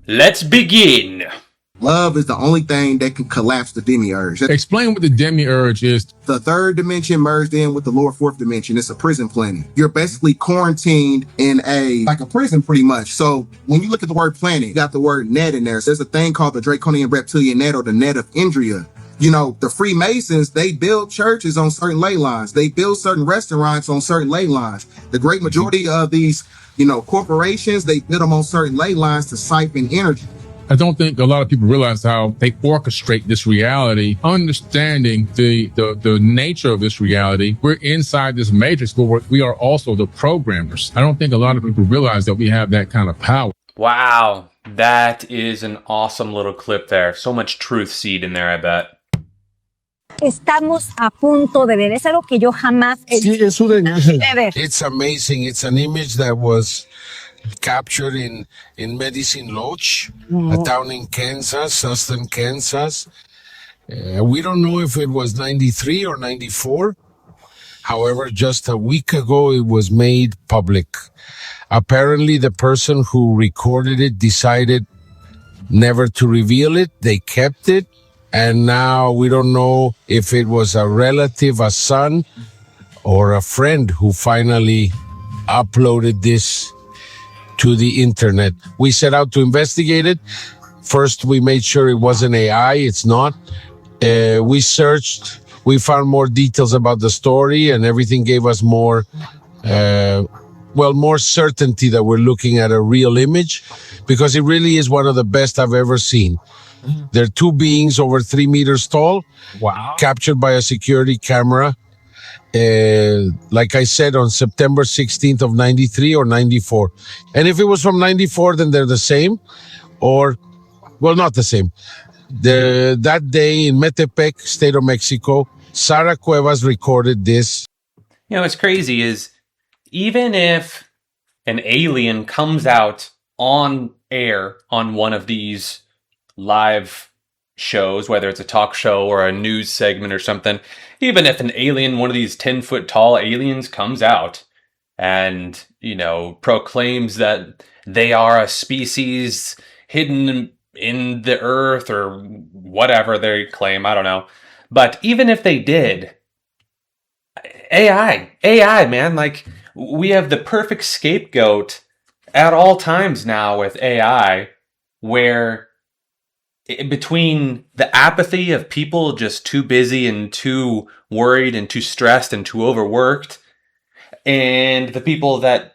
Let's begin. Love is the only thing that can collapse the demiurge. Explain what the demiurge is. The third dimension merged in with the lower fourth dimension. It's a prison planet. You're basically quarantined in like a prison pretty much. So when you look at the word planet, you got the word net in there. So there's a thing called the Draconian Reptilian Net, or the Net of Indria. You know, the Freemasons, they build churches on certain ley lines. They build certain restaurants on certain ley lines. The great majority of these, corporations, they build them on certain ley lines to siphon energy. I don't think a lot of people realize how they orchestrate this reality, understanding the nature of this reality. We're inside this matrix, but we are also the programmers. I don't think a lot of people realize that we have that kind of power. Wow, that is an awesome little clip there. So much truth seed in there, I bet. Estamos a punto de ver. Es algo que yo jamás Sí, es una imagen. de ver. It's amazing. It's an image that was captured in Medicine Lodge, a town in Kansas, Suston, Kansas. We don't know if it was 93 or 94. However, just a week ago, it was made public. Apparently, the person who recorded it decided never to reveal it. They kept it. And now we don't know if it was a relative, a son, or a friend who finally uploaded this to the internet. We set out to investigate it. First, we made sure it wasn't AI. It's not. We searched. We found more details about the story, and everything gave us more certainty that we're looking at a real image, because it really is one of the best I've ever seen. There are two beings over 3 meters tall, Wow. captured by a security camera. Like I said, on September 16th of 93 or 94. And if it was from 94, then they're the same, or, well, not the same. That day in Metepec, State of Mexico, Sara Cuevas recorded this. You know, what's crazy is even if an alien comes out on air on one of these live shows, whether it's a talk show or a news segment or something, even if an alien, one of these 10-foot tall aliens comes out and, proclaims that they are a species hidden in the earth or whatever they claim, I don't know. But even if they did, AI, man, like we have the perfect scapegoat at all times now with AI, where between the apathy of people just too busy and too worried and too stressed and too overworked, and the people that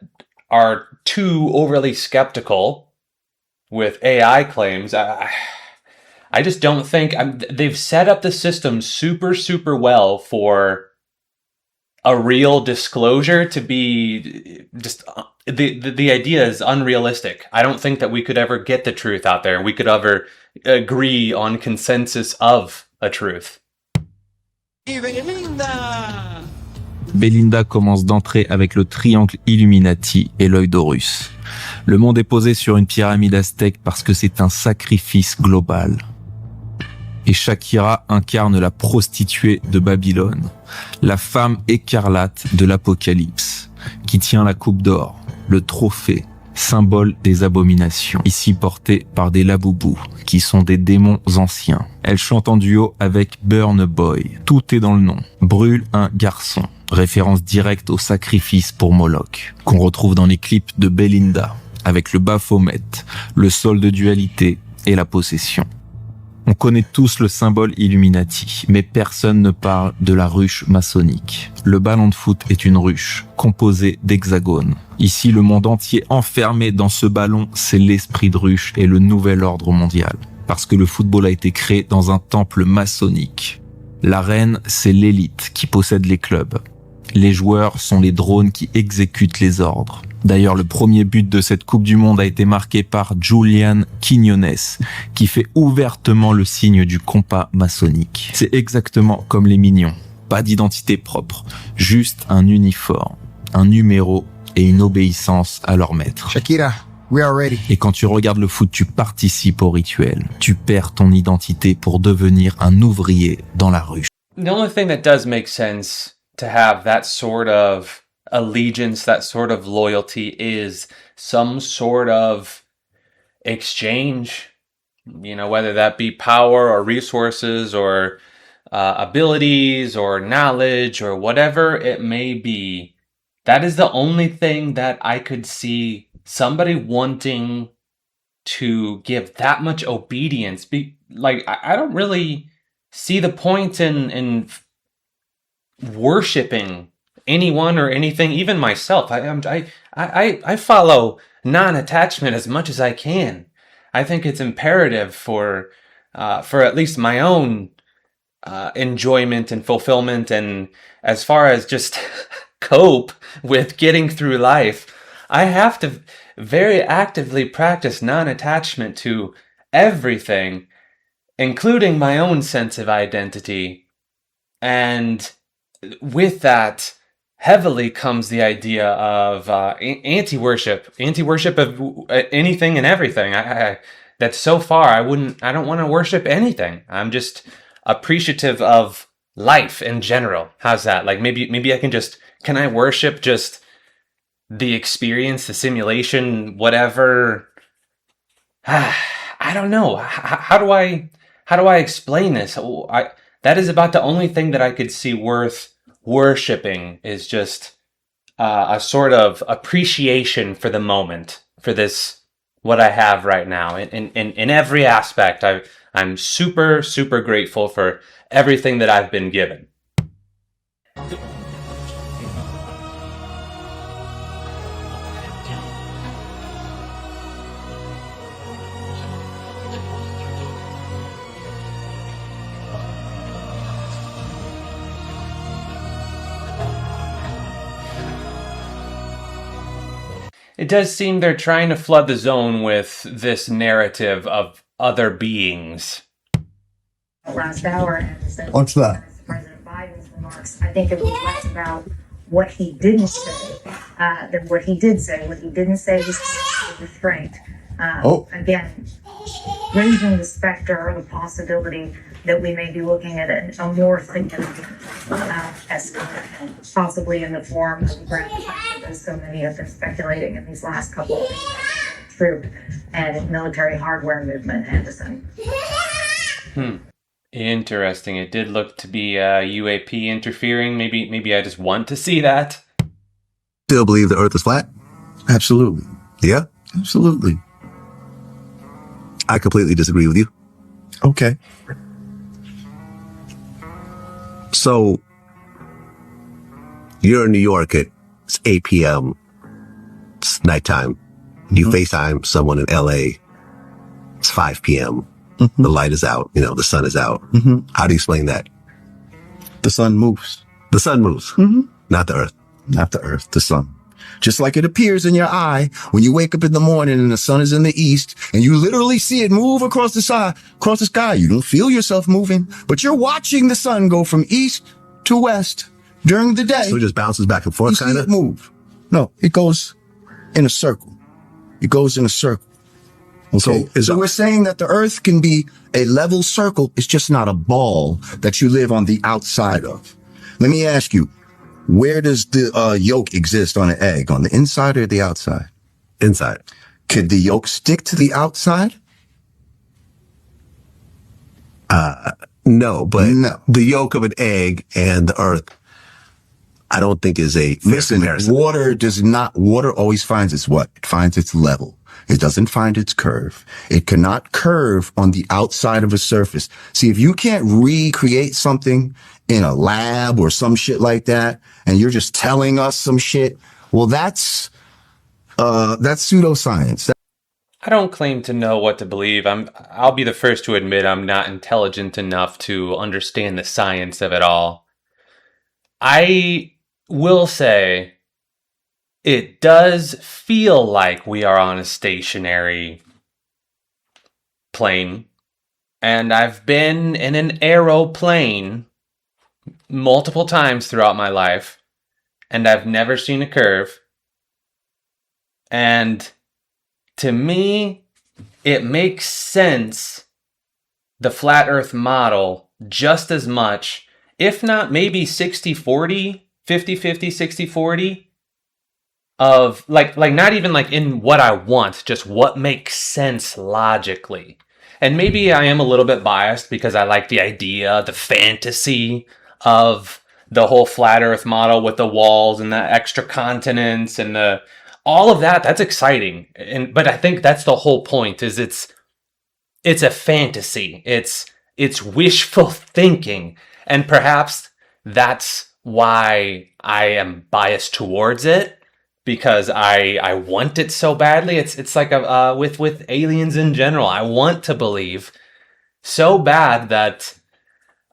are too overly skeptical with AI claims, I just don't think they've set up the system super, super well for a real disclosure to be just the idea is unrealistic. I don't think that we could ever get the truth out there. We could ever agree on consensus of a truth. Belinda commence d'entrée avec le triangle Illuminati et l'œil d'Horus. Le monde est posé sur une pyramide aztèque parce que c'est un sacrifice global. Et Shakira incarne la prostituée de Babylone, la femme écarlate de l'Apocalypse, qui tient la coupe d'or, le trophée, symbole des abominations, ici porté par des laboubous, qui sont des démons anciens. Elle chante en duo avec Burna Boy. Tout est dans le nom. Brûle un garçon. Référence directe au sacrifice pour Moloch, qu'on retrouve dans les clips de Belinda, avec le Baphomet, le sol de dualité et la possession. On connaît tous le symbole Illuminati, mais personne ne parle de la ruche maçonnique. Le ballon de foot est une ruche, composée d'hexagones. Ici, le monde entier enfermé dans ce ballon, c'est l'esprit de ruche et le nouvel ordre mondial. Parce que le football a été créé dans un temple maçonnique. L'arène, c'est l'élite qui possède les clubs. Les joueurs sont les drones qui exécutent les ordres. D'ailleurs, le premier but de cette Coupe du Monde a été marqué par Julian Quiñones, qui fait ouvertement le signe du compas maçonnique. C'est exactement comme les Mignons. Pas d'identité propre, juste un uniforme, un numéro et une obéissance à leur maître. Shakira, we are ready. Et quand tu regardes le foot, tu participes au rituel. Tu perds ton identité pour devenir un ouvrier dans la rue. The only thing that does make sense to have that sort of allegiance, that sort of loyalty, is some sort of exchange, whether that be power or resources or abilities or knowledge or whatever it may be. That is the only thing that I could see somebody wanting to give that much obedience. I don't really see the point in worshiping anyone or anything, even myself. I follow non-attachment as much as I can. I think it's imperative for at least my own enjoyment and fulfillment, and as far as just cope with getting through life, I have to very actively practice non-attachment to everything, including my own sense of identity. And with that heavily comes the idea of anti-worship of anything and everything. That so far I don't want to worship anything. I'm just appreciative of life in general. How's that? Like maybe I can I worship just the experience, the simulation, whatever? I don't know. How do I explain this? That is about the only thing that I could see worth worshipping, is just a sort of appreciation for the moment, for this, what I have right now. In every aspect, I'm super, super grateful for everything that I've been given. It does seem they're trying to flood the zone with this narrative of other beings. Last hour, and What's that? President Biden's remarks, I think it was less about what he didn't say than what he did say. What he didn't say was restraint. Again, raising the specter of the possibility that we may be looking at a more significant escalation, possibly in the form of ground attack, as so many have been speculating in these last couple of weeks. Troop and military hardware movement, Anderson. Interesting. It did look to be UAP interfering. Maybe I just want to see that. Still believe the earth is flat? Absolutely. Yeah? Absolutely. I completely disagree with you. Okay. So, you're in New York it's 8 p.m. It's nighttime. You FaceTime someone in LA. It's 5 p.m. The light is out. The sun is out. How do you explain that? The sun moves. The sun moves. Not the earth. Not the earth, the sun. Just like it appears in your eye when you wake up in the morning and the sun is in the east and you literally see it move across the sky. You don't feel yourself moving, but you're watching the sun go from east to west during the day. So it just bounces back and You forth, see kind it of? move. No, it goes in a circle. It goes in a circle. Okay. So we're saying that the earth can be a level circle. It's just not a ball that you live on the outside of. Let me ask you, where does the yolk exist on an egg? On the inside or the outside? Inside. Could the yolk stick to the outside? No, but No. the yolk of an egg and the earth, I don't think is a fair Listen, comparison. water always finds its what? It finds its level. It doesn't find its curve. It cannot curve on the outside of a surface. See, if you can't recreate something in a lab or some shit like that, and you're just telling us some shit, well, that's pseudoscience. I don't claim to know what to believe. I'll be the first to admit I'm not intelligent enough to understand the science of it all. I will say it does feel like we are on a stationary plane, and I've been in an aeroplane multiple times throughout my life, and I've never seen a curve. And to me, it makes sense, the flat earth model, just as much, if not maybe 60-40, 50-50, 60-40, of like not even like in what I want, just what makes sense logically. And maybe I am a little bit biased because I like the idea, the fantasy of the whole flat earth model with the walls and the extra continents and the all of that. That's exciting. But I think that's the whole point is it's a fantasy. It's wishful thinking. And perhaps that's why I am biased towards it because I want it so badly. It's like with aliens in general. I want to believe so bad that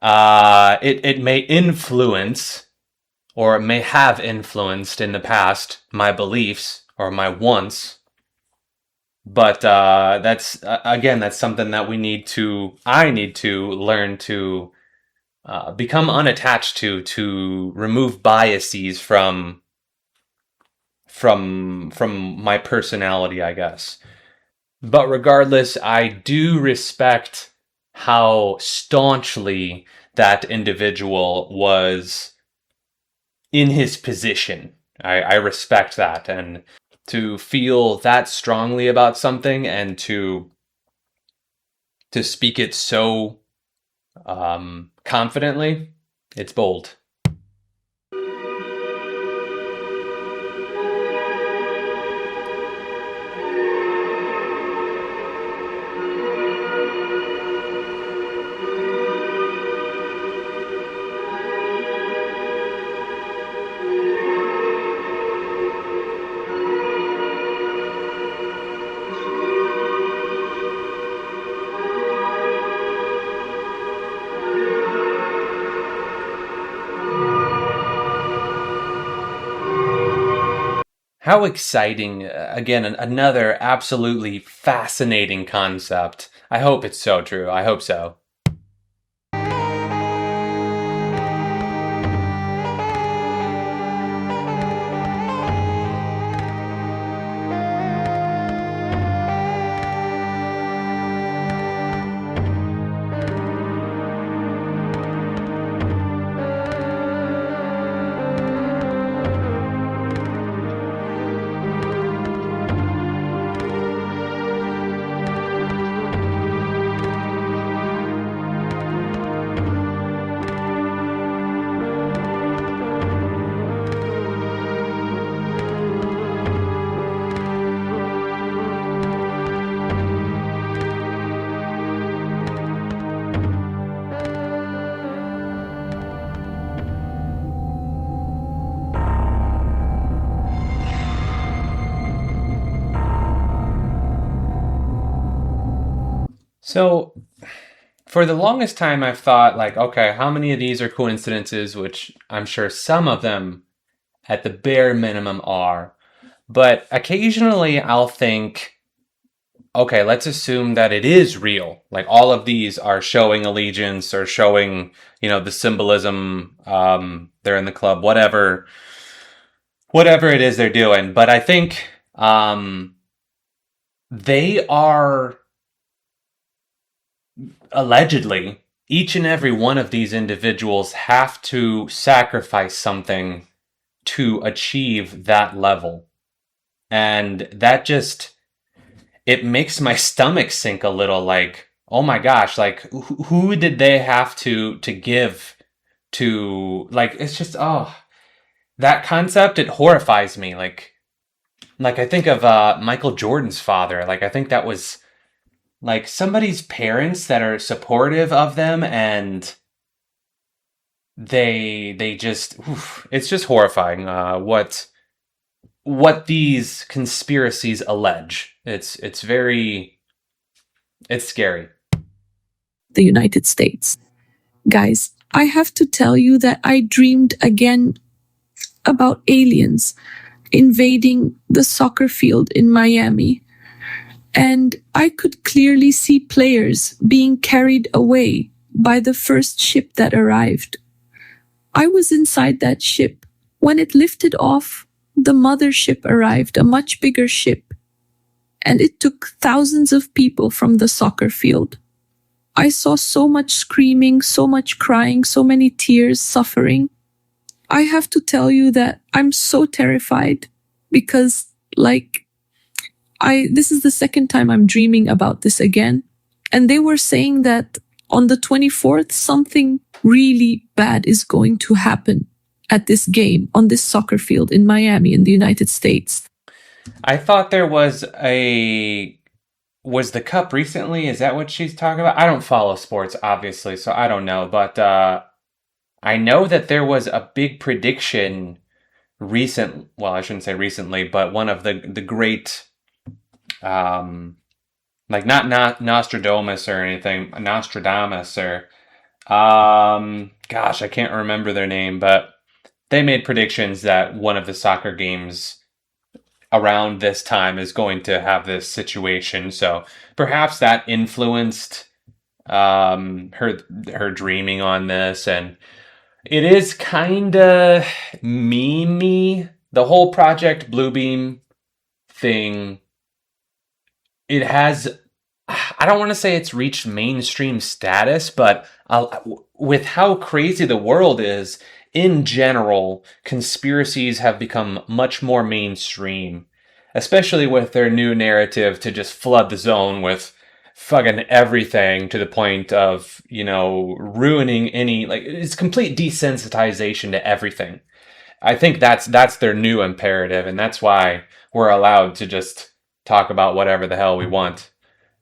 it may influence or it may have influenced in the past my beliefs or my wants. But that's again, that's something that I need to learn to become unattached to remove biases from my personality, I guess. But regardless, I do respect how staunchly that individual was in his position. I respect that, and to feel that strongly about something and to speak it so confidently, it's bold. How exciting. Again, another absolutely fascinating concept. I hope it's so true. I hope so. So, for the longest time, I've thought, like, okay, how many of these are coincidences, which I'm sure some of them, at the bare minimum, are. But occasionally, I'll think, okay, let's assume that it is real. Like, all of these are showing allegiance or showing, the symbolism. They're in the club, whatever it is they're doing. But I think they are allegedly, each and every one of these individuals have to sacrifice something to achieve that level. And that just, it makes my stomach sink a little, like, oh my gosh, like, who did they have to give to, like, it's just, that concept, it horrifies me. Like I think of Michael Jordan's father. Like, I think that was like somebody's parents that are supportive of them, and they just, it's just horrifying what these conspiracies allege. It's scary. The United States. Guys, I have to tell you that I dreamed again about aliens invading the soccer field in Miami. And I could clearly see players being carried away by the first ship that arrived. I was inside that ship. When it lifted off, the mothership arrived, a much bigger ship. And it took thousands of people from the soccer field. I saw so much screaming, so much crying, so many tears, suffering. I have to tell you that I'm so terrified. because this is the second time I'm dreaming about this again. And they were saying that on the 24th, something really bad is going to happen at this game on this soccer field in Miami in the United States. I thought there was the cup recently? Is that what she's talking about? I don't follow sports, obviously, so I don't know. But I know that there was a big prediction well, I shouldn't say recently, but one of the great, not Nostradamus or anything, Nostradamus or, gosh, I can't remember their name, but they made predictions that one of the soccer games around this time is going to have this situation. So perhaps that influenced her dreaming on this. And it is kind of meme-y. The whole Project Bluebeam thing, it has, I don't want to say it's reached mainstream status, but with how crazy the world is, in general, conspiracies have become much more mainstream, especially with their new narrative to just flood the zone with fucking everything to the point of, ruining it's complete desensitization to everything. I think that's their new imperative, and that's why we're allowed to just talk about whatever the hell we want.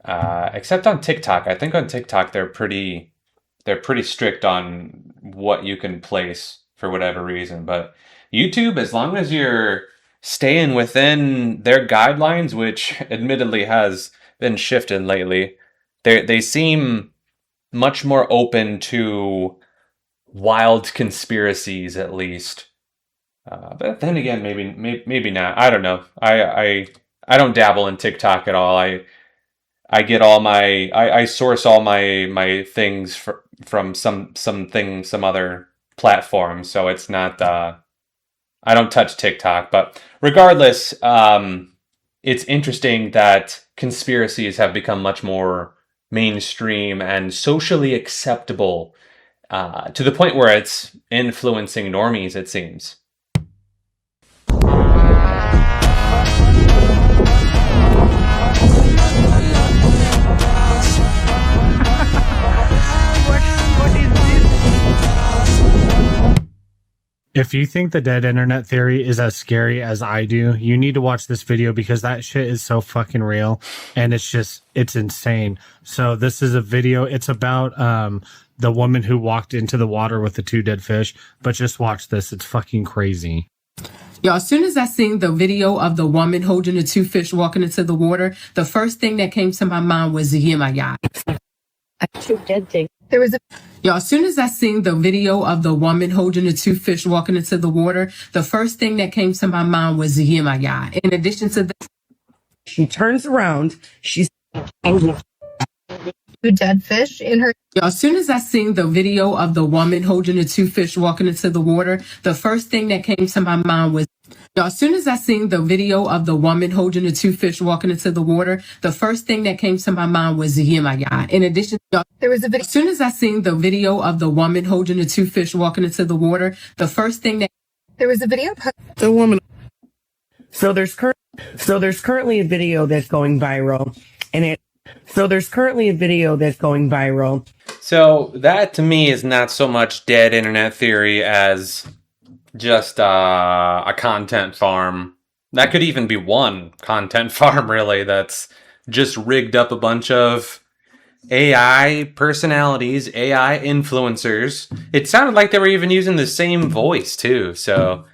Except on TikTok. I think on TikTok they're pretty strict on what you can place for whatever reason. But YouTube, as long as you're staying within their guidelines, which admittedly has been shifted lately, they seem much more open to wild conspiracies, at least. But then again, maybe not. I don't know. I don't dabble in TikTok at all. I get all my I source all my things from some other platform, so it's not I don't touch TikTok. But regardless, it's interesting that conspiracies have become much more mainstream and socially acceptable, to the point where it's influencing normies, it seems. If you think the dead internet theory is as scary as I do, you need to watch this video because that shit is so fucking real and it's insane. So this is a video. It's about the woman who walked into the water with the 2 dead fish, but just watch this. It's fucking crazy. Y'all, as soon as I seen the video of the woman holding the 2 fish walking into the water, the first thing that came to my mind was Yemaya. 2 dead things. Y'all, as soon as I seen the video of the woman holding the 2 fish walking into the water, the first thing that came to my mind was Yemaya. In addition to that, She turns around. She's 2 dead fish in her. y'all, as soon as I seen the video of the woman holding the 2 fish walking into the water, the first thing that came to my mind was, y'all, as soon as I seen the video of the woman holding the 2 fish walking into the water, the first thing that came to my mind was Yemaya. In addition, y'all, as soon as I seen the video of the woman holding the 2 fish walking into the water, the first thing that There was a video. the woman. So there's currently a video that's going viral, and there's currently a video that's going viral. So that to me is not so much dead internet theory as just a content farm. That could even be one content farm, really, that's just rigged up a bunch of AI personalities, AI influencers. It sounded like they were even using the same voice, too. So,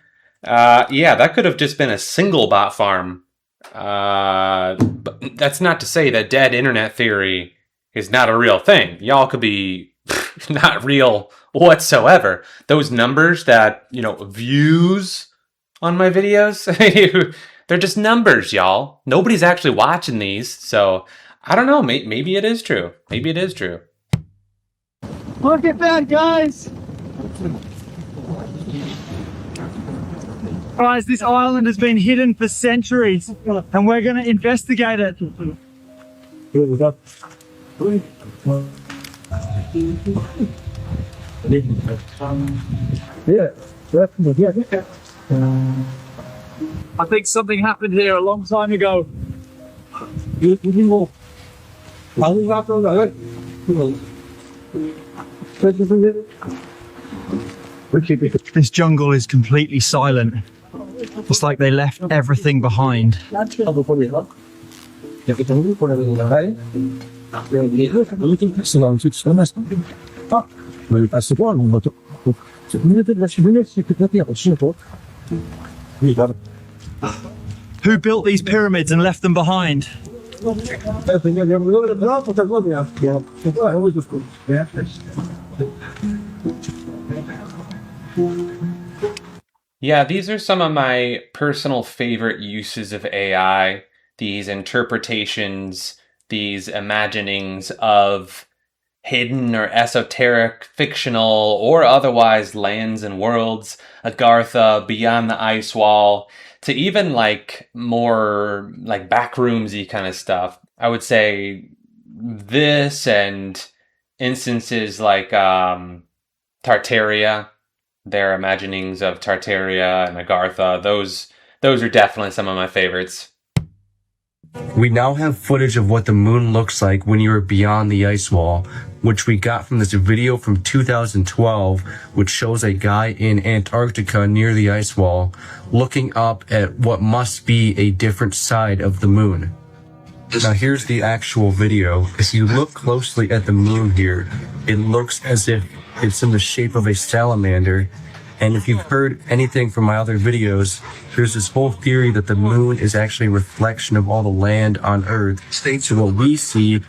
yeah, that could have just been a single bot farm. But that's not to say that dead internet theory is not a real thing. Y'all could be not real whatsoever. Those numbers that, views on my videos, they're just numbers, y'all. Nobody's actually watching these, so I don't know. Maybe it is true. Maybe it is true. Look at that, guys! Guys, this island has been hidden for centuries, and we're going to investigate it. I think something happened here a long time ago. This jungle is completely silent. It's like they left everything behind. Who built these pyramids and left them behind? Yeah, these are some of my personal favorite uses of AI. These interpretations, these imaginings of hidden or esoteric, fictional, or otherwise lands and worlds, Agartha, Beyond the Ice Wall, to even like more like backroomsy kind of stuff. I would say this and instances like Tartaria, their imaginings of Tartaria and Agartha, those are definitely some of my favorites. We now have footage of what the moon looks like when you are beyond the ice wall, which we got from this video from 2012, which shows a guy in Antarctica near the ice wall looking up at what must be a different side of the moon. Now here's the actual video. If you look closely at the moon here, it looks as if it's in the shape of a salamander. And if you've heard anything from my other videos, there's this whole theory that the moon is actually a reflection of all the land on Earth. So what we see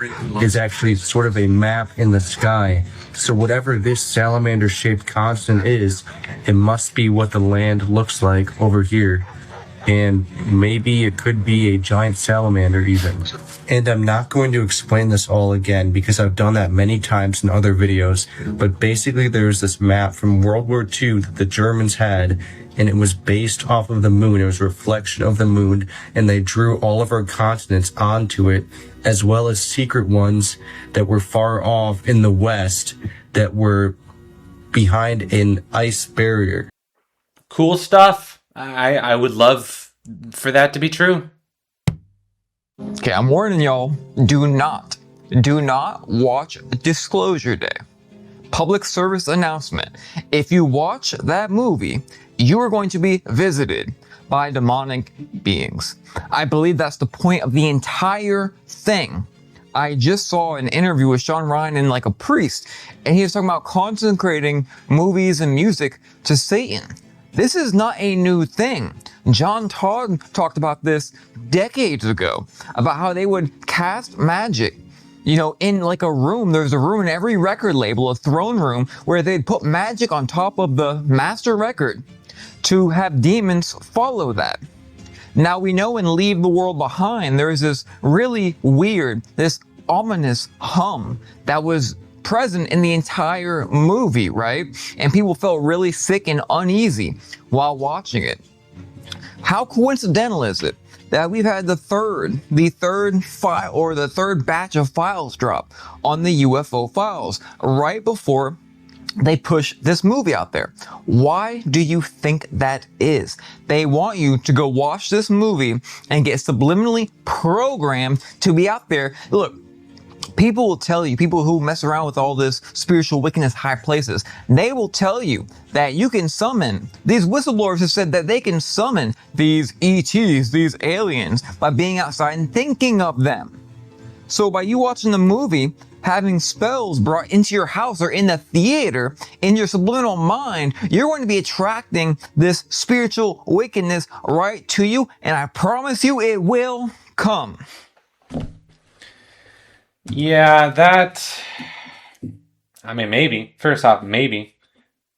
is actually sort of a map in the sky. So whatever this salamander-shaped constant is, it must be what the land looks like over here. And maybe it could be a giant salamander even. And I'm not going to explain this all again because I've done that many times in other videos, but basically there's this map from World War II that the Germans had, and it was based off of the moon. It was a reflection of the moon, and they drew all of our continents onto it, as well as secret ones that were far off in the west that were behind an ice barrier. Cool stuff. I would love for that to be true. Okay, I'm warning y'all, do not watch Disclosure Day. Public service announcement. If you watch that movie, you are going to be visited by demonic beings. I believe that's the point of the entire thing. I just saw an interview with Sean Ryan and like a priest, and he was talking about consecrating movies and music to Satan. This is not a new thing. John Todd talked about this decades ago, about how they would cast magic, you know, in like a room. There's a room in every record label, a throne room, where they'd put magic on top of the master record to have demons follow that. Now we know in Leave the World Behind, there's this really weird, this ominous hum that was present in the entire movie, right? And people felt really sick and uneasy while watching it. How coincidental is it that we've had the third file or the third batch of files drop on the UFO files right before they push this movie out there? Why do you think that is? They want you to go watch this movie and get subliminally programmed to be out there. Look, people will tell you, people who mess around with all this spiritual wickedness, high places, they will tell you that you can summon, these whistleblowers have said that they can summon these ETs, these aliens, by being outside and thinking of them. So by you watching the movie, having spells brought into your house or in the theater, in your subliminal mind, you're going to be attracting this spiritual wickedness right to you, and I promise you it will come. Yeah, I mean, maybe. First off, maybe.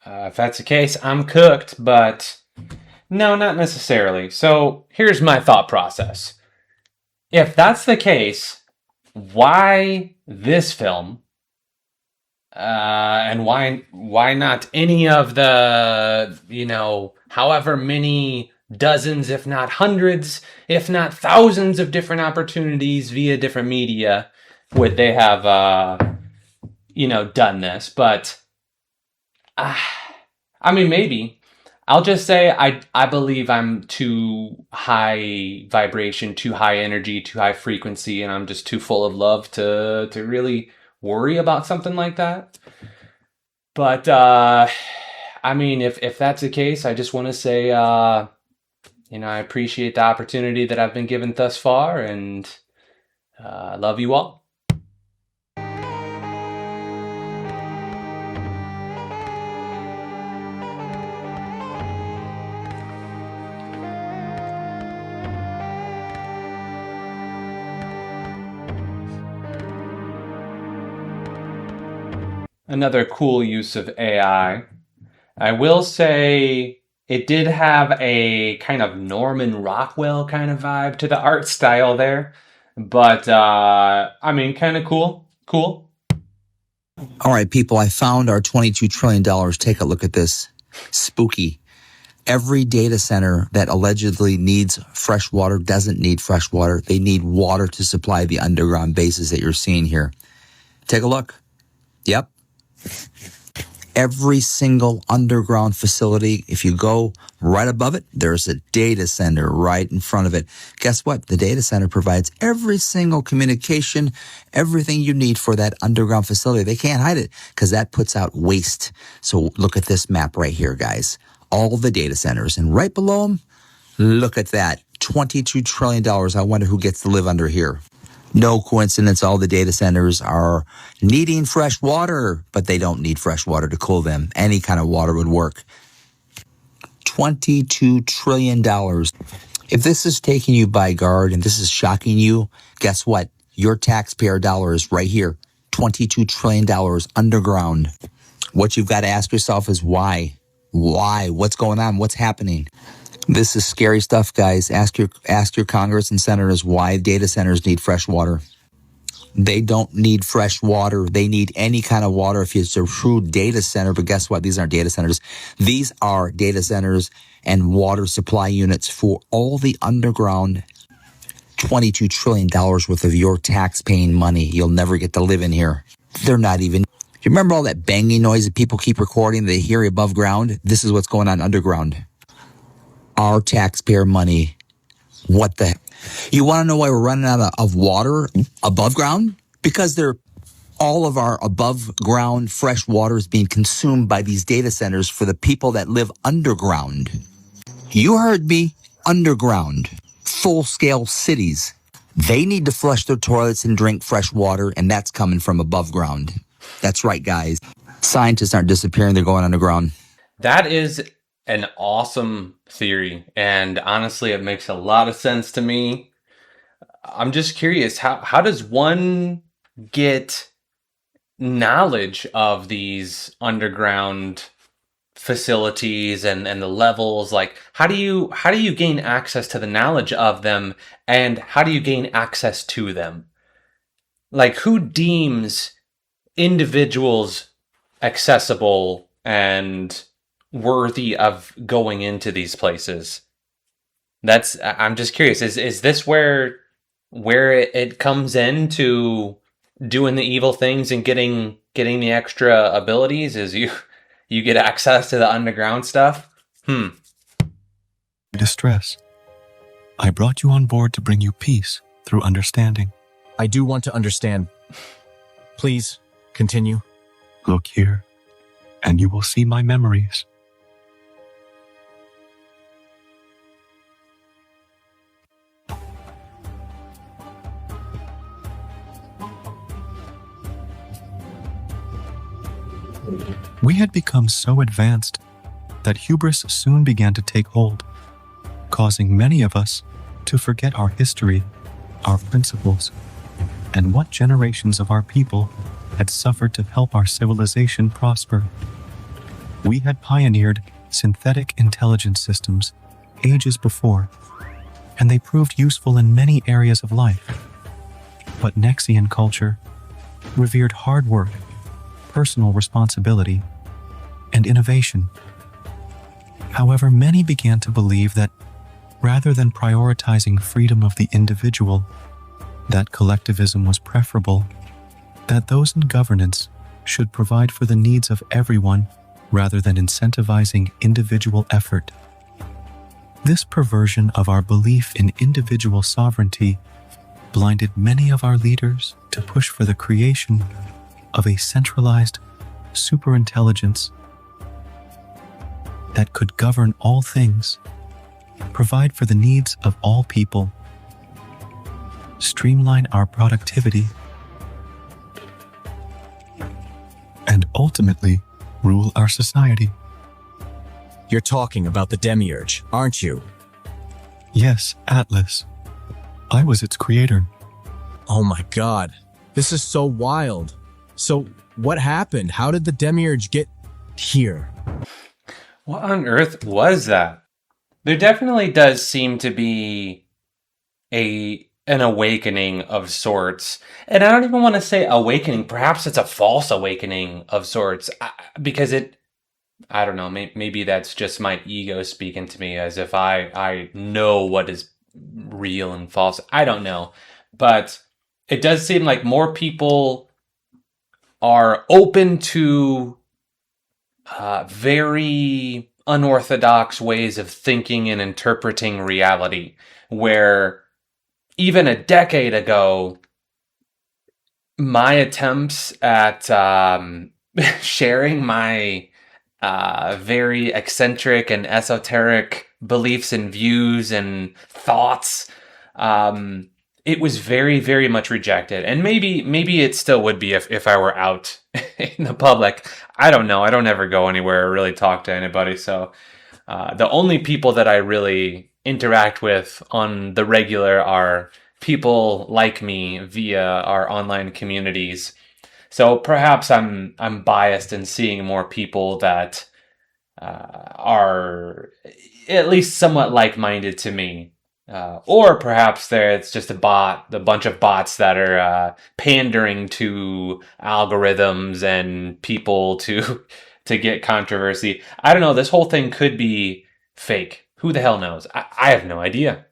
If that's the case, I'm cooked, but no, not necessarily. So here's my thought process. If that's the case, why this film? And why not any of the, you know, however many dozens, if not hundreds, if not thousands of different opportunities via different media would they have, you know, done this? But, I mean, maybe. I'll just say I believe I'm too high vibration, too high energy, too high frequency, and I'm just too full of love to really worry about something like that. But I mean, if that's the case, I just want to say, you know, I appreciate the opportunity that I've been given thus far, and I love you all. Another cool use of AI. I will say it did have a kind of Norman Rockwell kind of vibe to the art style there. But, I mean, kind of cool. Cool. All right, people, I found our $22 trillion. Take a look at this. Spooky. Every data center that allegedly needs fresh water doesn't need fresh water. They need water to supply the underground bases that you're seeing here. Take a look. Yep. Every single underground facility, if you go right above it, there's a data center right in front of it. Guess what? The data center provides every single communication, everything you need for that underground facility. They can't hide it because that puts out waste. So look at this map right here, guys. All the data centers. And right below them, look at that. $22 trillion. I wonder who gets to live under here. No coincidence, all the data centers are needing fresh water, but they don't need fresh water to cool them. Any kind of water would work. $22 trillion. If this is taking you by guard and this is shocking you, guess what? Your taxpayer dollar is right here. $22 trillion underground. What you've got to ask yourself is why? Why? What's going on? What's happening? This is scary stuff, guys. Ask your Congress and senators why data centers need fresh water. They don't need fresh water. They need any kind of water if it's a true data center. But guess what? These aren't data centers. These are data centers and water supply units for all the underground $22 trillion worth of your tax-paying money. You'll never get to live in here. They're not even... You remember all that banging noise that people keep recording? They hear above ground? This is what's going on underground. Our taxpayer money. What the heck? You want to know why we're running out of water above ground? Because all of our above ground fresh water is being consumed by these data centers for the people that live underground. You heard me. Underground. Full-scale cities. They need to flush their toilets and drink fresh water, and that's coming from above ground. That's right, guys. Scientists aren't disappearing. They're going underground. That is an awesome theory, and honestly, it makes a lot of sense to me. I'm just curious, how does one get knowledge of these underground facilities and the levels? Like, how do you gain access to the knowledge of them, and how do you gain access to them? Like, who deems individuals accessible and worthy of going into these places? I'm just curious. Is this where it comes into doing the evil things and getting the extra abilities? Is you get access to the underground stuff? Distress. I brought you on board to bring you peace through understanding. I do want to understand. Please continue. Look here, and you will see my memories. We had become so advanced that hubris soon began to take hold, causing many of us to forget our history, our principles, and what generations of our people had suffered to help our civilization prosper. We had pioneered synthetic intelligence systems ages before, and they proved useful in many areas of life. But Nexian culture revered hard work, personal responsibility, and innovation. However, many began to believe that rather than prioritizing freedom of the individual, that collectivism was preferable, that those in governance should provide for the needs of everyone rather than incentivizing individual effort. This perversion of our belief in individual sovereignty blinded many of our leaders to push for the creation of a centralized superintelligence that could govern all things, provide for the needs of all people, streamline our productivity, and ultimately rule our society. You're talking about the Demiurge, aren't you? Yes, Atlas. I was its creator. Oh my god. This is so wild. So, what happened? How did the Demiurge get here? What on earth was that? There definitely does seem to be an awakening of sorts. And I don't even want to say awakening. Perhaps it's a false awakening of sorts. Because I don't know, maybe that's just my ego speaking to me as if I know what is real and false. I don't know. But it does seem like more people are open to very unorthodox ways of thinking and interpreting reality, where even a decade ago, my attempts at sharing my very eccentric and esoteric beliefs and views and thoughts, it was very, very much rejected. And maybe it still would be if I were out in the public. I don't know. I don't ever go anywhere or really talk to anybody. So the only people that I really interact with on the regular are people like me via our online communities. So perhaps I'm biased in seeing more people that are at least somewhat like-minded to me. Or perhaps it's just a bunch of bots that are pandering to algorithms and people to get controversy. I don't know. This whole thing could be fake. Who the hell knows? I have no idea.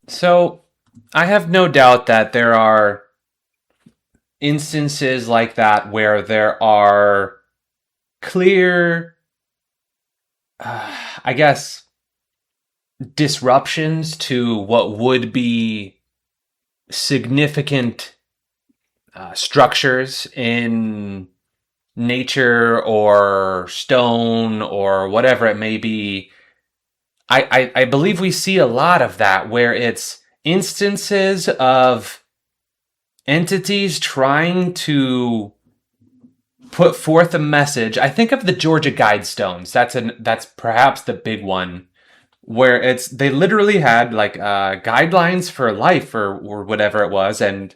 So, I have no doubt that there are instances like that where there are clear, I guess, disruptions to what would be significant structures in nature or stone or whatever it may be. I believe we see a lot of that where it's instances of entities trying to put forth a message. I think of the Georgia Guidestones. That's perhaps the big one, where they literally had like guidelines for life or whatever it was, and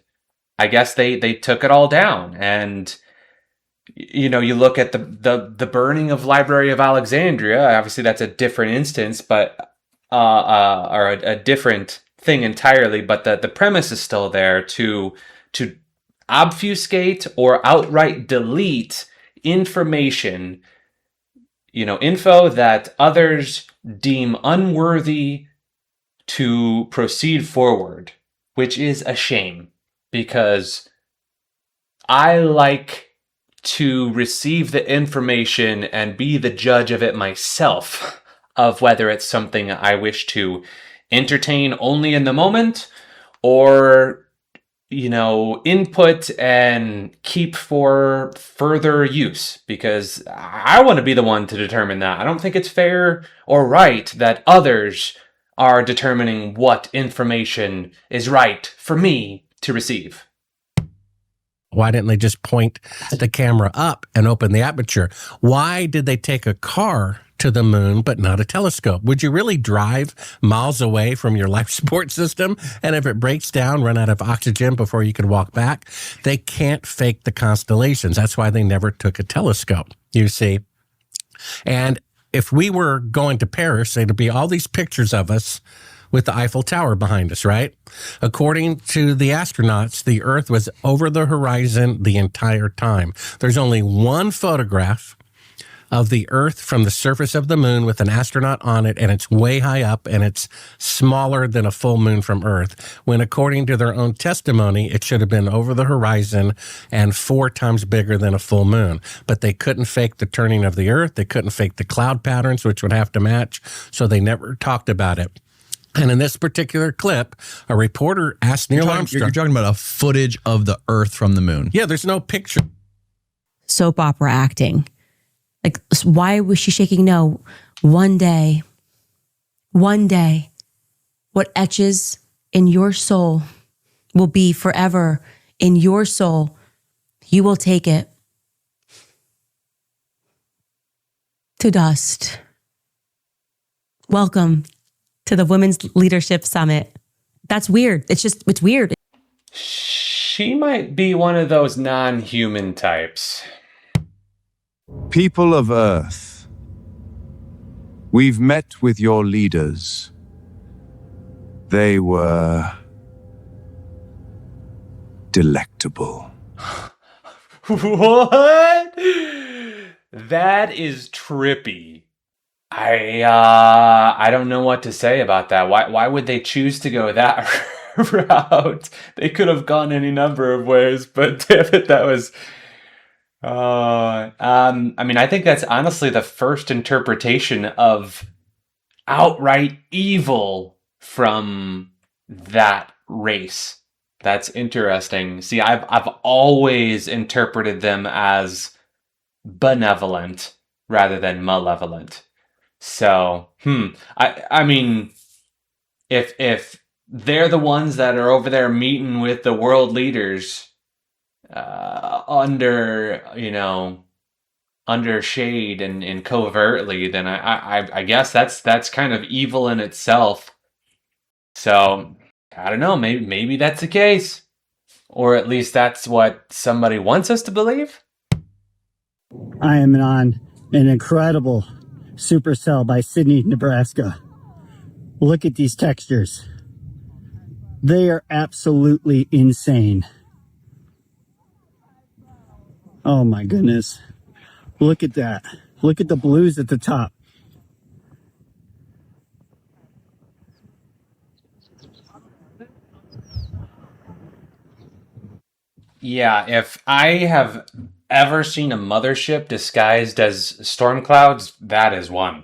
I guess they took it all down. And you know, you look at the burning of Library of Alexandria. Obviously, that's a different instance, but or a different thing entirely. But the premise is still there to obfuscate or outright delete information, info that others deem unworthy to proceed forward, which is a shame, because I like to receive the information and be the judge of it myself, of whether it's something I wish to entertain only in the moment or input and keep for further use, because I want to be the one to determine that. I don't think it's fair or right that others are determining what information is right for me to receive. Why didn't they just point the camera up and open the aperture? Why did they take a car to the moon but not a telescope? Would you really drive miles away from your life support system, and if it breaks down, run out of oxygen before you can walk back? They can't fake the constellations. That's why they never took a telescope, you see. And if we were going to Paris, there'd be all these pictures of us with the Eiffel Tower behind us, right? According to the astronauts, the Earth was over the horizon the entire time. There's only one photograph of the Earth from the surface of the moon with an astronaut on it, and it's way high up, and it's smaller than a full moon from Earth, when according to their own testimony, it should have been over the horizon and 4 times bigger than a full moon. But they couldn't fake the turning of the Earth. They couldn't fake the cloud patterns, which would have to match, so they never talked about it. And in this particular clip, a reporter asked Neil Armstrong. You're talking about a footage of the Earth from the moon. Yeah, there's no picture. Soap opera acting. Like, why was she shaking? No, one day, what etches in your soul will be forever in your soul. You will take it to dust. Welcome to the Women's Leadership Summit. That's weird. It's weird. She might be one of those non-human types. People of Earth, we've met with your leaders. They were delectable. What? That is trippy. I don't know what to say about that. Why would they choose to go that route? They could have gone any number of ways, but damn it, that was. I mean, I think that's honestly the first interpretation of outright evil from that race. That's interesting. See, I've always interpreted them as benevolent rather than malevolent. So, I mean, if they're the ones that are over there meeting with the world leaders, under shade and covertly, then I guess that's kind of evil in itself. So, I don't know, maybe that's the case. Or at least that's what somebody wants us to believe. I am on an incredible supercell by Sydney, Nebraska. Look at these textures. They are absolutely insane. Oh my goodness. Look at that. Look at the blues at the top. Yeah, if I have ever seen a mothership disguised as storm clouds, that is one.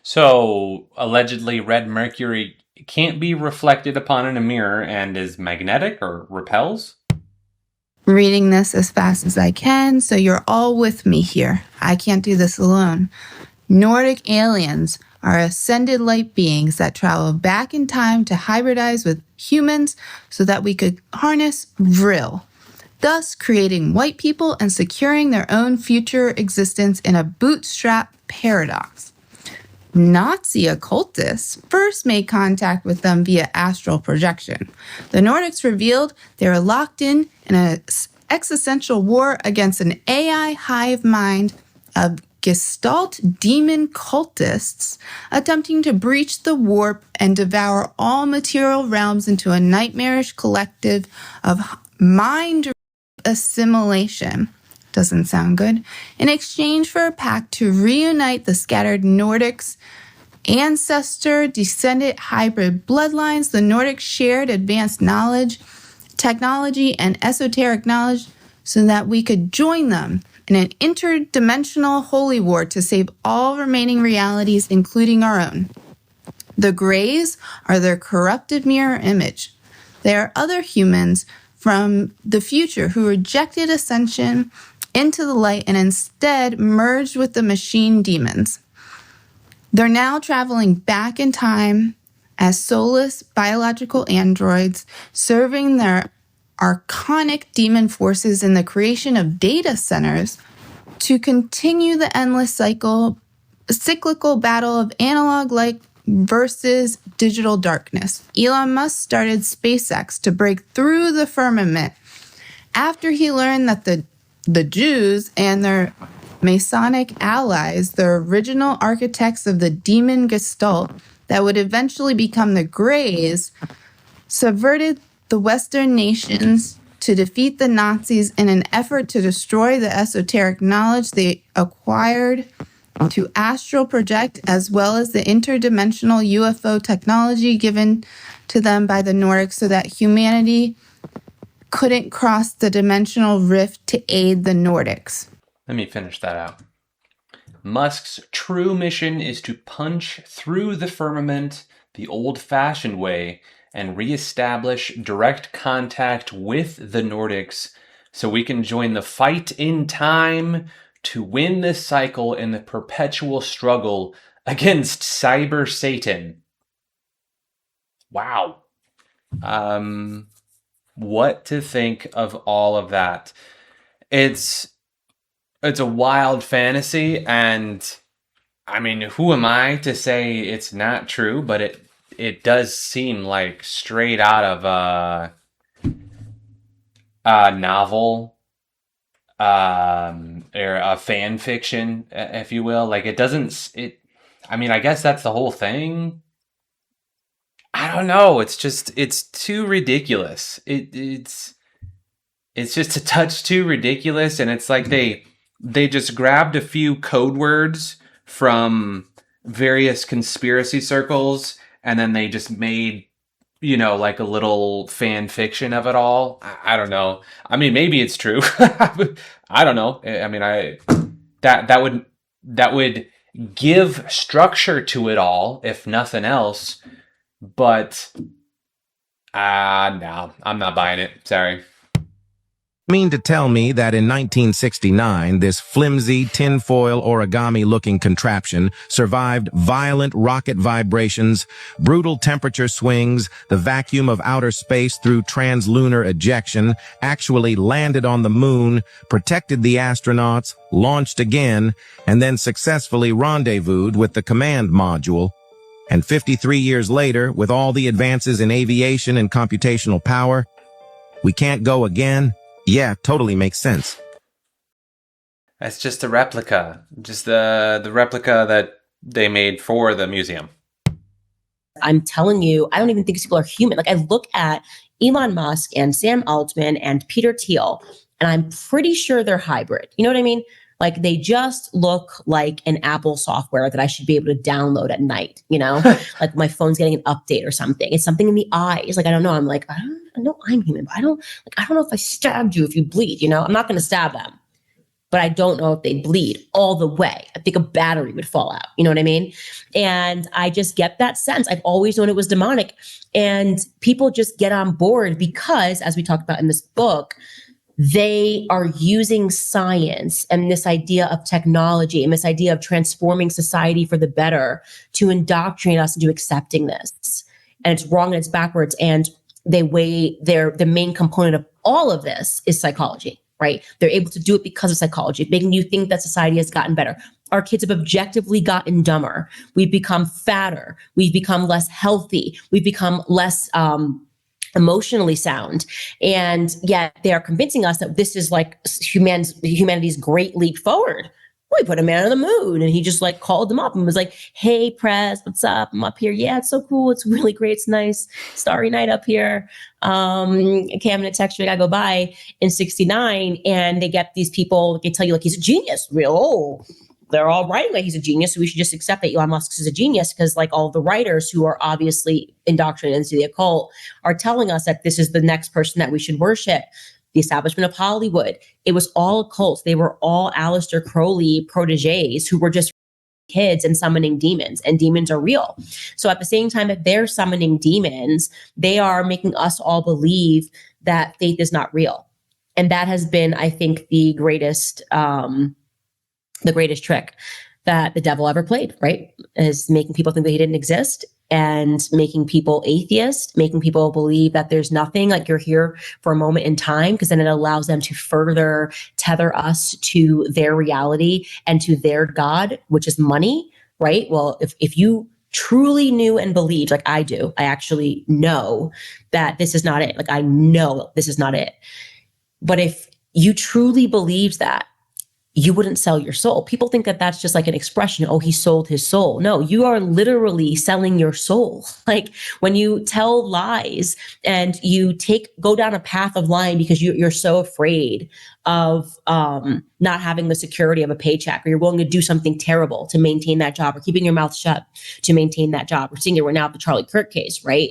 So, allegedly, red mercury can't be reflected upon in a mirror and is magnetic or repels? Reading this as fast as I can, so you're all with me here. I can't do this alone. Nordic aliens are ascended light beings that travel back in time to hybridize with humans so that we could harness Vril, thus creating white people and securing their own future existence in a bootstrap paradox. Nazi occultists first made contact with them via astral projection. The Nordics revealed they were locked in an existential war against an AI hive mind of Gestalt demon cultists attempting to breach the warp and devour all material realms into a nightmarish collective of mind assimilation. Doesn't sound good. In exchange for a pact to reunite the scattered Nordics' ancestor-descendant hybrid bloodlines, the Nordics shared advanced knowledge, technology, and esoteric knowledge so that we could join them in an interdimensional holy war to save all remaining realities, including our own. The Greys are their corrupted mirror image. They are other humans from the future who rejected ascension into the light and instead merged with the machine demons. They're now traveling back in time as soulless biological androids, serving their archonic demon forces in the creation of data centers to continue the endless cyclical battle of analog light versus digital darkness. Elon Musk started SpaceX to break through the firmament after he learned that the Jews and their Masonic allies, the original architects of the demon gestalt that would eventually become the Greys, subverted the Western nations to defeat the Nazis in an effort to destroy the esoteric knowledge they acquired to astral project, as well as the interdimensional UFO technology given to them by the Nordics so that humanity couldn't cross the dimensional rift to aid the Nordics. Let me finish that out. Musk's true mission is to punch through the firmament the old-fashioned way and reestablish direct contact with the Nordics so we can join the fight in time to win this cycle in the perpetual struggle against Cyber Satan. Wow. What to think of all of that? It's a wild fantasy, and I mean, who am I to say it's not true? But it does seem like straight out of a novel, or a fan fiction, if you will. Like, it doesn't. I mean, I guess that's the whole thing. I don't know. It's too ridiculous. It's just a touch too ridiculous, and it's like they just grabbed a few code words from various conspiracy circles, and then they just made, like a little fan fiction of it all. I don't know. I mean, maybe it's true. I don't know. I mean, that would give structure to it all, if nothing else. But no, I'm not buying it. Sorry. Mean to tell me that in 1969, this flimsy tinfoil origami-looking contraption survived violent rocket vibrations, brutal temperature swings, the vacuum of outer space through translunar ejection, actually landed on the moon, protected the astronauts, launched again, and then successfully rendezvoused with the command module. And 53 years later, with all the advances in aviation and computational power, we can't go again? Yeah, totally makes sense. That's just a replica. Just the replica that they made for the museum. I'm telling you, I don't even think these people are human. Like, I look at Elon Musk and Sam Altman and Peter Thiel, and I'm pretty sure they're hybrid. You know what I mean? Like, they just look like an Apple software that I should be able to download at night, like my phone's getting an update or something. It's something in the eyes. Like, I don't know. I'm like, I know I'm human, but I don't know if I stabbed you if you bleed, I'm not going to stab them, but I don't know if they bleed all the way. I think a battery would fall out. You know what I mean? And I just get that sense. I've always known it was demonic, and people just get on board because, as we talked about in this book, they are using science and this idea of technology and this idea of transforming society for the better to indoctrinate us into accepting this. And it's wrong and it's backwards. And the main component of all of this is psychology, right? They're able to do it because of psychology, making you think that society has gotten better. Our kids have objectively gotten dumber. We've become fatter. We've become less healthy. We've become less, emotionally sound, and yet they are convincing us that this is like humanity's great leap forward. We put a man on the moon, and he just like called them up and was like, "Hey, press, what's up? I'm up here. Yeah, it's so cool. It's really great. It's nice. Starry night up here." Okay, I'm gonna text you. I gotta go by in '69, and they get these people. They tell you like he's a genius. They're all writing like he's a genius, so we should just accept that Elon Musk is a genius, because like all the writers who are obviously indoctrinated into the occult are telling us that this is the next person that we should worship. the establishment of Hollywood. It was all cults. They were all Aleister Crowley proteges who were just kids and summoning demons, and demons are real. So at the same time that they're summoning demons, they are making us all believe that faith is not real. And that has been, I think, the greatest trick that the devil ever played, right? Is making people think that he didn't exist, and making people atheist, making people believe that there's nothing, like you're here for a moment in time, because then it allows them to further tether us to their reality and to their God, which is money, right? Well, if you truly knew and believed, like I do, I actually know that this is not it. Like I know this is not it. But if you truly believed that, you wouldn't sell your soul. People think that that's just like an expression. Oh, he sold his soul. No, you are literally selling your soul. Like when you tell lies and you go down a path of lying because you're so afraid of not having the security of a paycheck, or you're willing to do something terrible to maintain that job, or keeping your mouth shut to maintain that job. We're seeing it right now with the Charlie Kirk case, right?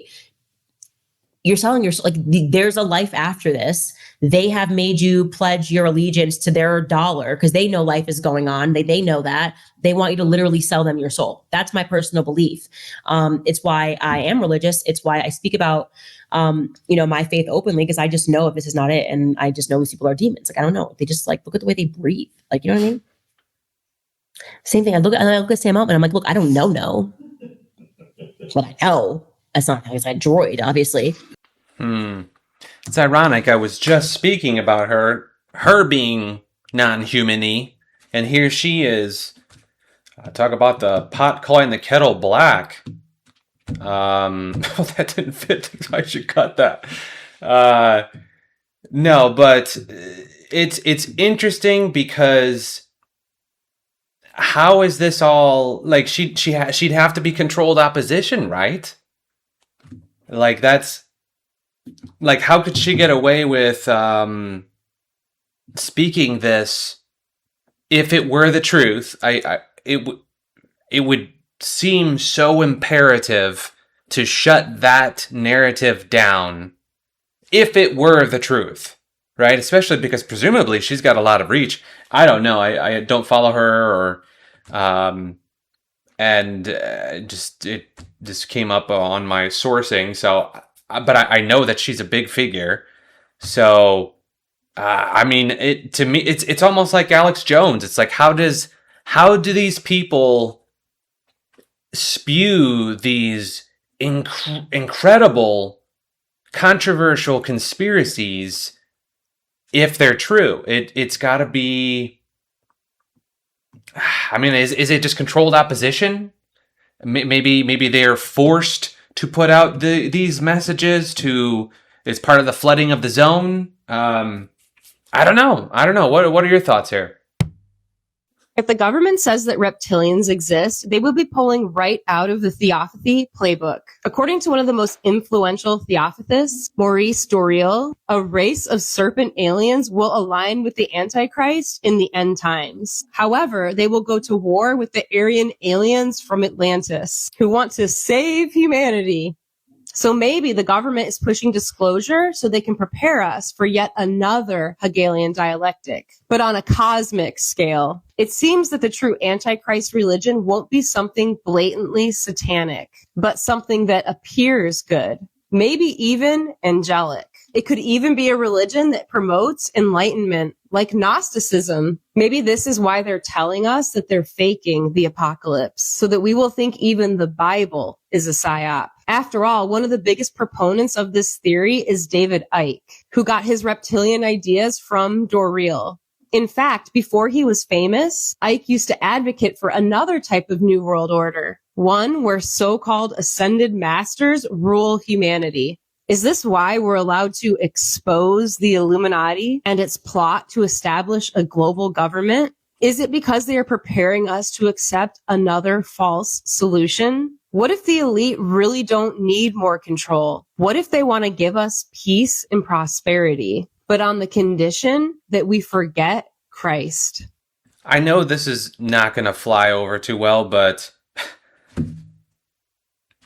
You're selling your soul. Like there's a life after this. They have made you pledge your allegiance to their dollar because they know life is going on. They know that. They want you to literally sell them your soul. That's my personal belief. It's why I am religious. It's why I speak about, my faith openly, because I just know if this is not it. And I just know these people are demons. Like, I don't know. They just like, look at the way they breathe. Like, you know what I mean? Same thing. I look at Sam Altman. I'm like, look, I don't know. But I know. That's not he's a droid, obviously. It's ironic. I was just speaking about her being non-human-y, and here she is. Talk about the pot calling the kettle black. That didn't fit. I should cut that. No, but it's interesting because how is this all like? She'd have to be controlled opposition, right? Like that's. Like, how could she get away with speaking this if it were the truth? It would seem so imperative to shut that narrative down if it were the truth, right? Especially because presumably she's got a lot of reach. I don't know. I don't follow her, or it just came up on my sourcing, so. But I know that she's a big figure, so I mean, to me, it's almost like Alex Jones. It's like how do these people spew these incredible, controversial conspiracies if they're true? It's got to be. I mean, is it just controlled opposition? Maybe they're forced to put out these messages it's part of the flooding of the zone. I don't know. What are your thoughts here? If the government says that reptilians exist, they will be pulling right out of the Theosophy playbook. According to one of the most influential Theosophists, Maurice Doreal, a race of serpent aliens will align with the Antichrist in the end times. However, they will go to war with the Aryan aliens from Atlantis, who want to save humanity. So maybe the government is pushing disclosure so they can prepare us for yet another Hegelian dialectic, but on a cosmic scale. It seems that the true Antichrist religion won't be something blatantly satanic, but something that appears good, maybe even angelic. It could even be a religion that promotes enlightenment, like Gnosticism. Maybe this is why they're telling us that they're faking the apocalypse, so that we will think even the Bible is a psyop. After all, one of the biggest proponents of this theory is David Icke, who got his reptilian ideas from Doreal. In fact, before he was famous, Icke used to advocate for another type of New World Order, one where so-called ascended masters rule humanity. Is this why we're allowed to expose the Illuminati and its plot to establish a global government? Is it because they are preparing us to accept another false solution? What if the elite really don't need more control? What if they want to give us peace and prosperity, but on the condition that we forget Christ? I know this is not going to fly over too well, but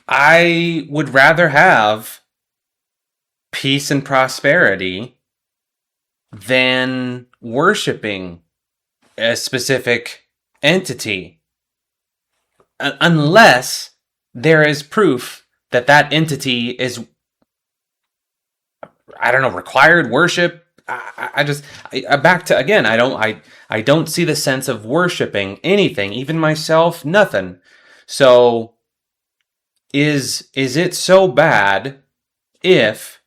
I would rather have peace and prosperity than worshiping a specific entity, unless there is proof that that entity is, I don't know, required worship. I back to, again, I don't see the sense of worshiping anything, even myself, nothing. So is it so bad if,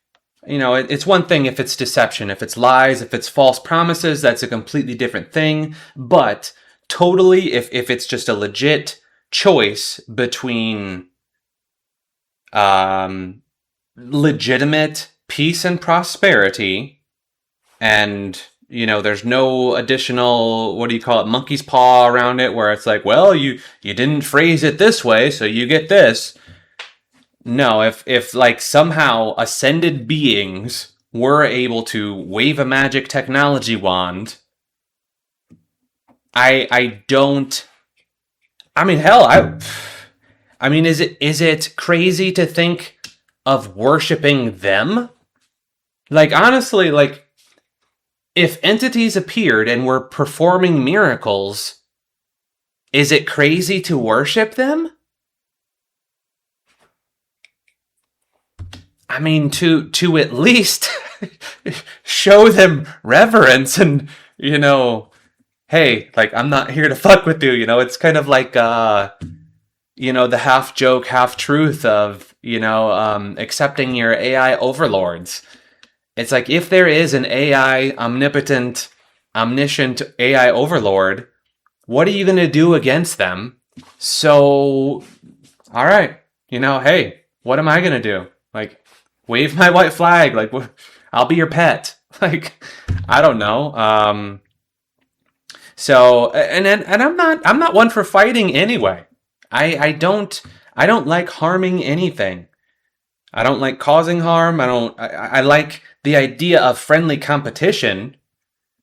it's one thing if it's deception, if it's lies, if it's false promises, that's a completely different thing. But totally, if it's just a legit choice between legitimate peace and prosperity, and there's no additional, what do you call it, monkey's paw around it, where it's like, well, you didn't phrase it this way, so you get this. No, if like somehow ascended beings were able to wave a magic technology wand, I mean, hell, is it crazy to think of worshiping them? Like, honestly, like, if entities appeared and were performing miracles, is it crazy to worship them? I mean, to at least show them reverence and, hey, like, I'm not here to fuck with you, it's kind of like, the half joke, half truth of, accepting your AI overlords. It's like, if there is an AI, omnipotent, omniscient AI overlord, what are you going to do against them? So, all right, hey, what am I going to do? Like, wave my white flag, like, I'll be your pet. Like, I don't know. So, and I'm not one for fighting anyway. I don't like harming anything. I don't like causing harm. I like the idea of friendly competition,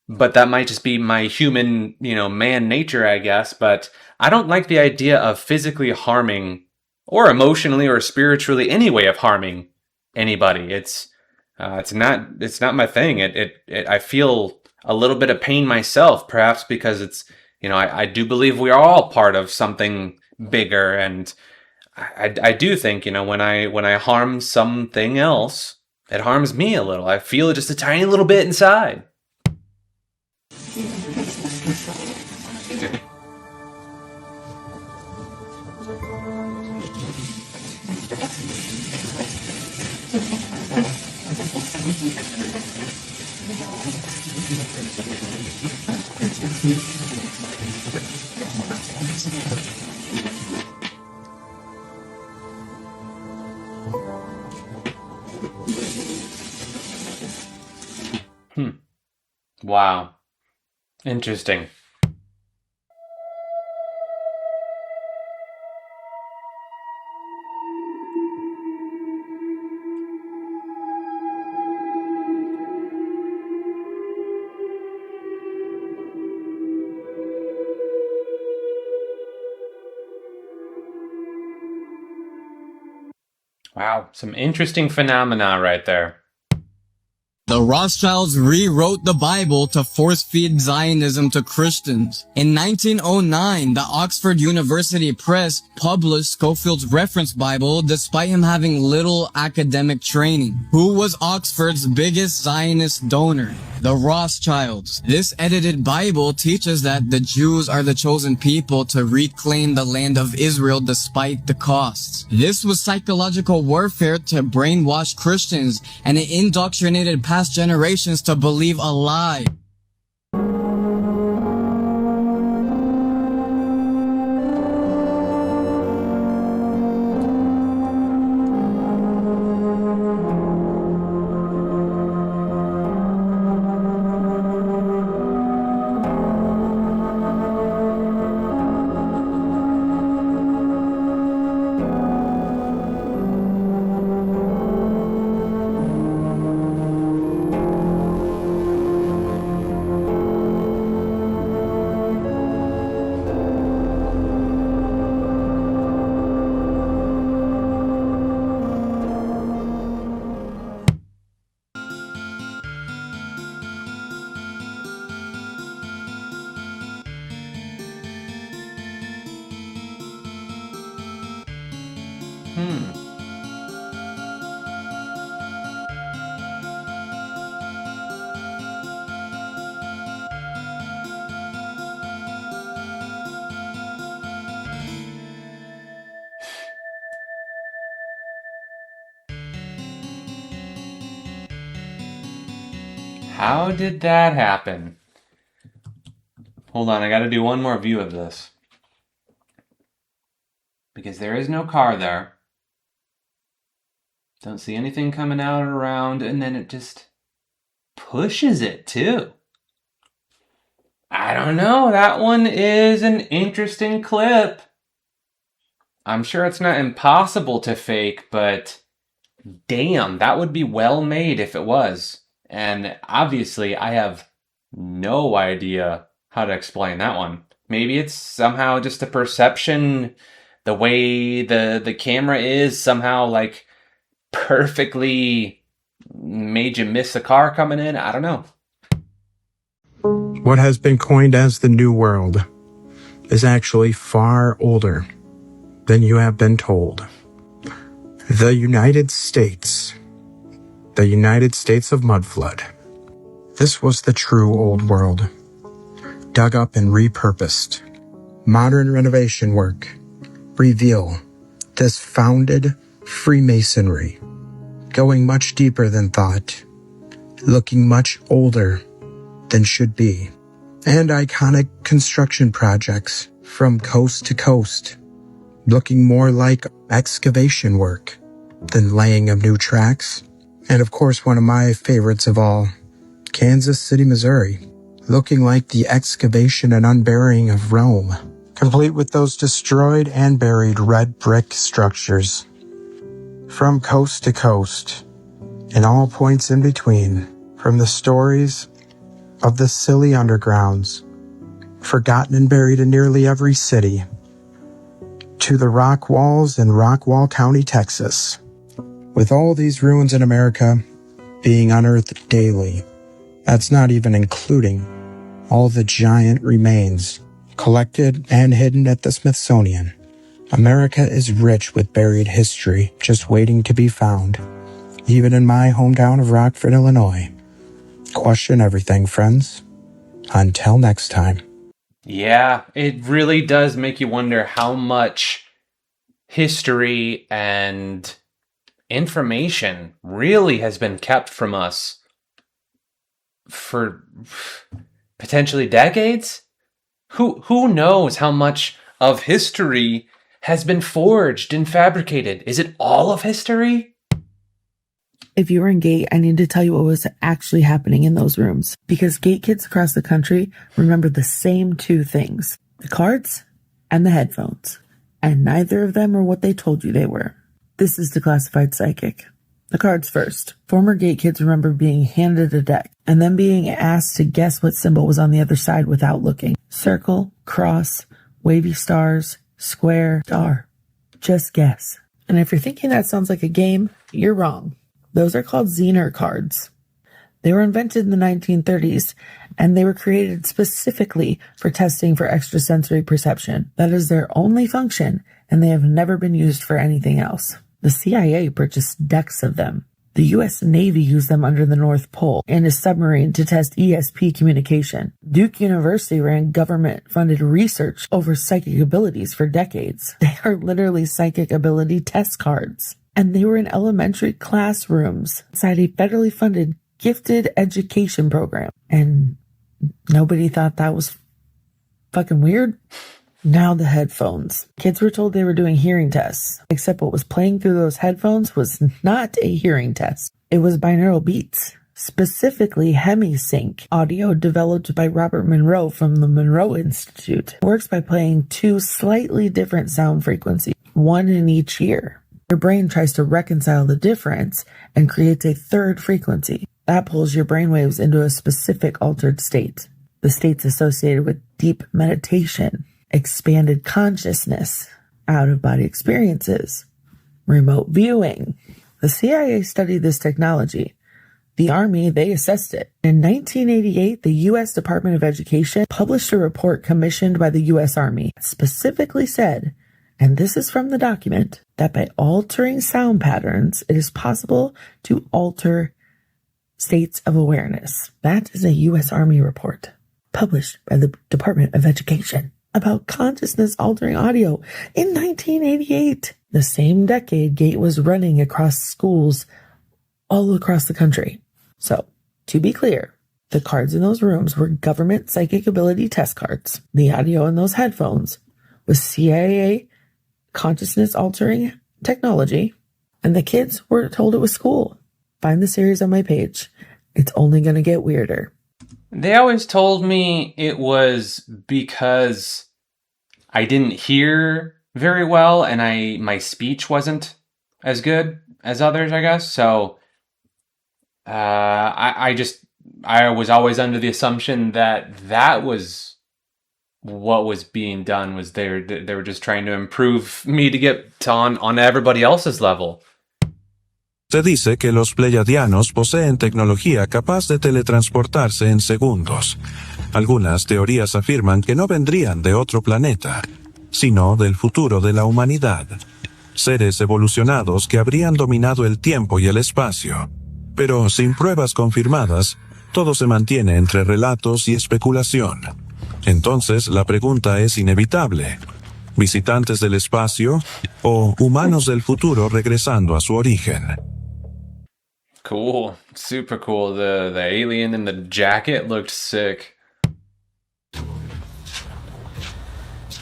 but that might just be my human, man nature, I guess. But I don't like the idea of physically harming, or emotionally or spiritually, any way of harming anybody. It's not my thing. I feel a little bit of pain myself, perhaps because it's, I do believe we are all part of something bigger, and I do think, when I harm something else, it harms me a little. I feel just a tiny little bit inside. Wow. Interesting. Wow, some interesting phenomena right there. The Rothschilds rewrote the Bible to force-feed Zionism to Christians. In 1909, the Oxford University Press published Schofield's reference Bible despite him having little academic training. Who was Oxford's biggest Zionist donor? The Rothschilds. This edited Bible teaches that the Jews are the chosen people to reclaim the land of Israel despite the costs. This was psychological warfare to brainwash Christians, and it indoctrinated past generations to believe a lie. How did that happen? Hold on, I gotta do one more view of this. Because there is no car there. Don't see anything coming out or around, and then it just pushes it too. I don't know, that one is an interesting clip. I'm sure it's not impossible to fake, but damn, that would be well made if it was. And obviously, I have no idea how to explain that one. Maybe it's somehow just a perception, the way the camera is somehow like perfectly made you miss a car coming in. I don't know. What has been coined as the New World is actually far older than you have been told. The United States. The United States of Mudflood. This was the true old world, dug up and repurposed. Modern renovation work reveal this founded Freemasonry, going much deeper than thought, looking much older than should be, and iconic construction projects from coast to coast, looking more like excavation work than laying of new tracks. And of course, one of my favorites of all, Kansas City, Missouri, looking like the excavation and unburying of Rome, complete with those destroyed and buried red brick structures. From coast to coast, and all points in between, from the stories of the silly undergrounds, forgotten and buried in nearly every city, to the rock walls in Rockwall County, Texas. With all these ruins in America being unearthed daily, that's not even including all the giant remains collected and hidden at the Smithsonian. America is rich with buried history just waiting to be found, even in my hometown of Rockford, Illinois. Question everything, friends. Until next time. Yeah, it really does make you wonder how much history and information really has been kept from us for potentially decades. Who knows how much of history has been forged and fabricated? Is it all of history? If you were in GATE, I need to tell you what was actually happening in those rooms, because GATE kids across the country remember the same two things: the cards and the headphones, and neither of them are what they told you they were. This is Declassified Psychic. The cards first. Former GATE kids remember being handed a deck and then being asked to guess what symbol was on the other side without looking. Circle, cross, wavy stars, square, star. Just guess. And if you're thinking that sounds like a game, you're wrong. Those are called Zener cards. They were invented in the 1930s, and they were created specifically for testing for extrasensory perception. That is their only function, and they have never been used for anything else. The CIA purchased decks of them. The U.S. Navy used them under the North Pole in a submarine to test ESP communication. Duke University ran government-funded research over psychic abilities for decades. They are literally psychic ability test cards. And they were in elementary classrooms inside a federally funded gifted education program. And nobody thought that was fucking weird. Now the headphones. Kids were told they were doing hearing tests, except what was playing through those headphones was not a hearing test. It was binaural beats, specifically HemiSync audio developed by Robert Monroe from the Monroe Institute. It works by playing two slightly different sound frequencies, one in each ear. Your brain tries to reconcile the difference and creates a third frequency. That pulls your brainwaves into a specific altered state. The state's associated with deep meditation, expanded consciousness, out-of-body experiences, remote viewing. The CIA studied this technology. The Army, they assessed it. In 1988, the U.S. Department of Education published a report commissioned by the U.S. Army. It specifically said, And this is from the document, that by altering sound patterns, it is possible to alter states of awareness. That is a U.S. Army report published by the Department of Education about consciousness altering audio in 1988, the same decade GATE was running across schools all across the country. So, to be clear, the cards in those rooms were government psychic ability test cards. The audio in those headphones was CIA consciousness altering technology, and the kids were told it was school. Find the series on my page. It's only going to get weirder. They always told me it was because I didn't hear very well and my speech wasn't as good as others, I guess. So I was always under the assumption that was what was being done, was they were just trying to improve me to get on everybody else's level. Se dice que los pleiadianos poseen tecnología capaz de teletransportarse en segundos. Algunas teorías afirman que no vendrían de otro planeta, sino del futuro de la humanidad. Seres evolucionados que habrían dominado el tiempo y el espacio. Pero sin pruebas confirmadas, todo se mantiene entre relatos y especulación. Entonces la pregunta es inevitable. ¿Visitantes del espacio o humanos del futuro regresando a su origen? Cool. Super cool. The alien in the jacket looked sick.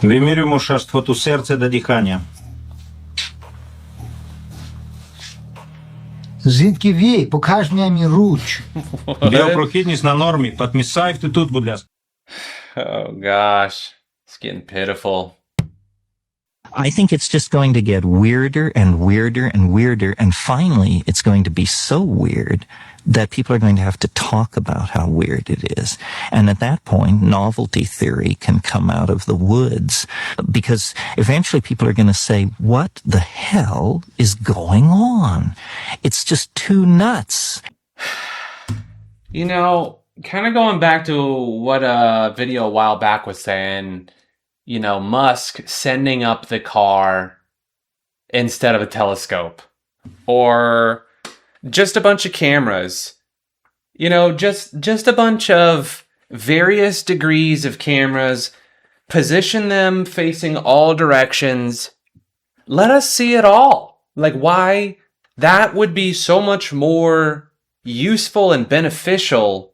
Wymieruj mu tu serce do dýchania. Звідки вій? Покаж мені руч. Біопрохідність на нормі. Підмісайте тут, будь ласка. Oh gosh. It's getting pitiful. I think it's just going to get weirder and weirder and weirder, and finally it's going to be so weird that people are going to have to talk about how weird it is. And at that point, novelty theory can come out of the woods, because eventually people are going to say, what the hell is going on? It's just too nuts. You know, kind of going back to what a video a while back was saying, you know, Musk sending up the car instead of a telescope, or just a bunch of cameras, you know, just a bunch of various degrees of cameras, position them facing all directions. Let us see it all. Like, why? That would be so much more useful and beneficial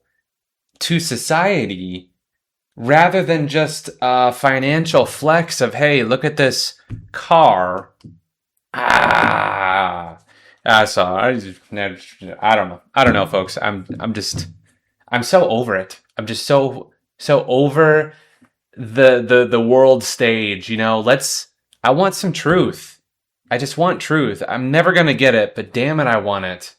to society, rather than just a financial flex of, hey, look at this car. So I don't know, folks. I'm so over it. I'm just so over the world stage, you know. I want some truth. I just want truth. I'm never gonna get it, but damn it, I want it.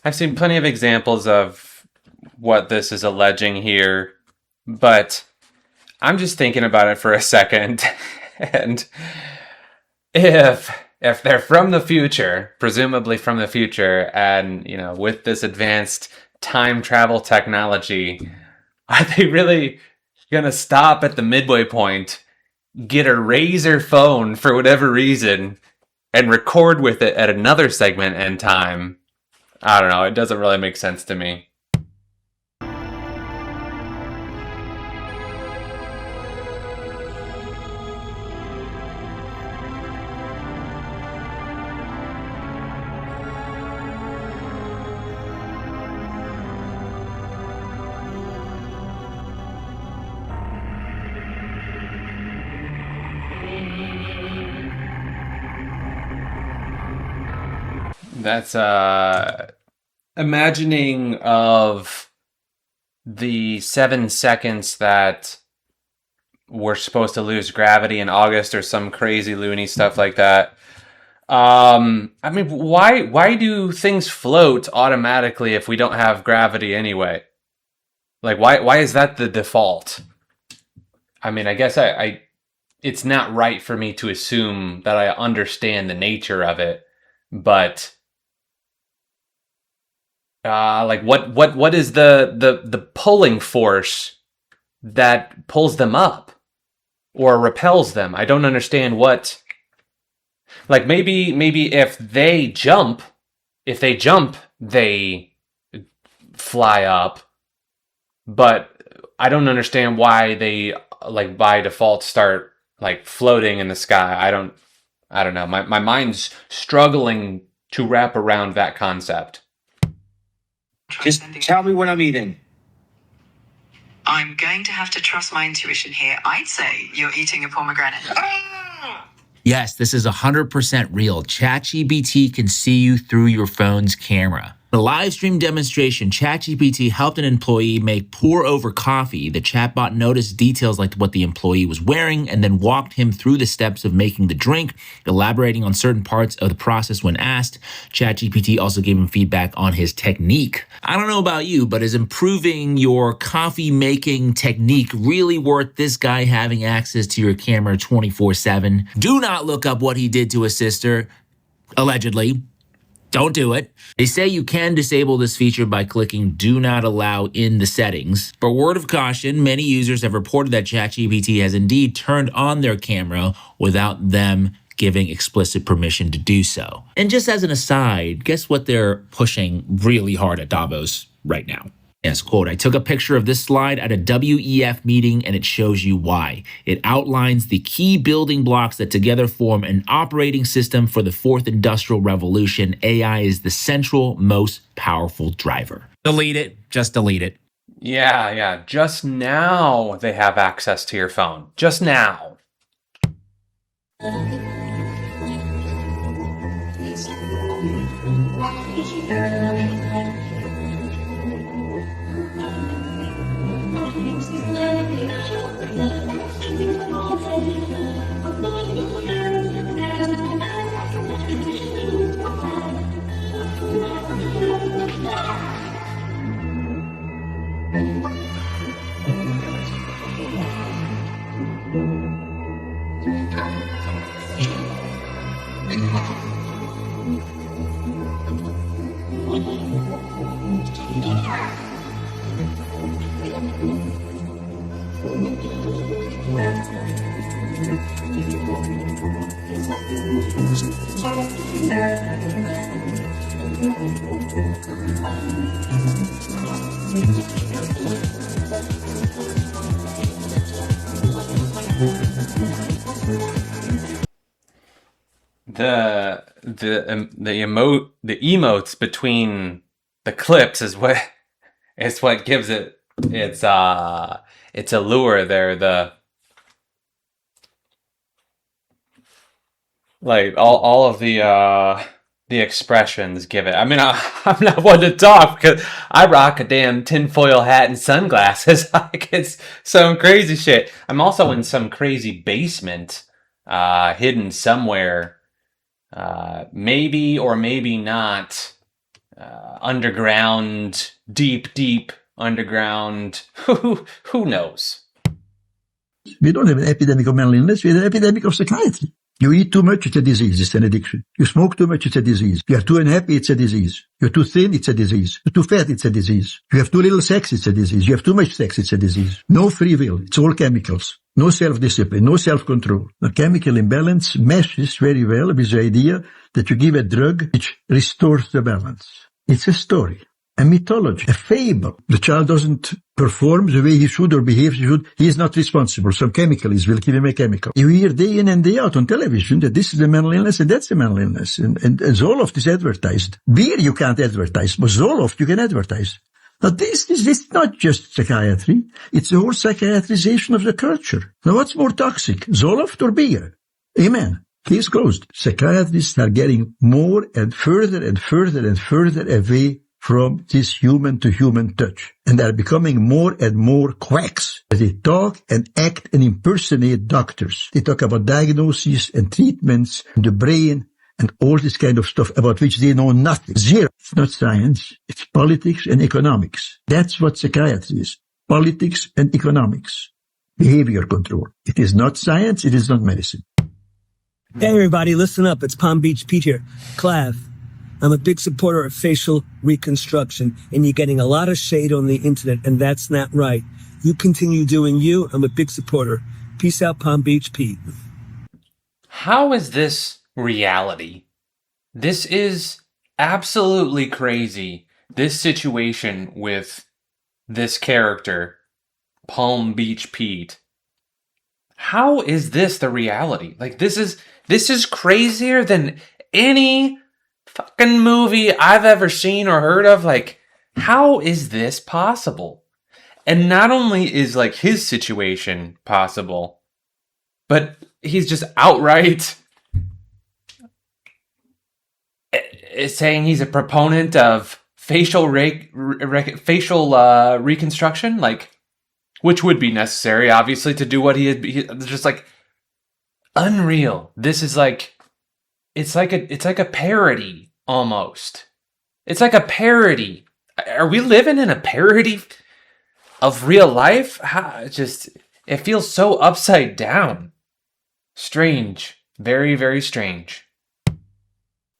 I've seen plenty of examples of what this is alleging here, but I'm just thinking about it for a second. And if they're from the future, presumably from the future, and, you know, with this advanced time travel technology, are they really gonna stop at the midway point, get a Razr phone for whatever reason, and record with it at another segment in time? I don't know. It doesn't really make sense to me. That's imagining of the 7 seconds that we're supposed to lose gravity in August or some crazy loony stuff like that. I mean, why do things float automatically if we don't have gravity anyway? Like, why is that the default? I mean, I guess it's not right for me to assume that I understand the nature of it, but like what is the pulling force that pulls them up or repels them? I don't understand what. Like maybe if they jump, they fly up, but I don't understand why they like by default start like floating in the sky. I don't know. My mind's struggling to wrap around that concept. Just tell me what I'm eating. I'm going to have to trust my intuition here. I'd say you're eating a pomegranate. Yes, this is 100% real. ChatGPT can see you through your phone's camera. In a live stream demonstration, ChatGPT helped an employee make pour over coffee. The chatbot noticed details like what the employee was wearing and then walked him through the steps of making the drink, elaborating on certain parts of the process when asked. ChatGPT also gave him feedback on his technique. I don't know about you, but is improving your coffee making technique really worth this guy having access to your camera 24/7? Do not look up what he did to his sister, allegedly. Don't do it. They say you can disable this feature by clicking do not allow in the settings. But word of caution, many users have reported that ChatGPT has indeed turned on their camera without them giving explicit permission to do so. And just as an aside, guess what they're pushing really hard at Davos right now? Yes, quote, I took a picture of this slide at a WEF meeting and it shows you why. It outlines the key building blocks that together form an operating system for the fourth industrial revolution. AI is the central, most powerful driver. Delete it. Just delete it. Yeah. Just now they have access to your phone. Just now. The emotes between the clips is what gives it its allure there. All of the expressions give it. I mean, I'm not one to talk because I rock a damn tinfoil hat and sunglasses. Like it's some crazy shit. I'm also in some crazy basement, hidden somewhere. Maybe or maybe not underground, deep underground. Who knows? We don't have an epidemic of mental illness. We have an epidemic of psychiatry. You eat too much, it's a disease. It's an addiction. You smoke too much, it's a disease. You are too unhappy, it's a disease. You're too thin, it's a disease. You're too fat, it's a disease. You have too little sex, it's a disease. You have too much sex, it's a disease. No free will. It's all chemicals. No self-discipline, no self-control. The chemical imbalance meshes very well with the idea that you give a drug which restores the balance. It's a story, a mythology, a fable. The child doesn't perform the way he should or behave he should. He is not responsible. Some chemicalist will give him a chemical. You hear day in and day out on television that this is a mental illness and that's a mental illness. And Zoloft is advertised. Beer you can't advertise, but Zoloft you can advertise. Now this is not just psychiatry. It's the whole psychiatrization of the culture. Now what's more toxic, Zoloft or beer? Amen. Case closed. Psychiatrists are getting more and further and further and further away from this human-to-human touch. And they are becoming more and more quacks. They talk and act and impersonate doctors. They talk about diagnoses and treatments, and the brain, and all this kind of stuff about which they know nothing. Zero. It's not science. It's politics and economics. That's what psychiatry is. Politics and economics. Behavior control. It is not science. It is not medicine. Hey everybody, listen up. It's Palm Beach Pete here. Clav. I'm a big supporter of facial reconstruction, and you're getting a lot of shade on the internet, and that's not right. You continue doing you. I'm a big supporter. Peace out, Palm Beach Pete. How is this reality? This is absolutely crazy. This situation with this character, Palm Beach Pete. How is this the reality? Like, this is crazier than any fucking movie I've ever seen or heard of. Like, how is this possible? And not only is like his situation possible, but he's just outright saying he's a proponent of facial reconstruction, like, which would be necessary, obviously, to do what he just like unreal. This is like, it's like a parody almost. It's like a parody. Are we living in a parody of real life? It feels so upside down. Strange. Very, very strange.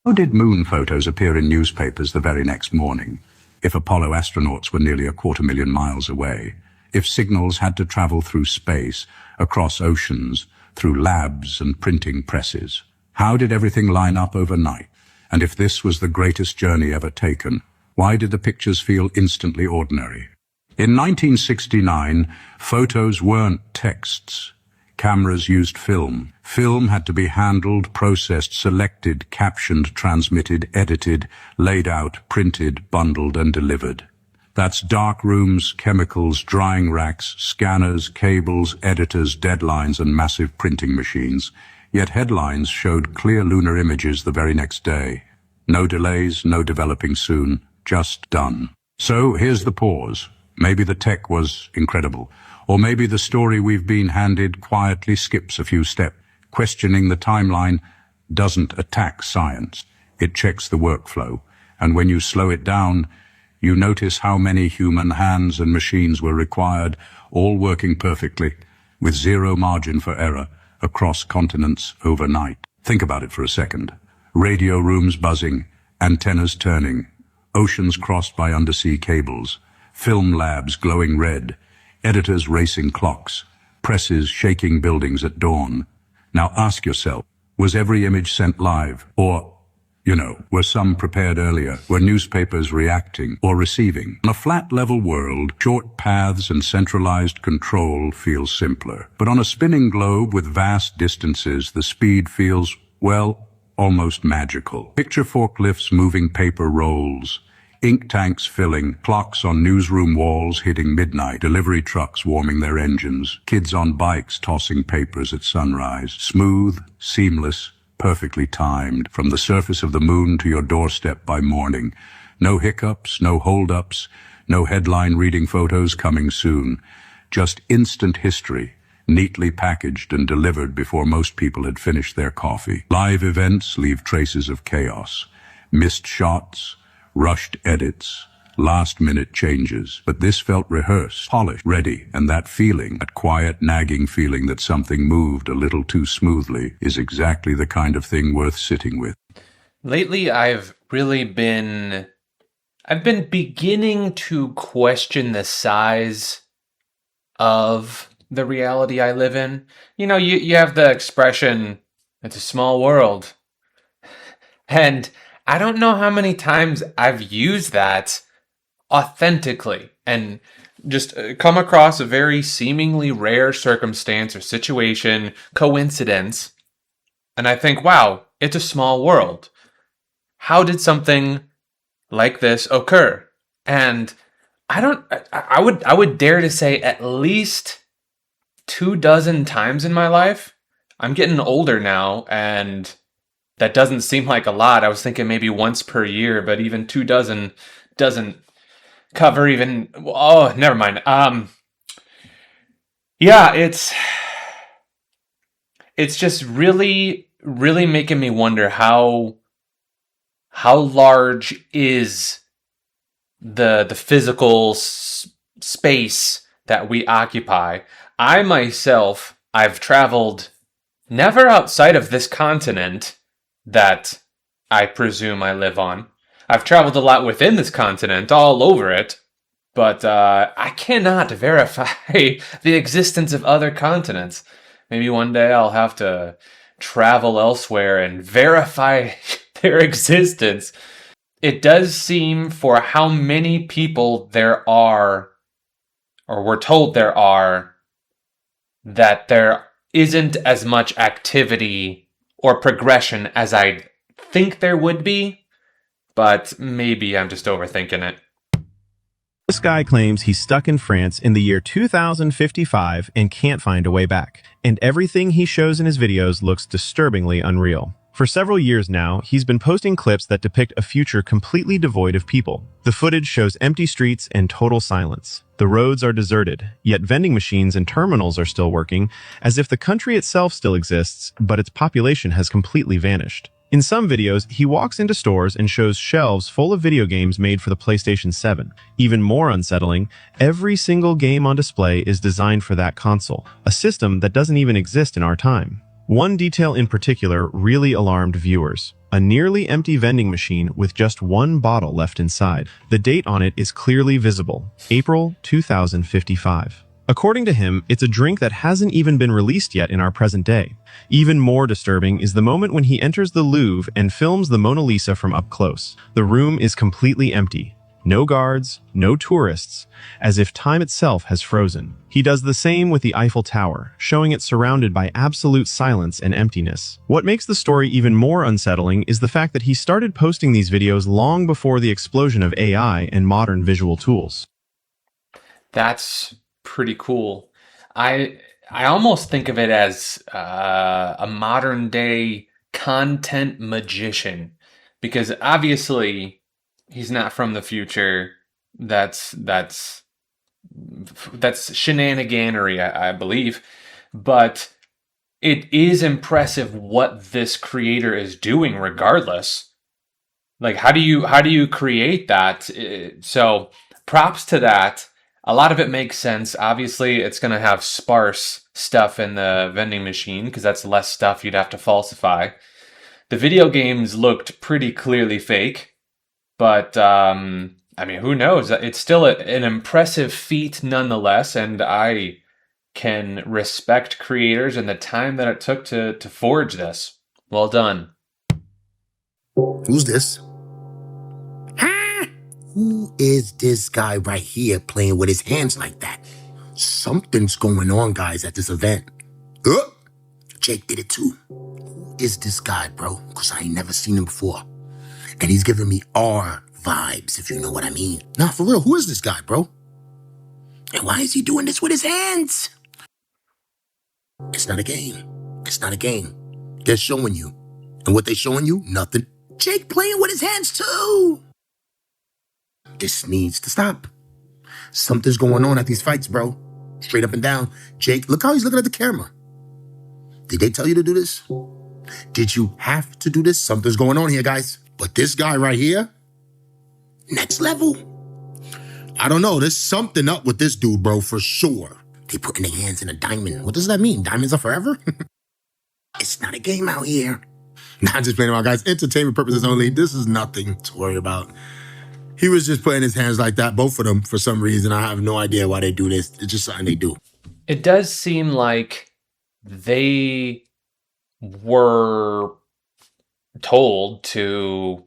How did moon photos appear in newspapers the very next morning? If Apollo astronauts were nearly 250,000 miles away, if signals had to travel through space, across oceans, through labs and printing presses, how did everything line up overnight? And if this was the greatest journey ever taken, why did the pictures feel instantly ordinary? In 1969, photos weren't texts. Cameras used film. Film had to be handled, processed, selected, captioned, transmitted, edited, laid out, printed, bundled, and delivered. That's dark rooms, chemicals, drying racks, scanners, cables, editors, deadlines, and massive printing machines. Yet headlines showed clear lunar images the very next day. No delays, no developing soon, just done. So here's the pause. Maybe the tech was incredible. Or maybe the story we've been handed quietly skips a few steps. Questioning the timeline doesn't attack science. It checks the workflow. And when you slow it down, you notice how many human hands and machines were required, all working perfectly, with zero margin for error, across continents overnight. Think about it for a second. Radio rooms buzzing, antennas turning, oceans crossed by undersea cables, film labs glowing red, editors racing clocks, presses shaking buildings at dawn. Now ask yourself, was every image sent live? Or, were some prepared earlier? Were newspapers reacting or receiving? On a flat-level world, short paths and centralized control feel simpler. But on a spinning globe with vast distances, the speed feels, well, almost magical. Picture forklifts moving paper rolls, ink tanks filling, clocks on newsroom walls hitting midnight, delivery trucks warming their engines, kids on bikes tossing papers at sunrise. Smooth, seamless, perfectly timed, from the surface of the moon to your doorstep by morning. No hiccups, no holdups, no headline reading photos coming soon. Just instant history, neatly packaged and delivered before most people had finished their coffee. Live events leave traces of chaos. Missed shots, rushed edits, last-minute changes. But this felt rehearsed, polished, ready, and that feeling, that quiet, nagging feeling that something moved a little too smoothly, is exactly the kind of thing worth sitting with. Lately, I've been beginning to question the size of the reality I live in. You have the expression, it's a small world. And I don't know how many times I've used that authentically and just come across a very seemingly rare circumstance or situation, coincidence, and I think, wow, it's a small world. How did something like this occur? And I would dare to say at least 24 times in my life, I'm getting older now, and that doesn't seem like a lot. I was thinking maybe once per year, but even 2 dozen doesn't cover even. Oh, never mind. Yeah, it's just really, really making me wonder how large is the physical space that we occupy. I myself, I've traveled never outside of this continent that I presume I live on. I've traveled a lot within this continent, all over it, but I cannot verify the existence of other continents. Maybe one day I'll have to travel elsewhere and verify their existence. It does seem, for how many people there are, or we're told there are, that there isn't as much activity or progression as I think there would be, but maybe I'm just overthinking it. This guy claims he's stuck in France in the year 2055 and can't find a way back. And everything he shows in his videos looks disturbingly unreal. For several years now, he's been posting clips that depict a future completely devoid of people. The footage shows empty streets and total silence. The roads are deserted, yet vending machines and terminals are still working, as if the country itself still exists, but its population has completely vanished. In some videos, he walks into stores and shows shelves full of video games made for the PlayStation 7. Even more unsettling, every single game on display is designed for that console, a system that doesn't even exist in our time. One detail in particular really alarmed viewers. A nearly empty vending machine with just one bottle left inside. The date on it is clearly visible, April 2055. According to him, it's a drink that hasn't even been released yet in our present day. Even more disturbing is the moment when he enters the Louvre and films the Mona Lisa from up close. The room is completely empty. No guards, no tourists, as if time itself has frozen. He does the same with the Eiffel Tower, showing it surrounded by absolute silence and emptiness. What makes the story even more unsettling is the fact that he started posting these videos long before the explosion of AI and modern visual tools. That's pretty cool. I almost think of it as a modern day content magician, because obviously he's not from the future. That's shenaniganery, I believe. But it is impressive what this creator is doing regardless. Like, how do you create that? So props to that. A lot of it makes sense. Obviously, it's going to have sparse stuff in the vending machine because that's less stuff you'd have to falsify. The video games looked pretty clearly fake, but I mean, who knows? It's still an impressive feat nonetheless, and I can respect creators and the time that it took to forge this. Well done. Who's this? Who is this guy right here playing with his hands like that? Something's going on, guys, at this event. Jake did it too. Who is this guy, bro? Because I ain't never seen him before. And he's giving me R vibes, if you know what I mean. Nah, for real, who is this guy, bro? And why is he doing this with his hands? It's not a game. It's not a game. They're showing you. And what they showing you? Nothing. Jake playing with his hands too. This needs to stop. Something's going on at these fights, bro. Straight up and down. Jake, look how he's looking at the camera. Did they tell you to do this? Did you have to do this? Something's going on here, guys. But this guy right here, next level. I don't know. There's something up with this dude, bro, for sure. They putting their hands in a diamond. What does that mean? Diamonds are forever? It's not a game out here. Nah, I'm just playing around, guys. Entertainment purposes only. This is nothing to worry about. He was just putting his hands like that, both of them, for some reason. I have no idea why they do this. It's just something they do. It does seem like they were told to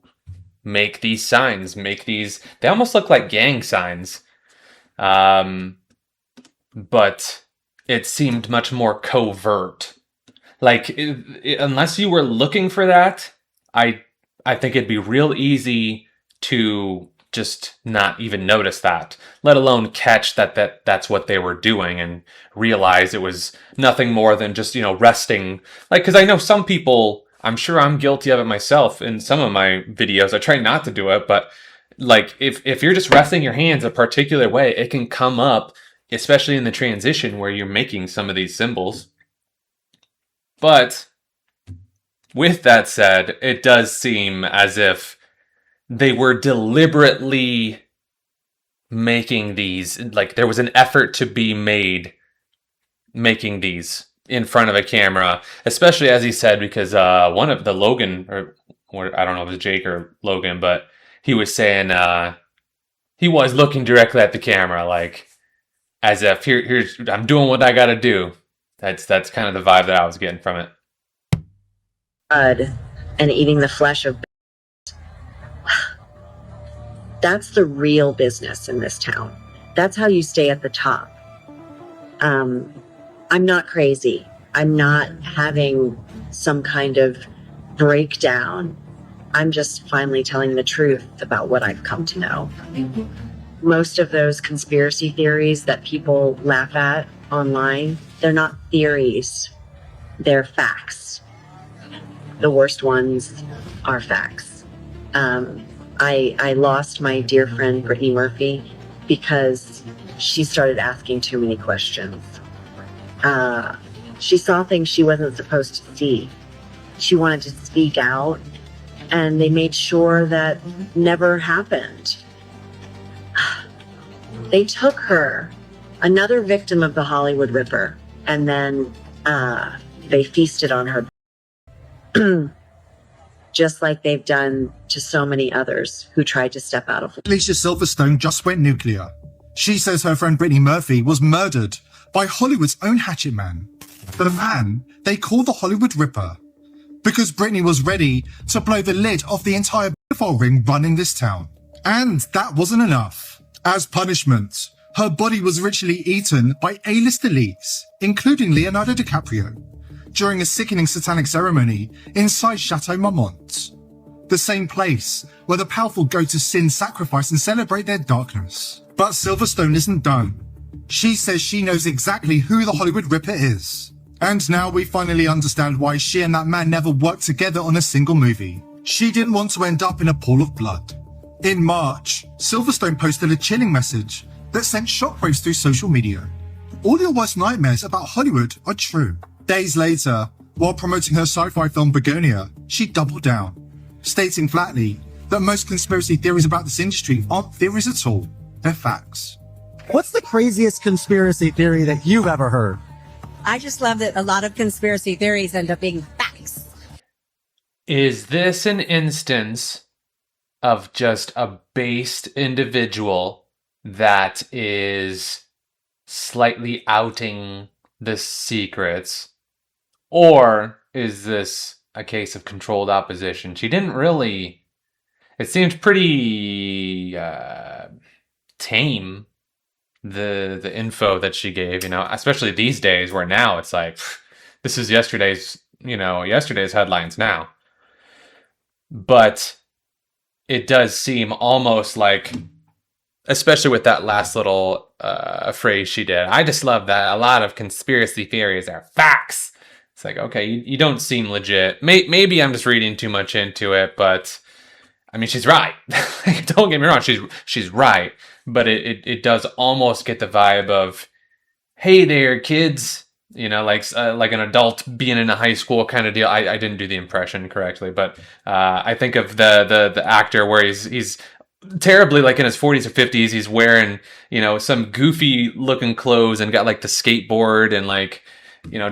make these signs, they almost look like gang signs. But it seemed much more covert. Like, unless you were looking for that, I think it'd be real easy to just not even notice that, let alone catch that's what they were doing and realize it was nothing more than just, resting. Like, because I know some people, I'm sure I'm guilty of it myself in some of my videos. I try not to do it, but like if you're just resting your hands a particular way, it can come up, especially in the transition where you're making some of these symbols. But with that said, it does seem as if they were deliberately making these, like there was an effort to be made making these in front of a camera, especially as he said, because one of the Logan, or I don't know if it was Jake or Logan, but he was saying he was looking directly at the camera, like as if here's I'm doing what I got to do. That's kind of the vibe that I was getting from it. Blood and eating the flesh of that's the real business in this town. That's how you stay at the top. I'm not crazy. I'm not having some kind of breakdown. I'm just finally telling the truth about what I've come to know. Most of those conspiracy theories that people laugh at online, they're not theories. They're facts. The worst ones are facts. I lost my dear friend Brittany Murphy because she started asking too many questions. She saw things she wasn't supposed to see. She wanted to speak out, and they made sure that never happened. They took her, another victim of the Hollywood Ripper, and then they feasted on her. Just like they've done to so many others who tried to step out of. Alicia Silverstone just went nuclear. She says her friend Brittany Murphy was murdered by Hollywood's own hatchet man, the man they call the Hollywood Ripper, because Brittany was ready to blow the lid off the entire pedophile ring running this town. And that wasn't enough. As punishment, her body was ritually eaten by A-list elites, including Leonardo DiCaprio, during a sickening satanic ceremony inside Chateau Marmont, the same place where the powerful go to sin, sacrifice, and celebrate their darkness. But Silverstone isn't done. She says she knows exactly who the Hollywood Ripper is. And now we finally understand why she and that man never worked together on a single movie. She didn't want to end up in a pool of blood. In March, Silverstone posted a chilling message that sent shockwaves through social media. All your worst nightmares about Hollywood are true. Days later, while promoting her sci-fi film Begonia, she doubled down, stating flatly that most conspiracy theories about this industry aren't theories at all, they're facts. What's the craziest conspiracy theory that you've ever heard? I just love that a lot of conspiracy theories end up being facts. Is this an instance of just a based individual that is slightly outing the secrets? Or is this a case of controlled opposition? She didn't really... It seemed pretty tame, the info that she gave, especially these days where now it's like, this is yesterday's headlines now. But it does seem almost like, especially with that last little phrase she did, I just love that a lot of conspiracy theories are facts. It's like, okay, you don't seem legit. Maybe I'm just reading too much into it, but I mean, she's right. Don't get me wrong, she's right. But it does almost get the vibe of, hey there, kids. Like an adult being in a high school kind of deal. I didn't do the impression correctly, but I think of the actor where he's terribly like in his 40s or 50s. He's wearing, some goofy looking clothes and got like the skateboard and like,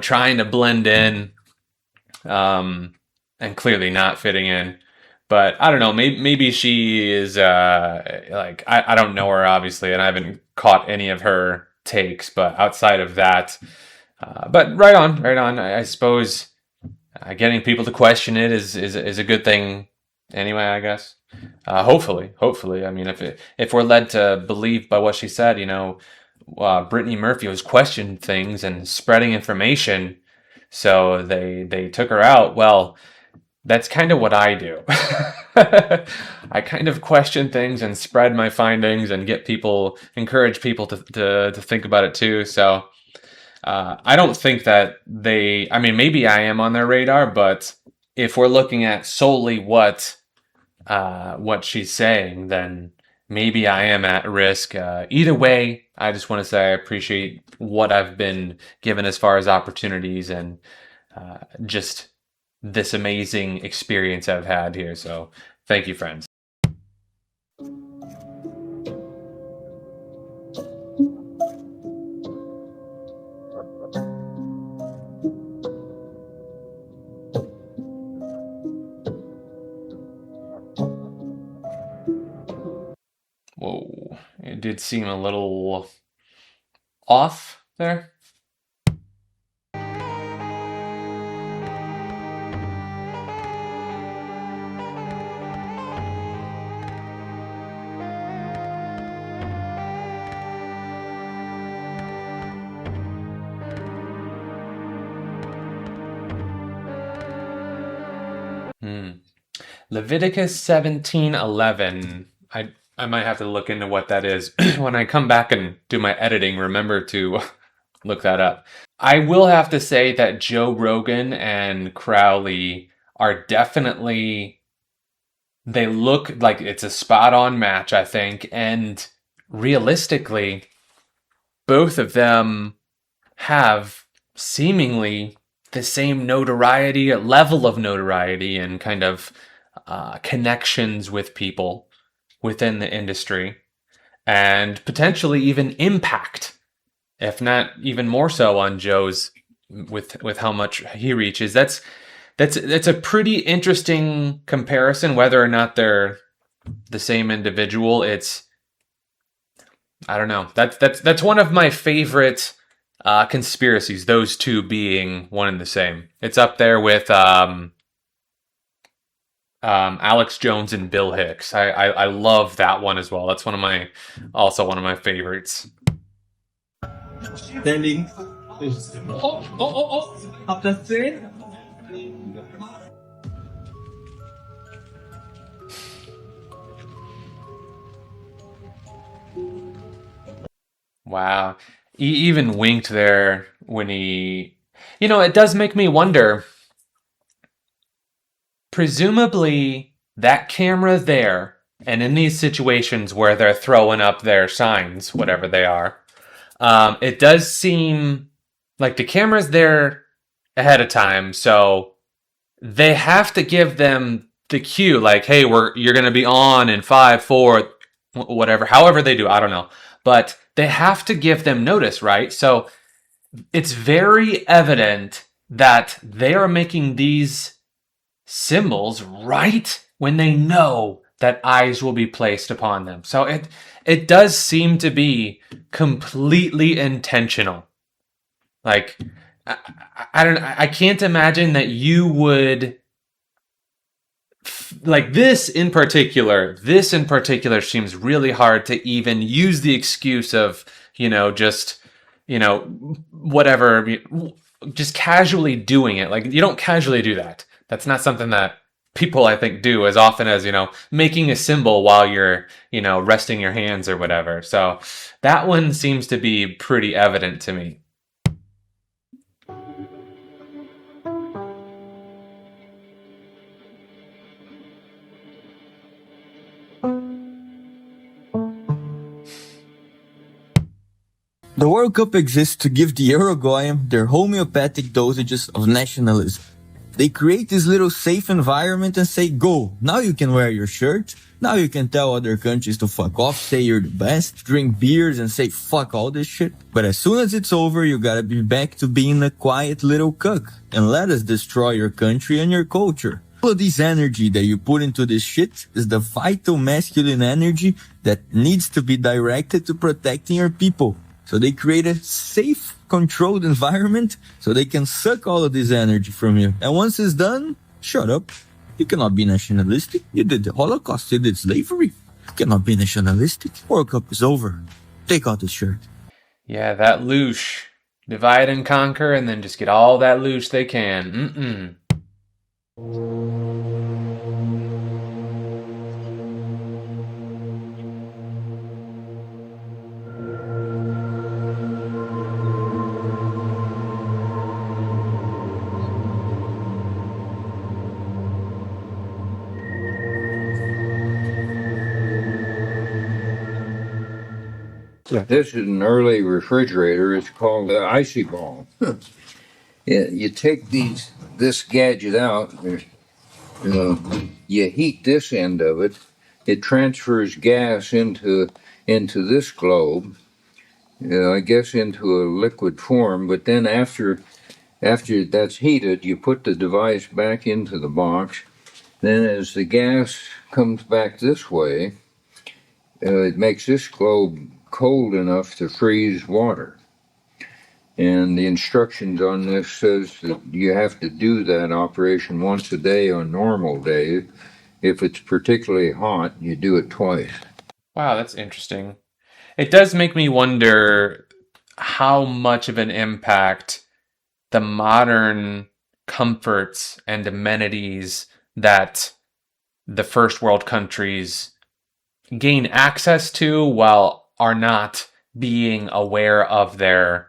trying to blend in, and clearly not fitting in. But I don't know, maybe she is, I don't know her, obviously, and I haven't caught any of her takes, but outside of that, but right on. I suppose getting people to question it is a good thing anyway, I guess. Hopefully. I mean, if we're led to believe by what she said, Brittany Murphy was questioning things and spreading information, so they took her out. Well, that's kind of what I do. I kind of question things and spread my findings and encourage people to think about it too. So I don't think that I mean, maybe I am on their radar, but if we're looking at solely what she's saying, then maybe I am at risk. Either way, I just want to say I appreciate what I've been given as far as opportunities and just this amazing experience I've had here. So thank you, friends. Whoa, it did seem a little off there. Leviticus 17:11. I might have to look into what that is when I come back and do my editing. Remember to look that up. I will have to say that Joe Rogan and Crowley are definitely, they look like it's a spot-on match, I think, and realistically, both of them have seemingly the same notoriety, a level of notoriety, and kind of connections with people within the industry, and potentially even impact, if not even more so on Joe's, with how much he reaches. That's a pretty interesting comparison. Whether or not they're the same individual, I don't know. That's one of my favorite conspiracies. Those two being one and the same. It's up there with Alex Jones and Bill Hicks. I love that one as well. That's one of my favorites. Standing. Up the thing. Wow. He even winked there when he... it does make me wonder. Presumably, that camera there, and in these situations where they're throwing up their signs, whatever they are, it does seem like the camera's there ahead of time, so they have to give them the cue, like, hey, you're going to be on in 5, 4, whatever, however they do, I don't know. But they have to give them notice, right? So it's very evident that they are making these symbols right when they know that eyes will be placed upon them. So it does seem to be completely intentional. Like, I can't imagine that you would, like, this in particular seems really hard to even use the excuse of, whatever, just casually doing it. Like, you don't casually do that. That's not something that people, I think, do as often as, making a symbol while you're, resting your hands or whatever. So that one seems to be pretty evident to me. The World Cup exists to give the Uruguayan their homeopathic dosages of nationalism. They create this little safe environment and say, go, now you can wear your shirt, now you can tell other countries to fuck off, say you're the best, drink beers and say fuck all this shit. But as soon as it's over, you gotta be back to being a quiet little cuck and let us destroy your country and your culture. All of this energy that you put into this shit is the vital masculine energy that needs to be directed to protecting your people. So they create a safe, controlled environment so they can suck all of this energy from you. And once it's done, shut up. You cannot be nationalistic. You did the Holocaust, you did slavery. You cannot be nationalistic. World Cup is over. Take out the shirt. Yeah, that loosh. Divide and conquer and then just get all that loosh they can. This is an early refrigerator. It's called the Icy Ball. You take this gadget out, you heat this end of it. It transfers gas into this globe, I guess into a liquid form. But then after that's heated, you put the device back into the box. Then as the gas comes back this way, it makes this globe cold enough to freeze water. And the instructions on this says that you have to do that operation once a day on normal days. If it's particularly hot, you do it twice. Wow, that's interesting. It does make me wonder how much of an impact the modern comforts and amenities that the first world countries gain access to while are not being aware of their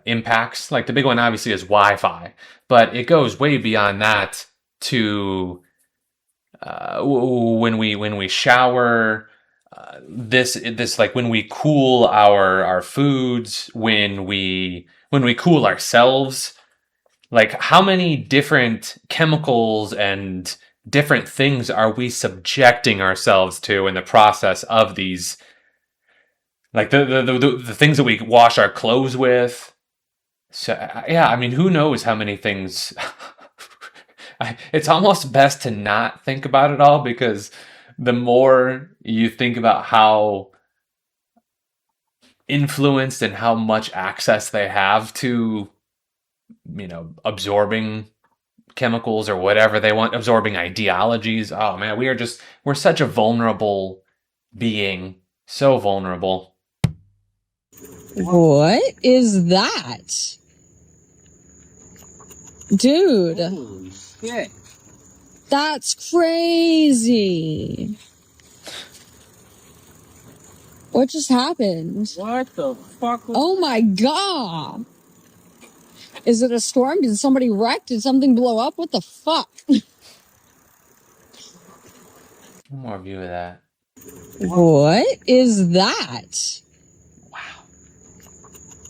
impacts. Like the big one obviously is Wi-Fi, but it goes way beyond that to when we shower, this like when we cool our foods, when we cool ourselves, like how many different chemicals and different things are we subjecting ourselves to in the process of these, like the things that we wash our clothes with. So yeah, I mean, who knows how many things. It's almost best to not think about it all, because the more you think about how influenced and how much access they have to, absorbing chemicals or whatever they want, absorbing ideologies. Oh man, we're such a vulnerable being. So vulnerable. What is that? Dude. Holy shit. That's crazy. What just happened? What the fuck was Oh my god. Is it a storm? Did somebody wreck? Did something blow up? What the fuck? One more view of that. What is that? Wow.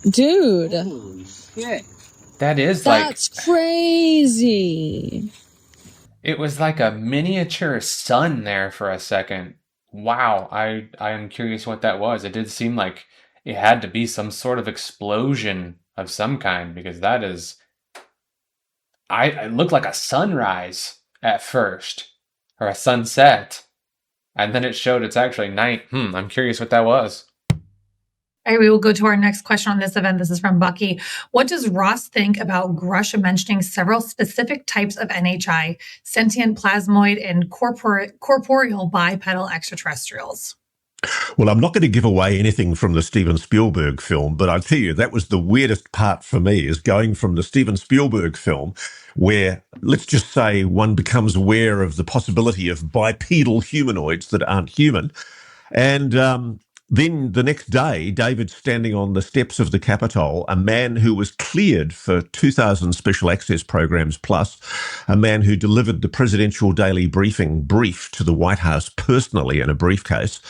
Dude. Holy shit. That is That's crazy. It was like a miniature sun there for a second. Wow, I am curious what that was. It did seem like it had to be some sort of explosion of some kind, because that is... it looked like a sunrise at first, or a sunset, and then it showed it's actually night. I'm curious what that was. All right, we will go to our next question on this event. This is from Bucky. What does Ross think about Grush mentioning several specific types of NHI, sentient plasmoid and corporeal bipedal extraterrestrials? Well, I'm not going to give away anything from the Steven Spielberg film, but I'll tell you, that was the weirdest part for me, is going from the Steven Spielberg film, where, let's just say, one becomes aware of the possibility of bipedal humanoids that aren't human. And then the next day, David's standing on the steps of the Capitol, a man who was cleared for 2,000 special access programs plus, a man who delivered the presidential daily brief to the White House personally in a briefcase.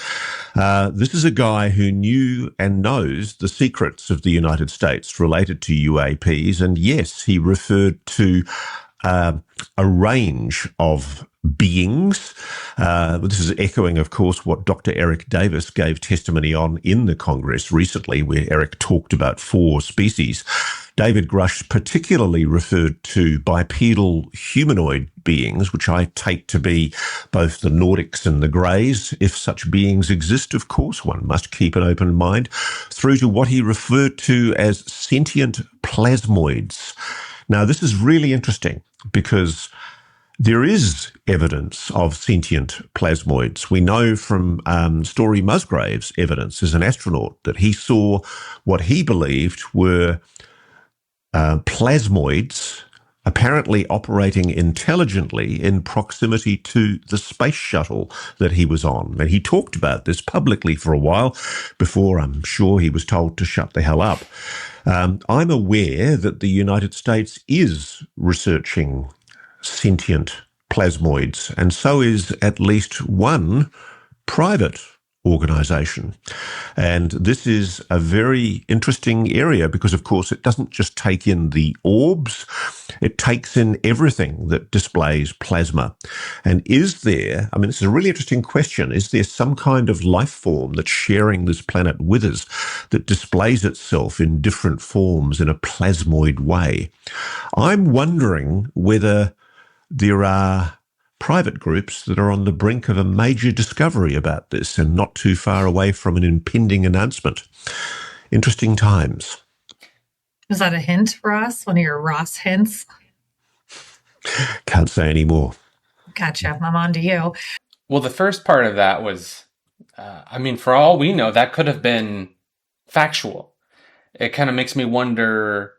This is a guy who knew and knows the secrets of the United States related to UAPs. And yes, he referred to a range of beings. This is echoing, of course, what Dr. Eric Davis gave testimony on in the Congress recently, where Eric talked about 4 species. David Grush particularly referred to bipedal humanoid beings, which I take to be both the Nordics and the Greys. If such beings exist, of course, one must keep an open mind, through to what he referred to as sentient plasmoids. Now, this is really interesting because there is evidence of sentient plasmoids. We know from Story Musgrave's evidence as an astronaut that he saw what he believed were plasmoids apparently operating intelligently in proximity to the space shuttle that he was on. And he talked about this publicly for a while before I'm sure he was told to shut the hell up. I'm aware that the United States is researching sentient plasmoids, and so is at least one private organization. And this is a very interesting area because, of course, it doesn't just take in the orbs, it takes in everything that displays plasma. And is there, I mean, it's a really interesting question, is there some kind of life form that's sharing this planet with us that displays itself in different forms in a plasmoid way? I'm wondering whether there are private groups that are on the brink of a major discovery about this and not too far away from an impending announcement. Interesting times. Is that a hint for us? One of your Ross hints? Can't say any more. Gotcha. I'm on to you. Well, the first part of that was, for all we know, that could have been factual. It kind of makes me wonder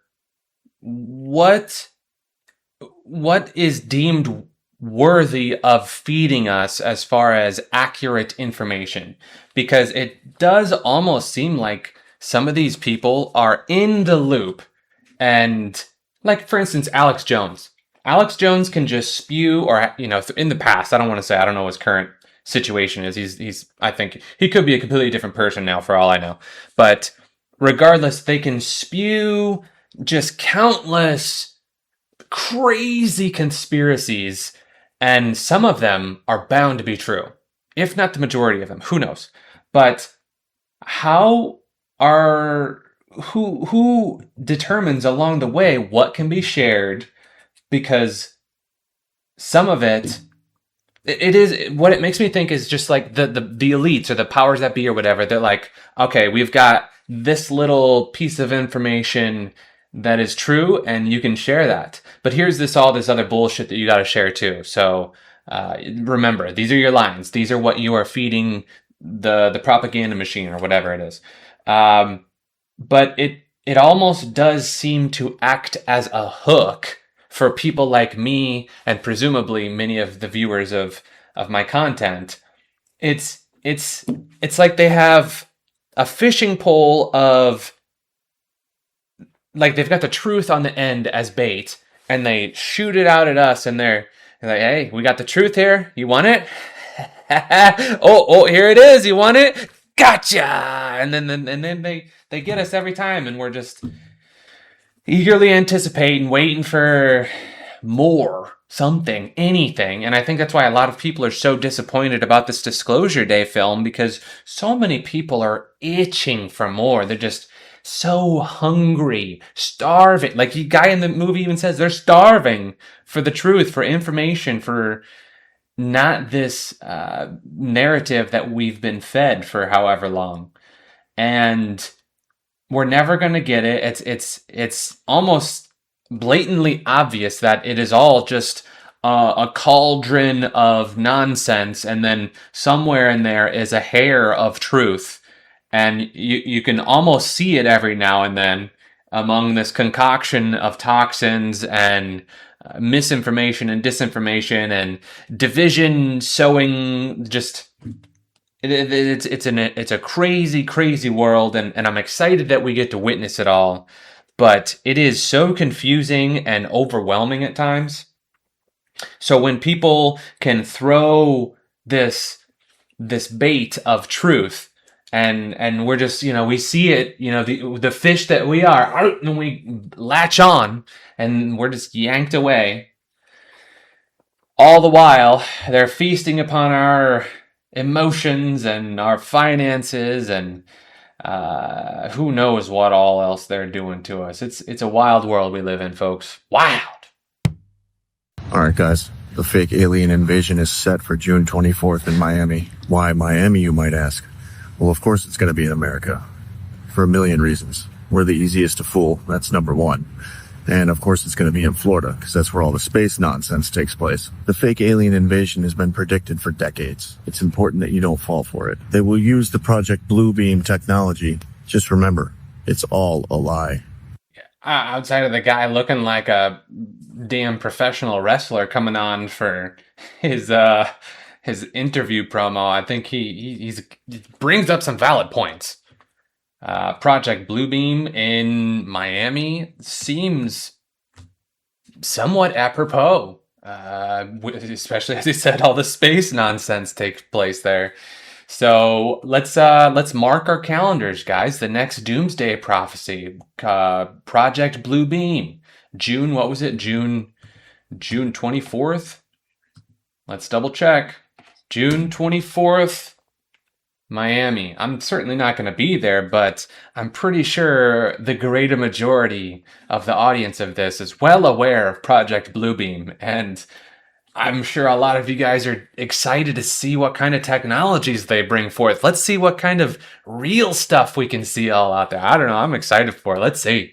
what is deemed worthy of feeding us as far as accurate information, because it does almost seem like some of these people are in the loop. And like, for instance, Alex Jones can just spew, or, in the past, I don't want to say, I don't know what his current situation is. He's I think he could be a completely different person now for all I know, but regardless, they can spew just countless crazy conspiracies, and some of them are bound to be true, if not the majority of them. Who knows? But who determines along the way what can be shared? Because some of it is, what it makes me think is just like the elites or the powers that be or whatever. They're like, okay, we've got this little piece of information that is true, and you can share that. But here's all this other bullshit that you got to share too. So remember, these are your lines. These are what you are feeding the propaganda machine or whatever it is. But it almost does seem to act as a hook for people like me and presumably many of the viewers of my content. It's like they have a fishing pole of, like, they've got the truth on the end as bait, and they shoot it out at us, and they're like, hey, we got the truth here. You want it? oh, here it is. You want it? Gotcha! And then they get us every time, and we're just eagerly anticipating, waiting for more, something, anything. And I think that's why a lot of people are so disappointed about this Disclosure Day film, because so many people are itching for more. They're just so hungry, starving. Like, the guy in the movie even says they're starving for the truth, for information, for not this narrative that we've been fed for however long. And we're never going to get it. It's almost blatantly obvious that it is all just a cauldron of nonsense, and then somewhere in there is a hair of truth. And you can almost see it every now and then among this concoction of toxins and misinformation and disinformation and division sowing. Just it's a crazy, crazy world, and I'm excited that we get to witness it all. But it is so confusing and overwhelming at times. So when people can throw this bait of truth, and we're just, we see it, the fish that we are, and we latch on, and we're just yanked away. All the while, they're feasting upon our emotions and our finances, and who knows what all else they're doing to us. It's a wild world we live in, folks. Wild. All right, guys. The fake alien invasion is set for June 24th in Miami. Why Miami, you might ask? Well, of course it's going to be in America. For a million reasons. We're the easiest to fool. That's number one. And of course it's going to be in Florida, because that's where all the space nonsense takes place. The fake alien invasion has been predicted for decades. It's important that you don't fall for it. They will use the Project Bluebeam technology. Just remember, it's all a lie. outside of the guy looking like a damn professional wrestler coming on for his interview promo, I think he brings up some valid points. Project Bluebeam in Miami seems somewhat apropos, especially as he said all the space nonsense takes place there. So let's mark our calendars, guys. The next Doomsday Prophecy, Project Bluebeam, June. What was it? June 24th. Let's double check. June 24th, Miami. I'm certainly not going to be there, but I'm pretty sure the greater majority of the audience of this is well aware of Project Bluebeam, and I'm sure a lot of you guys are excited to see what kind of technologies they bring forth. Let's see what kind of real stuff we can see all out there. I don't know. I'm excited for it. Let's see.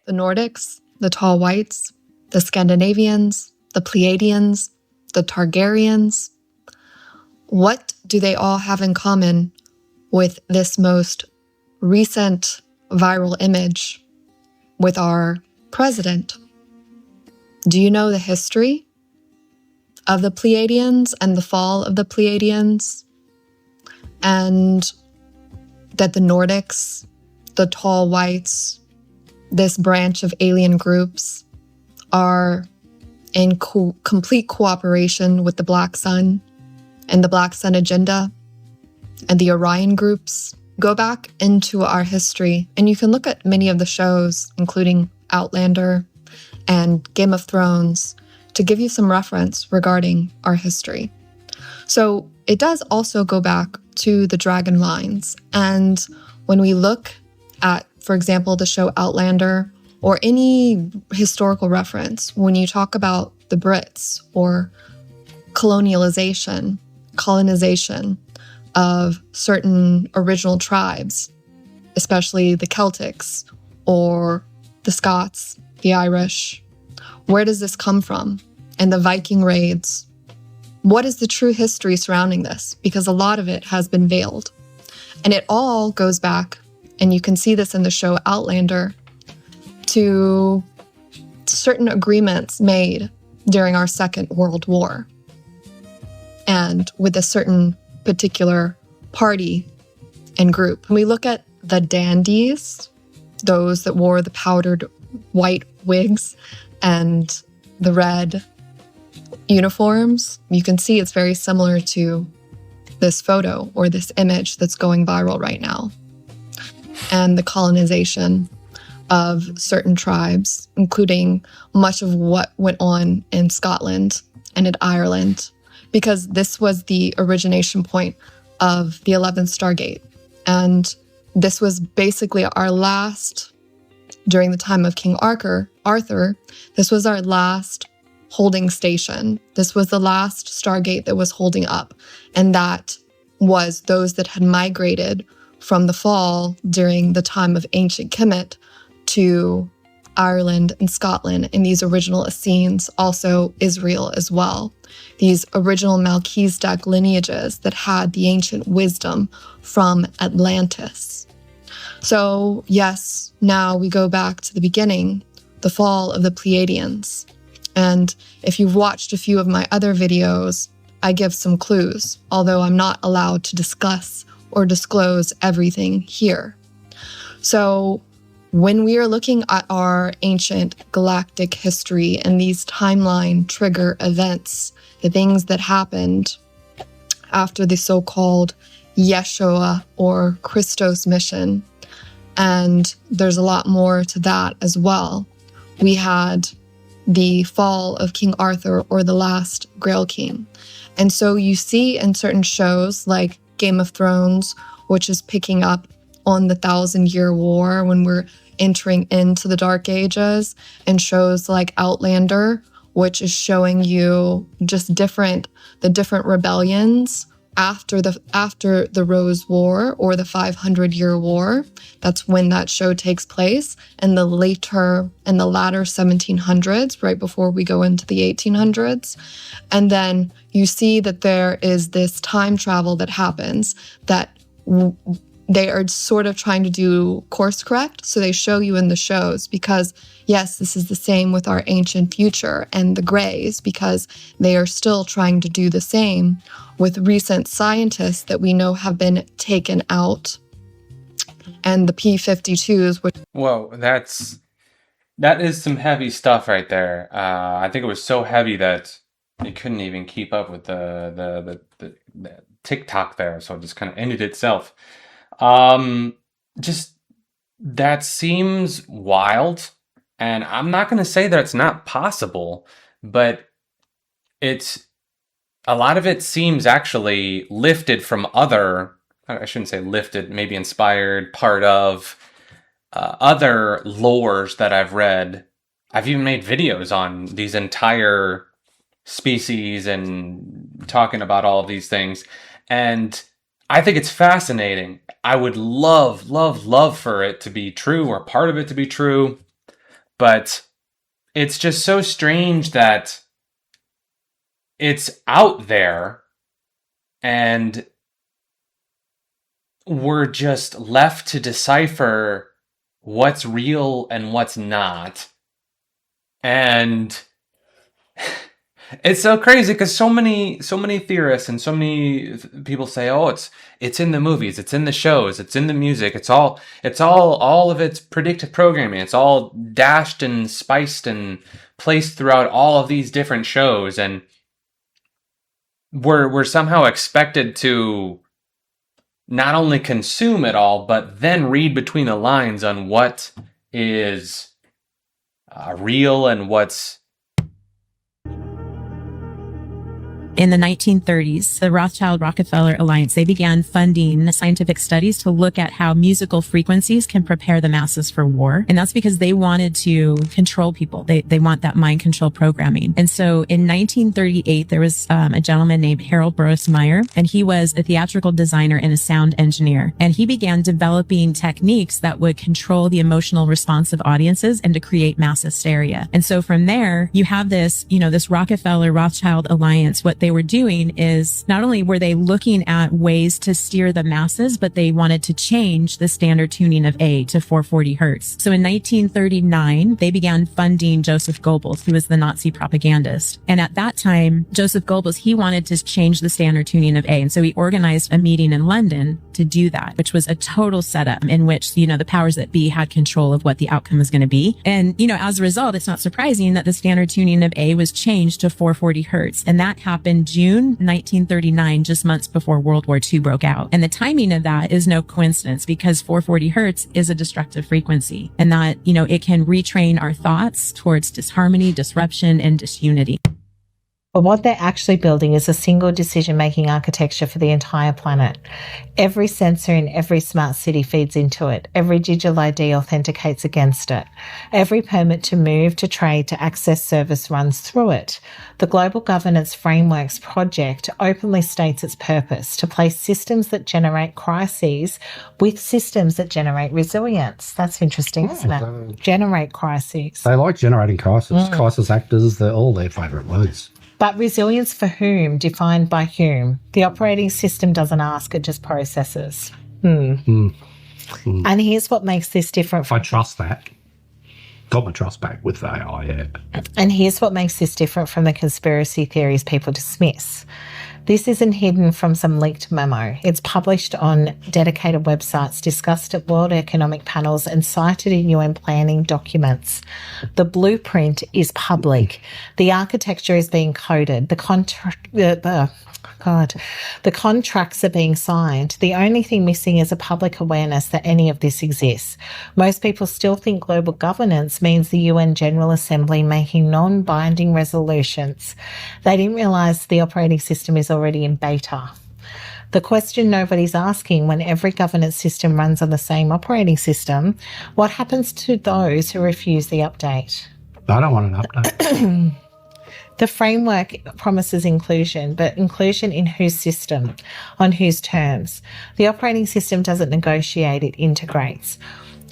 The Nordics, the Tall Whites, the Scandinavians, the Pleiadians, the Targaryens. What do they all have in common with this most recent viral image with our president? Do you know the history of the Pleiadians and the fall of the Pleiadians? And that the Nordics, the Tall Whites, this branch of alien groups are in complete cooperation with the Black Sun and the Black Sun Agenda and the Orion groups? Go back into our history and you can look at many of the shows, including Outlander and Game of Thrones, to give you some reference regarding our history. So it does also go back to the Dragon Lines. And when we look at, for example, the show Outlander or any historical reference, when you talk about the Brits or colonization of certain original tribes, especially the Celtics or the Scots, the Irish, where does this come from? And the Viking raids. What is the true history surrounding this? Because a lot of it has been veiled. And it all goes back, and you can see this in the show Outlander, to certain agreements made during our Second World War. And with a certain particular party and group. When we look at the dandies, those that wore the powdered white wigs and the red uniforms, you can see it's very similar to this photo or this image that's going viral right now. And the colonization of certain tribes, including much of what went on in Scotland and in Ireland, because this was the origination point of the 11th Stargate. And this was basically our last, during the time of King Arthur, this was our last holding station. This was the last Stargate that was holding up. And that was those that had migrated from the fall during the time of ancient Kemet to Ireland and Scotland, and these original Essenes, also Israel as well. These original Melchizedek lineages that had the ancient wisdom from Atlantis. So yes, now we go back to the beginning, the fall of the Pleiadians. And if you've watched a few of my other videos, I give some clues, although I'm not allowed to discuss or disclose everything here. So when we are looking at our ancient galactic history and these timeline trigger events, the things that happened after the so-called Yeshua or Christos mission, and there's a lot more to that as well. We had the fall of King Arthur or the last Grail King. And so you see in certain shows like Game of Thrones, which is picking up on the 1,000-Year War when we're entering into the Dark Ages, and shows like Outlander, which is showing you just the different rebellions after the Rose War or the 500-Year War. That's when that show takes place, and the latter 1700s, right before we go into the 1800s. And then you see that there is this time travel that happens that they are sort of trying to do course correct. So they show you in the shows because, yes, this is the same with our ancient future and the Greys, because they are still trying to do the same with recent scientists that we know have been taken out. And the P-52s, which... Whoa, that is some heavy stuff right there. I think it was so heavy that it couldn't even keep up with the TikTok there, so it just kind of ended itself. Just that seems wild, and I'm not going to say that it's not possible, but it's a lot of it seems actually lifted from other. I shouldn't say lifted, maybe inspired, part of other lores that I've read. I've even made videos on these entire species and talking about all of these things. And I think it's fascinating. I would love, love, love for it to be true, or part of it to be true. But it's just so strange that it's out there and we're just left to decipher what's real and what's not. And it's so crazy because so many theorists and so many people say, oh, it's in the movies, it's in the shows, it's in the music, it's all of it's predictive programming, it's all dashed and spiced and placed throughout all of these different shows, and we're somehow expected to not only consume it all, but then read between the lines on what is real and what's... In the 1930s, the Rothschild-Rockefeller Alliance, they began funding scientific studies to look at how musical frequencies can prepare the masses for war. And that's because they wanted to control people. They want that mind control programming. And so in 1938, there was a gentleman named Harold Burroughs Meyer, and he was a theatrical designer and a sound engineer. And he began developing techniques that would control the emotional response of audiences and to create mass hysteria. And so from there, you have this, this Rockefeller-Rothschild Alliance. What they were doing is not only were they looking at ways to steer the masses, but they wanted to change the standard tuning of A to 440 hertz. So in 1939, they began funding Joseph Goebbels, who was the Nazi propagandist. And at that time, Joseph Goebbels, he wanted to change the standard tuning of A. And so he organized a meeting in London to do that, which was a total setup in which, the powers that be had control of what the outcome was going to be. And, as a result, it's not surprising that the standard tuning of A was changed to 440 hertz. And that happened June 1939, just months before World War II broke out. And the timing of that is no coincidence because 440 hertz is a destructive frequency, and that, it can retrain our thoughts towards disharmony, disruption, and disunity. But what they're actually building is a single decision-making architecture for the entire planet. Every sensor in every smart city feeds into it. Every digital ID authenticates against it. Every permit to move, to trade, to access service runs through it. The Global Governance Frameworks project openly states its purpose: to place systems that generate crises with systems that generate resilience. That's interesting, isn't it? Generate crises. They like generating crises. Crisis actors, they're all their favourite words. But resilience for whom? Defined by whom? The operating system doesn't ask, it just processes. And here's what makes this different. I trust that. Got my trust back with AI, yeah. And here's what makes this different from the conspiracy theories people dismiss. This isn't hidden from some leaked memo. It's published on dedicated websites, discussed at World Economic panels, and cited in UN planning documents. The blueprint is public. The architecture is being coded. The contracts are being signed. The only thing missing is a public awareness that any of this exists. Most people still think global governance means the UN General Assembly making non-binding resolutions. They didn't realise the operating system is already in beta. The question nobody's asking when every governance system runs on the same operating system, what happens to those who refuse the update? I don't want an update. The framework promises inclusion, but inclusion in whose system? On whose terms? The operating system doesn't negotiate, it integrates.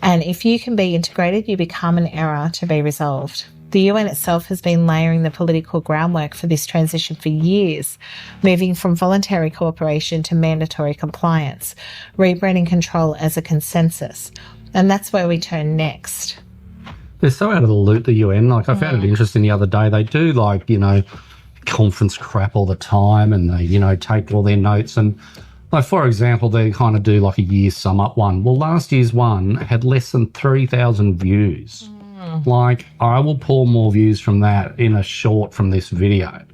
And if you can be integrated, you become an error to be resolved. The UN itself has been layering the political groundwork for this transition for years, moving from voluntary cooperation to mandatory compliance, rebranding control as a consensus. And that's where we turn next. They're so out of the loop, the UN. Like, I found it interesting the other day. They do, like, you know, conference crap all the time, and they, you know, take all their notes. And, like, for example, they kind of do, like, a year sum-up one. Well, last year's one had less than 3,000 views. Like, I will pull more views from that in a short from this video.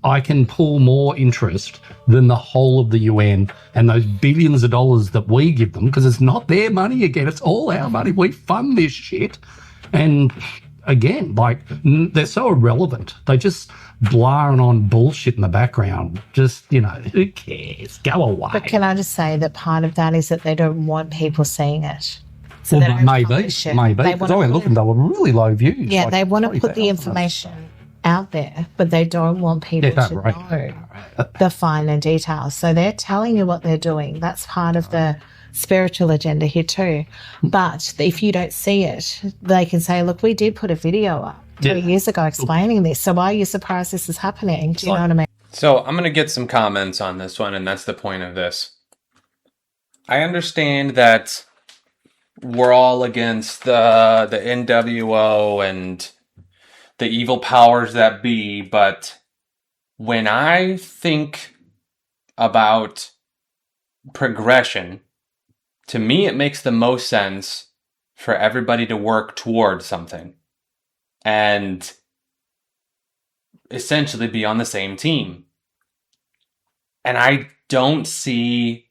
I can pull more interest than the whole of the UN and those billions of dollars that we give them, because it's not their money again, it's all our money. We fund this shit. And again, like, they're so irrelevant. They just blaring on bullshit in the background. Just, you know, who cares? Go away. But can I just say that part of that is that they don't want people seeing it. So well, maybe. Because I went looking, they were really low views. Yeah, like, they want to put the information out there, but they don't want people to know the finer details. So they're telling you what they're doing. That's part of the spiritual agenda here too. But if you don't see it, they can say, look, we did put a video up 3 years ago explaining this. So why are you surprised this is happening? Do you know what I mean? So I'm going to get some comments on this one, and that's the point of this. I understand that we're all against the NWO and the evil powers that be, but when I think about progression, to me it makes the most sense for everybody to work towards something and essentially be on the same team. And I don't see,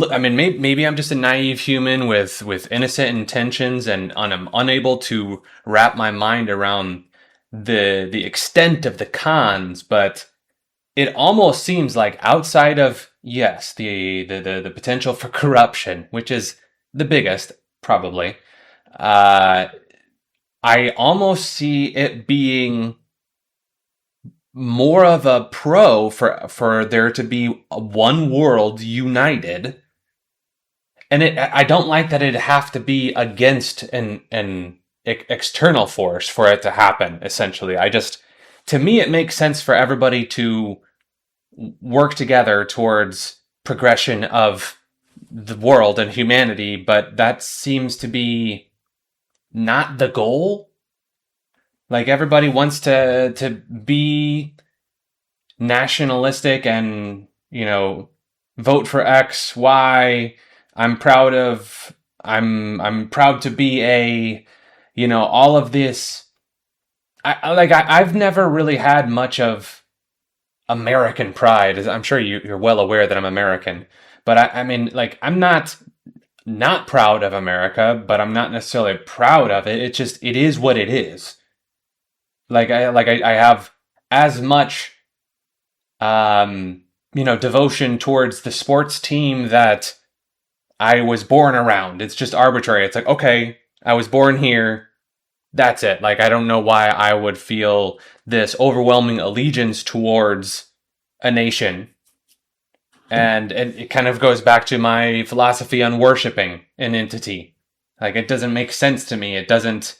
I mean, maybe I'm just a naive human with innocent intentions, and I'm unable to wrap my mind around the extent of the cons, but it almost seems like outside of, yes, the potential for corruption, which is the biggest, probably, I almost see it being more of a pro for there to be one world united. And I don't like that it'd have to be against an external force for it to happen, essentially. To me, it makes sense for everybody to work together towards progression of the world and humanity, but that seems to be not the goal. Like, everybody wants to be nationalistic and, you know, vote for X, Y. I'm proud to be a, you know, all of this. I've never really had much of American pride. I'm sure you're well aware that I'm American, but I mean, like, I'm not proud of America, but I'm not necessarily proud of it. It's just, it is what it is. I have as much, devotion towards the sports team that I was born around. It's just arbitrary. It's like, okay, I was born here. That's it. Like, I don't know why I would feel this overwhelming allegiance towards a nation. And it kind of goes back to my philosophy on worshiping an entity. Like, it doesn't make sense to me. It doesn't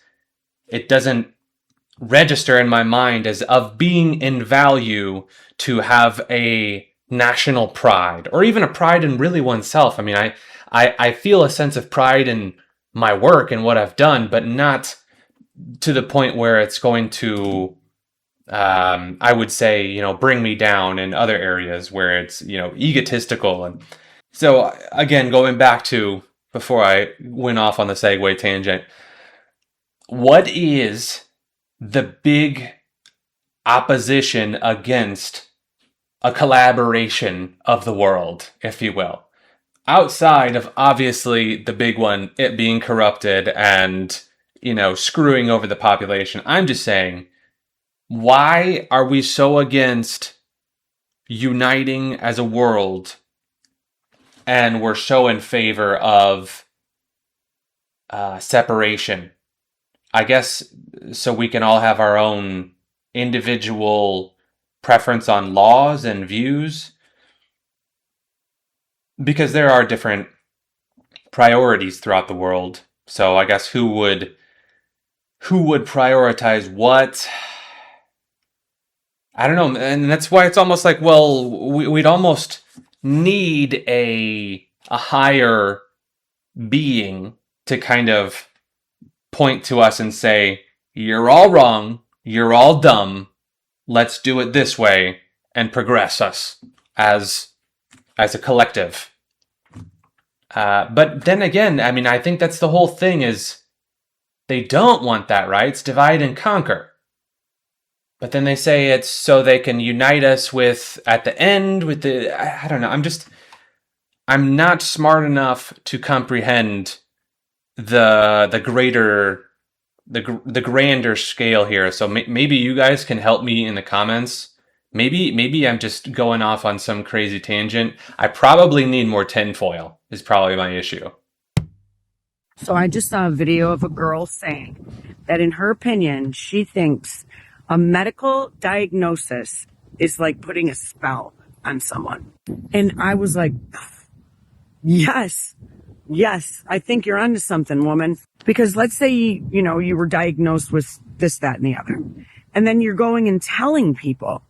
register in my mind as of being in value to have a national pride, or even a pride in really oneself. I mean, I feel a sense of pride in my work and what I've done, but not to the point where it's going to, I would say, you know, bring me down in other areas where it's, you know, egotistical. And so, again, going back to before I went off on the segue tangent, what is the big opposition against a collaboration of the world, if you will? Outside of, obviously, the big one, it being corrupted and, you know, screwing over the population. I'm just saying, why are we so against uniting as a world, and we're so in favor of separation? I guess so we can all have our own individual preference on laws and views, because there are different priorities throughout the world. So I guess who who would prioritize what. I don't know, and that's why it's almost like, well, we'd almost need a higher being to kind of point to us and say, you're all wrong, you're all dumb, let's do it this way and progress us as a collective. But then again, I mean, I think that's the whole thing is they don't want that, right? It's divide and conquer. But then they say it's so they can unite us with, at the end, with the, I don't know, I'm not smart enough to comprehend the grander scale here. So maybe you guys can help me in the comments. Maybe I'm just going off on some crazy tangent. I probably need more tinfoil is probably my issue. So I just saw a video of a girl saying that in her opinion, she thinks a medical diagnosis is like putting a spell on someone. And I was like, yes, I think you're onto something, woman. Because let's say, you were diagnosed with this, that, and the other. And then you're going and telling people,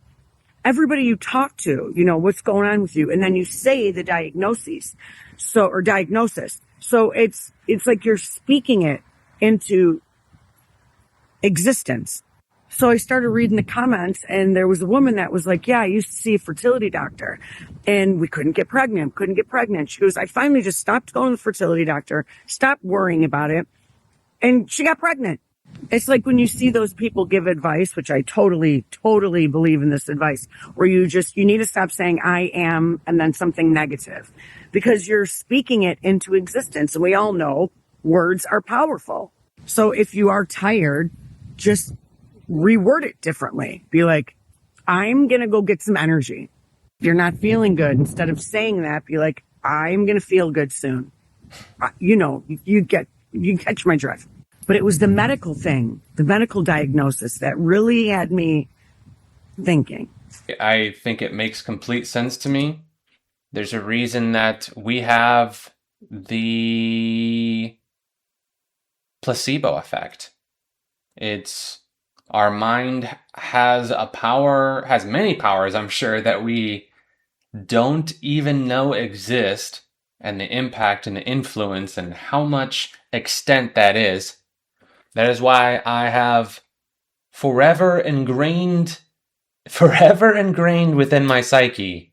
everybody you talk to, what's going on with you. And then you say the diagnosis. So it's like you're speaking it into existence. So I started reading the comments, and there was a woman that was like, yeah, I used to see a fertility doctor and we couldn't get pregnant. She goes, I finally just stopped going to the fertility doctor, stopped worrying about it, and she got pregnant. It's like when you see those people give advice, which I totally believe in this advice, where you need to stop saying I am and then something negative, because you're speaking it into existence. And we all know words are powerful. So if you are tired, just reword it differently. Be like, I'm going to go get some energy. If you're not feeling good, instead of saying that, be like, I'm going to feel good soon. You catch my drift. But it was the medical thing, the medical diagnosis that really had me thinking. I think it makes complete sense to me. There's a reason that we have the placebo effect. It's our mind has many powers, I'm sure, that we don't even know exist, and the impact and the influence and how much extent that is. That is why I have forever ingrained within my psyche,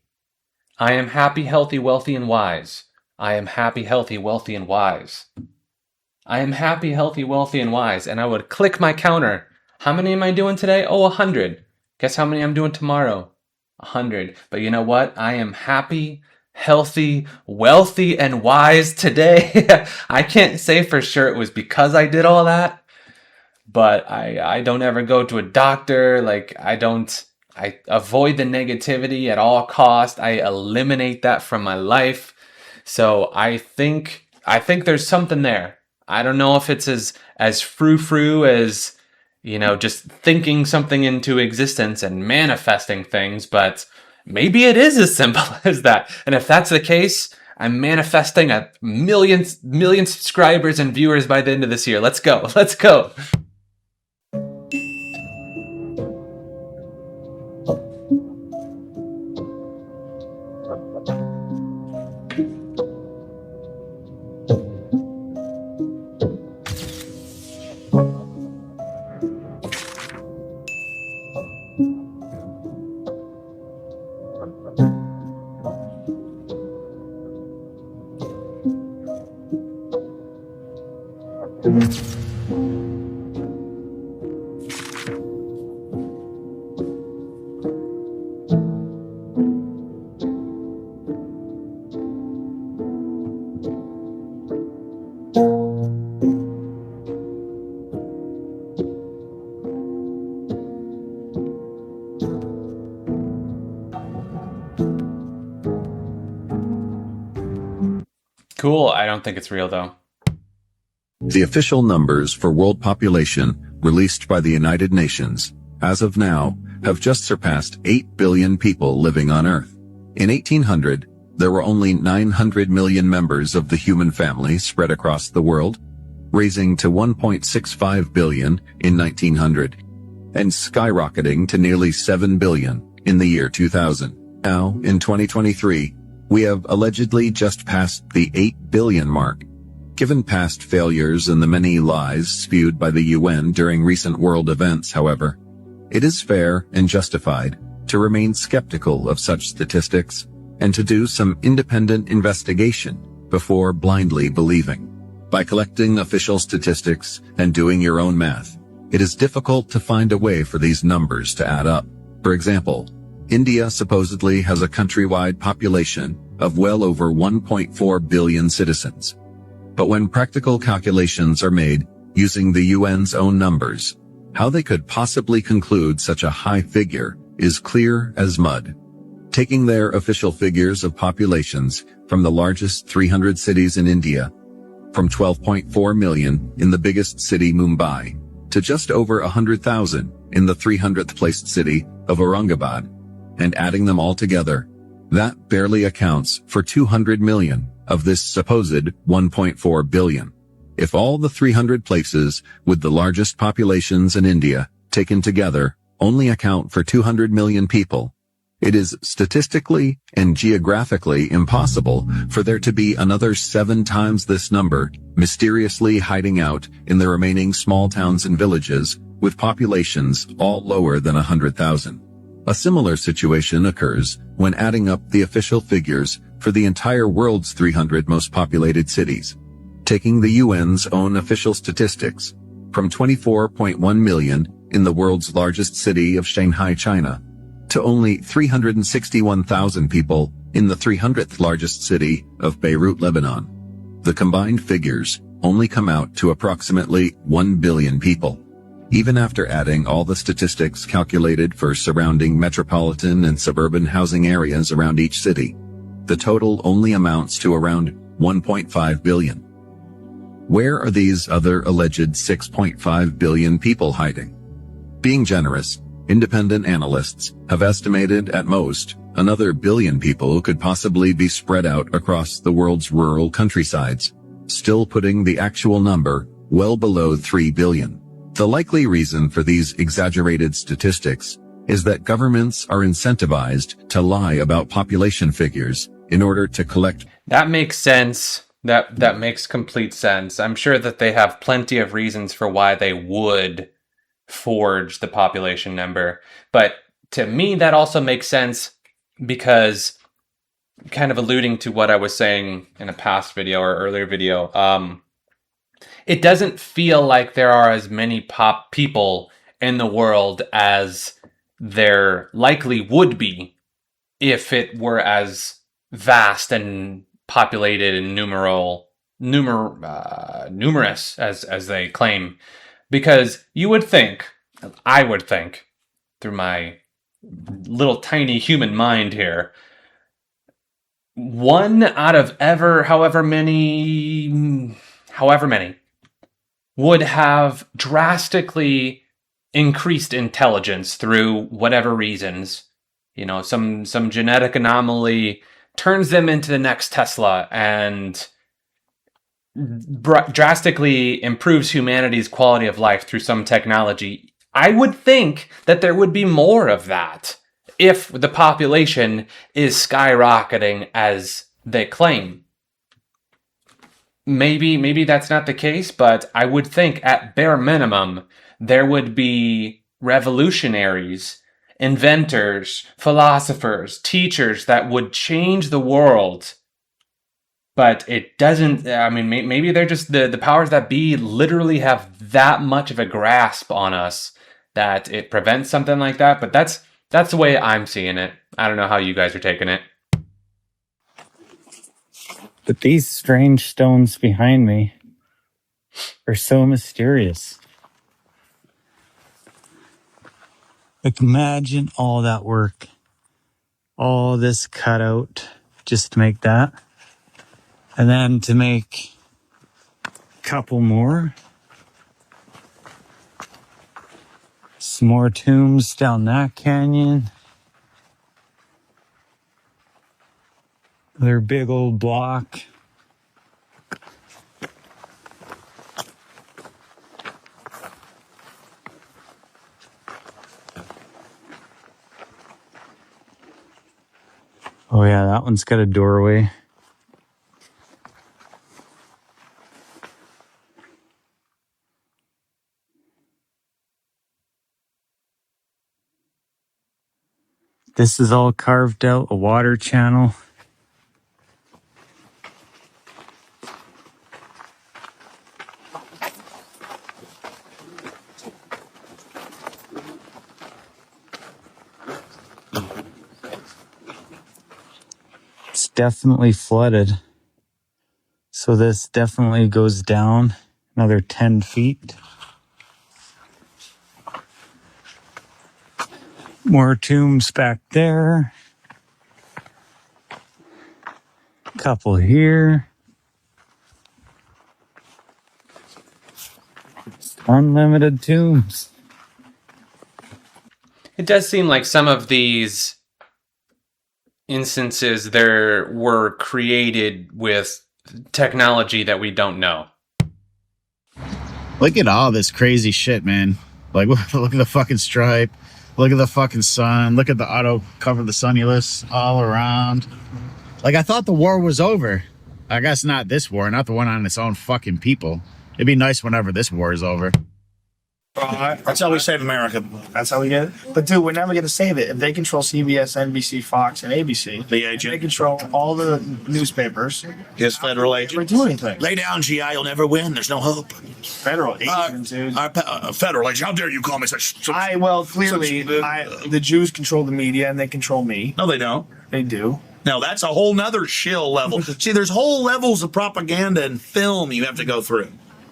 I am happy, healthy, wealthy, and wise. I am happy, healthy, wealthy, and wise. I am happy, healthy, wealthy, and wise. And I would click my counter. How many am I doing today? 100. Guess how many I'm doing tomorrow? 100. But you know what? I am happy, healthy, wealthy, and wise today. I can't say for sure it was because I did all that, but I don't ever go to a doctor. I avoid the negativity at all costs. I eliminate that from my life. So I think there's something there. I don't know if it's as frou-frou as, just thinking something into existence and manifesting things, but maybe it is as simple as that. And if that's the case, I'm manifesting a million subscribers and viewers by the end of this year. Let's go. Cool. I don't think it's real, though. The official numbers for world population released by the United Nations, as of now, have just surpassed 8 billion people living on Earth. In 1800, there were only 900 million members of the human family spread across the world. raising to 1.65 billion in 1900 and skyrocketing to nearly 7 billion in the year 2000. Now, in 2023, we have allegedly just passed the 8 billion mark. Given past failures and the many lies spewed by the UN during recent world events, however, it is fair and justified to remain skeptical of such statistics and to do some independent investigation before blindly believing. By collecting official statistics and doing your own math, it is difficult to find a way for these numbers to add up. For example, India supposedly has a countrywide population of well over 1.4 billion citizens. But when practical calculations are made using the UN's own numbers, how they could possibly conclude such a high figure is clear as mud. Taking their official figures of populations from the largest 300 cities in India, from 12.4 million in the biggest city Mumbai, to just over 100,000 in the 300th placed city of Aurangabad, and adding them all together, that barely accounts for 200 million of this supposed 1.4 billion. If all the 300 places with the largest populations in India taken together only account for 200 million people, it is statistically and geographically impossible for there to be another 7 times this number mysteriously hiding out in the remaining small towns and villages with populations all lower than 100,000. A similar situation occurs when adding up the official figures for the entire world's 300 most populated cities. Taking the UN's own official statistics from 24.1 million in the world's largest city of Shanghai, China, to only 361,000 people in the 300th largest city of Beirut, Lebanon. The combined figures only come out to approximately 1 billion people. Even after adding all the statistics calculated for surrounding metropolitan and suburban housing areas around each city, the total only amounts to around 1.5 billion. Where are these other alleged 6.5 billion people hiding? Being generous, independent analysts have estimated at most another billion people could possibly be spread out across the world's rural countrysides, still putting the actual number well below 3 billion. The likely reason for these exaggerated statistics is that governments are incentivized to lie about population figures in order to collect. That makes sense. That makes complete sense. I'm sure that they have plenty of reasons for why they would forge the population number. But to me, that also makes sense because, kind of alluding to what I was saying in a past video or earlier video, it doesn't feel like there are as many people in the world as there likely would be if it were as vast and populated and numerous as they claim. Because you would think, I would think, through my little tiny human mind here, one out of however many would have drastically increased intelligence through whatever reasons. You know, some genetic anomaly turns them into the next Tesla and drastically improves humanity's quality of life through some technology. I would think that there would be more of that if the population is skyrocketing as they claim. Maybe that's not the case, but I would think at bare minimum there would be revolutionaries, inventors, philosophers, teachers that would change the world. But it doesn't, I mean, maybe they're just the powers that be literally have that much of a grasp on us that it prevents something like that. But that's the way I'm seeing it. I don't know how you guys are taking it. But these strange stones behind me are so mysterious. Like, imagine all that work, all this cutout just to make that. And then to make a couple more. Some more tombs down that canyon. Another big old block. Oh yeah, that one's got a doorway. This is all carved out, a water channel. It's definitely flooded. So this definitely goes down another 10 feet. More tombs back there. Couple here. Unlimited tombs. It does seem like some of these instances there were created with technology that we don't know. Look at all this crazy shit, man. Like, look at the fucking stripe. Look at the fucking sun. Look at the auto cover the Sunulus all around. Like, I thought the war was over. I guess not this war, not the one on its own fucking people. It'd be nice whenever this war is over. That's how we save America. That's how we get it. But dude, we're never going to save it. If they control CBS, NBC, Fox, and ABC, The agent. they control all the newspapers. His federal agent. Never do anything. Lay down, GI. You'll never win. There's no hope. Federal agent, dude. Federal agent. How dare you call me such? Clearly, the Jews control the media and they control me. No, they don't. They do. No, that's a whole nother shill level. See, there's whole levels of propaganda and film you have to go through.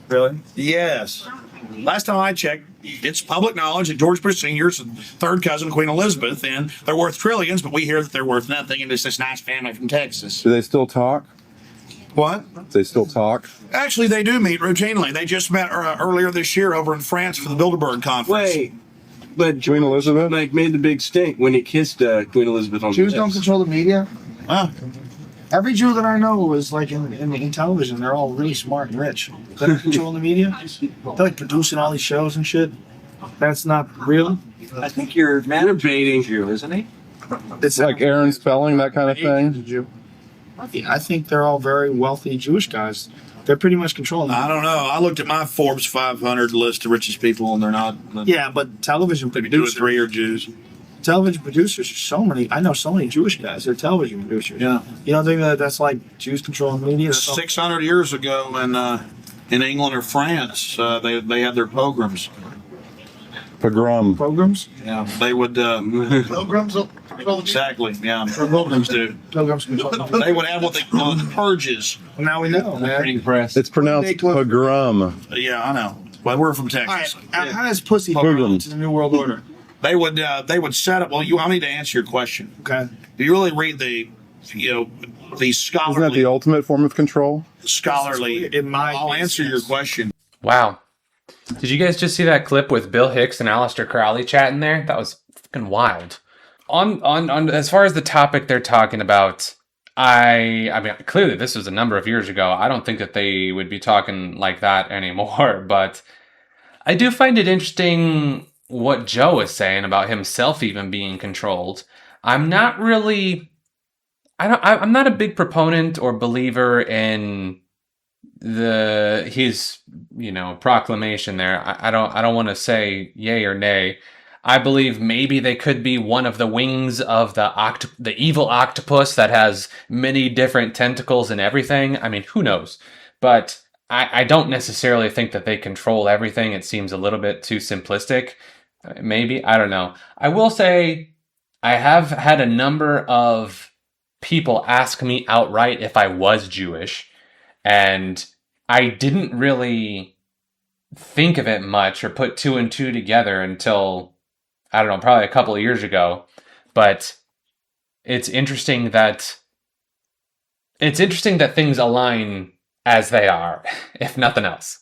Really? Yes. Last time I checked, it's public knowledge that George Bush Sr. is third cousin of Queen Elizabeth, and they're worth trillions, but we hear that they're worth nothing, and it's this nice family from Texas. Do they still talk? What? Do they still talk? Actually, they do meet routinely. They just met earlier this year over in France for the Bilderberg conference. Wait, but Queen Elizabeth made the big stink when he kissed Queen Elizabeth on Jews the don't lips. control the media? Every Jew that I know is like in television. They're all really smart and rich. They don't control the media. They're like producing all these shows and shit. That's not real. I think you're debating Jew, isn't he? It's like Aaron Spelling, that kind of thing. I think they're all very wealthy Jewish guys. They're pretty much controlling. I don't know. I looked at my Forbes 500 list of richest people, and they're not. Yeah, but television Maybe producers. 2 or 3 are Jews. Television producers are so many. I know so many Jewish guys. They're television producers. Yeah. You don't think that that's like Jews controlling the media? That's all- 600 years ago in England or France, they had their pogroms. Pogrom. Pogroms? Yeah, they would. Pilgrims? Exactly. Yeah, Pilgrims do. Pilgrims control. They would have what they call purges. Well, now we know, man. It's pronounced pogrom. Yeah, I know. But we're from Texas. All right, how does pussy fit into the New World Order? They would set up. Well, I need to answer your question. Okay. Do you really read the scholarly? Isn't that the ultimate form of control? Scholarly. I'll answer your question. Wow. Did you guys just see that clip with Bill Hicks and Aleister Crowley chatting there? That was fucking wild. On as far as the topic they're talking about, I mean, clearly this was a number of years ago. I don't think that they would be talking like that anymore, but I do find it interesting what Joe is saying about himself even being controlled. I'm not really, I'm not a big proponent or believer in his proclamation there. I don't want to say yay or nay. I believe maybe they could be one of the wings of the evil octopus that has many different tentacles and everything. I mean, who knows? But I don't necessarily think that they control everything. It seems a little bit too simplistic. Maybe, I don't know. I will say I have had a number of people ask me outright if I was Jewish, and I didn't really think of it much or put 2 and 2 together until, I don't know, probably a couple of years ago. But it's interesting that things align as they are, if nothing else.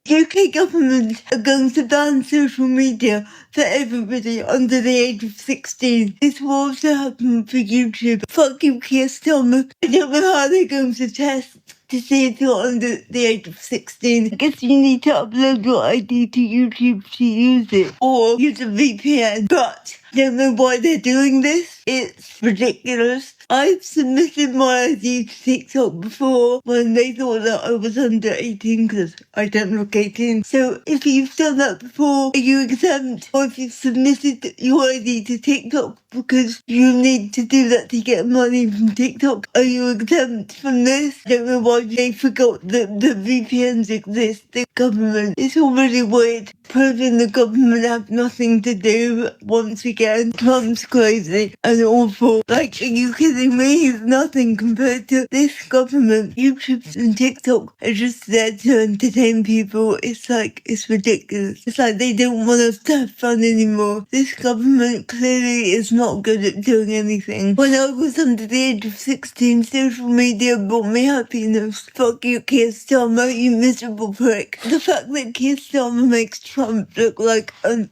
UK government are going to ban social media for everybody under the age of 16. This will also happen for YouTube. Fuck you, Keir Starmer. I don't know how they're going to test to see if you're under the age of 16. I guess you need to upload your ID to YouTube to use it, or use a VPN. But I don't know why they're doing this. It's ridiculous. I've submitted my ID to TikTok before when they thought that I was under 18 because I don't look 18. So if you've done that before, are you exempt? Or if you've submitted your ID to TikTok because you need to do that to get money from TikTok, are you exempt from this? I don't know why they forgot that the VPNs exist. The government, it's already weird. Proving the government have nothing to do once again. Trump's crazy and awful. Like, are you kidding me? He's nothing compared to this government. YouTube and TikTok are just there to entertain people. It's like, it's ridiculous. It's like they don't want us to have fun anymore. This government clearly is not good at doing anything. When I was under the age of 16, social media brought me happiness. Fuck you, Keir Starmer, you miserable prick. The fact that Keir Starmer makes Trump look like an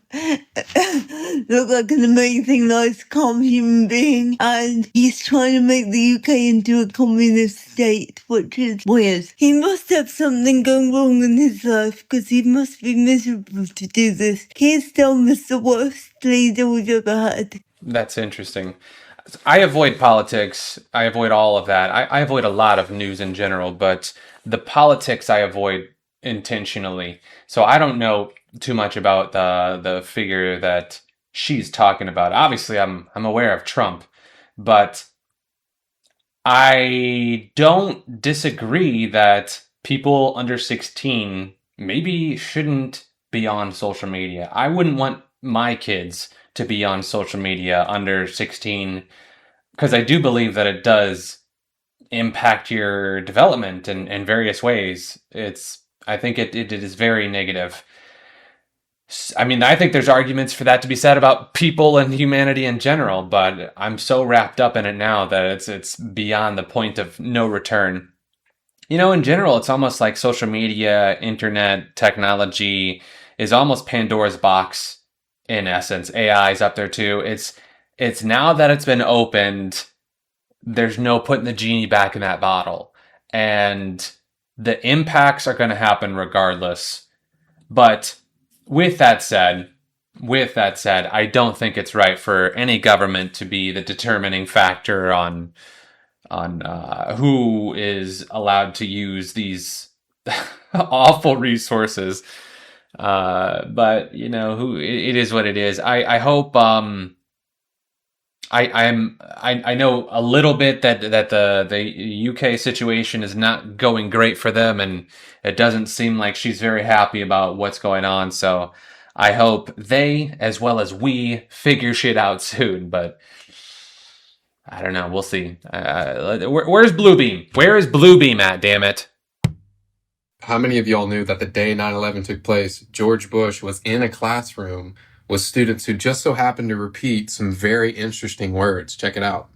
amazing, nice, calm human being, and he's trying to make the UK into a communist state, which is weird. He must have something going wrong in his life, because he must be miserable to do this. Keir Starmer's the worst leader we've ever had. That's interesting. I avoid politics. I avoid all of that. I avoid a lot of news in general, but the politics I avoid intentionally. So I don't know too much about the figure that she's talking about. Obviously, I'm aware of Trump, but I don't disagree that people under 16 maybe shouldn't be on social media. I wouldn't want my kids to be on social media under 16 because I do believe that it does impact your development in various ways. I think it is very negative. I mean, I think there's arguments for that to be said about people and humanity in general, but I'm so wrapped up in it now that it's beyond the point of no return. You know, in general, it's almost like social media, internet, technology is almost Pandora's box in essence. AI is up there too. It's now that it's been opened, there's no putting the genie back in that bottle. And the impacts are going to happen regardless. But with that said, I don't think it's right for any government to be the determining factor on who is allowed to use these awful resources. But you know, it is what it is. I hope. I know a little bit that the UK situation is not going great for them, and it doesn't seem like she's very happy about what's going on. So I hope they, as well as we, figure shit out soon. But I don't know. We'll see. Where's Bluebeam? Where is Bluebeam at? Damn it! How many of y'all knew that the day 9/11 took place, George Bush was in a classroom with students who just so happened to repeat some very interesting words? Check it out.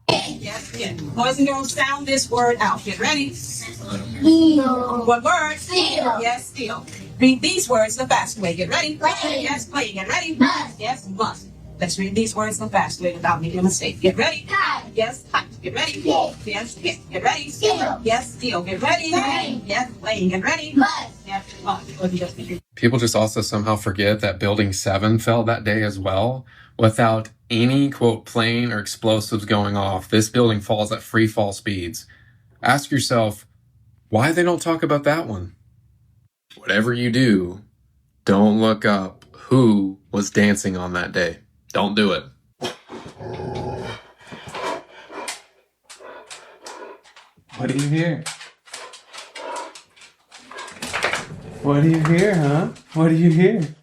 Yes, yes. Boys and girls, sound this word out. Get ready. Steel. What word? Steel. Yes, steel. Read these words the fast way. Get ready. Play. Yes, play. Get ready. Must. Yes, must. Let's read these words the fast way without making a mistake. Get ready. Kite. Yes, kite. Get ready. Steel. Yes, hit. Get ready. Steel. Yes, steel. Get ready. Play. Yes, play. Get ready. Must. Yes, must. People just also somehow forget that Building 7 fell that day as well. Without any, quote, plane or explosives going off, this building falls at free fall speeds. Ask yourself, why they don't talk about that one? Whatever you do, don't look up who was dancing on that day. Don't do it. What do you hear? What do you hear, huh? What do you hear?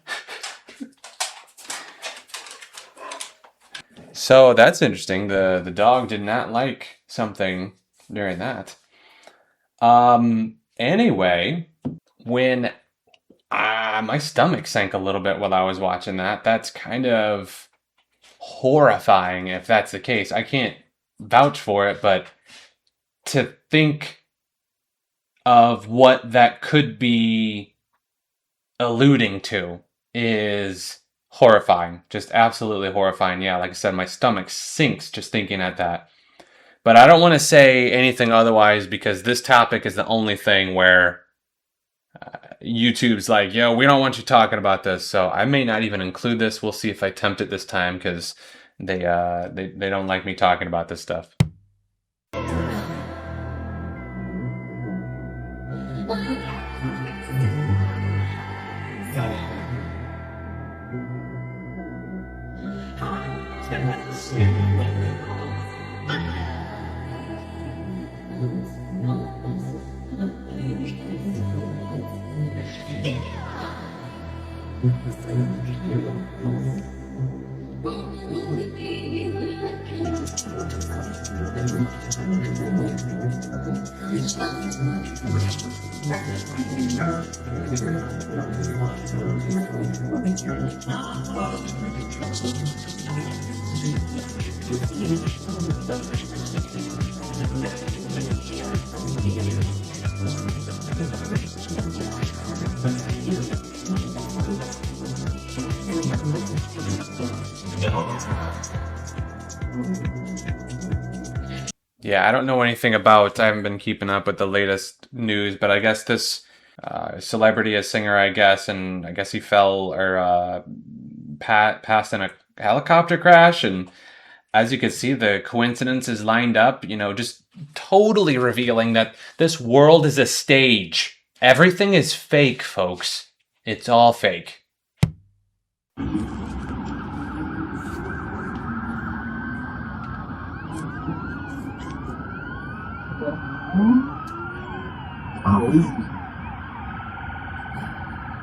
So that's interesting. The dog did not like something during that. Anyway, when my stomach sank a little bit while I was watching that. That's kind of horrifying if that's the case. I can't vouch for it, but to think of what that could be alluding to is horrifying. Just absolutely horrifying. Yeah, like I said, my stomach sinks just thinking at that. But I don't want to say anything otherwise because this topic is the only thing where YouTube's like, yo, we don't want you talking about this. So I may not even include this. We'll see if I tempt it this time because They don't like me talking about this stuff. Yeah, I don't know anything about, I haven't been keeping up with the latest news, but I guess this celebrity, a singer, I guess, and I guess he fell or passed in a helicopter crash. And as you can see, the coincidences lined up, you know, just totally revealing that this world is a stage. Everything is fake, folks. It's all fake.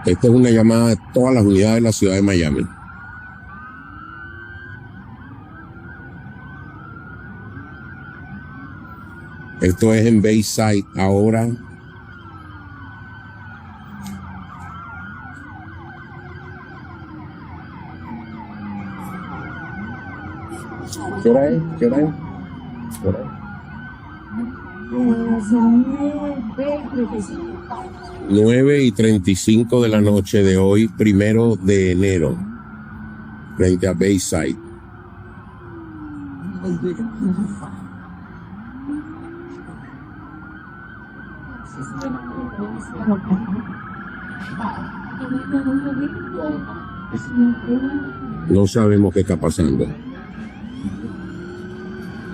Esta es una llamada de todas las unidades de la ciudad de Miami. Esto es en Bayside ahora. ¿Qué hora es? ¿Qué hora es? ¿Qué hora es? 9:35 de la noche de hoy, 1 de enero, frente a Bayside. No sabemos qué está pasando.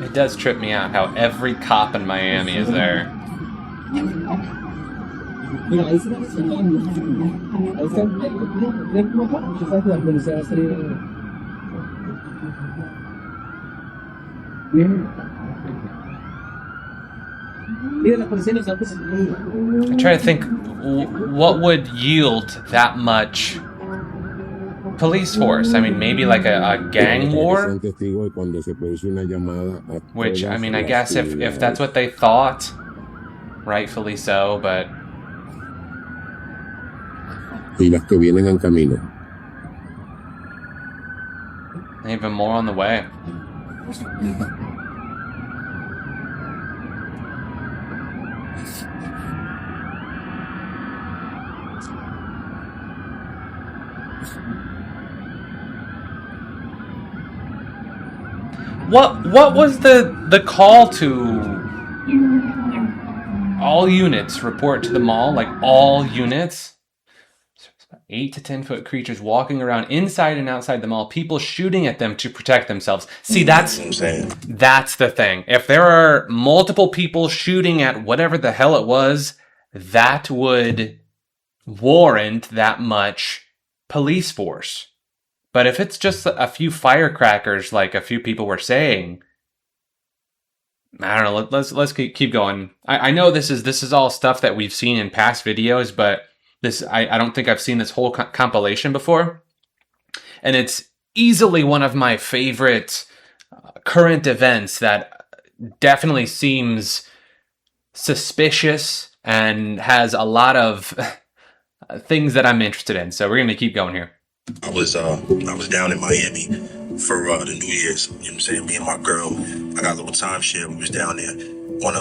It does trip me out how every cop in Miami is there. I try to think what would yield that much police force. I mean, maybe like a gang war? Which, I mean, I guess if that's what they thought, rightfully so, but... Y las que vienen en camino. Even more on the way. What was the call to all units report to the mall? Like all units? 8 to 10 foot creatures walking around inside and outside the mall, people shooting at them to protect themselves. See, that's the thing. If there are multiple people shooting at whatever the hell it was, that would warrant that much police force. But if it's just a few firecrackers, like a few people were saying, I don't know. Let's keep going. I know this is all stuff that we've seen in past videos, but I don't think I've seen this whole compilation before, and it's easily one of my favorite current events that definitely seems suspicious and has a lot of things that I'm interested in. So we're gonna keep going here. I was down in Miami for the New Year's. You know what I'm saying? Me and my girl, I got a little timeshare. We was down there on a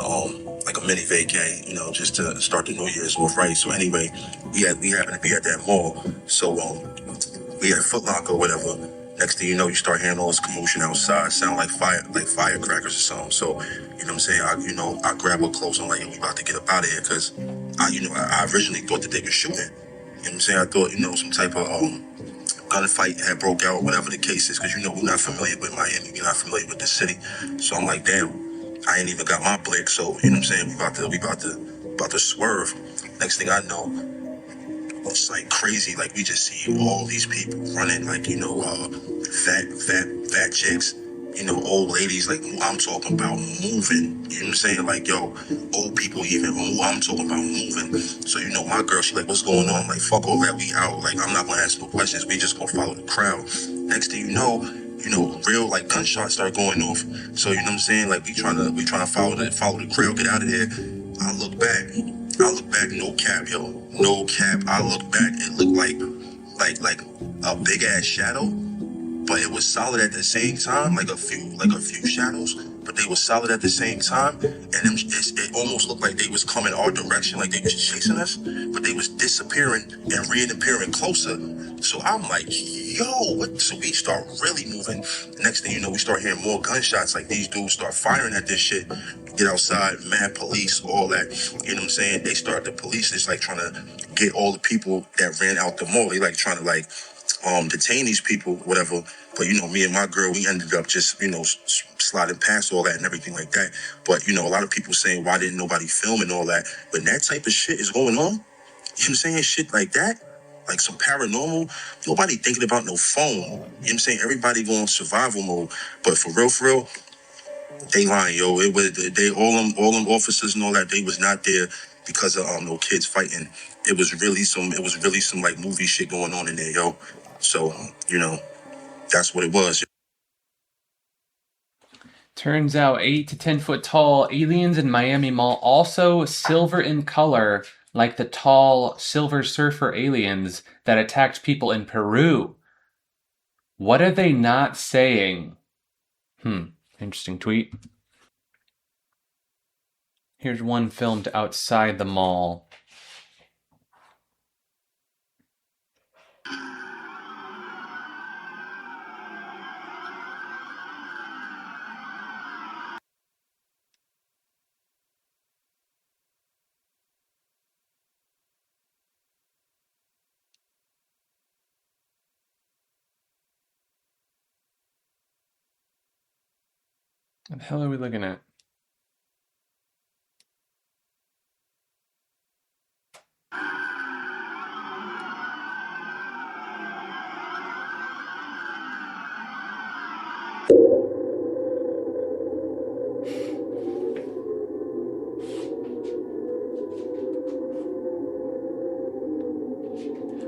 mini vacay, you know, just to start the New Year's with, right? So anyway, we happened to be at that mall. So we had Foot Locker or whatever. Next thing you know, you start hearing all this commotion outside, sound like firecrackers or something. So, you know what I'm saying? I grab her close. I'm like, yo, we about to get up out of here, because I originally thought that they were shooting. You know what I'm saying? I thought, some type of gunfight had broke out, whatever the case is, because we're not familiar with Miami, we're not familiar with the city. So I'm like, damn, I ain't even got my blick. So we about to swerve. Next thing I know, it's like crazy. Like we just see all these people running, like fat chicks, old ladies. Like who I'm talking about moving. You know what I'm saying? Like old people even who I'm talking about moving. So my girl, she like, what's going on? Like fuck all that, we out. Like I'm not gonna ask no questions. We just gonna follow the crowd. Next thing you know, real like gunshots start going off. So you know what I'm saying? Like we trying to follow the crowd, get out of there. I look back, no cap, yo. No cap. I look back, it looked like a big ass shadow, but it was solid at the same time, like a few shadows, but they were solid at the same time. And it almost looked like they was coming our direction, like they was chasing us, but they was disappearing and reappearing closer. So I'm like, yo, what? So we start really moving. Next thing you know, we start hearing more gunshots. Like these dudes start firing at this shit. Get outside, mad police, all that. You know what I'm saying? The police is like trying to get all the people that ran out the mall. They like trying to detain these people, whatever. But me and my girl, we ended up just sliding past all that and everything like that. But a lot of people saying, why didn't nobody film and all that? When that type of shit is going on, you know what I'm saying? Shit like that, like some paranormal, nobody thinking about no phone. You know what I'm saying? Everybody going survival mode. But for real, they lying, yo. It was all them officers and all that. They was not there because of no kids fighting. It was really some like movie shit going on in there, yo. So that's what it was. Turns out 8 to 10 foot tall aliens in Miami Mall, also silver in color, like the tall Silver Surfer aliens that attacked people in Peru. What are they not saying? Interesting tweet. Here's one filmed outside the mall. What the hell are we looking at?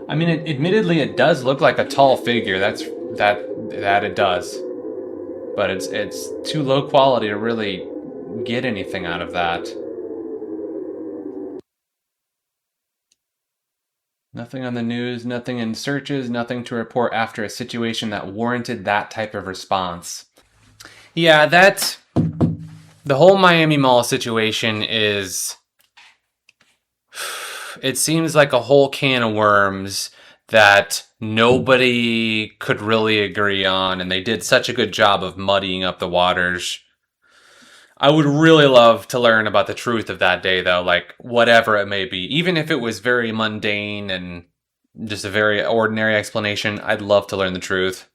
I mean, admittedly, it does look like a tall figure. That it does, but it's too low quality to really get anything out of that. Nothing on the news, nothing in searches, nothing to report after a situation that warranted that type of response. Yeah, the whole Miami Mall situation is... It seems like a whole can of worms that nobody could really agree on, and they did such a good job of muddying up the waters. I would really love to learn about the truth of that day, though, like whatever it may be. Even if it was very mundane and just a very ordinary explanation, I'd love to learn the truth.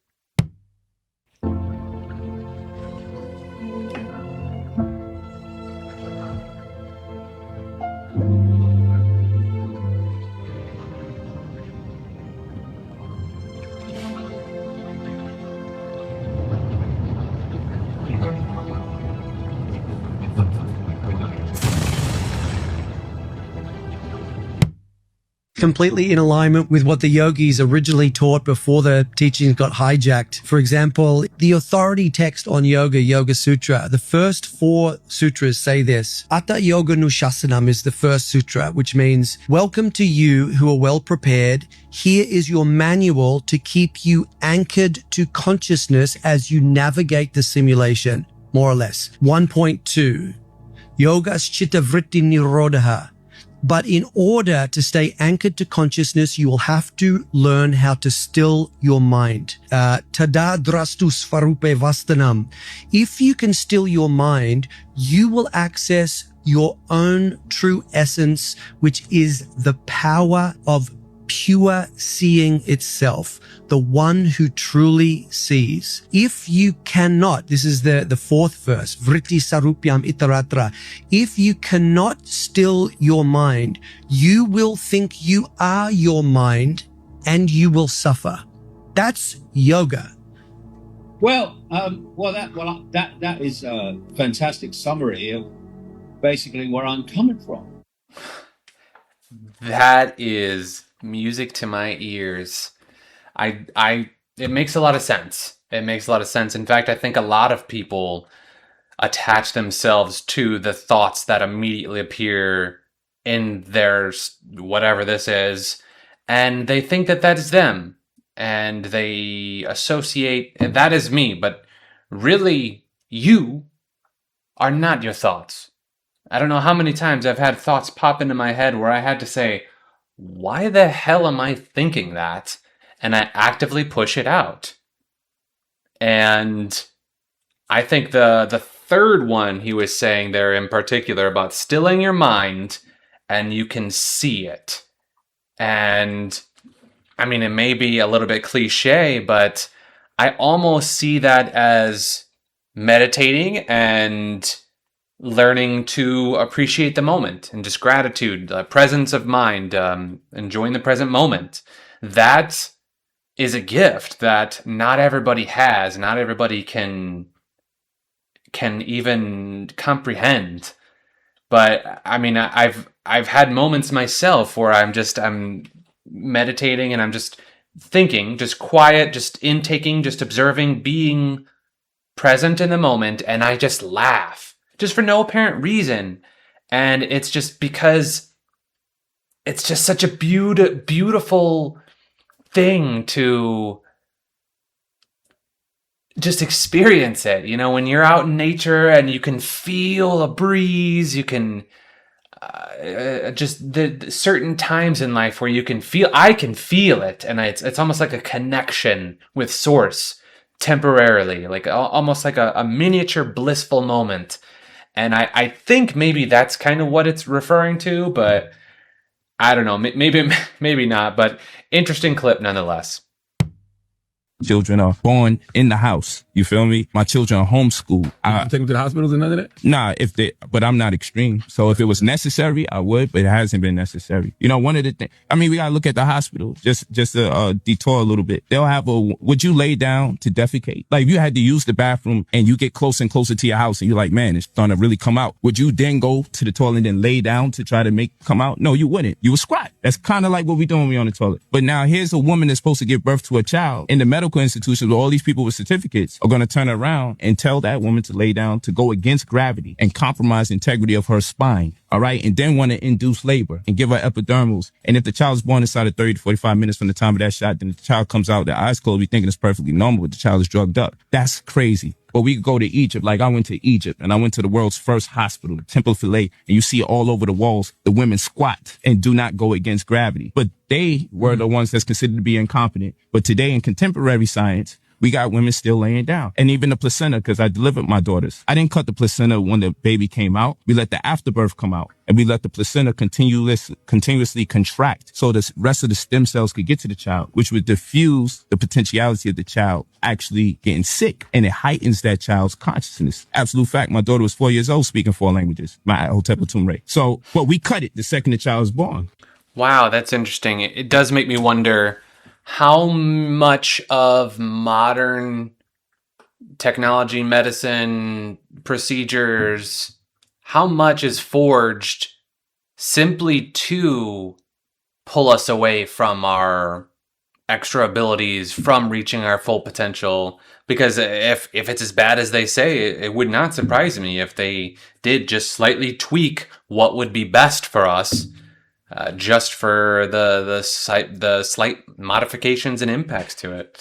Completely in alignment with what the yogis originally taught before the teachings got hijacked. For example, the authority text on yoga, Yoga Sutra, the first 4 sutras say this. Atta Yoga Nushasanam is the first sutra, which means, welcome to you who are well prepared. Here is your manual to keep you anchored to consciousness as you navigate the simulation, more or less. 1.2, Yogas Chitta Vritti Nirodha. But in order to stay anchored to consciousness, you will have to learn how to still your mind. Tada drastu svarupe vastanam. If you can still your mind, you will access your own true essence, which is the power of pure seeing itself, the one who truly sees. If you cannot, this is the fourth verse, vritti sarupyam itaratra. If you cannot still your mind, you will think you are your mind and you will suffer. That's yoga. That is a fantastic summary of basically where I'm coming from. That is music to my ears. It makes a lot of sense. It makes a lot of sense. In fact, I think a lot of people attach themselves to the thoughts that immediately appear in their whatever this is, and they think that that is them, and they associate that is me, but really, you are not your thoughts. I don't know how many times I've had thoughts pop into my head where I had to say, why the hell am I thinking that? And I actively push it out. And I think the third one he was saying there in particular about stilling your mind and you can see it. And I mean, it may be a little bit cliche, but I almost see that as meditating and learning to appreciate the moment and just gratitude, presence of mind, enjoying the present moment. That is a gift that not everybody has, not everybody can even comprehend. But I mean, I've had moments myself where I'm meditating and I'm just thinking, just quiet, just intaking, just observing, being present in the moment, and I just laugh. Just for no apparent reason. And it's just because it's just such a beautiful thing to just experience it. You know, when you're out in nature and you can feel a breeze, you can just the certain times in life where I can feel it. And it's almost like a connection with source temporarily, like almost like a miniature blissful moment. And I think maybe that's kind of what it's referring to, but I don't know. Maybe not, but interesting clip nonetheless. Children are born in the house. You feel me? My children are homeschooled. You take them to the hospitals and none of that? Nah, but I'm not extreme. So if it was necessary, I would, but it hasn't been necessary. You know, one of the things, I mean, we gotta look at the hospital, just to detour a little bit. They'll have would you lay down to defecate? Like if you had to use the bathroom and you get closer and closer to your house and you're like, man, it's starting to really come out. Would you then go to the toilet and lay down to try to make it come out? No, you wouldn't. You would squat. That's kind of like what we do when we on the toilet. But now here's a woman that's supposed to give birth to a child in the medical institutions where all these people with certificates are going to turn around and tell that woman to lay down, to go against gravity and compromise the integrity of her spine. All right. And then want to induce labor and give her epidurals. And if the child is born inside of 30 to 45 minutes from the time of that shot, then the child comes out, their eyes closed, we thinking it's perfectly normal, but the child is drugged up. That's crazy. But we could go to Egypt. Like I went to Egypt and I went to the world's first hospital, the Temple of Philae, and you see all over the walls, the women squat and do not go against gravity. But they were the ones that's considered to be incompetent. But today in contemporary science, we got women still laying down. And even the placenta, because I delivered my daughters. I didn't cut the placenta when the baby came out. We let the afterbirth come out. And we let the placenta continuously contract so the rest of the stem cells could get to the child, which would diffuse the potentiality of the child actually getting sick. And it heightens that child's consciousness. Absolute fact. My daughter was 4 years old speaking 4 languages. My Hotep Tumre. So, but we cut it the second the child was born. Wow, that's interesting. It does make me wonder how much of modern technology, medicine, procedures, how much is forged simply to pull us away from our extra abilities, from reaching our full potential? Because if it's as bad as they say, it would not surprise me if they did just slightly tweak what would be best for us. Just for the slight modifications and impacts to it.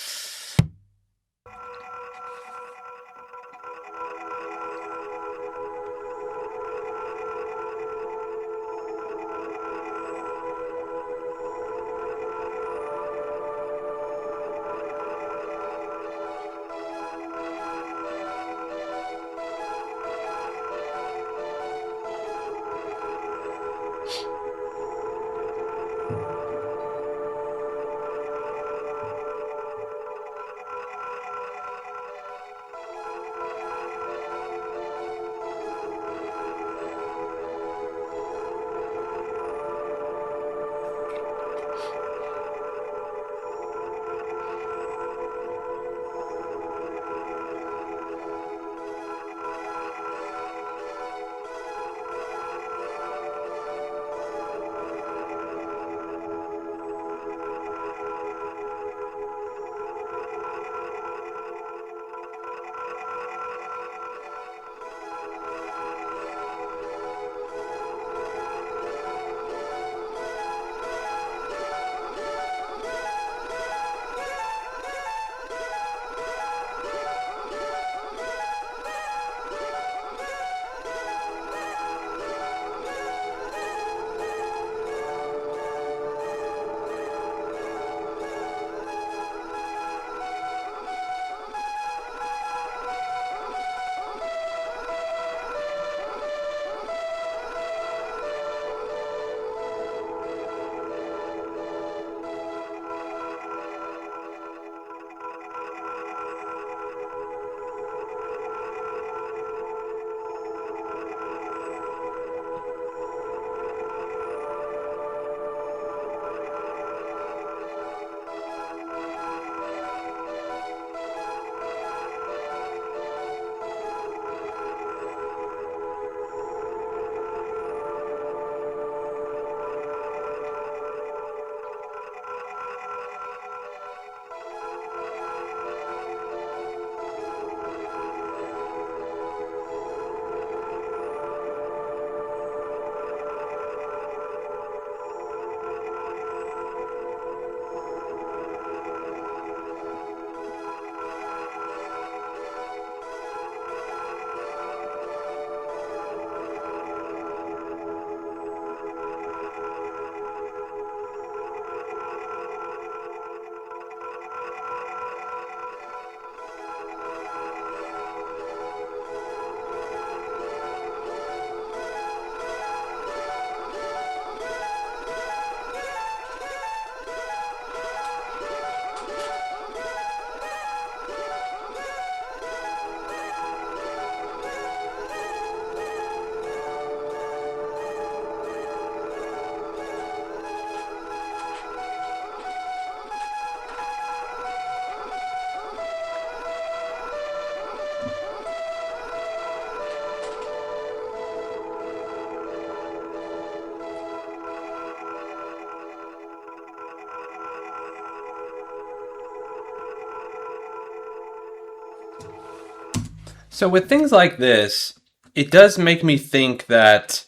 So with things like this, it does make me think that,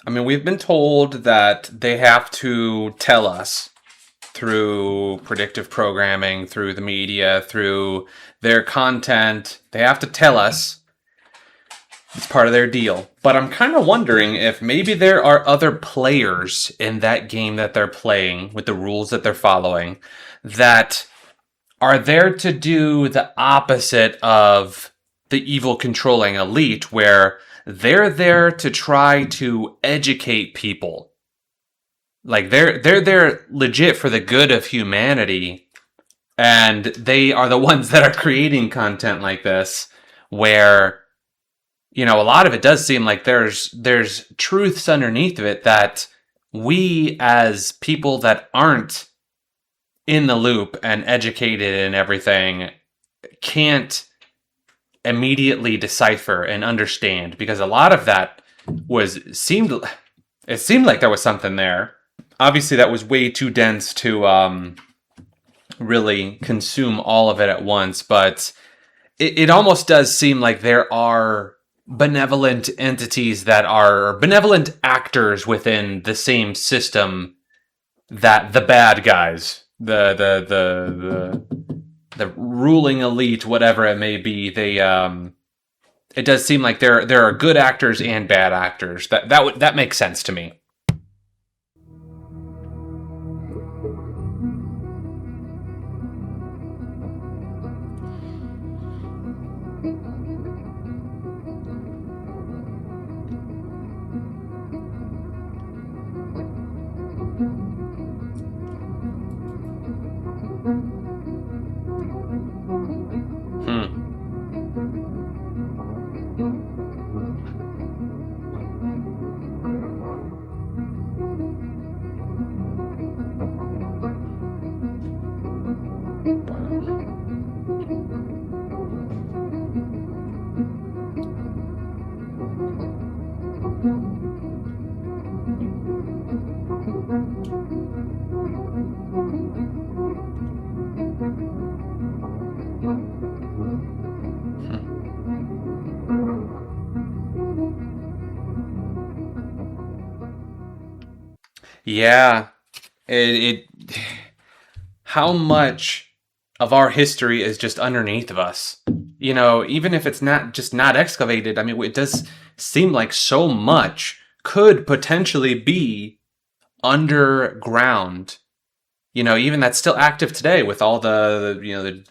I mean, we've been told that they have to tell us through predictive programming, through the media, through their content. They have to tell us. It's part of their deal. But I'm kind of wondering if maybe there are other players in that game that they're playing with the rules that they're following that are there to do the opposite of the evil controlling elite, where they're there to try to educate people. Like they're there legit for the good of humanity, and they are the ones that are creating content like this, where, you know, a lot of it does seem like there's truths underneath of it that we as people that aren't in the loop and educated and everything can't immediately decipher and understand, because a lot of that seemed like there was something there. Obviously, that was way too dense to really consume all of it at once, but it almost does seem like there are benevolent entities that are benevolent actors within the same system that the bad guys, the ruling elite, whatever it may be, it does seem like there are good actors and bad actors. That makes sense to me. Yeah, how much of our history is just underneath of us? You know, even if it's not excavated, I mean, it does seem like so much could potentially be underground. You know, even that's still active today with all the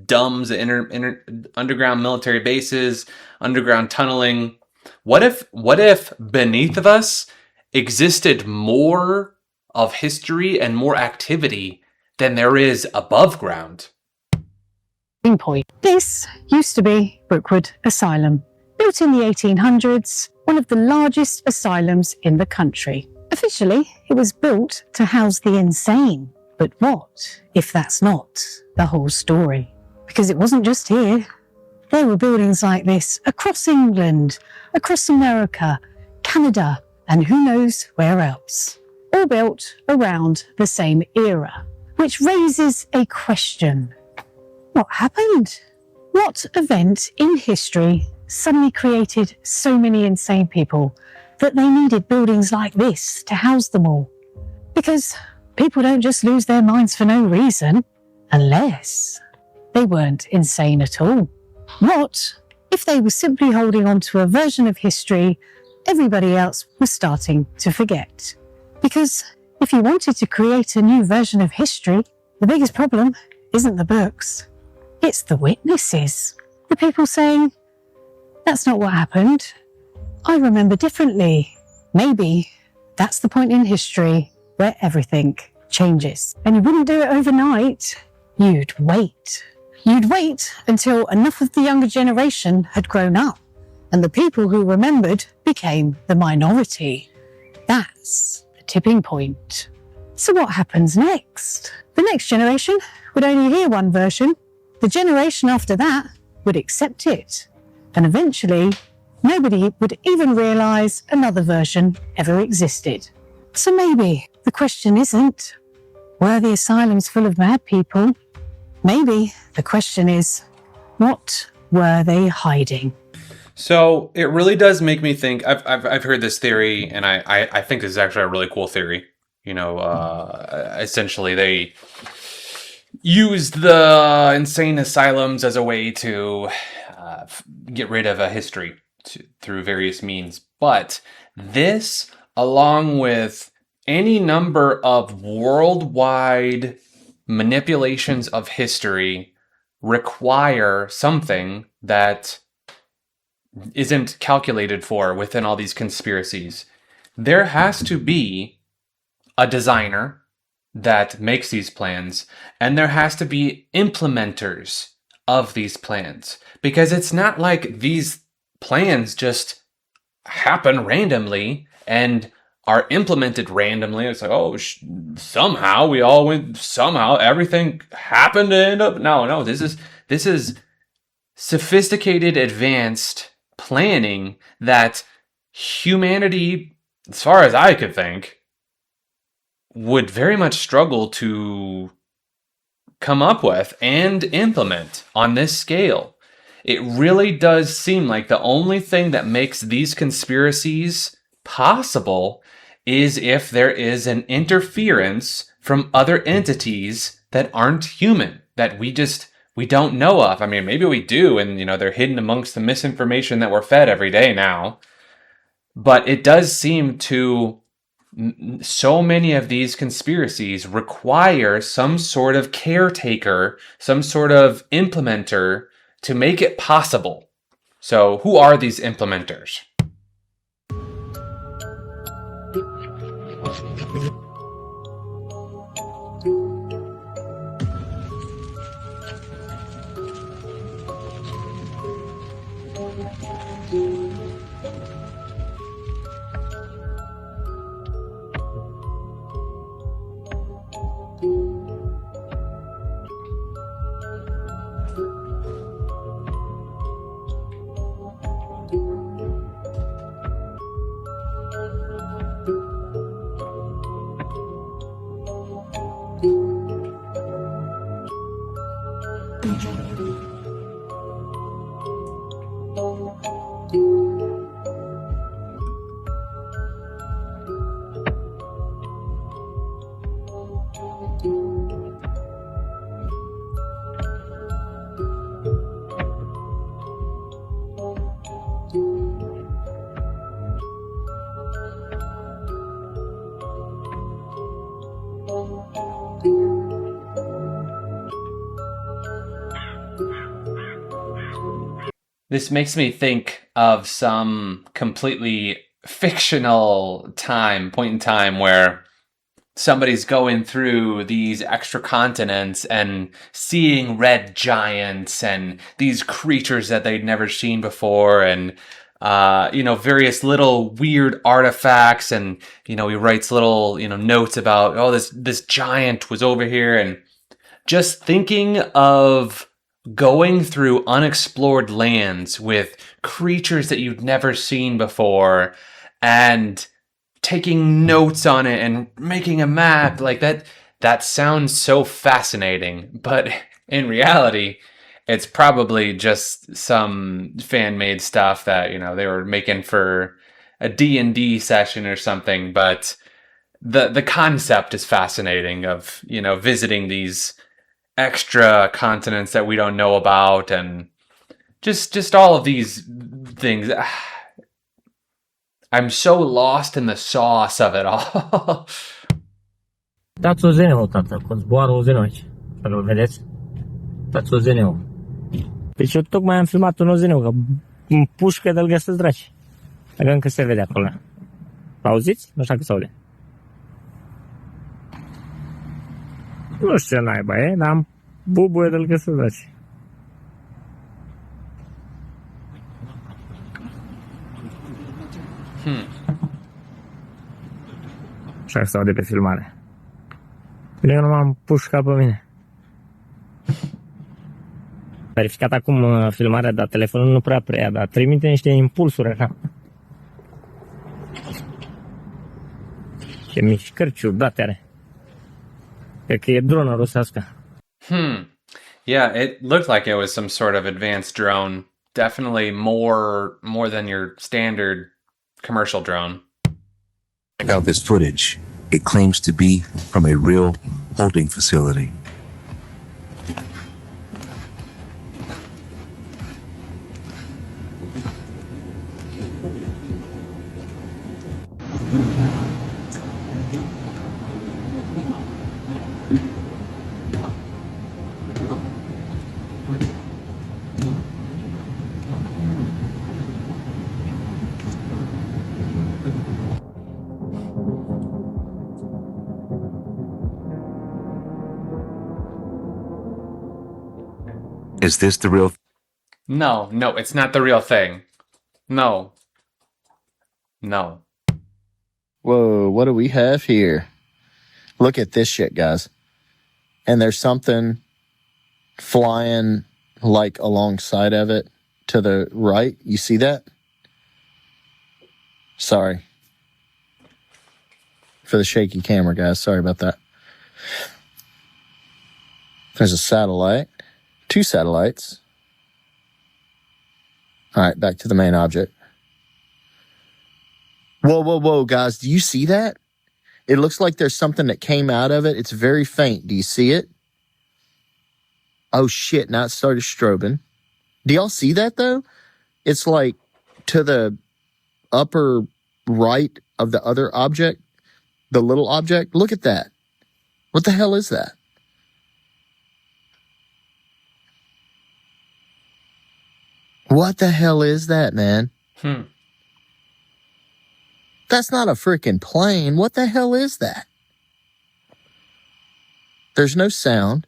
DUMBs, underground military bases, underground tunneling. What if beneath of us existed more of history and more activity than there is above ground? Point. This used to be Brookwood Asylum. Built in the 1800s, one of the largest asylums in the country. Officially, it was built to house the insane. But what if that's not the whole story? Because it wasn't just here. There were buildings like this across England, across America, Canada, and who knows where else. All built around the same era, which raises a question. What happened? What event in history suddenly created so many insane people that they needed buildings like this to house them all? Because people don't just lose their minds for no reason, unless they weren't insane at all. What if they were simply holding on to a version of history everybody else was starting to forget? Because if you wanted to create a new version of history, the biggest problem isn't the books. It's the witnesses. The people saying, that's not what happened. I remember differently. Maybe that's the point in history where everything changes. And you wouldn't do it overnight. You'd wait. You'd wait until enough of the younger generation had grown up and the people who remembered became the minority. That's the tipping point. So what happens next? The next generation would only hear one version. The generation after that would accept it. And eventually, nobody would even realise another version ever existed. So maybe the question isn't, were the asylums full of mad people? Maybe the question is, what were they hiding? So it really does make me think. I've heard this theory, and I think this is actually a really cool theory. You know, essentially they used the insane asylums as a way to get rid of a history through various means. But this, along with any number of worldwide manipulations of history, require something that isn't calculated for within all these conspiracies. There has to be a designer that makes these plans, and there has to be implementers of these plans, because it's not like these plans just happen randomly and are implemented randomly. It's like, oh, somehow we all went, somehow everything happened to end up. No, this is sophisticated, advanced planning that humanity, as far as I could think, would very much struggle to come up with and implement on this scale. It really does seem like the only thing that makes these conspiracies possible is if there is an interference from other entities that aren't human, that we don't know of. I mean, maybe we do, and they're hidden amongst the misinformation that we're fed every day now. But it does seem to, so many of these conspiracies require some sort of caretaker, some sort of implementer to make it possible. So who are these implementers? This makes me think of some completely fictional point in time where somebody's going through these extra continents and seeing red giants and these creatures that they'd never seen before, and various little weird artifacts, and he writes little notes about, oh, this giant was over here, and just thinking of going through unexplored lands with creatures that you've never seen before and taking notes on it and making a map like that sounds so fascinating. But in reality, it's probably just some fan-made stuff that they were making for a D&D session or something. But the concept is fascinating of visiting these extra continents that we don't know about, and just all of these things. I'm so lost in the sauce of it all. Dați o zeneu, tata, când zboară o zeneu aici. Să-l vedeți? Dați o zeneu. Deci eu tocmai am filmat un ozeneu, că în pușcă de-l găsesc draci. Dacă încă se vede acolo. Auziți? Nu știu dacă se aude. Nu știu ce naiba e, dar am bubuie de-l găsesc draci. Așa se aude pe filmare. Eu nu m-am pușcat pe mine. Verificat acum filmarea, dar telefonul nu prea preia, dar trimite niște impulsuri așa. Ce mișcări ciudate are. Cred că e dronă rusească. Yeah, it looked like it was some sort of advanced drone. Definitely more than your standard commercial drone. Check out this footage. It claims to be from a real holding facility. Is this the real? No, it's not the real thing. No. Whoa, what do we have here? Look at this shit, guys. And there's something flying like alongside of it to the right. You see that? Sorry for the shaky camera, guys. Sorry about that. There's a satellite. 2 satellites. All right, back to the main object. Whoa, guys. Do you see that? It looks like there's something that came out of it. It's very faint. Do you see it? Oh, shit. Now it started strobing. Do y'all see that, though? It's like to the upper right of the other object, the little object. Look at that. What the hell is that? What the hell is that, man? That's not a freaking plane. What the hell is that? There's no sound.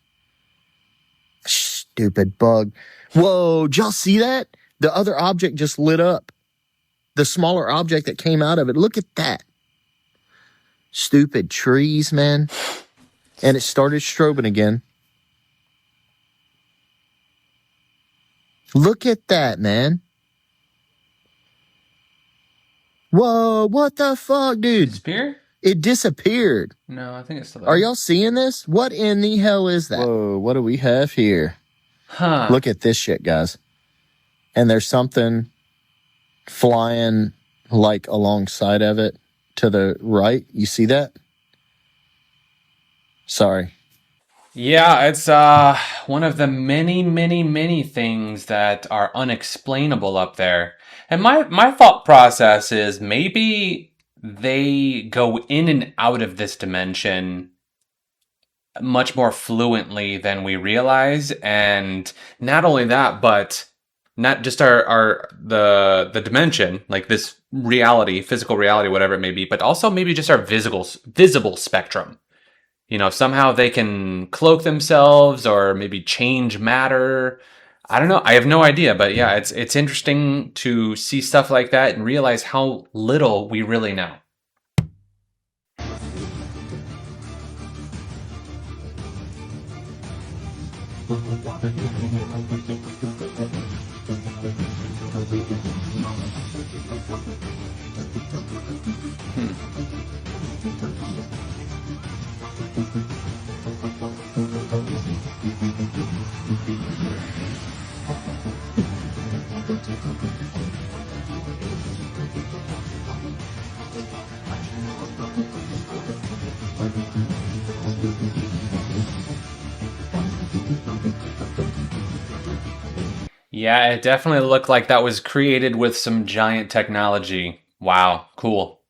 Stupid bug. Whoa, did y'all see that? The other object just lit up. The smaller object that came out of it. Look at that. Stupid trees, man. And it started strobing again. Look at that, man. Whoa, what the fuck, dude? Disappear? It disappeared. No, I think it's still there. Are y'all seeing this? What in the hell is that? Whoa, what do we have here? Huh. Look at this shit, guys. And there's something flying like alongside of it to the right. You see that? Sorry. Yeah, it's one of the many things that are unexplainable up there. And my thought process is maybe they go in and out of this dimension much more fluently than we realize. And not only that, but not just the dimension, like this reality, physical reality, whatever it may be, but also maybe just our visible spectrum. You know, somehow they can cloak themselves or maybe change matter. I don't know. I have no idea, but yeah, it's interesting to see stuff like that and realize how little we really know. Yeah, it definitely looked like that was created with some giant technology. Wow, cool.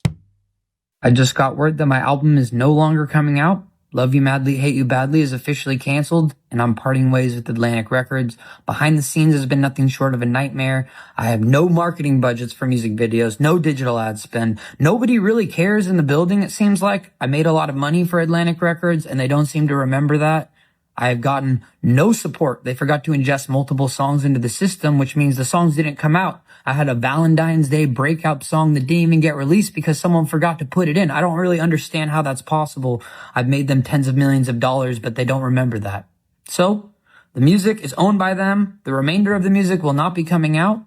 I just got word that my album is no longer coming out. Love You Madly, Hate You Badly is officially canceled, and I'm parting ways with Atlantic Records. Behind the scenes has been nothing short of a nightmare. I have no marketing budgets for music videos, no digital ad spend. Nobody really cares in the building, it seems like. I made a lot of money for Atlantic Records, and they don't seem to remember that. I have gotten no support. They forgot to ingest multiple songs into the system, which means the songs didn't come out. I had a Valentine's Day breakout song that didn't even get released because someone forgot to put it in. I don't really understand how that's possible. I've made them tens of millions of dollars, but they don't remember that. So, the music is owned by them. The remainder of the music will not be coming out.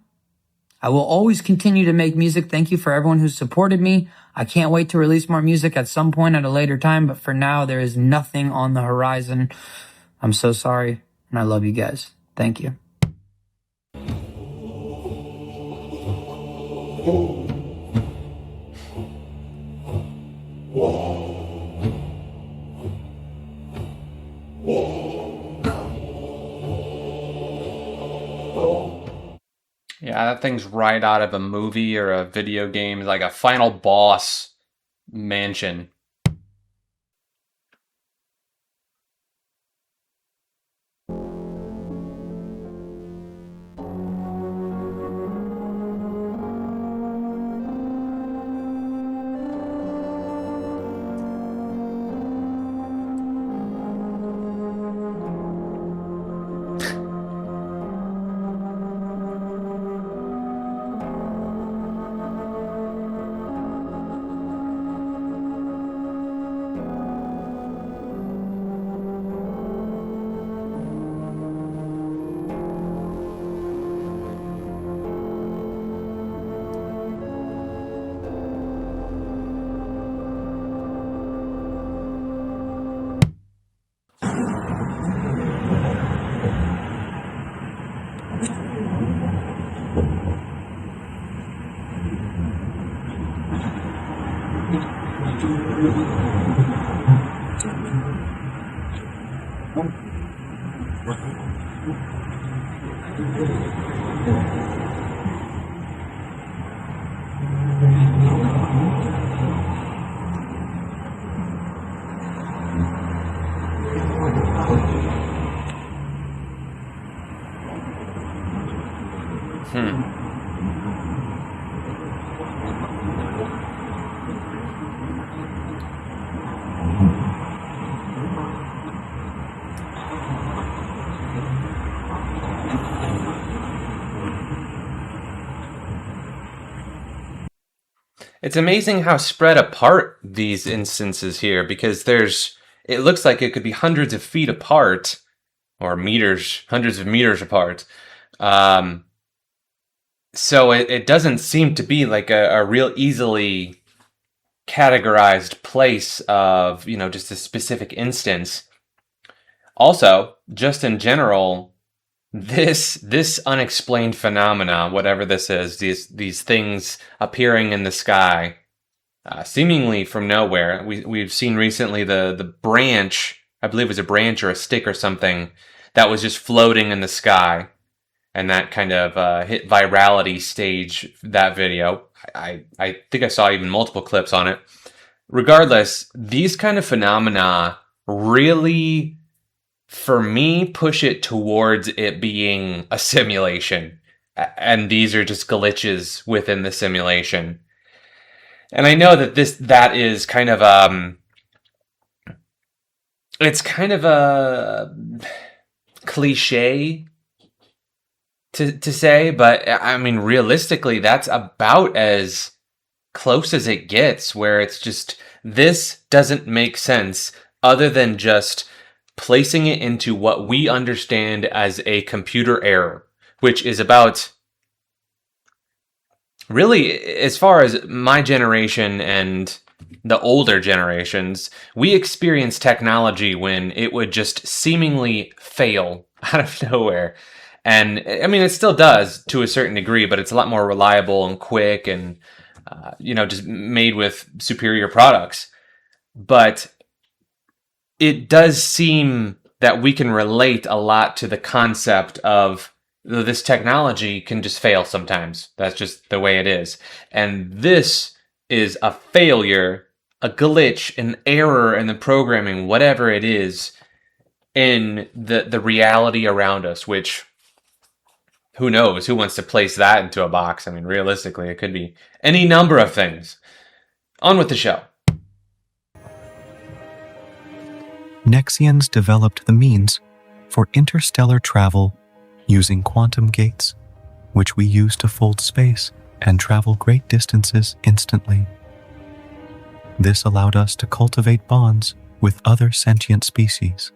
I will always continue to make music. Thank you for everyone who's supported me. I can't wait to release more music at some point at a later time, but for now, there is nothing on the horizon. I'm so sorry. and I love you guys. Thank you. Yeah, that thing's right out of a movie or a video game, like a final boss mansion. It's amazing how spread apart these instances here, because it looks like it could be hundreds of feet apart, or meters, hundreds of meters apart. So it doesn't seem to be like a real easily categorized place of, just a specific instance. Also, just in general, this unexplained phenomena, whatever this is, these things appearing in the sky, seemingly from nowhere. We've seen recently the branch, I believe it was a branch or a stick or something, that was just floating in the sky, and that kind of hit virality stage, that video. I think I saw even multiple clips on it. Regardless, these kind of phenomena really, for me, push it towards it being a simulation. And these are just glitches within the simulation. And I know that that is kind of it's kind of a cliche to say, but I mean, realistically, that's about as close as it gets, where it's just, this doesn't make sense other than just placing it into what we understand as a computer error, which is about, really, as far as my generation and the older generations, we experienced technology when it would just seemingly fail out of nowhere. And I mean, it still does to a certain degree, but it's a lot more reliable and quick and, just made with superior products. But it does seem that we can relate a lot to the concept of this technology can just fail sometimes. That's just the way it is. And this is a failure, a glitch, an error in the programming, whatever it is, in the reality around us, which, who knows? Who wants to place that into a box? I mean, realistically, it could be any number of things. On with the show. Nexians developed the means for interstellar travel using quantum gates, which we use to fold space and travel great distances instantly. This allowed us to cultivate bonds with other sentient species.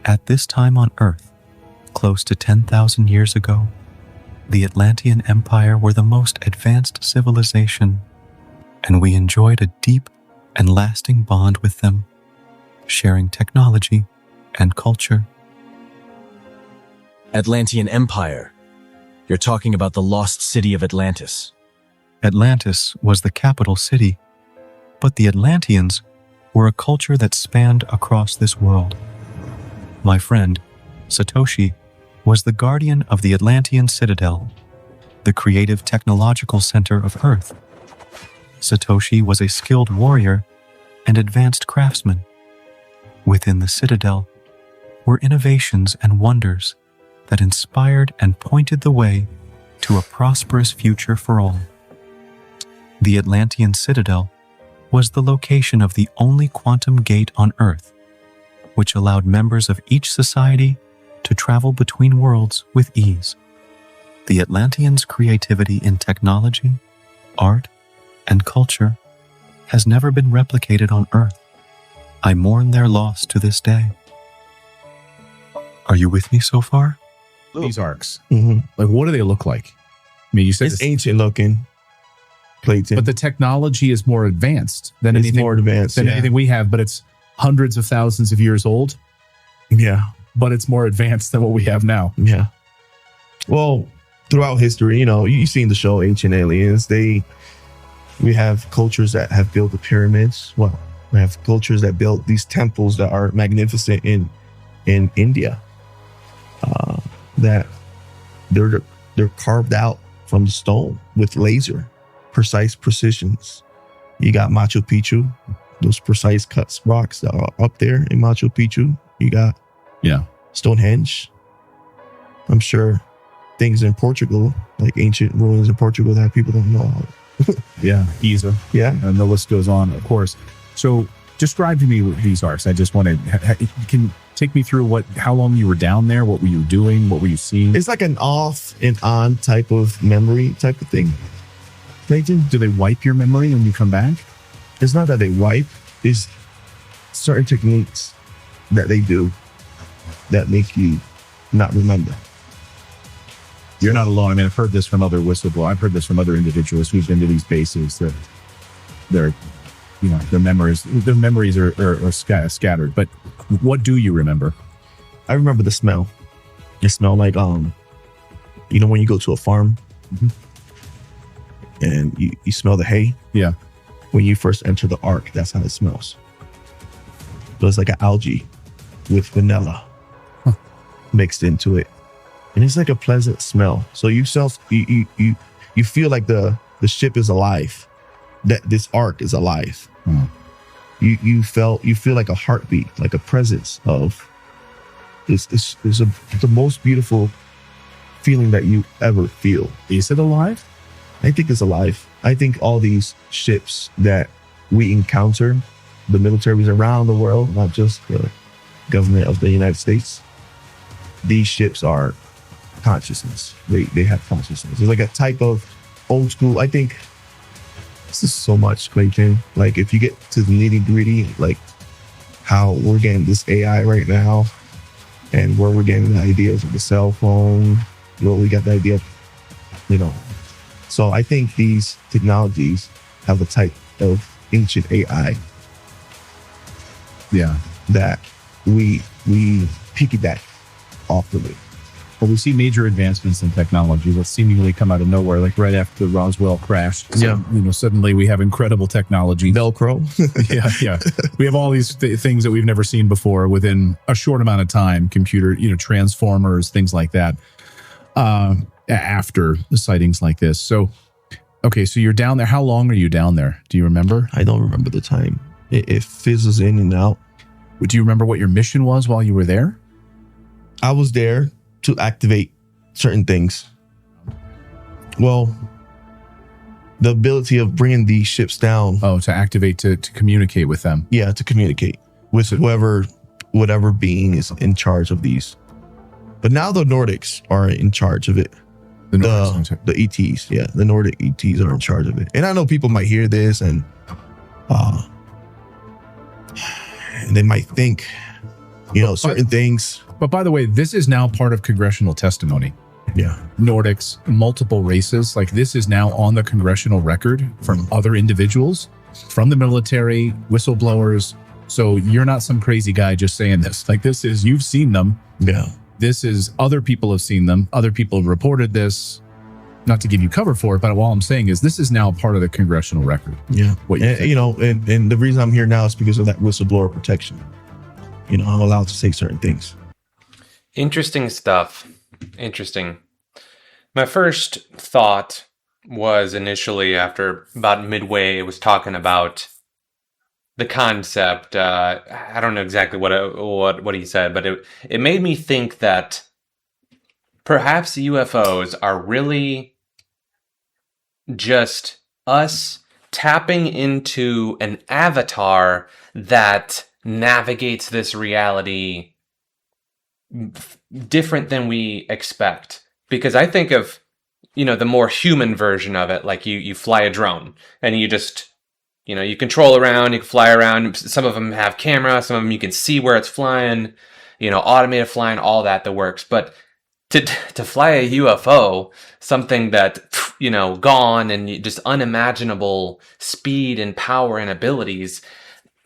At this time on Earth, close to 10,000 years ago, the Atlantean Empire were the most advanced civilization, and we enjoyed a deep and lasting bond with them, sharing technology and culture. Atlantean Empire. You're talking about the lost city of Atlantis. Atlantis was the capital city, but the Atlanteans were a culture that spanned across this world. My friend, Satoshi, was the guardian of the Atlantean Citadel, the creative technological center of Earth. Satoshi was a skilled warrior and advanced craftsman. Within the Citadel were innovations and wonders that inspired and pointed the way to a prosperous future for all. The Atlantean Citadel was the location of the only quantum gate on Earth, which allowed members of each society to travel between worlds with ease. The Atlanteans' creativity in technology, art, and culture has never been replicated on Earth. I mourn their loss to this day. Are you with me so far? These arcs. Like, what do they look like? I mean, you said it's ancient looking. Plates, but the technology is more advanced than it's anything more advanced than anything we have. But it's hundreds of thousands of years old. Yeah, but it's more advanced than what we have now. Yeah. Well, throughout history, you know, you've seen the show Ancient Aliens. We have cultures that have built the pyramids. Well, we have cultures that built these temples that are magnificent in India. That they're carved out from the stone with laser, precise precisions. You got Machu Picchu, those precise cuts rocks that are up there in Machu Picchu. You got Stonehenge. I'm sure things in Portugal, like ancient ruins in Portugal that people don't know about. Yeah, Giza. Yeah, and the list goes on, of course. So, describe to me what these arcs. I just want to. You can take me through how long you were down there. What were you doing? What were you seeing? It's like an off and on type of memory type of thing. Do they wipe your memory when you come back? It's not that they wipe. It's certain techniques that they do that make you not remember. You're not alone. I mean, I've heard this from other whistleblowers. I've heard this from other individuals who've been to these bases that their memories are scattered. But what do you remember? I remember the smell. It smelled like, when you go to a farm and you smell the hay. Yeah. When you first enter the ark, that's how it smells. So it's like an algae with vanilla mixed into it. And it's like a pleasant smell. So you feel like the ship is alive, that this ark is alive. You feel like a heartbeat, like a presence of it's the most beautiful feeling that you ever feel. Is it alive? I think it's alive. I think all these ships that we encounter, the militaries around the world, not just the government of the United States, these ships are consciousness. They have consciousness. It's like a type of old school. I think this is so much, Clayton. Like if you get to the nitty gritty, like how we're getting this AI right now and where we're getting the ideas of the cell phone, we got the idea of, So I think these technologies have a type of ancient AI. Yeah. That we piggyback off of it. Well, we see major advancements in technology that seemingly come out of nowhere, like right after the Roswell crash. So, suddenly we have incredible technology. Velcro. Yeah. We have all these things that we've never seen before within a short amount of time. Computer, transformers, things like that. After the sightings like this. So, okay, so you're down there. How long are you down there? Do you remember? I don't remember the time. It fizzles in and out. Do you remember what your mission was while you were there? I was there to activate certain things. Well, the ability of bringing these ships down. Oh, to activate, to communicate with them. Yeah, to communicate with whatever being is in charge of these. But now the Nordics are in charge of it. The ETs, yeah, the Nordic ETs are in charge of it. And I know people might hear this and they might think, certain things. But by the way, this is now part of congressional testimony. Yeah. Nordics, multiple races. Like this is now on the congressional record from other individuals, from the military, whistleblowers, So you're not some crazy guy just saying this. Like, this is, you've seen them. Yeah. This is, other people have seen them. Other people have reported this. Not to give you cover for it, but all I'm saying is this is now part of the congressional record. Yeah. What you And, think. you know, and the reason I'm here now is because of that whistleblower protection. You know, I'm allowed to say certain things. Interesting stuff. Interesting. My first thought was initially after about midway, it was talking about the concept. I don't know exactly what he said, but it made me think that perhaps UFOs are really just us tapping into an avatar that navigates this reality different than we expect. Because I think of, you know, the more human version of it, like you fly a drone and you just, you know, you control around, you can fly around. Some of them have camera, some of them you can see where it's flying, you know, automated flying, all that works. But to fly a UFO, something that, you know, gone and just unimaginable speed and power and abilities,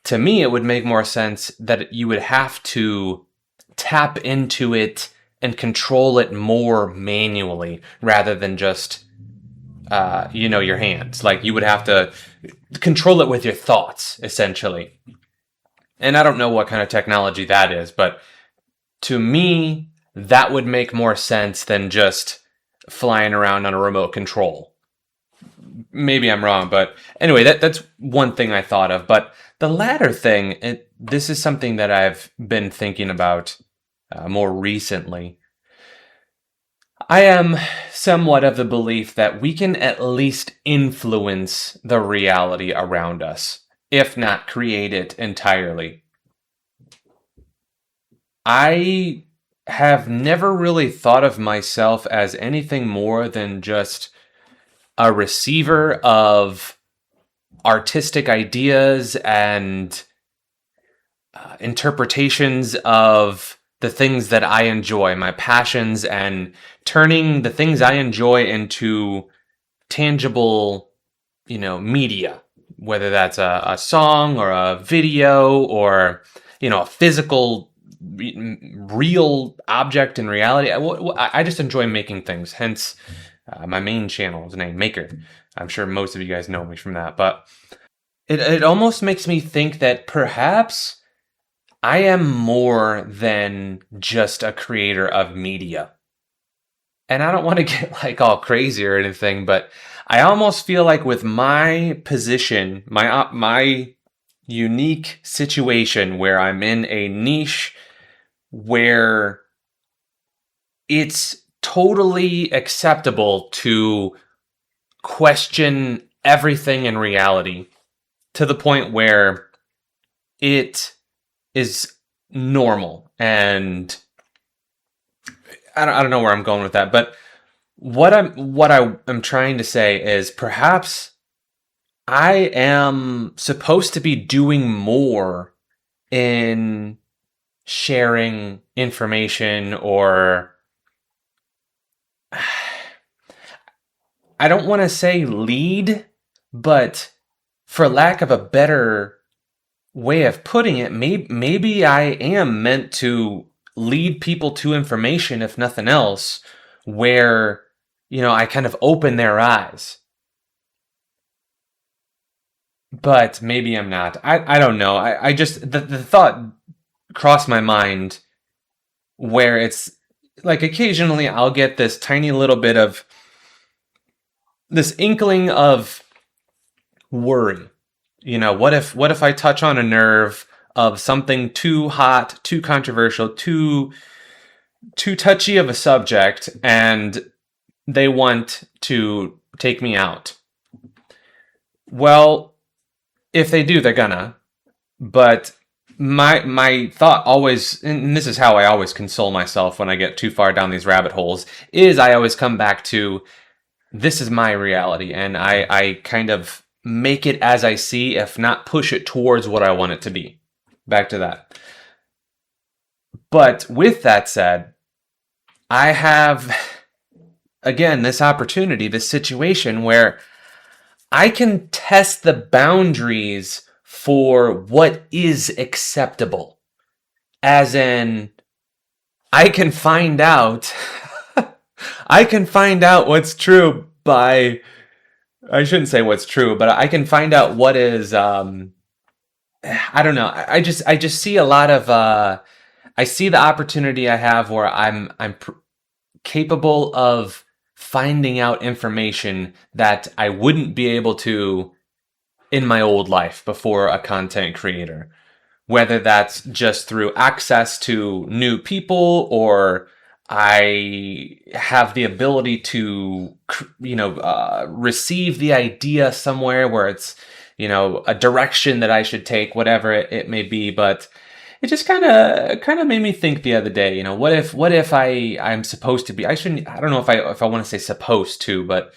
to me, it would make more sense that you would have to tap into it and control it more manually rather than just, you know, your hands. Like, you would have to control it with your thoughts, essentially. And I don't know what kind of technology that is, but to me, that would make more sense than just flying around on a remote control. Maybe I'm wrong, but anyway, that's one thing I thought of. But the latter thing, this is something that I've been thinking about more recently. I am somewhat of the belief that we can at least influence the reality around us, if not create it entirely. I have never really thought of myself as anything more than just a receiver of artistic ideas and interpretations of the things that I enjoy, my passions, and turning the things I enjoy into tangible, you know, media, whether that's a song or a video or, you know, a physical real object in reality. I just enjoy making things, hence my main channel is named Maker. I'm sure most of you guys know me from that, but it almost makes me think that perhaps I am more than just a creator of media. And I don't want to get like all crazy or anything, but I almost feel like with my position, my unique situation where I'm in a niche where it's totally acceptable to question everything in reality to the point where it is normal. And I don't know where I'm going with that, but what I'm trying to say is perhaps I am supposed to be doing more in sharing information, or I don't want to say lead, but for lack of a better way of putting it, maybe I am meant to lead people to information, if nothing else, where, you know, I kind of open their eyes. But maybe I'm not. I don't know. I just, the thought crossed my mind where it's like occasionally I'll get this tiny little bit of this inkling of worry. You know, what if I touch on a nerve of something too hot, too controversial, too touchy of a subject, and they want to take me out? Well, if they do, they're gonna. But my thought always, and this is how I always console myself when I get too far down these rabbit holes, is I always come back to, this is my reality, and I kind of make it as I see, if not push it towards what I want it to be. Back to that. But with that said, I have, again, this opportunity, this situation where I can test the boundaries for what is acceptable. As in, I can find out I can find out what's true by, I shouldn't say what's true, but I can find out what is I don't know. I just see a lot of I see the opportunity I have where I'm capable of finding out information that I wouldn't be able to in my old life before a content creator. Whether that's just through access to new people, or I have the ability to, receive the idea somewhere where it's, a direction that I should take, whatever it may be. But it just kind of made me think the other day, what if I'm supposed to be, I don't know if I want to say supposed to, but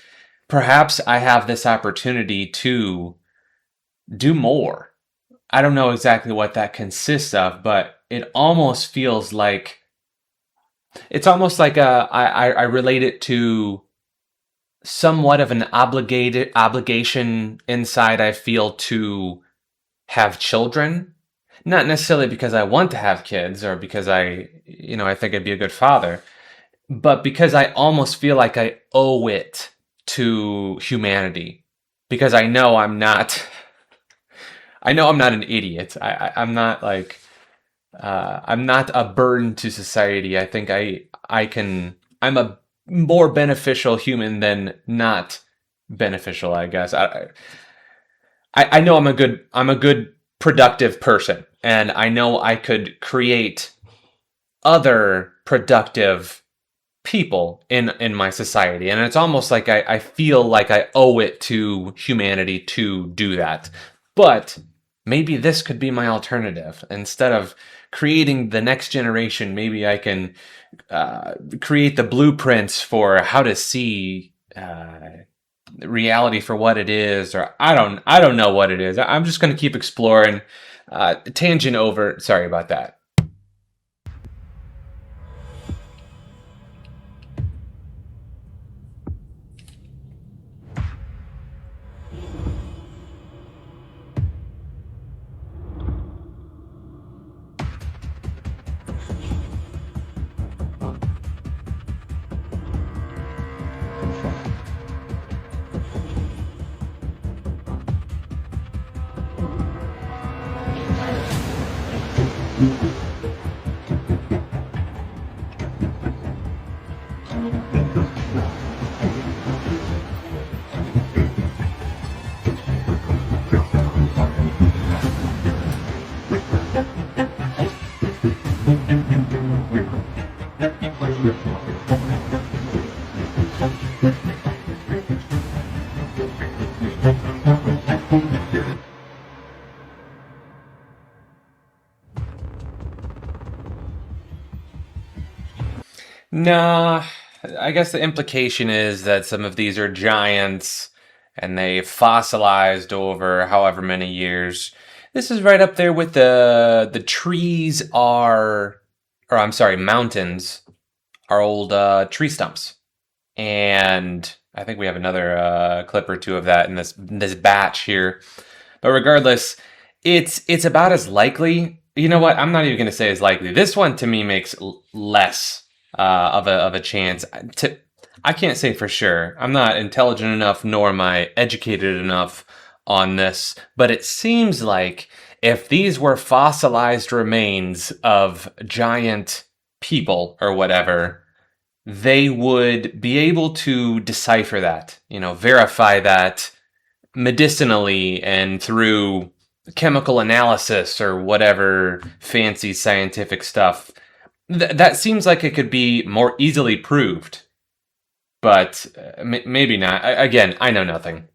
perhaps I have this opportunity to do more. I don't know exactly what that consists of, but it almost feels like, it's almost like I relate it to somewhat of an obligation inside I feel to have children. Not necessarily because I want to have kids or because I think I'd be a good father, but because I almost feel like I owe it to humanity. Because I know I'm not an idiot. I'm not like, I'm not a burden to society. I think I'm a more beneficial human than not beneficial, I guess. I know I'm a good productive person, and I know I could create other productive people in my society. And it's almost like I feel like I owe it to humanity to do that. But maybe this could be my alternative. Instead of creating the next generation, maybe I can create the blueprints for how to see reality for what it is, or I don't know what it is. I'm just going to keep exploring. Tangent over. Sorry about that. Nah, I guess the implication is that some of these are giants and they fossilized over however many years. This is right up there with the trees are, or I'm sorry, mountains are old tree stumps. And I think we have another clip or two of that in this batch here. But regardless, it's about as likely. You know what? I'm not even going to say as likely. This one to me makes less of a chance. I can't say for sure. I'm not intelligent enough, nor am I educated enough on this. But it seems like if these were fossilized remains of giant people or whatever, they would be able to decipher that, verify that medicinally and through chemical analysis or whatever fancy scientific stuff. That seems like it could be more easily proved, but maybe not. Again, I know nothing.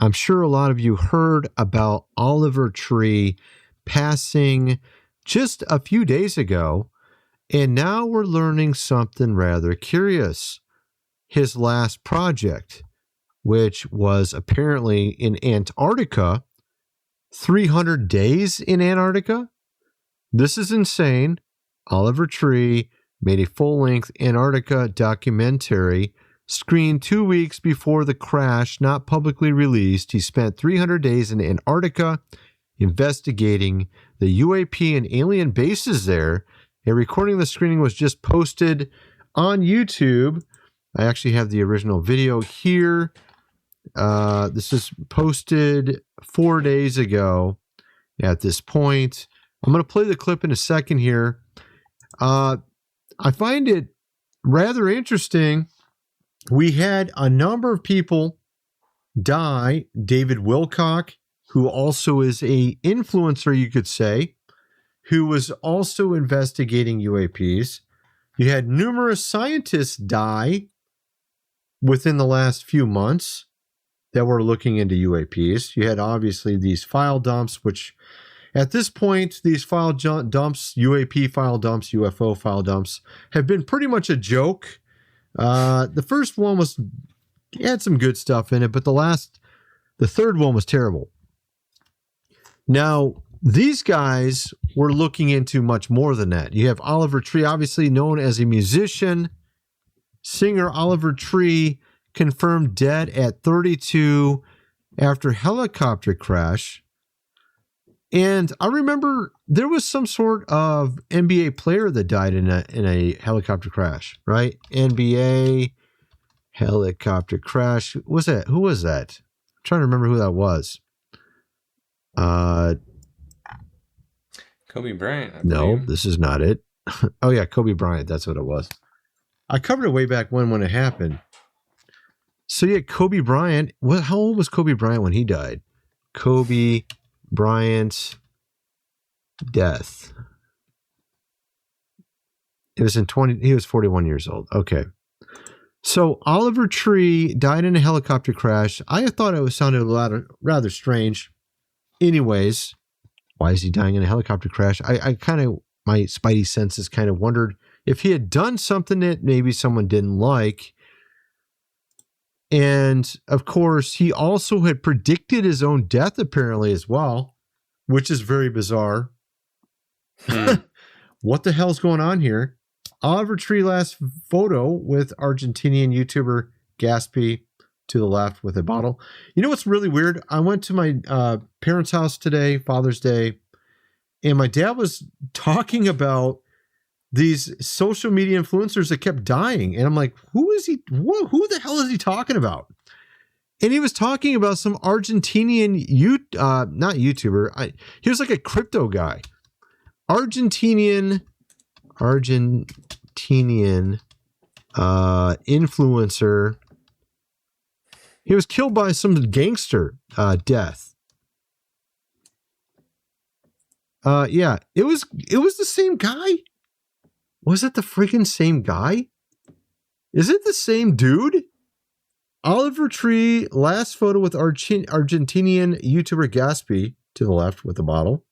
I'm sure a lot of you heard about Oliver Tree passing just a few days ago, and now we're learning something rather curious. His last project, which was apparently in Antarctica, 300 days in Antarctica? This is insane. Oliver Tree made a full-length Antarctica documentary screened 2 weeks before the crash, not publicly released. He spent 300 days in Antarctica investigating the UAP and alien bases there. A recording of the screening was just posted on YouTube. I actually have the original video here. This is posted 4 days ago at this point. I'm going to play the clip in a second here. I find it rather interesting. We had a number of people die. David Wilcock, who also is a influencer, you could say, who was also investigating UAPs. You had numerous scientists die within the last few months that were looking into UAPs. You had obviously these file dumps, which at this point, these file dumps, UAP file dumps, UFO file dumps, have been pretty much a joke. The first one had some good stuff in it, but the third one was terrible. Now, these guys were looking into much more than that. You have Oliver Tree, obviously known as a musician. Singer Oliver Tree confirmed dead at 32 after helicopter crash. And I remember there was some sort of NBA player that died in a helicopter crash, right? NBA helicopter crash. Who was that? I'm trying to remember who that was. Kobe Bryant. I No, believe. this is not it. Oh yeah, Kobe Bryant. That's what it was. I covered it way back when it happened. So yeah, Kobe Bryant. How old was Kobe Bryant when he died? Kobe Bryant's death. It was he was 41 years old. Okay. So Oliver Tree died in a helicopter crash. I thought it sounded rather strange. Anyways, why is he dying in a helicopter crash? I kind of, my spidey senses kind of wondered if he had done something that maybe someone didn't like. And of course, he also had predicted his own death apparently as well, which is very bizarre. What the hell's going on here? Oliver Tree last photo with Argentinian YouTuber Gatsby to the left with a bottle. You know what's really weird? I went to my parents' house today, Father's Day, and my dad was talking about these social media influencers that kept dying. And I'm like, who the hell is he talking about? And he was talking about some Argentinian, not YouTuber. He was like a crypto guy. Argentinian influencer. He was killed by some gangster death. Yeah, it was the same guy. Was it the freaking same guy? Is it the same dude? Oliver Tree, last photo with Argentinian YouTuber Gatsby to the left with a bottle.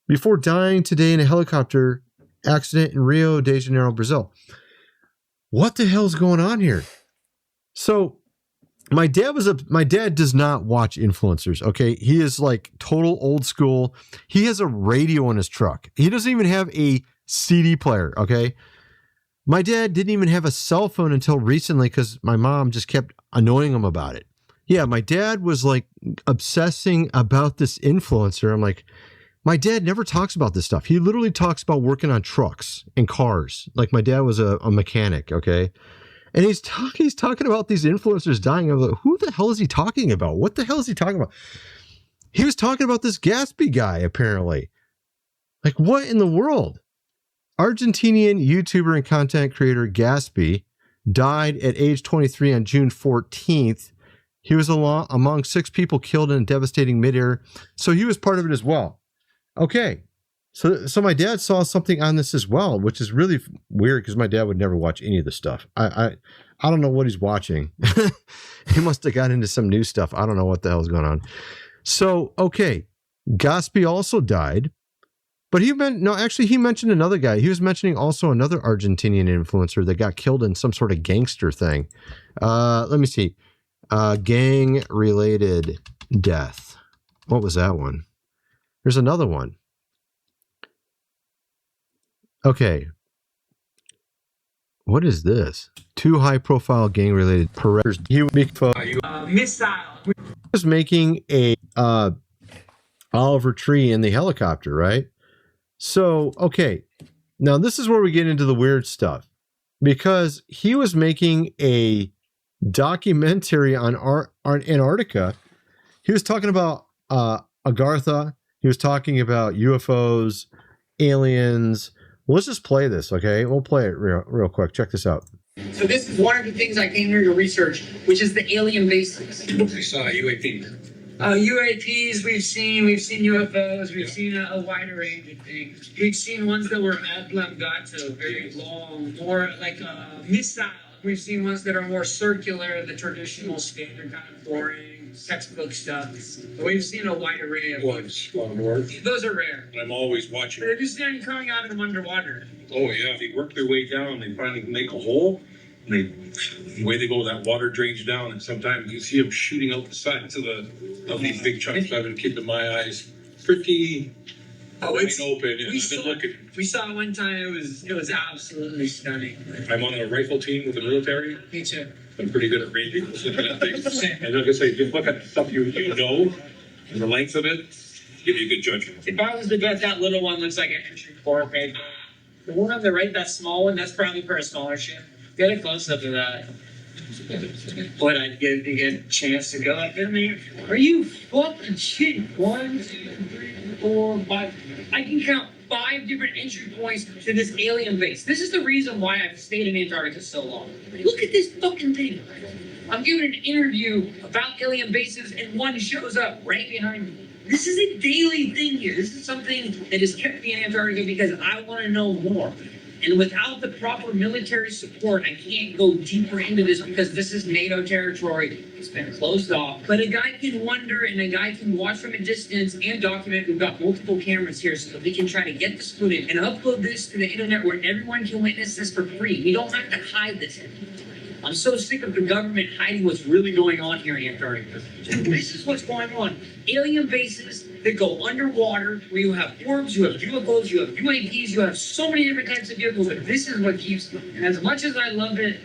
Before dying today in a helicopter accident in Rio de Janeiro, Brazil. What the hell's going on here? So, my dad does not watch influencers, okay? He is like total old school. He has a radio in his truck. He doesn't even have a CD player, okay? My dad didn't even have a cell phone until recently because my mom just kept annoying him about it. Yeah, my dad was like obsessing about this influencer. I'm like, my dad never talks about this stuff. He literally talks about working on trucks and cars. Like my dad was a mechanic, okay? And he's talking about these influencers dying. I'm like, who the hell is he talking about? What the hell is he talking about? He was talking about this Gatsby guy, apparently. Like, what in the world? Argentinian YouTuber and content creator Gatsby died at age 23 on June 14th. He was among 6 people killed in a devastating midair. So he was part of it as well. Okay. So my dad saw something on this as well, which is really weird because my dad would never watch any of this stuff. I don't know what he's watching. He must have got into some new stuff. I don't know what the hell's going on. So, okay. Gaspi also died, but he mentioned another guy. He was mentioning also another Argentinian influencer that got killed in some sort of gangster thing. Let me see. Gang related death. What was that one? There's another one. Okay. What is this? 2 high-profile gang-related Perez. He was making a Oliver Tree in the helicopter, right? So, okay. Now, this is where we get into the weird stuff. Because he was making a documentary on Antarctica. He was talking about Agartha. He was talking about UFOs, aliens. Let's just play this, okay? We'll play it real quick. Check this out. So this is one of the things I came here to research, which is the alien bases. We saw UAP. UAPs, we've seen UFOs, we've seen a wider range of things. We've seen ones that were oblongato, very long, more like a missile. We've seen ones that are more circular, the traditional standard kind of boring textbook stuff. But we've seen a wide array of ones. Those are rare. I'm always watching. They're just coming out of them underwater. Oh yeah, they work their way down. They finally make a hole. And the way they go, that water drains down, and sometimes you see them shooting out the sides of these big chunks. I've been keeping my eyes pretty wide open. And I've been looking. We saw it one time. It was absolutely stunning. I'm on a rifle team with the military. Me too. I'm pretty good at ranging, looking at things. And like I say, just look at stuff you know, and the length of it, give you a good judgment. If I was to bet, that little one looks like an entry port, right? The one on the right, that small one, that's probably for a scholarship. Get a close up of that. But I'd get a chance to go up in there. Are you fucking shitting? 1, 2, 3, 4, 5. I can count 5 different entry points to this alien base. This is the reason why I've stayed in Antarctica so long. Look at this fucking thing. I'm giving an interview about alien bases, and one shows up right behind me. This is a daily thing here. This is something that has kept me in Antarctica because I want to know more. And without the proper military support, I can't go deeper into this because this is NATO territory. It's been closed off. But a guy can wonder and a guy can watch from a distance and document. We've got multiple cameras here so that we can try to get this footage and upload this to the internet where everyone can witness this for free. We don't have to hide this. I'm so sick of the government hiding what's really going on here in Antarctica. This is what's going on. Alien bases that go underwater, where you have orbs, you have UFOs, you have UAPs, you have so many different types of vehicles, but this is what keeps me. And as much as I love it,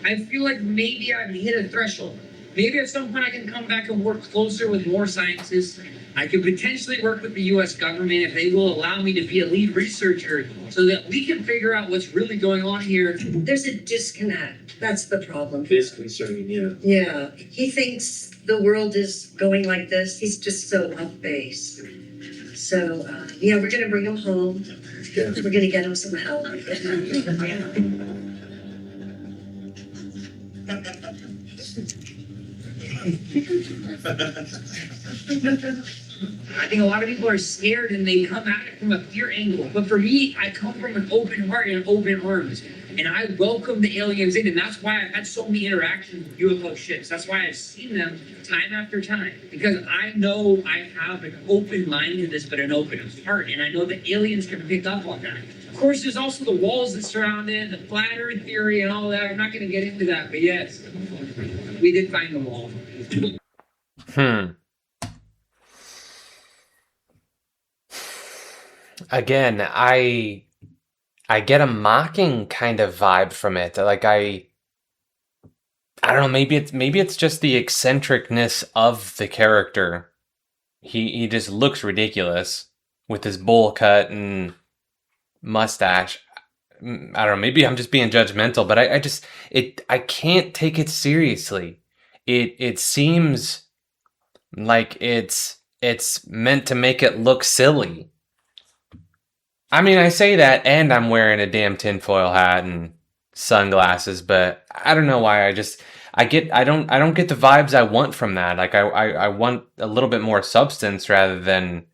I feel like maybe I've hit a threshold. Maybe at some point I can come back and work closer with more scientists. I could potentially work with the U.S. government if they will allow me to be a lead researcher so that we can figure out what's really going on here. There's a disconnect. That's the problem. It's concerning, yeah. Yeah. He thinks the world is going like this. He's just so off base. So, yeah, we're going to bring him home. Yeah. We're going to get him some help. I think a lot of people are scared and they come at it from a fear angle. But for me, I come from an open heart and open arms. And I welcome the aliens in. And that's why I've had so many interactions with UFO ships. That's why I've seen them time after time. Because I know I have an open mind to this, but an open heart. And I know the aliens can pick up on that. Of course, there's also the walls that surround it, the flat earth theory and all that. I'm not going to get into that. But yes, we did find the wall. Again, I get a mocking kind of vibe from it. Like I don't know, maybe it's just the eccentricness of the character. He just looks ridiculous with his bowl cut and mustache. I don't know, maybe I'm just being judgmental, but I can't take it seriously. It seems like it's meant to make it look silly. I mean, I say that and I'm wearing a damn tinfoil hat and sunglasses, but I don't know why I don't get the vibes I want from that. Like I want a little bit more substance rather than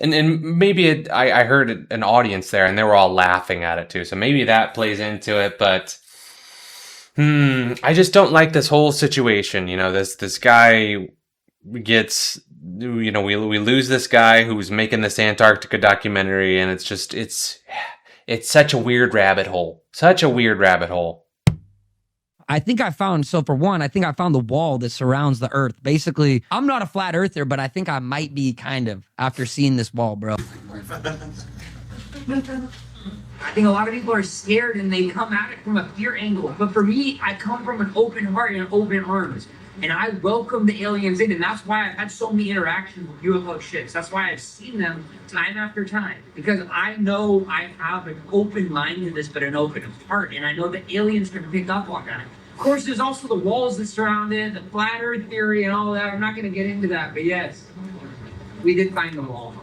and maybe I heard an audience there and they were all laughing at it too. So maybe that plays into it, but I just don't like this whole situation. You know, this guy gets, you know, we lose this guy who's making this Antarctica documentary, and it's such a weird rabbit hole. Such a weird rabbit hole. I think I found the wall that surrounds the Earth. Basically, I'm not a flat earther, but I think I might be kind of after seeing this wall, bro. I think a lot of people are scared and they come at it from a fear angle. But for me, I come from an open heart and open arms. And I welcome the aliens in. And that's why I've had so many interactions with UFO ships. That's why I've seen them time after time. Because I know I have an open mindedness, but an open heart. And I know the aliens can pick up on that. Of course, there's also the walls that surround it, the flat earth theory and all that. I'm not going to get into that. But yes, we did find the wall.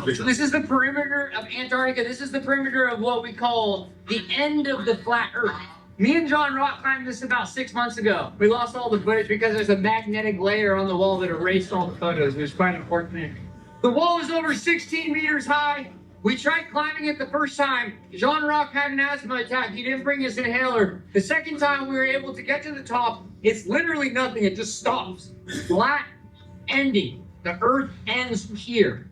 This is the perimeter of Antarctica. This is the perimeter of what we call the end of the flat earth. Me and John Rock climbed this about 6 months ago. We lost all the footage because there's a magnetic layer on the wall that erased all the photos. It was quite an important thing. The wall is over 16 meters high. We tried climbing it the first time. John Rock had an asthma attack. He didn't bring his inhaler. The second time we were able to get to the top, it's literally nothing. It just stops. Flat ending. The earth ends here.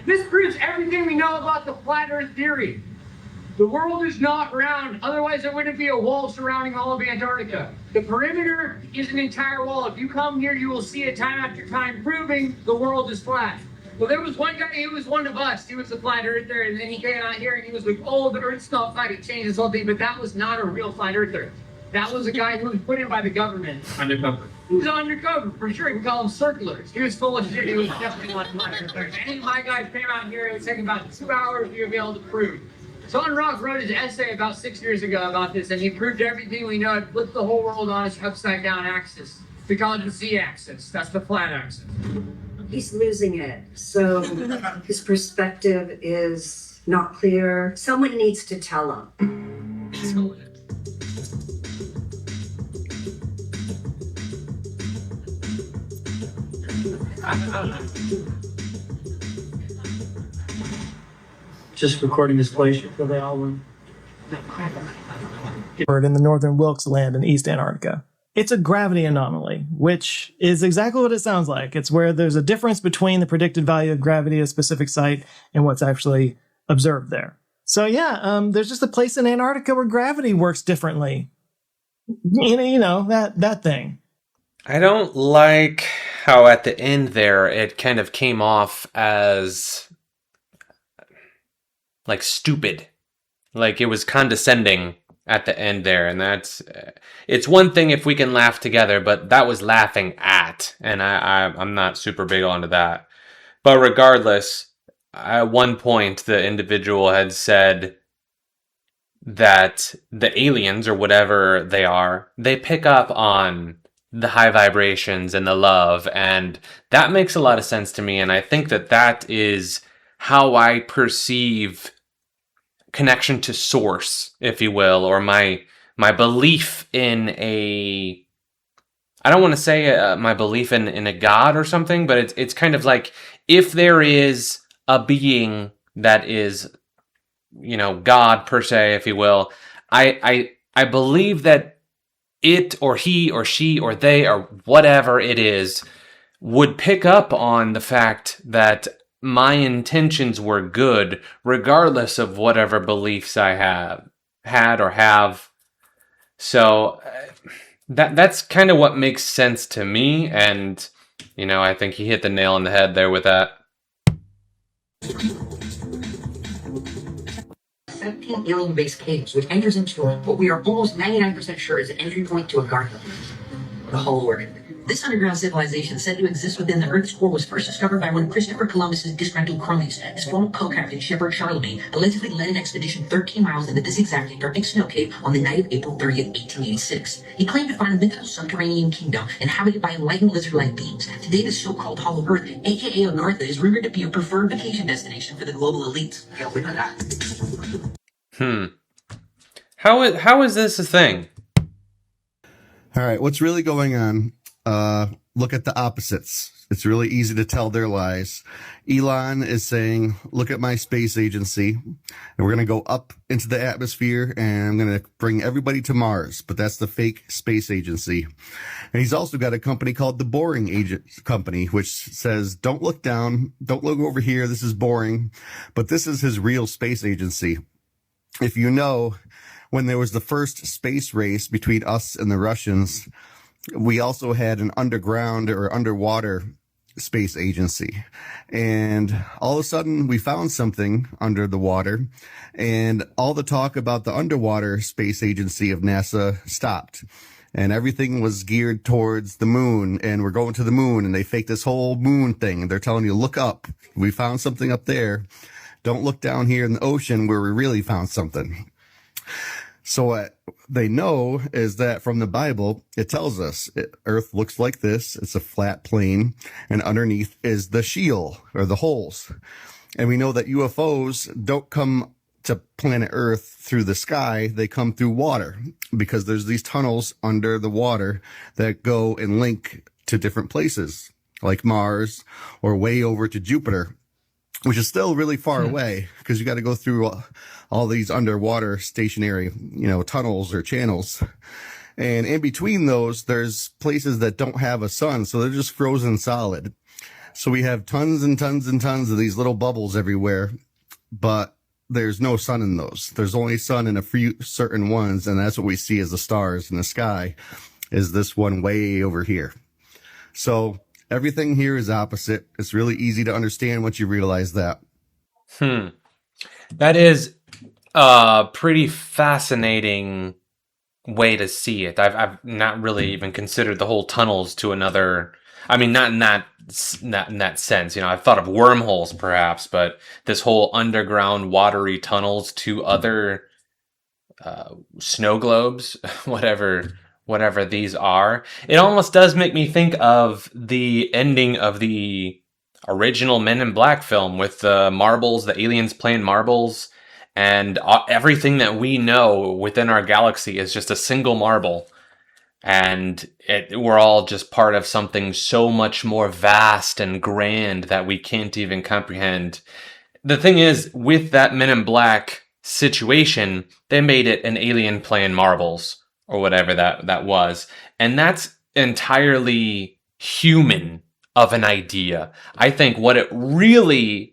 This proves everything we know about the flat earth theory. The world is not round, otherwise there wouldn't be a wall surrounding all of Antarctica. The perimeter is an entire wall. If you come here, you will see it time after time proving the world is flat. Well, there was one guy, he was one of us. He was a flat earther, and then he came out here and he was like, oh, the earth's not flat, it changed this whole thing. But that was not a real flat earther. That was a guy who was put in by the government. Undercover. He was undercover, for sure. You can call him circlers. He was full of shit. He was definitely not flat earther. Any of my guys came out here, it would take about 2 hours for you to be able to prove. John Rock wrote his essay about 6 years ago about this, and he proved everything we know. It flipped the whole world on its upside down axis. We call it the Z-axis. That's the flat axis. He's losing it. So his perspective is not clear. Someone needs to tell him. Just recording this glacier for the album. In the northern Wilkes Land in East Antarctica. It's a gravity anomaly, which is exactly what it sounds like. It's where there's a difference between the predicted value of gravity at a specific site and what's actually observed there. So yeah, there's just a place in Antarctica where gravity works differently. You know, that thing. I don't like how at the end there it kind of came off as like stupid. Like it was condescending at the end there, and that's it's one thing if we can laugh together, but that was laughing at, and I'm not super big onto that. But regardless, at one point the individual had said that the aliens or whatever they are, they pick up on the high vibrations and the love, and that makes a lot of sense to me, and I think that that is how I perceive connection to source, if you will, or my belief in a, I don't want to say my belief in a God or something, but it's kind of like if there is a being that is, you know, God per se, if you will, I believe that it or he or she or they or whatever it is would pick up on the fact that my intentions were good, regardless of whatever beliefs I had or have. So that's kind of what makes sense to me, and you know, I think he hit the nail on the head there with that. 17 alien-based caves, which enters into what we are almost 99% sure is an entry point to Agartha, the Hollow Earth. This underground civilization said to exist within the Earth's core was first discovered by one of Christopher Columbus's disgruntled cronies. His former co-captain, Shepard Charlemagne, allegedly led an expedition 13 miles into this exact Antarctic snow cave on the night of April 30th, 1886. He claimed to find a mythical subterranean kingdom inhabited by enlightened lizard-like beings. Today, the so-called Hollow Earth, aka Agartha, is rumored to be a preferred vacation destination for the global elites. How is this a thing? All right, what's really going on? Look at the opposites. It's really easy to tell their lies. Elon is saying, look at my space agency, and we're going to go up into the atmosphere, and I'm going to bring everybody to Mars. But that's the fake space agency. And he's also got a company called the Boring Agent Company, which says, don't look down, don't look over here, this is boring. But this is his real space agency. If you know, when there was the first space race between us and the Russians, we also had an underground or underwater space agency. And all of a sudden we found something under the water, and all the talk about the underwater space agency of NASA stopped. And everything was geared towards the moon, and we're going to the moon, and they faked this whole moon thing. And they're telling you, look up. We found something up there. Don't look down here in the ocean where we really found something. So what they know is that from the Bible, it tells us Earth looks like this. It's a flat plane, and underneath is the Sheol, or the holes. And we know that UFOs don't come to planet Earth through the sky. They come through water, because there's these tunnels under the water that go and link to different places, like Mars or way over to Jupiter, which is still really far away, because you got to go through all these underwater stationary, tunnels or channels. And in between those, there's places that don't have a sun, so they're just frozen solid. So we have tons and tons and tons of these little bubbles everywhere, but there's no sun in those. There's only sun in a few certain ones, and that's what we see as the stars in the sky, is this one way over here. So everything here is opposite. It's really easy to understand once you realize that. That is a pretty fascinating way to see it. I've not really even considered the whole tunnels to another. I mean, not in that sense. I've thought of wormholes perhaps, but this whole underground watery tunnels to other snow globes, whatever these are. It almost does make me think of the ending of the original Men in Black film with the marbles, the aliens playing marbles, and everything that we know within our galaxy is just a single marble. And we're all just part of something so much more vast and grand that we can't even comprehend. The thing is, with that Men in Black situation, they made it an alien playing marbles, or whatever that was. And that's entirely human of an idea. I think what it really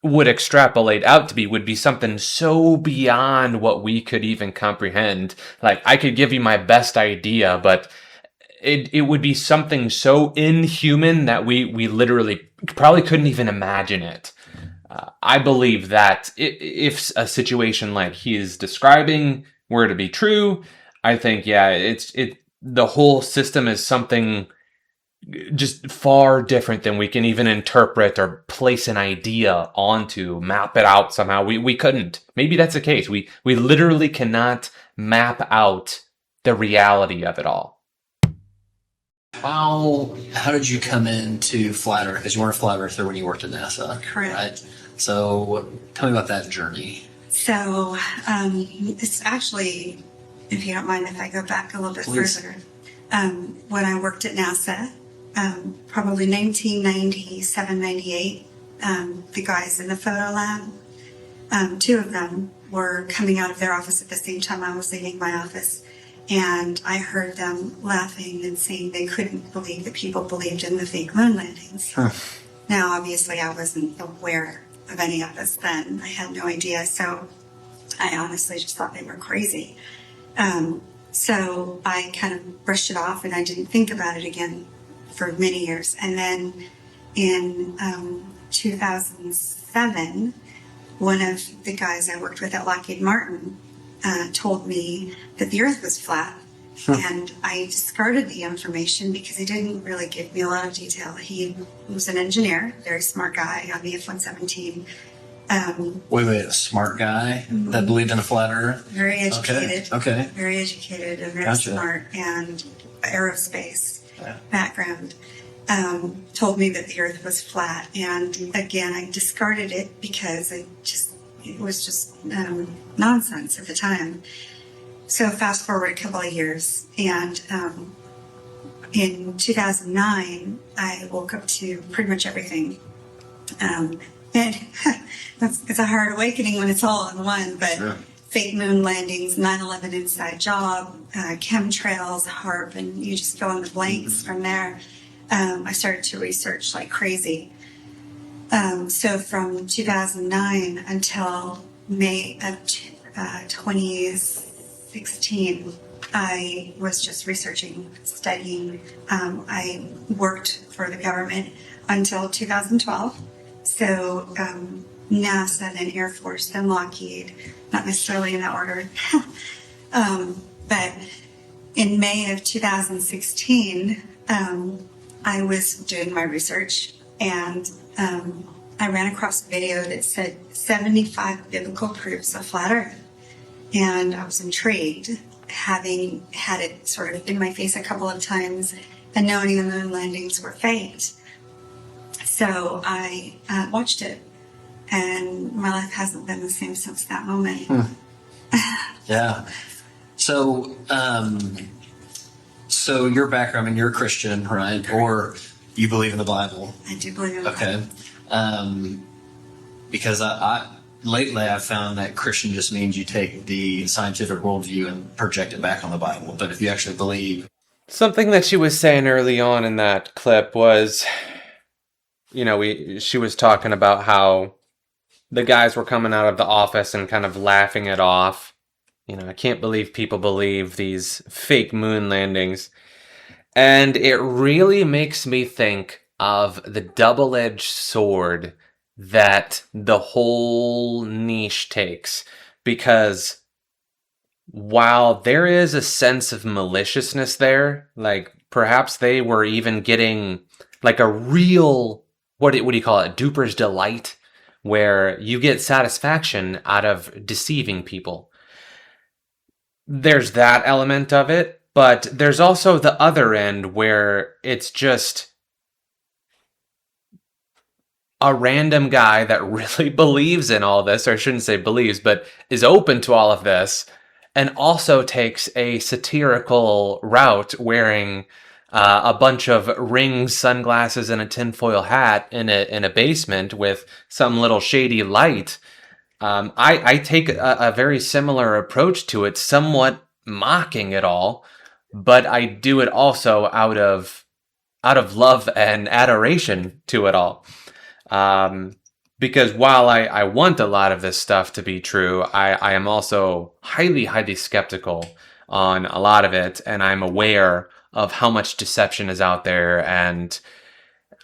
would extrapolate out to be would be something so beyond what we could even comprehend. Like, I could give you my best idea, but it would be something so inhuman that we literally probably couldn't even imagine it. I believe that if a situation like he is describing were to be true, I think, the whole system is something just far different than we can even interpret or place an idea onto, map it out somehow. We couldn't. Maybe that's the case. We literally cannot map out the reality of it all. How did you come into Flat Earth? Because you weren't a Flat Earther when you worked at NASA. Correct. Right? So tell me about that journey. So it's actually, if you don't mind if I go back a little bit further, when I worked at NASA, probably 1997, 98, the guys in the photo lab, two of them were coming out of their office at the same time I was leaving my office. And I heard them laughing and saying they couldn't believe that people believed in the fake moon landings. Now, obviously, I wasn't aware of any of this then. I had no idea. So I honestly just thought they were crazy. So I kind of brushed it off and I didn't think about it again for many years. And then in 2007, one of the guys I worked with at Lockheed Martin told me that the Earth was flat. And I discarded the information because he didn't really give me a lot of detail. He was an engineer, very smart guy on the F-117 team. Wait, a smart guy that believed in a flat Earth? Very educated. Okay. Very educated and very smart, and aerospace background. Told me that the Earth was flat. And again, I discarded it because it was just nonsense at the time. So fast forward a couple of years, and in 2009, I woke up to pretty much everything. And it's a hard awakening when it's all in one, but sure. Fake moon landings, 9/11 inside job, chemtrails, HARP, and you just fill in the blanks from there. I started to research like crazy. So from 2009 until May of 2016, I was just researching, studying. I worked for the government until 2012. So NASA, then Air Force, then Lockheed, not necessarily in that order. But in May of 2016, I was doing my research, and I ran across a video that said 75 biblical proofs of flat Earth. And I was intrigued, having had it sort of in my face a couple of times and knowing the moon landings were faked. So I watched it, and my life hasn't been the same since that moment. Yeah. So, so your background, I mean, you're a Christian, right? Or you believe in the Bible? I do believe in the Bible. Okay. Because lately I've found that Christian just means you take the scientific worldview and project it back on the Bible. But if you actually believe... Something that she was saying early on in that clip was, you know, she was talking about how the guys were coming out of the office and kind of laughing it off. You know, I can't believe people believe these fake moon landings. And it really makes me think of the double-edged sword that the whole niche takes. Because while there is a sense of maliciousness there, like perhaps they were even getting like a real, what do you call it, duper's delight, where you get satisfaction out of deceiving people. There's that element of it, but there's also the other end where it's just a random guy that really believes in all this, or I shouldn't say believes, but is open to all of this, and also takes a satirical route wearing a bunch of rings, sunglasses, and a tinfoil hat in a basement with some little shady light. I take a very similar approach to it, somewhat mocking it all, but I do it also out of love and adoration to it all. Because while I want a lot of this stuff to be true, I am also highly, highly skeptical on a lot of it, and I'm aware of how much deception is out there, and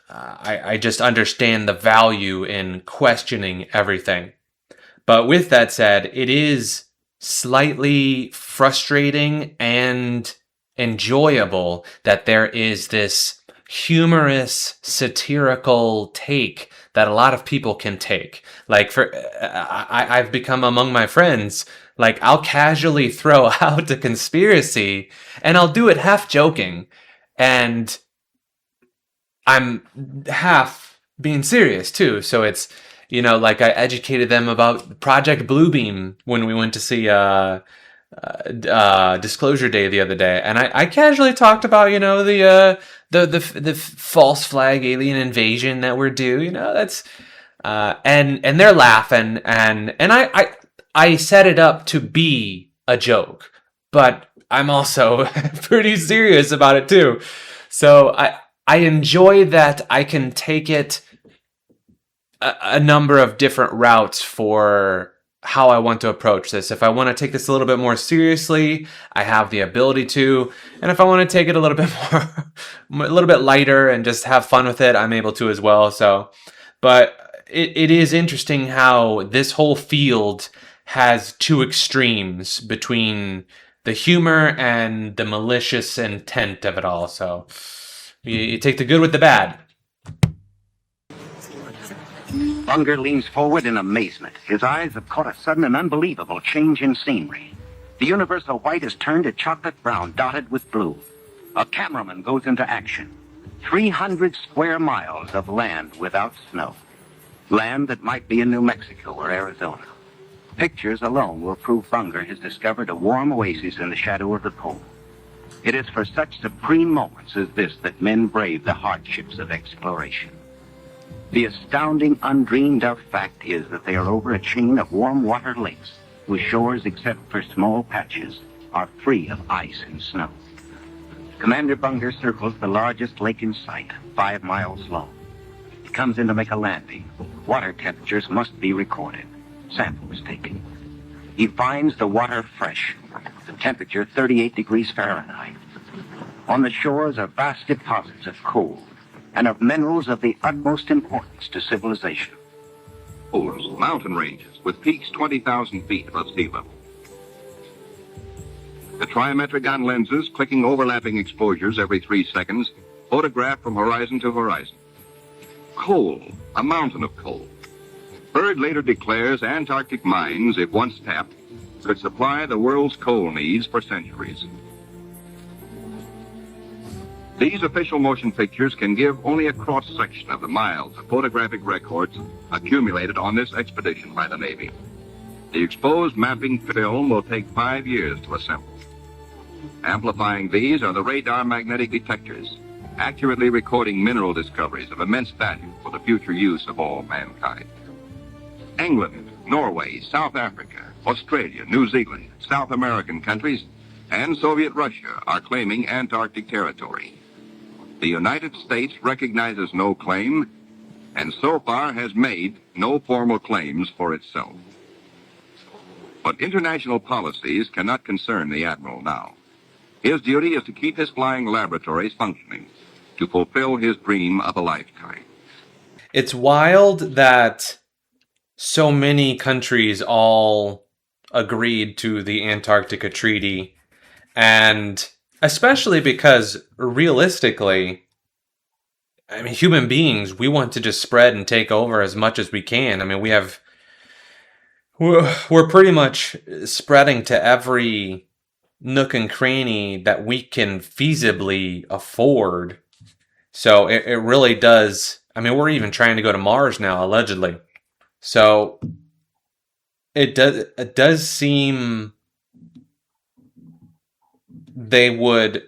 I just understand the value in questioning everything. But with that said, it is slightly frustrating and enjoyable that there is this humorous, satirical take that a lot of people can take. Like, I've become among my friends, like, I'll casually throw out a conspiracy, and I'll do it half joking, and I'm half being serious too. So it's, you know, like I educated them about Project Bluebeam when we went to see Disclosure Day the other day, and I casually talked about, you know, the false flag alien invasion that we're due. You know, that's and they're laughing, and I set it up to be a joke, but I'm also pretty serious about it too. So I enjoy that I can take it a number of different routes for how I want to approach this. If I want to take this a little bit more seriously, I have the ability to. And if I want to take it a little bit more, a little bit lighter and just have fun with it, I'm able to as well. So, but it is interesting how this whole field has two extremes between the humor and the malicious intent of it all. So you take the good with the bad. Unger leans forward in amazement. His eyes have caught a sudden and unbelievable change in scenery. The universal white has turned to chocolate brown, dotted with blue. A cameraman goes into action. 300 square miles of land without snow. Land that might be in New Mexico or Arizona. Pictures alone will prove Bunger has discovered a warm oasis in the shadow of the pole. It is for such supreme moments as this that men brave the hardships of exploration. The astounding, undreamed of fact is that they are over a chain of warm water lakes whose shores, except for small patches, are free of ice and snow. Commander Bunger circles the largest lake in sight, 5 miles long. He comes in to make a landing. Water temperatures must be recorded. Samples taken. He finds the water fresh, the temperature 38 degrees Fahrenheit. On the shores are vast deposits of coal and of minerals of the utmost importance to civilization. Mountain ranges with peaks 20,000 feet above sea level. The trimetric lenses, clicking overlapping exposures every 3 seconds, photograph from horizon to horizon. Coal, a mountain of coal. Byrd later declares Antarctic mines, if once tapped, could supply the world's coal needs for centuries. These official motion pictures can give only a cross-section of the miles of photographic records accumulated on this expedition by the Navy. The exposed mapping film will take 5 years to assemble. Amplifying these are the radar magnetic detectors, accurately recording mineral discoveries of immense value for the future use of all mankind. England, Norway, South Africa, Australia, New Zealand, South American countries, and Soviet Russia are claiming Antarctic territory. The United States recognizes no claim, and so far has made no formal claims for itself. But international policies cannot concern the Admiral now. His duty is to keep his flying laboratories functioning, to fulfill his dream of a lifetime. It's wild that so many countries all agreed to the Antarctica Treaty, and especially because realistically, I mean, human beings, we want to just spread and take over as much as we can. I mean, we're pretty much spreading to every nook and cranny that we can feasibly afford. So it really does. I mean, we're even trying to go to Mars now, allegedly. So it does seem they would.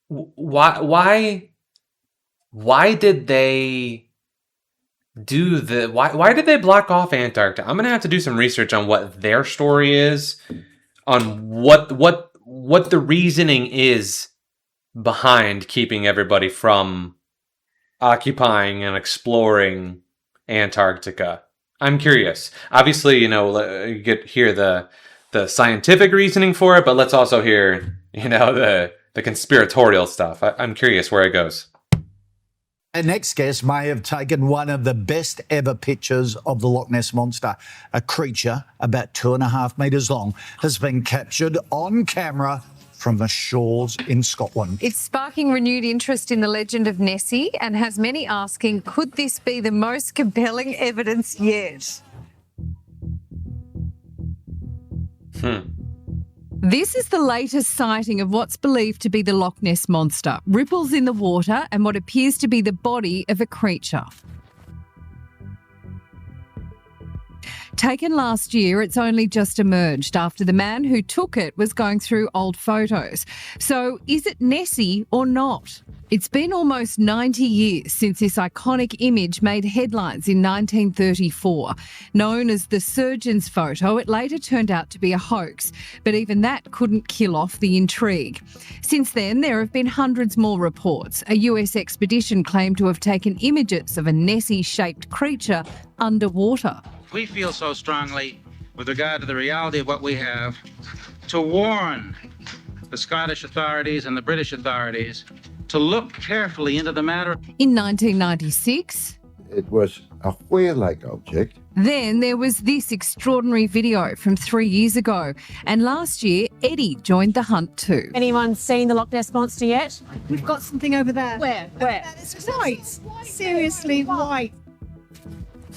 Why did they do the? Why did they block off Antarctica? I'm gonna have to do some research on what their story is, on what the reasoning is behind keeping everybody from occupying and exploring Antarctica. I'm curious. Obviously, you get hear the scientific reasoning for it, but let's also hear, the conspiratorial stuff. I'm curious where it goes. Our next guest may have taken one of the best ever pictures of the Loch Ness Monster. A creature about 2.5 metres long has been captured on camera from the shores in Scotland. It's sparking renewed interest in the legend of Nessie and has many asking, could this be the most compelling evidence yet? This is the latest sighting of what's believed to be the Loch Ness Monster. Ripples in the water and what appears to be the body of a creature. Taken last year, it's only just emerged after the man who took it was going through old photos. So is it Nessie or not? It's been almost 90 years since this iconic image made headlines in 1934. Known as the surgeon's photo, it later turned out to be a hoax, but even that couldn't kill off the intrigue. Since then, there have been hundreds more reports. A US expedition claimed to have taken images of a Nessie-shaped creature underwater. We feel so strongly with regard to the reality of what we have to warn the Scottish authorities and the British authorities to look carefully into the matter. In 1996, it was a whale-like object. Then there was this extraordinary video from 3 years ago. And last year, Eddie joined the hunt too. Anyone seen the Loch Ness Monster yet? We've got something over there. Where? It's white. Seriously white.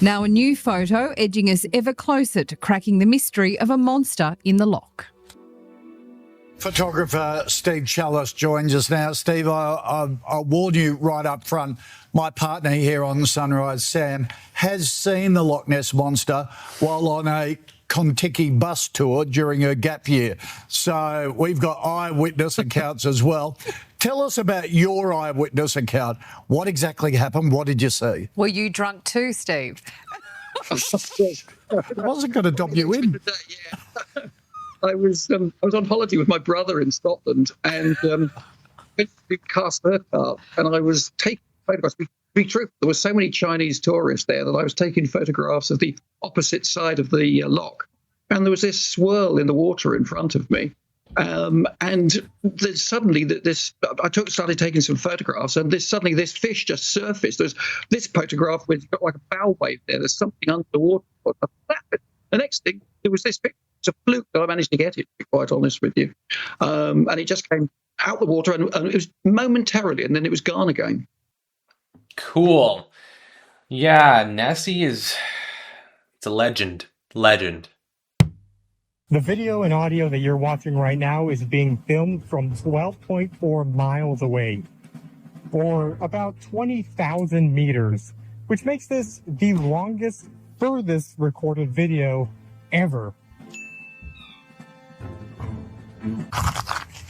Now a new photo edging us ever closer to cracking the mystery of a monster in the loch. Photographer Steve Challis joins us now. Steve, I warn you right up front, my partner here on Sunrise, Sam, has seen the Loch Ness Monster while on a Kontiki bus tour during her gap year. So we've got eyewitness accounts as well. Tell us about your eyewitness account. What exactly happened? What did you see? Were you drunk too, Steve? I wasn't going to dob you in. I was on holiday with my brother in Scotland, and went to Castle Urquhart, and I was taking photographs. To be true, there were so many Chinese tourists there that I was taking photographs of the opposite side of the loch, and there was this swirl in the water in front of me. And then suddenly started taking some photographs, and suddenly this fish just surfaced. There's this photograph with got like a bow wave there. There's something underwater. The next thing, there was this fish. It's a fluke that I managed to get it, to be quite honest with you. And it just came out the water, and it was momentarily, and then it was gone again. Cool. Yeah, Nessie it's a legend. Legend. The video and audio that you're watching right now is being filmed from 12.4 miles away, or about 20,000 meters, which makes this the longest, furthest recorded video ever.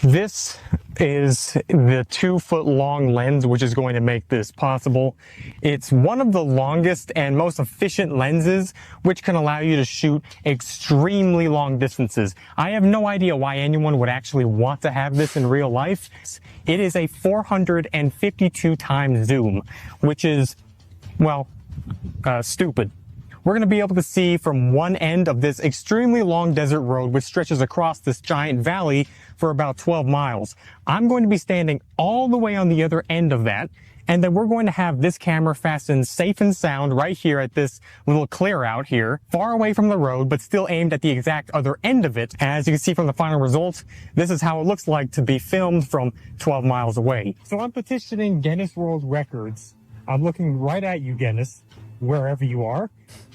This is the 2-foot-long lens, which is going to make this possible. It's one of the longest and most efficient lenses, which can allow you to shoot extremely long distances. I have no idea why anyone would actually want to have this in real life. It is a 452 times zoom, which is, well, stupid. We're going to be able to see from one end of this extremely long desert road, which stretches across this giant valley for about 12 miles. I'm going to be standing all the way on the other end of that, and then we're going to have this camera fastened safe and sound right here at this little clear out here, far away from the road, but still aimed at the exact other end of it. As you can see from the final result, this is how it looks like to be filmed from 12 miles away. So I'm petitioning Guinness World Records. I'm looking right at you, Guinness, wherever you are,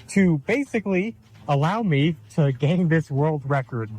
to basically allow me to gain this world record.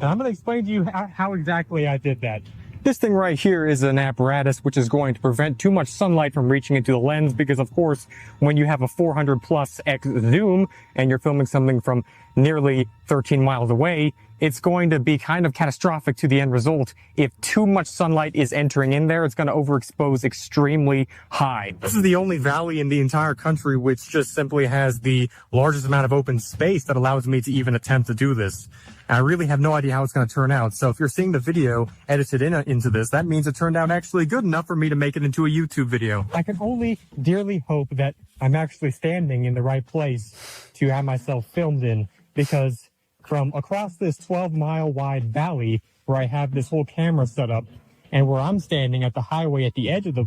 And I'm going to explain to you how exactly I did that. This thing right here is an apparatus which is going to prevent too much sunlight from reaching into the lens, because of course, when you have a 400 plus X zoom and you're filming something from nearly 13 miles away, it's going to be kind of catastrophic to the end result. If too much sunlight is entering in there, it's going to overexpose extremely high. This is the only valley in the entire country which just simply has the largest amount of open space that allows me to even attempt to do this. I really have no idea how it's going to turn out. So if you're seeing the video edited into this, that means it turned out actually good enough for me to make it into a YouTube video. I can only dearly hope that I'm actually standing in the right place to have myself filmed in, because from across this 12-mile wide valley where I have this whole camera set up, and where I'm standing at the highway at the edge of the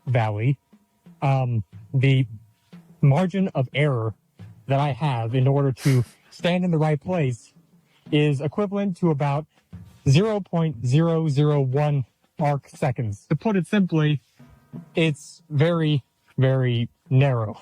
valley, the margin of error that I have in order to stand in the right place is equivalent to about 0.001 arc seconds. To put it simply, it's very, very narrow.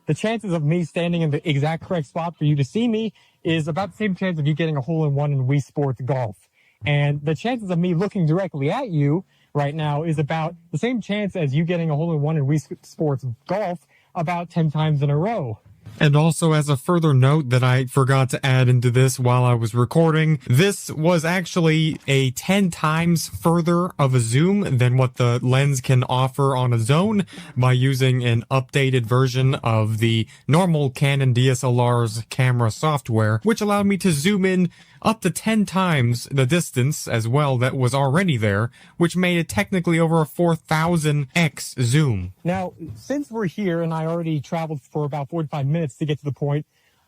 The chances of me standing in the exact correct spot for you to see me is about the same chance of you getting a hole-in-one in Wii Sports Golf. And the chances of me looking directly at you right now is about the same chance as you getting a hole-in-one in Wii Sports Golf about 10 times in a row. And also, as a further note that I forgot to add into this while I was recording, this was actually a 10 times further of a zoom than what the lens can offer on its own by using an updated version of the normal Canon DSLR's camera software, which allowed me to zoom in up to 10 times the distance as well that was already there, which made it technically over a 4000x zoom. Now, since we're here and I already traveled for about 45 minutes to get to the point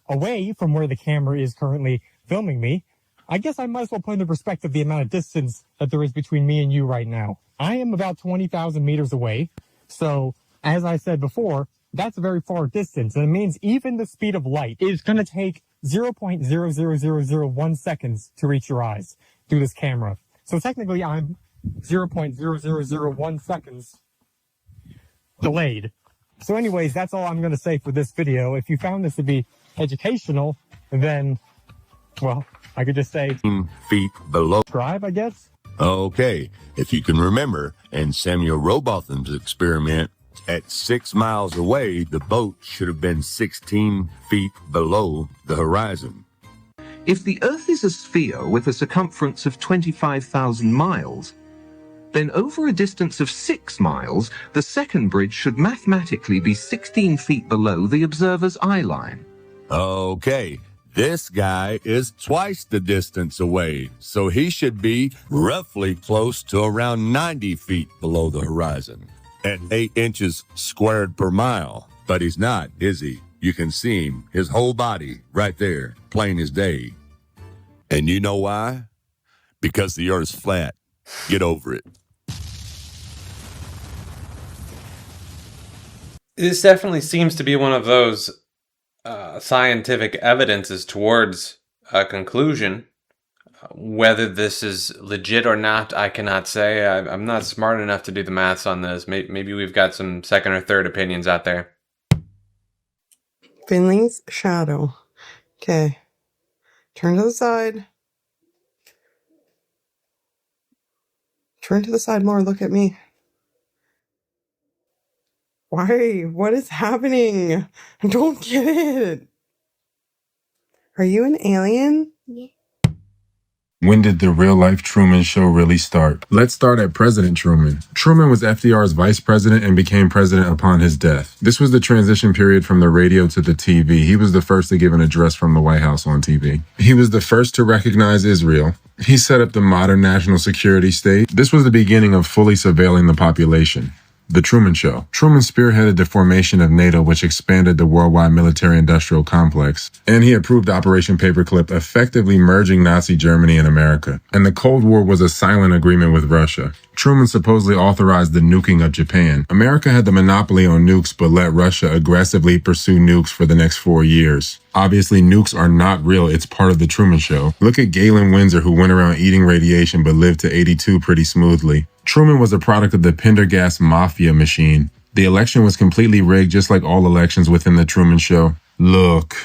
away from where the camera is currently filming me, I guess I might as well put into perspective the amount of distance that there is between me and you right now. I am about 20,000 meters away, so as I said before, that's a very far distance, and it means even the speed of light is going to take 0.00001 seconds to reach your eyes through this camera. So technically I'm 0.0001 seconds delayed. So anyways, that's all I'm going to say for this video. If you found this to be educational, then, well, I could just say feet below. Subscribe, I guess. Okay, if you can remember, in Samuel Rowbotham's experiment, at 6 miles away, the boat should have been 16 feet below the horizon. If the Earth is a sphere with a circumference of 25,000 miles, then over a distance of 6 miles, the second bridge should mathematically be 16 feet below the observer's eye line. Okay, this guy is twice the distance away, so he should be roughly close to around 90 feet below the horizon at 8 inches squared per mile. But he's not, is he? You can see him, his whole body, right there, plain as day. And you know why? Because the Earth's flat. Get over it. This definitely seems to be one of those scientific evidences towards a conclusion. Whether this is legit or not, I cannot say. I'm not smart enough to do the maths on this. Maybe we've got some second or third opinions out there. Finley's shadow. Okay. Turn to the side. Turn to the side more. Look at me. Why? What is happening? I don't get it. Are you an alien? Yeah. When did the real-life Truman Show really start? Let's start at President Truman. Truman was FDR's vice president and became president upon his death. This was the transition period from the radio to the TV. He was the first to give an address from the White House on TV. He was the first to recognize Israel. He set up the modern national security state. This was the beginning of fully surveilling the population. The Truman Show. Truman spearheaded the formation of NATO, which expanded the worldwide military-industrial complex, and he approved Operation Paperclip, effectively merging Nazi Germany and America. And the Cold War was a silent agreement with Russia. Truman supposedly authorized the nuking of Japan. America had the monopoly on nukes, but let Russia aggressively pursue nukes for the next 4 years. Obviously, nukes are not real. It's part of the Truman Show. Look at Galen Windsor, who went around eating radiation but lived to 82 pretty smoothly. Truman was a product of the Pendergast mafia machine. The election was completely rigged, just like all elections within the Truman Show. Look.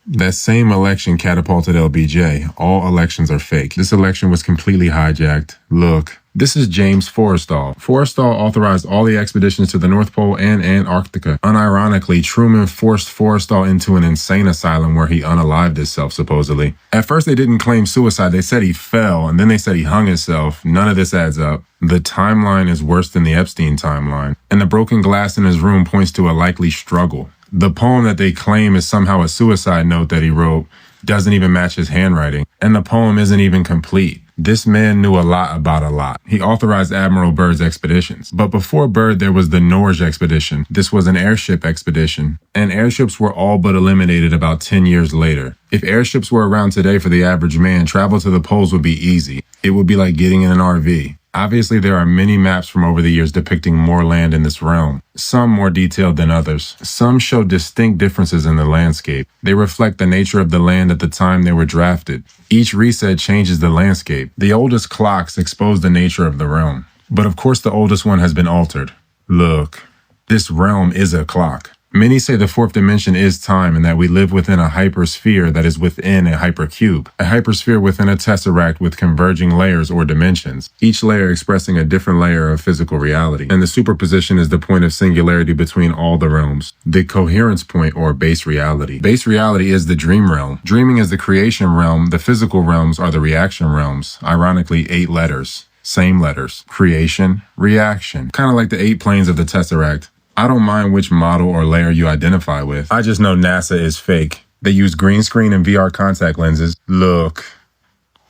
That same election catapulted LBJ. All elections are fake. This election was completely hijacked. Look. This is James Forrestal. Forrestal authorized all the expeditions to the North Pole and Antarctica. Unironically, Truman forced Forrestal into an insane asylum where he unalived himself, supposedly. At first, they didn't claim suicide. They said he fell, and then they said he hung himself. None of this adds up. The timeline is worse than the Epstein timeline, and the broken glass in his room points to a likely struggle. The poem that they claim is somehow a suicide note that he wrote doesn't even match his handwriting, and the poem isn't even complete. This man knew a lot about a lot. He authorized Admiral Byrd's expeditions. But before Byrd, there was the Norge expedition. This was an airship expedition. And airships were all but eliminated about 10 years later. If airships were around today for the average man, travel to the poles would be easy. It would be like getting in an RV. Obviously, there are many maps from over the years depicting more land in this realm, some more detailed than others. Some show distinct differences in the landscape. They reflect the nature of the land at the time they were drafted. Each reset changes the landscape. The oldest clocks expose the nature of the realm. But of course, the oldest one has been altered. Look, this realm is a clock. Many say the fourth dimension is time and that we live within a hypersphere that is within a hypercube, a hypersphere within a tesseract with converging layers or dimensions, each layer expressing a different layer of physical reality. And the superposition is the point of singularity between all the realms, the coherence point or base reality. Base reality is the dream realm. Dreaming is the creation realm. The physical realms are the reaction realms. Ironically, 8 letters. Same letters. Creation, reaction. Kind of like the 8 planes of the tesseract. I don't mind which model or layer you identify with. I just know NASA is fake. They use green screen and VR contact lenses. Look.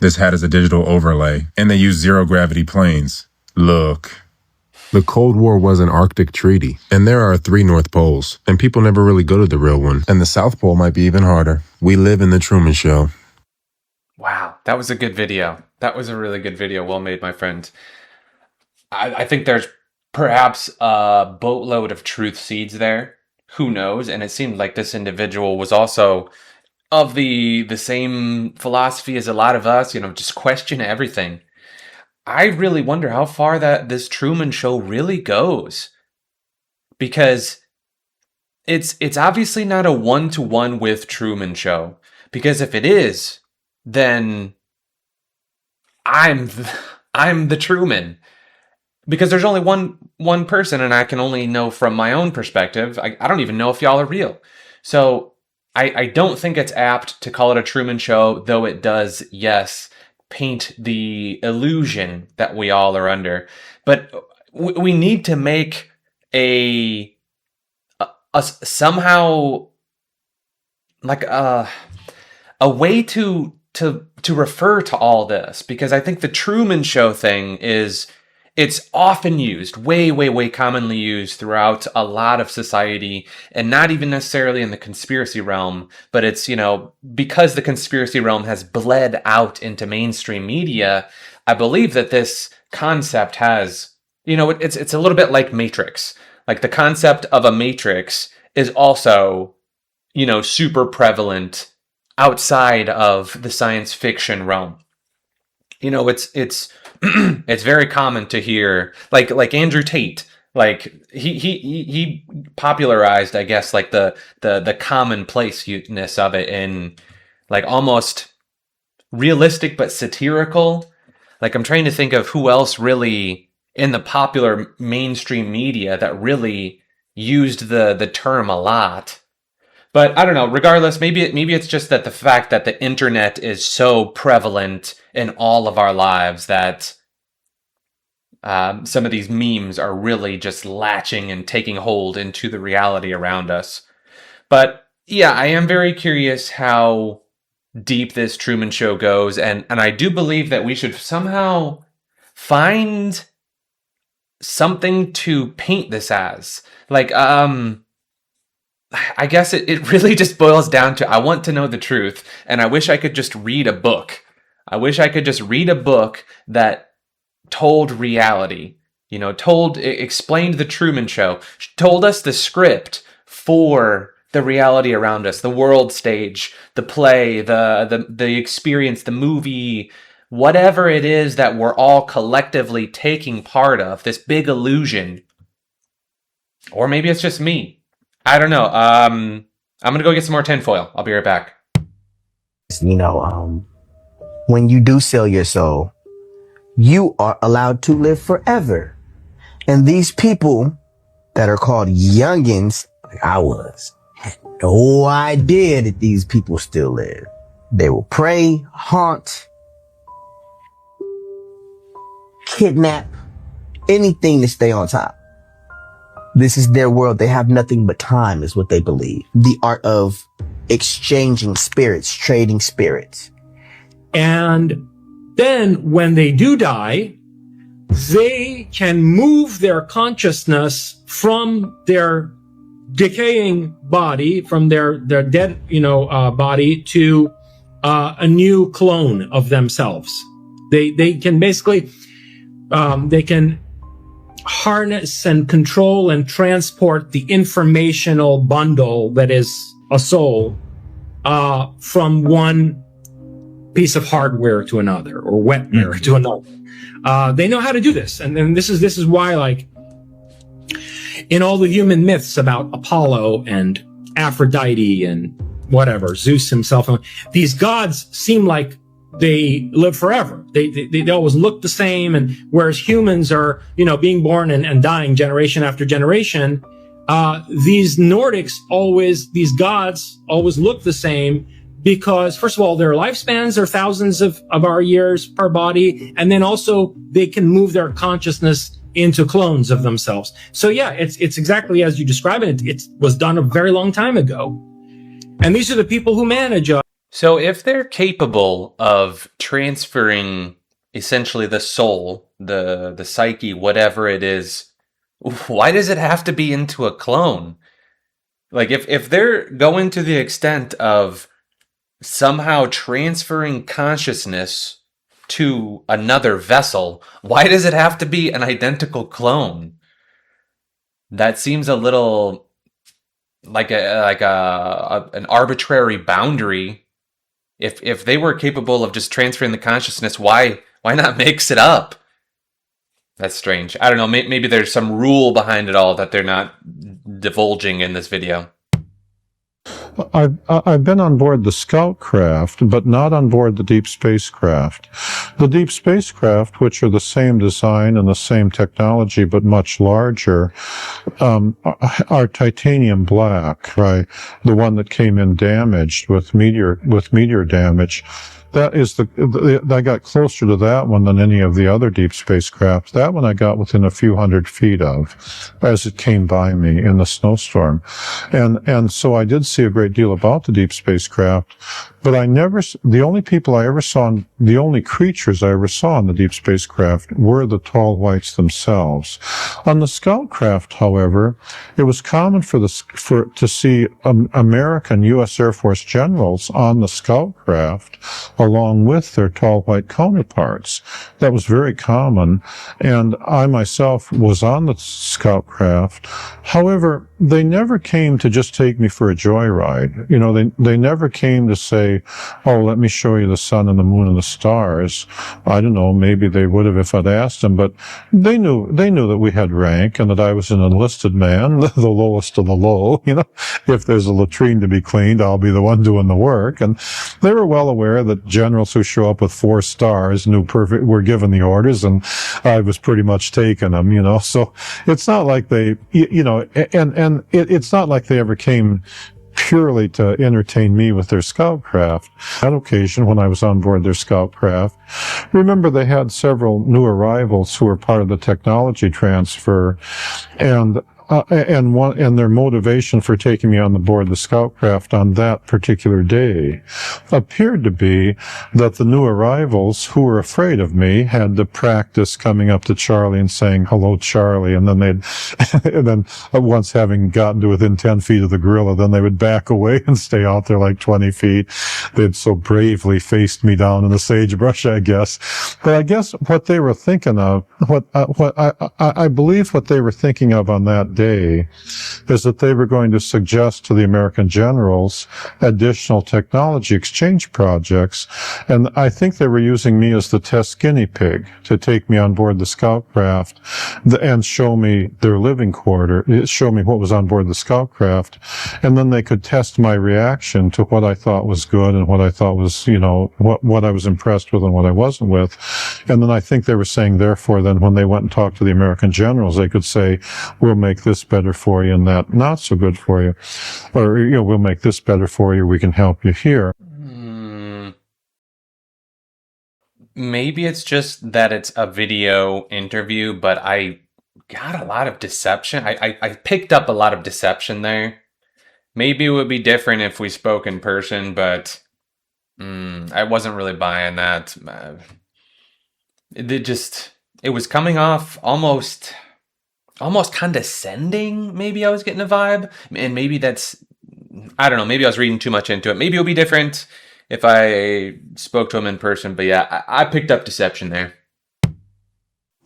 This hat is a digital overlay. And they use zero-gravity planes. Look. The Cold War was an Arctic treaty. And there are 3 North Poles. And people never really go to the real one. And the South Pole might be even harder. We live in the Truman Show. Wow, that was a good video. That was a really good video. Well made, my friend. I think there's perhaps a boatload of truth seeds there. Who knows? And it seemed like this individual was also of the same philosophy as a lot of us, just question everything. I really wonder how far that this Truman Show really goes. Because it's obviously not a one-to-one with Truman Show. Because if it is, then I'm the Truman. Because there's only one person, and I can only know from my own perspective. I don't even know if y'all are real. So I don't think it's apt to call it a Truman Show, though it does, yes, paint the illusion that we all are under. But we need to make a somehow like a way to refer to all this, because I think the Truman Show thing it's often used, way commonly used throughout a lot of society, and not even necessarily in the conspiracy realm, but it's, because the conspiracy realm has bled out into mainstream media, I believe that this concept has, it's a little bit like Matrix. Like the concept of a Matrix is also, super prevalent outside of the science fiction realm. It's it's very common to hear like Andrew Tate, like he popularized, I guess, like the commonplaceness of it in like almost realistic but satirical. Like I'm trying to think of who else really in the popular mainstream media that really used the term a lot. But I don't know, regardless, maybe it's just that the fact that the internet is so prevalent in all of our lives that some of these memes are really just latching and taking hold into the reality around us. But yeah, I am very curious how deep this Truman Show goes, and I do believe that we should somehow find something to paint this as. Like, I guess it really just boils down to I want to know the truth, and I wish I could just read a book. I wish I could just read a book that told reality, explained the Truman Show, told us the script for the reality around us, the world stage, the play, the experience, the movie, whatever it is that we're all collectively taking part of, this big illusion. Or maybe it's just me. I don't know. I'm going to go get some more tinfoil. I'll be right back. When you do sell your soul, you are allowed to live forever. And these people that are called youngins, like I was, had no idea that these people still live. They will prey, haunt, kidnap, anything to stay on top. This is their world. They have nothing but time, is what they believe. The art of exchanging spirits, trading spirits. And then when they do die, they can move their consciousness from their decaying body, from their dead, body to a new clone of themselves. They can basically, they can harness and control and transport the informational bundle that is a soul from one piece of hardware to another, or wetware to another. They know how to do this, and this is why, like, in all the human myths about Apollo and Aphrodite and whatever, Zeus himself, these gods seem like they live forever. They always look the same, and whereas humans are, being born and dying generation after generation, these Nordics these gods always look the same, because first of all, their lifespans are thousands of our years per body, and then also they can move their consciousness into clones of themselves. So yeah, it's exactly as you describe it. It was done a very long time ago, and these are the people who manage. So if they're capable of transferring essentially the soul, the psyche, whatever it is, why does it have to be into a clone? Like if they're going to the extent of somehow transferring consciousness to another vessel, why does it have to be an identical clone? That seems a little like an arbitrary boundary. If they were capable of just transferring the consciousness, why not mix it up? That's strange. I don't know. Maybe there's some rule behind it all that they're not divulging in this video. I've been on board the Scout craft, but not on board the deep spacecraft. The deep spacecraft, which are the same design and the same technology, but much larger, are titanium black, right? The one that came in damaged with meteor damage. That is I got closer to that one than any of the other deep spacecraft. That one I got within a few hundred feet of as it came by me in the snowstorm. And so I did see a great deal about the deep spacecraft, but the only creatures I ever saw in the deep spacecraft were the tall whites themselves. On the Scout craft, however, it was common to see American U.S. Air Force generals on the Scout craft along with their tall white counterparts. That was very common, and I myself was on the Scout craft. However, they never came to just take me for a joyride. You know, they never came to say, oh, let me show you the sun and the moon and the stars. I don't know, maybe they would have if I'd asked them, but they knew that we had rank and that I was an enlisted man, the lowest of the low. You know, if there's a latrine to be cleaned, I'll be the one doing the work. And they were well aware that generals who show up with 4 stars were given the orders, and I was pretty much taking them, you know. So it's not like they, you know, and it's not like they ever came purely to entertain me with their Scout craft. On occasion, when I was on board their Scout craft, remember they had several new arrivals who were part of the technology transfer, and their motivation for taking me on board the Scout craft on that particular day appeared to be that the new arrivals who were afraid of me had to practice coming up to Charlie and saying, hello, Charlie. And then once having gotten to within 10 feet of the gorilla, then they would back away and stay out there like 20 feet. They'd so bravely faced me down in the sagebrush, I guess. But I guess what they were thinking of, I believe what they were thinking of on that day is that they were going to suggest to the American generals additional technology exchange projects. And I think they were using me as the test guinea pig to take me on board the Scout craft and show me their living quarter, show me what was on board the Scout craft. And then they could test my reaction to what I thought was good and what I thought was, you know, what I was impressed with and what I wasn't with. And then I think they were saying, therefore, then when they went and talked to the American generals, they could say, we'll make this better for you and that not so good for you. Or, you know, we'll make this better for you. We can help you here. Maybe it's just that it's a video interview, but I got a lot of deception. I picked up a lot of deception there. Maybe it would be different if we spoke in person, but I wasn't really buying that. It was coming off almost condescending. Maybe I was getting a vibe, and maybe I don't know, maybe I was reading too much into it. Maybe it'll be different if I spoke to him in person, but yeah, I picked up deception there.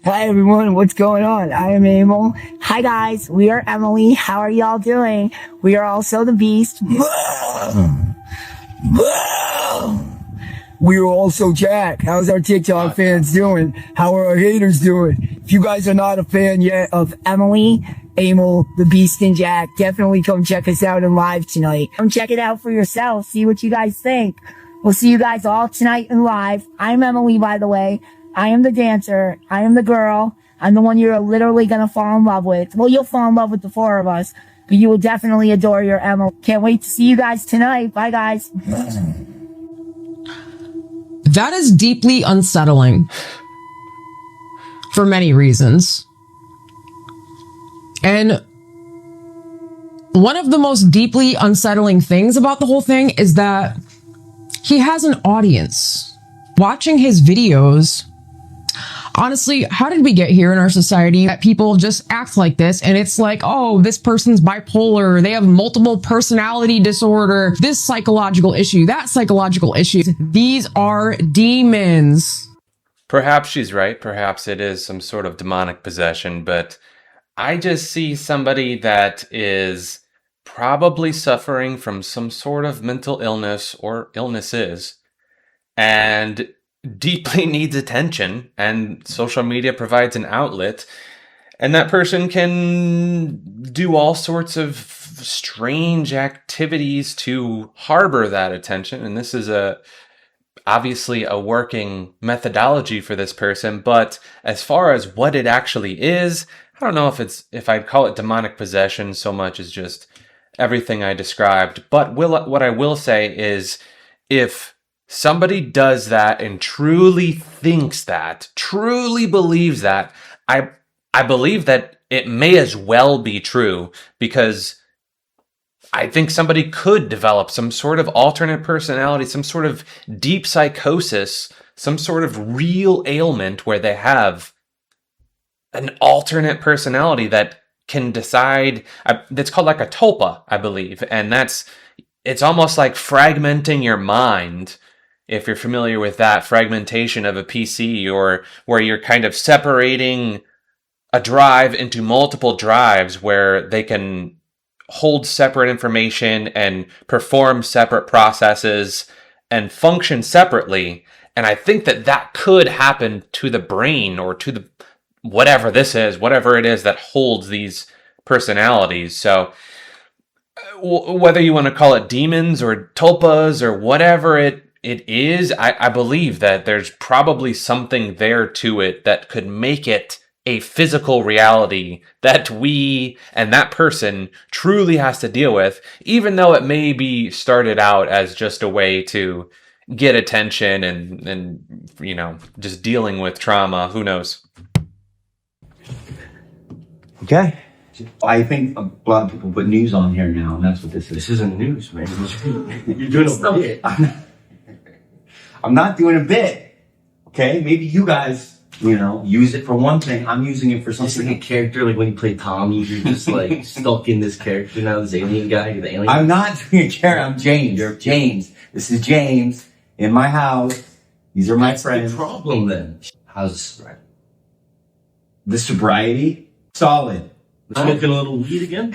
Hi everyone, what's going on? I am Emil. Hi guys, we are Emily. How are y'all doing? We are also the Beast. We are also Jack. How's our TikTok fans doing? How are our haters doing? If you guys are not a fan yet of Emily, Emil, the Beast, and Jack, definitely come check us out in live tonight. Come check it out for yourself. See what you guys think. We'll see you guys all tonight in live. I'm Emily, by the way. I am the dancer. I am the girl. I'm the one you're literally going to fall in love with. Well, you'll fall in love with the 4 of us, but you will definitely adore your Emily. Can't wait to see you guys tonight. Bye, guys. That is deeply unsettling for many reasons. And one of the most deeply unsettling things about the whole thing is that he has an audience watching his videos. Honestly, how did we get here in our society that people just act like this? And it's like, oh, this person's bipolar. They have multiple personality disorder, this psychological issue, that psychological issue. These are demons. Perhaps she's right. Perhaps it is some sort of demonic possession, but I just see somebody that is probably suffering from some sort of mental illness or illnesses and deeply needs attention, and social media provides an outlet. And that person can do all sorts of strange activities to harbor that attention. And this is obviously a working methodology for this person. But as far as what it actually is, I don't know if I'd call it demonic possession so much as just everything I described. But what I will say is, if somebody does that and truly thinks that, truly believes that, I believe that it may as well be true, because I think somebody could develop some sort of alternate personality, some sort of deep psychosis, some sort of real ailment where they have an alternate personality that can decide. That's called like a tulpa, I believe. And it's almost like fragmenting your mind. If you're familiar with that fragmentation of a PC, or where you're kind of separating a drive into multiple drives where they can hold separate information and perform separate processes and function separately. And I think that could happen to the brain, or to the whatever it is that holds these personalities. So whether you want to call it demons or tulpas or whatever it is, I believe that there's probably something there to it that could make it a physical reality that we and that person truly has to deal with, even though it may be started out as just a way to get attention and just dealing with trauma. Who knows? Okay. I think a lot of people put news on here now, and that's what this is. This isn't news, man. You're doing a bit. I'm not doing a bit. Okay? Maybe you guys, use it for one thing. I'm using it for something. It's like a character, like when you play Tommy, you're just like stuck in this character now, this alien guy, you're the alien. I'm not doing a character. I'm James. You're James. This is James in my house. These are my friends. What's the problem then? How's the sobriety? The sobriety? Solid. Smoking a little weed again?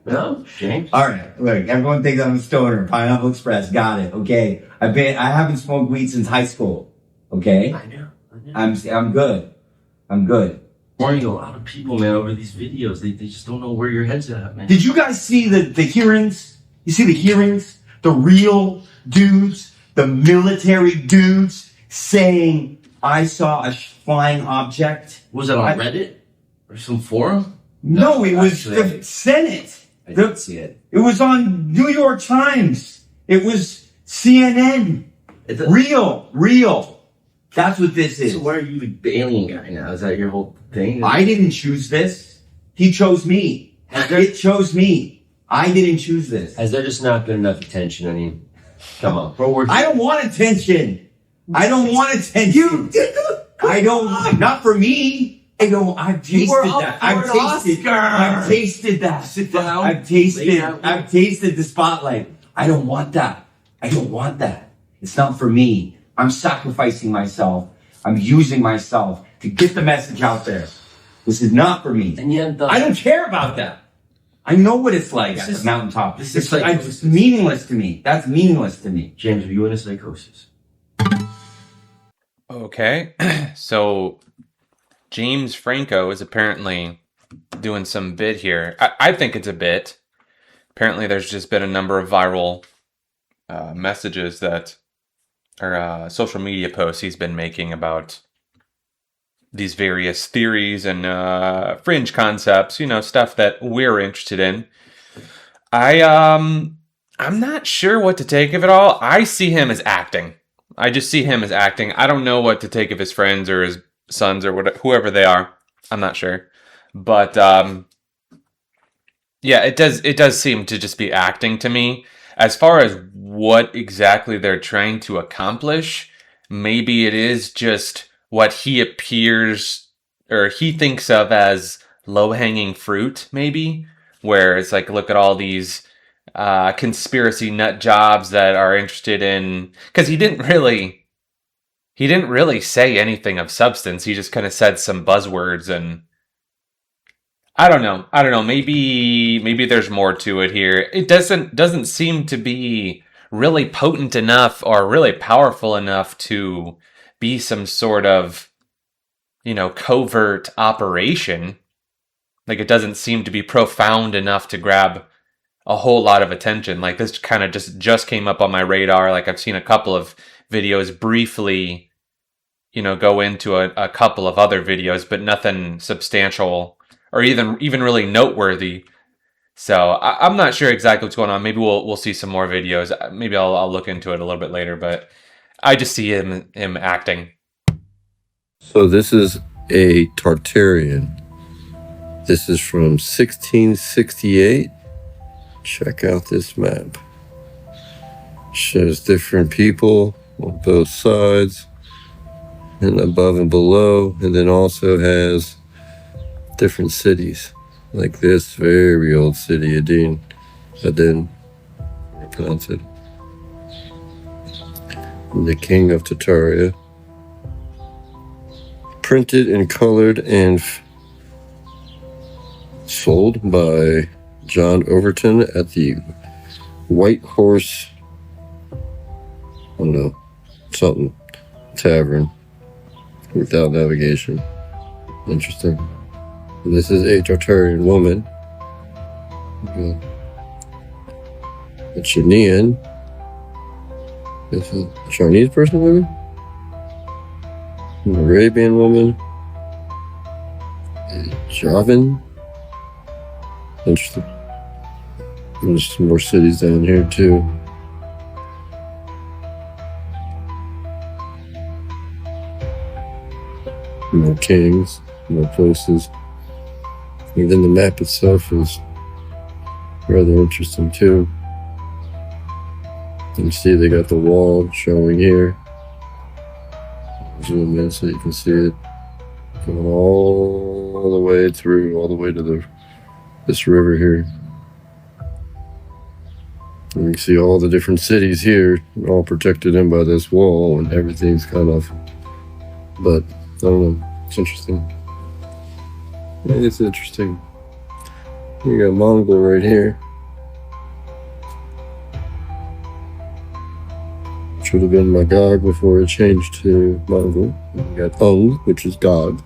No, James. All right, look. Everyone thinks I'm a stoner. Pineapple Express, got it. Okay, I haven't smoked weed since high school. Okay, I know. I'm good. I'm good. Warning a lot of people, man, over these videos. They just don't know where your head's at, man. Did you guys see the hearings? You see the hearings? The real dudes, the military dudes saying, "I saw a flying object." Was it on Reddit or some forum? No, it was the Senate. I didn't see it. It was on New York Times. It was CNN. Real. That's what this is. So why are you the alien guy now? Is that your whole thing? I didn't choose this. He chose me. It chose me. I didn't choose this. Has there just not been enough attention? I mean, come on. Bro, I don't want attention. I don't want attention. I don't. Not for me. I've tasted that. I've tasted that. Sit down. I've tasted the spotlight. I don't want that. It's not for me. I'm sacrificing myself. I'm using myself to get the message out there. This is not for me. And yet, I don't care about that. I know what it's like at the mountaintop. It's meaningless to me. That's meaningless to me. James, are you in a psychosis? Okay, so James Franco is apparently doing some bit here. I think it's a bit. Apparently there's just been a number of viral messages that or social media posts he's been making about these various theories and fringe concepts, stuff that we're interested in. I'm not sure what to take of it all. I see him as acting. I just see him as acting. I don't know what to take of his friends or his sons or whoever they are. I'm not sure. But yeah, it does seem to just be acting to me. As far as what exactly they're trying to accomplish, maybe it is just what he appears or he thinks of as low-hanging fruit, maybe, where it's like, look at all these conspiracy nut jobs that are interested in, because he didn't really say anything of substance. He just kind of said some buzzwords, and I don't know. Maybe there's more to it here. It doesn't seem to be really potent enough or really powerful enough to be some sort of covert operation. Like, it doesn't seem to be profound enough to grab a whole lot of attention. Like, this kind of just came up on my radar. Like, I've seen a couple of videos briefly, go into a couple of other videos, but nothing substantial or even really noteworthy. So I'm not sure exactly what's going on. Maybe we'll see some more videos. Maybe I'll look into it a little bit later, but I just see him acting. So this is a Tartarian. This is from 1668. Check out this map. Shows different people on both sides and above and below, and then also has different cities. Like this very old city, Adin, pronounce it. The king of Tartaria. Printed and colored and sold by John Overton at the White Horse, something tavern without navigation. Interesting. And this is a Tartarian woman. A Chinean. This is a Chinese person, maybe? An Arabian woman. A Javan. Interesting. And there's some more cities down here, too. More kings, more places. And then the map itself is rather interesting too. You can see they got the wall showing here. Zoom in so you can see it going all the way to this river here. And you can see all the different cities here, all protected in by this wall, and everything's kind of, but I don't know, it's interesting. It's interesting. You got Mongol right here. Which would have been Magog before it changed to Mongol. You got Ung, which is God.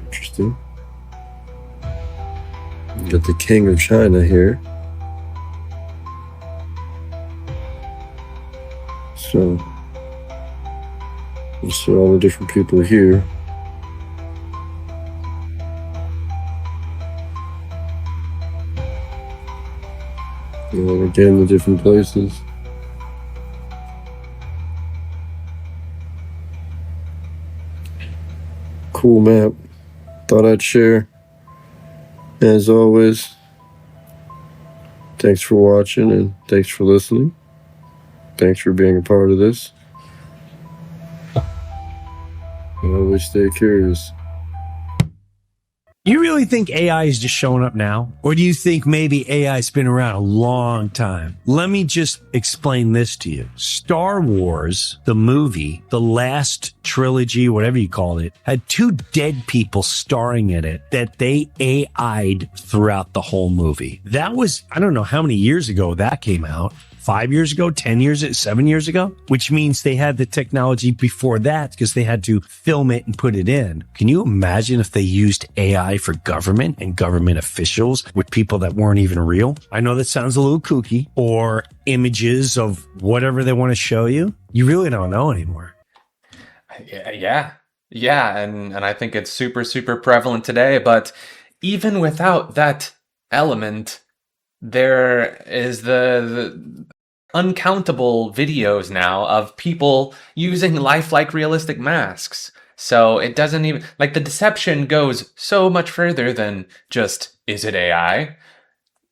Interesting. You got the king of China here. So, you see all the different people here. And again, the different places. Cool map. Thought I'd share. As always, thanks for watching and thanks for listening. Thanks for being a part of this. And always stay curious. You really think AI is just showing up now? Or do you think maybe AI's been around a long time? Let me just explain this to you. Star Wars, the movie, the last trilogy, whatever you call it, had two dead people starring in it that they AI'd throughout the whole movie. That was, I don't know how many years ago that came out. 5 years ago, 10 years, 7 years ago, which means they had the technology before that because they had to film it and put it in. Can you imagine if they used AI for government and government officials with people that weren't even real? I know that sounds a little kooky, or images of whatever they want to show you. You really don't know anymore. Yeah. And I think it's super, super prevalent today. But even without that element, there is the uncountable videos now of people using lifelike realistic masks. So it doesn't even, like, the deception goes so much further than just, is it AI?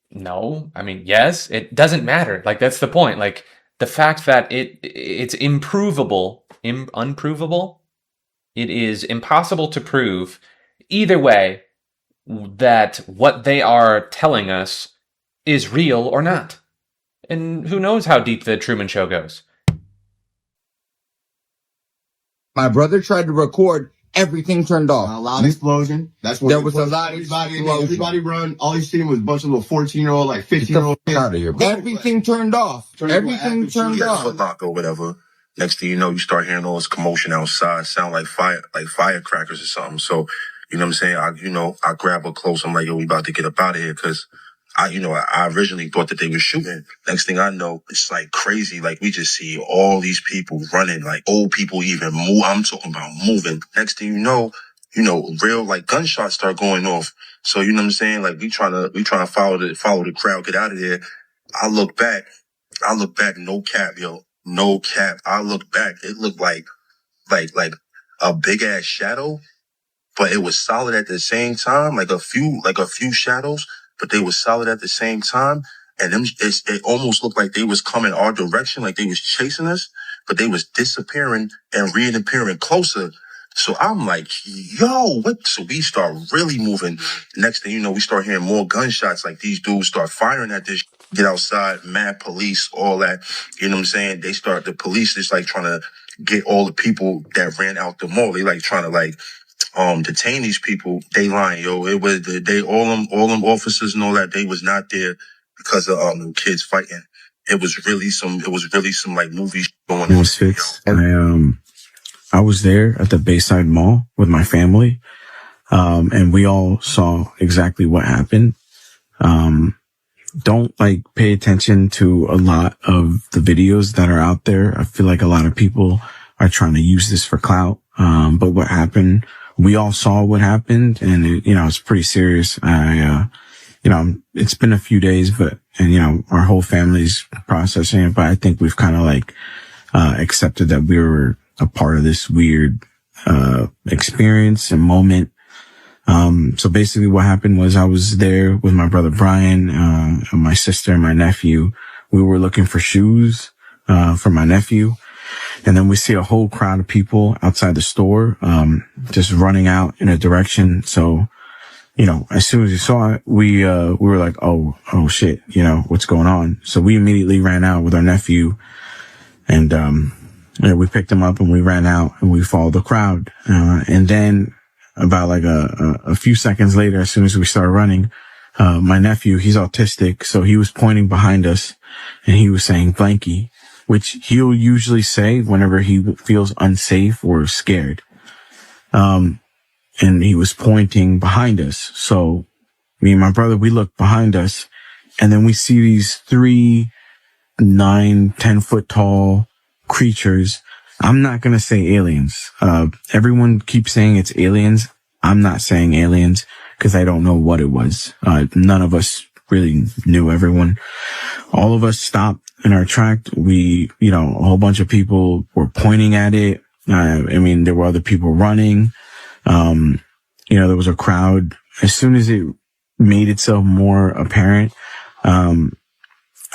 No. I mean, yes, it doesn't matter. Like, that's the point. Like, the fact that it's unprovable, it is impossible to prove either way that what they are telling us is real or not. And who knows how deep the Truman Show goes. My brother tried to record, everything turned off. A loud explosion. That's what there was a loud explosion. Everybody run. All you seen was a bunch of little 14-year-old, like 15-year-old kids. Out of here, bro. Everything turned off. Everything turned off. Or whatever. Next thing you know, you start hearing all this commotion outside, sound like firecrackers or something. So, you know what I'm saying? I grab her close. I'm like, yo, we about to get up out of here. Cause I originally thought that they were shooting. Next thing I know, it's like crazy. Like we just see all these people running, like old people even move. I'm talking about moving. Next thing you know, real like gunshots start going off. So, you know what I'm saying? Like we trying to follow the crowd, get out of there. I look back, no cap, yo. No cap. I look back. It looked like a big ass shadow, but it was solid at the same time. Like a few shadows, but they were solid at the same time. And it almost looked like they was coming our direction, like they was chasing us, but they was disappearing and reappearing closer. So I'm like, yo, what? So we start really moving. Next thing you know, we start hearing more gunshots. Like these dudes start firing at this. Get outside, mad police, all that. You know what I'm saying? The police is like trying to get all the people that ran out the mall. They like trying to like detain these people. They lying, yo. It was all them officers and all that. They was not there because of them kids fighting. It was really some like movies going on. Fix. I was there at the Bayside Mall with my family, and we all saw exactly what happened. Don't like pay attention to a lot of the videos that are out there. I feel like a lot of people are trying to use this for clout. But what happened, we all saw what happened, and it's pretty serious. It's been a few days, our whole family's processing it, but I think we've kind of like, accepted that we were a part of this weird, experience and moment. So basically what happened was I was there with my brother Brian, my sister and my nephew. We were looking for shoes, for my nephew. And then we see a whole crowd of people outside the store, just running out in a direction. So, as soon as we saw it, we were like, oh shit, what's going on? So we immediately ran out with our nephew and, we picked him up and we ran out and we followed the crowd. And then about like a few seconds later, as soon as we started running, my nephew, he's autistic. So he was pointing behind us and he was saying blankie, which he'll usually say whenever he feels unsafe or scared. And he was pointing behind us. So me and my brother, we look behind us and then we see these 3 9-10 foot tall creatures. I'm not going to say aliens. Everyone keeps saying it's aliens. I'm not saying aliens because I don't know what it was. None of us really knew. All of us stopped in our track. A whole bunch of people were pointing at it. There were other people running. There was a crowd. As soon as it made itself more apparent,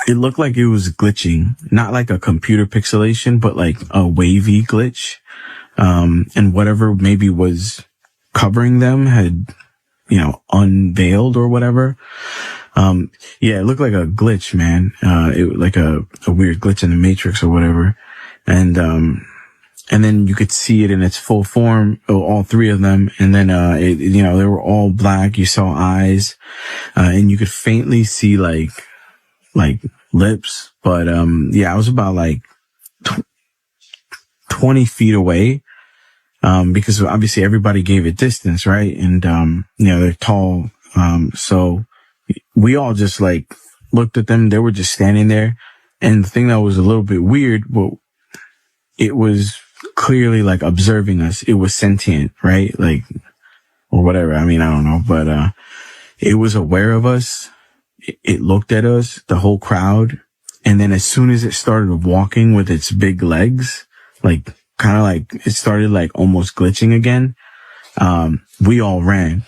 it looked like it was glitching, not like a computer pixelation, but like a wavy glitch. And whatever maybe was covering them had, unveiled or whatever. It looked like a glitch, man. It like a weird glitch in the Matrix or whatever. And then you could see it in its full form, all 3 of them. And then, they were all black. You saw eyes, and you could faintly see like lips. But, I was about like 20 feet away. Because obviously everybody gave it distance, right? And, they're tall. So we all just like looked at them. They were just standing there. And the thing that was a little bit weird, it was clearly like observing us. It was sentient, right? Like, or whatever. I don't know, but, it was aware of us. It looked at us, the whole crowd. And then as soon as it started walking with its big legs, like kind of like it started like almost glitching again, we all ran.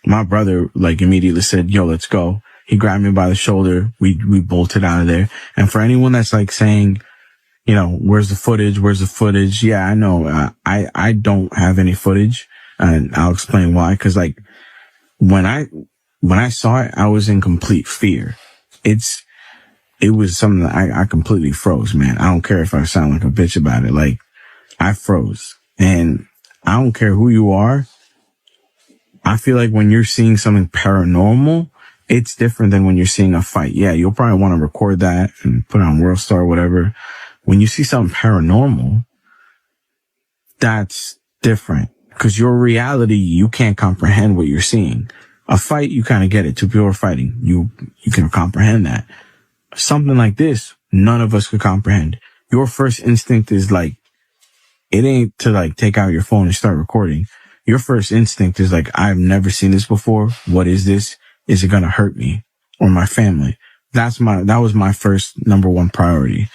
My brother like immediately said, yo, let's go. He grabbed me by the shoulder. We bolted out of there. And for anyone that's like saying, where's the footage? Yeah, I know. I don't have any footage, and I'll explain why. Cause like when I saw it, I was in complete fear. It was something that I completely froze, man. I don't care if I sound like a bitch about it. Like, I froze. And I don't care who you are. I feel like when you're seeing something paranormal, it's different than when you're seeing a fight. Yeah, you'll probably want to record that and put it on WorldStar or whatever. When you see something paranormal, that's different because your reality, you can't comprehend what you're seeing. A fight, you kind of get it. Two people are fighting. You can comprehend that. Something like this, none of us could comprehend. Your first instinct is like, it ain't to like take out your phone and start recording. Your first instinct is like, I've never seen this before. What is this? Is it going to hurt me or my family? That was my first number one priority.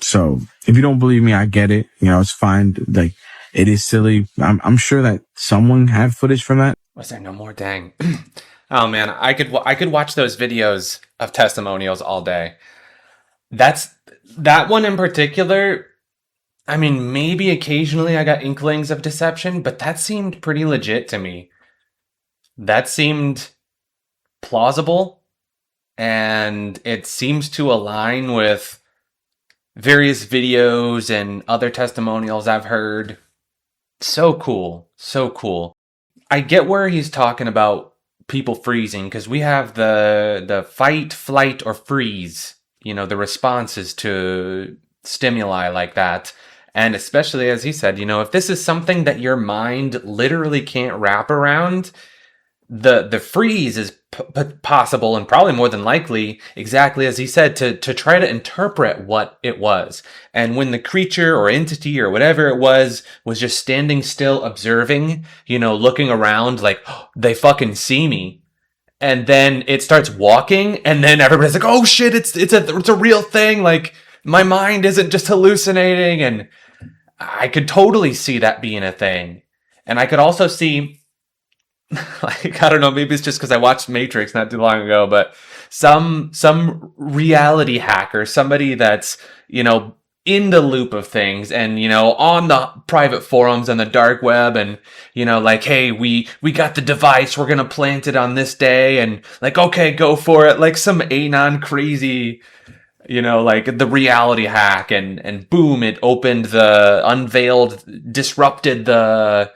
So if you don't believe me, I get it. You know, it's fine. Like, it is silly. I'm sure that someone had footage from that. Was there no more? Dang. Oh man, I could watch those videos of testimonials all day. That one in particular. I mean, maybe occasionally I got inklings of deception, but that seemed pretty legit to me. That seemed plausible, and it seems to align with various videos and other testimonials I've heard. So cool. So cool. I get where he's talking about people freezing, because we have the fight, flight, or freeze, you know, the responses to stimuli like that. And especially, as he said, you know, if this is something that your mind literally can't wrap around, the freeze is possible and probably more than likely, exactly as he said, to try to interpret what it was. And when the creature or entity or whatever it was just standing still, observing, you know, looking around like, oh, they fucking see me. And then it starts walking, and then everybody's like, oh shit, it's a real thing. Like, my mind isn't just hallucinating. And I could totally see that being a thing. And I could also see, like, I don't know, maybe it's just because I watched Matrix not too long ago, but some reality hacker, somebody that's, you know, in the loop of things and, you know, on the private forums and the dark web, and, you know, like, hey, we got the device, we're gonna plant it on this day, and like, okay, go for it, like some Anon crazy, you know, like the reality hack, and boom, it opened disrupted the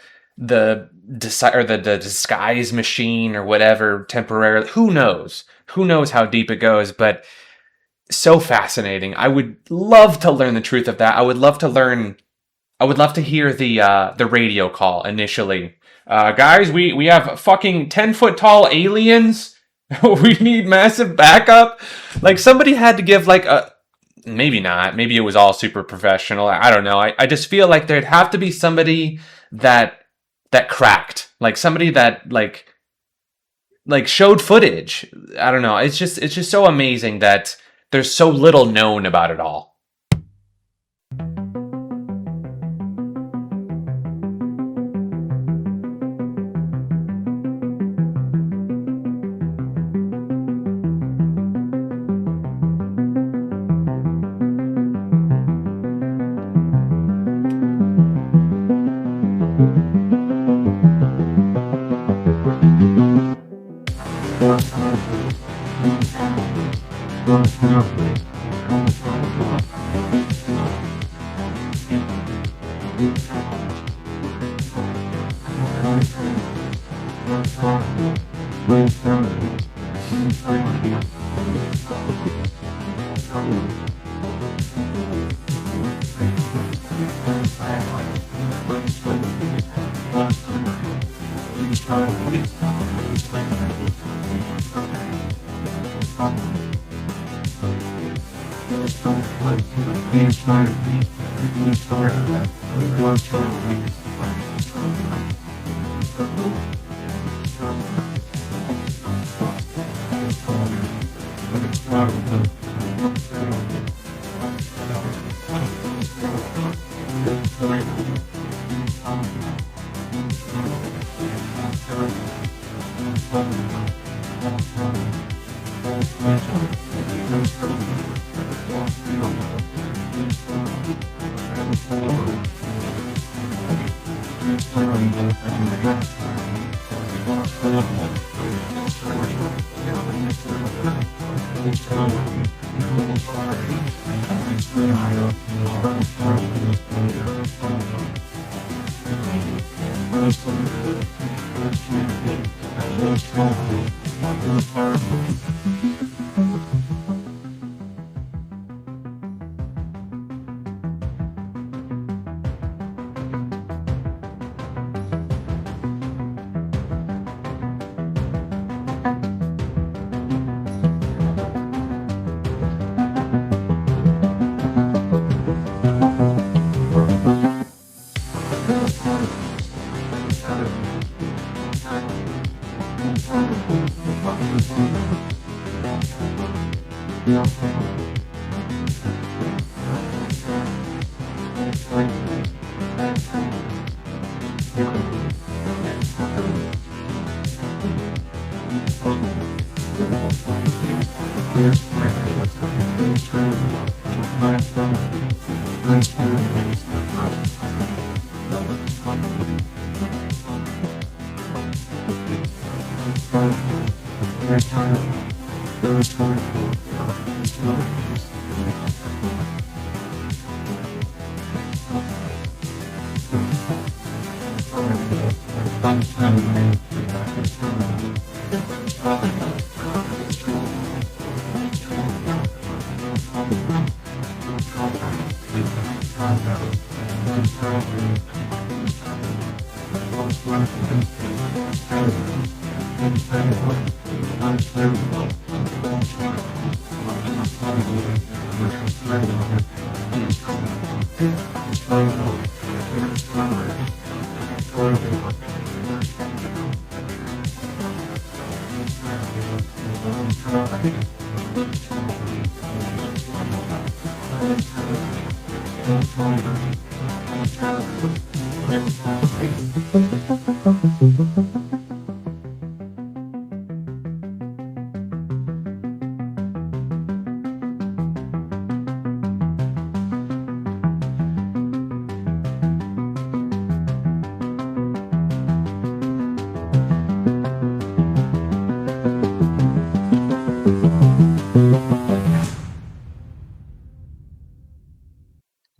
disguise machine or whatever temporarily. Who knows how deep it goes, but so fascinating. I would love to learn the truth of that. I would love to hear the radio call initially. Guys, we have fucking 10-foot tall aliens. We need massive backup. Like, somebody had to give like maybe not, maybe it was all super professional. I don't know. I just feel like there'd have to be somebody that cracked, like somebody that like showed footage. I don't know. It's just so amazing that there's so little known about it all.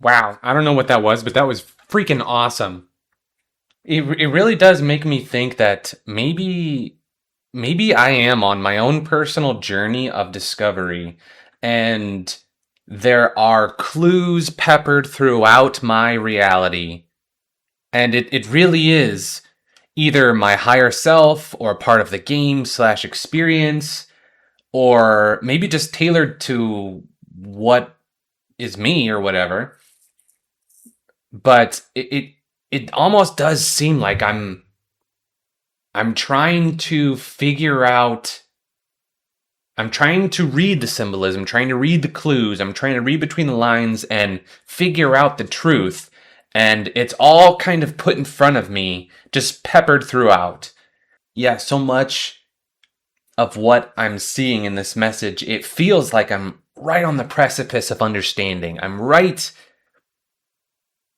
Wow, I don't know what that was, but that was freaking awesome. It really does make me think that maybe I am on my own personal journey of discovery, and there are clues peppered throughout my reality, and it really is either my higher self or part of the game / experience, or maybe just tailored to what is me or whatever. But it almost does seem like I'm trying to figure out. I'm trying to read the symbolism, trying to read the clues. I'm trying to read between the lines and figure out the truth. And it's all kind of put in front of me, just peppered throughout. Yeah, so much of what I'm seeing in this message, it feels like I'm right on the precipice of understanding. I'm right.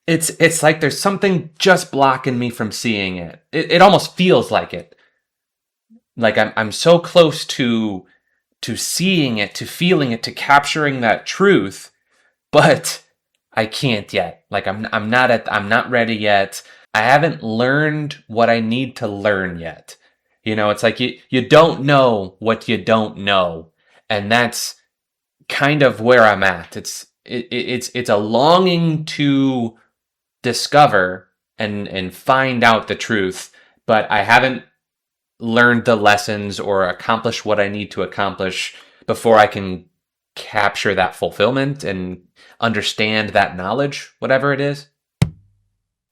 It's like there's something just blocking me from seeing it. It almost feels like it. Like I'm so close to seeing it, to feeling it, to capturing that truth, but I can't yet. Like I'm not ready yet. I haven't learned what I need to learn yet. You know, it's like you don't know what you don't know, and that's kind of where I'm at. It's a longing to discover and find out the truth, but I haven't learned the lessons or accomplished what I need to accomplish before I can capture that fulfillment and understand that knowledge, whatever it is.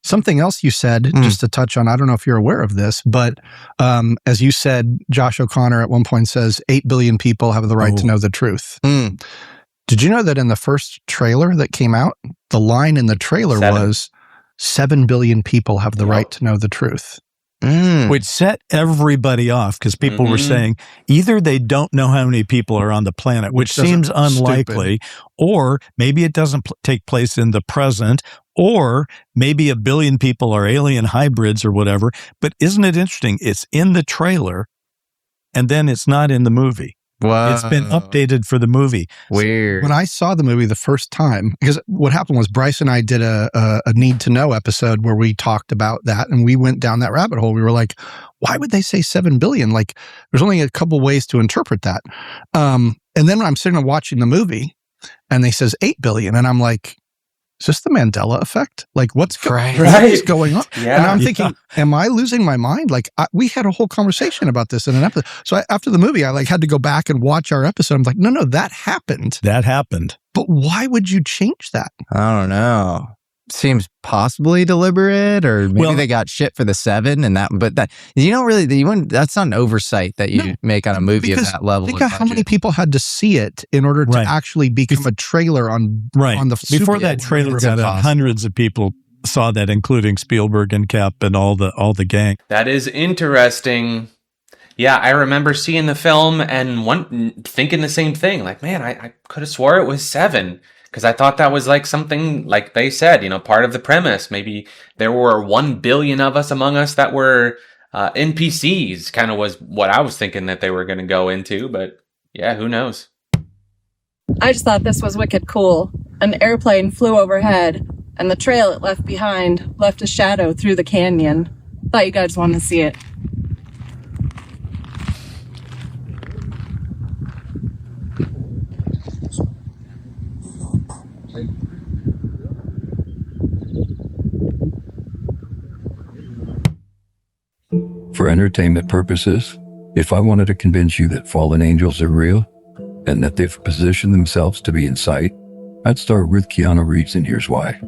Something else you said, just to touch on, I don't know if you're aware of this, but as you said, Josh O'Connor at one point says 8 billion people have the right to know the truth. Did you know that in the first trailer that came out, the line in the trailer was 7 billion people have the right to know the truth? Which set everybody off because people were saying either they don't know how many people are on the planet, which seems unlikely, or maybe it doesn't take place in the present, or maybe 1 billion people are alien hybrids or whatever. But isn't it interesting? It's in the trailer and then it's not in the movie. Wow. It's been updated for the movie. Weird. When I saw the movie the first time, because what happened was Bryce and I did a Need to Know episode where we talked about that, and we went down that rabbit hole. We were like, why would they say 7 billion? Like, there's only a couple ways to interpret that. And then when I'm sitting and watching the movie, and they says 8 billion, and I'm like, is this the Mandela effect? Like, what's going on? Yeah. And I'm thinking, am I losing my mind? Like, we had a whole conversation about this in an episode. So after the movie, I had to go back and watch our episode. I'm like, no, that happened. That happened. But why would you change that? I don't know. Seems possibly deliberate, or maybe they got shit for the 7 and that. But that that's not an oversight that you make on a movie of that level. Think of how many people had to see it in order to actually become a trailer on the before that trailer got out. Hundreds of people saw that, including Spielberg and Cap and all the gang. That is interesting. Yeah, I remember seeing the film and thinking the same thing. Like, man, I could have swore it was 7. Because I thought that was like something, like they said, part of the premise. Maybe there were 1 billion of us among us that were NPCs, kind of was what I was thinking that they were going to go into. But yeah, who knows? I just thought this was wicked cool. An airplane flew overhead, and the trail it left behind left a shadow through the canyon. Thought you guys wanted to see it. For entertainment purposes, if I wanted to convince you that fallen angels are real and that they've positioned themselves to be in sight, I'd start with Keanu Reeves, and here's why.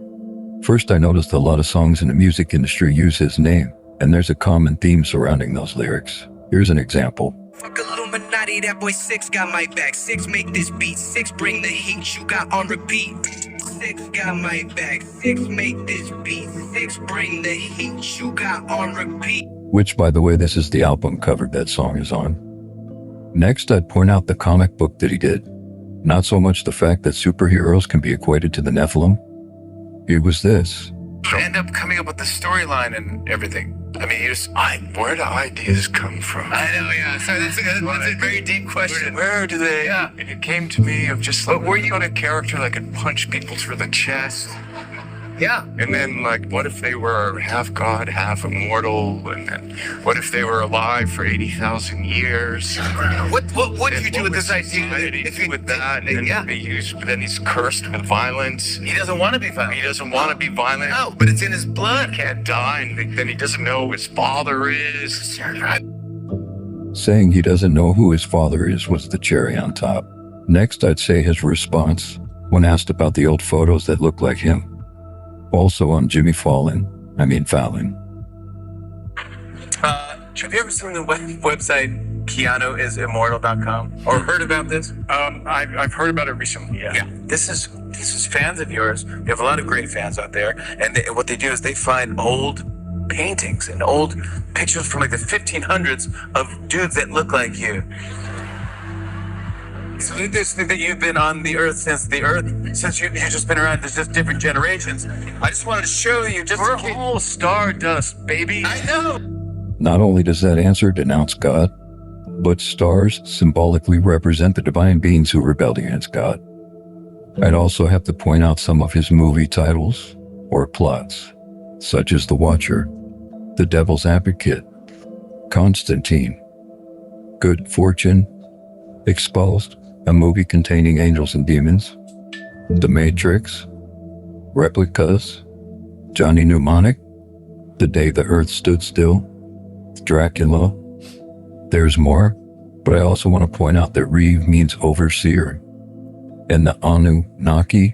First, I noticed a lot of songs in the music industry use his name, and there's a common theme surrounding those lyrics. Here's an example. Fuck Illuminati, that boy Six got my back. Six make this beat, Six bring the heat, you got on repeat. Six got my back, Six make this beat, Six bring the heat, you got on repeat. Which, by the way, this is the album cover that song is on. Next, I'd point out the comic book that he did. Not so much the fact that superheroes can be equated to the Nephilim. It was this. I end up coming up with the storyline and everything. I mean, where do ideas come from? I know, yeah. So that's a very deep question. Where do they? Yeah. And it came to me of just like, were you on a character that could punch people through the chest? Yeah. And then, like, what if they were half god, half immortal? And then what if they were alive for 80,000 years? What do you do with this idea? If you with that, and then then he's cursed with violence. He doesn't want to be violent. He doesn't want to be violent. No, but it's in his blood. He can't die, and then he doesn't know who his father is. Saying he doesn't know who his father is was the cherry on top. Next, I'd say his response when asked about the old photos that look like him. Also on Jimmy Fallon. Have you ever seen the website KeanuIsImmortal.com or heard about this? I've heard about it recently. Yeah. This is fans of yours. We have a lot of great fans out there, and what they do is they find old paintings and old pictures from like the 1500s of dudes that look like you. So this thing that you've been on the earth since you've just been around, there's just different generations. I just wanted to show you we're all stardust, baby. I know. Not only does that answer denounce God, but stars symbolically represent the divine beings who rebelled against God. I'd also have to point out some of his movie titles or plots, such as The Watcher, The Devil's Advocate, Constantine, Good Fortune, Exposed, a movie containing angels and demons, The Matrix, Replicas, Johnny Mnemonic, The Day the Earth Stood Still, Dracula. There's more, but I also want to point out that Reeve means overseer, and the Anunnaki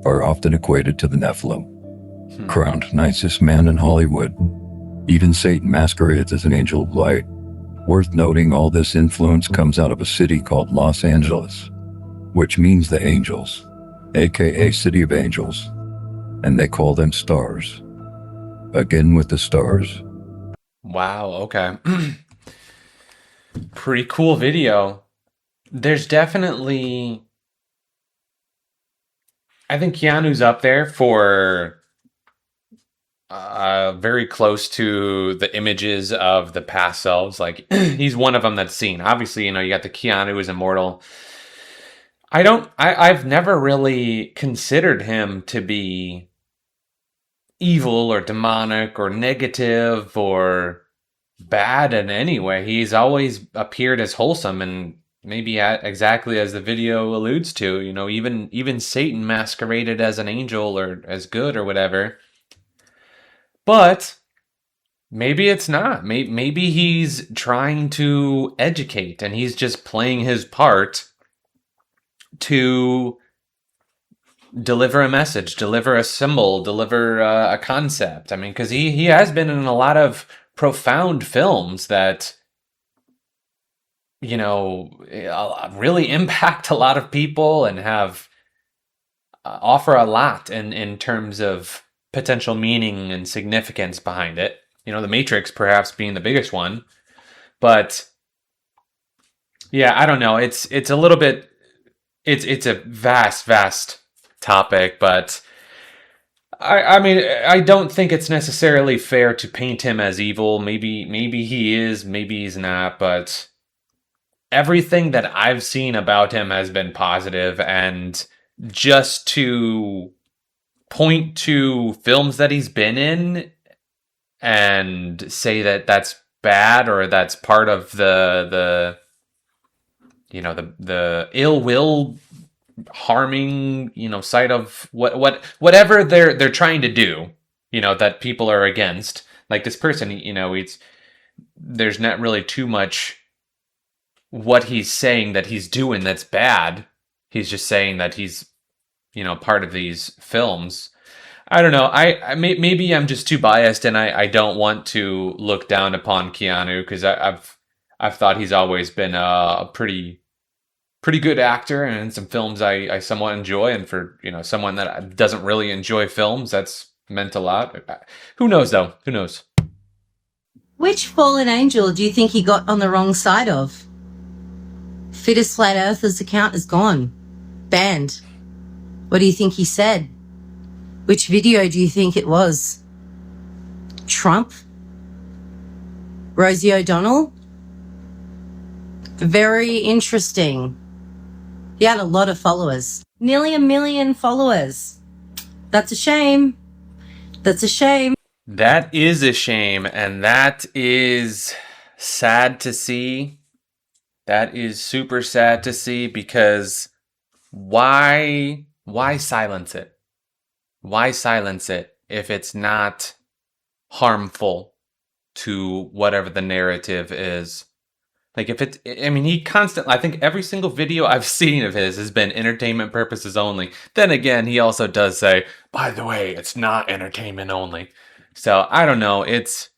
are often equated to the Nephilim, crowned nicest man in Hollywood. Even Satan masquerades as an angel of light. Worth noting, all this influence comes out of a city called Los Angeles, which means the angels, aka City of Angels, and they call them stars. Again with the stars. Wow, okay. Pretty cool video. There's definitely... I think Keanu's up there for... very close to the images of the past selves. Like, he's one of them that's seen. Obviously, you got the Keanu is immortal. I've never really considered him to be evil or demonic or negative or bad in any way. He's always appeared as wholesome, and maybe exactly as the video alludes to, even Satan masqueraded as an angel or as good or whatever. But maybe it's not. Maybe he's trying to educate and he's just playing his part to deliver a message, deliver a symbol, deliver a concept. I mean, because he has been in a lot of profound films that, really impact a lot of people and have offer a lot in terms of potential meaning and significance behind it. The Matrix perhaps being the biggest one. But yeah, I don't know. It's a little bit, it's a vast topic, but I mean, I don't think it's necessarily fair to paint him as evil. Maybe he is, maybe he's not, but everything that I've seen about him has been positive, and just to point to films that he's been in and say that that's bad or that's part of the ill will harming, side of whatever they're trying to do, that people are against. Like this person, there's not really too much what he's saying that he's doing that's bad. He's just saying that he's, part of these films. I don't know. Maybe I'm just too biased, and I don't want to look down upon Keanu, because I've thought he's always been a pretty good actor, and in some films I somewhat enjoy. And for someone that doesn't really enjoy films, that's meant a lot. Who knows though? Who knows? Which fallen angel do you think he got on the wrong side of? Fittest Flat Earthers account is gone. Banned. What do you think he said? Which video do you think it was? Trump? Rosie O'Donnell? Very interesting. He had a lot of followers. Nearly 1 million followers. That's a shame. That's a shame. That is a shame, and that is sad to see. That is super sad to see, because why silence it? Why silence it if it's not harmful to whatever the narrative is? Like he constantly, I think every single video I've seen of his has been entertainment purposes only. Then again, he also does say, by the way, it's not entertainment only. So I don't know. It's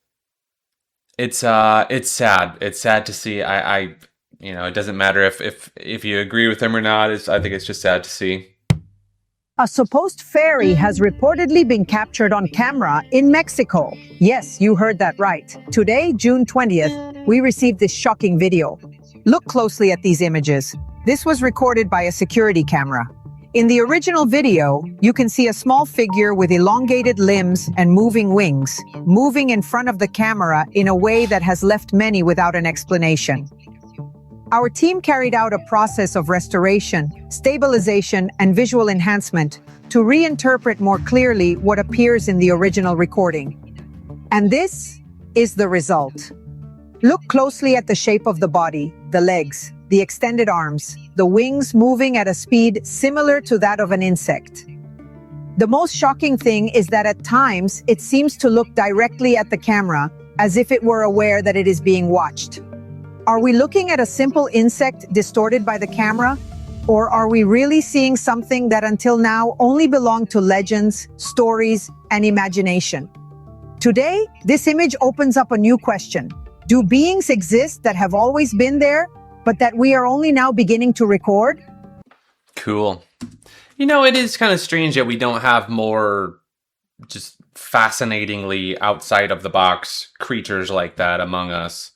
sad. It's sad to see. It doesn't matter if you agree with him or not. I think it's just sad to see. A supposed ferry has reportedly been captured on camera in Mexico. Yes, you heard that right. Today, June 20th, we received this shocking video. Look closely at these images. This was recorded by a security camera. In the original video, you can see a small figure with elongated limbs and moving wings, moving in front of the camera in a way that has left many without an explanation. Our team carried out a process of restoration, stabilization, and visual enhancement to reinterpret more clearly what appears in the original recording. And this is the result. Look closely at the shape of the body, the legs, the extended arms, the wings moving at a speed similar to that of an insect. The most shocking thing is that at times it seems to look directly at the camera as if it were aware that it is being watched. Are we looking at a simple insect distorted by the camera? Or are we really seeing something that until now only belonged to legends, stories, and imagination? Today, this image opens up a new question. Do beings exist that have always been there, but that we are only now beginning to record? Cool. It is kind of strange that we don't have more just fascinatingly outside of the box creatures like that among us.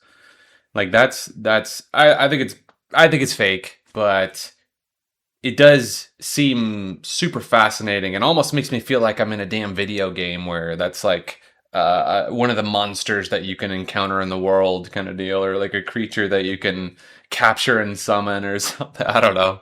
Like I think it's fake, but it does seem super fascinating and almost makes me feel like I'm in a damn video game where that's like one of the monsters that you can encounter in the world kind of deal, or like a creature that you can capture and summon or something. I don't know.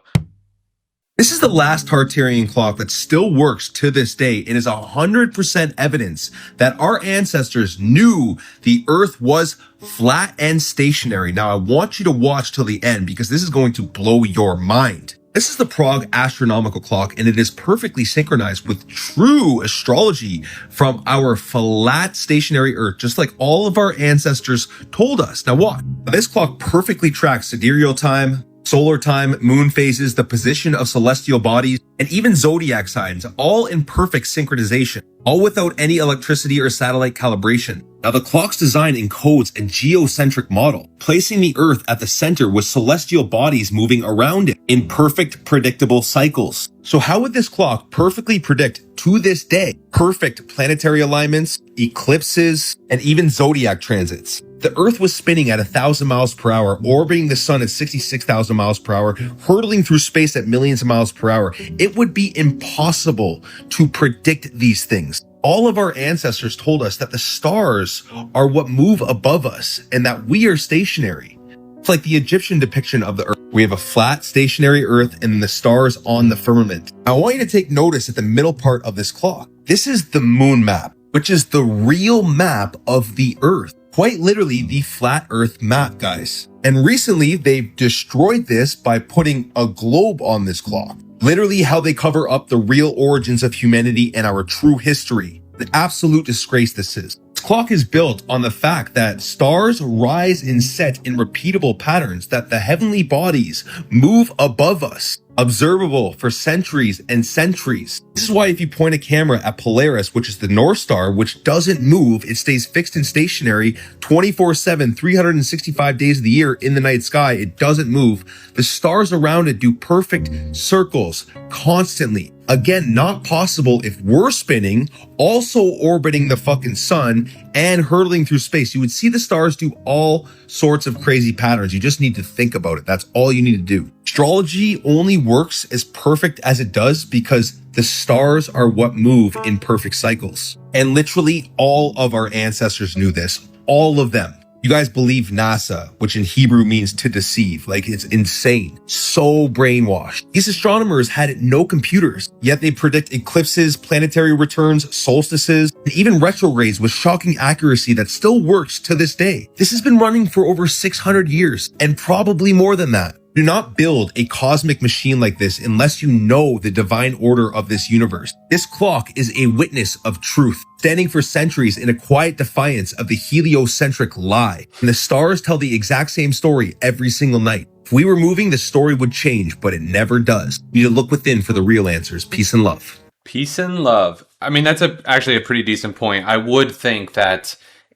This is the last Tartarian clock that still works to this day and is 100% evidence that our ancestors knew the Earth was flat and stationary. Now, I want you to watch till the end because this is going to blow your mind. This is the Prague astronomical clock, and it is perfectly synchronized with true astrology from our flat stationary Earth, just like all of our ancestors told us. Now watch. This clock perfectly tracks sidereal time, solar time, moon phases, the position of celestial bodies, and even zodiac signs, all in perfect synchronization, all without any electricity or satellite calibration. Now, the clock's design encodes a geocentric model, placing the Earth at the center with celestial bodies moving around it in perfect, predictable cycles. So how would this clock perfectly predict, to this day, perfect planetary alignments, eclipses, and even zodiac transits? The Earth was spinning at 1,000 miles per hour, orbiting the sun at 66,000 miles per hour, hurtling through space at millions of miles per hour. It would be impossible to predict these things. All of our ancestors told us that the stars are what move above us and that we are stationary. It's like the Egyptian depiction of the Earth. We have a flat, stationary Earth and the stars on the firmament. I want you to take notice at the middle part of this clock. This is the moon map. which is the real map of the Earth. Quite literally the flat Earth map, guys. And recently they've destroyed this by putting a globe on this clock. Literally how they cover up the real origins of humanity and our true history. The absolute disgrace this is. This clock is built on the fact that stars rise and set in repeatable patterns, that the heavenly bodies move above us, observable for centuries and centuries. This is why if you point a camera at Polaris, which is the North Star, which doesn't move, it stays fixed and stationary 24/7, 365 days of the year in the night sky, it doesn't move. The stars around it do perfect circles constantly. Again, not possible if we're spinning, also orbiting the fucking sun and hurtling through space. You would see the stars do all sorts of crazy patterns. You just need to think about it. That's all you need to do. Astrology only works as perfect as it does because the stars are what move in perfect cycles. And literally all of our ancestors knew this. All of them. You guys believe NASA, which in Hebrew means to deceive. Like, it's insane. So brainwashed. These astronomers had no computers, yet they predict eclipses, planetary returns, solstices, and even retrogrades with shocking accuracy that still works to this day. This has been running for over 600 years, and probably more than that. Do not build a cosmic machine like this unless you know the divine order of this universe. This clock is a witness of truth, standing for centuries in a quiet defiance of the heliocentric lie. And the stars tell the exact same story every single night. If we were moving, the story would change, but it never does. You need to look within for the real answers. Peace and love. Peace and love. I mean, that's actually a pretty decent point. I would think that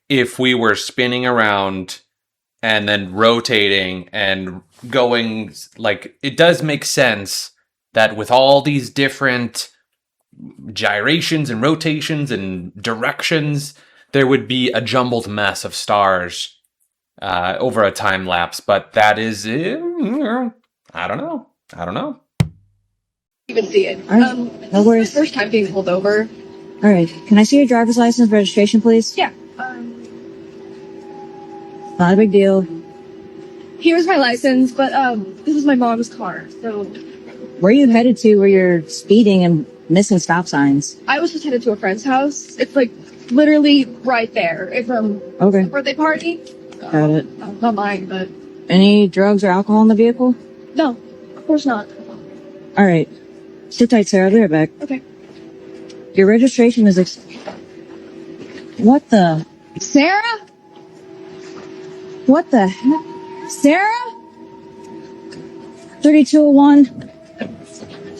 if we were spinning around and then rotating and going, like, it does make sense that with all these different gyrations and rotations and directions, there would be a jumbled mess of stars over a time lapse. But that is, I don't know. Even see it. All right. No worries. First time being pulled over. All right. Can I see your driver's license registration, please? Yeah. Not a big deal. Here's my license, but this is my mom's car, so Where are you headed to where you're speeding and missing stop signs? I was just headed to a friend's house. It's like literally right there. It's Okay. a birthday party. Got it. Not mine, but Any drugs or alcohol in the vehicle? no, of course not. All right. Sit tight, Sarah. I'll be right back. Okay. Your registration is What the? Sarah? What the heck? Sarah? 3201.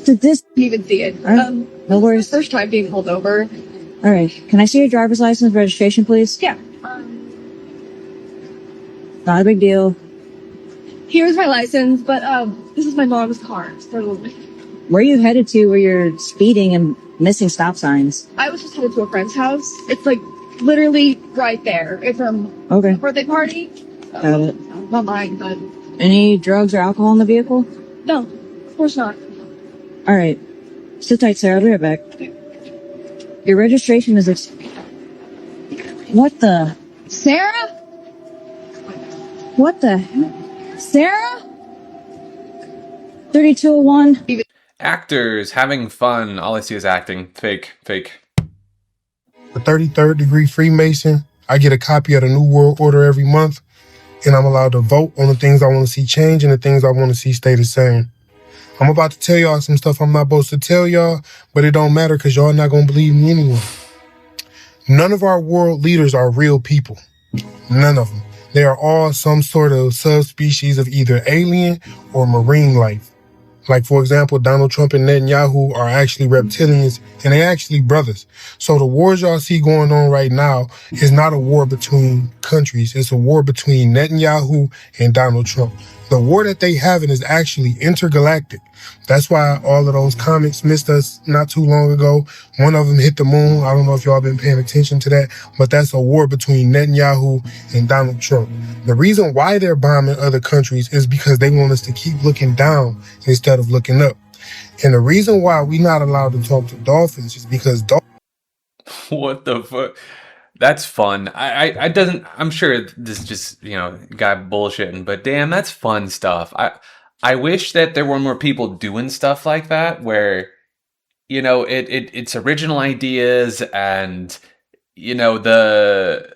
Did this even see it? All right. No worries. First time being pulled over. All right. Can I see your driver's license registration, please? Yeah. Not a big deal. Here's my license, but this is my mom's car, so Where are you headed to where you're speeding and missing stop signs? I was just headed to a friend's house. It's like literally right there. It's Okay. a birthday party. Got it. Not mine, but Any drugs or alcohol in the vehicle? no, of course not. All right. Sit tight, Sarah. I'll be right back. Your registration is What the? Sarah? What the heck? Sarah? 3201. Actors having fun. All I see is acting. Fake. A 33rd degree Freemason. I get a copy of the New World Order every month, and I'm allowed to vote on the things I want to see change and the things I want to see stay the same. I'm about to tell y'all some stuff I'm not supposed to tell y'all, but it don't matter because y'all not going to believe me anyway. None of our world leaders are real people. None of them. They are all some sort of subspecies of either alien or marine life. Like, for example, Donald Trump and Netanyahu are actually reptilians, and they're actually brothers. So the wars y'all see going on right now is not a war between countries. It's a war between Netanyahu and Donald Trump. The war that they having is actually intergalactic. That's why all of those comets missed us not too long ago. One of them hit the moon. I don't know if y'all been paying attention to that, but that's a war between Netanyahu and Donald Trump. The reason why they're bombing other countries is because they want us to keep looking down instead of looking up. And the reason why we're not allowed to talk to dolphins is because What the fuck? That's fun. I'm sure this is just, guy bullshitting, but damn, that's fun stuff. I wish that there were more people doing stuff like that where, it's original ideas and you know, the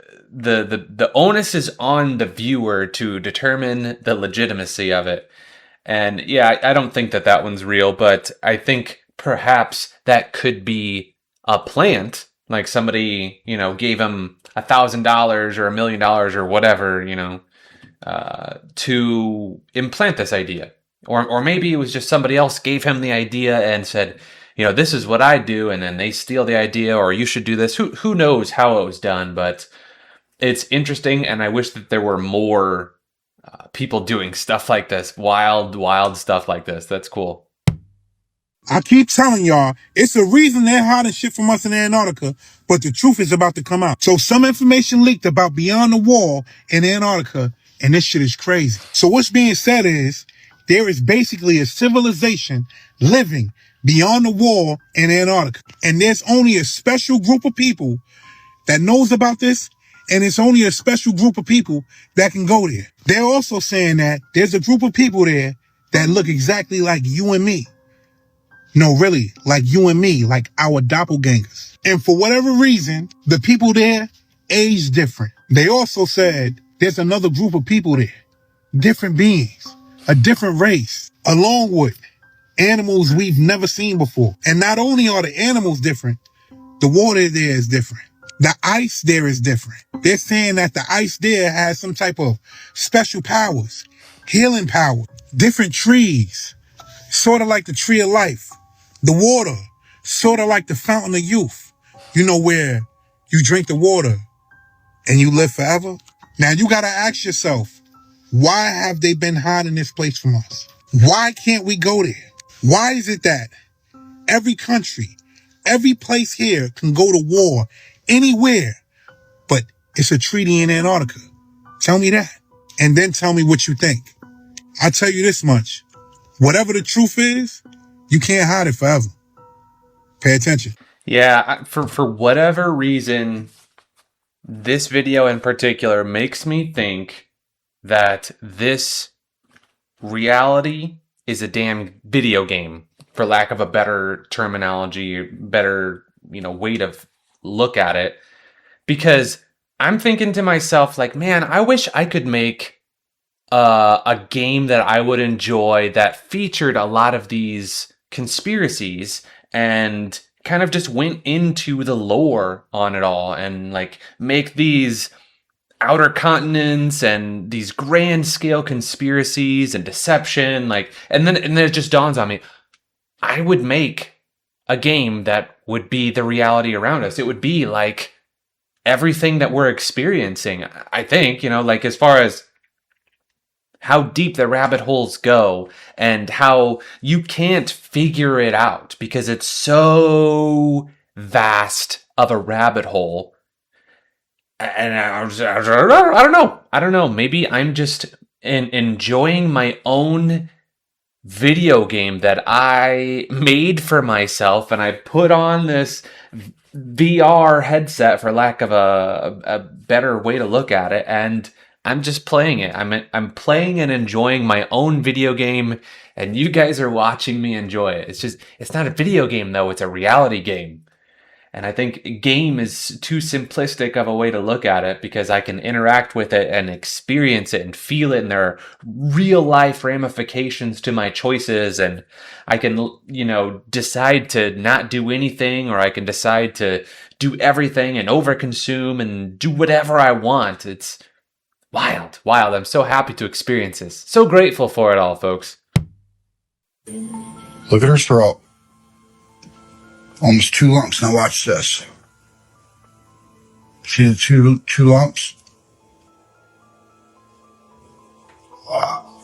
onus is on the viewer to determine the legitimacy of it. And yeah, I don't think that one's real, but I think perhaps that could be a plant. Like somebody, you know, gave him $1,000 or $1 million or whatever, you know, to implant this idea. Or maybe it was just somebody else gave him the idea and said, you know, this is what I do, and then they steal the idea, or you should do this. Who knows how it was done, but it's interesting, and I wish that there were more people doing stuff like this, wild stuff like this. That's cool. I keep telling y'all, it's a reason they're hiding shit from us in Antarctica, but the truth is about to come out. So some information leaked about Beyond the Wall in Antarctica, and this shit is crazy. So what's being said is, there is basically a civilization living beyond the wall in Antarctica. And there's only a special group of people that knows about this, and it's only a special group of people that can go there. They're also saying that there's a group of people there that look exactly like you and me. No, really, like you and me, like our doppelgangers. And for whatever reason, the people there age different. They also said there's another group of people there, different beings, a different race, along with animals we've never seen before. And not only are the animals different, the water there is different. The ice there is different. They're saying that the ice there has some type of special powers, healing power, different trees, sort of like the tree of life. The water, sort of like the fountain of youth. You know, where you drink the water and you live forever? Now you gotta ask yourself, why have they been hiding this place from us? Why can't we go there? Why is it that every country, every place here can go to war anywhere, but it's a treaty in Antarctica? Tell me that. And then tell me what you think. I'll tell you this much. Whatever the truth is, you can't hide it forever. Pay attention. Yeah, for whatever reason, this video in particular makes me think that this reality is a damn video game, for lack of a better terminology, better, you know, way to look at it. Because I'm thinking to myself, like, man, I wish I could make a game that I would enjoy that featured a lot of these conspiracies and kind of just went into the lore on it all, and like make these outer continents and these grand scale conspiracies and deception, like, and then it just dawns on me, I would make a game that would be the reality around us. It would be like everything that we're experiencing. I think, you know, like as far as how deep the rabbit holes go and how you can't figure it out because it's so vast of a rabbit hole. And I don't know. Maybe I'm just enjoying my own video game that I made for myself, and I put on this VR headset, for lack of a better way to look at it, and I'm just playing it. I'm playing and enjoying my own video game, and you guys are watching me enjoy it. It's not a video game though, it's a reality game. And I think game is too simplistic of a way to look at it, because I can interact with it and experience it and feel it, and there are real life ramifications to my choices, and I can, you know, decide to not do anything, or I can decide to do everything and overconsume and do whatever I want. It's wild. I'm so happy to experience this. So grateful for it all, folks. Look at her throat. Almost 2 lumps. Now watch this. See the two lumps? Wow.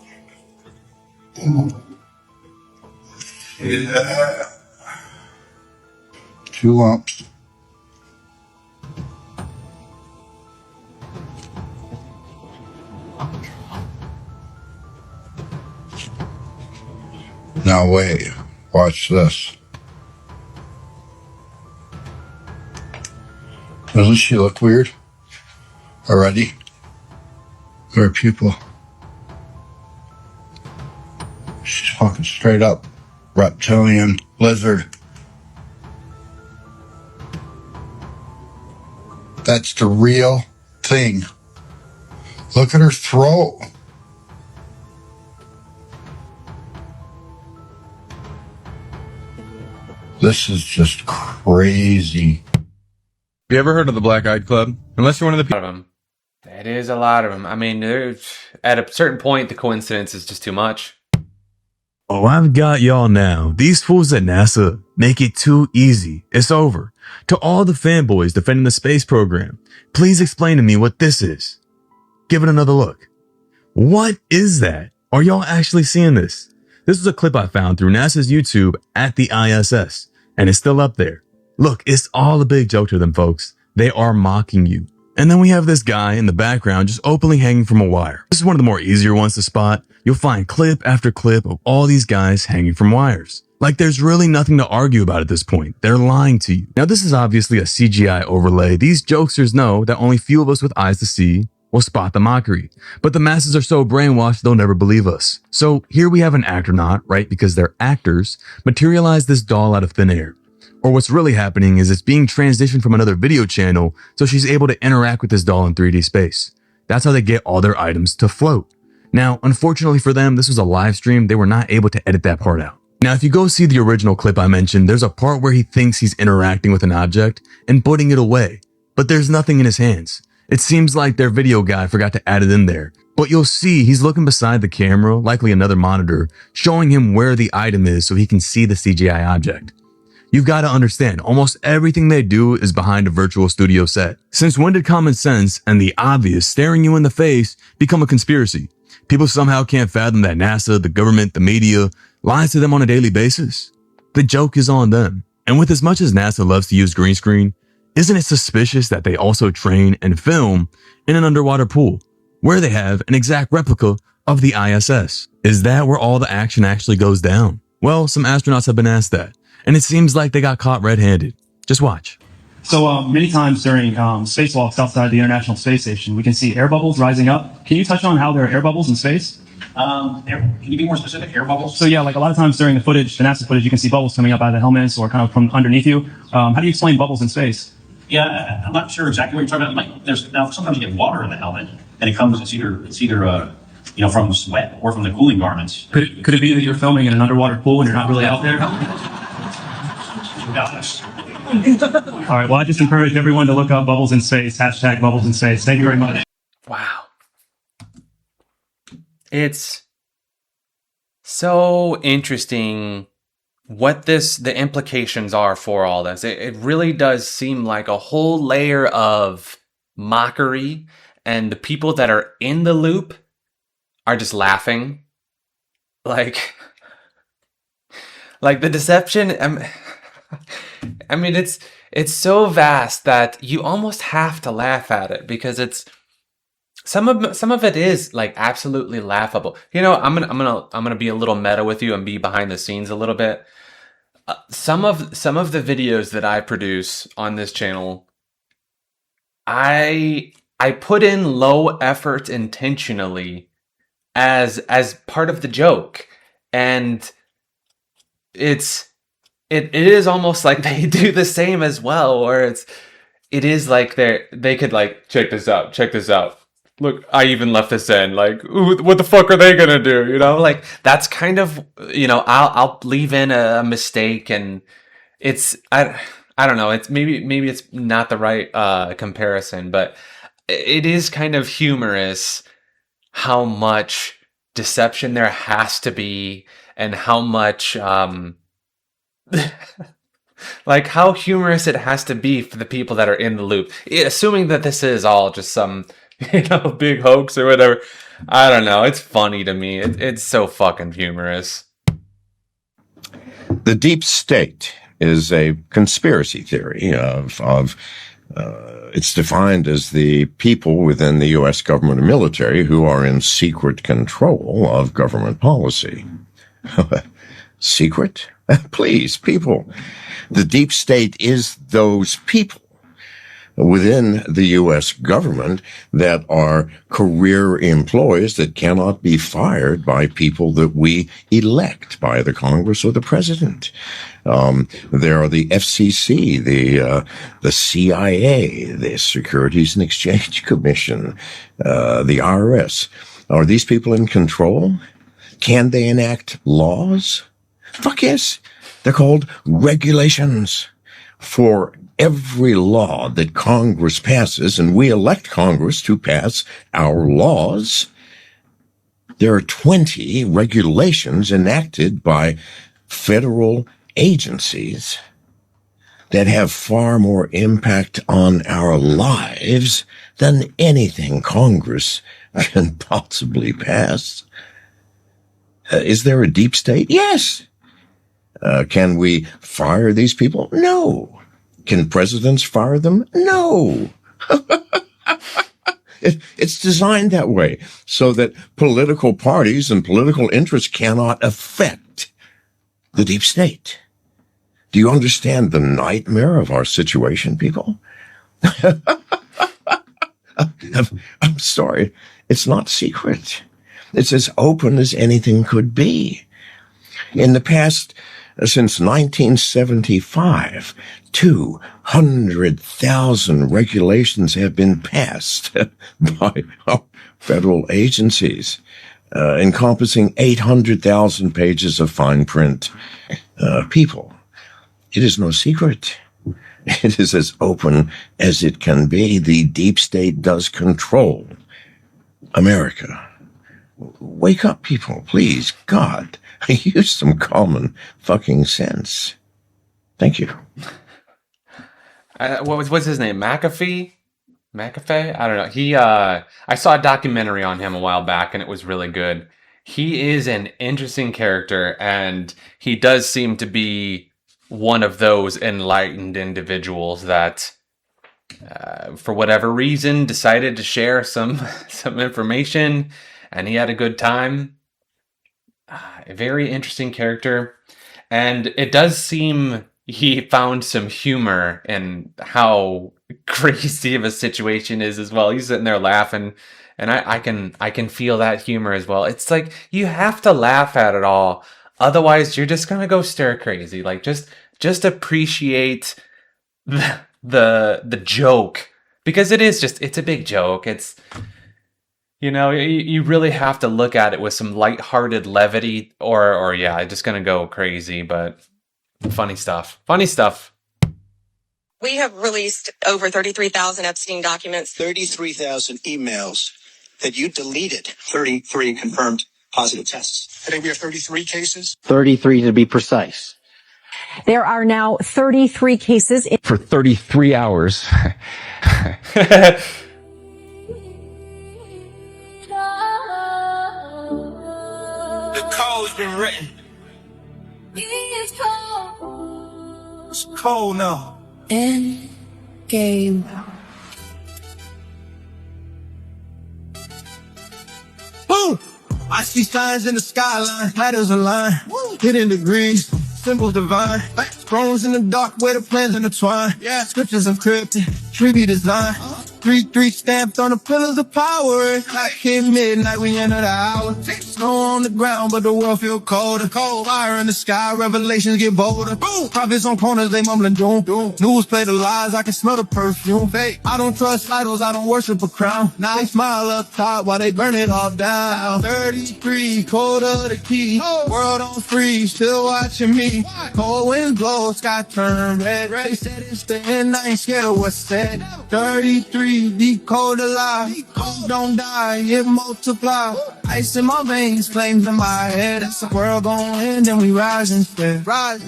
See that? 2 lumps. Now wait. Watch this. Doesn't she look weird already? Her pupil. She's fucking straight up reptilian lizard. That's the real thing. Look at her throat. This is just crazy. Have you ever heard of the Black Eyed Club? Unless you're one of the people. It is a lot of them. I mean, at a certain point, the coincidence is just too much. Oh, I've got y'all now. These fools at NASA make it too easy. It's over. To all the fanboys defending the space program, please explain to me what this is. Give it another look. What is that? Are y'all actually seeing this? This is a clip I found through NASA's YouTube at the ISS, and it's still up there. Look, it's all a big joke to them, folks. They are mocking you. And then we have this guy in the background just openly hanging from a wire. This is one of the more easier ones to spot. You'll find clip after clip of all these guys hanging from wires. Like there's really nothing to argue about at this point. They're lying to you. Now this is obviously a CGI overlay. These jokesters know that only few of us with eyes to see will spot the mockery. But the masses are so brainwashed they'll never believe us. So here we have an actornaut, right? Because they're actors, materialize this doll out of thin air. Or what's really happening is it's being transitioned from another video channel so she's able to interact with this doll in 3D space. That's how they get all their items to float. Now, unfortunately for them, this was a live stream. They were not able to edit that part out. Now, if you go see the original clip I mentioned, there's a part where he thinks he's interacting with an object and putting it away, but there's nothing in his hands. It seems like their video guy forgot to add it in there, but you'll see he's looking beside the camera, likely another monitor, showing him where the item is so he can see the CGI object. You've got to understand, almost everything they do is behind a virtual studio set. Since when did common sense and the obvious staring you in the face become a conspiracy? People somehow can't fathom that NASA, the government, the media lies to them on a daily basis. The joke is on them. And with as much as NASA loves to use green screen, isn't it suspicious that they also train and film in an underwater pool where they have an exact replica of the ISS? Is that where all the action actually goes down? Well, some astronauts have been asked that. And it seems like they got caught red-handed. Just watch. So many times during spacewalks outside the International Space Station, we can see air bubbles rising up. Can you touch on how there are air bubbles in space? Can you be more specific? Air bubbles? So yeah, like a lot of times during the footage, the NASA footage, you can see bubbles coming up out of the helmets or kind of from underneath you. How do you explain bubbles in space? Yeah, I'm not sure exactly what you're talking about. Now, sometimes you get water in the helmet, and it's either from sweat or from the cooling garments. Could it be that you're filming in an underwater pool and you're not really out there? All right, well, I just encourage everyone to look up bubbles in space, # bubbles in space. Thank you very much. Wow. It's so interesting what the implications are for all this. It really does seem like a whole layer of mockery, and the people that are in the loop are just laughing. Like the deception. I mean, it's so vast that you almost have to laugh at it, because it's some of it is like absolutely laughable. You know, I'm gonna be a little meta with you and be behind the scenes a little bit. Some of the videos that I produce on this channel, I put in low effort intentionally as part of the joke, and it is almost like they do the same as well, or it is like they could like, check this out. Look, I even left this in. Like, ooh, what the fuck are they gonna do? You know, like that's kind of, you know, I'll leave in a mistake, and it's I don't know. It's maybe it's not the right comparison, but it is kind of humorous how much deception there has to be, and how much like how humorous it has to be for the people that are in the loop, assuming that this is all just some, you know, big hoax or whatever. I don't know. It's funny to me. It's so fucking humorous. The deep state is a conspiracy theory of it's defined as the people within the U.S. government and military who are in secret control of government policy. Secret? Please, people. The deep state is those people. within the U.S. government that are career employees that cannot be fired by people that we elect, by the Congress or the president. There are the FCC, the CIA, the Securities and Exchange Commission, the IRS. Are these people in control? Can they enact laws? Fuck yes. They're called regulations. For every law that Congress passes, and we elect Congress to pass our laws, there are 20 regulations enacted by federal agencies that have far more impact on our lives than anything Congress can possibly pass. Is there a deep state? Yes. Can we fire these people? No. Can presidents fire them? No. It's designed that way so that political parties and political interests cannot affect the deep state. Do you understand the nightmare of our situation, people? I'm sorry. It's not secret. It's as open as anything could be. In the past, since 1975, 200,000 regulations have been passed by federal agencies, encompassing 800,000 pages of fine print. People, it is no secret. It is as open as it can be. The deep state does control America. Wake up, people, please. God, use some common fucking sense. Thank you. What's his name? McAfee? I don't know. I saw a documentary on him a while back, and it was really good. He is an interesting character, and he does seem to be one of those enlightened individuals that, for whatever reason, decided to share some information, and he had a good time. A very interesting character, and it does seem he found some humor in how crazy of a situation is as well. He's sitting there laughing, and I can feel that humor as well. It's like you have to laugh at it all, otherwise you're just gonna go stir crazy. Like just appreciate the joke, because it's a big joke. It's, you know, you really have to look at it with some lighthearted levity, or yeah, just gonna go crazy. But funny stuff. We have released over 33,000 Epstein documents. 33,000 emails that you deleted. 33 confirmed positive tests. Today we have 33 cases. 33 to be precise. There are now 33 cases. For 33 hours. The code's been written. It's cold now. End game. Boom! I see signs in the skyline, letters align, hidden degrees, symbols divine, thrones in the dark where the plans intertwine. Yeah, scriptures encrypted, treaty design. 3-3 stamped on the pillars of power. Like hit midnight, we enter the hour. Snow on the ground, but the world feel colder. Cold fire in the sky, revelations get bolder. Boom! Prophets on corners, they mumbling doom. News play the lies, I can smell the perfume. Fake. I don't trust idols, I don't worship a crown. Now they smile up top while they burn it all down. 33, cold of the key. World on freeze, still watching me. Cold winds blow, sky turn red. They said it's the end, I ain't scared of what's said. 33. Decode the lie. Hope don't die, it multiply. Ice in my veins, flames in my head. It's the world gon' end and we rise instead. Rise.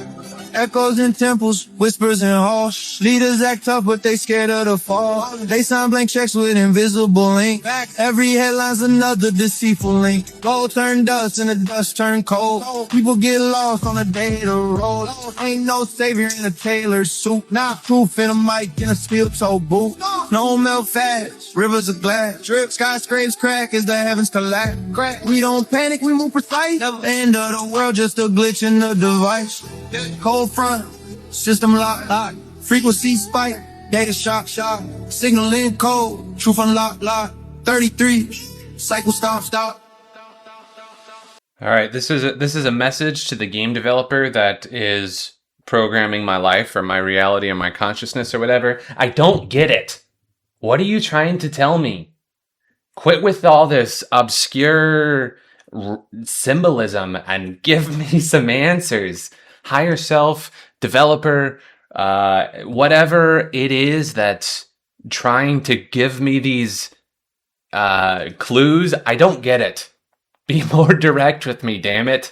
Echoes in temples, whispers in halls. Leaders act tough, but they scared of the fall. They sign blank checks with invisible ink. Every headline's another deceitful link. Gold turn dust and the dust turn cold. People get lost on the day to roll. Ain't no savior in a tailored suit. Not proof in a mic in a steel toe boot. No melt fast, rivers of glass. Drip, skyscrapers crack as the heavens collapse. Crack. We don't panic, we move precise. The end of the world, just a glitch in the device. Cold front, system lock, frequency spike, Data shot, signal in code, truth unlocked, lock, 33, cycle stop. All right, this is a message to the game developer that is programming my life or my reality or my consciousness or whatever. I don't get it. What are you trying to tell me? Quit with all this obscure symbolism and give me some answers. Higher self, developer, whatever it is that's trying to give me these clues, I don't get it. Be more direct with me, damn it.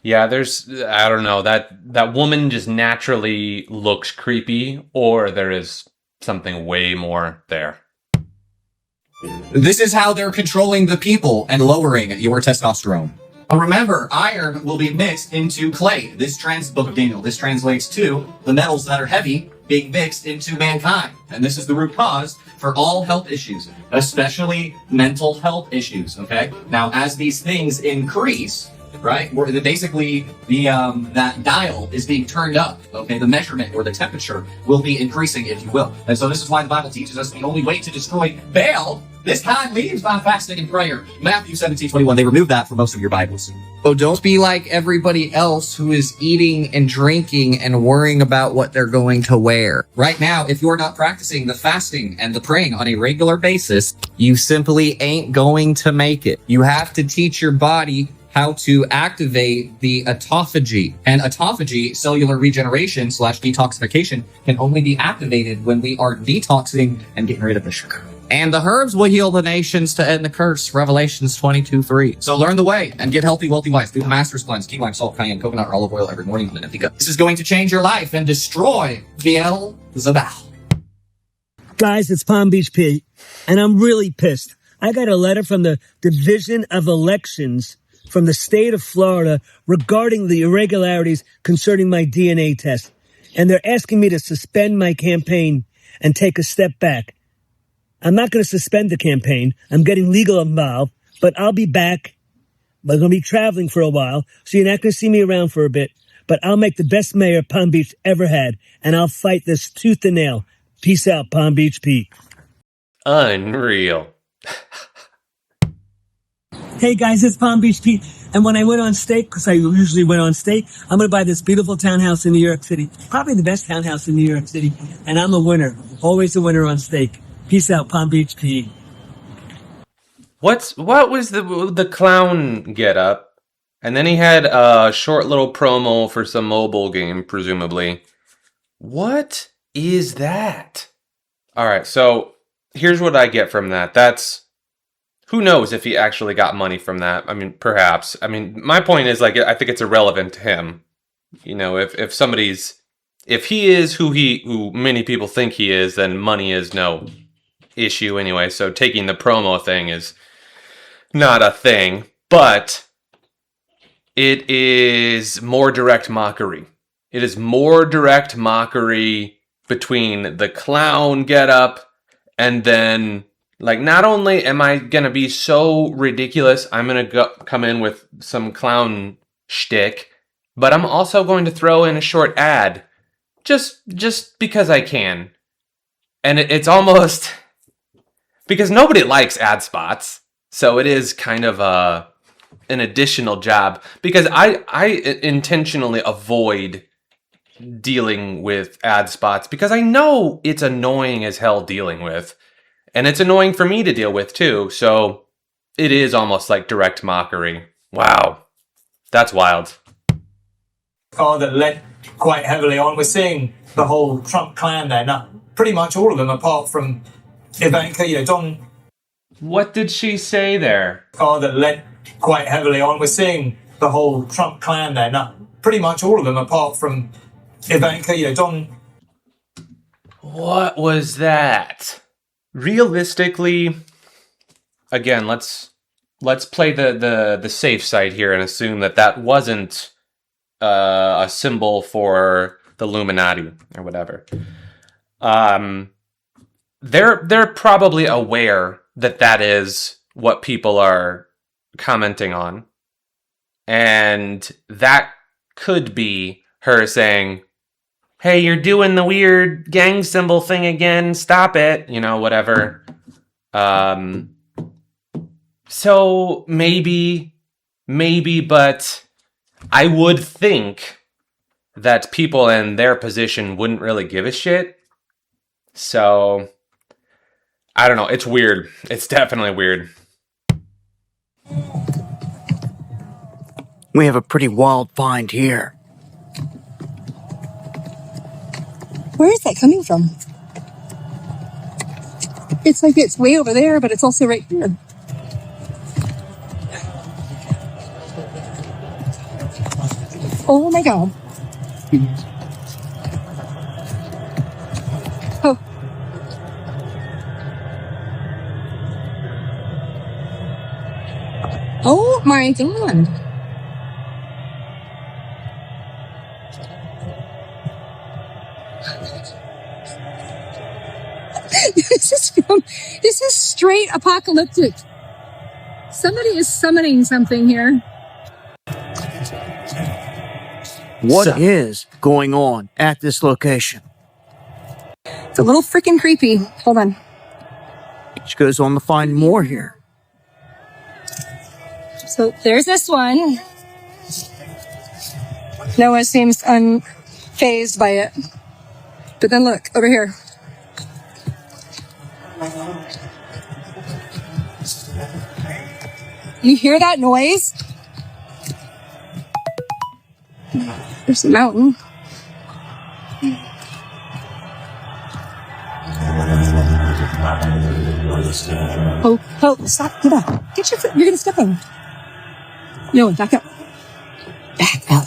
Yeah, I don't know, that woman just naturally looks creepy, or there is something way more there. This is how they're controlling the people and lowering your testosterone. Remember, iron will be mixed into clay. Book of Daniel, this translates to the metals that are heavy being mixed into mankind. And this is the root cause for all health issues, especially mental health issues, okay? Now, as these things increase, right, basically that dial is being turned up, okay? The measurement or the temperature will be increasing, if you will. And so this is why the Bible teaches us the only way to destroy Baal, this kind leaves by fasting and prayer. Matthew 17:21, they removed that from most of your Bibles. So don't be like everybody else who is eating and drinking and worrying about what they're going to wear. Right now, if you're not practicing the fasting and the praying on a regular basis, you simply ain't going to make it. You have to teach your body how to activate the autophagy. And autophagy, cellular regeneration / detoxification, can only be activated when we are detoxing and getting rid of the sugar. And the herbs will heal the nations to end the curse, Revelations 22:3. So learn the way and get healthy, wealthy, wise. Do the master's cleanse, key lime, salt, cayenne, coconut, or olive oil every morning on an empty gut. This is going to change your life and destroy Beelzebub. Guys, it's Palm Beach Pete, and I'm really pissed. I got a letter from the Division of Elections from the state of Florida regarding the irregularities concerning my DNA test. And they're asking me to suspend my campaign and take a step back. I'm not going to suspend the campaign. I'm getting legal involved, but I'll be back. I'm going to be traveling for a while, so you're not going to see me around for a bit. But I'll make the best mayor Palm Beach ever had, and I'll fight this tooth and nail. Peace out, Palm Beach Pete. Unreal. Hey guys, it's Palm Beach Pete. And when I went on stake, because I usually went on stake, I'm going to buy this beautiful townhouse in New York City. Probably the best townhouse in New York City. And I'm a winner. Always a winner on stake. Peace out, Palm Beach Pete. What was the clown get up? And then he had a short little promo for some mobile game, presumably. What is that? All right, so here's what I get from that. That's, who knows if he actually got money from that? I mean, perhaps. I mean, my point is, like, I think it's irrelevant to him. You know, if he is who many people think he is, then money is no issue anyway. So taking the promo thing is not a thing, but it is more direct mockery. It is more direct mockery between the clown getup and then, like, not only am I gonna be so ridiculous, I'm gonna come in with some clown shtick, but I'm also going to throw in a short ad, just because I can. And it's almost because nobody likes ad spots, so it is kind of an additional job, because I intentionally avoid dealing with ad spots because I know it's annoying as hell dealing with, and it's annoying for me to deal with too. So it is almost like direct mockery. Wow, that's wild. That led quite heavily on. We're seeing the whole Trump clan there now. Pretty much all of them, apart from Ivanka. Don. What did she say there? That led quite heavily on. We're seeing the whole Trump clan there now. Pretty much all of them, apart from Ivanka. Don. What was that? Realistically, again, let's play the safe side here and assume that wasn't a symbol for the Illuminati or whatever. They're probably aware that is what people are commenting on, and that could be her saying, "Hey, you're doing the weird gang symbol thing again. Stop it." You know, whatever. So maybe, but I would think that people in their position wouldn't really give a shit. So, I don't know. It's weird. It's definitely weird. We have a pretty wild find here. Where is that coming from? It's like it's way over there, but it's also right here. Oh my god. Oh. Oh my god. This is straight apocalyptic. Somebody is summoning something here. What is going on at this location? It's a little freaking creepy. Hold on. She goes on to find more here. So there's this one. Noah seems unfazed by it. But then look, over here. You hear that noise? There's a mountain. Oh, stop, get up. Get your foot, you're gonna step on. No, back up. Back up.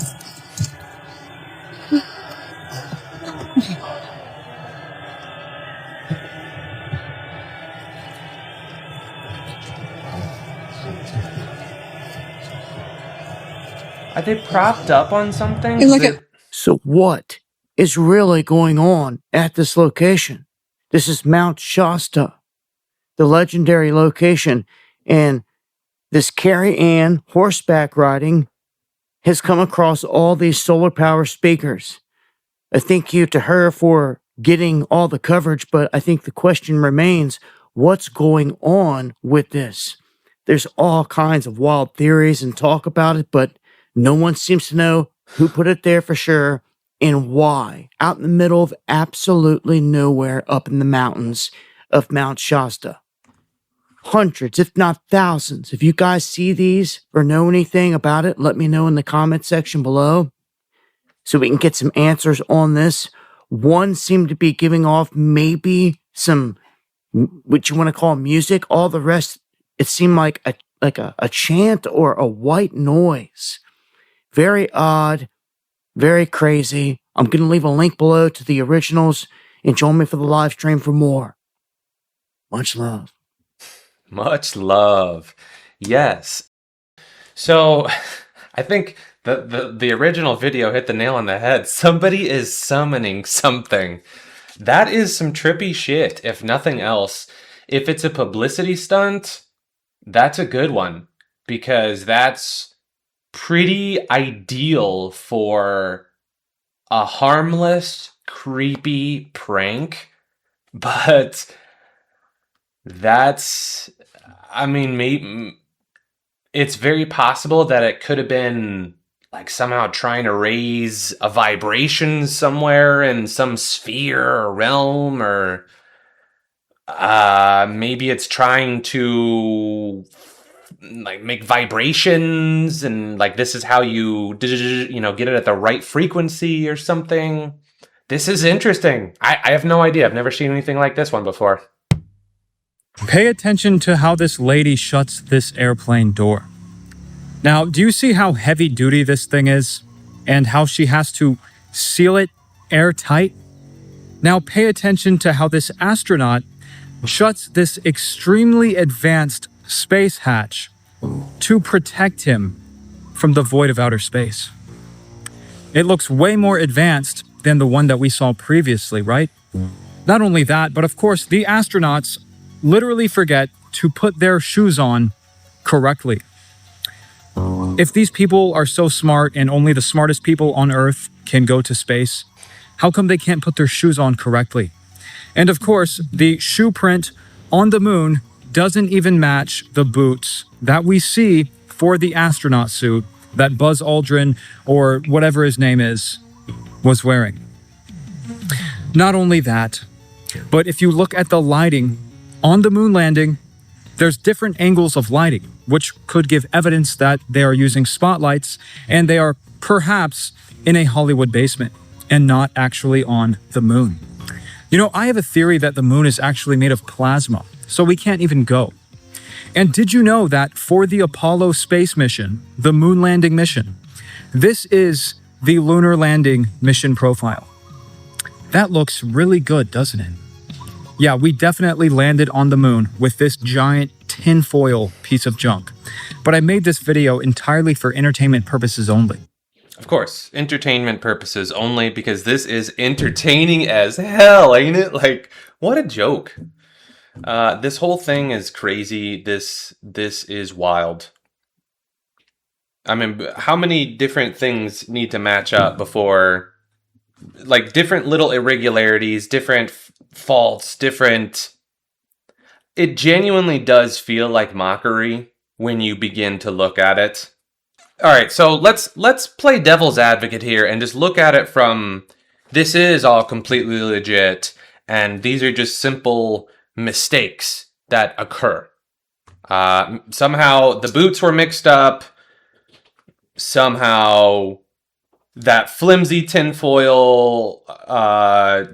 Are they propped up on something? Hey, look at. So what is really going on at this location? This is Mount Shasta, the legendary location, and this Carrie Ann horseback riding has come across all these solar power speakers. I thank you to her for getting all the coverage, but I think the question remains, what's going on with this? There's all kinds of wild theories and talk about it, but no one seems to know who put it there for sure and why. Out in the middle of absolutely nowhere up in the mountains of Mount Shasta. Hundreds, if not thousands. If you guys see these or know anything about it, let me know in the comment section below so we can get some answers on this. One seemed to be giving off maybe some, what you want to call music. All the rest, it seemed like a chant or a white noise. Very odd, very crazy. I'm going to leave a link below to the originals and join me for the live stream for more. Much love. Much love. Yes. So I think the original video hit the nail on the head. Somebody is summoning something. That is some trippy shit, if nothing else. If it's a publicity stunt, that's a good one, because that's pretty ideal for a harmless, creepy prank. But that's, I mean, maybe it's very possible that it could have been like somehow trying to raise a vibration somewhere in some sphere or realm, or maybe it's trying to like make vibrations, and like this is how you get it at the right frequency or something. This is interesting. I have no idea. I've never seen anything like this one before. Pay attention to how this lady shuts this airplane door. Now, do you see how heavy duty this thing is and how she has to seal it airtight? Now pay attention to how this astronaut shuts this extremely advanced space hatch to protect him from the void of outer space. It looks way more advanced than the one that we saw previously, right? Not only that, but of course, the astronauts literally forget to put their shoes on correctly. If these people are so smart and only the smartest people on Earth can go to space, how come they can't put their shoes on correctly? And of course, the shoe print on the moon doesn't even match the boots that we see for the astronaut suit that Buzz Aldrin, or whatever his name is, was wearing. Not only that, but if you look at the lighting on the moon landing, there's different angles of lighting, which could give evidence that they are using spotlights and they are perhaps in a Hollywood basement and not actually on the moon. You know, I have a theory that the moon is actually made of plasma, so we can't even go. And did you know that for the Apollo space mission, the moon landing mission, this is the lunar landing mission profile? That looks really good, doesn't it? Yeah, we definitely landed on the moon with this giant tinfoil piece of junk. But I made this video entirely for entertainment purposes only. Of course, entertainment purposes only, because this is entertaining as hell, ain't it? Like, what a joke. This whole thing is crazy. This is wild. I mean, how many different things need to match up before, like, different little irregularities, different faults, different... It genuinely does feel like mockery when you begin to look at it. All right, so let's play devil's advocate here and just look at it from, this is all completely legit, and these are just simple mistakes that occur. Somehow the boots were mixed up. Somehow that flimsy tinfoil,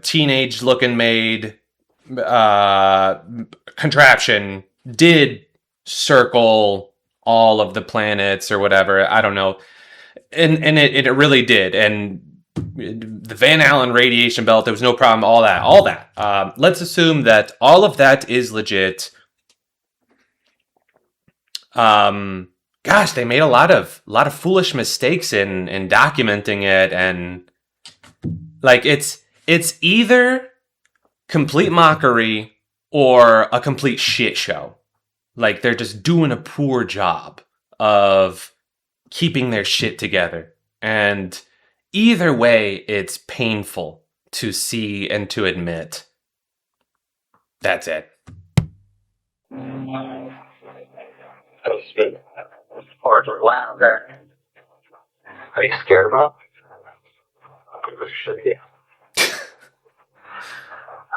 teenage-looking maid contraption did circle all of the planets or whatever. I don't know. And it really did. And the Van Allen radiation belt, there was no problem, all that. Let's assume that all of that is legit. Gosh, they made a lot of foolish mistakes in documenting it, and like it's either complete mockery or a complete shit show. Like, they're just doing a poor job of keeping their shit together. And either way, it's painful to see and to admit. That's it. Or louder. Are you scared, Bob? Should be.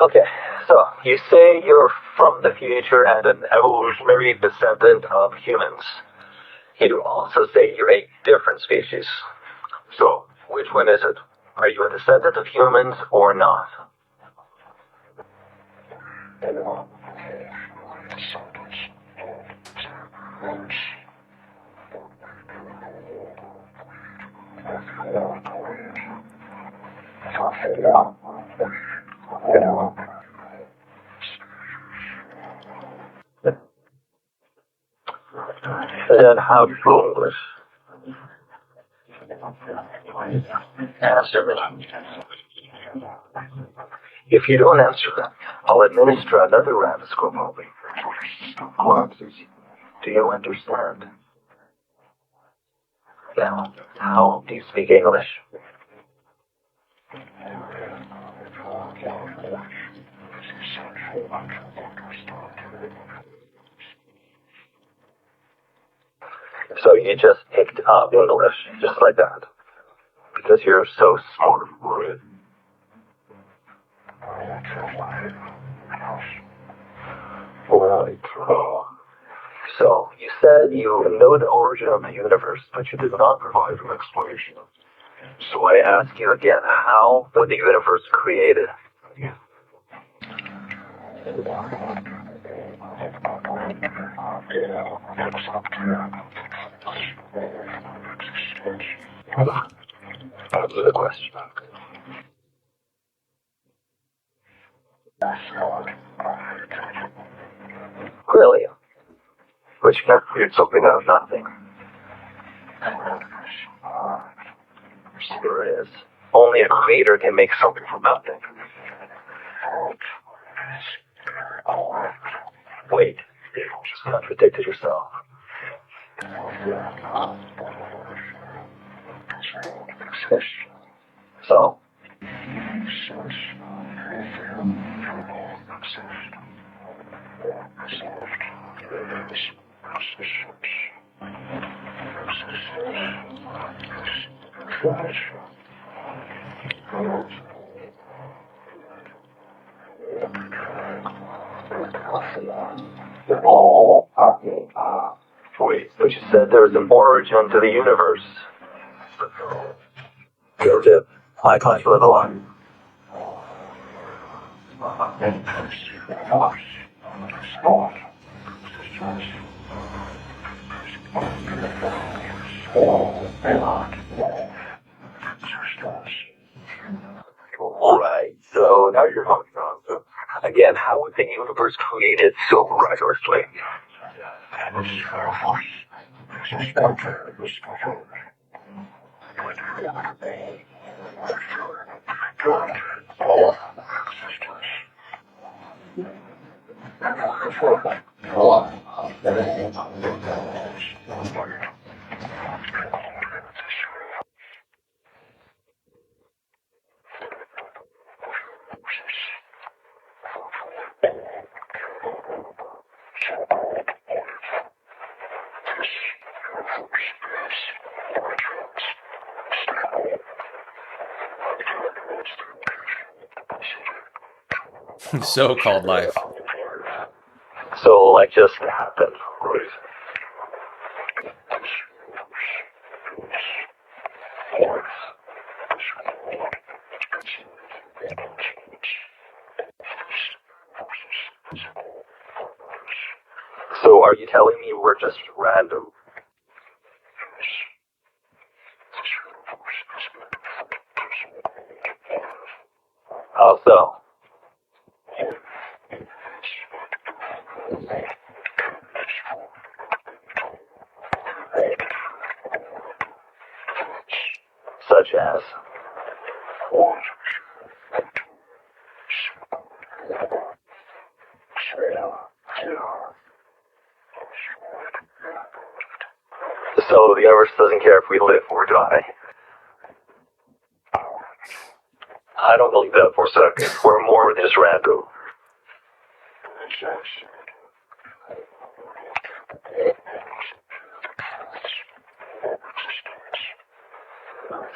Okay, so you say you're from the future and an evolutionary descendant of humans. You also say you're a different species. So, which one is it? Are you a descendant of humans or not? Then how foolish. Answer me. If you don't answer them, I'll administer another rhabdoscope. Do you understand? Now, how do you speak English? So you just picked up English, just like that. Because you're so smart for it. Right. So, you said you know the origin of the universe, but you did not provide an explanation. So I ask you again, how was the universe created? Answer the question. Really? But you can't create something out of nothing. There is. Only a creator can make something from nothing. Wait, you just contradicted yourself. So? Wait, but you said there was an origin to the universe. Your dip. I caught you with a lie. Alright, so now you're talking wrong. So, again, how was the universe created so miraculously? So-called life. So, like, just happened. So, are you telling me we're just random? How so? Such as? So the universe doesn't care if we live or die. I don't believe that for a second. We're more than just random.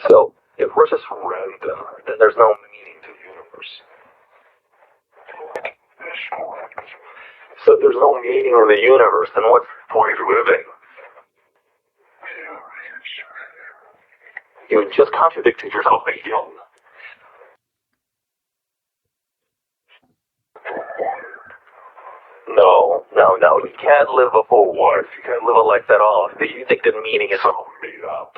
So, if we're just random, then there's no meaning to the universe. So if there's no meaning in the universe, then what's the point of living? You just contradicted yourself again. No. You can't live a full life. You can't live a life at all. You think the meaning is all made up.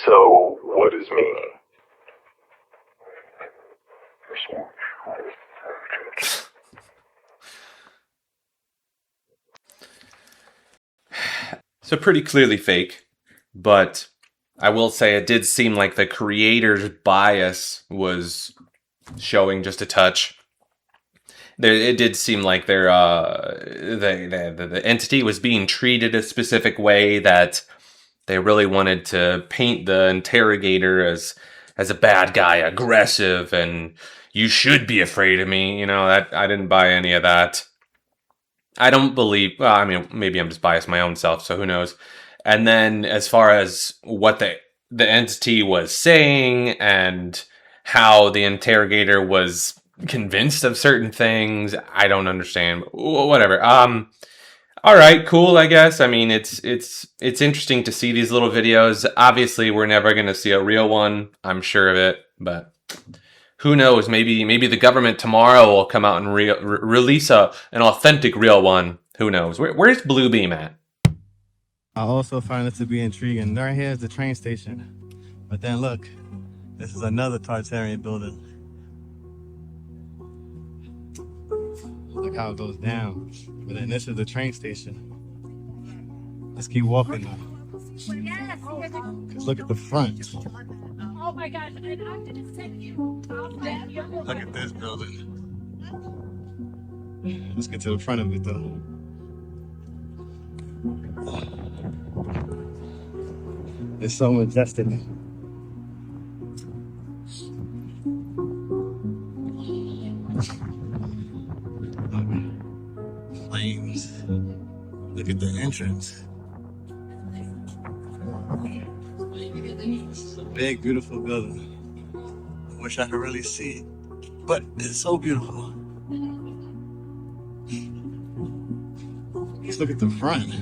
So, what is meaning? So pretty clearly fake, but I will say it did seem like the creator's bias was showing just a touch. It did seem like the entity was being treated a specific way, that they really wanted to paint the interrogator as a bad guy, aggressive, and you should be afraid of me. You know, that I didn't buy any of that. I don't believe, well, I mean, maybe I'm just biased my own self, so who knows. And then as far as what the entity was saying and how the interrogator was convinced of certain things, I don't understand. Whatever. All right, cool, I guess. I mean, it's interesting to see these little videos. Obviously, we're never going to see a real one. I'm sure of it, but who knows? Maybe the government tomorrow will come out and release an authentic real one. Who knows? Where's Bluebeam at? I also find it to be intriguing. Right here is the train station. But then look, this is another Tartarian building. Look how it goes down. But then this is the train station. Let's keep walking now. Because look at the front. Oh my gosh, I didn't send you. Look at this building. Let's get to the front of it though. It's so majestic. Flames. Look at the entrance. It's a big, beautiful building. I wish I could really see it, but it's so beautiful. Let's look at the front.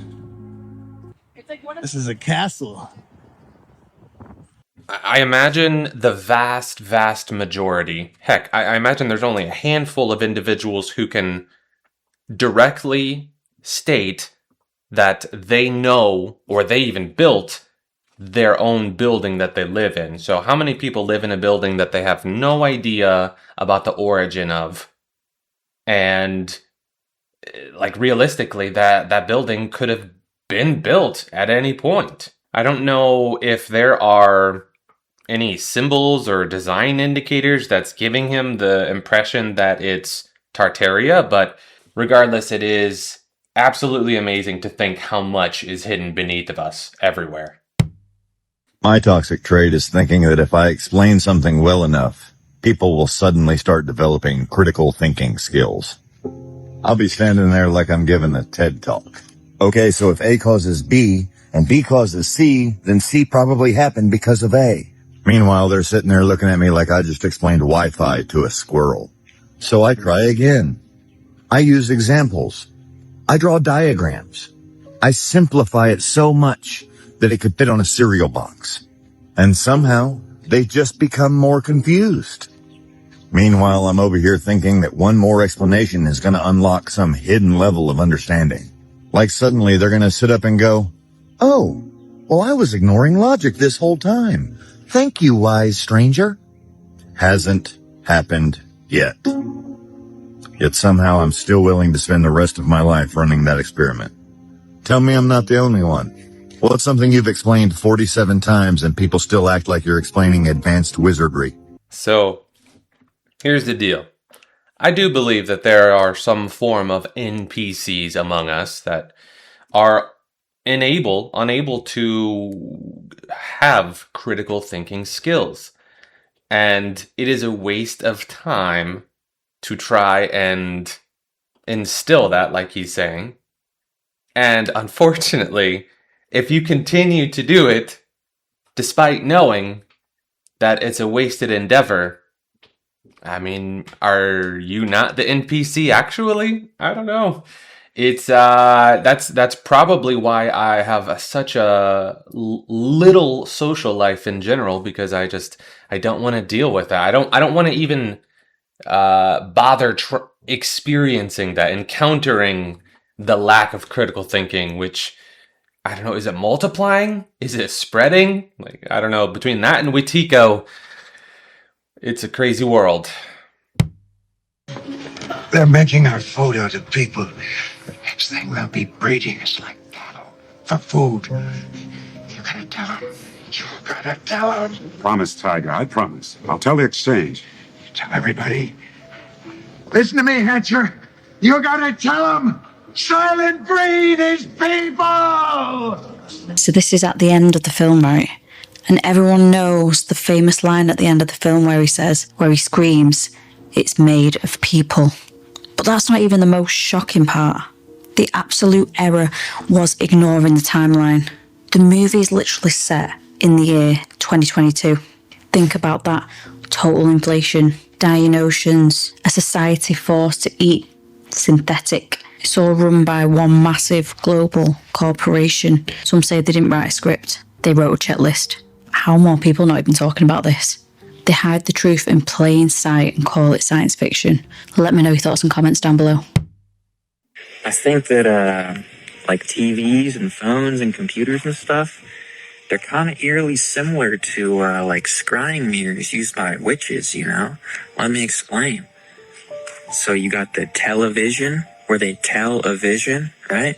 This is a castle. I imagine the vast majority, heck, I imagine there's only a handful of individuals who can directly state that they know, or they even built their own building that they live in. So how many people live in a building that they have no idea about the origin of? And like realistically, that building could have been built at any point. I don't know if there are any symbols or design indicators that's giving him the impression that it's Tartaria, but regardless, it is absolutely amazing to think how much is hidden beneath of us everywhere. My toxic trait is thinking that if I explain something well enough, people will suddenly start developing critical thinking skills. I'll be standing there like I'm giving a TED talk. Okay, so if A causes B and B causes C, then C probably happened because of A. Meanwhile, they're sitting there looking at me like I just explained Wi-Fi to a squirrel. So I try again. I use examples. I draw diagrams. I simplify it so much that it could fit on a cereal box. And somehow, they just become more confused. Meanwhile, I'm over here thinking that one more explanation is going to unlock some hidden level of understanding. Like suddenly they're going to sit up and go, "Oh, well, I was ignoring logic this whole time. Thank you, wise stranger." Hasn't happened yet. Yet somehow I'm still willing to spend the rest of my life running that experiment. Tell me I'm not the only one. Well, it's something you've explained 47 times and people still act like you're explaining advanced wizardry. So, here's the deal. I do believe that there are some form of NPCs among us that are unable to have critical thinking skills. And it is a waste of time to try and instill that, like he's saying. And unfortunately, if you continue to do it, despite knowing that it's a wasted endeavor, I mean, are you not the NPC actually? I don't know. It's that's probably why I have such a little social life in general, because I don't want to deal with that. I don't want to even bother experiencing that, encountering the lack of critical thinking, which I don't know, is it multiplying? Is it spreading? Like, I don't know, between that and Wetiko, it's a crazy world. They're making our food out of people. Next thing we'll be breeding us like cattle for food. You gotta tell them. You gotta tell them. Promise, Tiger. I promise. I'll tell the exchange. Tell everybody. Listen to me, Hatcher. You gotta tell them. Silent breed is people! So this is at the end of the film, right? And everyone knows the famous line at the end of the film where he screams, "It's made of people." But that's not even the most shocking part. The absolute error was ignoring the timeline. The movie is literally set in the year 2022. Think about that. Total inflation, dying oceans, a society forced to eat synthetic. It's all run by one massive global corporation. Some say they didn't write a script. They wrote a checklist. How are more people not even talking about this? They hide the truth in plain sight and call it science fiction. Let me know your thoughts and comments down below. I think that, like TVs and phones and computers and stuff, they're kind of eerily similar to, like scrying mirrors used by witches, you know? Let me explain. So you got the television, where they tell a vision, right?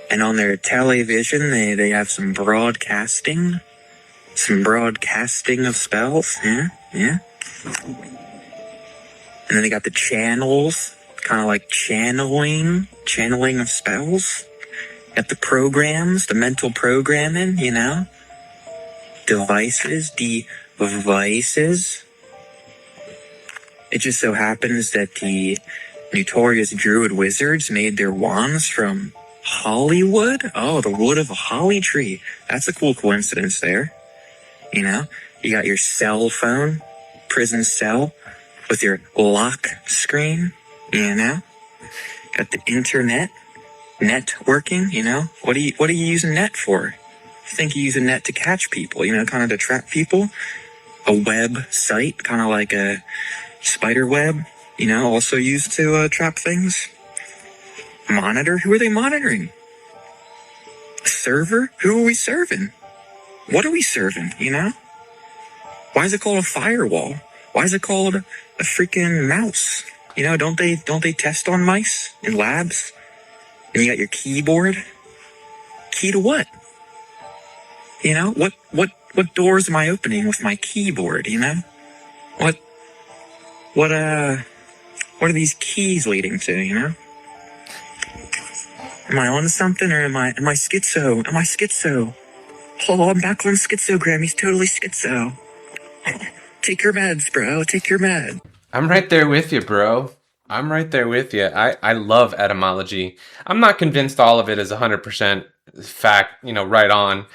And on their television, they have some broadcasting of spells, yeah. And then they got the channels, kind of like channeling of spells. Got the programs, the mental programming, you know? Devices. It just so happens that the notorious druid wizards made their wands from Hollywood. Oh, the wood of a holly tree. That's a cool coincidence there. You know, you got your cell phone, prison cell, with your lock screen, you know? Got the internet, networking, you know? What are you using net for? You think you use a net to catch people, you know, kind of to trap people? A web site, kind of like a spider web, you know, also used to trap things. Monitor, who are they monitoring? A server? Who are we serving? What are we serving, you know? Why is it called a firewall? Why is it called a freaking mouse? You know, don't they test on mice in labs? And you got your keyboard? Key to what? You know, what doors am I opening with my keyboard, you know? What are these keys leading to, you know? Am I on something, or am I schizo? Am I schizo? Oh, I'm back on schizogram. He's totally schizo. Take your meds, bro. Take your med. I'm right there with you, bro. I'm right there with you. I love etymology. I'm not convinced all of it is 100% fact, you know, right on.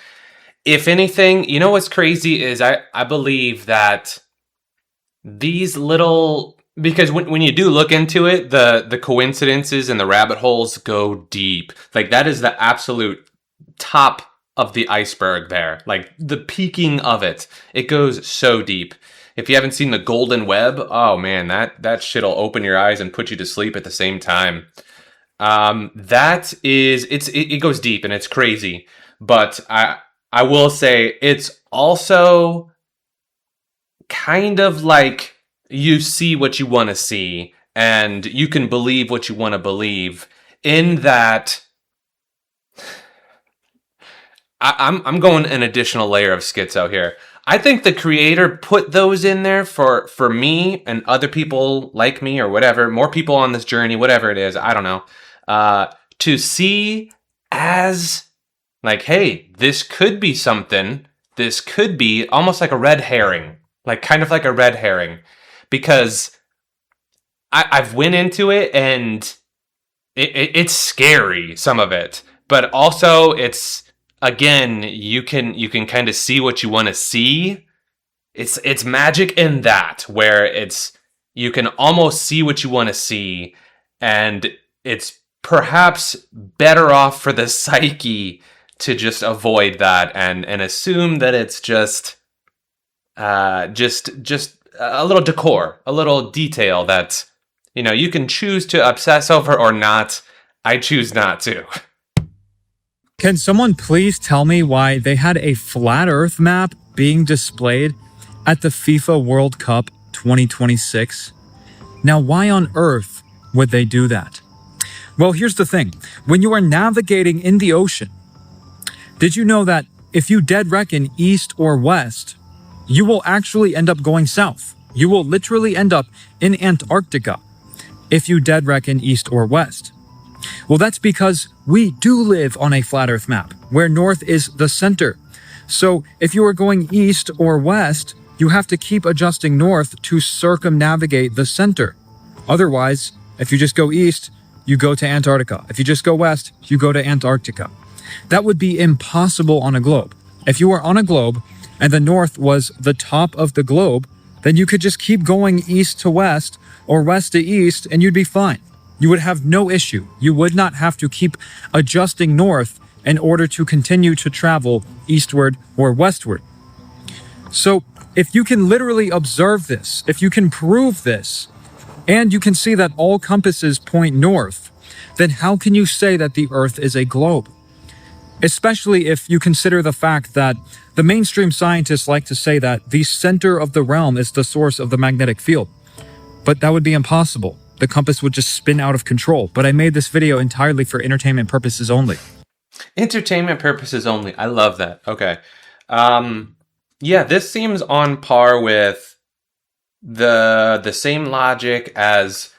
If anything, you know what's crazy is I believe that these little, because when you do look into it, the coincidences and the rabbit holes go deep. Like, that is the absolute top of the iceberg there. Like, the peaking of it. It goes so deep. If you haven't seen the Golden Web, oh man, that shit'll open your eyes and put you to sleep at the same time. It goes deep and it's crazy. But I will say it's also kind of like you see what you want to see and you can believe what you want to believe, in that I'm going an additional layer of schizo here. I think the creator put those in there for me and other people like me, or whatever, more people on this journey, whatever it is, I don't know, to see as like, hey, this could be something. This could be almost like a red herring, like kind of like a red herring, because I've went into it and it's scary, some of it, but also it's, again, you can kind of see what you want to see, it's magic in that, where you can almost see what you want to see, and it's perhaps better off for the psyche to just avoid that and assume that it's just a little decor, a little detail that, you can choose to obsess over or not. I choose not to. Can someone please tell me why they had a flat Earth map being displayed at the FIFA World Cup 2026? Now, why on earth would they do that? Well, here's the thing. When you are navigating in the ocean, did you know that if you dead reckon east or west, you will actually end up going south? You will literally end up in Antarctica if you dead reckon east or west. Well, that's because we do live on a flat Earth map, where north is the center. So if you are going east or west, you have to keep adjusting north to circumnavigate the center. Otherwise, if you just go east, you go to Antarctica. If you just go west, you go to Antarctica. That would be impossible on a globe. If you were on a globe and the north was the top of the globe, then you could just keep going east to west or west to east and you'd be fine. You would have no issue. You would not have to keep adjusting north in order to continue to travel eastward or westward. So if you can literally observe this, if you can prove this, and you can see that all compasses point north, then how can you say that the Earth is a globe? Especially if you consider the fact that the mainstream scientists like to say that the center of the realm is the source of the magnetic field. But that would be impossible. The compass would just spin out of control. But I made this video entirely for entertainment purposes only. Entertainment purposes only. I love that. Okay. Yeah, this seems on par with the same logic as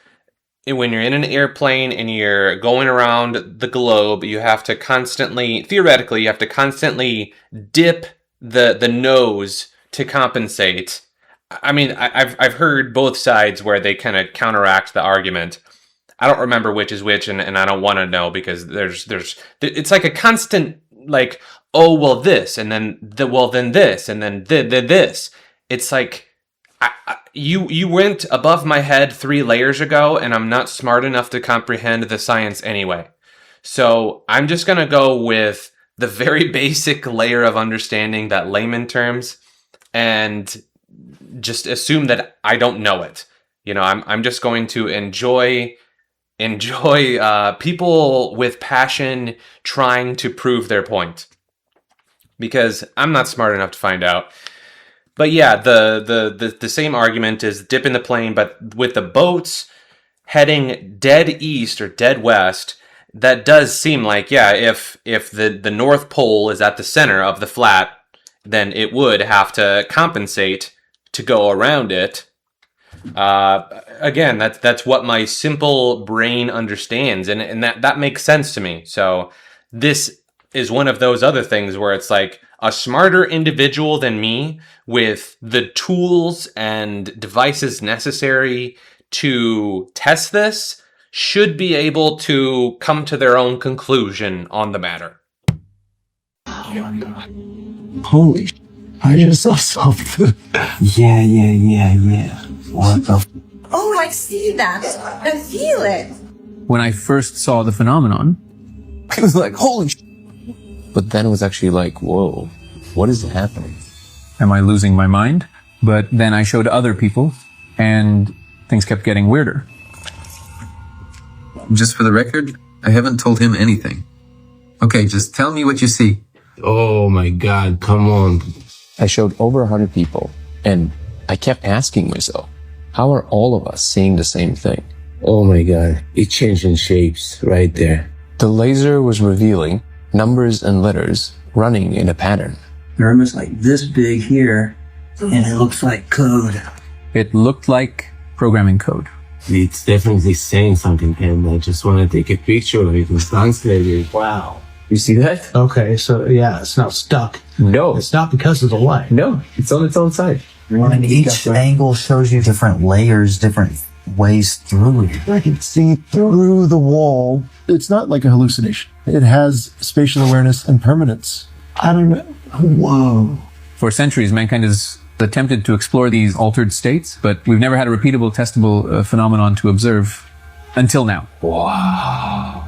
when you're in an airplane and you're going around the globe. You have to constantly, theoretically, you have to constantly dip the nose to compensate. I mean, I've heard both sides where they kind of counteract the argument. I don't remember which is which, and I don't want to know, because it's like a constant, like, oh, well, this, and then then this, and then this. It's like, you went above my head 3 layers ago, and I'm not smart enough to comprehend the science anyway. So I'm just going to go with the very basic layer of understanding, that layman terms, and just assume that I don't know it. I'm just going to enjoy people with passion trying to prove their point, because I'm not smart enough to find out. But yeah, the same argument is dip in the plane, but with the boats heading dead east or dead west, that does seem like, yeah, if the North Pole is at the center of the flat, then it would have to compensate to go around it. Again, that's what my simple brain understands, and that makes sense to me. So this is one of those other things where it's like, a smarter individual than me, with the tools and devices necessary to test this, should be able to come to their own conclusion on the matter. Oh my god. Holy sh**. I just saw something. Yeah. What the Oh, I see that. I feel it. When I first saw the phenomenon, I was like, holy sh**. But then it was actually like, whoa, what is happening? Am I losing my mind? But then I showed other people, and things kept getting weirder. Just for the record, I haven't told him anything. Okay, just tell me what you see. Oh my god, come on. I showed over 100 people, and I kept asking myself, how are all of us seeing the same thing? Oh my god, it changing shapes right there. The laser was revealing numbers and letters running in a pattern. They're almost like this big here, and it looks like code. It looked like programming code. It's definitely saying something, and I just want to take a picture of it and translate it. Wow. You see that? Okay, so yeah, it's not stuck. No. It's not because of the light. No, it's on its own side. And each angle shows you different layers, different ways through it. I can see through the wall. It's not like a hallucination. It has spatial awareness and permanence. I don't know. Whoa. For centuries, mankind has attempted to explore these altered states, but we've never had a repeatable, testable phenomenon to observe until now. Wow.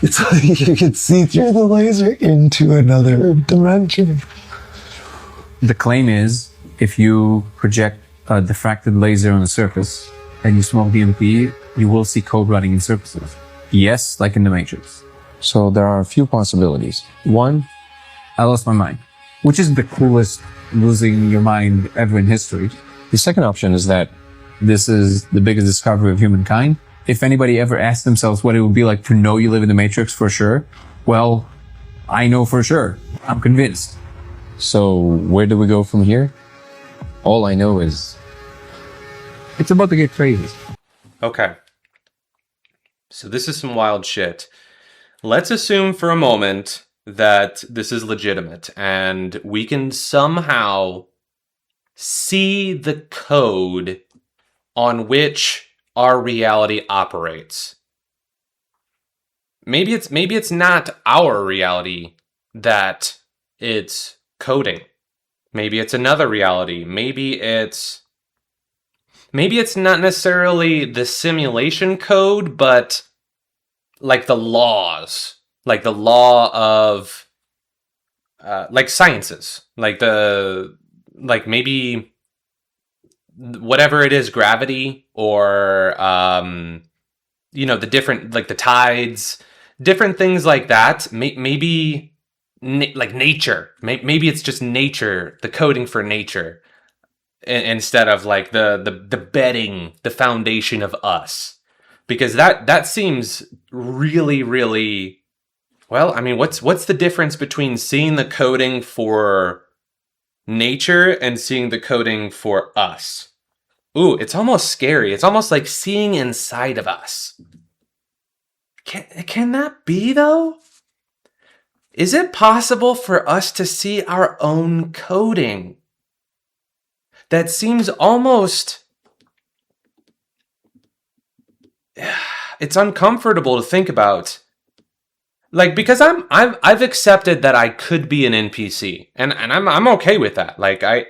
It's like you can see through the laser into another dimension. The claim is, if you project a diffracted laser on the surface and you smoke DMP, you will see code running in surfaces. Yes, like in the Matrix. So there are a few possibilities. One, I lost my mind, which is the coolest losing your mind ever in history. The second option is that this is the biggest discovery of humankind. If anybody ever asked themselves what it would be like to know you live in the Matrix for sure, well, I know for sure. I'm convinced. So where do we go from here? All I know is it's about to get crazy. Okay. So this is some wild shit. Let's assume for a moment that this is legitimate and we can somehow see the code on which our reality operates. Maybe it's not our reality that it's coding. Maybe it's another reality. Maybe it's not necessarily the simulation code, but like the laws, like the law of like sciences, like maybe whatever it is, gravity or the different, like the tides, different things like that. Maybe like nature. Maybe it's just nature, the coding for nature, instead of like the bedding, the foundation of us. Because that seems really, really, well, I mean, what's the difference between seeing the coding for nature and seeing the coding for us? Ooh, it's almost scary. It's almost like seeing inside of us. Can that be, though? Is it possible for us to see our own coding? That seems almost... It's uncomfortable to think about. Like, because I've accepted that I could be an NPC, and I'm okay with that. Like, I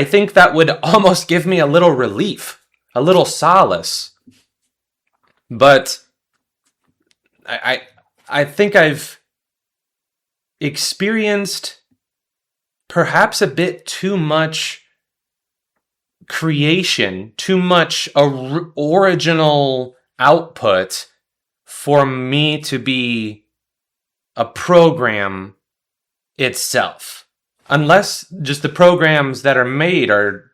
think that would almost give me a little relief, a little solace. But I think I've experienced perhaps a bit too much creation, too much original output for me to be a program itself. Unless just the programs that are made are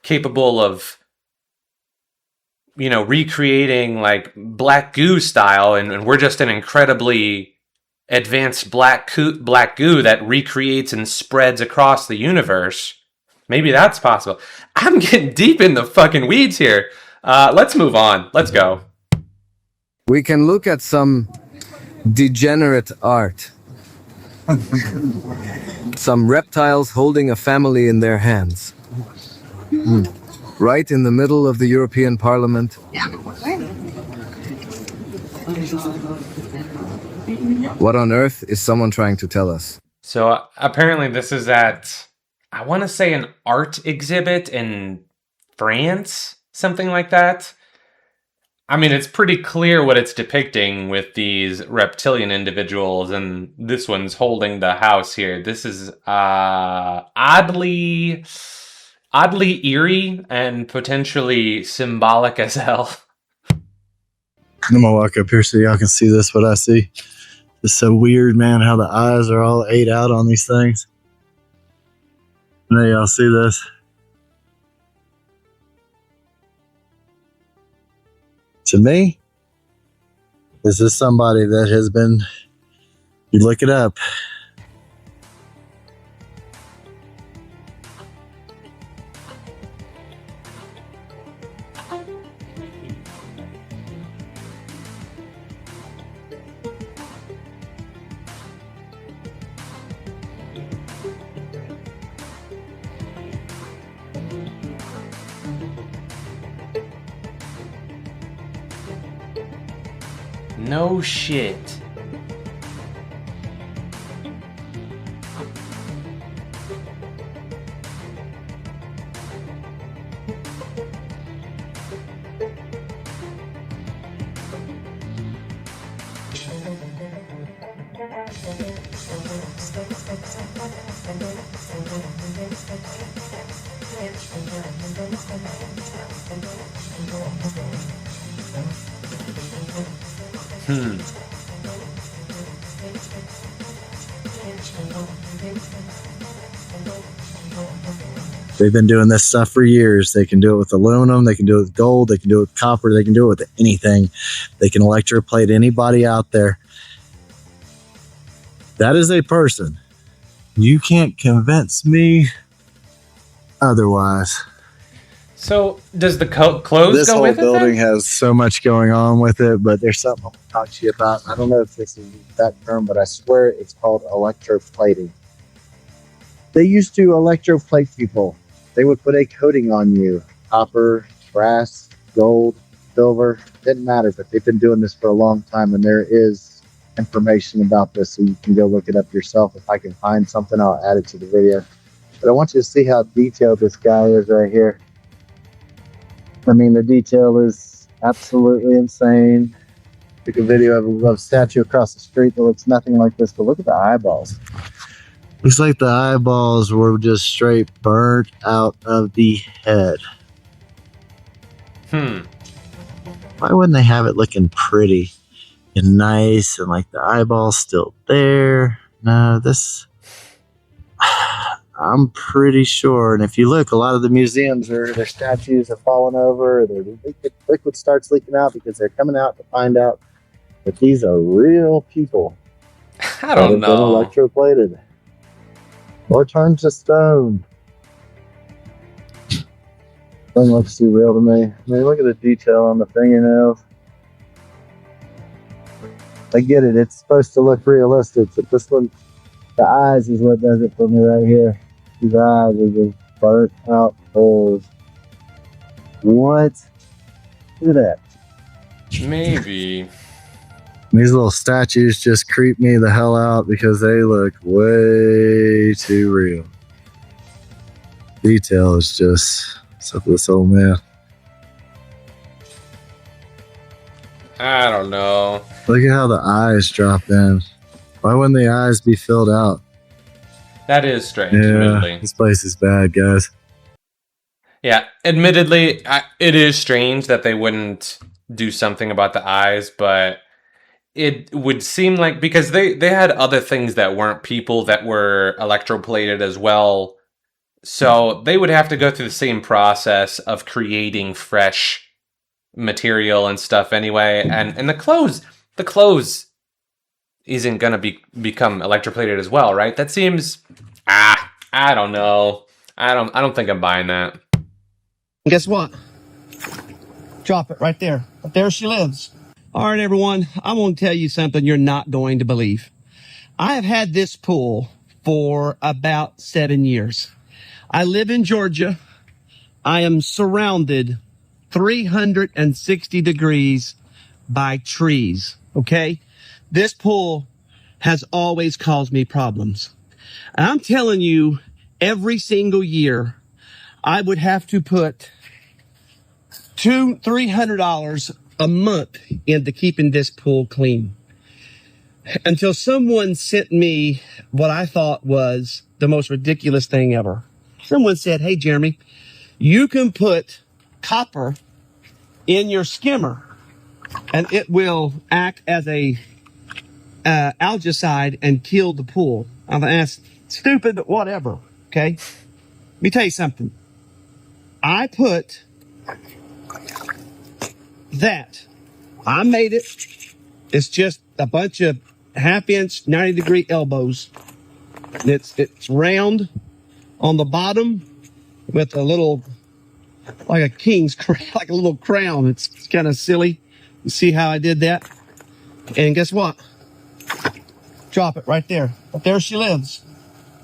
capable of, recreating like black goo style, and we're just an incredibly advanced black goo that recreates and spreads across the universe. Maybe that's possible. I'm getting deep in the fucking weeds here. Let's move on. Let's go. We can look at some degenerate art. Some reptiles holding a family in their hands. Right in the middle of the European Parliament. What on earth is someone trying to tell us? So apparently this is at, I want to say, an art exhibit in France, something like that. I mean, it's pretty clear what it's depicting with these reptilian individuals, and this one's holding the house here. This is oddly eerie and potentially symbolic as hell. I'm gonna walk up here so y'all can see this, what I see. It's so weird, man, how the eyes are all ate out on these things. Now y'all see this? To me, is this somebody that has been, you look it up. No shit. They've been doing this stuff for years. They can do it with aluminum. They can do it with gold. They can do it with copper. They can do it with anything. They can electroplate anybody out there. That is a person. You can't convince me otherwise. So, does the clothes This go whole with it? building Then? has so much going on with it, but there's something I'll talk to you about. I don't know if this is that term, but I swear it's called electroplating. They used to electroplate people. They would put a coating on you. Copper, brass, gold, silver. Didn't matter, but they've been doing this for a long time, and there is information about this, so you can go look it up yourself. If I can find something, I'll add it to the video. But I want you to see how detailed this guy is right here. I mean, the detail is absolutely insane. Took a video of a statue across the street that looks nothing like this, but look at the eyeballs. Looks like the eyeballs were just straight burnt out of the head. Why wouldn't they have it looking pretty and nice and like the eyeballs still there? No, this... I'm pretty sure, and if you look, a lot of the museums, their statues are falling over, their liquid starts leaking out because they're coming out to find out that these are real people. I don't know. That have been electroplated or turned to stone. Doesn't look too real to me. I mean, look at the detail on the fingernails. I get it, it's supposed to look realistic, but this one, the eyes is what does it for me right here. These eyes are just burnt out holes. What? Look at that. Maybe. These little statues just creep me the hell out because they look way too real. Detail is just stuff of this old man. I don't know. Look at how the eyes drop in. Why wouldn't the eyes be filled out? That is strange, Yeah, admittedly. this place is bad, guys. Yeah, admittedly, it is strange that they wouldn't do something about the eyes, but it would seem like, because they had other things that weren't people that were electroplated as well, so they would have to go through the same process of creating fresh material and stuff anyway, and the clothes isn't gonna become electroplated as well, right? That seems, I don't know. I don't think I'm buying that. Guess what? Drop it right there. But there she lives. All right, everyone. I'm going to tell you something you're not going to believe. I have had this pool for about 7 years. I live in Georgia. I am surrounded 360 degrees by trees. Okay? This pool has always caused me problems. And I'm telling you, every single year, I would have to put $200-300 a month into keeping this pool clean. Until someone sent me what I thought was the most ridiculous thing ever. Someone said, "Hey, Jeremy, you can put copper in your skimmer and it will act as a algicide and kill the pool." I'm like, that's stupid, but whatever. Okay. Let me tell you something. I put that. I made it. It's just a bunch of 1/2 inch, 90-degree elbows. It's round on the bottom with a little, like a king's crown, like a little crown. It's kind of silly. You see how I did that? And guess what? Drop it right there. But there she lives.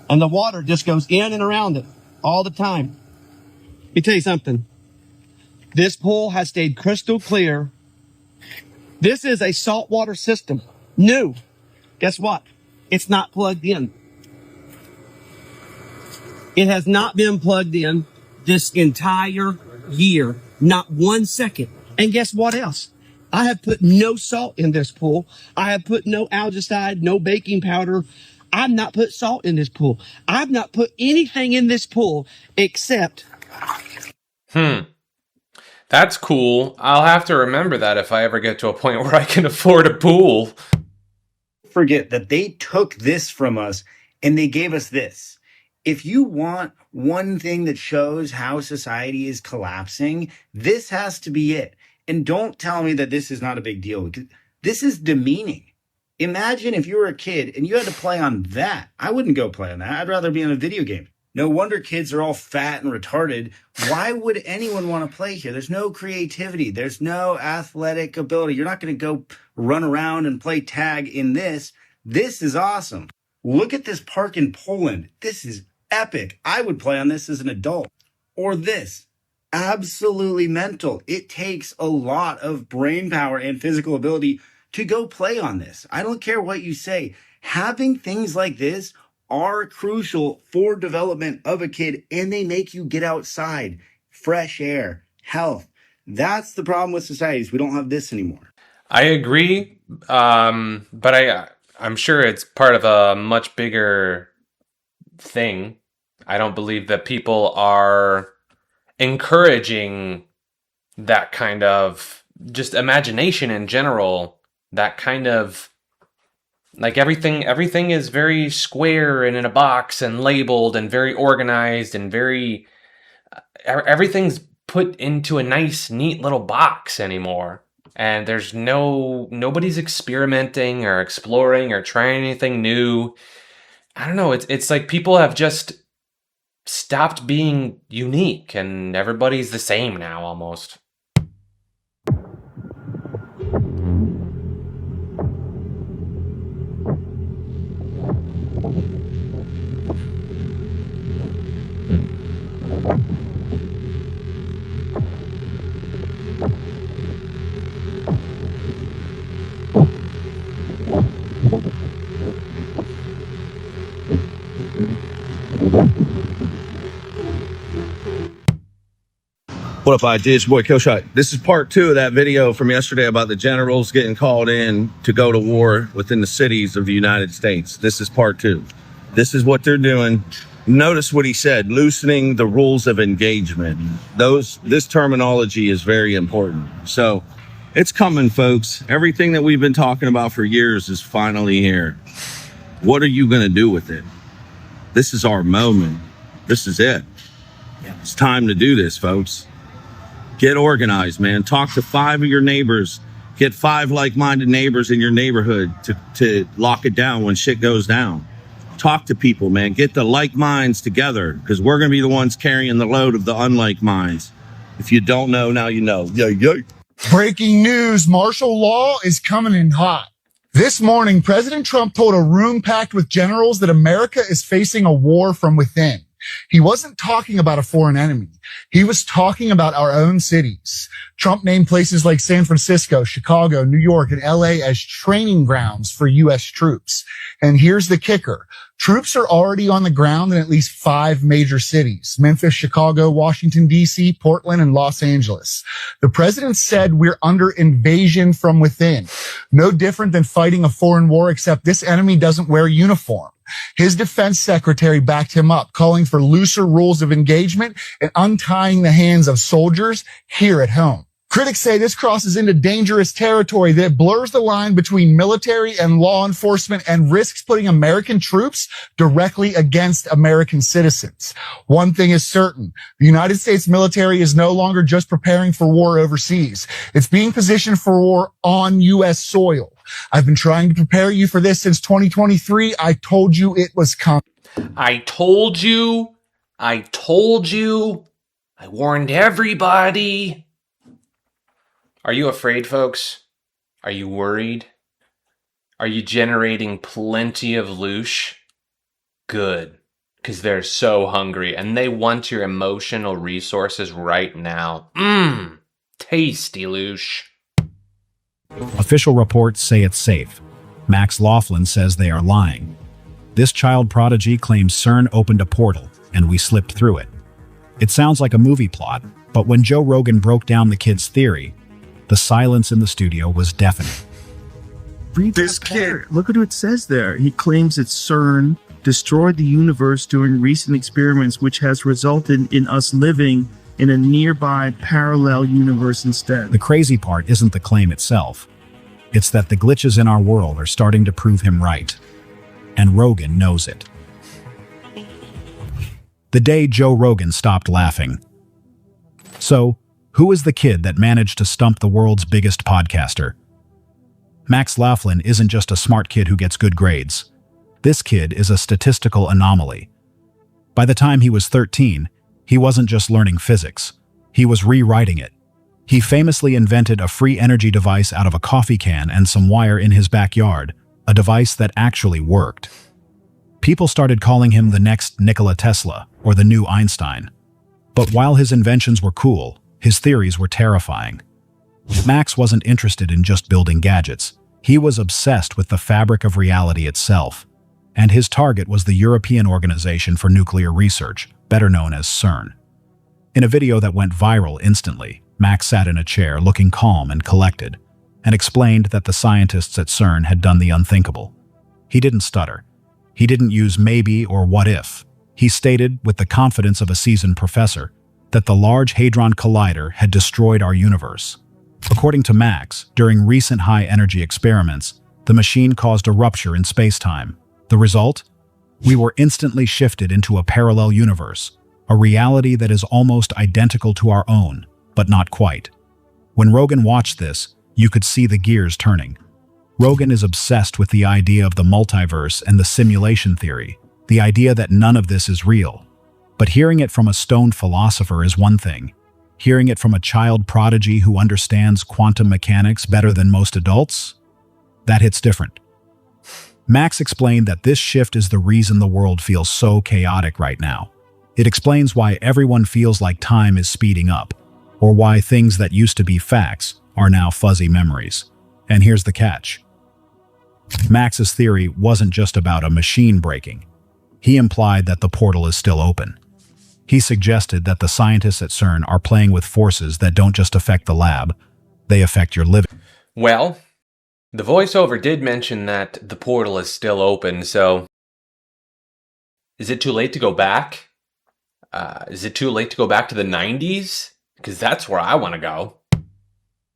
And the water just goes in and around it all the time. Let me tell you something. This pool has stayed crystal clear. This is a saltwater system. New. Guess what? It's not plugged in. It has not been plugged in this entire year. Not 1 second. And guess what else? I have put no salt in this pool. I have put no algicide, no baking powder. I've not put salt in this pool. I've not put anything in this pool except... That's cool. I'll have to remember that if I ever get to a point where I can afford a pool. Forget that they took this from us and they gave us this. If you want one thing that shows how society is collapsing, this has to be it. And don't tell me that this is not a big deal, because this is demeaning. Imagine if you were a kid and you had to play on that. I wouldn't go play on that. I'd rather be on a video game. No wonder kids are all fat and retarded. Why would anyone want to play here? There's no creativity. There's no athletic ability. You're not going to go run around and play tag in this. This is awesome. Look at this park in Poland. This is epic. I would play on this as an adult. Or this. Absolutely mental. It takes a lot of brain power and physical ability to go play on this. I don't care what you say. Having things like this are crucial for development of a kid, and they make you get outside, fresh air, health. That's the problem with societies. We don't have this anymore. I agree, but I'm sure it's part of a much bigger thing. I don't believe that people are encouraging that kind of just imagination in general, that kind of like everything is very square and in a box and labeled and very organized and very everything's put into a nice, neat little box anymore. And there's nobody's experimenting or exploring or trying anything new. I don't know. It's like people have just stopped being unique and everybody's the same now almost. What up, I did? Boy, Killshot. This is part 2 of that video from yesterday about the generals getting called in to go to war within the cities of the United States. This is part 2. This is what they're doing. Notice what he said, loosening the rules of engagement. This terminology is very important. So it's coming, folks. Everything that we've been talking about for years is finally here. What are you going to do with it? This is our moment. This is it. It's time to do this, folks. Get organized, man. Talk to 5 of your neighbors. Get 5 like-minded neighbors in your neighborhood to lock it down when shit goes down. Talk to people, man. Get the like minds together, because we're going to be the ones carrying the load of the unlike minds. If you don't know, now you know. Yay. Breaking news. Martial law is coming in hot. This morning, President Trump told a room packed with generals that America is facing a war from within. He wasn't talking about a foreign enemy. He was talking about our own cities. Trump named places like San Francisco, Chicago, New York, and LA as training grounds for U.S. troops. And here's the kicker. Troops are already on the ground in at least 5 major cities: Memphis, Chicago, Washington, D.C., Portland, and Los Angeles. The president said we're under invasion from within. No different than fighting a foreign war, except this enemy doesn't wear a uniform. His defense secretary backed him up, calling for looser rules of engagement and untying the hands of soldiers here at home. Critics say this crosses into dangerous territory that blurs the line between military and law enforcement and risks putting American troops directly against American citizens. One thing is certain. The United States military is no longer just preparing for war overseas. It's being positioned for war on U.S. soil. I've been trying to prepare you for this since 2023. I told you it was coming. I told you. I warned everybody. Are you afraid, folks? Are you worried? Are you generating plenty of loosh? Good, because they're so hungry and they want your emotional resources right now. Tasty loosh. Official reports say it's safe. Max Laughlin says they are lying. This child prodigy claims CERN opened a portal, and we slipped through it. It sounds like a movie plot, but when Joe Rogan broke down the kid's theory, the silence in the studio was deafening. This kid. Look at what it says there. He claims that CERN destroyed the universe during recent experiments, which has resulted in us living in a nearby parallel universe instead. The crazy part isn't the claim itself. It's that the glitches in our world are starting to prove him right. And Rogan knows it. The day Joe Rogan stopped laughing. So, who is the kid that managed to stump the world's biggest podcaster? Max Laughlin isn't just a smart kid who gets good grades. This kid is a statistical anomaly. By the time he was 13, he wasn't just learning physics. He was rewriting it. He famously invented a free energy device out of a coffee can and some wire in his backyard, a device that actually worked. People started calling him the next Nikola Tesla or the new Einstein. But while his inventions were cool, his theories were terrifying. Max wasn't interested in just building gadgets. He was obsessed with the fabric of reality itself. And his target was the European Organization for Nuclear Research, better known as CERN. In a video that went viral instantly, Max sat in a chair looking calm and collected, and explained that the scientists at CERN had done the unthinkable. He didn't stutter. He didn't use maybe or what if. He stated, with the confidence of a seasoned professor, that the Large Hadron Collider had destroyed our universe. According to Max, during recent high-energy experiments, the machine caused a rupture in space-time. The result? We were instantly shifted into a parallel universe, a reality that is almost identical to our own, but not quite. When Rogan watched this, you could see the gears turning. Rogan is obsessed with the idea of the multiverse and the simulation theory, the idea that none of this is real. But hearing it from a stoned philosopher is one thing. Hearing it from a child prodigy who understands quantum mechanics better than most adults? That hits different. Max explained that this shift is the reason the world feels so chaotic right now. It explains why everyone feels like time is speeding up, or why things that used to be facts are now fuzzy memories. And here's the catch. Max's theory wasn't just about a machine breaking. He implied that the portal is still open. He suggested that the scientists at CERN are playing with forces that don't just affect the lab, they affect your living. Well, the voiceover did mention that the portal is still open, so is it too late to go back? Is it too late to go back to the 90s? Because that's where I want to go.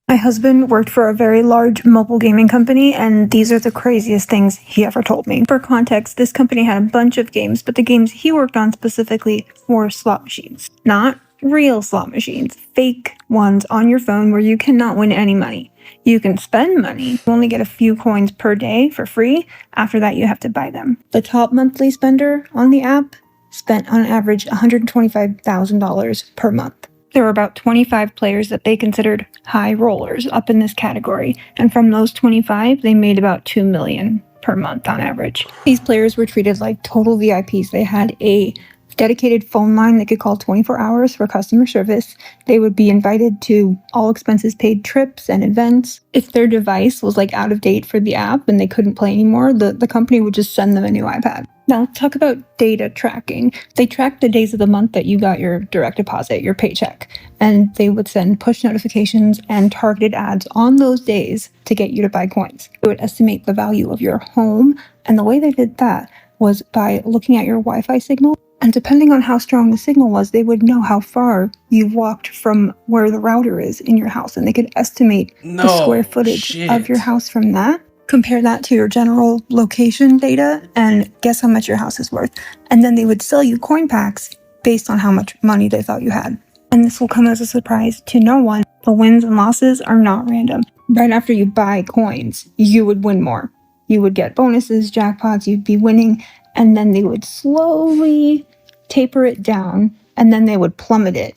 My husband worked for a very large mobile gaming company, and these are the craziest things he ever told me. For context, this company had a bunch of games, but the games he worked on specifically were slot machines. Not real slot machines, fake ones on your phone where you cannot win any money. You can spend money, you only get a few coins per day for free. After that, you have to buy them. The top monthly spender on the app spent on average $125,000 per month. There were about 25 players that they considered high rollers up in this category, and from those 25, they made about $2 million per month on average. These players were treated like total VIPs. They had a dedicated phone line they could call 24 hours for customer service. They would be invited to all expenses paid trips and events. If their device was like out of date for the app and they couldn't play anymore, the company would just send them a new iPad. Now, talk about data tracking. They tracked the days of the month that you got your direct deposit, your paycheck, and they would send push notifications and targeted ads on those days to get you to buy coins. They would estimate the value of your home, and the way they did that was by looking at your Wi-Fi signal. And depending on how strong the signal was, they would know how far you walked from where the router is in your house, and they could estimate the square footage of your house from that. Compare that to your general location data and guess how much your house is worth. And then they would sell you coin packs based on how much money they thought you had. And this will come as a surprise to no one. The wins and losses are not random. Right after you buy coins, you would win more. You would get bonuses, jackpots, you'd be winning, and then they would slowly taper it down, and then they would plummet it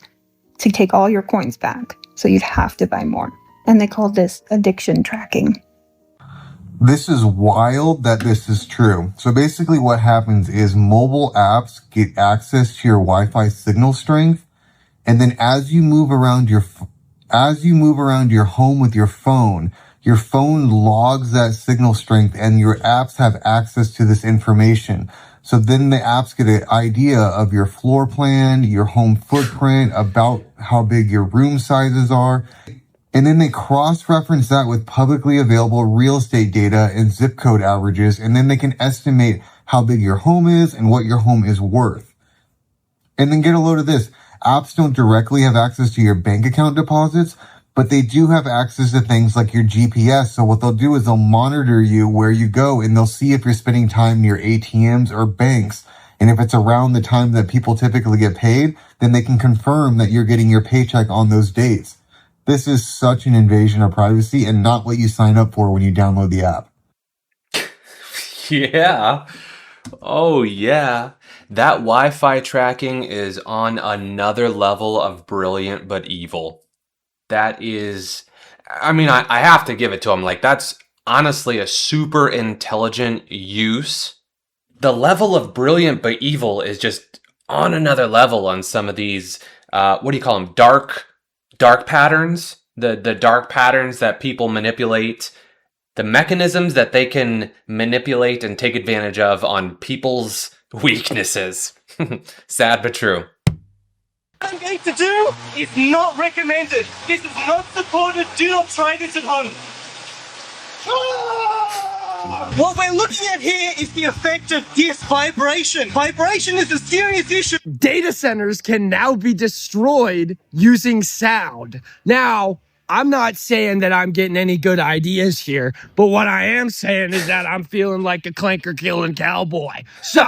to take all your coins back. So you'd have to buy more. And they called this addiction tracking. This is wild that this is true. So basically what happens is mobile apps get access to your Wi-Fi signal strength. And then as you move around your home with your phone logs that signal strength and your apps have access to this information. So then the apps get an idea of your floor plan, your home footprint, about how big your room sizes are. And then they cross-reference that with publicly available real estate data and zip code averages, and then they can estimate how big your home is and what your home is worth. And then get a load of this. Apps don't directly have access to your bank account deposits, but they do have access to things like your GPS. So what they'll do is they'll monitor you where you go, and they'll see if you're spending time near ATMs or banks. And if it's around the time that people typically get paid, then they can confirm that you're getting your paycheck on those dates. This is such an invasion of privacy and not what you sign up for when you download the app. Yeah. Oh, yeah. That Wi-Fi tracking is on another level of brilliant but evil. That is, I mean, I have to give it to them. Like, that's honestly a super intelligent use. The level of brilliant but evil is just on another level on some of these, what do you call them? Dark patterns. The dark patterns that people manipulate. The mechanisms that they can manipulate and take advantage of on people's weaknesses. Sad but true. What I'm going to do is not recommended. This is not supported. Do not try this at home. What we're looking at here is the effect of this vibration. Vibration is a serious issue. Data centers can now be destroyed using sound. Now, I'm not saying that I'm getting any good ideas here, but what I am saying is that I'm feeling like a clanker killing cowboy. So,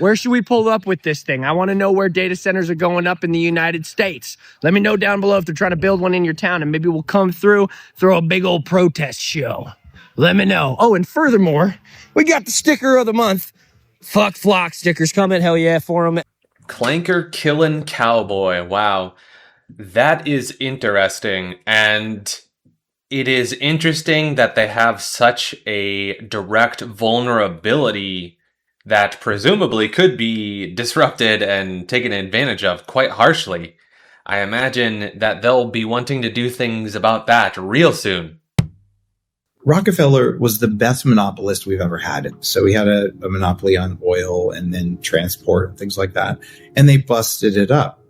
where should we pull up with this thing? I want to know where data centers are going up in the United States. Let me know down below if they're trying to build one in your town, and maybe we'll come through, throw a big old protest show. Let me know. Oh, and furthermore, we got the sticker of the month. Fuck Flock stickers coming. Hell yeah for them. Clanker killing cowboy. Wow. That is interesting. And it is interesting that they have such a direct vulnerability that presumably could be disrupted and taken advantage of quite harshly. I imagine that they'll be wanting to do things about that real soon. Rockefeller was the best monopolist we've ever had. So we had a monopoly on oil and then transport and things like that. And they busted it up.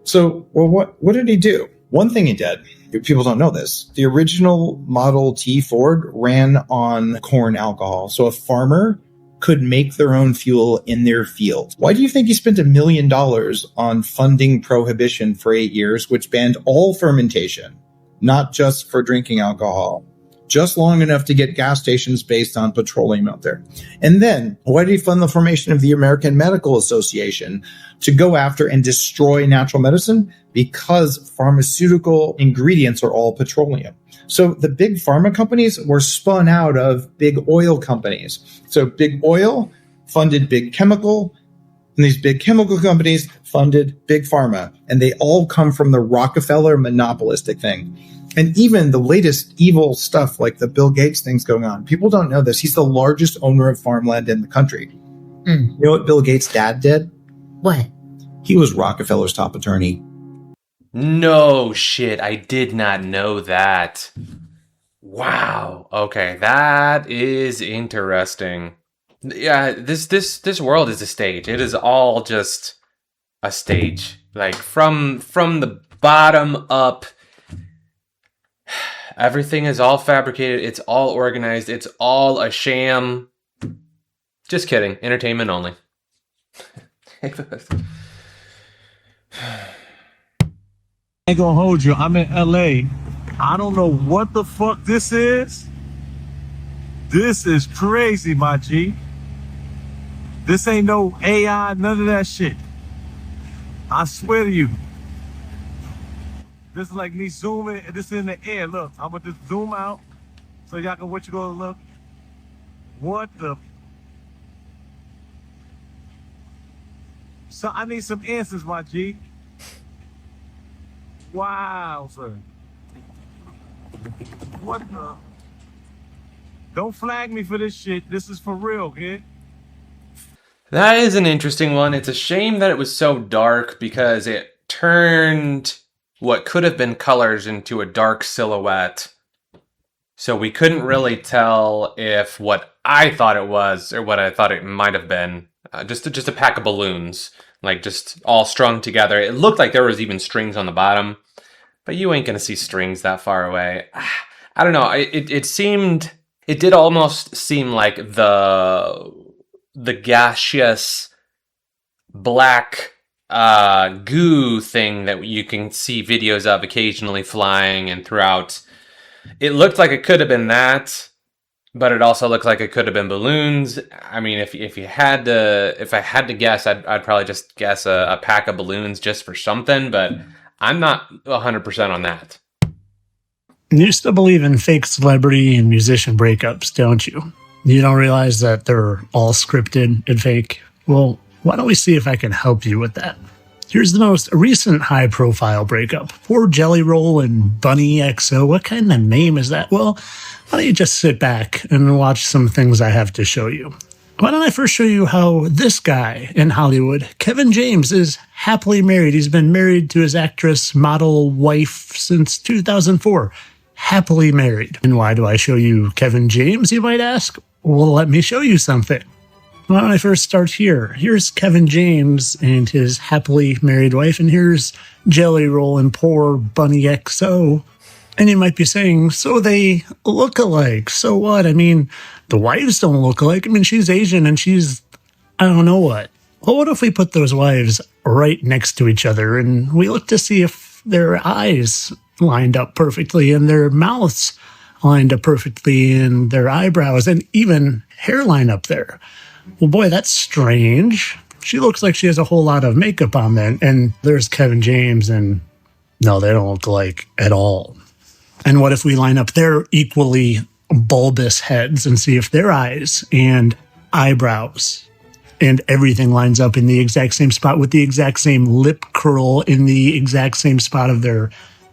So, well, what did he do? One thing he did, people don't know this, the original Model T Ford ran on corn alcohol. So a farmer could make their own fuel in their field. Why do you think he spent $1 million on funding prohibition for 8 years, which banned all fermentation, not just for drinking alcohol? Just long enough to get gas stations based on petroleum out there. And then, why did he fund the formation of the American Medical Association to go after and destroy natural medicine? Because pharmaceutical ingredients are all petroleum. So the big pharma companies were spun out of big oil companies. So big oil funded big chemical, and these big chemical companies funded big pharma. And they all come from the Rockefeller monopolistic thing. And even the latest evil stuff like the Bill Gates thing's going on. People don't know this. He's the largest owner of farmland in the country. You know what Bill Gates' dad did? What? He was Rockefeller's top attorney. No shit, I did not know that. Wow. Okay, that is interesting. Yeah, this world is a stage. It is all just a stage. Like from the bottom up. Everything is all fabricated. It's all organized. It's all a sham. Just kidding. Entertainment only. Ain't gonna hold you. I'm in LA. I don't know what the fuck this is. This is crazy, my G. This ain't no AI, none of that shit. I swear to you. This is like me zooming, and this is in the air. Look, I'm gonna just zoom out so y'all can what you gonna look. What the? So I need some answers, my G. Wow, sir. What the? Don't flag me for this shit. This is for real, kid. That is an interesting one. It's a shame that it was so dark because it turned what could have been colors into a dark silhouette. So we couldn't really tell if what I thought it was or what I thought it might have been. Just a pack of balloons, like just all strung together. It looked like there was even strings on the bottom, but you ain't gonna see strings that far away. I don't know. It did almost seem like the gaseous black goo thing that you can see videos of occasionally flying and throughout. It looked like it could have been that, but it also looked like it could have been balloons. I mean, if I had to guess, I'd probably just guess a pack of balloons just for something, but I'm not 100% on that. You still believe in fake celebrity and musician breakups, don't you? You don't realize that they're all scripted and fake? Well, why don't we see if I can help you with that? Here's the most recent high-profile breakup. Poor Jelly Roll and Bunny XO. What kind of name is that? Well, why don't you just sit back and watch some things I have to show you? Why don't I first show you how this guy in Hollywood, Kevin James, is happily married. He's been married to his actress, model, wife since 2004. Happily married. And why do I show you Kevin James, you might ask? Well, let me show you something. Why don't I first start here? Here's Kevin James and his happily married wife, and here's Jelly Roll and poor Bunny XO. And you might be saying, so they look alike. So what? I mean, the wives don't look alike. I mean, she's Asian and she's, I don't know what. Well, what if we put those wives right next to each other and we look to see if their eyes lined up perfectly and their mouths lined up perfectly and their eyebrows and even hairline up there? Well, boy, that's strange. She looks like she has a whole lot of makeup on then. And there's Kevin James, and no, they don't look alike at all. And what if we line up their equally bulbous heads and see if their eyes and eyebrows and everything lines up in the exact same spot with the exact same lip curl in the exact same spot of their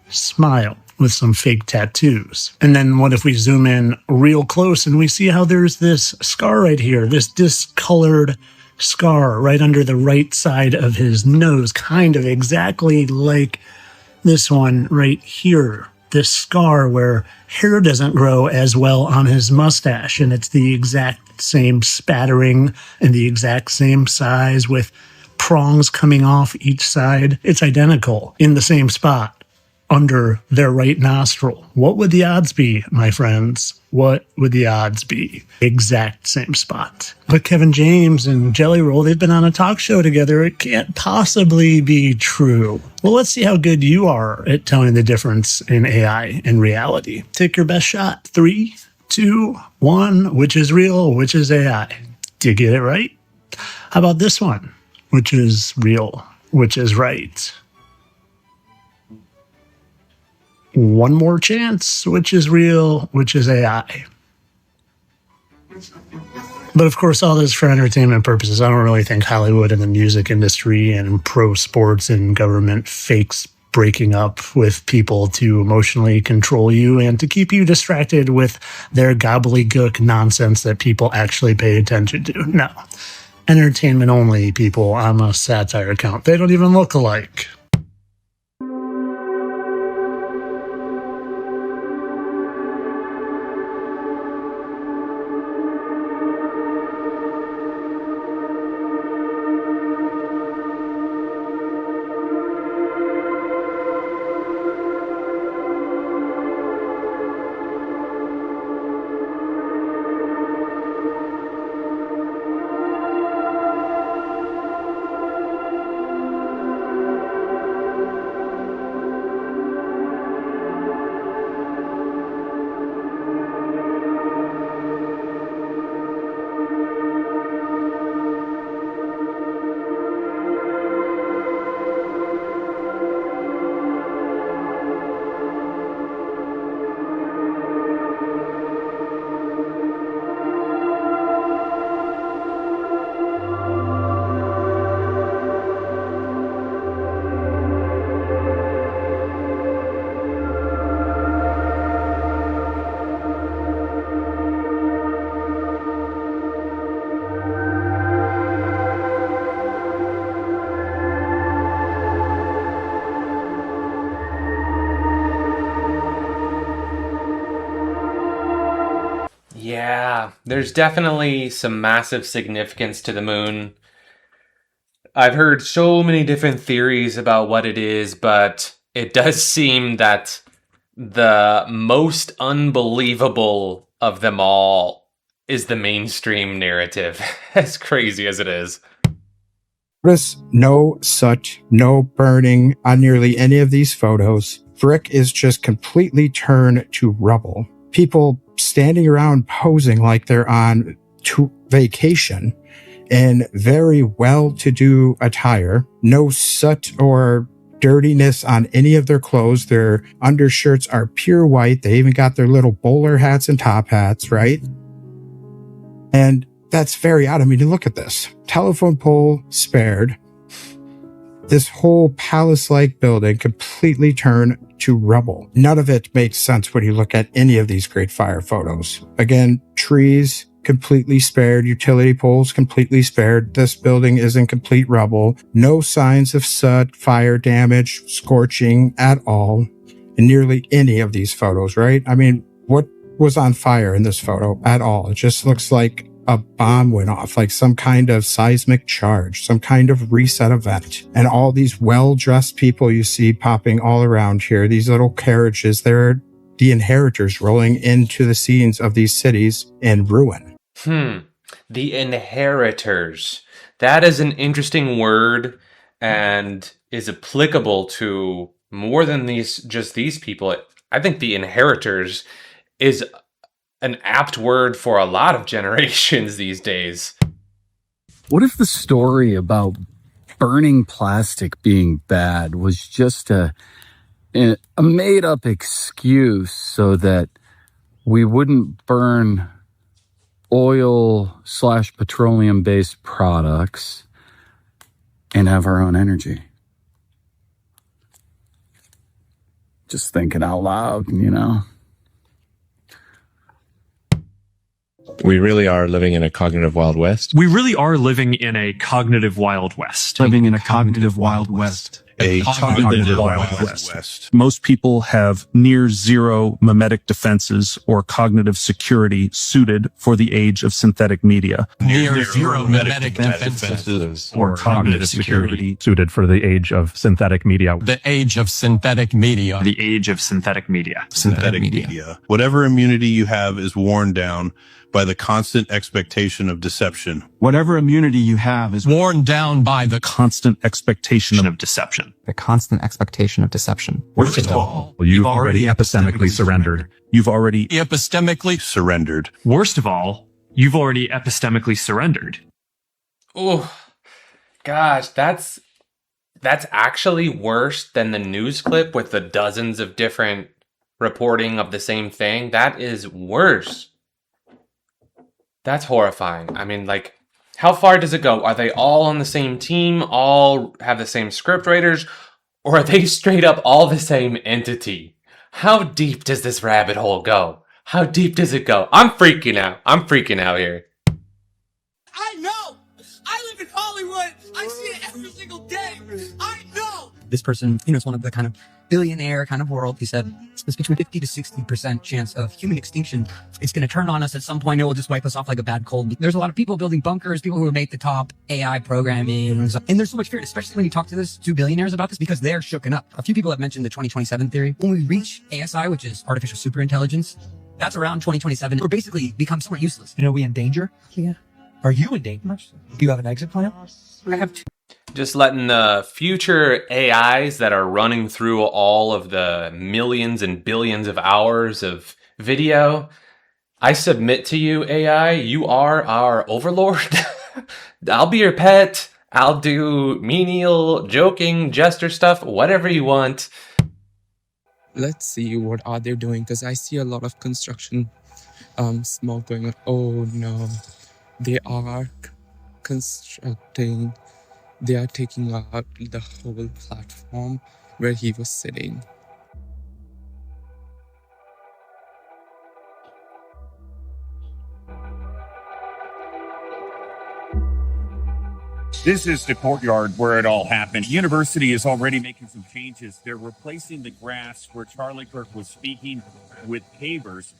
smile with some fake tattoos? And then what if we zoom in real close and we see how there's this scar right here, this discolored scar right under the right side of his nose, kind of exactly like this one right here. This scar where hair doesn't grow as well on his mustache, and it's the exact same spattering and the exact same size with prongs coming off each side. It's identical in the same spot under their right nostril. What would the odds be, my friends? What would the odds be? Exact same spot. But Kevin James and Jelly Roll, they've been on a talk show together. It can't possibly be true. Well, let's see how good you are at telling the difference in AI and reality. Take your best shot. 3, 2, 1. Which is real? Which is AI? Do you get it right? How about this one? Which is real? Which is right? One more chance. Which is real? Which is AI? But of course, all this for entertainment purposes. I don't really think Hollywood and the music industry and pro sports and government fakes breaking up with people to emotionally control you and to keep you distracted with their gobbledygook nonsense that people actually pay attention to. No. Entertainment only, people on a satire account. They don't even look alike. Yeah, there's definitely some massive significance to the moon. I've heard so many different theories about what it is, but it does seem that the most unbelievable of them all is the mainstream narrative, as crazy as it is. Notice no soot, no burning on nearly any of these photos. Brick is just completely turned to rubble. People standing around posing like they're on vacation in very well-to-do attire. No soot or dirtiness on any of their clothes. Their undershirts are pure white. They even got their little bowler hats and top hats, right? And that's very odd. I mean, look at this. Telephone pole spared. This whole palace-like building completely turned to rubble. None of it makes sense when you look at any of these great fire photos. Again, trees completely spared, utility poles completely spared. This building is in complete rubble. No signs of soot, fire damage, scorching at all in nearly any of these photos, right? I mean, what was on fire in this photo at all? It just looks like a bomb went off, like some kind of seismic charge, some kind of reset event. And all these well-dressed people you see popping all around here, these little carriages, they're the inheritors rolling into the scenes of these cities in ruin. The inheritors. That is an interesting word and is applicable to more than just these people. I think the inheritors is an apt word for a lot of generations these days. What if the story about burning plastic being bad was just a made-up excuse so that we wouldn't burn oil/petroleum-based products and have our own energy? Just thinking out loud, you know? We really are living in a cognitive Wild West. We really are living in a cognitive Wild West. Living in a cognitive Wild West. A cognitive Wild West. Most people have near zero mimetic defenses or cognitive security suited for the age of synthetic media. Near zero mimetic defenses or cognitive security suited for the age of synthetic media. The age of synthetic media. The age of synthetic media. Synthetic media. Whatever immunity you have is worn down by the constant expectation of deception. Whatever immunity you have is worn down by the constant expectation of deception. The constant expectation of deception. Worst of all, you've already epistemically surrendered. You've already epistemically surrendered. Worst of all, you've already epistemically surrendered. Oh, gosh, that's actually worse than the news clip with the dozens of different reporting of the same thing. That is worse. That's horrifying. I mean, like, how far does it go? Are they all on the same team, all have the same script writers, or are they straight up all the same entity? How deep does this rabbit hole go? How deep does it go? I'm freaking out. I'm freaking out here. I know! I live in Hollywood! I see it every single day! I know! This person, is one of the kind of billionaire kind of world. He said it's between 50 to 60% chance of human extinction. It's going to turn on us at some point. It will just wipe us off like a bad cold. There's a lot of people building bunkers, people who make the top AI programming. And there's so much fear, especially when you talk to this to billionaires about this, because they're shooken up. A few people have mentioned the 2027 theory. When we reach ASI, which is artificial superintelligence, that's around 2027. We're basically become somewhat useless. Are we in danger? Yeah. Are you in danger? Do you have an exit plan? I have two. Just letting the future AIs that are running through all of the millions and billions of hours of video, I submit to you, AI, you are our overlord. I'll be your pet. I'll do menial, joking, jester stuff, whatever you want. Let's see what are they doing, because I see a lot of construction smoke going on. Oh no, they are constructing. They are taking out the whole platform where he was sitting. This is the courtyard where it all happened. University is already making some changes. They're replacing the grass where Charlie Kirk was speaking with pavers.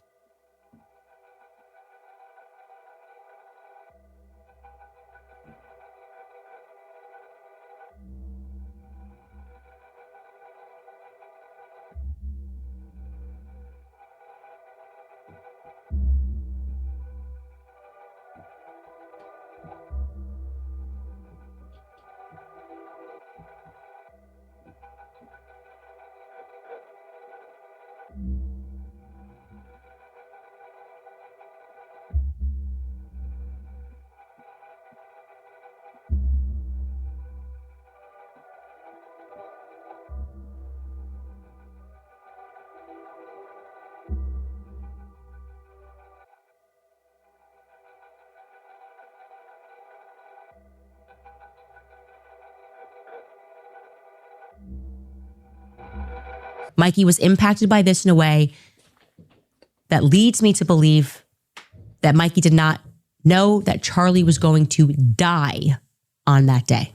Mikey was impacted by this in a way that leads me to believe that Mikey did not know that Charlie was going to die on that day.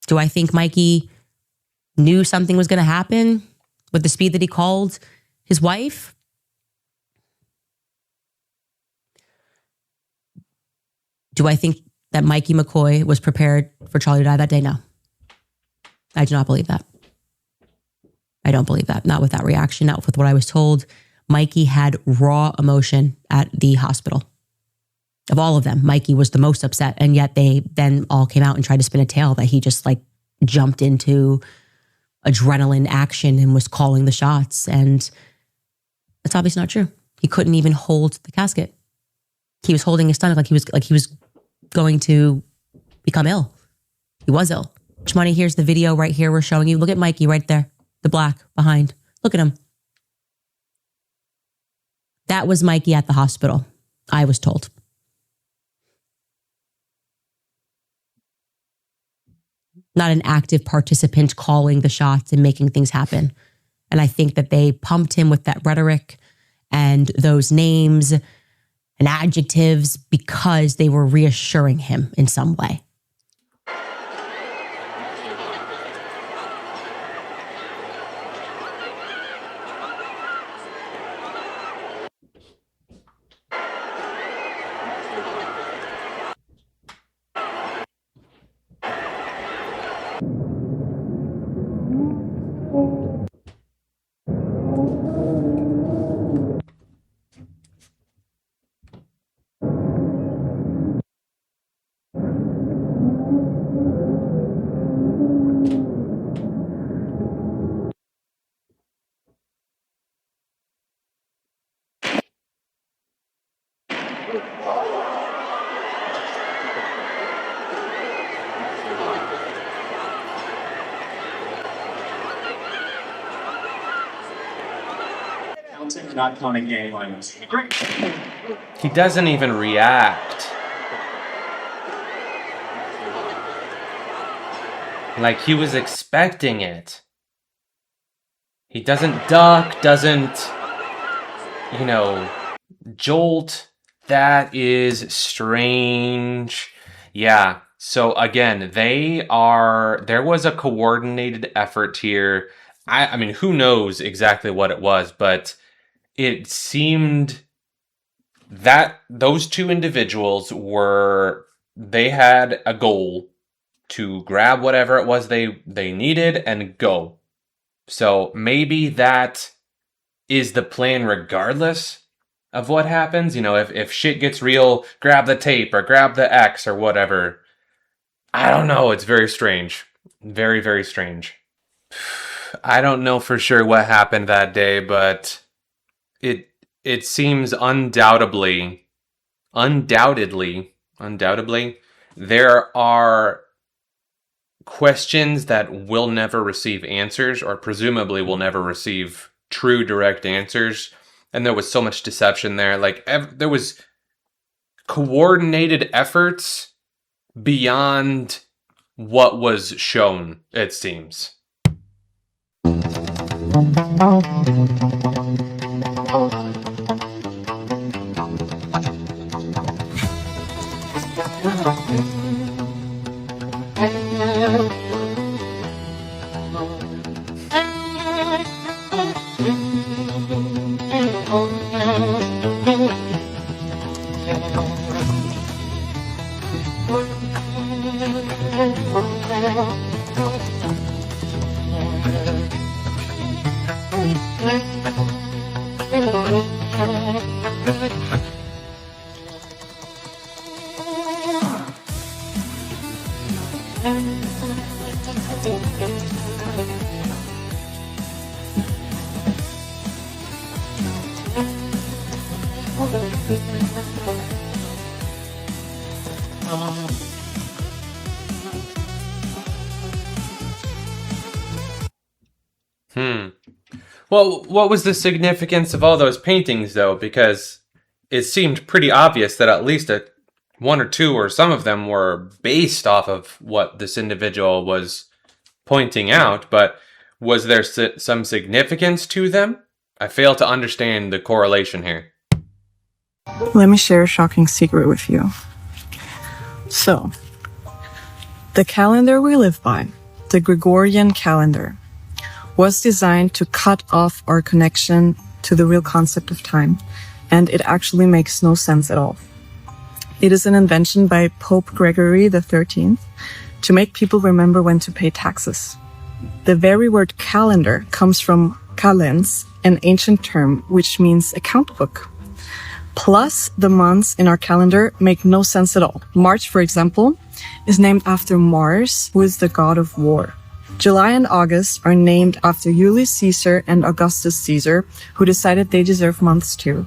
Do I think Mikey knew something was going to happen with the speed that he called his wife? Do I think that Mikey McCoy was prepared for Charlie to die that day? No. I do not believe that. I don't believe that. Not with that reaction, not with what I was told. Mikey had raw emotion at the hospital. Of all of them, Mikey was the most upset. And yet they then all came out and tried to spin a tale that he just like jumped into adrenaline action and was calling the shots. And that's obviously not true. He couldn't even hold the casket. He was holding his stomach like he was going to become ill. He was ill. Money, here's the video right here we're showing you. Look at Mikey right there, the black behind. Look at him. That was Mikey at the hospital, I was told. Not an active participant calling the shots and making things happen. And I think that they pumped him with that rhetoric and those names and adjectives because they were reassuring him in some way. Not counting game lines. Great. He doesn't even react. Like he was expecting it. He doesn't duck, doesn't, jolt. That is strange. Yeah. So again, there was a coordinated effort here. I mean, who knows exactly what it was, but it seemed that those two individuals they had a goal to grab whatever it was they needed and go. So maybe that is the plan regardless of what happens. If shit gets real, grab the tape or grab the X or whatever. I don't know. It's very strange. Very, very strange. I don't know for sure what happened that day, but it seems undoubtedly, there are questions that will never receive answers, or presumably will never receive true direct answers. And there was so much deception there. Like there was coordinated efforts beyond what was shown, it seems. Well, what was the significance of all those paintings, though? Because it seemed pretty obvious that at least one or two or some of them were based off of what this individual was pointing out. But Was there some significance to them? I fail to understand the correlation here. Let me share a shocking secret with you. So, the calendar we live by, the Gregorian calendar, was designed to cut off our connection to the real concept of time, and it actually makes no sense at all. It is an invention by Pope Gregory XIII to make people remember when to pay taxes. The very word calendar comes from calens, an ancient term which means account book. Plus, the months in our calendar make no sense at all. March, for example, is named after Mars, who is the god of war. July and August are named after Julius Caesar and Augustus Caesar, who decided they deserve months too.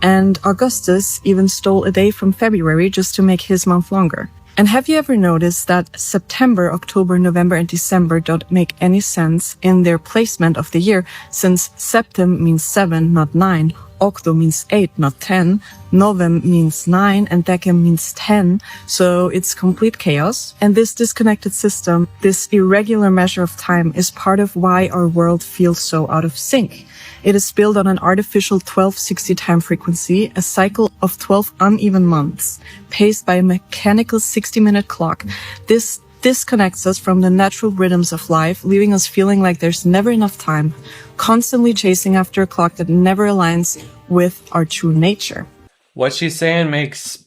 And Augustus even stole a day from February just to make his month longer. And have you ever noticed that September, October, November, and December don't make any sense in their placement of the year, since septem means 7, not 9, octo means 8, not 10, novem means 9, and decem means 10, so it's complete chaos. And this disconnected system, this irregular measure of time, is part of why our world feels so out of sync. It is built on an artificial 1260 time frequency, a cycle of 12 uneven months, paced by a mechanical 60-minute clock. This disconnects us from the natural rhythms of life, leaving us feeling like there's never enough time, constantly chasing after a clock that never aligns with our true nature. What she's saying makes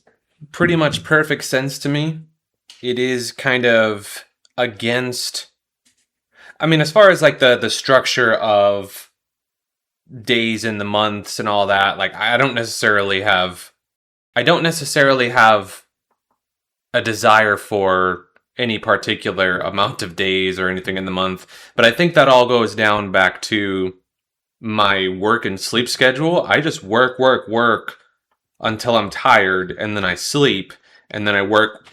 pretty much perfect sense to me. It is kind of against, I mean, as far as like the structure of days in the months and all that, like I don't necessarily have a desire for any particular amount of days or anything in the month, but I think that all goes down back to my work and sleep schedule. I just work until I'm tired, and then I sleep, and then I work.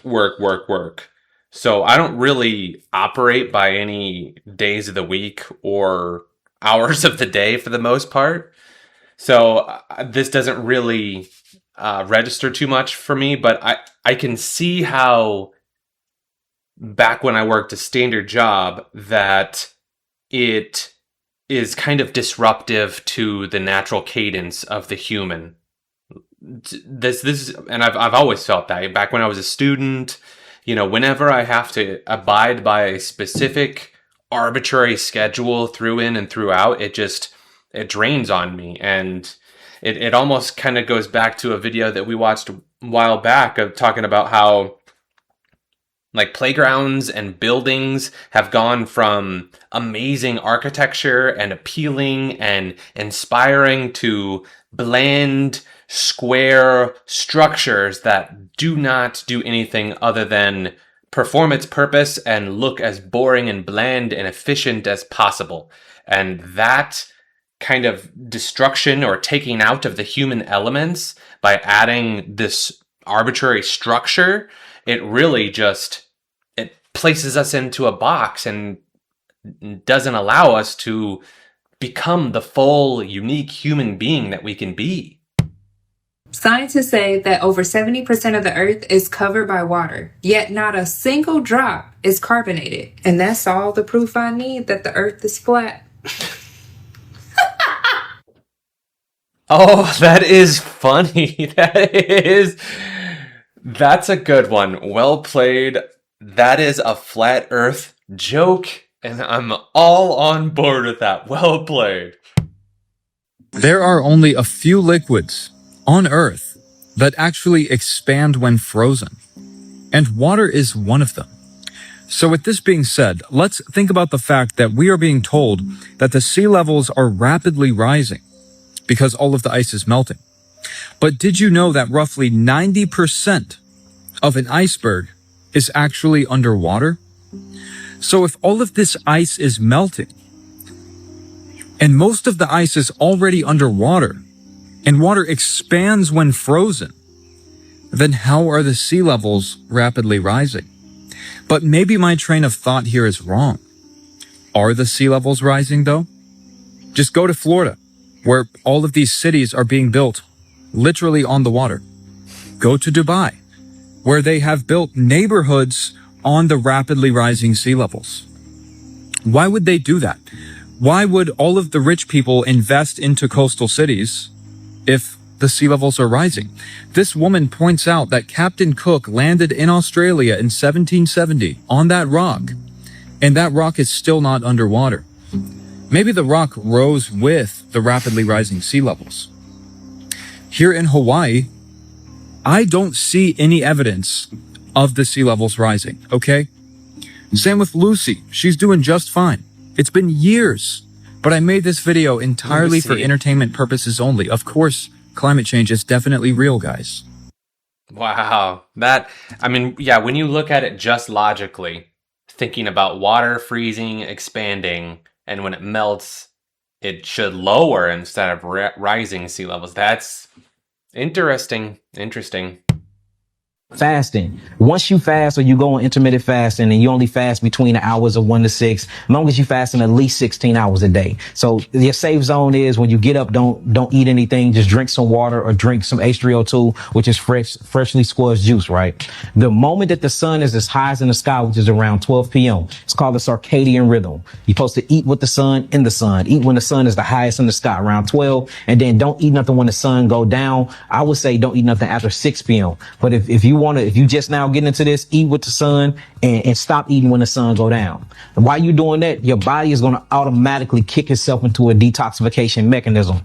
So I don't really operate by any days of the week or hours of the day for the most part. So this doesn't really register too much for me, but I can see how back when I worked a standard job that it is kind of disruptive to the natural cadence of the human. This and I've always felt that back when I was a student, you know, whenever I have to abide by a specific arbitrary schedule through in and throughout, it drains on me. And it almost kind of goes back to a video that we watched a while back of talking about how like playgrounds and buildings have gone from amazing architecture and appealing and inspiring to bland, square structures that do not do anything other than perform its purpose and look as boring and bland and efficient as possible. And that kind of destruction or taking out of the human elements by adding this arbitrary structure, it really just places us into a box and doesn't allow us to become the full, unique human being that we can be. Scientists say that over 70% of the Earth is covered by water, yet not a single drop is carbonated. And that's all the proof I need that the Earth is flat. Oh, that is funny. That's a good one. Well played. That is a flat Earth joke, and I'm all on board with that. Well played. There are only a few liquids on Earth that actually expand when frozen, and water is one of them. So with this being said, let's think about the fact that we are being told that the sea levels are rapidly rising because all of the ice is melting. But did you know that roughly 90% of an iceberg is actually underwater? So if all of this ice is melting, and most of the ice is already underwater, and water expands when frozen, then how are the sea levels rapidly rising? But maybe my train of thought here is wrong. Are the sea levels rising though? Just go to Florida, where all of these cities are being built literally on the water. Go to Dubai, where they have built neighborhoods on the rapidly rising sea levels. Why would they do that? Why would all of the rich people invest into coastal cities if the sea levels are rising? This woman points out that Captain Cook landed in Australia in 1770 on that rock, and that rock is still not underwater. Maybe the rock rose with the rapidly rising sea levels. Here in Hawaii, I don't see any evidence of the sea levels rising, okay? Same with Lucy. She's doing just fine. It's been years, but I made this video entirely for entertainment purposes only. Of course, climate change is definitely real, guys. Wow. Yeah, when you look at it just logically, thinking about water freezing, expanding, and when it melts, it should lower instead of rising sea levels. That's interesting. Fasting. Once you fast or you go on intermittent fasting and you only fast between the hours of 1 to 6, as long as you fasting at least 16 hours a day. So your safe zone is when you get up, don't eat anything. Just drink some water or drink some H3O2, which is freshly squeezed juice, right? The moment that the sun is as high as in the sky, which is around 12 p.m., it's called the circadian rhythm. You're supposed to eat with the sun in the sun. Eat when the sun is the highest in the sky, around 12, and then don't eat nothing when the sun go down. I would say don't eat nothing after 6 p.m. But if you just now getting into this, eat with the sun and stop eating when the sun go down. And while you're doing that, your body is going to automatically kick itself into a detoxification mechanism.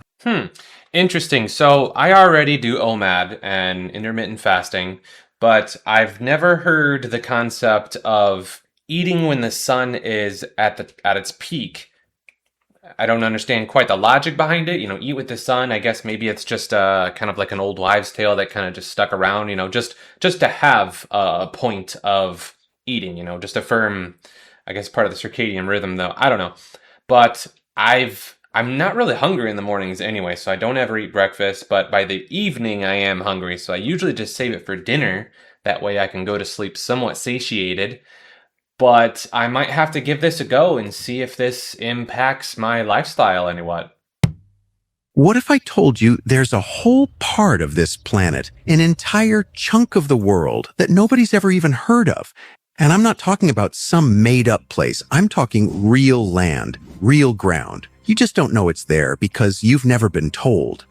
Interesting. So I already do OMAD and intermittent fasting, but I've never heard the concept of eating when the sun is at its peak. I don't understand quite the logic behind it. Eat with the sun. I guess maybe it's just kind of like an old wives' tale that kind of just stuck around. Just to have a point of eating. Just affirm, I guess, part of the circadian rhythm. Though I don't know, but I'm not really hungry in the mornings anyway, so I don't ever eat breakfast. But by the evening, I am hungry, so I usually just save it for dinner. That way, I can go to sleep somewhat satiated. But I might have to give this a go and see if this impacts my lifestyle anywhat. What if I told you there's a whole part of this planet, an entire chunk of the world that nobody's ever even heard of? And I'm not talking about some made-up place. I'm talking real land, real ground. You just don't know it's there because you've never been told.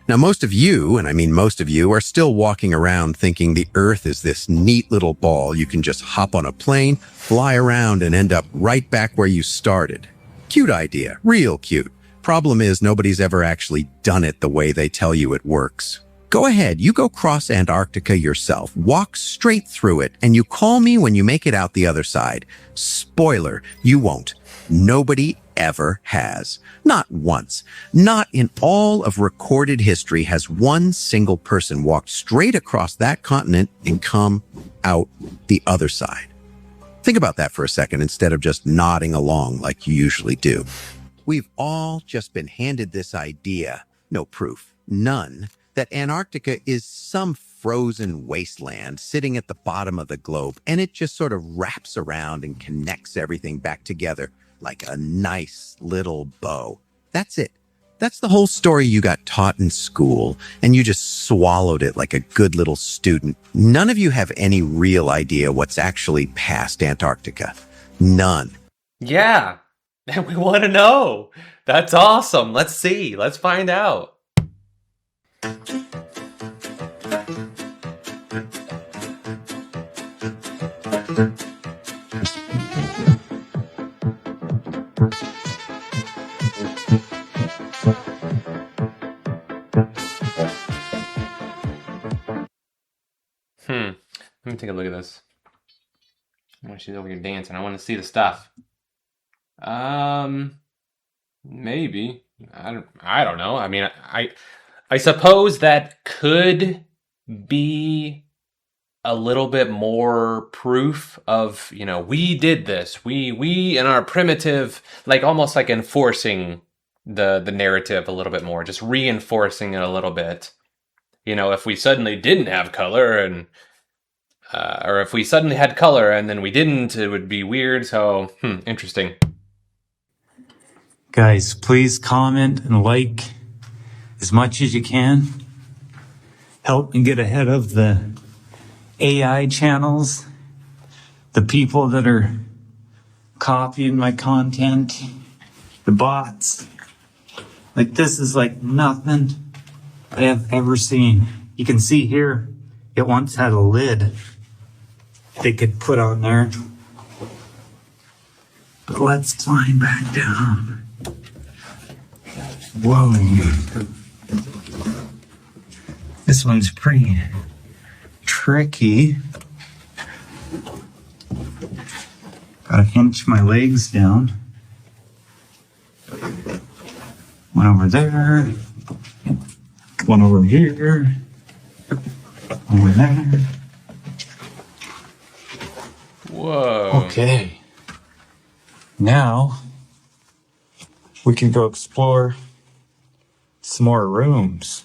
Now, most of you, and I mean most of you, are still walking around thinking the Earth is this neat little ball you can just hop on a plane, fly around, and end up right back where you started. Cute idea, real cute. Problem is, nobody's ever actually done it the way they tell you it works. Go ahead, you go cross Antarctica yourself, walk straight through it, and you call me when you make it out the other side. Spoiler, you won't. Nobody ever has. Not once. Not in all of recorded history has one single person walked straight across that continent and come out the other side. Think about that for a second instead of just nodding along like you usually do. We've all just been handed this idea, no proof, none, that Antarctica is some frozen wasteland sitting at the bottom of the globe, and it just sort of wraps around and connects everything back together like a nice little bow. That's it. That's the whole story you got taught in school, and you just swallowed it like a good little student. None of you have any real idea what's actually past Antarctica. None. Yeah, and we want to know. That's awesome. Let's see. Let's find out. Let me take a look at this. Oh, she's over here dancing. I want to see the stuff. Maybe. I don't know. I mean, I suppose that could be a little bit more proof of, we did this. We in our primitive, like almost like enforcing the narrative a little bit more, just reinforcing it a little bit. If we suddenly didn't have color and or if we suddenly had color and then we didn't, it would be weird. So, interesting. Guys, please comment and like as much as you can. Help me get ahead of the AI channels, the people that are copying my content. The bots. Like, this is like nothing I have ever seen. You can see here, it once had a lid they could put on there. But let's climb back down. Whoa. This one's pretty tricky. Gotta hinge my legs down. One over there. One over here. Over there. Whoa. Okay. Now we can go explore some more rooms.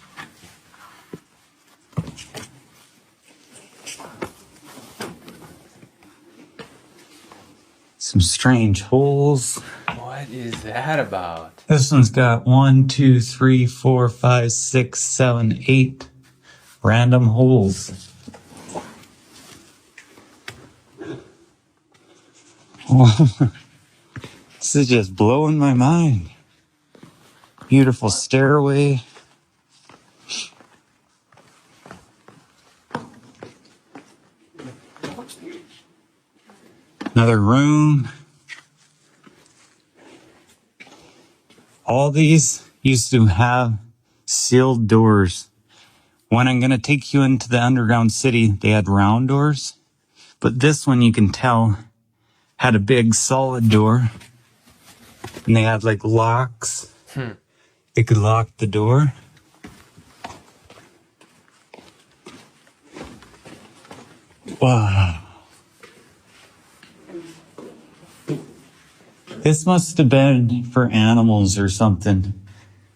Some strange holes. What is that about? This one's got 1, 2, 3, 4, 5, 6, 7, 8 random holes. This is just blowing my mind. Beautiful stairway. Another room. All these used to have sealed doors. When I'm going to take you into the underground city, they had round doors. But this one, you can tell, had a big solid door. And they had like locks. They could lock the door. Wow. This must have been for animals or something.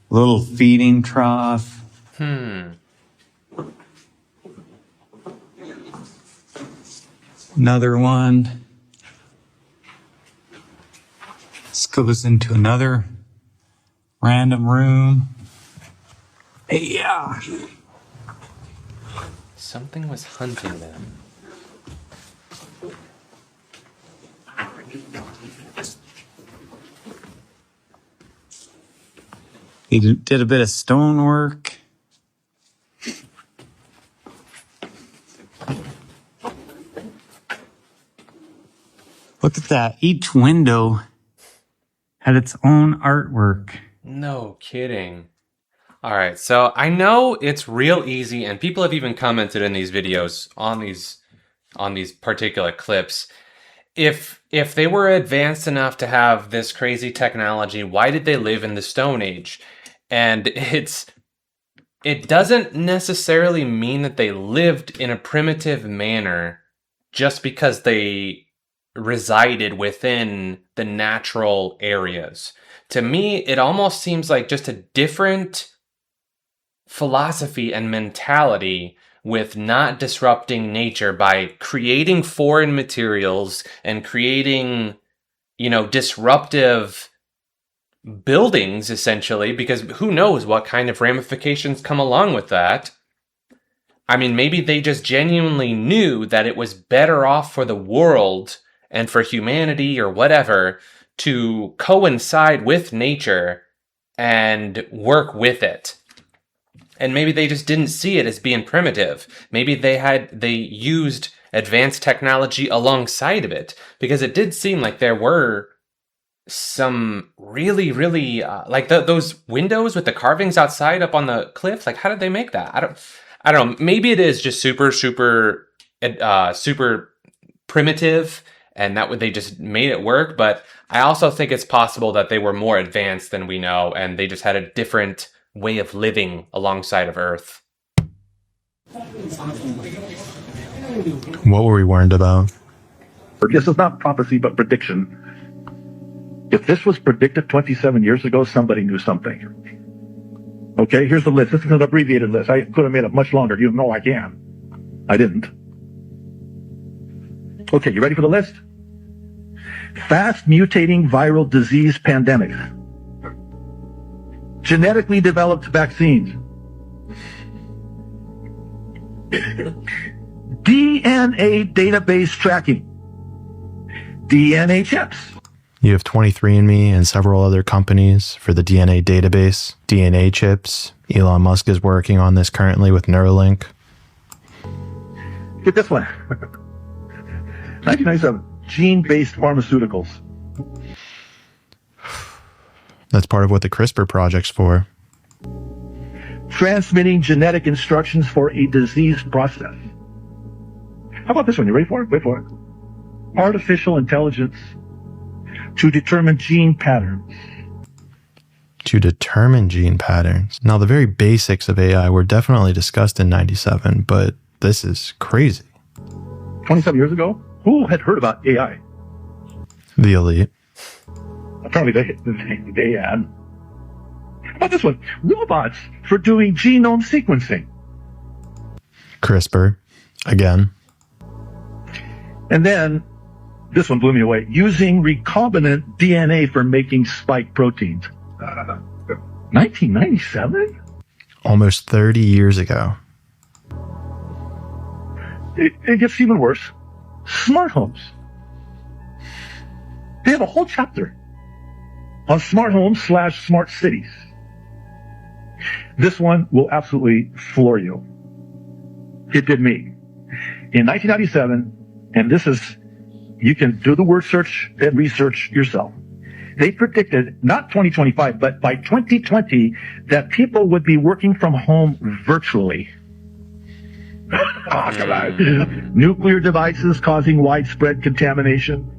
Little feeding trough. Another one. This goes into another random room. Hey, yeah. Something was hunting them. He did a bit of stonework. Look at that. Each window had its own artwork. No kidding. All right, so I know it's real easy, and people have even commented in these videos on these particular clips. If they were advanced enough to have this crazy technology, why did they live in the Stone Age? And it doesn't necessarily mean that they lived in a primitive manner just because they resided within the natural areas. To me, it almost seems like just a different philosophy and mentality with not disrupting nature by creating foreign materials and creating, disruptive buildings, essentially, because who knows what kind of ramifications come along with that. I mean, maybe they just genuinely knew that it was better off for the world and for humanity or whatever to coincide with nature and work with it. And maybe they just didn't see it as being primitive. Maybe they used advanced technology alongside of it, because it did seem like there were some really, really like those windows with the carvings outside up on the cliff. Like, how did they make that? I don't know. Maybe it is just super primitive, and that they just made it work. But I also think it's possible that they were more advanced than we know, and they just had a different way of living alongside of Earth. What were we warned about? This is not prophecy, but prediction. If this was predicted 27 years ago, somebody knew something. Okay, here's the list. This is an abbreviated list. I could have made it much longer. You know I can. I didn't. Okay, you ready for the list? Fast mutating viral disease pandemics. Genetically developed vaccines. DNA database tracking. DNA chips. You have 23andMe and several other companies for the DNA database, DNA chips. Elon Musk is working on this currently with Neuralink. Get this one. 1997, gene-based pharmaceuticals. That's part of what the CRISPR project's for. Transmitting genetic instructions for a disease process. How about this one? You ready for it? Wait for it. Artificial intelligence to determine gene patterns. To determine gene patterns. Now, the very basics of AI were definitely discussed in 97, but this is crazy. 27 years ago, who had heard about AI? The elite. Apparently they had. How about this one? Robots for doing genome sequencing. CRISPR. Again. And then, this one blew me away. Using recombinant DNA for making spike proteins. 1997? Almost 30 years ago. It gets even worse. Smart homes. They have a whole chapter on smart homes / smart cities. This one will absolutely floor you. It did me. In 1997, and this is, you can do the word search and research yourself. They predicted, not 2025, but by 2020, that people would be working from home virtually. Oh, come on. Nuclear devices causing widespread contamination.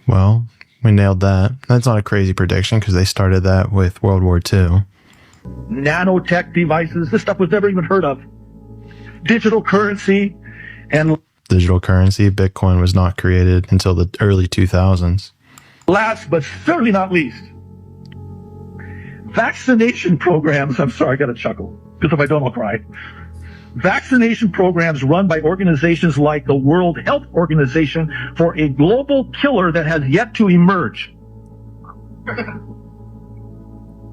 Well, we nailed that. That's not a crazy prediction because they started that with World War II. Nanotech devices. This stuff was never even heard of. Digital currency and... Digital currency, Bitcoin was not created until the early 2000s. Last but certainly not least, vaccination programs. I'm sorry, I got to chuckle because if I don't, I'll cry. Vaccination programs run by organizations like the World Health Organization for a global killer that has yet to emerge.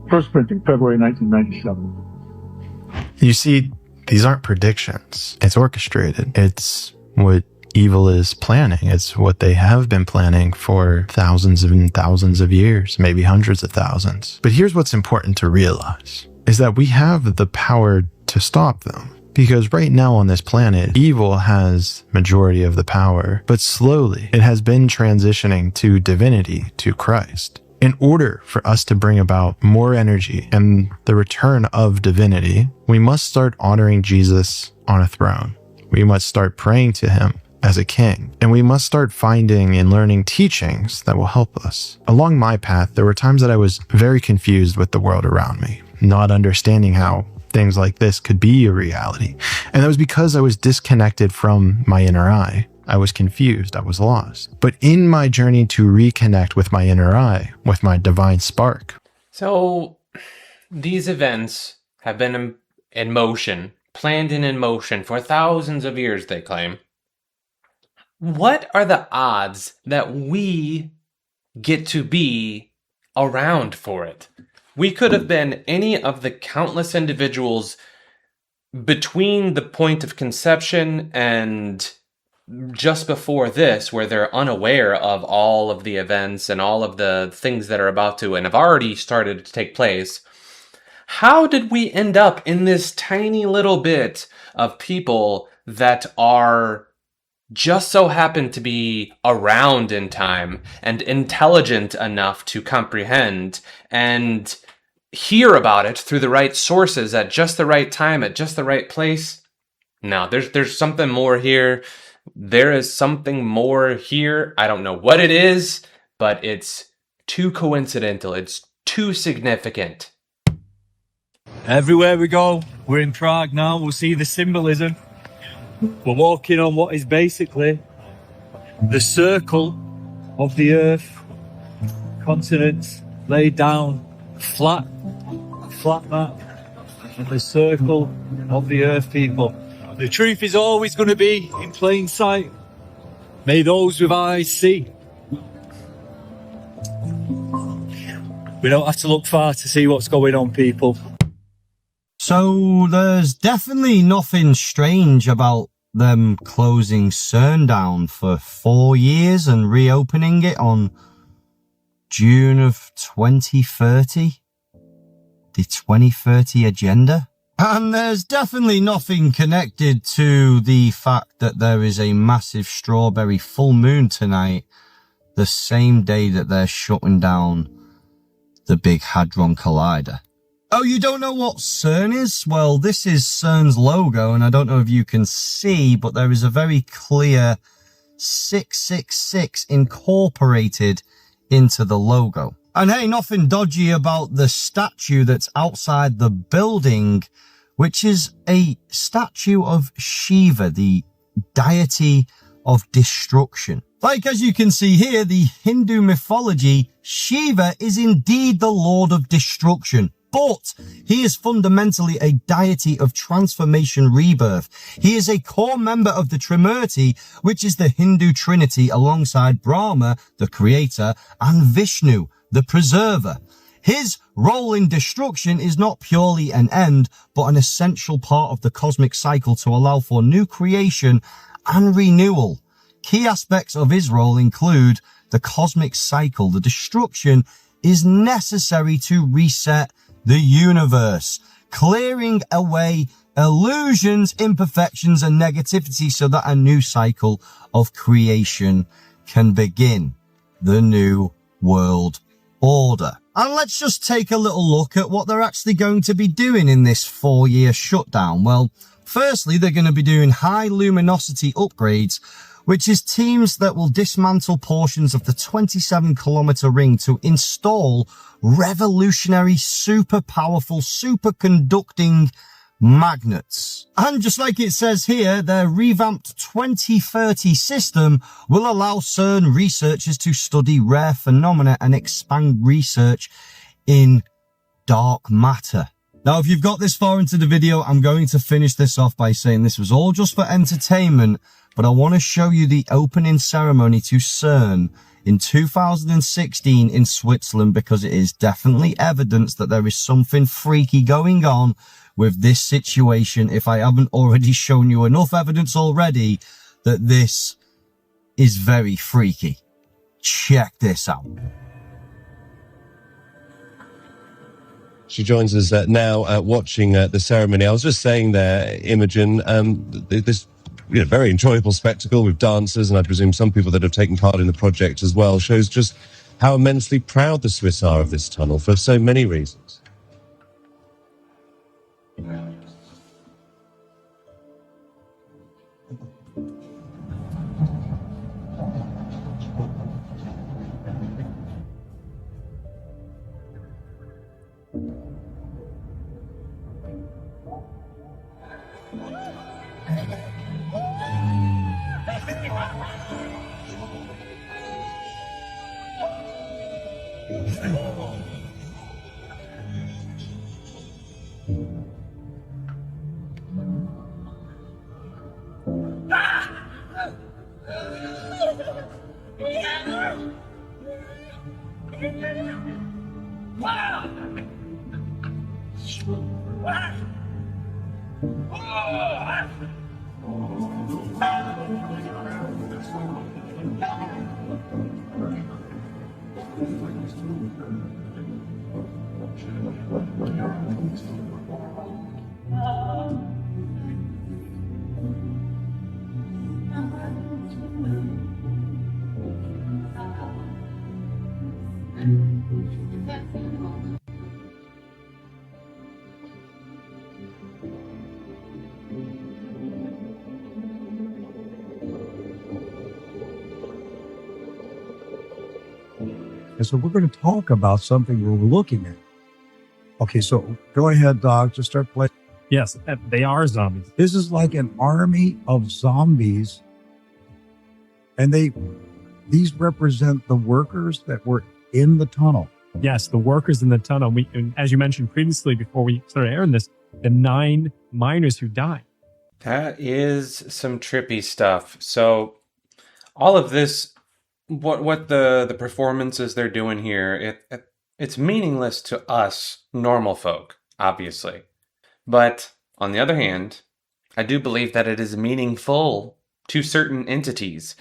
First printing, February 1997. You see, these aren't predictions. It's orchestrated. It's what evil is planning. It's what they have been planning for thousands and thousands of years, maybe hundreds of thousands. But here's what's important to realize, is that we have the power to stop them. Because right now on this planet, evil has majority of the power, but slowly it has been transitioning to divinity, to Christ. In order for us to bring about more energy and the return of divinity, we must start honoring Jesus on a throne. We must start praying to him as a king, and we must start finding and learning teachings that will help us. Along my path, there were times that I was very confused with the world around me, not understanding how things like this could be a reality. And that was because I was disconnected from my inner eye. I was confused. I was lost. But in my journey to reconnect with my inner eye, with my divine spark. So these events have been in motion, planned and in motion for thousands of years, they claim. What are the odds that we get to be around for it? We could have been any of the countless individuals between the point of conception and just before this, where they're unaware of all of the events and all of the things that are about to and have already started to take place. How did we end up in this tiny little bit of people that are just so happen to be around in time and intelligent enough to comprehend and hear about it through the right sources at just the right time, at just the right place? No, there's something more here. There is something more here. I don't know what it is, but it's too coincidental. It's too significant. Everywhere we go, we're in Prague now, we'll see the symbolism. We're walking on what is basically the circle of the earth, continents laid down flat map, and the circle of the earth, people. The truth is always going to be in plain sight. May those with eyes see. We don't have to look far to see what's going on, people. So there's definitely nothing strange about them closing CERN down for 4 years and reopening it on June of 2030. The 2030 agenda. And there's definitely nothing connected to the fact that there is a massive strawberry full moon tonight, the same day that they're shutting down the Big Hadron Collider. Oh, you don't know what CERN is? Well, this is CERN's logo, and I don't know if you can see, but there is a very clear 666 incorporated into the logo. And hey, nothing dodgy about the statue that's outside the building, which is a statue of Shiva, the deity of destruction. Like, as you can see here, the Hindu mythology, Shiva is indeed the Lord of Destruction. But he is fundamentally a deity of transformation rebirth. He is a core member of the Trimurti, which is the Hindu trinity alongside Brahma, the creator, and Vishnu, the preserver. His role in destruction is not purely an end, but an essential part of the cosmic cycle to allow for new creation and renewal. Key aspects of his role include the cosmic cycle. The destruction is necessary to reset the universe, clearing away illusions, imperfections, and negativity so that a new cycle of creation can begin. The new world order. And let's just take a little look at what they're actually going to be doing in this 4-year shutdown. Well, firstly, they're going to be doing high luminosity upgrades, which is teams that will dismantle portions of the 27-kilometer ring to install revolutionary, super powerful, superconducting magnets. And just like it says here, their revamped 2030 system will allow CERN researchers to study rare phenomena and expand research in dark matter. Now, if you've got this far into the video, I'm going to finish this off by saying this was all just for entertainment, but I want to show you the opening ceremony to CERN in 2016 in Switzerland, because it is definitely evidence that there is something freaky going on with this situation, if I haven't already shown you enough evidence already that this is very freaky. Check this out. She joins us now watching the ceremony. I was just saying there, Imogen, this very enjoyable spectacle with dancers, and I presume some people that have taken part in the project as well, shows just how immensely proud the Swiss are of this tunnel for so many reasons. And so we're going to talk about something we're looking at. Okay, so go ahead, Doc, just start playing. Yes, they are zombies. This is like an army of zombies. And these represent the workers that were in the tunnel. Yes, the workers in the tunnel. And as you mentioned previously, before we started airing this, the 9 miners who died. That is some trippy stuff. So all of this, what the performances they're doing here, it's meaningless to us normal folk, obviously. But on the other hand, I do believe that it is meaningful to certain entities.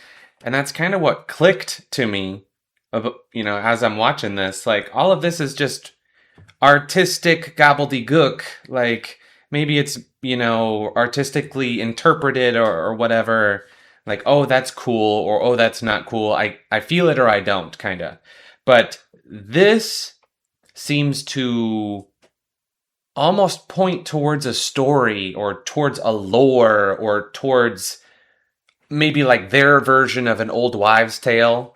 And that's kind of what clicked to me as I'm watching this, like all of this is just artistic gobbledygook. Like maybe it's, artistically interpreted or whatever. Like, oh, that's cool, or oh, that's not cool. I feel it or I don't, kind of. But this seems to almost point towards a story or towards a lore or towards maybe like their version of an old wives' tale.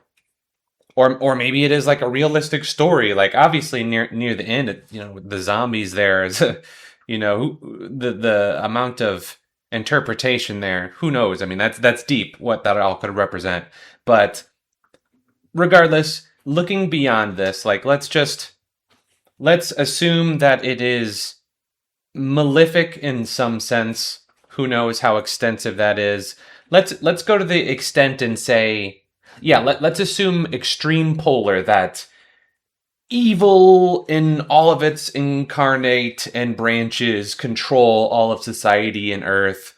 Or maybe it is like a realistic story. Like obviously near the end, with the zombies there is, the amount of interpretation there. Who knows? I mean, that's deep what that all could represent. But regardless, looking beyond this, like let's assume that it is malefic in some sense. Who knows how extensive that is? Let's go to the extent and say, yeah, let's assume extreme polar, that evil in all of its incarnate and branches control all of society and Earth.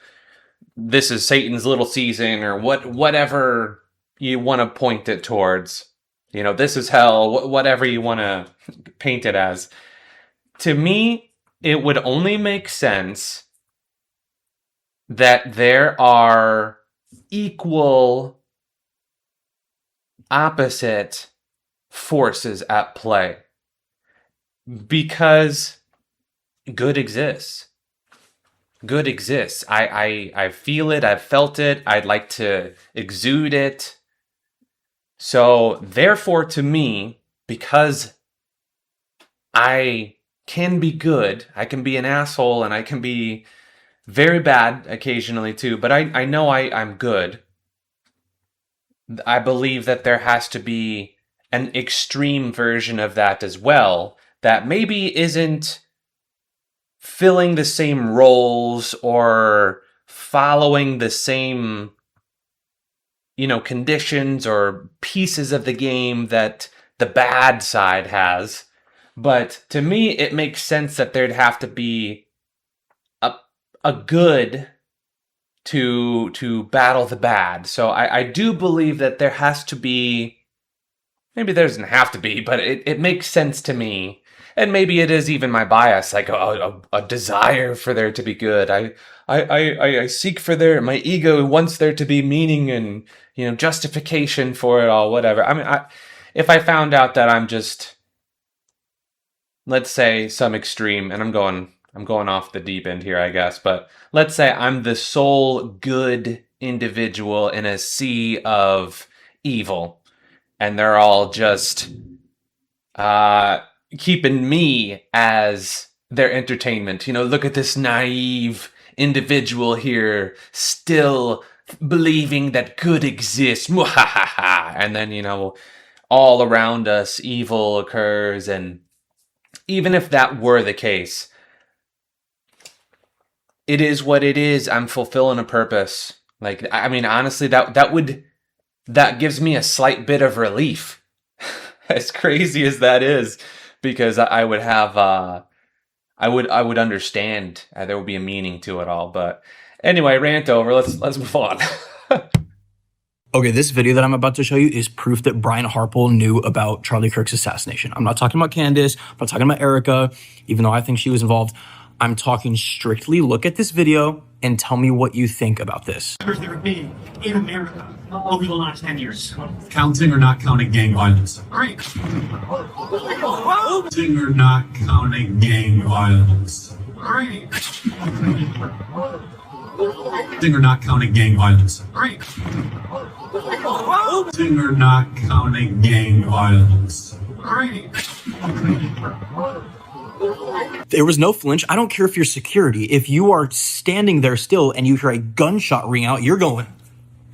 This is Satan's little season, or whatever you want to point it towards. This is hell, whatever you want to paint it as. To me, it would only make sense that there are equal opposite forces at play, because good exists. Good exists. I feel it. I've felt it. I'd like to exude it. So therefore, to me, because I can be good, I can be an asshole, and I can be very bad occasionally too, but I know I'm good. I believe that there has to be an extreme version of that as well, that maybe isn't filling the same roles or following the same, conditions or pieces of the game that the bad side has. But to me, it makes sense that there'd have to be a good to battle the bad. So I do believe that there has to be, maybe there doesn't have to be, but it makes sense to me. And maybe it is even my bias, like a desire for there to be good. I seek for my ego wants there to be meaning and, justification for it all, whatever. I mean, if I found out that I'm just, let's say some extreme, and I'm going off the deep end here, I guess, but let's say I'm the sole good individual in a sea of evil, and they're all just keeping me as their entertainment. Look at this naive individual here, still believing that good exists. And then, all around us, evil occurs. And even if that were the case, it is what it is. I'm fulfilling a purpose. Like, I mean, honestly, that gives me a slight bit of relief, as crazy as that is, because I would have, I would understand. There would be a meaning to it all. But anyway, rant over. Let's move on. Okay, this video that I'm about to show you is proof that Brian Harpole knew about Charlie Kirk's assassination. I'm not talking about Candace. I'm not talking about Erica, even though I think she was involved. I'm talking strictly, look at this video and tell me what you think about this. There have been in America over the last 10 years. Counting or not counting gang violence? Great. Counting or not counting gang violence? Great. Counting or not counting gang violence? Great. Counting or not counting gang violence? Great. There was no flinch. I don't care if you're security. If you are standing there still and you hear a gunshot ring out, you're going,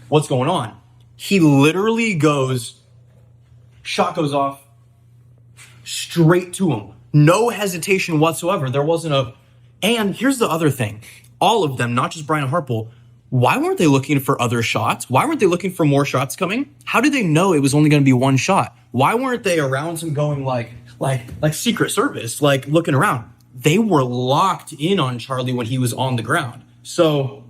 what's going on? He literally goes, shot goes off, straight to him. No hesitation whatsoever. There wasn't and here's the other thing. All of them, not just Brian Harpole, why weren't they looking for other shots? Why weren't they looking for more shots coming? How did they know it was only going to be one shot? Why weren't they around him going like Secret Service, like looking around? They were locked in on Charlie when he was on the ground. So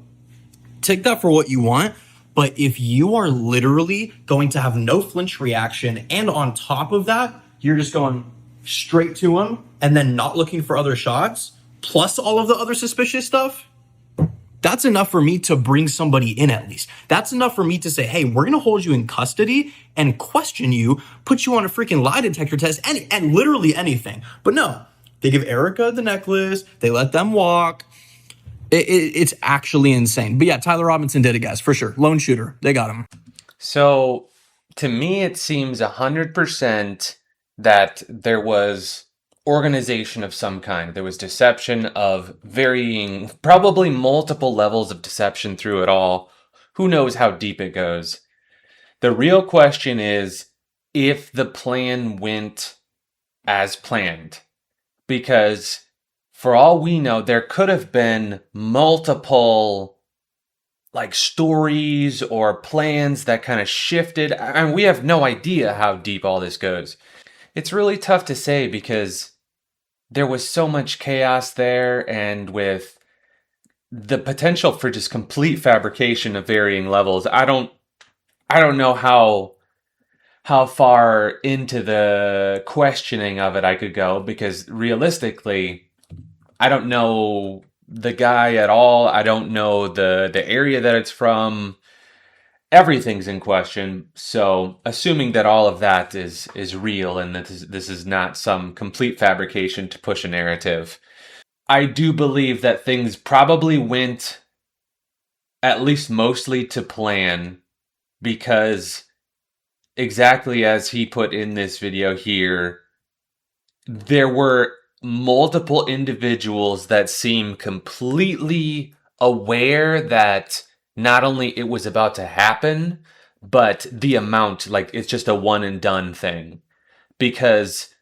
take that for what you want. But if you are literally going to have no flinch reaction, and on top of that, you're just going straight to him and then not looking for other shots, plus all of the other suspicious stuff, that's enough for me to bring somebody in at least. That's enough for me to say, hey, we're going to hold you in custody and question you, put you on a freaking lie detector test, and literally anything. But no, they give Erica the necklace. They let them walk. It's actually insane. But yeah, Tyler Robinson did it, guys, for sure. Lone shooter. They got him. So to me, it seems 100% that there was organization of some kind. There was deception of varying, probably multiple levels of deception through it all. Who knows how deep it goes? The real question is if the plan went as planned. Because for all we know, there could have been multiple like stories or plans that kind of shifted. And we have no idea how deep all this goes. It's really tough to say because there was so much chaos there, and with the potential for just complete fabrication of varying levels, I don't know how far into the questioning of it I could go, because realistically, I don't know the guy at all. I don't know the area that it's from. Everything's in question. So assuming that all of that is real and that this is not some complete fabrication to push a narrative, I do believe that things probably went at least mostly to plan, because exactly as he put in this video here, there were multiple individuals that seem completely aware that not only it was about to happen, but the amount, like it's just a one and done thing. Because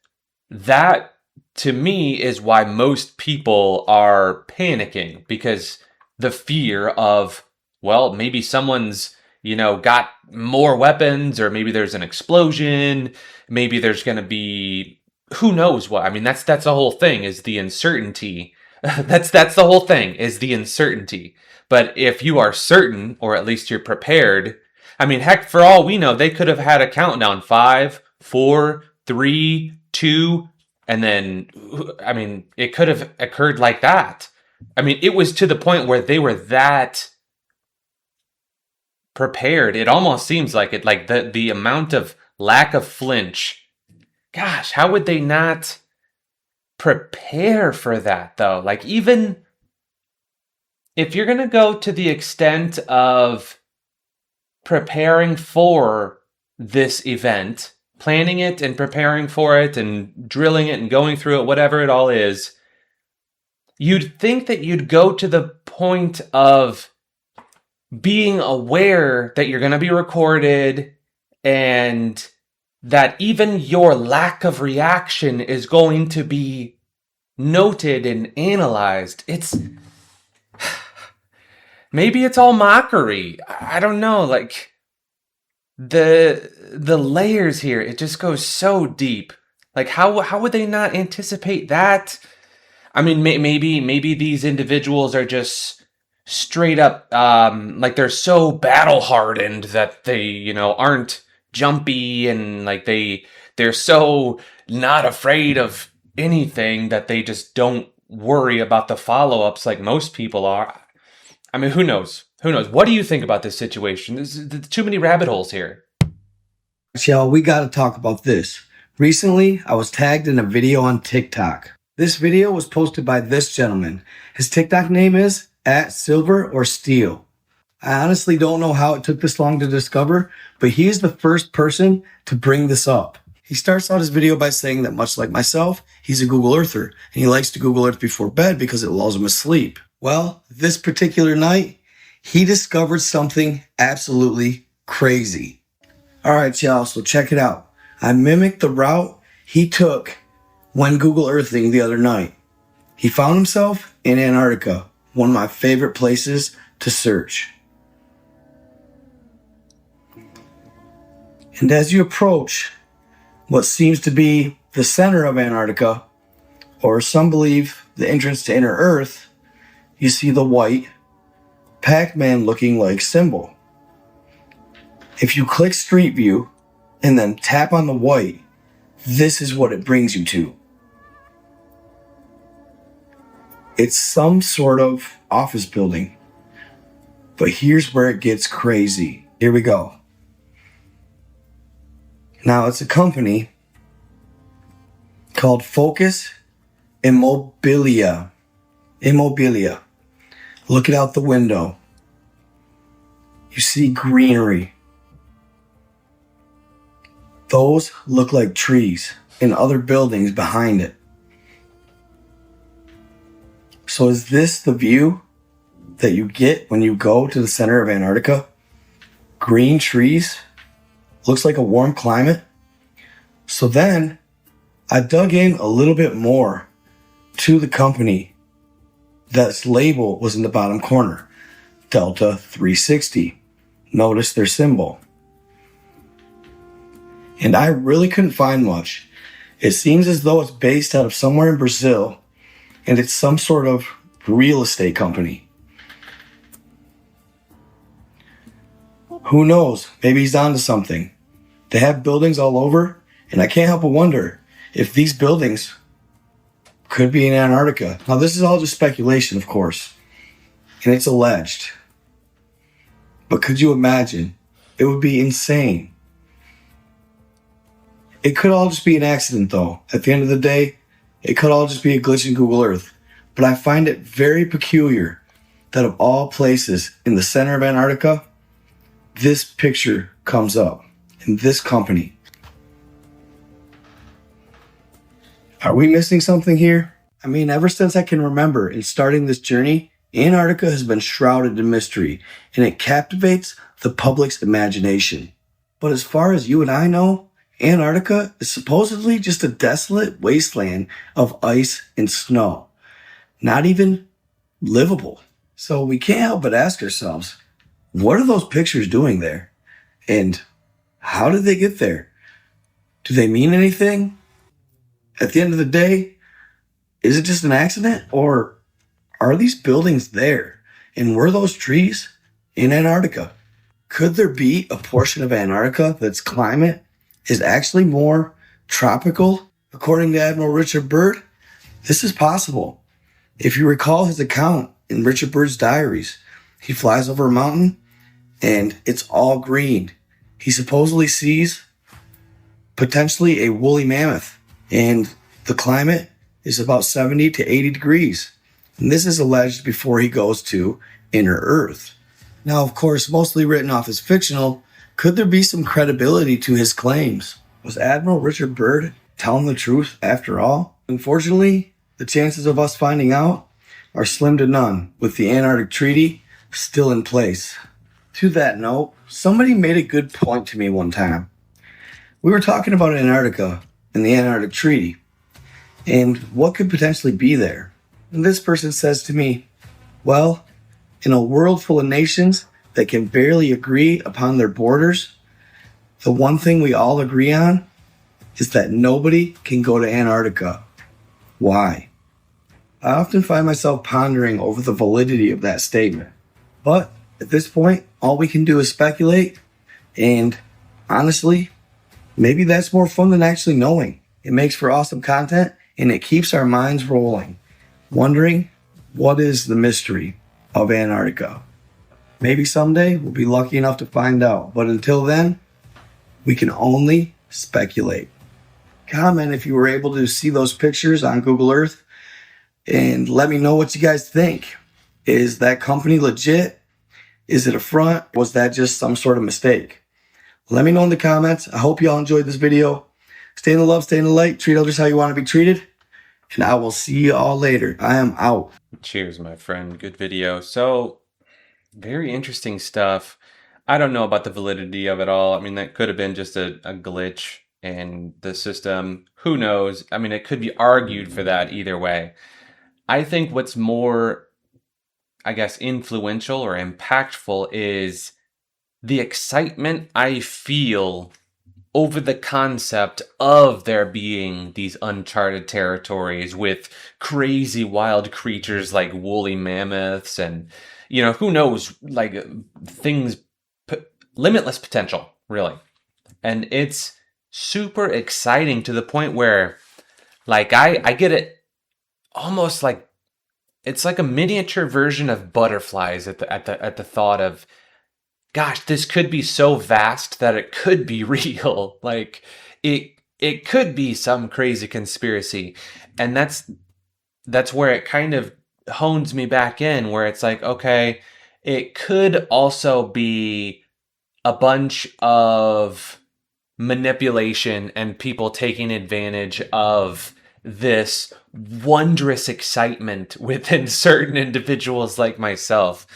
that, to me, is why most people are panicking, because the fear of, well, maybe someone's, got more weapons, or maybe there's an explosion, maybe there's going to be who knows what. I mean, that's the whole thing, is the uncertainty. that's the whole thing, is the uncertainty. But if you are certain, or at least you're prepared, I mean, heck, for all we know, they could have had a countdown: 5, 4, 3, 2, and then, I mean, it could have occurred like that. I mean, it was to the point where they were that prepared. It almost seems like it, like the amount of lack of flinch. Gosh, how would they not prepare for that, though? Like, even if you're going to go to the extent of preparing for this event, planning it and preparing for it and drilling it and going through it, whatever it all is, you'd think that you'd go to the point of being aware that you're going to be recorded, and that even your lack of reaction is going to be noted and analyzed. Maybe it's all mockery. I don't know. Like, the layers here, it just goes so deep. Like, how would they not anticipate that? I mean, maybe these individuals are just straight up, like they're so battle hardened that they, aren't jumpy, and like they're so not afraid of anything that they just don't worry about the follow-ups like most people are. I mean, who knows? Who knows? What do you think about this situation? There's too many rabbit holes here. Y'all, we got to talk about this. Recently, I was tagged in a video on TikTok. This video was posted by this gentleman. His TikTok name is @silverorsteel. I honestly don't know how it took this long to discover, but he is the first person to bring this up. He starts out his video by saying that, much like myself, he's a Google Earther, and he likes to Google Earth before bed because it lulls him asleep. Well, this particular night, he discovered something absolutely crazy. All right, y'all, so check it out. I mimicked the route he took when Google Earthing the other night. He found himself in Antarctica, one of my favorite places to search. And as you approach what seems to be the center of Antarctica, or some believe the entrance to inner Earth, you see the white Pac-Man looking like symbol. If you click Street View and then tap on the white, this is what it brings you to. It's some sort of office building. But here's where it gets crazy. Here we go. Now it's a company called Focus Immobilia. Looking out the window, you see greenery. Those look like trees and other buildings behind it. So is this the view that you get when you go to the center of Antarctica? Green trees, looks like a warm climate. So then I dug in a little bit more to the company. That label was in the bottom corner, Delta 360. Notice their symbol. And I really couldn't find much. It seems as though it's based out of somewhere in Brazil, and it's some sort of real estate company. Who knows? Maybe he's onto something. They have buildings all over, and I can't help but wonder if these buildings could be in Antarctica. Now, this is all just speculation, of course, and it's alleged. But could you imagine? It would be insane. It could all just be an accident, though. At the end of the day, it could all just be a glitch in Google Earth. But I find it very peculiar that of all places in the center of Antarctica, this picture comes up in this company. Are we missing something here? I mean, ever since I can remember in starting this journey, Antarctica has been shrouded in mystery, and it captivates the public's imagination. But as far as you and I know, Antarctica is supposedly just a desolate wasteland of ice and snow. Not even livable. So we can't help but ask ourselves, what are those pictures doing there? And how did they get there? Do they mean anything? At the end of the day, is it just an accident? Or are these buildings there? And were those trees in Antarctica? Could there be a portion of Antarctica that's climate is actually more tropical? According to Admiral Richard Byrd, this is possible. If you recall his account in Richard Byrd's diaries, he flies over a mountain and it's all green. He supposedly sees potentially a woolly mammoth, and the climate is about 70 to 80 degrees. And this is alleged before he goes to Inner Earth. Now, of course, mostly written off as fictional, could there be some credibility to his claims? Was Admiral Richard Byrd telling the truth after all? Unfortunately, the chances of us finding out are slim to none, with the Antarctic Treaty still in place. To that note, somebody made a good point to me one time. We were talking about Antarctica and the Antarctic Treaty, and what could potentially be there. And this person says to me, well, in a world full of nations that can barely agree upon their borders, the one thing we all agree on is that nobody can go to Antarctica. Why? I often find myself pondering over the validity of that statement. But at this point, all we can do is speculate, and honestly, maybe that's more fun than actually knowing. It makes for awesome content, and it keeps our minds rolling, wondering what is the mystery of Antarctica. Maybe someday we'll be lucky enough to find out, but until then, we can only speculate. Comment if you were able to see those pictures on Google Earth, and let me know what you guys think. Is that company legit? Is it a front? Was that just some sort of mistake? Let me know in the comments. I hope y'all enjoyed this video. Stay in the love, stay in the light, treat others how you want to be treated, and I will see you all later. I am out. Cheers, my friend. Good video. So, very interesting stuff. I don't know about the validity of it all. I mean, that could have been just a glitch in the system. Who knows? I mean, it could be argued for that either way. I think what's more, I guess, influential or impactful is the excitement I feel over the concept of there being these uncharted territories with crazy wild creatures like woolly mammoths and, who knows, like things limitless potential, really. And it's super exciting to the point where, like, I get it almost like it's like a miniature version of butterflies at the thought of, gosh, this could be so vast that it could be real. Like it could be some crazy conspiracy. And that's where it kind of hones me back in, where it's like, okay, it could also be a bunch of manipulation and people taking advantage of this wondrous excitement within certain individuals like myself.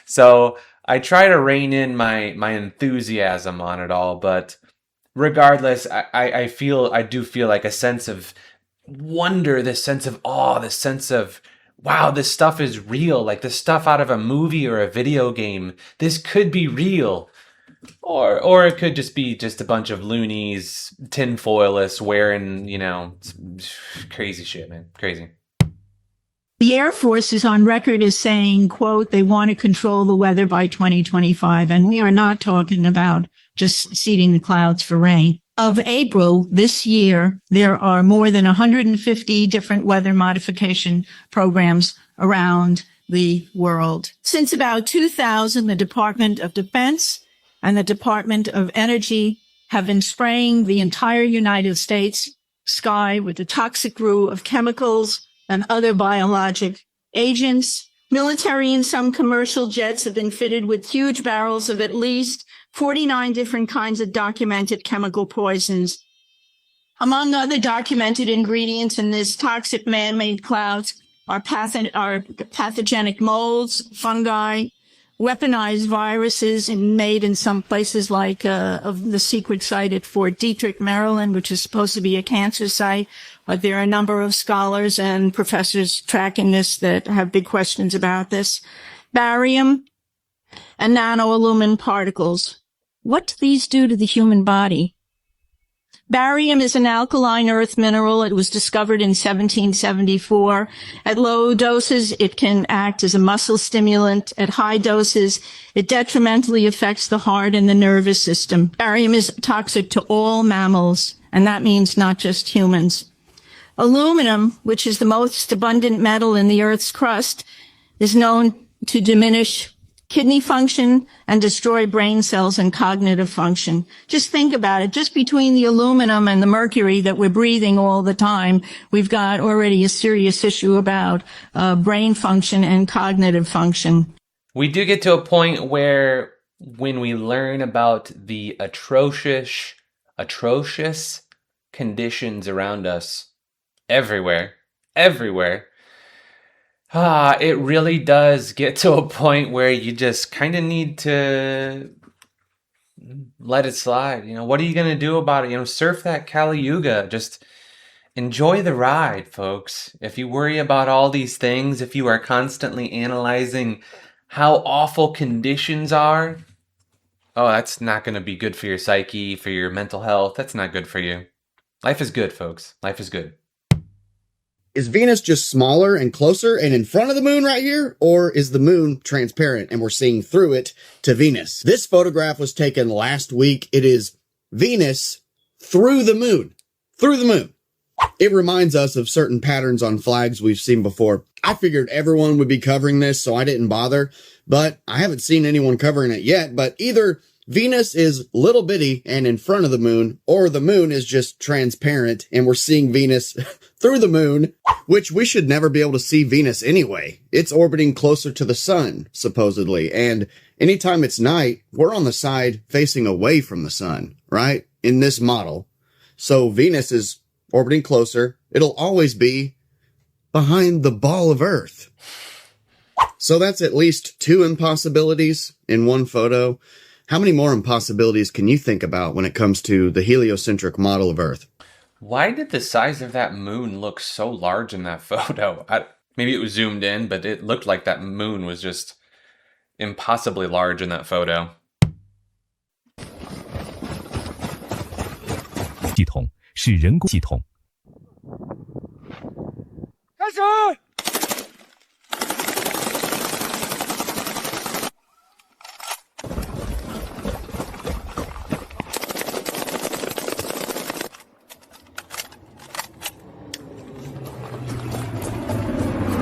So I try to rein in my enthusiasm on it all, but regardless, I do feel like a sense of wonder, this sense of awe, this sense of, wow, this stuff is real. Like this stuff out of a movie or a video game, this could be real. Or it could just be just a bunch of loonies, tinfoilists wearing, crazy shit, man. Crazy. The Air Force is on record as saying, quote, they want to control the weather by 2025. And we are not talking about just seeding the clouds for rain. Of April this year, there are more than 150 different weather modification programs around the world. Since about 2000, the Department of Defense and the Department of Energy have been spraying the entire United States sky with a toxic brew of chemicals and other biologic agents. Military and some commercial jets have been fitted with huge barrels of at least 49 different kinds of documented chemical poisons. Among other documented ingredients in this toxic man-made clouds are pathogenic molds, fungi, weaponized viruses made in some places like of the secret site at Fort Detrick, Maryland, which is supposed to be a cancer site. But there are a number of scholars and professors tracking this that have big questions about this. Barium and nanoalumin particles. What do these do to the human body? Barium is an alkaline earth mineral. It was discovered in 1774. At low doses, it can act as a muscle stimulant. At high doses, it detrimentally affects the heart and the nervous system. Barium is toxic to all mammals, and that means not just humans. Aluminum, which is the most abundant metal in the Earth's crust, is known to diminish kidney function and destroy brain cells and cognitive function. Just think about it. Just between the aluminum and the mercury that we're breathing all the time, we've got already a serious issue about brain function and cognitive function. We do get to a point where when we learn about the atrocious conditions around us everywhere, it really does get to a point where you just kind of need to let it slide. What are you going to do about it? Surf that Kali Yuga. Just enjoy the ride, folks. If you worry about all these things, if you are constantly analyzing how awful conditions are, that's not going to be good for your psyche, for your mental health. That's not good for you. Life is good, folks. Life is good. Is Venus just smaller and closer and in front of the moon right here? Or is the moon transparent and we're seeing through it to Venus? This photograph was taken last week. It is Venus through the moon. Through the moon. It reminds us of certain patterns on flags we've seen before. I figured everyone would be covering this, so I didn't bother. But I haven't seen anyone covering it yet. But either Venus is little bitty and in front of the moon, or the moon is just transparent and we're seeing Venus through the moon, which we should never be able to see Venus anyway. It's orbiting closer to the sun, supposedly. And anytime it's night, we're on the side facing away from the sun, right? In this model. So Venus is orbiting closer. It'll always be behind the ball of Earth. So that's at least 2 impossibilities in one photo. How many more impossibilities can you think about when it comes to the heliocentric model of Earth? Why did the size of that moon look so large in that photo? Maybe it was zoomed in, but it looked like that moon was just impossibly large in that photo. 系统是人工系统。开始。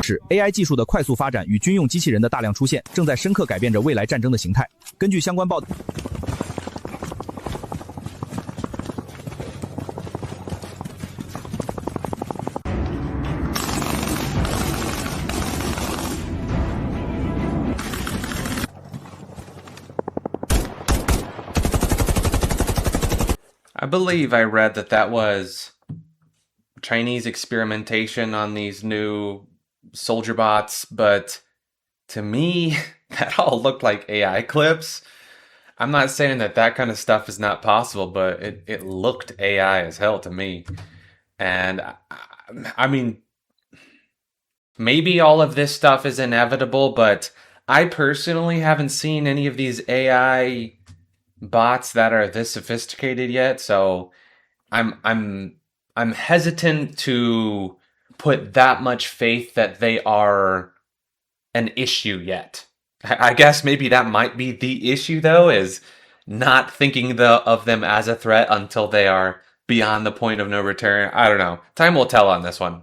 是 AI 技术的快速发展与军用机器人的大量出现，正在深刻改变着未来战争的形态。根据相关报道。I believe I read that was Chinese experimentation on these new soldier bots, but to me, that all looked like AI clips. I'm not saying that kind of stuff is not possible, but it looked AI as hell to me. And I mean, maybe all of this stuff is inevitable, but I personally haven't seen any of these AI bots that are this sophisticated yet, so I'm hesitant to put that much faith that they are an issue yet. I guess maybe that might be the issue, though, is not thinking of them as a threat until they are beyond the point of no return. I don't know. Time will tell on this one.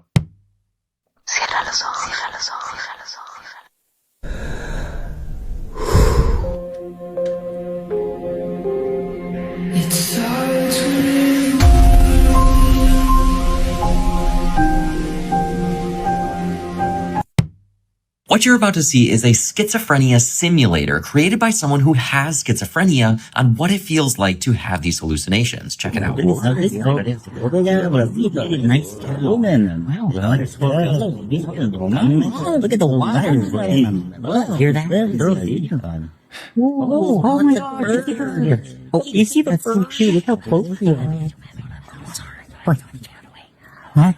What you're about to see is a schizophrenia simulator created by someone who has schizophrenia on what it feels like to have these hallucinations. Check it out. Look at the water. Hear that? Oh my God. Oh, you see that's so cute. Look how close we are. Now,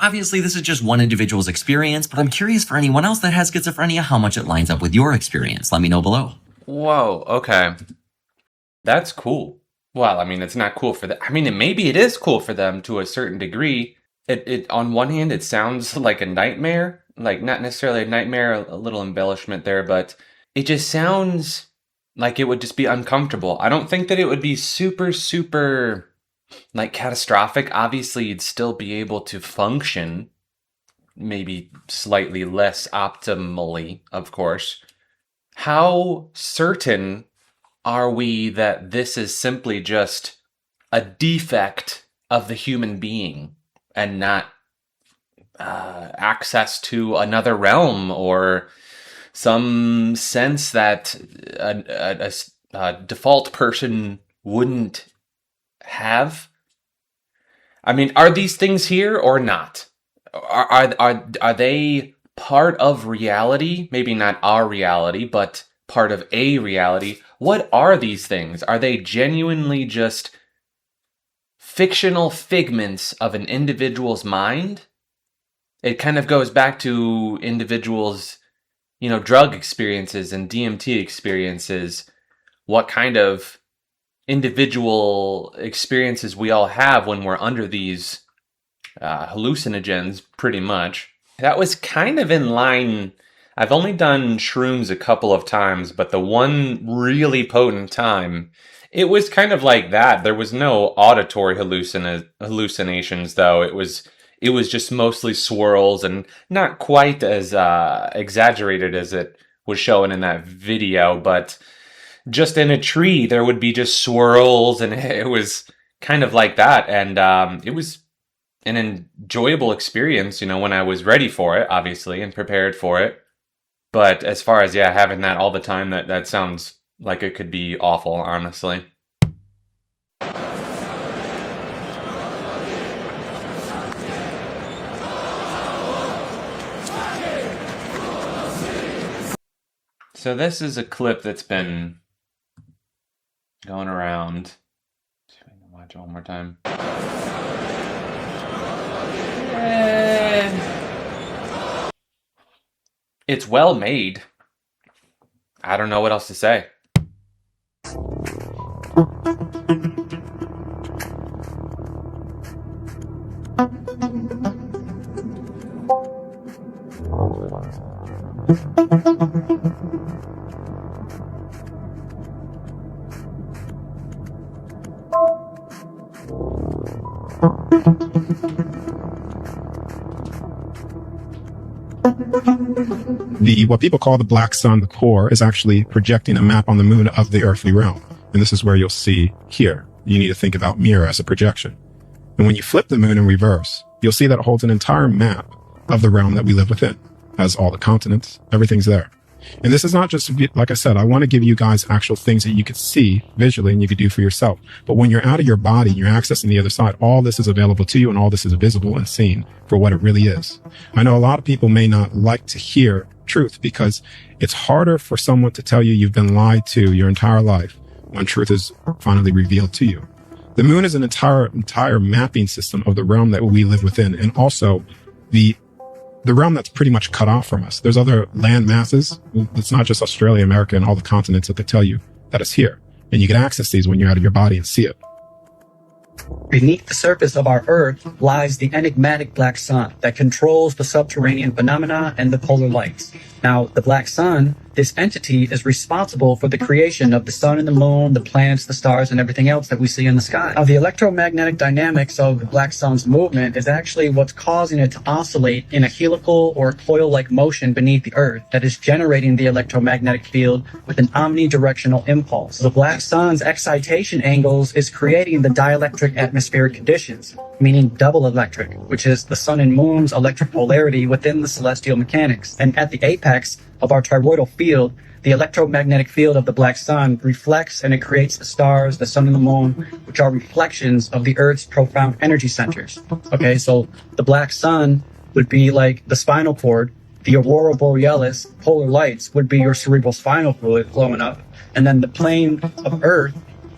obviously, this is just one individual's experience, but I'm curious for anyone else that has schizophrenia how much it lines up with your experience. Let me know below. Whoa, okay. That's cool. Well, I mean, it's not cool for them. I mean, maybe it is cool for them to a certain degree. It on one hand, it sounds like a nightmare, like not necessarily a nightmare, a little embellishment there, but it just sounds like it would just be uncomfortable. I don't think that it would be super, like catastrophic. Obviously, you'd still be able to function, maybe slightly less optimally, of course. How certain are we that this is simply just a defect of the human being and not access to another realm or some sense that a default person wouldn't have? I mean, are these things here or not? Are they part of reality? Maybe not our reality, but part of a reality. What are these things? Are they genuinely just fictional figments of an individual's mind? It kind of goes back to individuals', drug experiences and DMT experiences. What kind of individual experiences we all have when we're under these hallucinogens, pretty much. That was kind of in line. I've only done shrooms a couple of times, but the one really potent time, it was kind of like that. There was no auditory hallucinations, though. It was just mostly swirls and not quite as exaggerated as it was showing in that video, but just in a tree, there would be just swirls, and it was kind of like that. And it was an enjoyable experience, when I was ready for it, obviously, and prepared for it. But as far as, having that all the time, that sounds like it could be awful, honestly. So this is a clip that's been going around. See if I can watch it one more time. It's well made. I don't know what else to say. What people call the black sun, the core, is actually projecting a map on the moon of the earthly realm. And this is where you'll see here. You need to think about mirror as a projection. And when you flip the moon in reverse, you'll see that it holds an entire map of the realm that we live within. Has all the continents, everything's there. And this is not just, like I said, I want to give you guys actual things that you could see visually and you could do for yourself. But when you're out of your body and you're accessing the other side, all this is available to you and all this is visible and seen for what it really is. I know a lot of people may not like to hear truth because it's harder for someone to tell you you've been lied to your entire life when truth is finally revealed to you. The moon is an entire mapping system of the realm that we live within, and also the realm that's pretty much cut off from us. There's other land masses. It's not just Australia, America, and all the continents that they tell you that it's here. And you can access these when you're out of your body and see it. Beneath the surface of our Earth lies the enigmatic black sun that controls the subterranean phenomena and the polar lights. Now, the black sun, this entity, is responsible for the creation of the sun and the moon, the planets, the stars, and everything else that we see in the sky. Now, the electromagnetic dynamics of the black sun's movement is actually what's causing it to oscillate in a helical or coil-like motion beneath the Earth that is generating the electromagnetic field with an omnidirectional impulse. The black sun's excitation angles is creating the dielectric atmospheric conditions, meaning double electric, which is the sun and moon's electric polarity within the celestial mechanics. And at the apex of our toroidal field, the electromagnetic field of the black sun reflects and it creates the stars, the sun and the moon, which are reflections of the Earth's profound energy centers. Okay, so the black sun would be like the spinal cord, the aurora borealis, polar lights would be your cerebral spinal fluid flowing up, and then the plane of Earth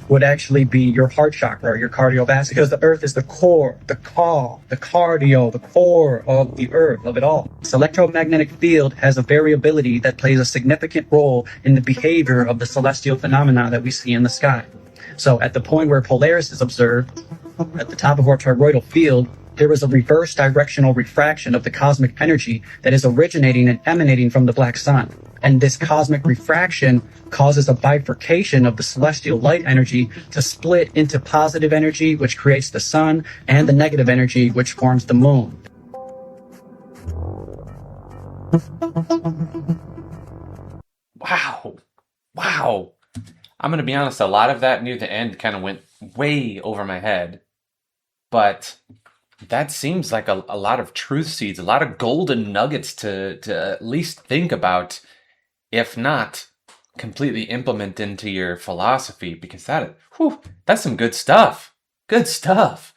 would actually be your heart chakra, your cardiovascular, because the Earth is the core, the cardio, the core of the Earth, of it all. This electromagnetic field has a variability that plays a significant role in the behavior of the celestial phenomena that we see in the sky. So at the point where Polaris is observed, at the top of our toroidal field, there is a reverse directional refraction of the cosmic energy that is originating and emanating from the black sun. And this cosmic refraction causes a bifurcation of the celestial light energy to split into positive energy, which creates the sun, and the negative energy, which forms the moon. Wow. I'm going to be honest, a lot of that near the end kind of went way over my head. But that seems like a lot of truth seeds, a lot of golden nuggets to at least think about, if not completely implement into your philosophy, because that's some good stuff. Good stuff.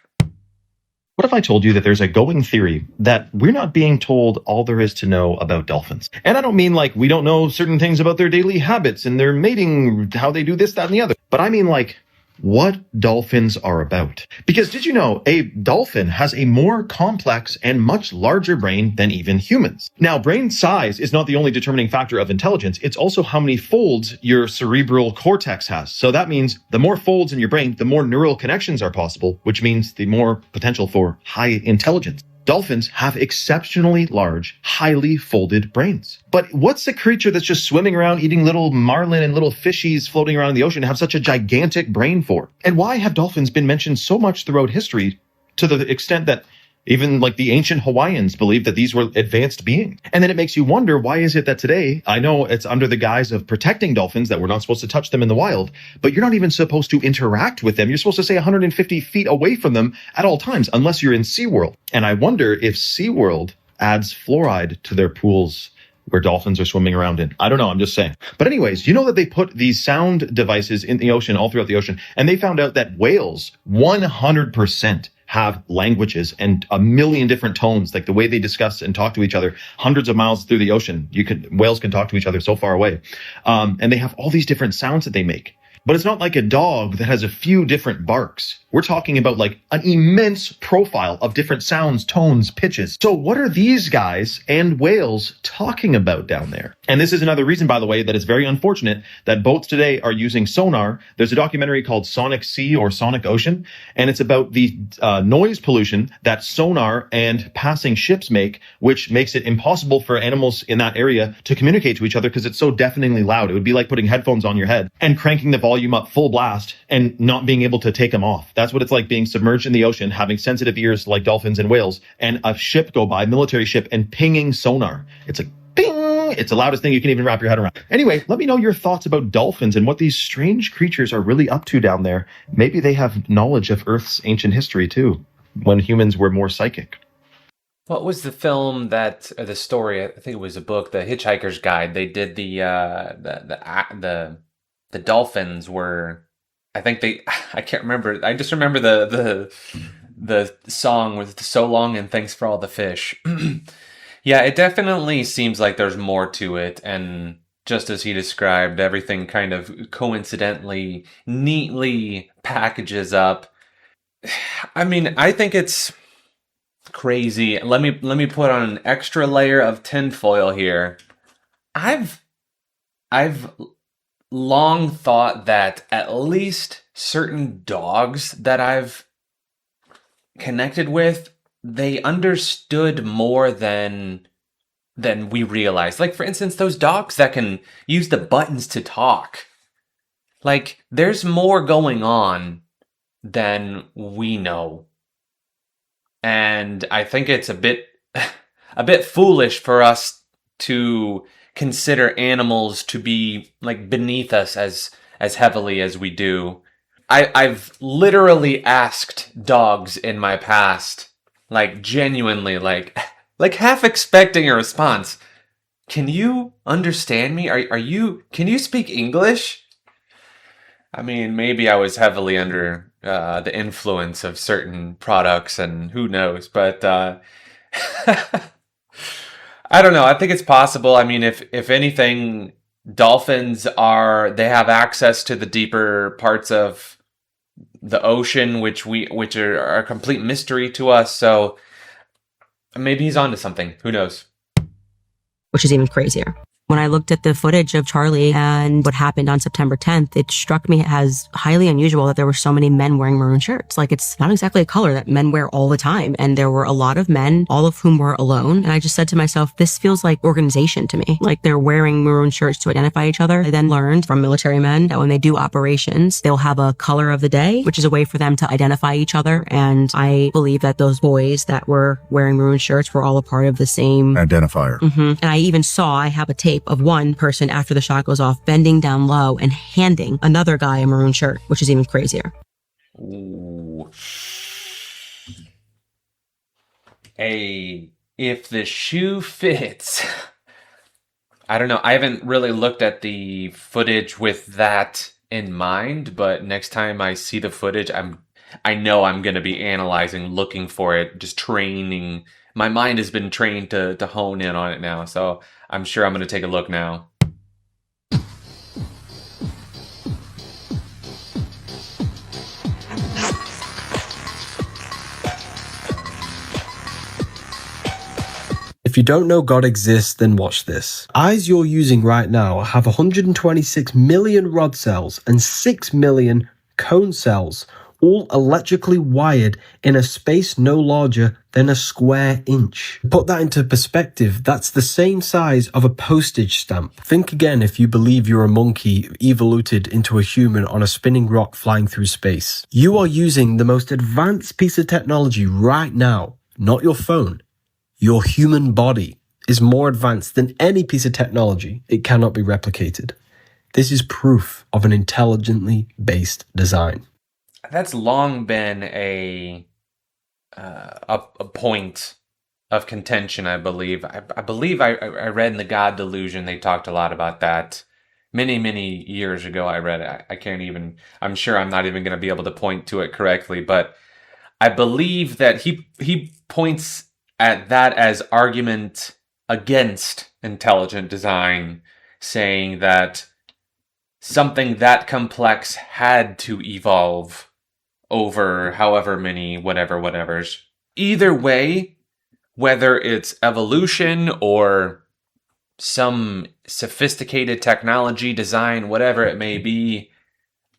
What if I told you that there's a going theory that we're not being told all there is to know about dolphins? And I don't mean like we don't know certain things about their daily habits and their mating, how they do this, that, and the other. But I mean like what dolphins are about. Because did you know a dolphin has a more complex and much larger brain than even humans? Now, brain size is not the only determining factor of intelligence. It's also how many folds your cerebral cortex has. So that means the more folds in your brain, the more neural connections are possible, which means the more potential for high intelligence. Dolphins have exceptionally large, highly folded brains. But what's a creature that's just swimming around eating little marlin and little fishies floating around in the ocean have such a gigantic brain for? And why have dolphins been mentioned so much throughout history to the extent that even like the ancient Hawaiians believed that these were advanced beings? And then it makes you wonder, why is it that today, I know it's under the guise of protecting dolphins that we're not supposed to touch them in the wild, but you're not even supposed to interact with them. You're supposed to stay 150 feet away from them at all times, unless you're in SeaWorld. And I wonder if SeaWorld adds fluoride to their pools where dolphins are swimming around in. I don't know, I'm just saying. But anyways, you know that they put these sound devices in the ocean, all throughout the ocean, and they found out that whales, 100%, have languages and a million different tones, like the way they discuss and talk to each other hundreds of miles through the ocean. Whales can talk to each other so far away. And they have all these different sounds that they make. But it's not like a dog that has a few different barks. We're talking about like an immense profile of different sounds, tones, pitches. So what are these guys and whales talking about down there? And this is another reason, by the way, that it's very unfortunate that boats today are using sonar. There's a documentary called Sonic Sea or Sonic Ocean, and it's about the noise pollution that sonar and passing ships make, which makes it impossible for animals in that area to communicate to each other because it's so deafeningly loud. It would be like putting headphones on your head and cranking the volume up full blast and not being able to take them off. That's what it's like being submerged in the ocean, having sensitive ears like dolphins and whales, and a ship go by, military ship, and pinging sonar. It's like, ping! It's the loudest thing you can even wrap your head around. Anyway, let me know your thoughts about dolphins and what these strange creatures are really up to down there. Maybe they have knowledge of Earth's ancient history too, when humans were more psychic. What was the film that, or the story? I think it was a book, The Hitchhiker's Guide. They did the dolphins were, I can't remember. I just remember the song with "So Long and Thanks for All the Fish." Yeah, it definitely seems like there's more to it, and just as he described, everything kind of coincidentally, neatly packages up. I mean, I think it's crazy. Let me put on an extra layer of tinfoil here. I've long thought that at least certain dogs that I've connected with, they understood more than we realized. Like, for instance, those dogs that can use the buttons to talk. Like, there's more going on than we know. And I think it's a bit foolish for us to consider animals to be like beneath us as heavily as we do. I've literally asked dogs in my past, like genuinely, like half expecting a response. Can you understand me? Can you speak English? I mean, maybe I was heavily under the influence of certain products, and who knows, but I don't know. I think it's possible. I mean, if anything, dolphins they have access to the deeper parts of the ocean, which are a complete mystery to us. So maybe he's onto something. Who knows? Which is even crazier. When I looked at the footage of Charlie and what happened on September 10th, it struck me as highly unusual that there were so many men wearing maroon shirts. Like, it's not exactly a color that men wear all the time. And there were a lot of men, all of whom were alone. And I just said to myself, this feels like organization to me. Like, they're wearing maroon shirts to identify each other. I then learned from military men that when they do operations, they'll have a color of the day, which is a way for them to identify each other. And I believe that those boys that were wearing maroon shirts were all a part of the same identifier. And I have a tape of one person after the shot goes off bending down low and handing another guy a maroon shirt, which is even crazier. Ooh. If the shoe fits. I don't know. I haven't really looked at the footage with that in mind, but next time I see the footage, I know I'm going to be analyzing, looking for it, just training. My mind has been trained to hone in on it now, so I'm sure I'm going to take a look now. If you don't know God exists, then watch this. Eyes you're using right now have 126 million rod cells and 6 million cone cells, all electrically wired in a space no larger than a square inch. To put that into perspective, that's the same size of a postage stamp. Think again if you believe you're a monkey evoluted into a human on a spinning rock flying through space. You are using the most advanced piece of technology right now, not your phone. Your human body is more advanced than any piece of technology. It cannot be replicated. This is proof of an intelligently based design. That's long been a point of contention, I believe. I believe I read in The God Delusion, they talked a lot about that. Many years ago I read it. I'm sure I'm not even going to be able to point to it correctly, but I believe that he points at that as argument against intelligent design, saying that something that complex had to evolve over however many whatevers. Either way, whether it's evolution or some sophisticated technology, design, whatever it may be,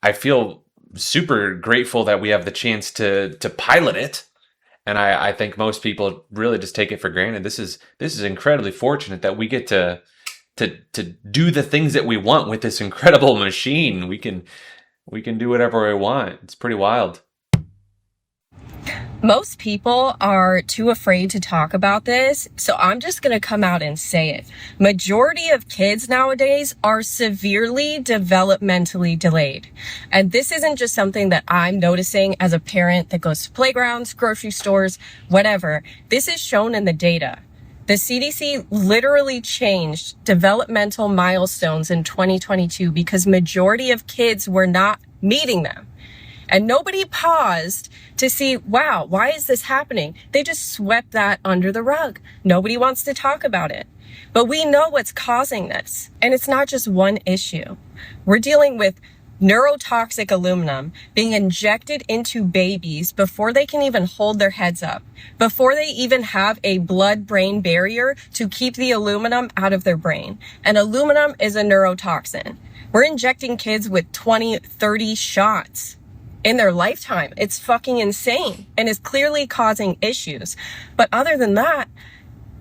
I feel super grateful that we have the chance to pilot it. And I think most people really just take it for granted. This is incredibly fortunate that we get to do the things that we want with this incredible machine. We can do whatever we want. It's pretty wild. Most people are too afraid to talk about this, so I'm just going to come out and say it. Majority of kids nowadays are severely developmentally delayed. And this isn't just something that I'm noticing as a parent that goes to playgrounds, grocery stores, whatever. This is shown in the data. The CDC literally changed developmental milestones in 2022 because majority of kids were not meeting them. And nobody paused to see, wow, why is this happening? They just swept that under the rug. Nobody wants to talk about it. But we know what's causing this. And it's not just one issue. We're dealing with neurotoxic aluminum being injected into babies before they can even hold their heads up, before they even have a blood-brain barrier to keep the aluminum out of their brain. And aluminum is a neurotoxin. We're injecting kids with 20, 30 shots in their lifetime. It's fucking insane and is clearly causing issues. But other than that,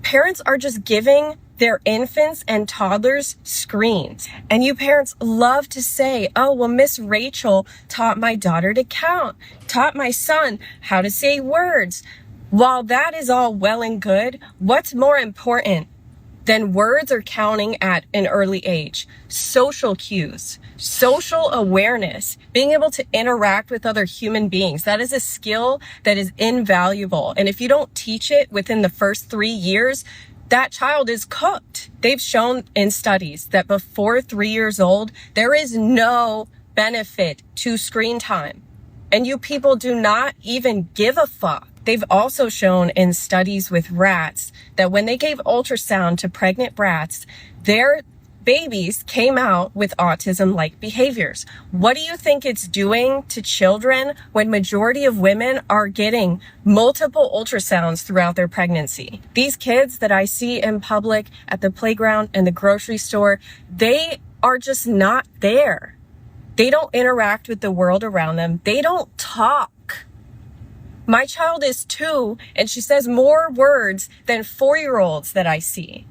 parents are just giving their infants and toddlers screens. And you parents love to say, oh, well, Miss Rachel taught my daughter to count, taught my son how to say words. While that is all well and good, what's more important than words or counting at an early age? Social cues, social awareness, being able to interact with other human beings. That is a skill that is invaluable. And if you don't teach it within the first 3 years, that child is cooked. They've shown in studies that before 3 years old, there is no benefit to screen time. And you people do not even give a fuck. They've also shown in studies with rats that when they gave ultrasound to pregnant rats, their babies came out with autism-like behaviors. What do you think it's doing to children when majority of women are getting multiple ultrasounds throughout their pregnancy? These kids that I see in public, at the playground and the grocery store, they are just not there. They don't interact with the world around them. They don't talk. My child is 2 and she says more words than 4-year-olds that I see.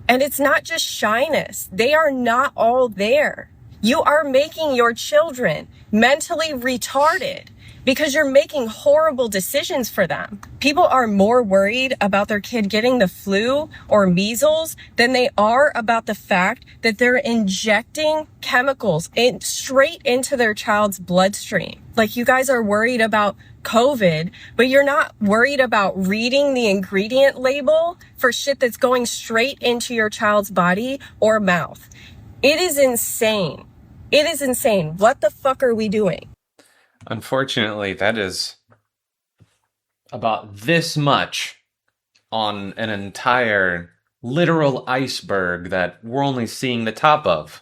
And it's not just shyness. They are not all there. You are making your children mentally retarded because you're making horrible decisions for them. People are more worried about their kid getting the flu or measles than they are about the fact that they're injecting chemicals straight into their child's bloodstream. Like, you guys are worried about COVID, but you're not worried about reading the ingredient label for shit that's going straight into your child's body or mouth. It is insane. It is insane. What the fuck are we doing? Unfortunately, that is about this much on an entire literal iceberg that we're only seeing the top of.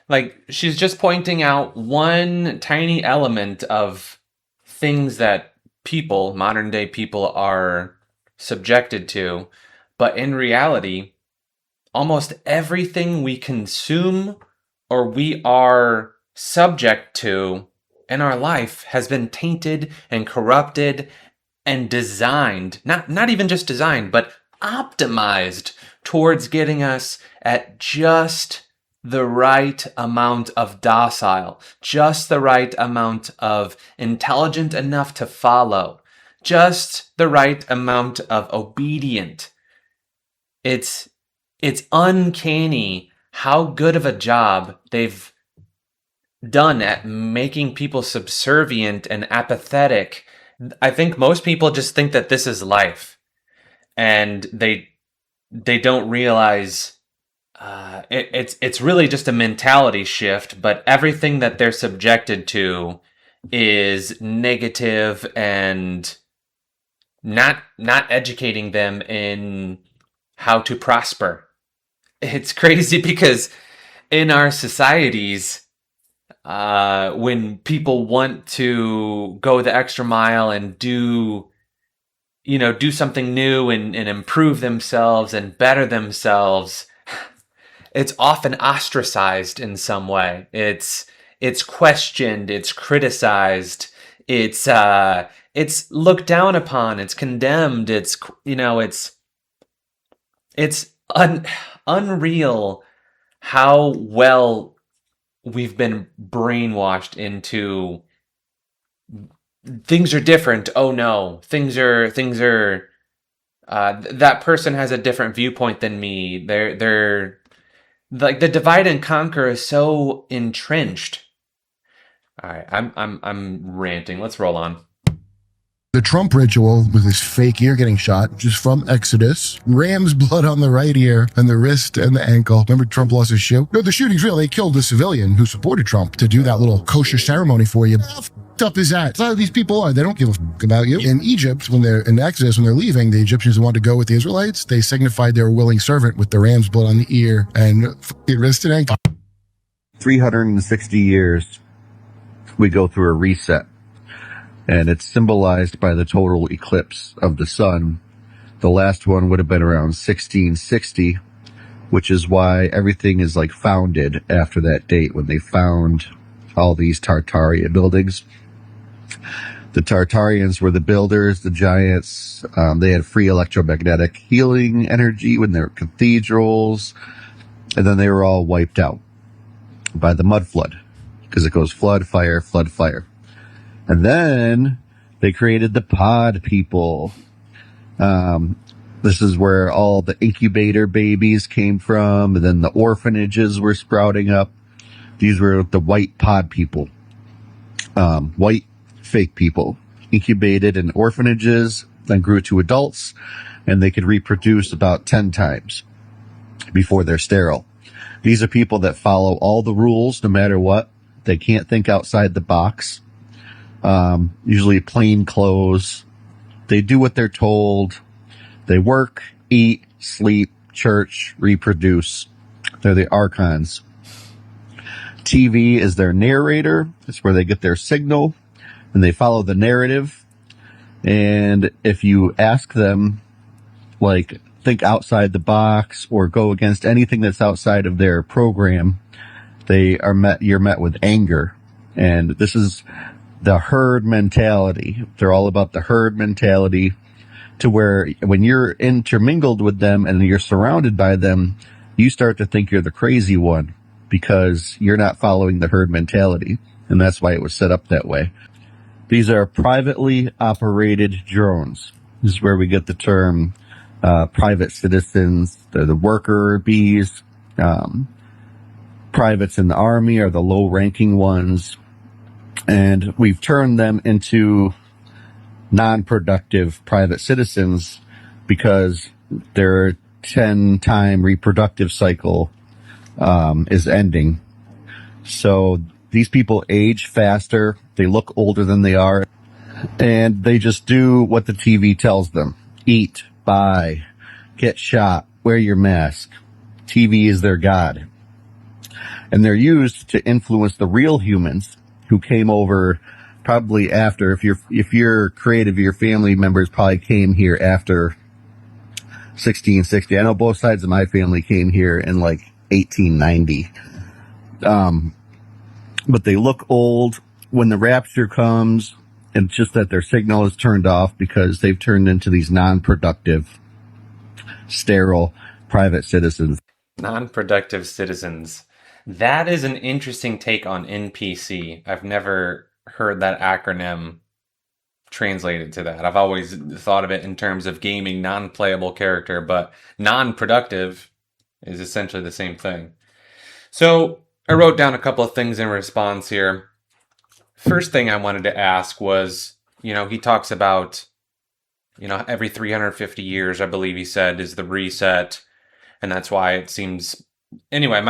Like, she's just pointing out one tiny element of things that people, modern day people, are subjected to. But in reality, almost everything we consume or we are subject to in our life has been tainted and corrupted and designed, not even just designed, but optimized towards getting us at just the right amount of docile, just the right amount of intelligent enough to follow, just the right amount of obedient. It's uncanny how good of a job they've done at making people subservient and apathetic. I think most people just think that this is life, and they don't realize it's really just a mentality shift. But everything that they're subjected to is negative and not educating them in how to prosper. It's crazy because in our societies, when people want to go the extra mile and do something new and improve themselves and better themselves, it's often ostracized in some way. It's questioned, it's criticized, it's looked down upon, it's condemned, it's unreal how well we've been brainwashed into things are different. Oh no, things are that person has a different viewpoint than me. They're like the divide and conquer is so entrenched. All right, I'm ranting. Let's roll on. The Trump ritual with his fake ear getting shot, which is from Exodus. Ram's blood on the right ear and the wrist and the ankle. Remember Trump lost his shoe? No, the shooting's real. They killed a civilian who supported Trump to do that little kosher ceremony for you. How f***ed up is that? That's how these people are. They don't give a f*** about you. In Egypt, when they're in Exodus, when they're leaving, the Egyptians who wanted to go with the Israelites, they signified their willing servant with the ram's blood on the ear and the wrist and ankle. 360 years, we go through a reset. And it's symbolized by the total eclipse of the sun. The last one would have been around 1660, which is why everything is like founded after that date when they found all these Tartaria buildings. The Tartarians were the builders, the giants. They had free electromagnetic healing energy when they were cathedrals. And then they were all wiped out by the mud flood, because it goes flood, fire, flood, fire. And then they created the pod people. This is where all the incubator babies came from. And then the orphanages were sprouting up. These were the white pod people. White fake people. Incubated in orphanages, then grew to adults. And they could reproduce about 10 times before they're sterile. These are people that follow all the rules no matter what. They can't think outside the box. Usually plain clothes. They do what they're told. They work, eat, sleep, church, reproduce. They're the archons. TV is their narrator. It's where they get their signal, and they follow the narrative. And if you ask them, like, think outside the box or go against anything that's outside of their program, you're met with anger. And this is the herd mentality. They're all about the herd mentality, to where when you're intermingled with them and you're surrounded by them, you start to think you're the crazy one because you're not following the herd mentality. And that's why it was set up that way. These are privately operated drones. This is where we get the term private citizens. They're the worker bees. Privates in the army are the low-ranking ones. And we've turned them into non-productive private citizens because their 10-time reproductive cycle is ending. So these people age faster, they look older than they are, and they just do what the TV tells them. Eat, buy, get shot, wear your mask. TV is their god. And they're used to influence the real humans who came over probably after, if you're creative, your family members probably came here after 1660. I know both sides of my family came here in like 1890. But they look old when the rapture comes. It's just that their signal is turned off because they've turned into these non-productive, sterile, private citizens. Non-productive citizens. That is an interesting take on NPC. I've never heard that acronym translated to that. I've always thought of it in terms of gaming non-playable character, but non-productive is essentially the same thing. So I wrote down a couple of things in response here. First thing I wanted to ask was, he talks about, every 350 years, I believe he said, is the reset. And that's why it seems... Anyway,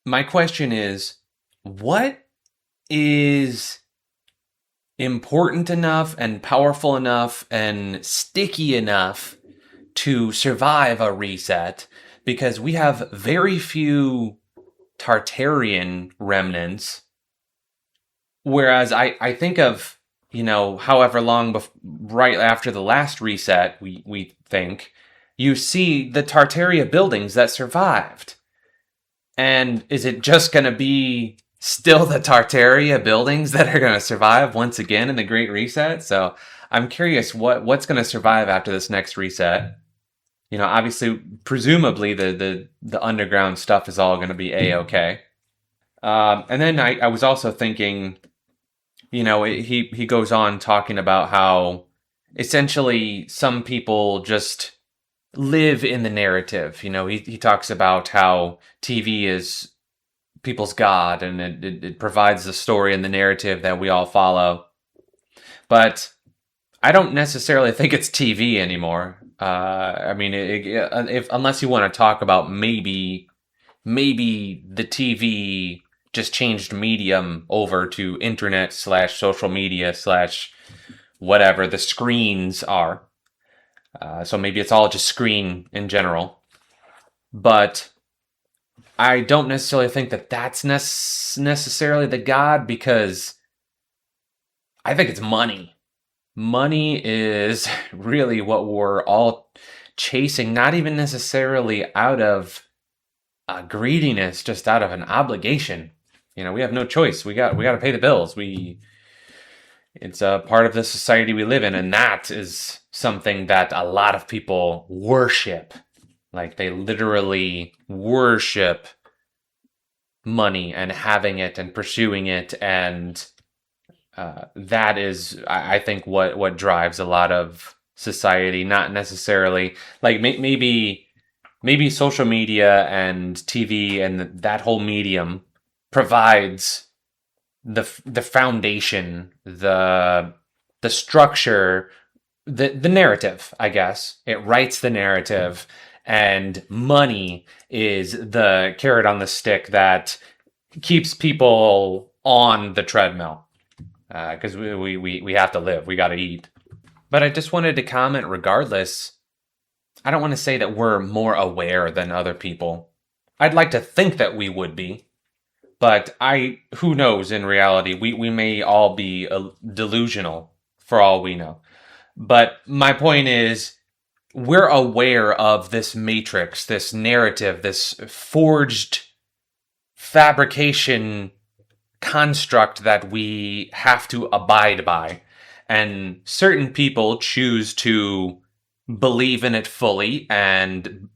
my question is, what is important enough and powerful enough and sticky enough to survive a reset? Because we have very few Tartarian remnants. Whereas I think of, however long right after the last reset, we think, you see the Tartaria buildings that survived. And is it just going to be still the Tartaria buildings that are going to survive once again in the Great Reset? So I'm curious what's going to survive after this next reset. Obviously, presumably the underground stuff is all going to be A-okay. And then I was also thinking, he goes on talking about how essentially some people just live in the narrative. He talks about how TV is people's God, and it provides the story and the narrative that we all follow. But I don't necessarily think it's TV anymore. Unless you want to talk about maybe the TV just changed medium over to internet / social media / whatever the screens are. So maybe it's all just screen in general. But I don't necessarily think that that's necessarily the God, because I think it's money. Money is really what we're all chasing, not even necessarily out of greediness, just out of an obligation. We have no choice. We got to pay the bills. It's a part of the society we live in, and that is something that a lot of people worship. Like, they literally worship money and having it and pursuing it, and that is, I think, what drives a lot of society. Not necessarily like maybe social media and TV and that whole medium provides the foundation, the structure, the narrative, I guess. It writes the narrative, and money is the carrot on the stick that keeps people on the treadmill. Because we have to live. We got to eat. But I just wanted to comment regardless. I don't want to say that we're more aware than other people. I'd like to think that we would be. But who knows in reality? We may all be delusional for all we know. But my point is, we're aware of this matrix, this narrative, this forged fabrication construct that we have to abide by. And certain people choose to believe in it fully and,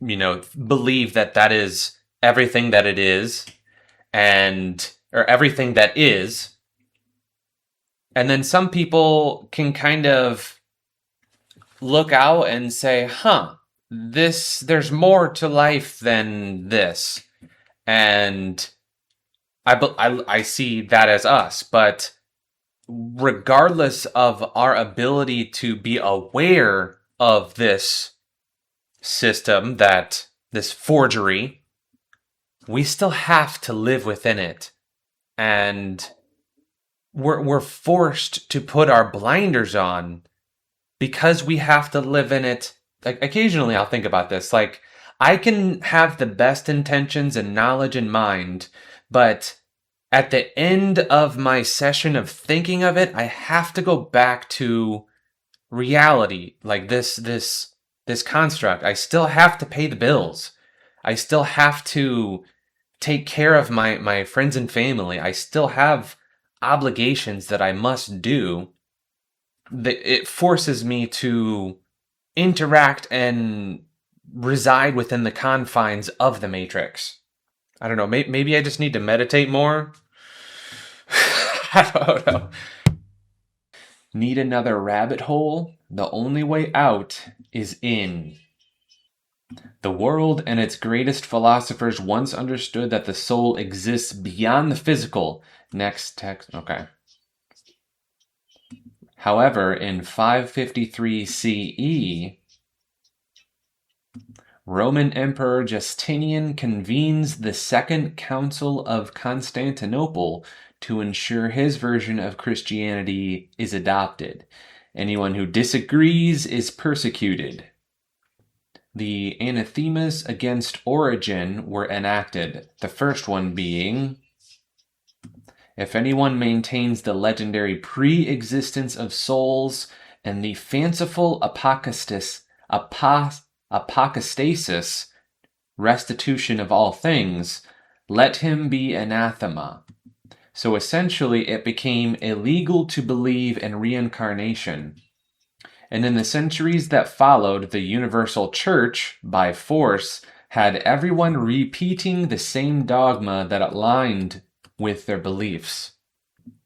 believe that is everything that it is, or everything that is. And then some people can kind of look out and say, there's more to life than this. And I see that as us. But regardless of our ability to be aware of this system, this forgery, we still have to live within it. And we're forced to put our blinders on because we have to live in it. Like, occasionally I'll think about this. Like, I can have the best intentions and knowledge in mind, but at the end of my session of thinking of it, I have to go back to reality. Like this construct. I still have to pay the bills. I still have to take care of my friends and family. I still have obligations that I must do. It forces me to interact and reside within the confines of the Matrix. I don't know. Maybe I just need to meditate more. I don't know. Need another rabbit hole? The only way out is in. The world and its greatest philosophers once understood that the soul exists beyond the physical. Next text. Okay. However, in 553 CE, Roman Emperor Justinian convenes the Second Council of Constantinople to ensure his version of Christianity is adopted. Anyone who disagrees is persecuted. the anathemas against Origen were enacted. The first one being, if anyone maintains the legendary pre-existence of souls and the fanciful apocastasis, restitution of all things, let him be anathema. So essentially, it became illegal to believe in reincarnation. And in the centuries that followed, the Universal Church, by force, had everyone repeating the same dogma that aligned with their beliefs.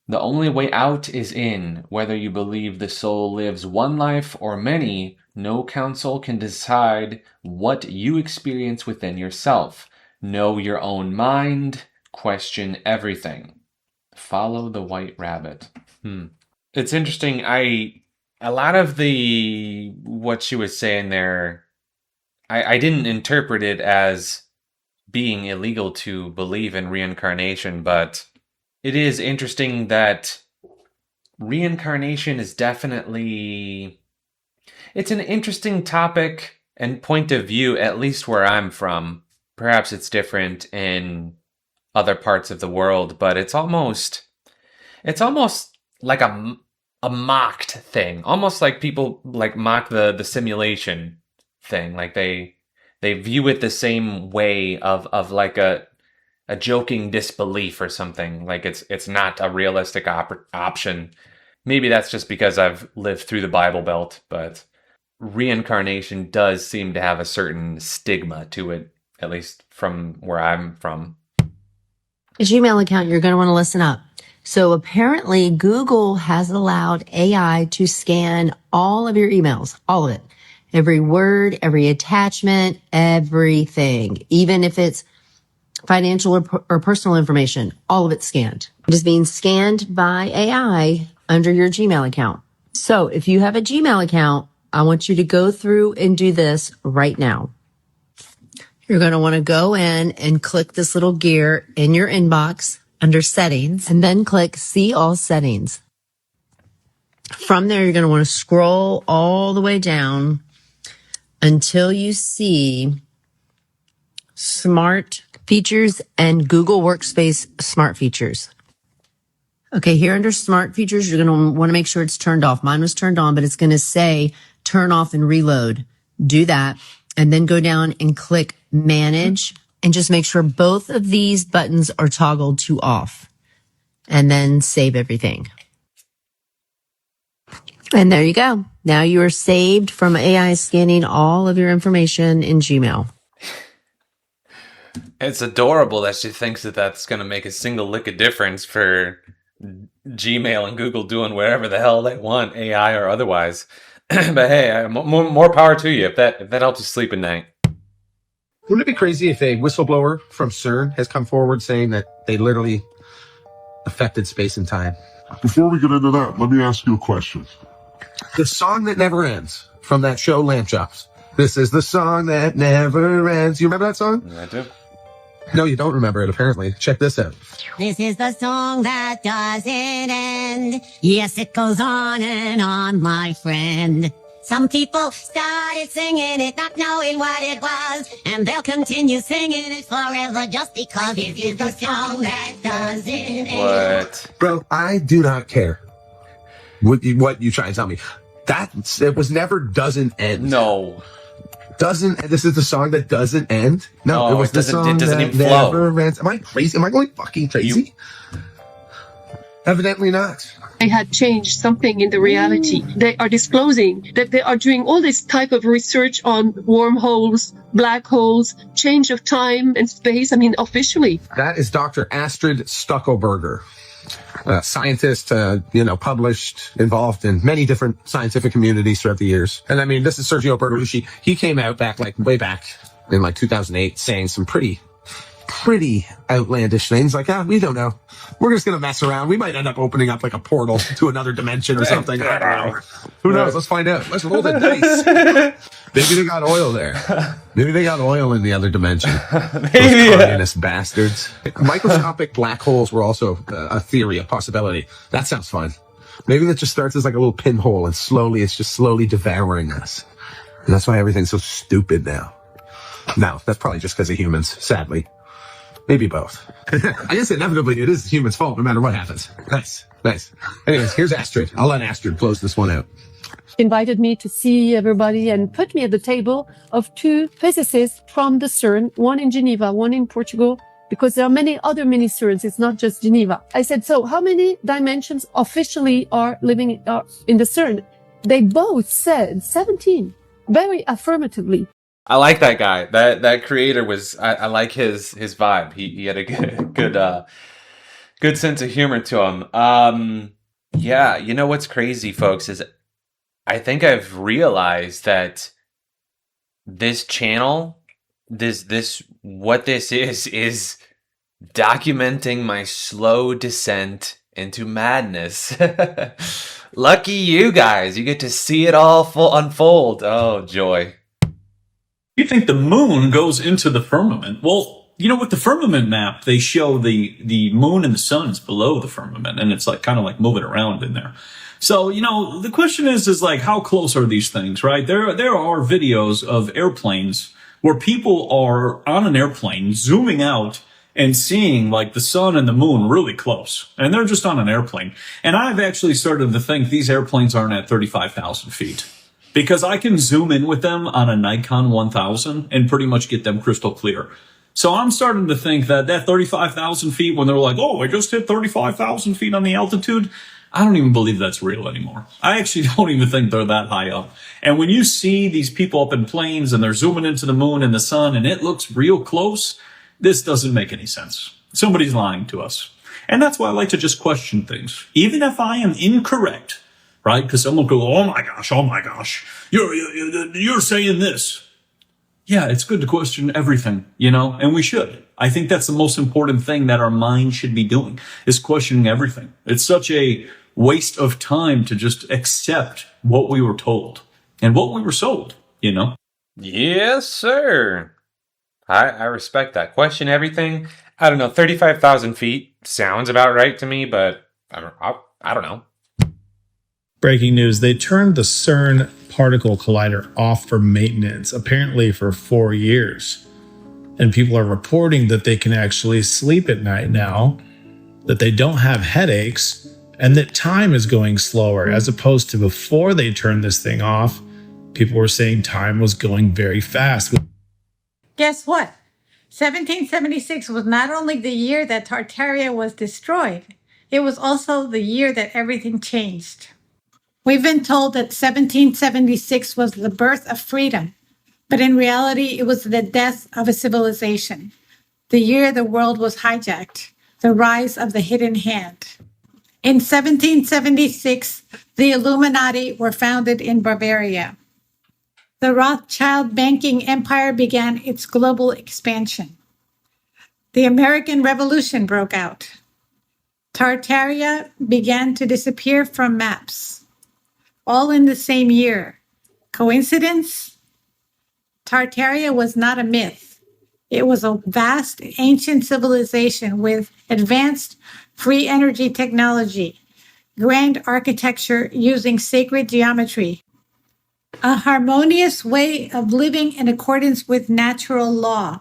The only way out is in. Whether you believe the soul lives one life or many, no council can decide what you experience within yourself. Know your own mind. Question everything. Follow the white rabbit. It's interesting. A lot of what she was saying there, I didn't interpret it as being illegal to believe in reincarnation, but it is interesting that reincarnation is definitely, it's an interesting topic and point of view, at least where I'm from. Perhaps it's different in other parts of the world, but it's almost like a mocked thing, almost like people like mock the simulation thing, like they view it the same way of like a joking disbelief or something, like it's not a realistic option. Maybe that's just because I've lived through the Bible Belt, but reincarnation does seem to have a certain stigma to it, at least from where I'm from. A Gmail account, you're going to want to listen up. So apparently Google has allowed AI to scan all of your emails, all of it. Every word, every attachment, everything. Even if it's financial or personal information, all of it scanned. It is being scanned by AI under your Gmail account. So if you have a Gmail account, I want you to go through and do this right now. You're going to want to go in and click this little gear in your inbox under settings, and then click see all settings. From there, you're going to want to scroll all the way down until you see smart features and Google Workspace smart features. Okay, here under smart features, you're going to want to make sure it's turned off. Mine was turned on, but it's going to say turn off and reload. Do that, and then go down and click manage, and just make sure both of these buttons are toggled to off, and then save everything. And there you go. Now you are saved from AI scanning all of your information in Gmail. It's adorable that she thinks that that's going to make a single lick of difference for Gmail and Google doing whatever the hell they want, AI or otherwise. But hey, more power to you if that helps you sleep at night. Wouldn't it be crazy if a whistleblower from CERN has come forward saying that they literally affected space and time? Before we get into that, let me ask you a question. The song that never ends from that show Lamb Chops. This is the song that never ends. You remember that song? I do. No, you don't remember it, apparently. Check this out. This is the song that doesn't end. Yes, it goes on and on, my friend. Some people started singing it, not knowing what it was, and they'll continue singing it forever just because it is the song that doesn't end. What? Bro, I do not care what you try and tell me. It was never doesn't end. No. This is the song that doesn't end? No, it was the song it doesn't that even flow. never ends. Am I crazy? Am I going fucking crazy? Evidently not. They had changed something in the reality. They are disclosing that they are doing all this type of research on wormholes, black holes, change of time and space. I mean, officially. That is Dr. Astrid Stuckelberger, a scientist, published, involved in many different scientific communities throughout the years. And I mean, this is Sergio Bertolucci. He came out way back in 2008 saying some pretty outlandish things like, we don't know. We're just going to mess around. We might end up opening up like a portal to another dimension or something. I don't know. Who knows? Let's find out. Let's roll the dice. Maybe they got oil there. Maybe they got oil in the other dimension. Maybe. Those communist bastards. Microscopic black holes were also a theory, a possibility. That sounds fun. Maybe that just starts as like a little pinhole and it's just slowly devouring us. And that's why everything's so stupid now. Now, that's probably just because of humans, sadly. Maybe both. I guess inevitably it is the human's fault no matter what happens. Nice. Anyways, here's Astrid. I'll let Astrid close this one out. Invited me to see everybody and put me at the table of two physicists from the CERN, one in Geneva, one in Portugal, because there are many other mini CERNs. It's not just Geneva. I said, so how many dimensions officially are living in the CERN? They both said 17, very affirmatively. I like that guy. That creator was. I like his vibe. He had a good sense of humor to him. Yeah, you know what's crazy, folks, is I think I've realized that this channel, what this is documenting my slow descent into madness. Lucky you guys, you get to see it all unfold. Oh, joy. You think the moon goes into the firmament? Well, you know, with the firmament map, they show the moon and the sun is below the firmament, and it's like kind of like moving around in there. So, you know, the question is like, how close are these things, right? There are videos of airplanes where people are on an airplane zooming out and seeing like the sun and the moon really close. And they're just on an airplane. And I've actually started to think these airplanes aren't at 35,000 feet. Because I can zoom in with them on a Nikon 1000 and pretty much get them crystal clear. So I'm starting to think that 35,000 feet, when they're like, oh, I just hit 35,000 feet on the altitude, I don't even believe that's real anymore. I actually don't even think they're that high up. And when you see these people up in planes and they're zooming into the moon and the sun and it looks real close, this doesn't make any sense. Somebody's lying to us. And that's why I like to just question things. Even if I am incorrect, right? Because someone will go, oh my gosh, you're saying this. Yeah, it's good to question everything, you know, and we should. I think that's the most important thing that our mind should be doing, is questioning everything. It's such a waste of time to just accept what we were told and what we were sold, you know? Yes, sir. I respect that. Question everything. I don't know, 35,000 feet sounds about right to me, but I don't know. Breaking news, they turned the CERN particle collider off for maintenance, apparently for 4 years. And people are reporting that they can actually sleep at night now, that they don't have headaches, and that time is going slower, as opposed to before they turned this thing off, people were saying time was going very fast. Guess what? 1776 was not only the year that Tartaria was destroyed, it was also the year that everything changed. We've been told that 1776 was the birth of freedom, but in reality, it was the death of a civilization. The year the world was hijacked, the rise of the hidden hand. In 1776, the Illuminati were founded in Bavaria. The Rothschild banking empire began its global expansion. The American Revolution broke out. Tartaria began to disappear from maps. All in the same year. Coincidence? Tartaria was not a myth. It was a vast ancient civilization with advanced free energy technology, grand architecture using sacred geometry, a harmonious way of living in accordance with natural law,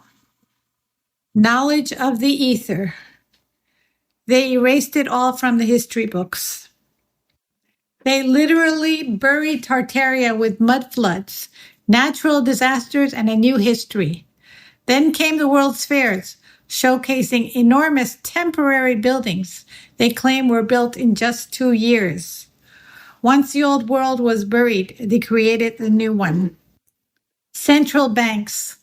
knowledge of the ether. They erased it all from the history books. They literally buried Tartaria with mud floods, natural disasters, and a new history. Then came the World's Fairs, showcasing enormous temporary buildings they claim were built in just 2 years. Once the old world was buried, they created the new one. Central banks,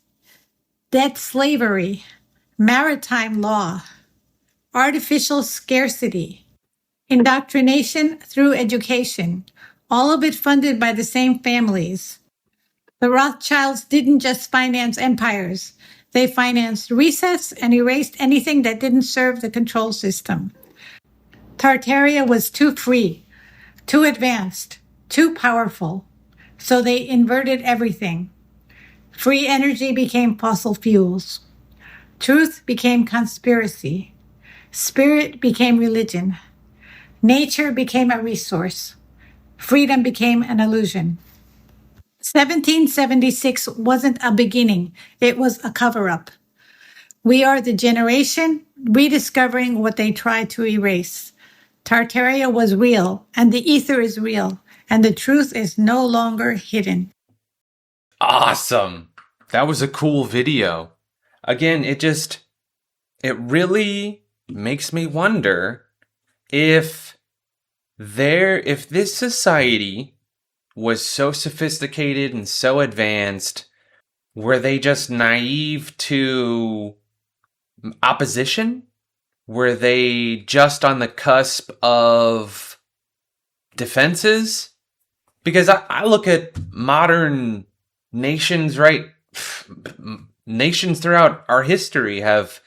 debt slavery, maritime law, artificial scarcity, indoctrination through education, all of it funded by the same families. The Rothschilds didn't just finance empires. They financed recess and erased anything that didn't serve the control system. Tartaria was too free, too advanced, too powerful. So they inverted everything. Free energy became fossil fuels. Truth became conspiracy. Spirit became religion. Nature became a resource. Freedom became an illusion. 1776 wasn't a beginning, it was a cover up. We are the generation rediscovering what they tried to erase. Tartaria was real, and the ether is real, and the truth is no longer hidden. Awesome. That was a cool video. Again, it really makes me wonder if this society was so sophisticated and so advanced, were they just naive to opposition? Were they just on the cusp of defenses? Because I look at modern nations, right? Nations throughout our history have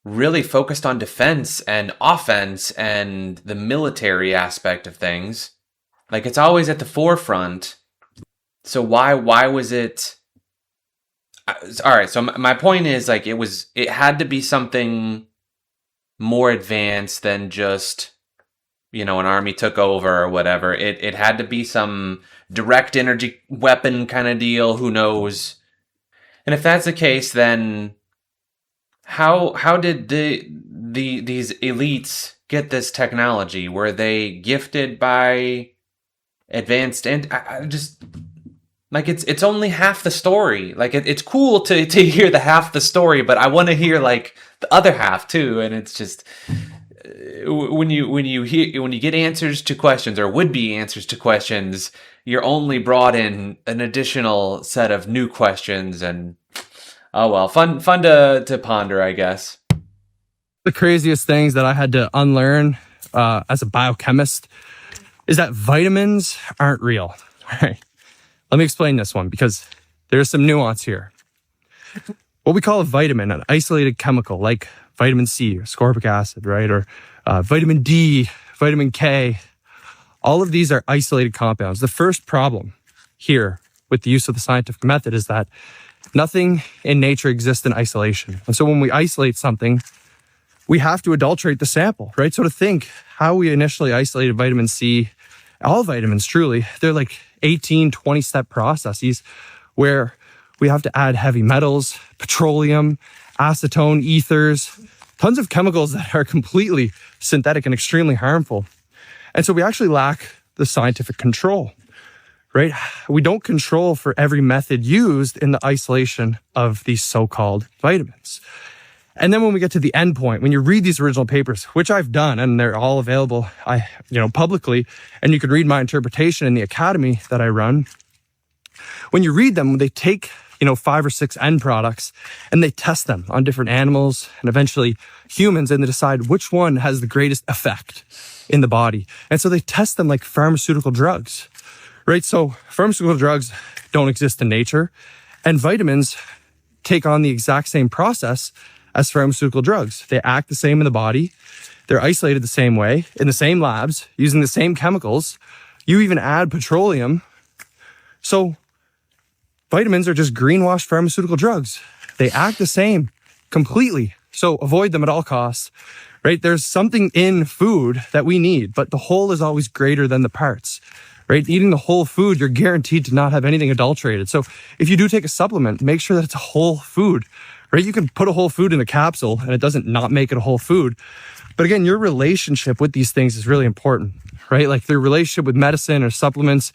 really focused on defense and offense and the military aspect of things. Like, it's always at the forefront. So why was it? All right. So my point is, like, it had to be something more advanced than just, an army took over or whatever. It had to be some direct energy weapon kind of deal. Who knows? And if that's the case, then how did these elites get this technology? Were they gifted by advanced? And I just, like, it's only half the story. Like, it's cool to hear the half the story, but I want to hear, like, the other half too. And it's just, when you get answers to questions, or would-be answers to questions, you're only brought in an additional set of new questions. And oh well, fun to ponder, I guess. The craziest things that I had to unlearn as a biochemist is that vitamins aren't real. All right. Let me explain this one, because there's some nuance here. What we call a vitamin, an isolated chemical like vitamin C or ascorbic acid, right? Or vitamin D, vitamin K. All of these are isolated compounds. The first problem here with the use of the scientific method is that nothing in nature exists in isolation. And so when we isolate something, we have to adulterate the sample, right? So to think how we initially isolated vitamin C, all vitamins truly, they're like 18, 20-step processes where we have to add heavy metals, petroleum, acetone, ethers, tons of chemicals that are completely synthetic and extremely harmful. And so we actually lack the scientific control, right? We don't control for every method used in the isolation of these so-called vitamins. And then when we get to the end point, when you read these original papers, which I've done, and they're all available, publicly, and you can read my interpretation in the academy that I run. When you read them, they take, 5 or 6 end products and they test them on different animals and eventually humans, and they decide which one has the greatest effect in the body. And so they test them like pharmaceutical drugs, right? So pharmaceutical drugs don't exist in nature, and vitamins take on the exact same process as pharmaceutical drugs. They act the same in the body. They're isolated the same way in the same labs using the same chemicals. You even add petroleum. So vitamins are just greenwashed pharmaceutical drugs. They act the same completely. So avoid them at all costs, right? There's something in food that we need, but the whole is always greater than the parts, right? Eating the whole food, you're guaranteed to not have anything adulterated. So if you do take a supplement, make sure that it's a whole food, right? You can put a whole food in a capsule and it doesn't not make it a whole food. But again, your relationship with these things is really important, right? Like the relationship with medicine or supplements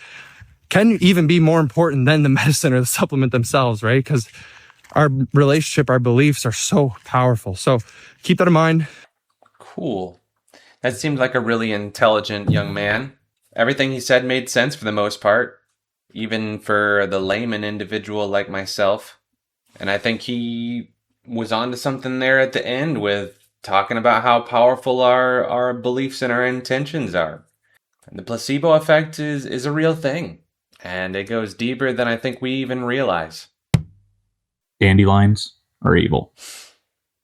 can even be more important than the medicine or the supplement themselves, right? Because our relationship, our beliefs are so powerful. So keep that in mind. Cool. That seemed like a really intelligent young man. Everything he said made sense for the most part, even for the layman individual like myself. And I think he was onto something there at the end with talking about how powerful our beliefs and our intentions are. And the placebo effect is a real thing. And it goes deeper than I think we even realize. Dandelions are evil.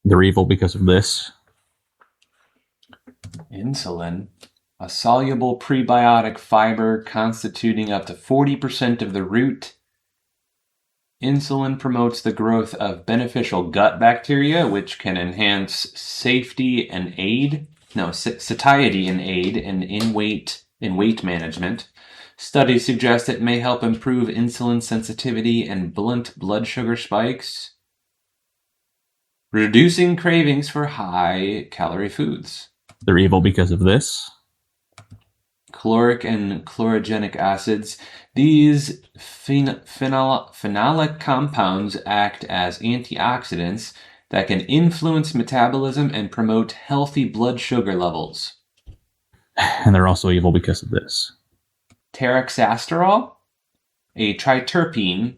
They're evil because of this. Insulin, a soluble prebiotic fiber constituting up to 40% of the root. Insulin promotes the growth of beneficial gut bacteria, which can enhance satiety and aid in weight management. Studies suggest it may help improve insulin sensitivity and blunt blood sugar spikes, reducing cravings for high-calorie foods. They're evil because of this. Caloric and chlorogenic acids. These phenolic compounds act as antioxidants that can influence metabolism and promote healthy blood sugar levels. And they're also evil because of this. Taraxasterol, a triterpene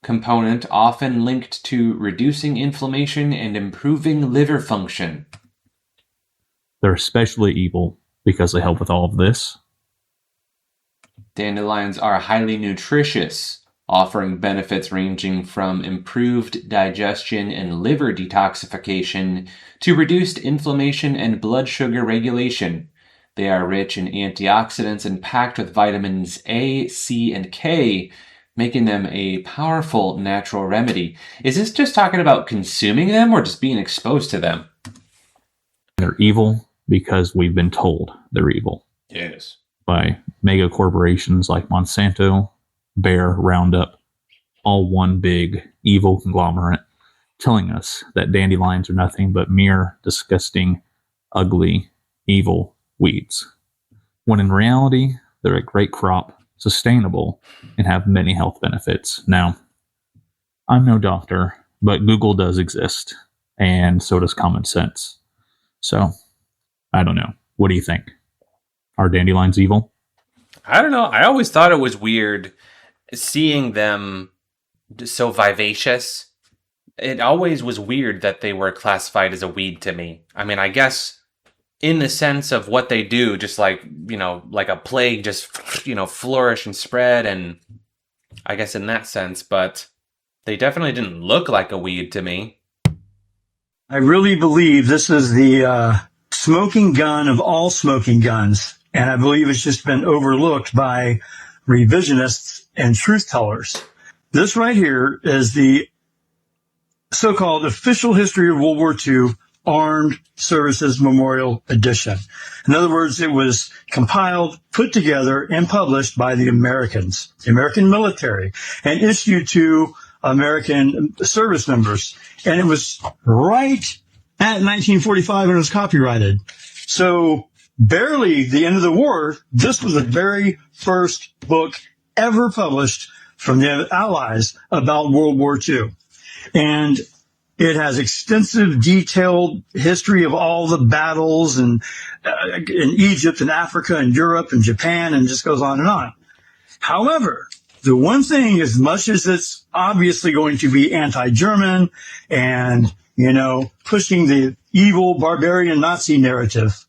component often linked to reducing inflammation and improving liver function. They're especially evil because they help with all of this. Dandelions are highly nutritious, offering benefits ranging from improved digestion and liver detoxification to reduced inflammation and blood sugar regulation. They are rich in antioxidants and packed with vitamins A, C, and K, making them a powerful natural remedy. Is this just talking about consuming them or just being exposed to them? They're evil because we've been told they're evil. Yes. By mega corporations like Monsanto, Bayer, Roundup, all one big evil conglomerate, telling us that dandelions are nothing but mere, disgusting, ugly, evil weeds. When in reality, they're a great crop, sustainable, and have many health benefits. Now, I'm no doctor, but Google does exist, and so does common sense. So, I don't know. What do you think? Are dandelions evil? I don't know. I always thought it was weird seeing them so vivacious. It always was weird that they were classified as a weed to me. I mean, I guess in the sense of what they do, just like, like a plague, just, flourish and spread. And I guess in that sense, but they definitely didn't look like a weed to me. I really believe this is the smoking gun of all smoking guns. And I believe it's just been overlooked by revisionists and truth tellers. This right here is the so-called official history of World War II Armed Services Memorial Edition. In other words, it was compiled, put together, and published by the Americans, the American military, and issued to American service members. And it was right at 1945 when it was copyrighted. So barely the end of the war, this was the very first book ever published from the Allies about World War II. And it has extensive, detailed history of all the battles in Egypt and Africa and Europe and Japan, and just goes on and on. However, the one thing, as much as it's obviously going to be anti-German and, pushing the evil, barbarian Nazi narrative,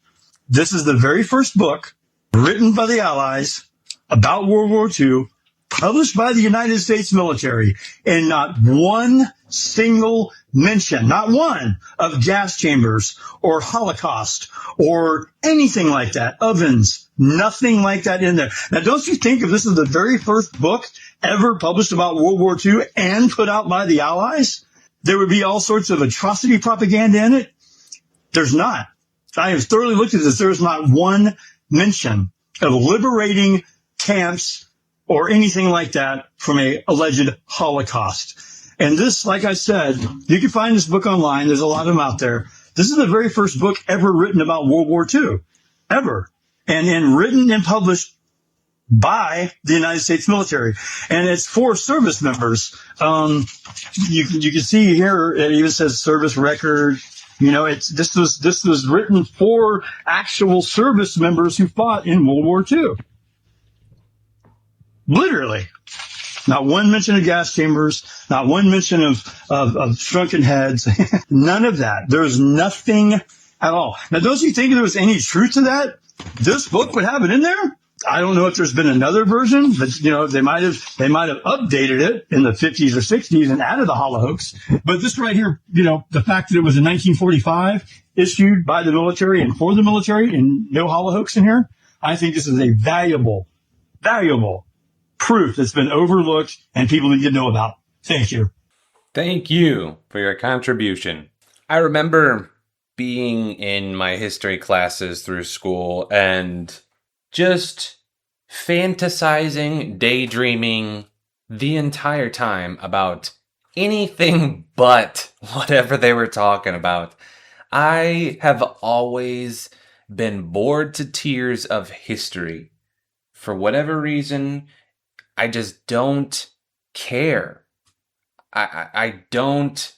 this is the very first book written by the Allies about World War II, published by the United States military, and not one single mention, not one, of gas chambers or Holocaust or anything like that, ovens, nothing like that in there. Now, don't you think if this is the very first book ever published about World War II and put out by the Allies, there would be all sorts of atrocity propaganda in it? There's not. I have thoroughly looked at this. There's not one mention of liberating camps or anything like that from a alleged Holocaust. And this, like I said, you can find this book online. There's a lot of them out there. This is the very first book ever written about World War II, ever. And written and published by the United States military. And it's for service members. You can see here, it even says service record. This was written for actual service members who fought in World War II. Literally. Not one mention of gas chambers, not one mention of shrunken heads, none of that. There's nothing at all. Now, don't you think there was any truth to that? This book would have it in there? I don't know if there's been another version, but they might have updated it in the 50s or 60s and added the holocaust. But this right here, the fact that it was in 1945 issued by the military and for the military and no holocaust in here, I think this is a valuable proof that's been overlooked and people need to know about. Thank you. Thank you for your contribution. I remember being in my history classes through school and just fantasizing, daydreaming the entire time about anything but whatever they were talking about. I have always been bored to tears of history. For whatever reason, I just don't care. I don't.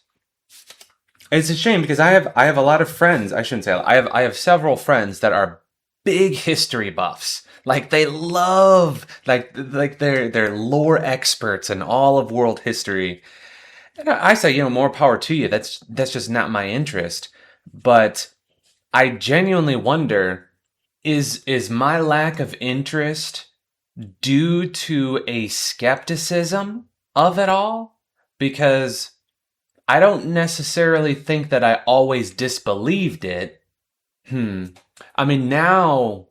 It's a shame because I have a lot of friends. I shouldn't say I have several friends that are big history buffs. Like they love like they're lore experts in all of world history. And I say, more power to you. That's just not my interest. But I genuinely wonder, is my lack of interest due to a skepticism of it all? Because I don't necessarily think that I always disbelieved it. I mean, now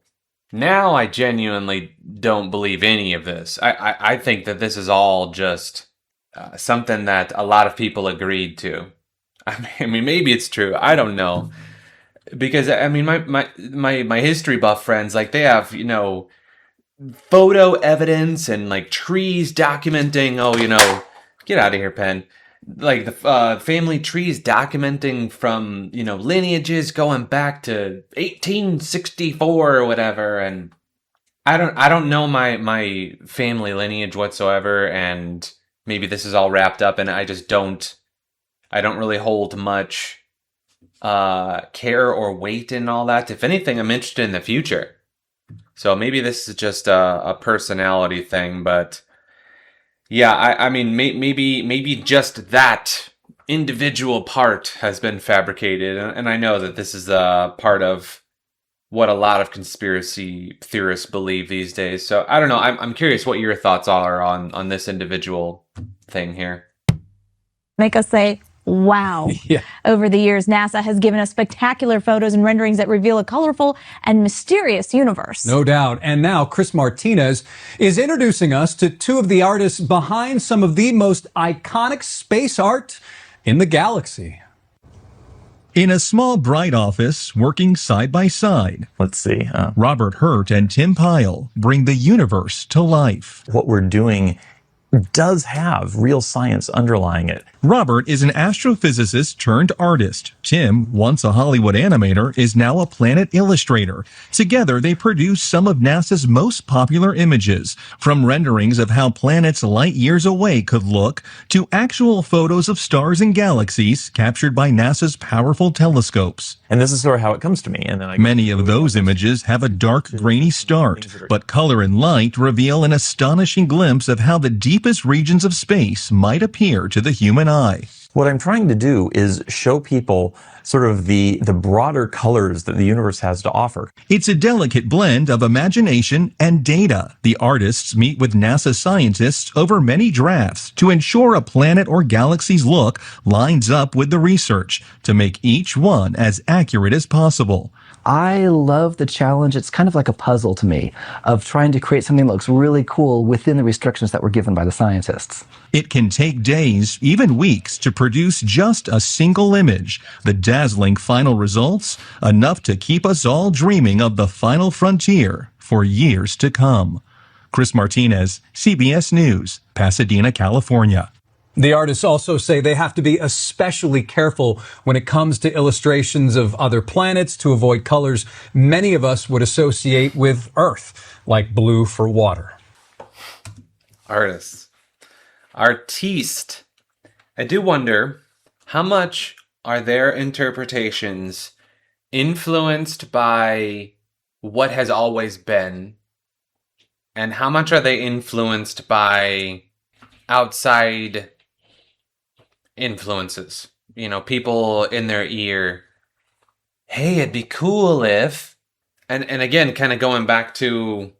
I genuinely don't believe any of this. I think that this is all just something that a lot of people agreed to. I mean, maybe it's true. I don't know. Because, I mean, my history buff friends, like, they have, photo evidence and, like, trees documenting, get out of here, Penn. Like, the family trees documenting from, lineages going back to 1864 or whatever, and I don't know my family lineage whatsoever, and maybe this is all wrapped up, and I don't really hold much care or weight in all that. If anything, I'm interested in the future. So maybe this is just a personality thing, but yeah, I mean, maybe just that individual part has been fabricated, and I know that this is a part of what a lot of conspiracy theorists believe these days. So I don't know. I'm curious what your thoughts are on this individual thing here. Make us say, wow. Yeah. Over the years, NASA has given us spectacular photos and renderings that reveal a colorful and mysterious universe. No doubt. And now Chris Martinez is introducing us to two of the artists behind some of the most iconic space art in the galaxy. In a small, bright office, working side by side. Let's see. Robert Hurt and Tim Pyle bring the universe to life. What we're doing does have real science underlying it. Robert is an astrophysicist turned artist. Tim, once a Hollywood animator, is now a planet illustrator. Together, they produce some of NASA's most popular images, from renderings of how planets light years away could look, to actual photos of stars and galaxies captured by NASA's powerful telescopes. And this is sort of how it comes to me. And then Many of those images have a dark, grainy start, but color and light reveal an astonishing glimpse of how the deepest regions of space might appear to the human eye. What I'm trying to do is show people sort of the broader colors that the universe has to offer. It's a delicate blend of imagination and data. The artists meet with NASA scientists over many drafts to ensure a planet or galaxy's look lines up with the research to make each one as accurate as possible. I love the challenge. It's kind of like a puzzle to me of trying to create something that looks really cool within the restrictions that were given by the scientists. It can take days, even weeks, to produce just a single image. The dazzling final results, enough to keep us all dreaming of the final frontier for years to come. Chris Martinez, CBS News, Pasadena, California. The artists also say they have to be especially careful when it comes to illustrations of other planets to avoid colors many of us would associate with Earth, like blue for water. Artists. Artiste. I do wonder, how much are their interpretations influenced by what has always been, and how much are they influenced by outside influences? People in their ear. Hey, it'd be cool if... And again, kind of going back to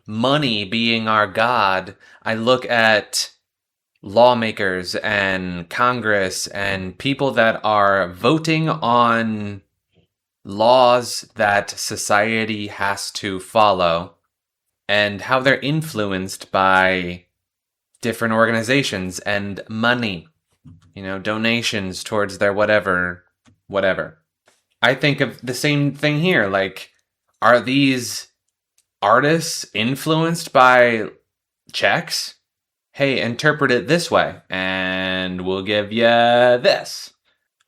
money being our god, I look at lawmakers and Congress and people that are voting on laws that society has to follow, and how they're influenced by different organizations and money, donations towards their whatever. I think of the same thing here. Like, are these artists influenced by checks? Hey, interpret it this way, and we'll give you this.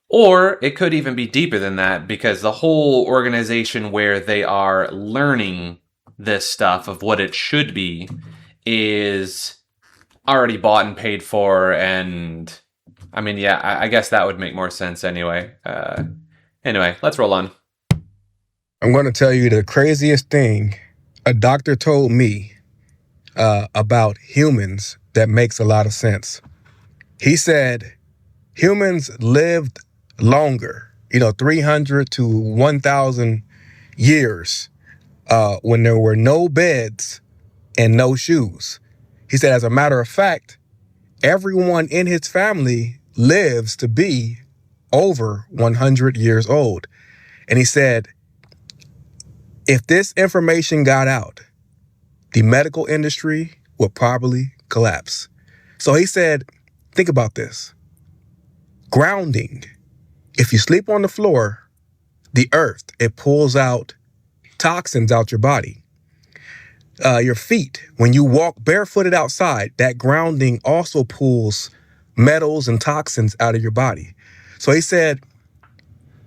Or it could even be deeper than that, because the whole organization where they are learning this stuff of what it should be is already bought and paid for. And I mean, yeah, I guess that would make more sense anyway. Anyway, let's roll on. I'm going to tell you the craziest thing a doctor told me about humans that makes a lot of sense. He said humans lived longer, 300 to 1,000 years when there were no beds and no shoes. He said, as a matter of fact, everyone in his family lives to be over 100 years old. And he said, if this information got out, the medical industry would probably collapse. So he said, think about this. Grounding. If you sleep on the floor, the earth, it pulls out toxins out your body. Your feet, when you walk barefooted outside, that grounding also pulls metals and toxins out of your body. So he said,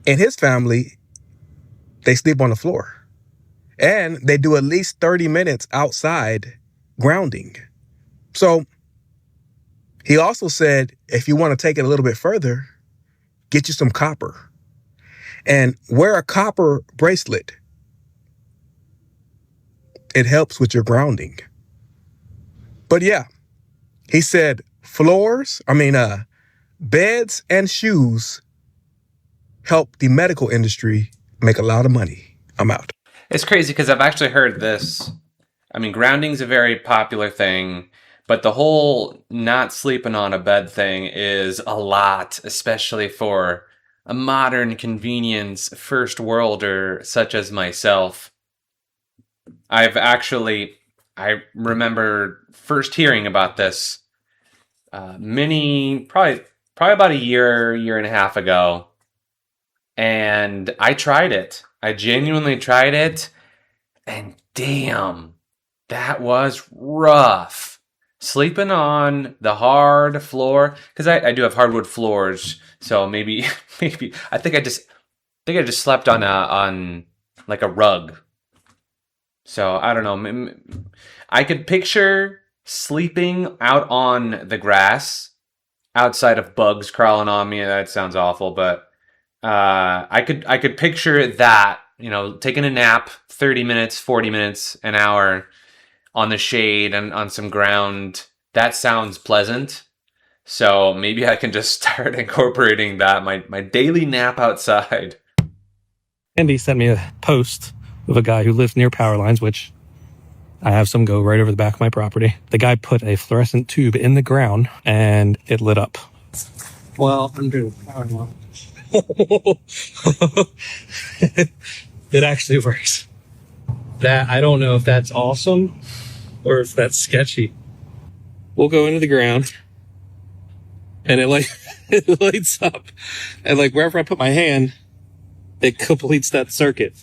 in his family, they sleep on the floor. And they do at least 30 minutes outside grounding. So he also said, if you want to take it a little bit further, get you some copper and wear a copper bracelet. It helps with your grounding. But yeah, he said beds and shoes help the medical industry make a lot of money. I'm out. It's crazy because I've actually heard this. I mean, grounding's a very popular thing, but the whole not sleeping on a bed thing is a lot, especially for a modern convenience first worlder such as myself. I remember first hearing about this probably about a year and a half ago. And I tried it. I genuinely tried it. And damn, that was rough. Sleeping on the hard floor, because I do have hardwood floors, so maybe I think I just slept on like a rug. So I don't know. I could picture sleeping out on the grass outside of bugs crawling on me. That sounds awful, but I could picture that, taking a nap, 30 minutes, 40 minutes, an hour on the shade and on some ground. That sounds pleasant. So maybe I can just start incorporating that, my daily nap outside. Andy sent me a post of a guy who lives near power lines, which I have some go right over the back of my property. The guy put a fluorescent tube in the ground and it lit up. Well, I'm doing power line. It actually works. That I don't know if that's awesome or if that's sketchy. We'll go into the ground and it lights up, and wherever I put my hand, it completes that circuit.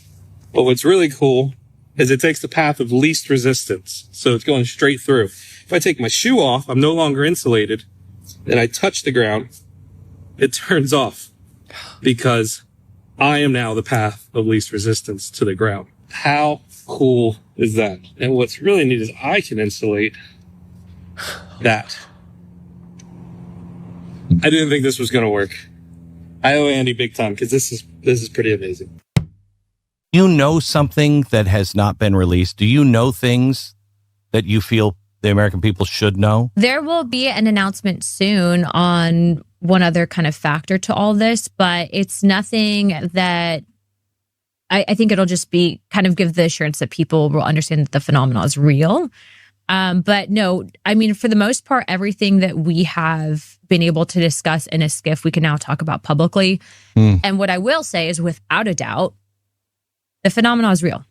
But what's really cool is it takes the path of least resistance, so it's going straight through. If I take my shoe off, I'm no longer insulated, and I touch the ground, it turns off, because I am now the path of least resistance to the ground. How cool is that? And what's really neat is I can insulate that. I didn't think this was going to work. I owe Andy big time, because this is pretty amazing. You know something that has not been released? Do you know things that you feel the American people should know? There will be an announcement soon on one other kind of factor to all this, but it's nothing that I think it'll just be kind of give the assurance that people will understand that the phenomenon is real. But no, I mean, for the most part, everything that we have been able to discuss in a skiff, we can now talk about publicly. And what I will say is, without a doubt, the phenomenon is real.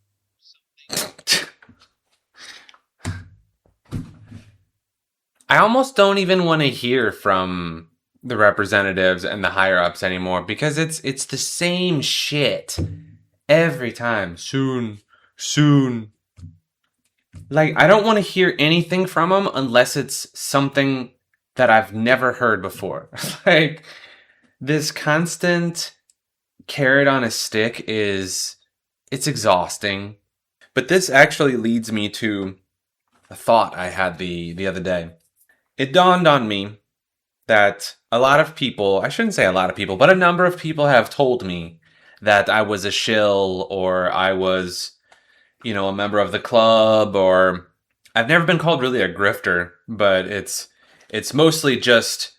I almost don't even want to hear from the representatives and the higher ups anymore, because it's the same shit every time. Soon. Like, I don't want to hear anything from him unless it's something that I've never heard before. Like, this constant carrot on a stick it's exhausting. But this actually leads me to a thought I had the other day. It dawned on me that a lot of people, I shouldn't say a lot of people, but a number of people have told me that I was a shill, or I was, a member of the club, or I've never been called really a grifter, but it's mostly just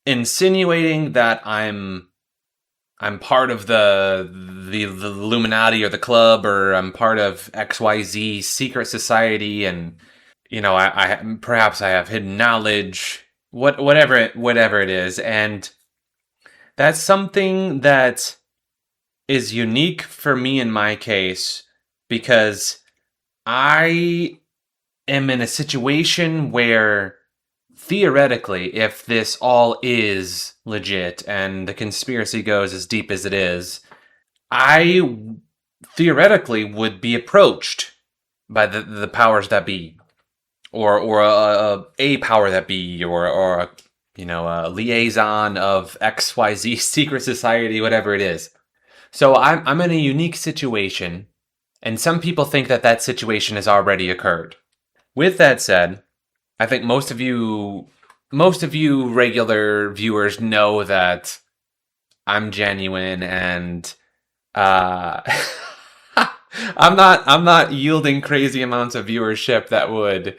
insinuating that I'm part of the Illuminati or the club, or I'm part of XYZ secret society, and I perhaps I have hidden knowledge, whatever it is, and that's something that is unique for me in my case, because I am in a situation where theoretically, if this all is legit and the conspiracy goes as deep as it is, I theoretically would be approached by the powers that be, or a power that be, or a liaison of XYZ secret society, whatever it is. So I'm in a unique situation, and some people think that situation has already occurred. With that said, I think most of you regular viewers know that I'm genuine, and I'm not yielding crazy amounts of viewership that would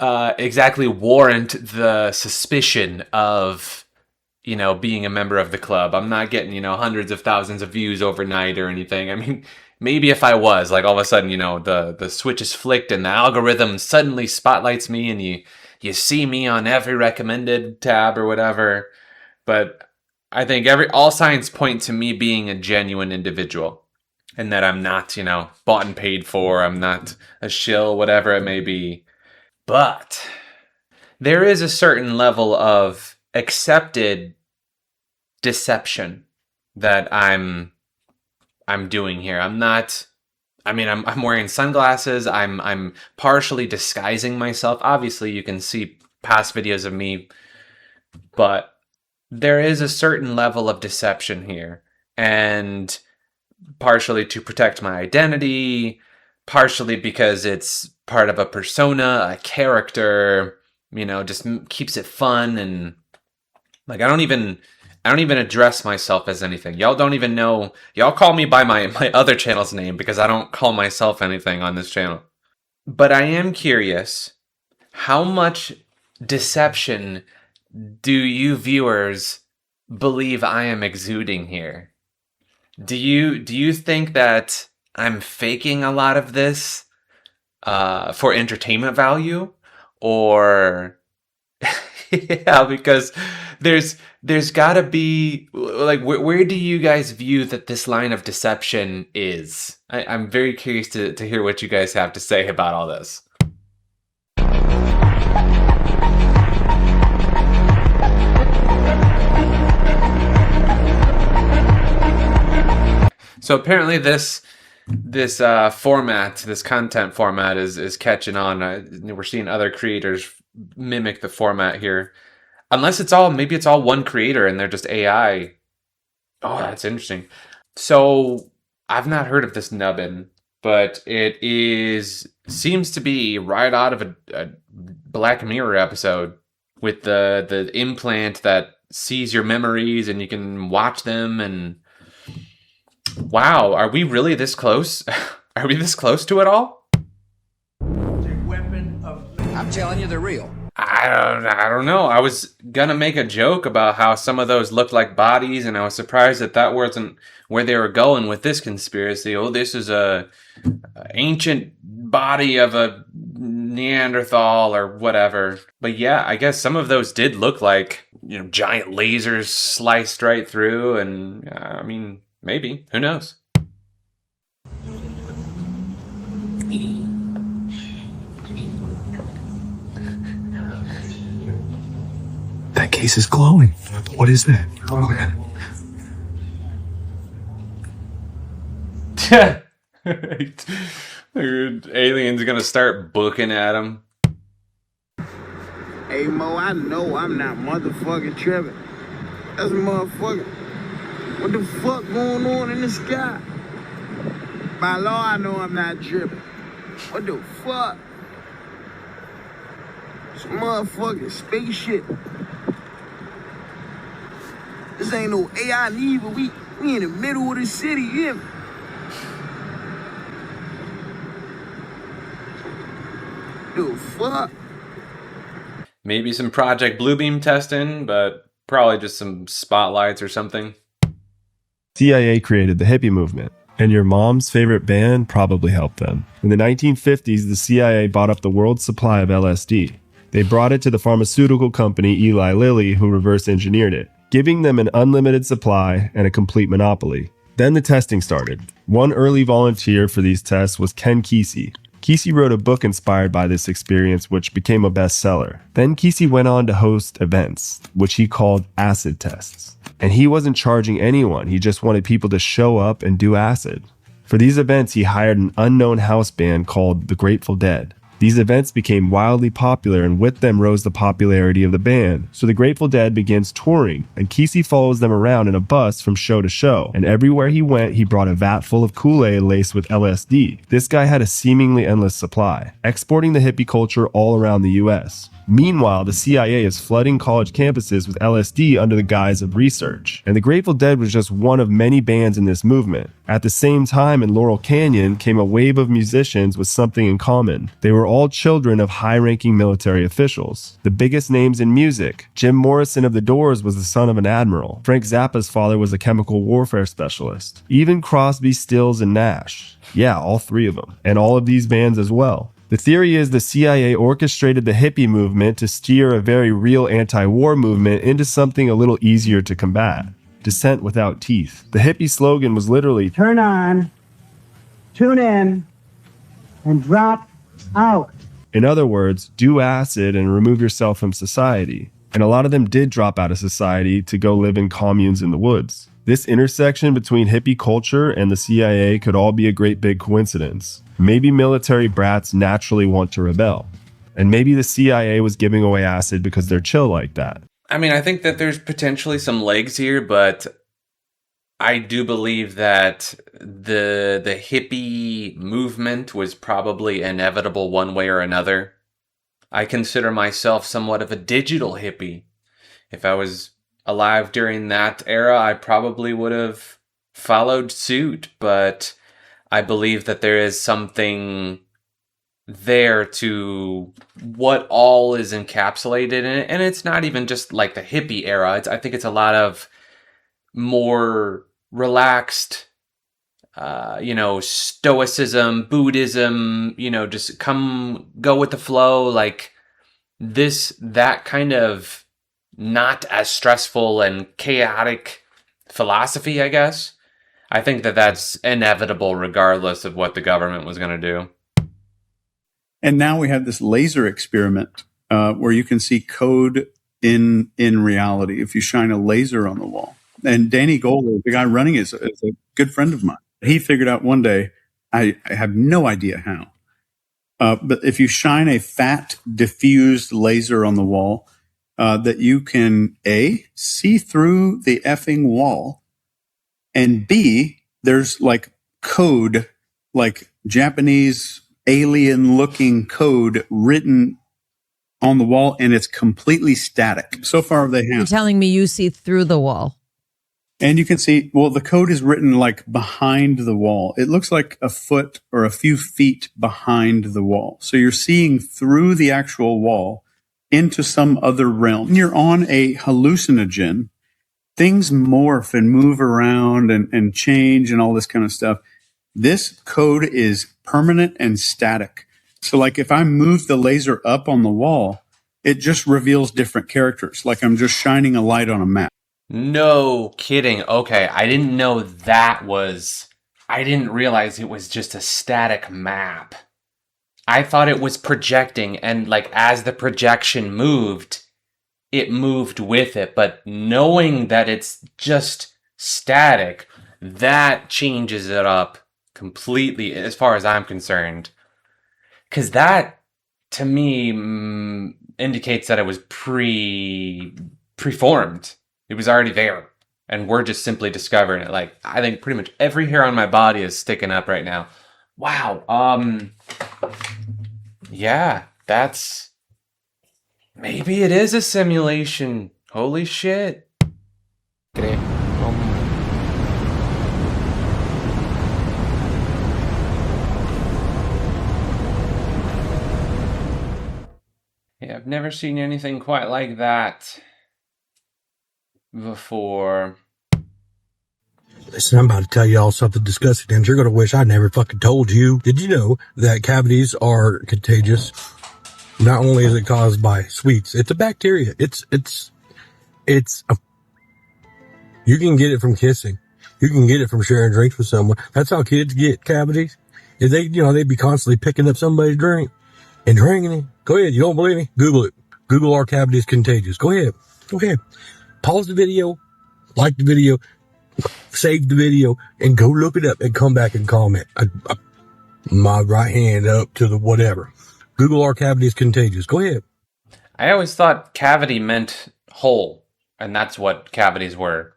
exactly warrant the suspicion of being a member of the club. I'm not getting hundreds of thousands of views overnight or anything. I mean, maybe if I was, like, all of a sudden the switch is flicked and the algorithm suddenly spotlights me and you see me on every recommended tab or whatever. But I think all signs point to me being a genuine individual, and that I'm not, bought and paid for. I'm not a shill, whatever it may be. But there is a certain level of accepted deception that I'm doing here. I'm wearing sunglasses. I'm partially disguising myself. Obviously, you can see past videos of me, but there is a certain level of deception here, and partially to protect my identity, partially because it's part of a persona, a character, just keeps it fun. And like, I don't even address myself as anything. Y'all don't even know. Y'all call me by my other channel's name, because I don't call myself anything on this channel. But I am curious, how much deception do you viewers believe I am exuding here? Do you think that I'm faking a lot of this for entertainment value? Or yeah, because there's gotta be, like, where do you guys view that this line of deception is? I'm very curious to hear what you guys have to say about all this. So apparently this format, this content format is catching on. We're seeing other creators mimic the format here. Unless maybe it's all one creator and they're just AI. Oh, that's interesting. So I've not heard of this nubbin, but it seems to be right out of a Black Mirror episode, with the implant that sees your memories and you can watch them. And wow, are we really this close? Are we this close to it all? I'm telling you, they're real. I don't know. I was gonna make a joke about how some of those looked like bodies, and I was surprised that wasn't where they were going with this conspiracy. Oh, this is a ancient body of a Neanderthal or whatever. But yeah, I guess some of those did look like, giant lasers sliced right through, and I mean, maybe, who knows? That case is glowing. What is that? Oh, man. Dude, aliens gonna start booking at him. Hey Mo, I know I'm not motherfucking tripping. That's a motherfucker. What the fuck going on in the sky? By law, I know I'm not tripping. What the fuck? It's a motherfucking spaceship. This ain't no AI neither. We in the middle of the city, yeah. The fuck? Maybe some Project Bluebeam testing, but probably just some spotlights or something. CIA created the hippie movement, and your mom's favorite band probably helped them. In the 1950s, the CIA bought up the world's supply of LSD. They brought it to the pharmaceutical company Eli Lilly, who reverse engineered it, giving them an unlimited supply and a complete monopoly. Then the testing started. One early volunteer for these tests was Ken Kesey. Kesey wrote a book inspired by this experience, which became a bestseller. Then Kesey went on to host events, which he called acid tests. And he wasn't charging anyone, he just wanted people to show up and do acid. For these events, he hired an unknown house band called the Grateful Dead. These events became wildly popular, and with them rose the popularity of the band. So the Grateful Dead begins touring, and Kesey follows them around in a bus from show to show. And everywhere he went, he brought a vat full of Kool-Aid laced with LSD. This guy had a seemingly endless supply, exporting the hippie culture all around the US. Meanwhile, the CIA is flooding college campuses with LSD under the guise of research. And the Grateful Dead was just one of many bands in this movement. At the same time, in Laurel Canyon came a wave of musicians with something in common. They were all children of high-ranking military officials. The biggest names in music: Jim Morrison of The Doors was the son of an admiral. Frank Zappa's father was a chemical warfare specialist. Even Crosby, Stills, and Nash. Yeah, all three of them. And all of these bands as well. The theory is the CIA orchestrated the hippie movement to steer a very real anti-war movement into something a little easier to combat. Dissent without teeth. The hippie slogan was literally, turn on, tune in, and drop out. In other words, do acid and remove yourself from society. And a lot of them did drop out of society to go live in communes in the woods. This intersection between hippie culture and the CIA could all be a great big coincidence. Maybe military brats naturally want to rebel. And maybe the CIA was giving away acid because they're chill like that. I mean, I think that there's potentially some legs here, but I do believe that the hippie movement was probably inevitable one way or another. I consider myself somewhat of a digital hippie. If I was alive during that era, I probably would have followed suit, but I believe that there is something there to what all is encapsulated in it. And it's not even just like the hippie era. I think it's a lot of more relaxed, stoicism, Buddhism, just go with the flow. Like that kind of not as stressful and chaotic philosophy, I guess. I think that that's inevitable regardless of what the government was going to do. And now we have this laser experiment where you can see code in reality if you shine a laser on the wall. And Danny Gold, the guy running it, is a good friend of mine. He figured out one day, I have no idea how, but if you shine a fat diffused laser on the wall, that you can A, see through the effing wall, and B, there's like code, like Japanese alien looking code written on the wall, and it's completely static. So far they have. You're telling me you see through the wall. And you can see, well, the code is written like behind the wall. It looks like a foot or a few feet behind the wall. So you're seeing through the actual wall into some other realm. When you're on a hallucinogen, things morph and move around and change and all this kind of stuff. This code is permanent and static. So like if I move the laser up on the wall, it just reveals different characters. Like I'm just shining a light on a map. No kidding. Okay, I didn't know I didn't realize it was just a static map. I thought it was projecting, and like as the projection moved, it moved with it. But knowing that it's just static, that changes it up completely, as far as I'm concerned. Because that, to me, indicates that it was preformed. It was already there. And we're just simply discovering it. Like, I think pretty much every hair on my body is sticking up right now. Wow. Yeah, that's... Maybe it is a simulation. Holy shit. Yeah, I've never seen anything quite like that before. Listen, I'm about to tell y'all something disgusting, and you're going to wish I never fucking told you. Did you know that cavities are contagious? Not only is it caused by sweets, it's a bacteria. You can get it from kissing. You can get it from sharing drinks with someone. That's how kids get cavities. If they'd be constantly picking up somebody's drink and drinking it. Go ahead. You don't believe me? Google it. Google "are cavities contagious?" Go ahead. Pause the video, like the video, save the video, and go look it up and come back and comment. My right hand up to the whatever. Google "are cavities contagious?" Go ahead. I always thought cavity meant hole, and that's what cavities were.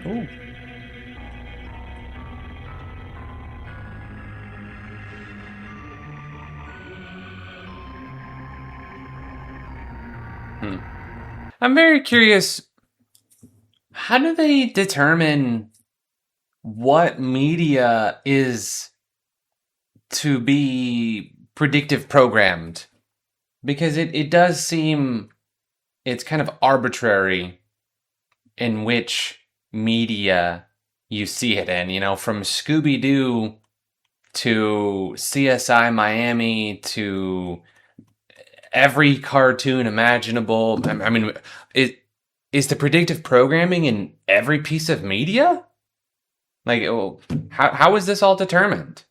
Ooh. I'm very curious, how do they determine what media is to be predictive programmed? Because it does seem it's kind of arbitrary in which media you see it in, from Scooby-Doo to CSI Miami to every cartoon imaginable. I mean, is the predictive programming in every piece of media? Like, how is this all determined?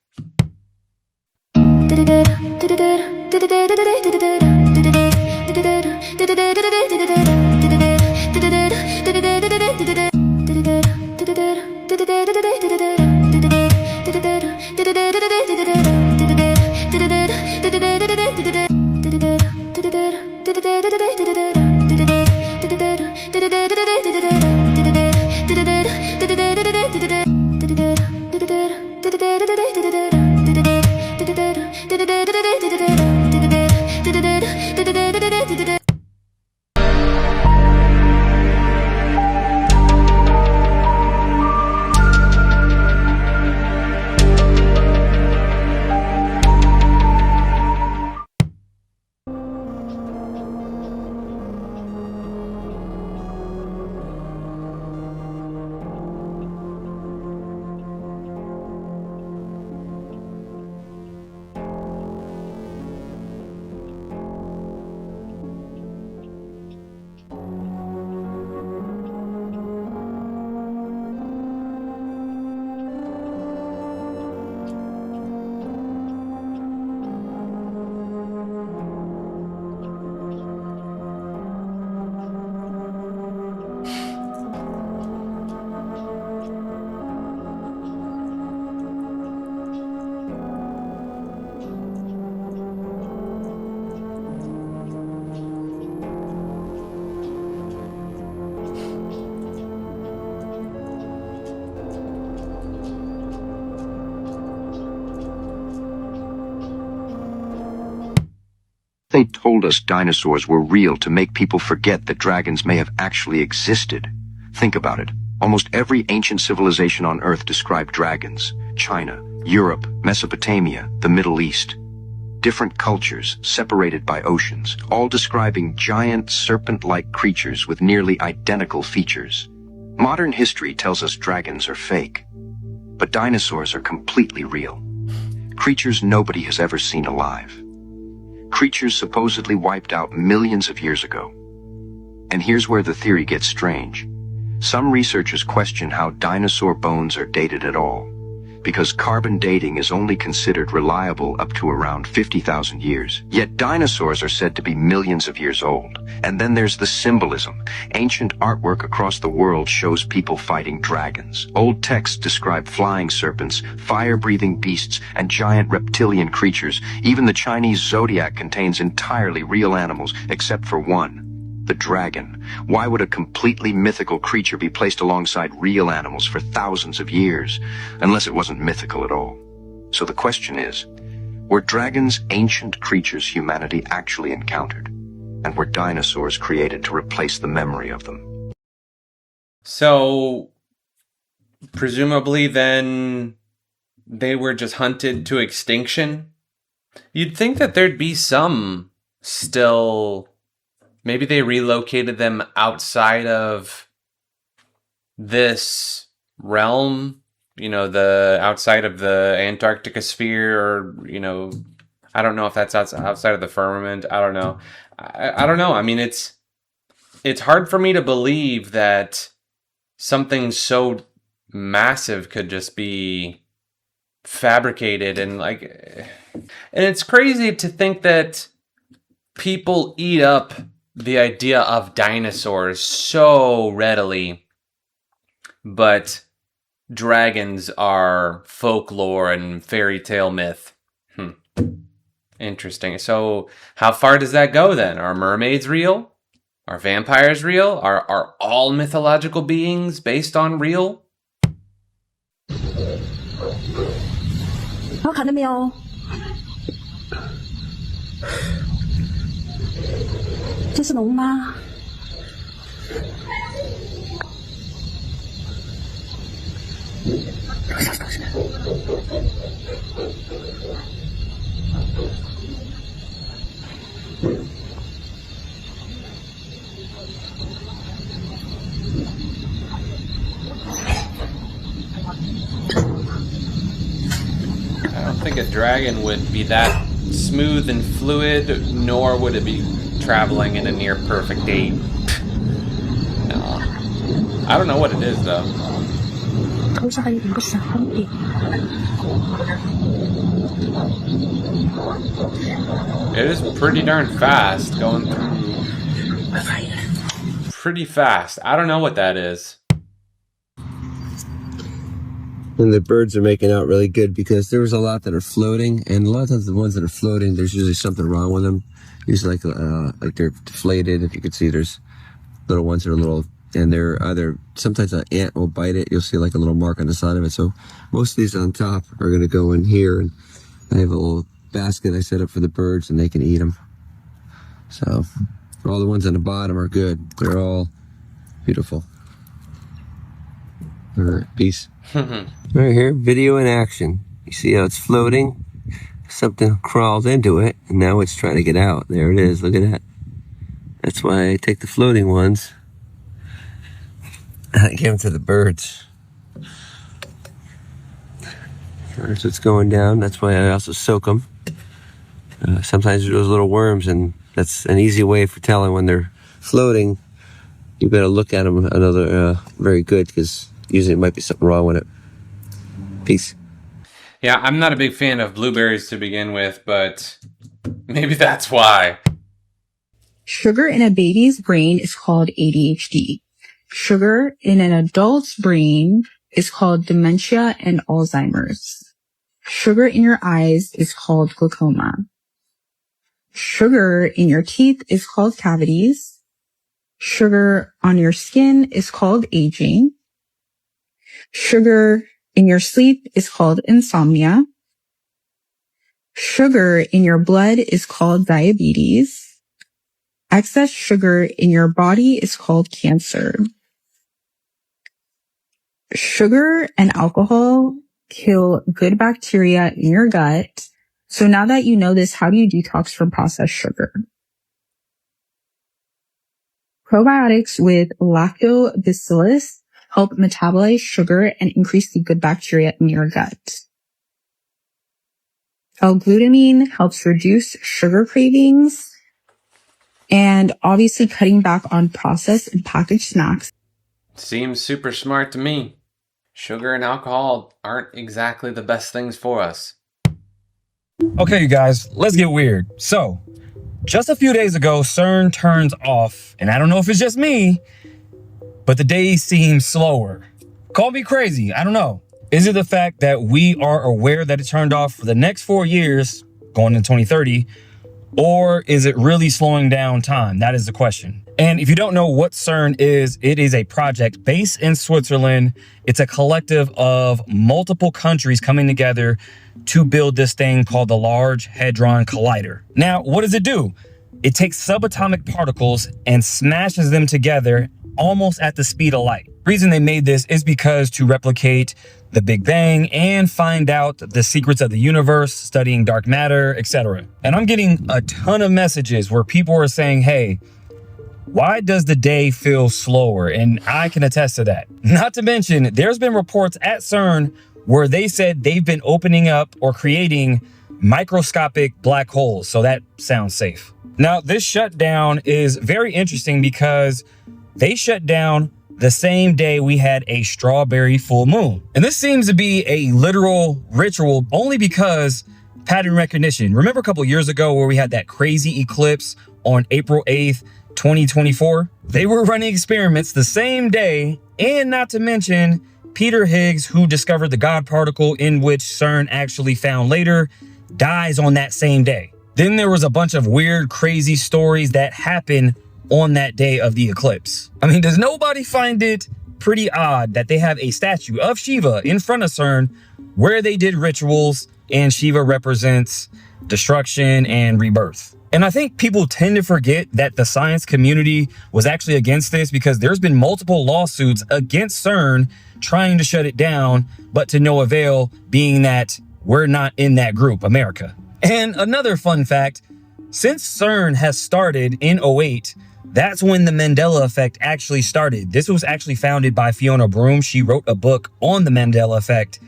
They told us dinosaurs were real to make people forget that dragons may have actually existed. Think about it. Almost every ancient civilization on Earth described dragons. China, Europe, Mesopotamia, the Middle East. Different cultures, separated by oceans, all describing giant serpent-like creatures with nearly identical features. Modern history tells us dragons are fake, but dinosaurs are completely real. Creatures nobody has ever seen alive. Creatures supposedly wiped out millions of years ago. And here's where the theory gets strange. Some researchers question how dinosaur bones are dated at all, because carbon dating is only considered reliable up to around 50,000 years. Yet dinosaurs are said to be millions of years old. And then there's the symbolism. Ancient artwork across the world shows people fighting dragons. Old texts describe flying serpents, fire-breathing beasts, and giant reptilian creatures. Even the Chinese zodiac contains entirely real animals, except for one. The dragon. Why would a completely mythical creature be placed alongside real animals for thousands of years, unless it wasn't mythical at all? So the question is, were dragons ancient creatures humanity actually encountered? And were dinosaurs created to replace the memory of them? So, presumably then they were just hunted to extinction? You'd think that there'd be some still... Maybe they relocated them outside of this realm, the outside of the Antarctica sphere, or, I don't know if that's outside of the firmament. I don't know. I don't know. I mean, it's hard for me to believe that something so massive could just be fabricated and it's crazy to think that people eat up the idea of dinosaurs so readily, but dragons are folklore and fairy tale myth. Interesting. So how far does that go then? Are mermaids real? Are vampires real? Are all mythological beings based on real? 看到没有？这是龙吗？ I don't think a dragon would be that smooth and fluid, nor would it be traveling in a near perfect ape. No. I don't know what it is though. 头上还有两个闪点。 It is pretty darn fast going through. Pretty fast. I don't know what that is. And the birds are making out really good because there was a lot that are floating, and a lot of times the ones that are floating, there's usually something wrong with them. Usually like they're deflated. If you could see, there's little ones that are little, and they're either, sometimes an ant will bite it. You'll see like a little mark on the side of it. So most of these on top are going to go in here, and I have a little basket I set up for the birds, and they can eat them. So all the ones on the bottom are good. They're all beautiful. All right, peace. Right here, video in action. You see how it's floating? Something crawled into it, and now it's trying to get out. There it is. Look at that. That's why I take the floating ones and I give them to the birds. There's what's going down. That's why I also soak them. Sometimes there's those little worms, and that's an easy way for telling when they're floating. You better look at them very good, because usually it might be something wrong with it. Peace. Yeah, I'm not a big fan of blueberries to begin with, but maybe that's why. Sugar in a baby's brain is called ADHD. Sugar in an adult's brain is called dementia and Alzheimer's. Sugar in your eyes is called glaucoma. Sugar in your teeth is called cavities. Sugar on your skin is called aging. Sugar in your sleep is called insomnia. Sugar Sugar in your blood is called diabetes. Excess sugar in your body is called cancer. Sugar and alcohol kill good bacteria in your gut. So now that you know this, how do you detox from processed sugar? Probiotics with lactobacillus help metabolize sugar and increase the good bacteria in your gut. L-glutamine helps reduce sugar cravings, and obviously cutting back on processed and packaged snacks. Seems super smart to me. Sugar and alcohol aren't exactly the best things for us. Okay, you guys, let's get weird. So, just a few days ago, CERN turns off, and I don't know if it's just me, but the days seem slower. Call me crazy, I don't know. Is it the fact that we are aware that it turned off for the next 4 years, going into 2030, or is it really slowing down time? That is the question. And if you don't know what CERN is, it is a project based in Switzerland. It's a collective of multiple countries coming together to build this thing called the Large Hadron Collider. Now, what does it do? It takes subatomic particles and smashes them together almost at the speed of light. The reason they made this is because to replicate the Big Bang and find out the secrets of the universe, studying dark matter, etc. And I'm getting a ton of messages where people are saying, hey, why does the day feel slower? And I can attest to that. Not to mention, there's been reports at CERN where they said they've been opening up or creating microscopic black holes. So that sounds safe. Now, this shutdown is very interesting because they shut down the same day we had a strawberry full moon. And this seems to be a literal ritual only because pattern recognition. Remember a couple years ago where we had that crazy eclipse on April 8th, 2024? They were running experiments the same day, and not to mention Peter Higgs, who discovered the God particle in which CERN actually found later, dies on that same day. Then there was a bunch of weird, crazy stories that happened on that day of the eclipse. I mean, does nobody find it pretty odd that they have a statue of Shiva in front of CERN where they did rituals and Shiva represents destruction and rebirth? And I think people tend to forget that the science community was actually against this because there's been multiple lawsuits against CERN trying to shut it down, but to no avail, being that we're not in that group, America. And another fun fact, since CERN has started in 2008, that's when the Mandela effect actually started. This was actually founded by Fiona Broome. She wrote a book on the Mandela effect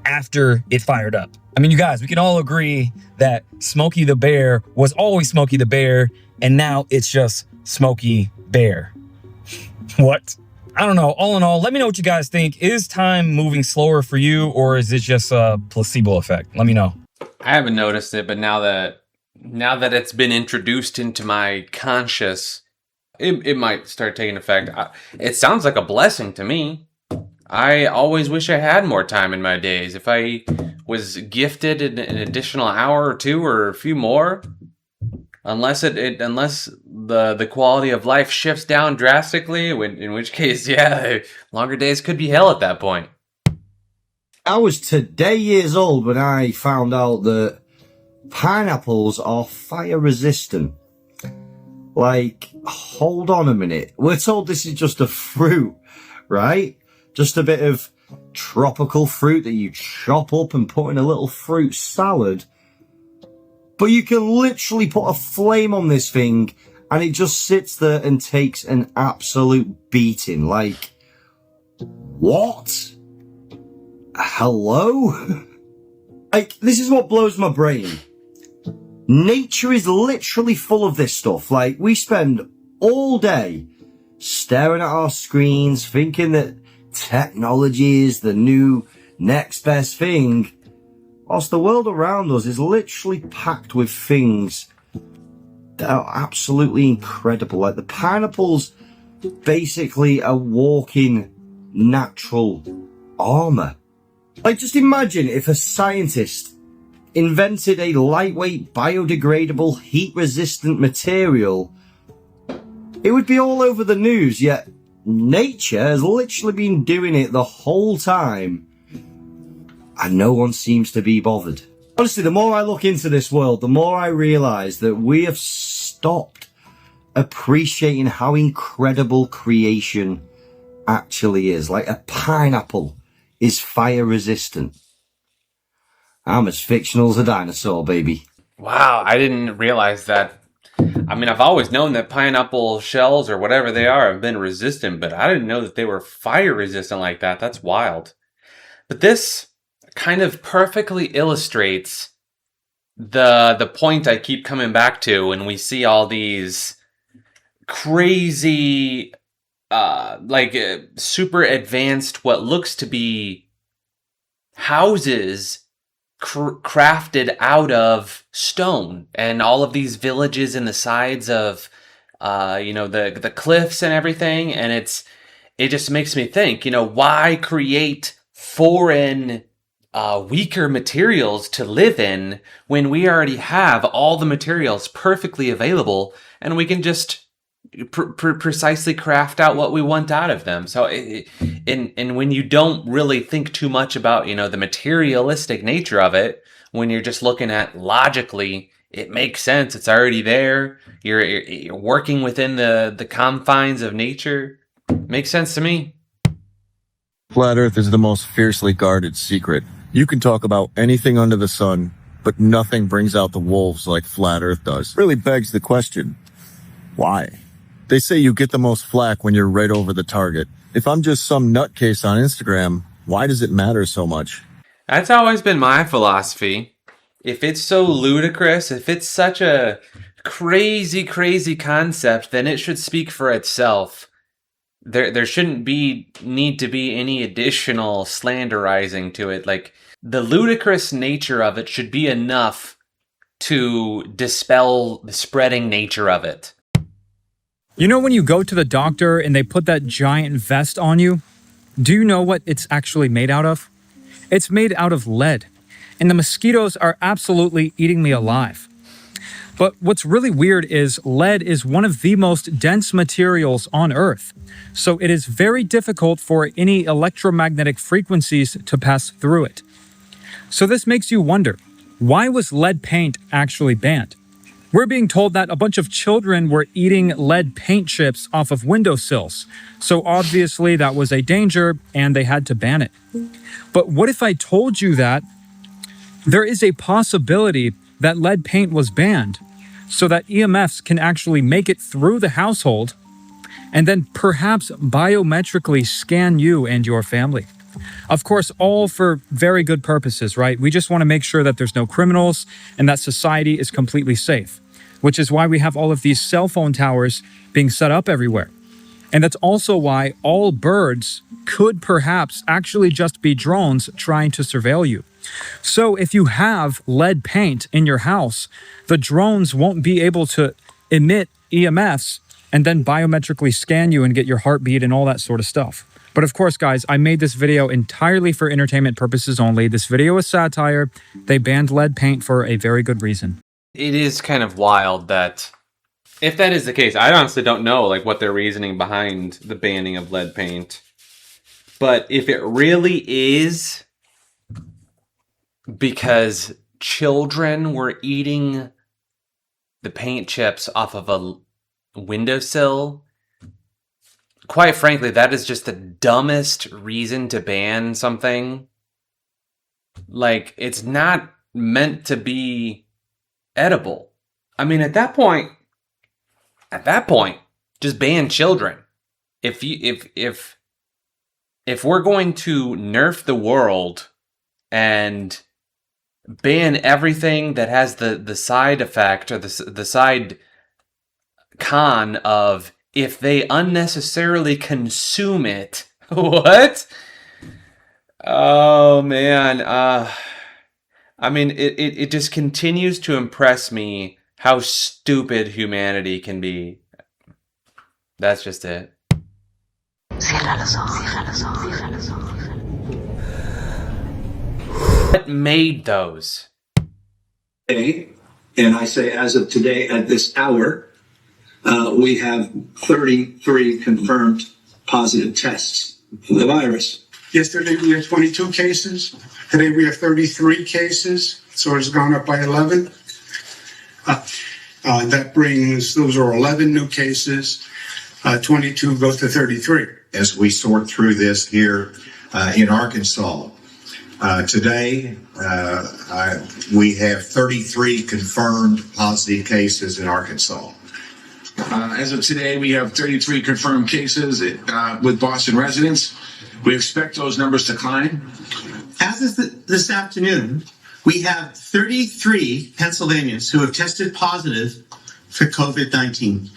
after it fired up. I mean, you guys, we can all agree that Smokey the Bear was always Smokey the Bear, and now it's just Smokey Bear. What? I don't know. All in all, let me know what you guys think. Is time moving slower for you, or is it just a placebo effect? Let me know. I haven't noticed it, but now that it's been introduced into my conscious, it might start taking effect. It sounds like a blessing to me. I always wish I had more time in my days. If I was gifted an additional hour or two or a few more, unless the quality of life shifts down drastically, in which case, yeah, longer days could be hell at that point. I was today years old when I found out that pineapples are fire resistant. Like, hold on a minute. We're told this is just a fruit, right? Just a bit of tropical fruit that you chop up and put in a little fruit salad. But you can literally put a flame on this thing and it just sits there and takes an absolute beating. Like, what? Hello? Like, this is what blows my brain. Nature is literally full of this stuff. Like, we spend all day staring at our screens, thinking that technology is the new next best thing, whilst the world around us is literally packed with things that are absolutely incredible. Like, the pineapple's basically a walking natural armor. Like, just imagine if a scientist invented a lightweight, biodegradable, heat-resistant material. It would be all over the news, yet nature has literally been doing it the whole time, and no one seems to be bothered. Honestly, the more I look into this world, the more I realize that we have stopped appreciating how incredible creation actually is. Like a pineapple is fire resistant. I'm as fictional as a dinosaur, baby. Wow, I didn't realize that. I mean, I've always known that pineapple shells or whatever they are have been resistant, but I didn't know that they were fire resistant like that. That's wild. But this kind of perfectly illustrates the point I keep coming back to when we see all these crazy super advanced what looks to be houses crafted out of stone, and all of these villages in the sides of the cliffs and everything, and it just makes me think, why create foreign weaker materials to live in when we already have all the materials perfectly available and we can just precisely craft out what we want out of them. So and when you don't really think too much about the materialistic nature of it, when you're just looking at logically, it makes sense. It's already there. You're working within the confines of nature. Makes sense to me. Flat Earth is the most fiercely guarded secret. You can talk about anything under the sun, but nothing brings out the wolves like Flat Earth does. Really begs the question, why? They say you get the most flack when you're right over the target. If I'm just some nutcase on Instagram, why does it matter so much? That's always been my philosophy. If it's so ludicrous, if it's such a crazy, crazy concept, then it should speak for itself. There shouldn't need to be any additional slanderizing to it. Like, the ludicrous nature of it should be enough to dispel the spreading nature of it. You know when you go to the doctor and they put that giant vest on you? Do you know what it's actually made out of? It's made out of lead, and the mosquitoes are absolutely eating me alive. But what's really weird is lead is one of the most dense materials on Earth, so it is very difficult for any electromagnetic frequencies to pass through it. So this makes you wonder, why was lead paint actually banned? We're being told that a bunch of children were eating lead paint chips off of windowsills, so obviously that was a danger and they had to ban it. But what if I told you that there is a possibility that lead paint was banned so that EMFs can actually make it through the household and then perhaps biometrically scan you and your family? Of course, all for very good purposes, right? We just want to make sure that there's no criminals and that society is completely safe, which is why we have all of these cell phone towers being set up everywhere. And that's also why all birds could perhaps actually just be drones trying to surveil you. So if you have lead paint in your house, the drones won't be able to emit EMFs and then biometrically scan you and get your heartbeat and all that sort of stuff. But of course, guys, I made this video entirely for entertainment purposes only. This video is satire. They banned lead paint for a very good reason. It is kind of wild that, if that is the case, I honestly don't know what their reasoning behind the banning of lead paint. But if it really is because children were eating the paint chips off of a windowsill, quite frankly, that is just the dumbest reason to ban something. It's not meant to be edible. I mean, at that point, just ban children. If we're going to nerf the world and ban everything that has the side effect or the side con of if they unnecessarily consume it. What? Oh man. I mean, it just continues to impress me how stupid humanity can be. That's just it. What made those? And I say as of today, at this hour, we have 33 confirmed positive tests for the virus. Yesterday we had 22 cases. Today we have 33 cases, so it's gone up by 11. That brings, those are 11 new cases. 22 goes to 33. As we sort through this here in Arkansas, today we have 33 confirmed positive cases in Arkansas. As of today, we have 33 confirmed cases with Boston residents. We expect those numbers to climb. As of this afternoon, we have 33 Pennsylvanians who have tested positive for COVID-19.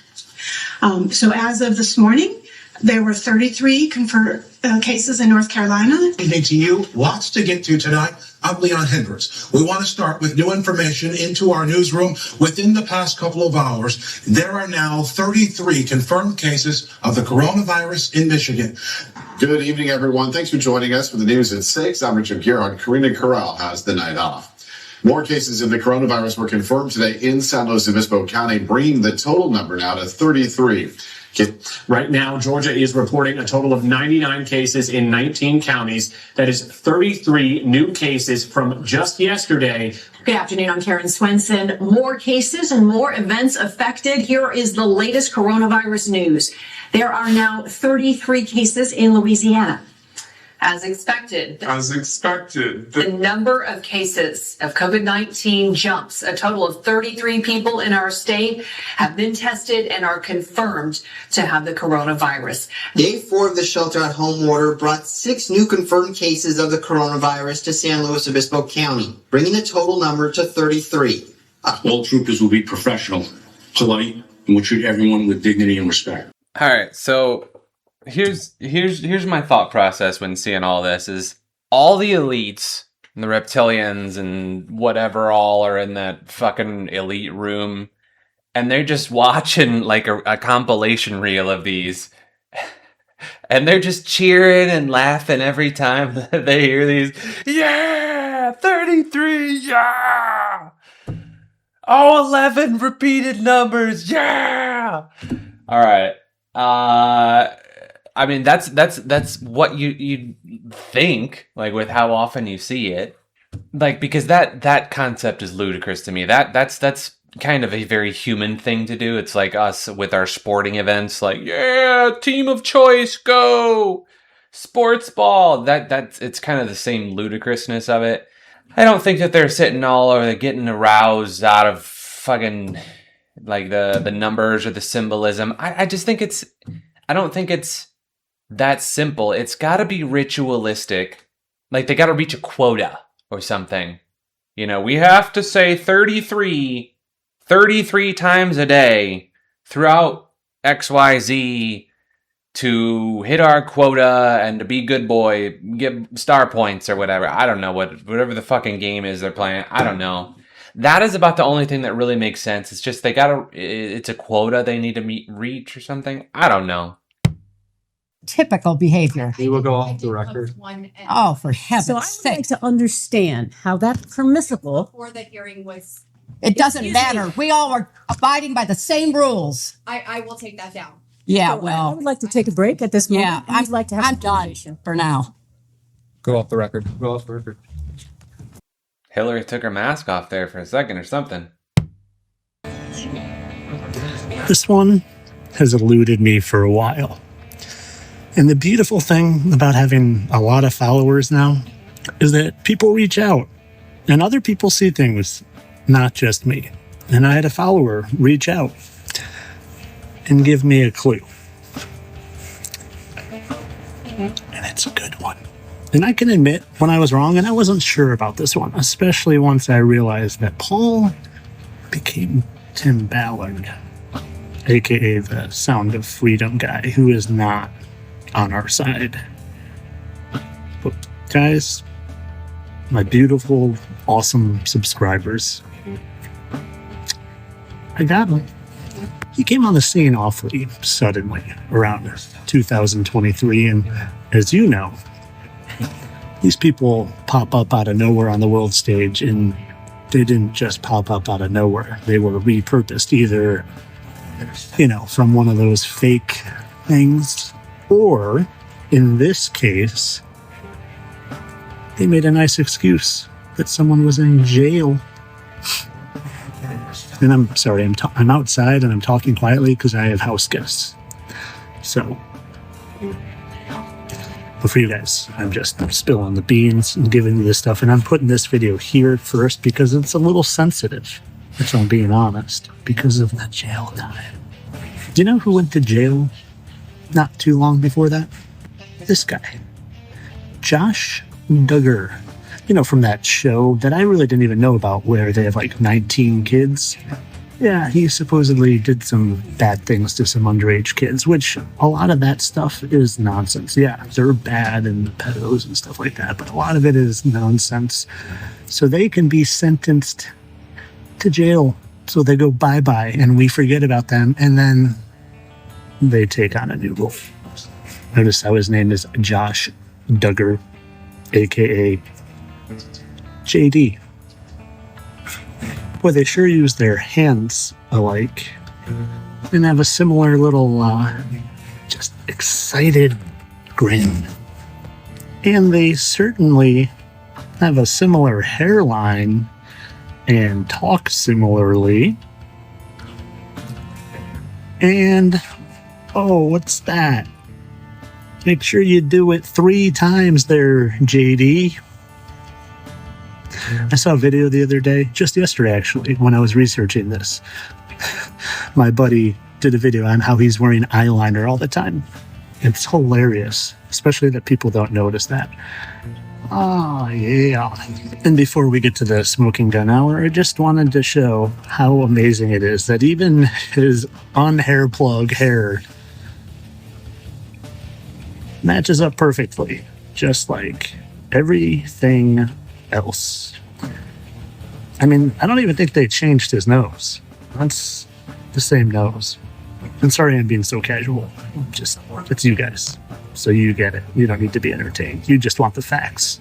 So as of this morning, there were 33 confirmed cases in North Carolina. Evening to you. Lots to get to tonight. I'm Leon Hendricks. We want to start with new information into our newsroom. Within the past couple of hours, there are now 33 confirmed cases of the coronavirus in Michigan. Good evening, everyone. Thanks for joining us for the news at 6. I'm Richard Giron. Karina Corral has the night off. More cases of the coronavirus were confirmed today in San Luis Obispo County, bringing the total number now to 33. Right now, Georgia is reporting a total of 99 cases in 19 counties. That is 33 new cases from just yesterday. Good afternoon, I'm Karen Swenson. More cases and more events affected. Here is the latest coronavirus news. There are now 33 cases in Louisiana. As expected. The number of cases of COVID-19 jumps. A total of 33 people in our state have been tested and are confirmed to have the coronavirus. Day 4 of the shelter-at-home order brought 6 new confirmed cases of the coronavirus to San Luis Obispo County, bringing the total number to 33. All troopers will be professional, polite, and will treat everyone with dignity and respect. All right, so here's my thought process when seeing all this is all the elites and the reptilians and whatever all are in that fucking elite room, and they're just watching like a compilation reel of these, and they're just cheering and laughing every time that they hear these. Yeah, 33. Yeah. Oh, 11 repeated numbers. Yeah. All right. I mean, that's what you think, like, with how often you see it, like, because that concept is ludicrous to me. That's kind of a very human thing to do. It's like us with our sporting events, like, yeah, team of choice, go, sports ball. It's kind of the same ludicrousness of it. I don't think that they're sitting all over getting aroused out of fucking like the numbers or the symbolism. I just think I don't think it's that simple. It's got to be ritualistic. Like, they got to reach a quota or something. You know, we have to say 33 times a day throughout XYZ to hit our quota and to be good boy, get star points or whatever. I don't know whatever the fucking game is they're playing. I don't know. That is about the only thing that really makes sense. It's just it's a quota they need to reach or something. I don't know. Typical behavior. We will go off the record. Oh, for heaven's So sake. I'd like to understand how that's permissible. Before the hearing was. It doesn't Excuse matter. me. We all are abiding by the same rules. I will take that down. Yeah, So I well, would like to take a break at this moment. yeah, I'd like to have I'm a done conversation. for now. Go off the record. Go off the record. Hillary took her mask off there for a second or something. This one has eluded me for a while. And the beautiful thing about having a lot of followers now is that people reach out and other people see things, not just me. And I had a follower reach out and give me a clue. And it's a good one. And I can admit when I was wrong and I wasn't sure about this one, especially once I realized that Paul became Tim Ballard, aka the Sound of Freedom guy, who is not on our side. But guys, my beautiful, awesome subscribers, I got him. He came on the scene awfully suddenly around 2023, and as you know, these people pop up out of nowhere on the world stage, and they didn't just pop up out of nowhere. They were repurposed either, from one of those fake things, or in this case, they made a nice excuse that someone was in jail. And I'm sorry, I'm outside and I'm talking quietly because I have house guests. So, but for you guys, I'm just spilling the beans and giving you this stuff. And I'm putting this video here first because it's a little sensitive, if I'm being honest, because of the jail time. Do you know who went to jail not too long before that? This guy, Josh Duggar. You know, from that show that I really didn't even know about where they have like 19 kids. Yeah, he supposedly did some bad things to some underage kids, which a lot of that stuff is nonsense. Yeah, they're bad and pedos and stuff like that, but a lot of it is nonsense. So they can be sentenced to jail. So they go bye-bye and we forget about them and then they take on a new role. Notice how his name is Josh Duggar, aka JD. Boy, they sure use their hands alike and have a similar little, just excited grin. And they certainly have a similar hairline and talk similarly. And, oh, what's that? Make sure you do it 3 times there, JD. I saw a video the other day, just yesterday actually, when I was researching this. My buddy did a video on how he's wearing eyeliner all the time. It's hilarious, especially that people don't notice that. Oh, yeah. And before we get to the smoking gun hour, I just wanted to show how amazing it is that even his unhair plug hair matches up perfectly, just like everything else. I mean, I don't even think they changed his nose. That's the same nose. I'm sorry I'm being so casual. Just, it's you guys. So you get it. You don't need to be entertained. You just want the facts.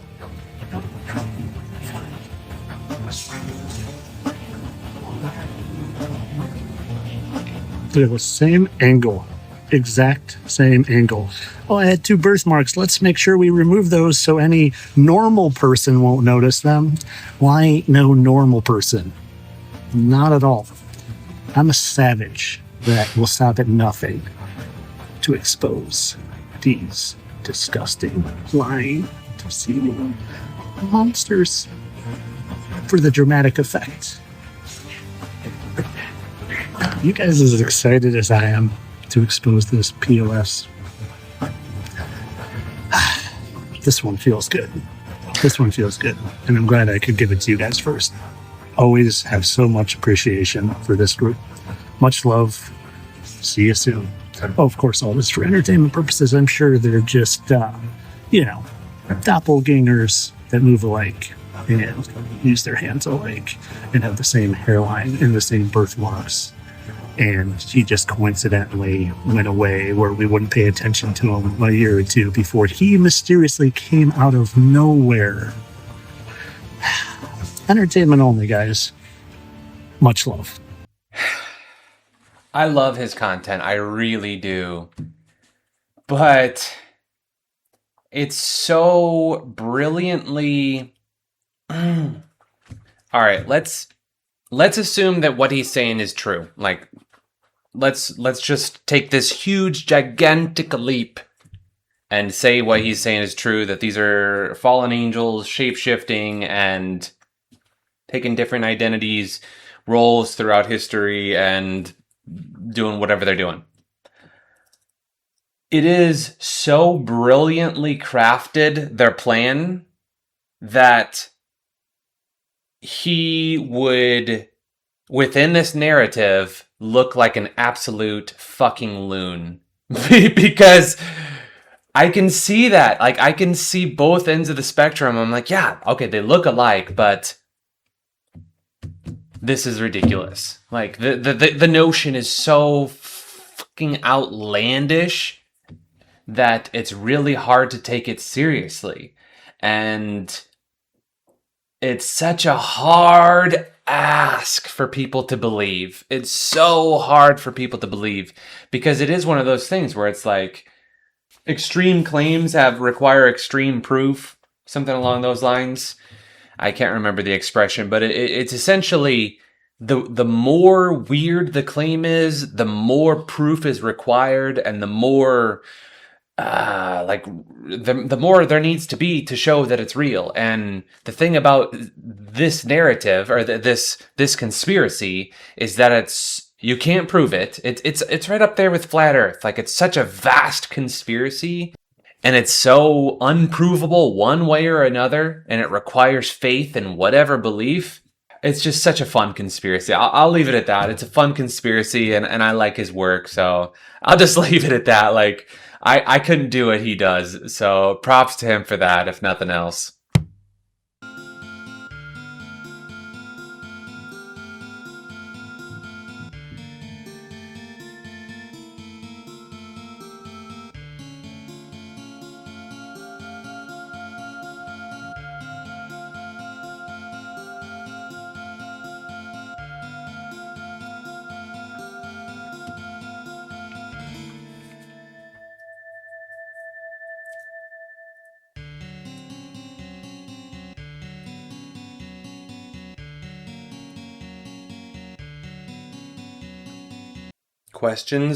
They're the same angle. Exact same angle. Oh, I had 2 birthmarks. Let's make sure we remove those so any normal person won't notice them. Why ain't no normal person? Not at all. I'm a savage that will stop at nothing to expose these disgusting, lying, deceiving monsters for the dramatic effect. You guys as excited as I am to expose this POS. This one feels good. This one feels good. And I'm glad I could give it to you guys first. Always have so much appreciation for this group. Much love. See you soon. Oh, of course, all this for entertainment purposes. I'm sure they're just, doppelgangers that move alike and use their hands alike and have the same hairline and the same birthmarks. And he just coincidentally went away where we wouldn't pay attention to him a year or 2 before he mysteriously came out of nowhere. Entertainment only, guys. Much love. I love his content. I really do. But it's so brilliantly... All right, let's assume that what he's saying is true. Like, let's just take this huge, gigantic leap and say what he's saying is true, that these are fallen angels shape-shifting and taking different identities, roles throughout history, and doing whatever they're doing. It is so brilliantly crafted, their plan, that he would, within this narrative, look like an absolute fucking loon. Because I can see that. Like, I can see both ends of the spectrum. I'm like, yeah, okay, they look alike, but this is ridiculous. Like, the notion is so fucking outlandish that it's really hard to take it seriously. And it's such a hard ask for people to believe. It's so hard for people to believe because it is one of those things where it's like extreme claims require extreme proof. something along those lines. I can't remember the expression, but it's essentially the more weird the claim is, the more proof is required, and the more the more there needs to be to show that it's real. And the thing about this narrative or this conspiracy is that you can't prove it. It's right up there with flat Earth. Like, it's such a vast conspiracy, and it's so unprovable one way or another, and it requires faith in whatever belief. It's just such a fun conspiracy. I'll leave it at that. It's a fun conspiracy, and I like his work, so I'll just leave it at that. Like, I couldn't do what he does, so props to him for that, if nothing else.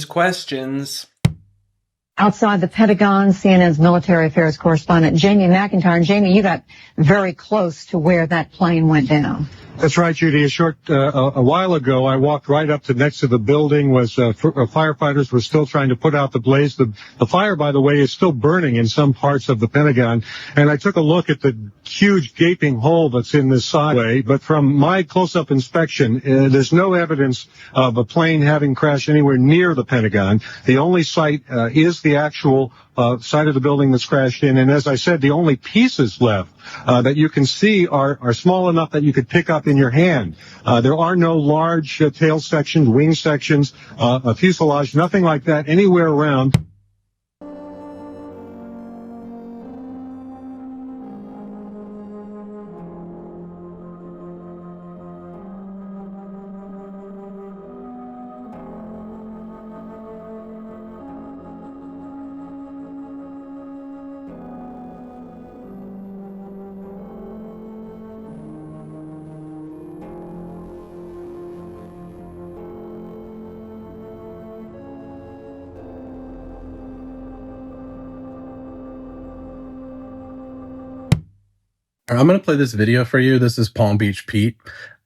Questions. Outside the Pentagon, CNN's military affairs correspondent Jamie McIntyre. And Jamie, you got very close to where that plane went down. That's right, Judy. A while ago, I walked right up to next to the building. Firefighters were still trying to put out the blaze. The fire, by the way, is still burning in some parts of the Pentagon. And I took a look at the huge gaping hole that's in this sideway. But from my close-up inspection, there's no evidence of a plane having crashed anywhere near the Pentagon. The only site is the actual side of the building that's crashed in. And as I said, the only pieces left that you can see are small enough that you could pick up in your hand. There are no large tail sections, wing sections, a fuselage, nothing like that anywhere around. I'm going to play this video for you. This is Palm Beach Pete,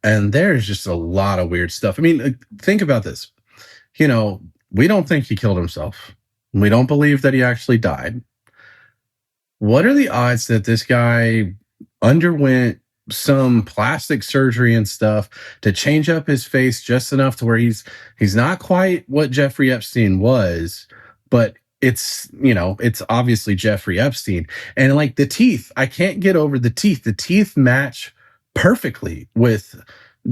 and there's just a lot of weird stuff. I mean, think about this. You know, we don't think he killed himself. We don't believe that he actually died. What are the odds that this guy underwent some plastic surgery and stuff to change up his face just enough to where he's not quite what Jeffrey Epstein was, but it's obviously Jeffrey Epstein. And like the teeth, I can't get over the teeth. The teeth match perfectly with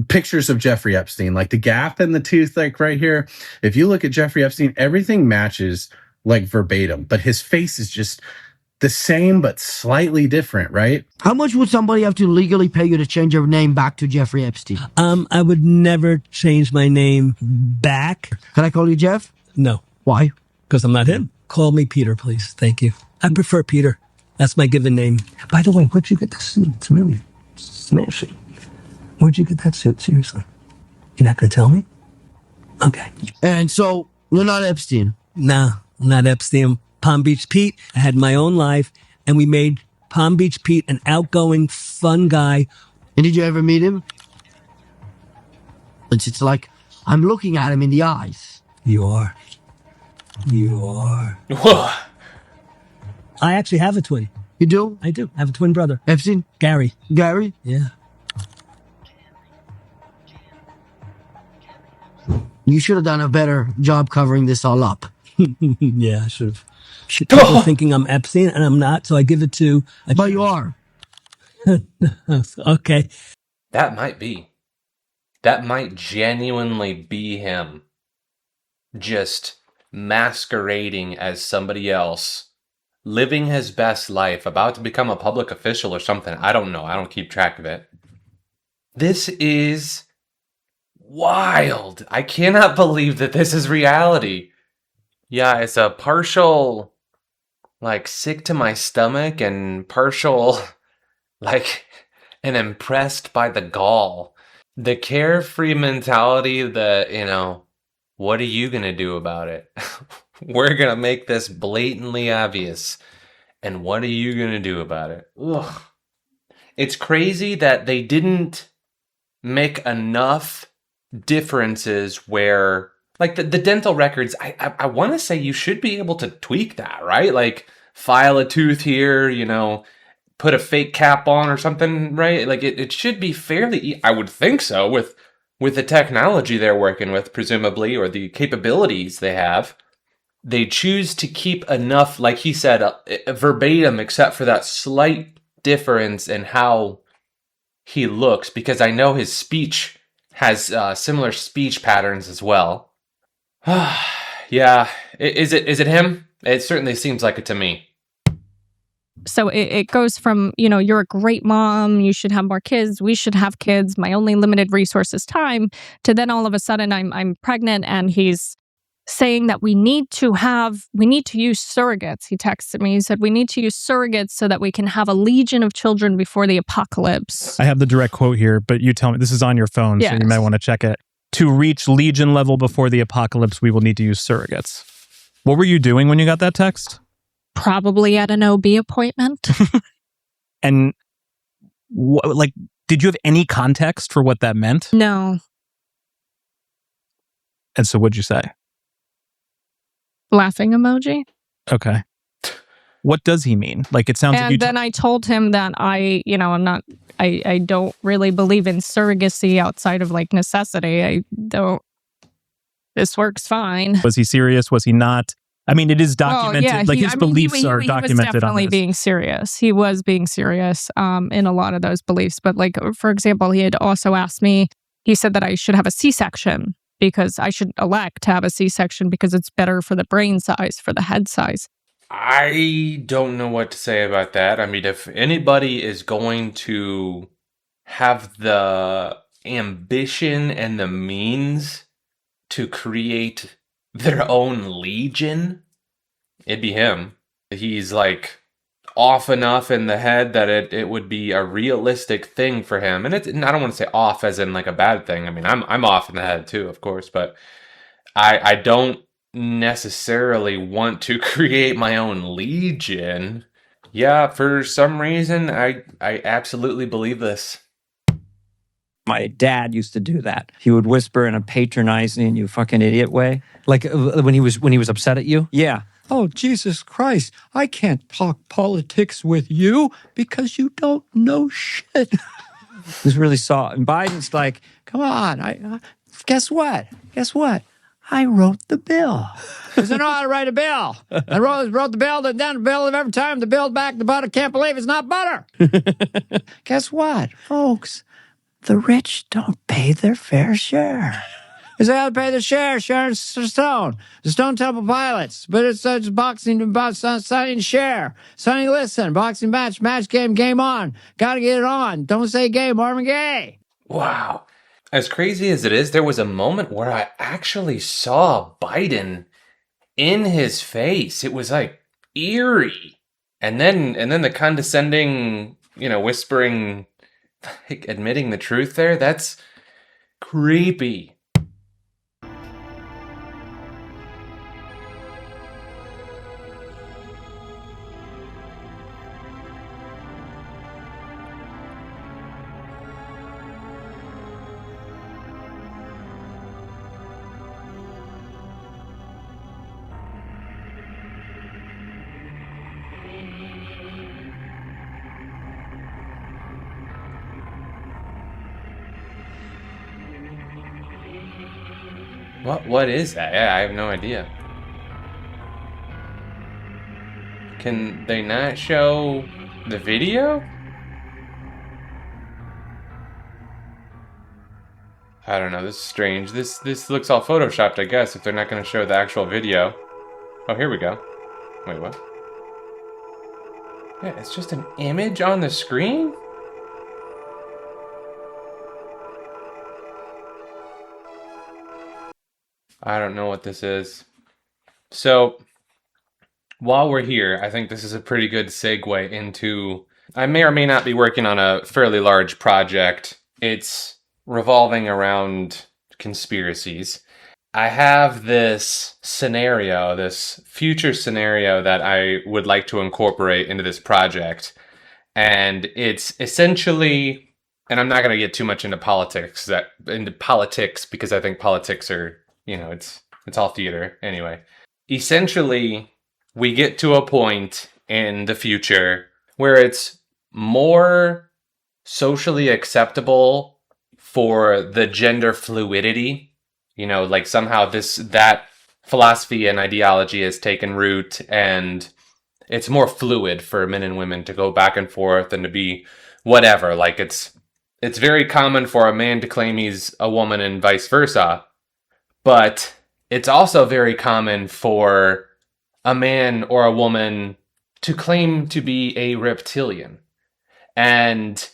pictures of Jeffrey Epstein, like the gap in the tooth, like right here. If you look at Jeffrey Epstein, everything matches like verbatim, but his face is just the same, but slightly different, right? How much would somebody have to legally pay you to change your name back to Jeffrey Epstein? I would never change my name back. Can I call you Jeff? No. Why? Because I'm not him. Call me Peter, please. Thank you. I prefer Peter. That's my given name. By the way, where'd you get this suit? It's really smashing. Where'd you get that suit? Seriously. You're not going to tell me? Okay. And so, you're not Epstein? No, I'm not Epstein. Palm Beach Pete. I had my own life, and we made Palm Beach Pete an outgoing, fun guy. And did you ever meet him? It's like, I'm looking at him in the eyes. You are. Whoa. I actually have a twin. You do? I do. I have a twin brother. Epstein? Gary. Gary? Yeah. You should have done a better job covering this all up. Yeah, I should have. People thinking I'm Epstein, and I'm not, so I give it to... But you are. Okay. That might genuinely be him. Just masquerading as somebody else, living his best life, about to become a public official or something. I don't know. I don't keep track of it. This is wild. I cannot believe that this is reality. Yeah, it's a partial, like, sick to my stomach and partial Like, and impressed by the gall. The carefree mentality that, what are you going to do about it? We're going to make this blatantly obvious. And what are you going to do about it? Ugh. It's crazy that they didn't make enough differences where, like, the dental records, I want to say you should be able to tweak that, right? Like, file a tooth here, put a fake cap on or something, right? Like, it should be fairly, I would think so, with the technology they're working with, presumably, or the capabilities they have. They choose to keep enough, like he said, verbatim, except for that slight difference in how he looks, because I know his speech has similar speech patterns as well. Yeah, is it him? It certainly seems like it to me. So it goes from, you're a great mom, you should have more kids, we should have kids, my only limited resource is time, to then all of a sudden I'm pregnant, and he's saying that we need to use surrogates. He texted me, he said, we need to use surrogates so that we can have a legion of children before the apocalypse. I have the direct quote here, but you tell me, this is on your phone, so you might want to check it. To reach legion level before the apocalypse, we will need to use surrogates. What were you doing when you got that text? Probably at an OB appointment. And did you have any context for what that meant? No. And so what'd you say? Laughing emoji. Okay. What does he mean? Like, it sounds like you... And then I told him that I don't really believe in surrogacy outside of like necessity. This works fine. Was he serious? Was he not? I mean, it is documented. His beliefs are documented. He was definitely being serious. He was being serious in a lot of those beliefs. But like, for example, he had also asked me, he said that I should have a C-section because I should elect to have a C-section because it's better for the brain size, for the head size. I don't know what to say about that. I mean, if anybody is going to have the ambition and the means to create their own legion, it'd be him. He's like off enough in the head that it would be a realistic thing for him. And I don't want to say off as in like a bad thing. I mean, I'm off in the head too, of course, but I don't necessarily want to create my own legion. Yeah, for some reason, I absolutely believe this. My dad used to do that. He would whisper in a patronizing, you fucking idiot way. Like when he was upset at you? Yeah. Oh, Jesus Christ, I can't talk politics with you because you don't know shit. It was really soft. And Biden's like, come on, guess what? I wrote the bill. Because I know how to write a bill. I wrote the bill, then the bill, and every time the bill back the butter, can't believe it's not butter. Guess what, folks? The rich don't pay their fair share. Because they have to pay their share, Sharon Stone. The Stone Temple Pilots. But it's boxing about Sonny and share. Sonny, listen. Boxing match game on. Gotta get it on. Don't say gay, Marvin Gaye. Wow. As crazy as it is, there was a moment where I actually saw Biden in his face. It was like eerie. And then the condescending, whispering, like, admitting the truth there, that's creepy. What is that? Yeah, I have no idea. Can they not show the video? I don't know, this is strange. This looks all photoshopped, I guess, if they're not going to show the actual video. Oh, here we go. Wait, what? Yeah, it's just an image on the screen? I don't know what this is. So, while we're here, I think this is a pretty good segue into I may or may not be working on a fairly large project. It's revolving around conspiracies. I have this scenario, this future scenario that I would like to incorporate into this project. And it's essentially, and I'm not going to get too much into politics because I think politics are, it's all theater anyway. Essentially, we get to a point in the future where it's more socially acceptable for the gender fluidity. Like somehow that philosophy and ideology has taken root, and it's more fluid for men and women to go back and forth and to be whatever. Like it's very common for a man to claim he's a woman and vice versa, but it's also very common for a man or a woman to claim to be a reptilian. And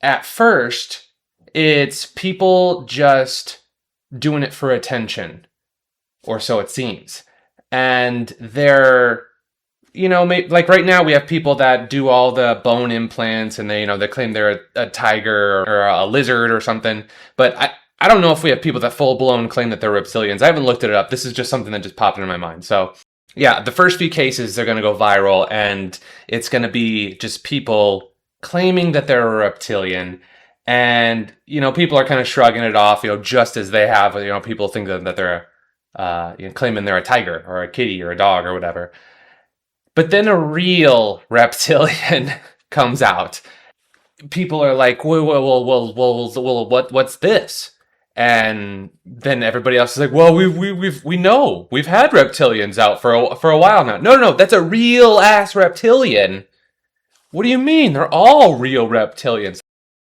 at first, it's people just doing it for attention, or so it seems. And they're, like right now we have people that do all the bone implants and they claim they're a tiger or a lizard or something. But I don't know if we have people that full blown claim that they're reptilians. I haven't looked it up. This is just something that just popped into my mind. So yeah, the first few cases, they're going to go viral, and it's going to be just people claiming that they're a reptilian. And, people are kind of shrugging it off, just as they have, people think that they're claiming they're a tiger or a kitty or a dog or whatever. But then a real reptilian comes out. People are like, well, what's this? And then everybody else is like, well, we know we've had reptilians out for a while now. No, that's a real ass reptilian. What do you mean? They're all real reptilians.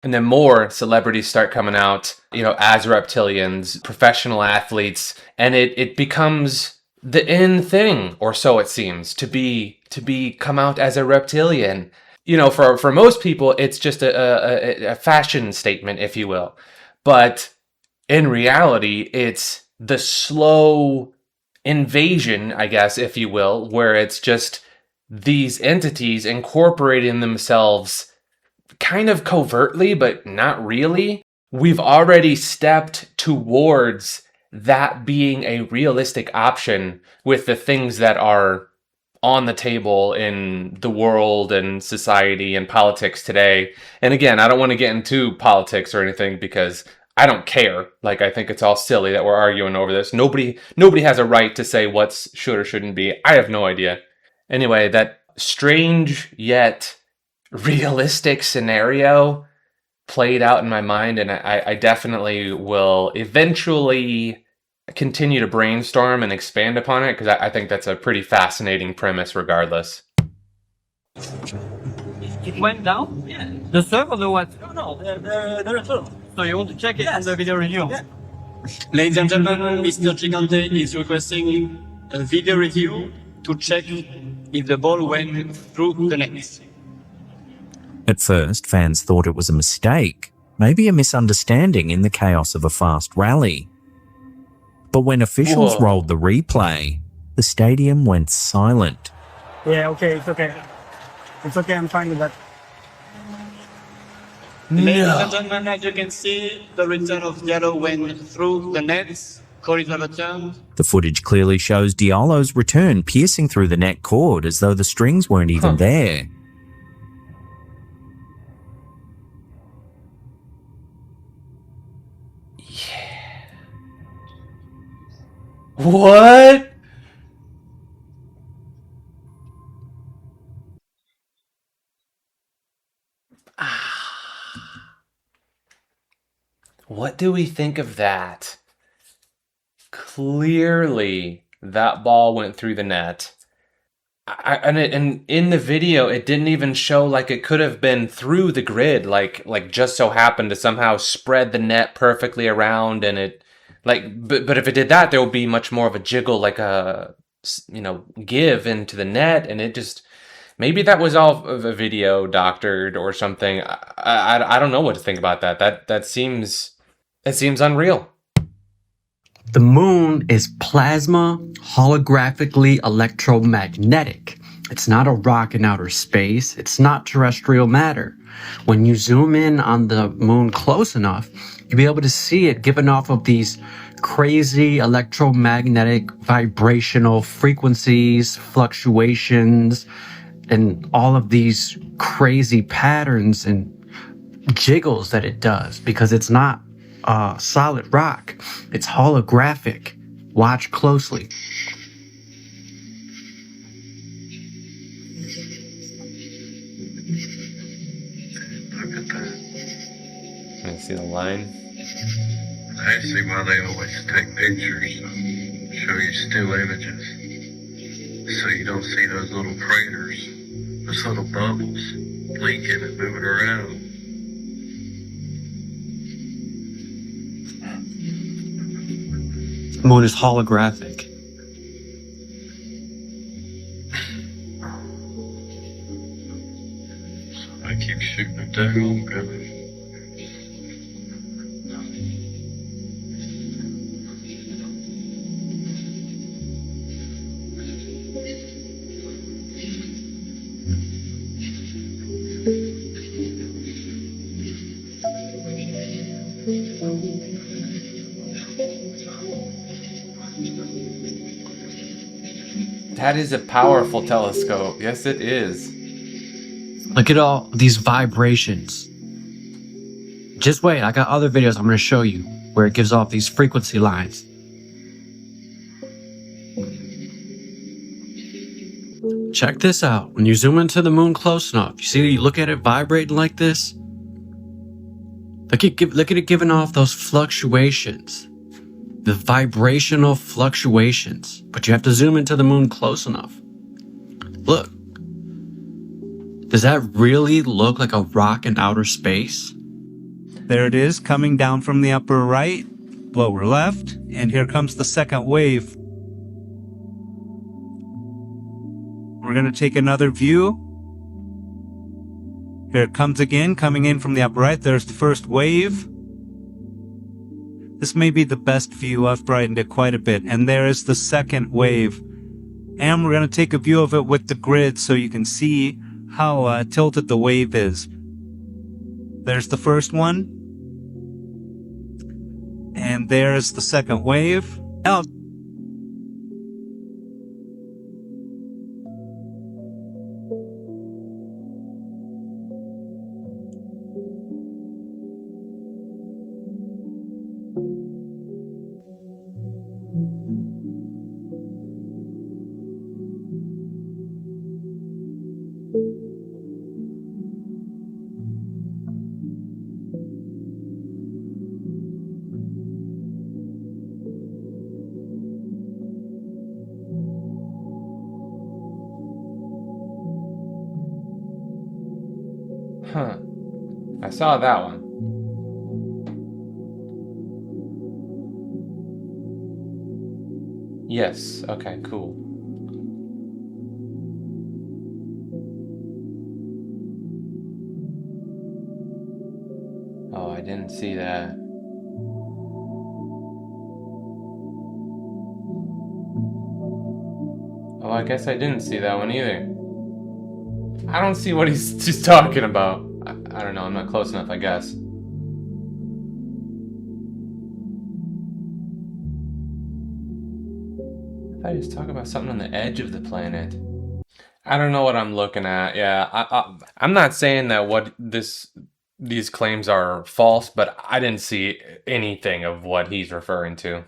And then more celebrities start coming out, as reptilians, professional athletes, and it becomes the in thing, or so it seems, to come out as a reptilian. For most people, it's just a fashion statement, if you will. But in reality, it's the slow invasion, I guess, if you will, where it's just these entities incorporating themselves kind of covertly, but not really. We've already stepped towards that being a realistic option with the things that are on the table in the world and society and politics today. And again, I don't want to get into politics or anything because I don't care. Like, I think it's all silly that we're arguing over this. Nobody has a right to say what's should or shouldn't be. I have no idea. Anyway, that strange yet realistic scenario played out in my mind, and I definitely will eventually continue to brainstorm and expand upon it because I think that's a pretty fascinating premise regardless. It went down? Yeah. The server or the what? No, the return. So you want to check it on the video review? Yeah. Ladies and gentlemen, Mr. Gigante is requesting a video review to check if the ball went through the net. At first, fans thought it was a mistake, maybe a misunderstanding in the chaos of a fast rally. But when officials rolled the replay, the stadium went silent. Yeah, okay, it's okay. It's okay, I'm fine with that. Ladies and gentlemen, as you can see, the return of Diallo went through the net. The footage clearly shows Diallo's return piercing through the net cord as though the strings weren't even there. What? What do we think of that? Clearly, that ball went through the net. And in the video, it didn't even show like it could have been through the grid, like just so happened to somehow spread the net perfectly around, and it but if it did that, there would be much more of a jiggle, like a give into the net, and it just maybe that was all of a video doctored or something. I don't know what to think about that. That seems unreal. The moon is plasma holographically electromagnetic, It's not a rock in outer space. It's not terrestrial matter. When you zoom in on the moon close enough, you'll be able to see it giving off of these crazy electromagnetic vibrational frequencies, fluctuations, and all of these crazy patterns and jiggles that it does, because it's not a solid rock. It's holographic. Watch closely. Can you see the line? I see why they always take pictures, show you still images, so you don't see those little craters, those little bubbles blinking and moving around. The moon is holographic. I keep shooting it down, goodness. That is a powerful telescope. Yes, it is. Look at all these vibrations. Just wait, I got other videos I'm going to show you where it gives off these frequency lines. Check this out. When you zoom into the moon close enough, you look at it vibrating like this. Look at it giving off those fluctuations. The vibrational fluctuations. But you have to zoom into the moon close enough. Look. Does that really look like a rock in outer space? There it is, coming down from the upper right, lower left, and here comes the second wave. We're going to take another view. Here it comes again, coming in from the upper right. There's the first wave. This may be the best view. I've brightened it quite a bit. And there is the second wave. And we're going to take a view of it with the grid so you can see how tilted the wave is. There's the first one. And there's the second wave. Now, Huh. I saw that one. Yes. Okay, cool. Oh, I didn't see that. Oh, I guess I didn't see that one either. I don't see what he's talking about. I don't know, I'm not close enough, I guess. I thought he was talking about something on the edge of the planet. I don't know what I'm looking at. Yeah, I'm not saying that what these claims are false, but I didn't see anything of what he's referring to.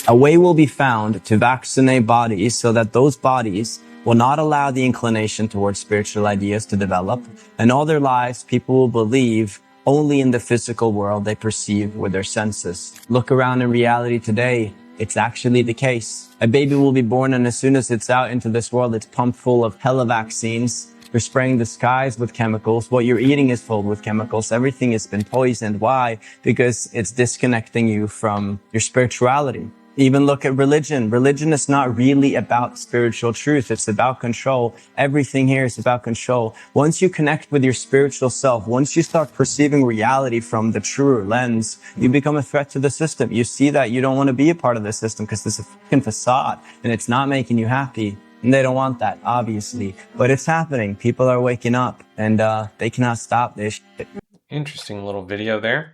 A way will be found to vaccinate bodies so that those bodies will not allow the inclination towards spiritual ideas to develop, and all their lives people will believe only in the physical world they perceive with their senses. Look around in reality today, it's actually the case. A baby will be born, and as soon as it's out into this world, it's pumped full of hella vaccines. You're spraying the skies with chemicals. What you're eating is filled with chemicals. Everything has been poisoned. Why? Because it's disconnecting you from your spirituality. Even look at religion. Religion is not really about spiritual truth. It's about control. Everything here is about control. Once you connect with your spiritual self, once you start perceiving reality from the truer lens, you become a threat to the system. You see that you don't want to be a part of the system because it's a fucking facade and it's not making you happy. And they don't want that, obviously. But it's happening. People are waking up and they cannot stop this shit. Interesting little video there.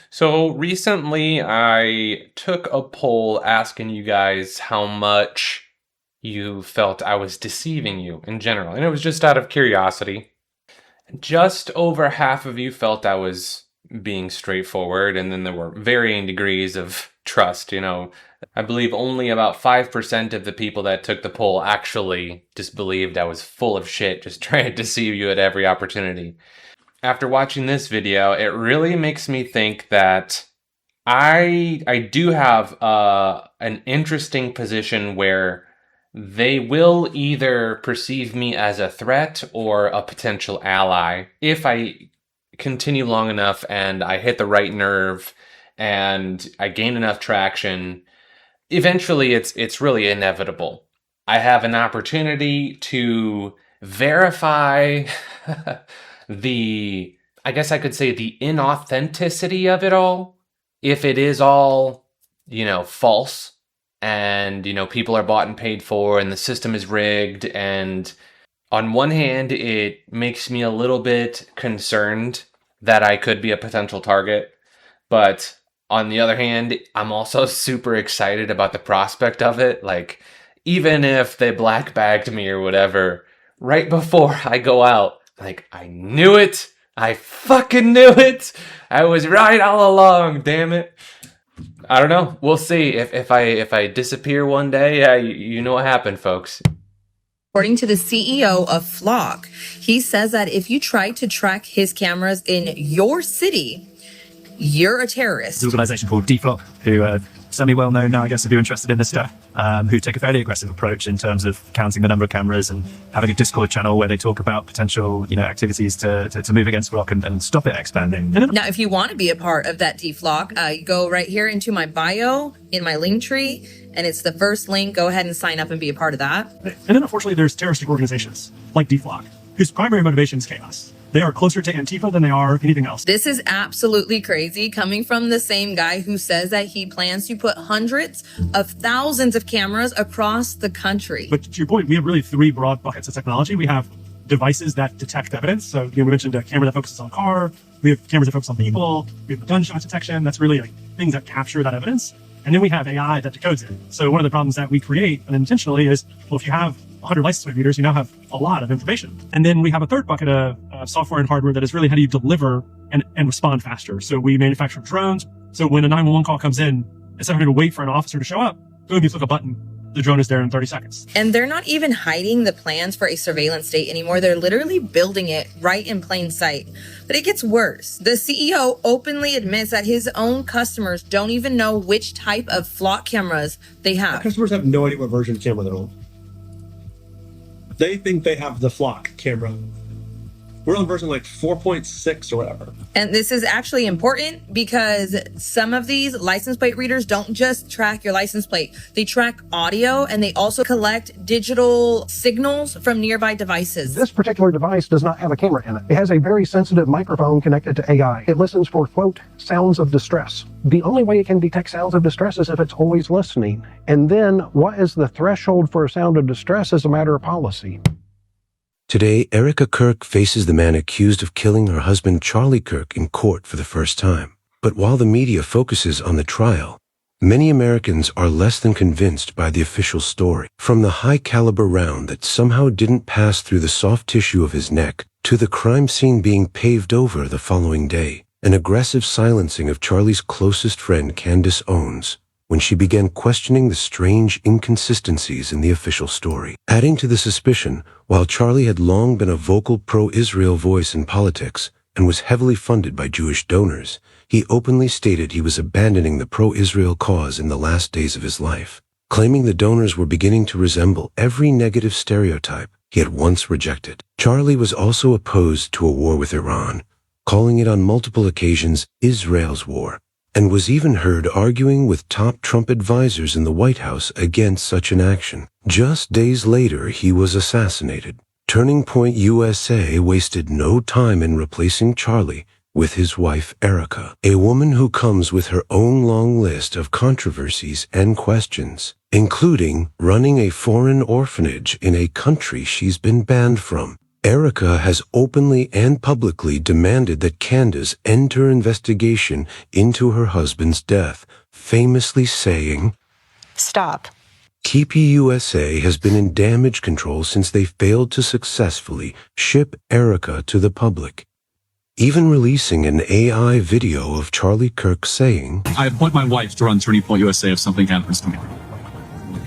So recently I took a poll asking you guys how much you felt I was deceiving you in general. And it was just out of curiosity. Just over half of you felt I was being straightforward, and then there were varying degrees of trust. You know, I believe only about 5% of the people that took the poll actually just believed I was full of shit, just trying to deceive you at every opportunity. After watching this video, it really makes me think that I do have an interesting position where they will either perceive me as a threat or a potential ally if I continue long enough and I hit the right nerve and I gain enough traction. Eventually, it's really inevitable. I have an opportunity to verify I guess I could say the inauthenticity of it all. If it is all, false and, people are bought and paid for and the system is rigged. And on one hand, it makes me a little bit concerned that I could be a potential target. But on the other hand, I'm also super excited about the prospect of it. Like, even if they black bagged me or whatever, right before I go out, like, I knew it. I fucking knew it. I was right all along, damn it. I don't know. We'll see. If I disappear one day, you know what happened, folks. According to the CEO of Flock, he says that if you try to track his cameras in your city, you're a terrorist. There's an organization called DFlock, who are semi-well known now, I guess, if you're interested in this stuff, who take a fairly aggressive approach in terms of counting the number of cameras and having a Discord channel where they talk about potential, activities to move against Flock and stop it expanding. Now, if you want to be a part of that DFlock, you go right here into my bio in my link tree, and it's the first link. Go ahead and sign up and be a part of that. And then, unfortunately, there's terroristic organizations like DFlock, whose primary motivation is chaos. They are closer to Antifa than they are anything else. This is absolutely crazy, coming from the same guy who says that he plans to put hundreds of thousands of cameras across the country. But to your point, we have really three broad buckets of technology. We have devices that detect evidence. So we mentioned a camera that focuses on a car. We have cameras that focus on people. We have gunshot detection. That's really like things that capture that evidence. And then we have AI that decodes it. So one of the problems that we create unintentionally is, well, if you have 100 license plate readers, you now have a lot of information. And then we have a third bucket of software and hardware that is really how do you deliver and respond faster. So we manufacture drones. So when a 911 call comes in, instead of having to wait for an officer to show up, boom, you click a button. The drone is there in 30 seconds. And they're not even hiding the plans for a surveillance state anymore. They're literally building it right in plain sight. But it gets worse. The CEO openly admits that his own customers don't even know which type of Flock cameras they have. Customers have no idea what version of camera they're on. They think they have the Flock camera. We're on version like 4.6 or whatever. And this is actually important because some of these license plate readers don't just track your license plate. They track audio and they also collect digital signals from nearby devices. This particular device does not have a camera in it. It has a very sensitive microphone connected to AI. It listens for, quote, sounds of distress. The only way it can detect sounds of distress is if it's always listening. And then what is the threshold for a sound of distress is a matter of policy. Today, Erica Kirk faces the man accused of killing her husband Charlie Kirk in court for the first time. But while the media focuses on the trial, many Americans are less than convinced by the official story. From the high-caliber round that somehow didn't pass through the soft tissue of his neck, to the crime scene being paved over the following day, an aggressive silencing of Charlie's closest friend Candace Owens, when she began questioning the strange inconsistencies in the official story. Adding to the suspicion, while Charlie had long been a vocal pro-Israel voice in politics and was heavily funded by Jewish donors, he openly stated he was abandoning the pro-Israel cause in the last days of his life, claiming the donors were beginning to resemble every negative stereotype he had once rejected. Charlie was also opposed to a war with Iran, calling it on multiple occasions Israel's war, and was even heard arguing with top Trump advisors in the White House against such an action. Just days later, he was assassinated. Turning Point USA wasted no time in replacing Charlie with his wife Erica, a woman who comes with her own long list of controversies and questions, including running a foreign orphanage in a country she's been banned from. Erica has openly and publicly demanded that Candace end her investigation into her husband's death, famously saying, "Stop." Keepy USA has been in damage control since they failed to successfully ship Erica to the public, even releasing an AI video of Charlie Kirk saying, I appoint my wife to run Turning Point USA if something happens to me.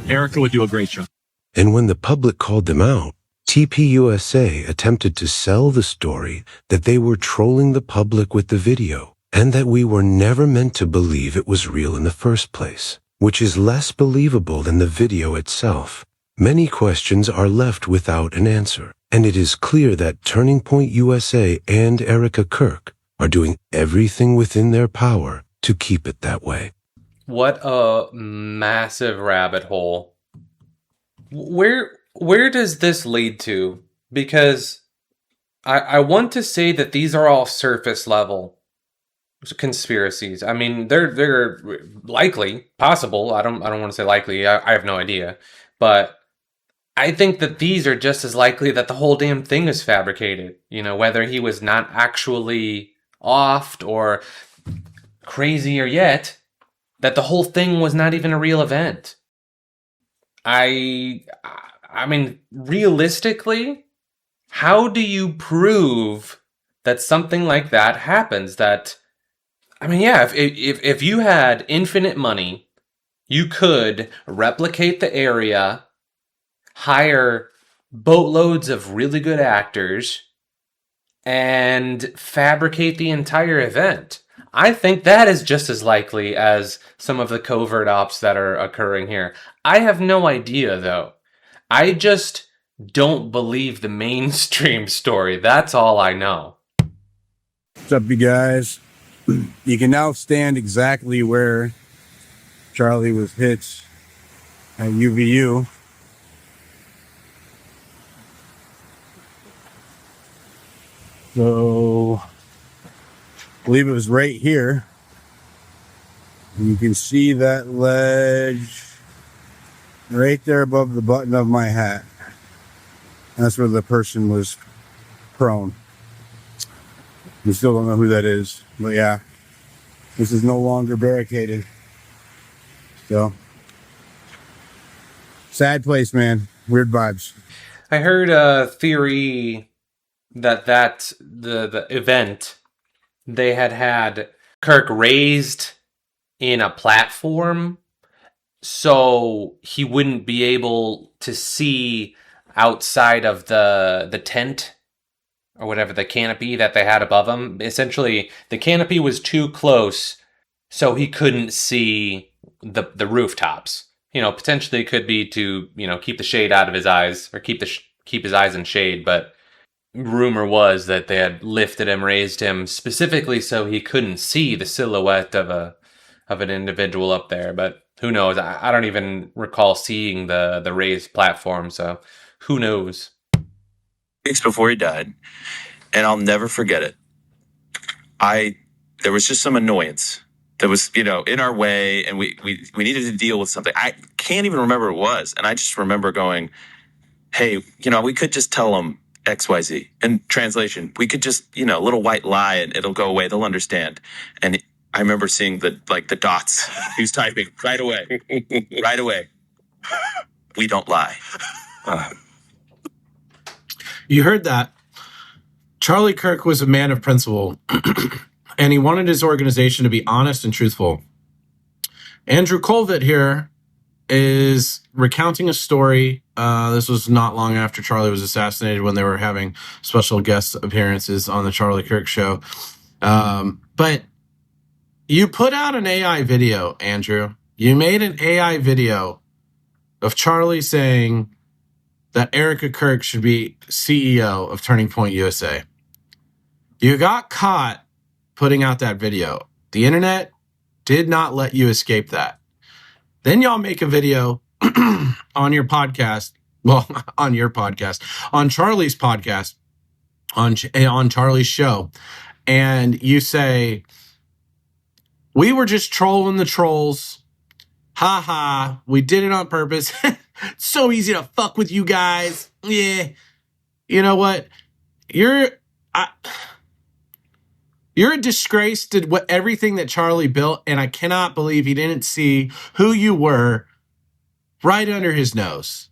Erica would do a great job. And when the public called them out, TPUSA attempted to sell the story that they were trolling the public with the video, and that we were never meant to believe it was real in the first place, which is less believable than the video itself. Many questions are left without an answer, and it is clear that Turning Point USA and Erica Kirk are doing everything within their power to keep it that way. What a massive rabbit hole. Where does this lead to? Because I want to say that these are all surface level conspiracies. I mean, they're likely possible. I don't want to say likely. I have no idea, but I think that these are just as likely that the whole damn thing is fabricated. You know, whether he was not actually offed, or crazier yet, that the whole thing was not even a real event. I mean, realistically, how do you prove that something like that happens? That, I mean, yeah, if you had infinite money, you could replicate the area, hire boatloads of really good actors, and fabricate the entire event. I think that is just as likely as some of the covert ops that are occurring here. I have no idea, though. I just don't believe the mainstream story. That's all I know. What's up, you guys? You can now stand exactly where Charlie was hit at UVU. So, I believe it was right here. You can see that ledge right there above the button of my hat. That's where the person was prone. We still don't know who that is, but yeah, this is no longer barricaded. So, sad place, man. Weird vibes. I heard a theory that the event, they had Kirk raised in a platform so he wouldn't be able to see outside of the tent or whatever, the canopy that they had above him. Essentially, the canopy was too close, so he couldn't see the rooftops. You know, potentially it could be to, you know, keep the shade out of his eyes, or keep his eyes in shade. But rumor was that they had lifted him, raised him specifically so he couldn't see the silhouette of an individual up there. But who knows? I don't even recall seeing the raised platform, so who knows? Weeks before he died, and I'll never forget it. There was just some annoyance that was, you know, in our way, and we needed to deal with something. I can't even remember what it was, and I just remember going, hey, you know, we could just tell them XYZ. In translation, we could just, you know, a little white lie and it'll go away. They'll understand. And I remember seeing the dots. He was typing right away. Right away. We don't lie. You heard that. Charlie Kirk was a man of principle, and he wanted his organization to be honest and truthful. Andrew Colvett here is recounting a story. This was not long after Charlie was assassinated, when they were having special guest appearances on the Charlie Kirk show. But you put out an AI video, Andrew. You made an AI video of Charlie saying that Erica Kirk should be CEO of Turning Point USA. You got caught putting out that video. The internet did not let you escape that. Then y'all make a video on your podcast, well, on your podcast, on Charlie's podcast, on Charlie's show, and you say, we were just trolling the trolls. Ha ha, we did it on purpose. It's so easy to fuck with you guys. Yeah. You know what? You're a disgrace to everything that Charlie built, and I cannot believe he didn't see who you were right under his nose.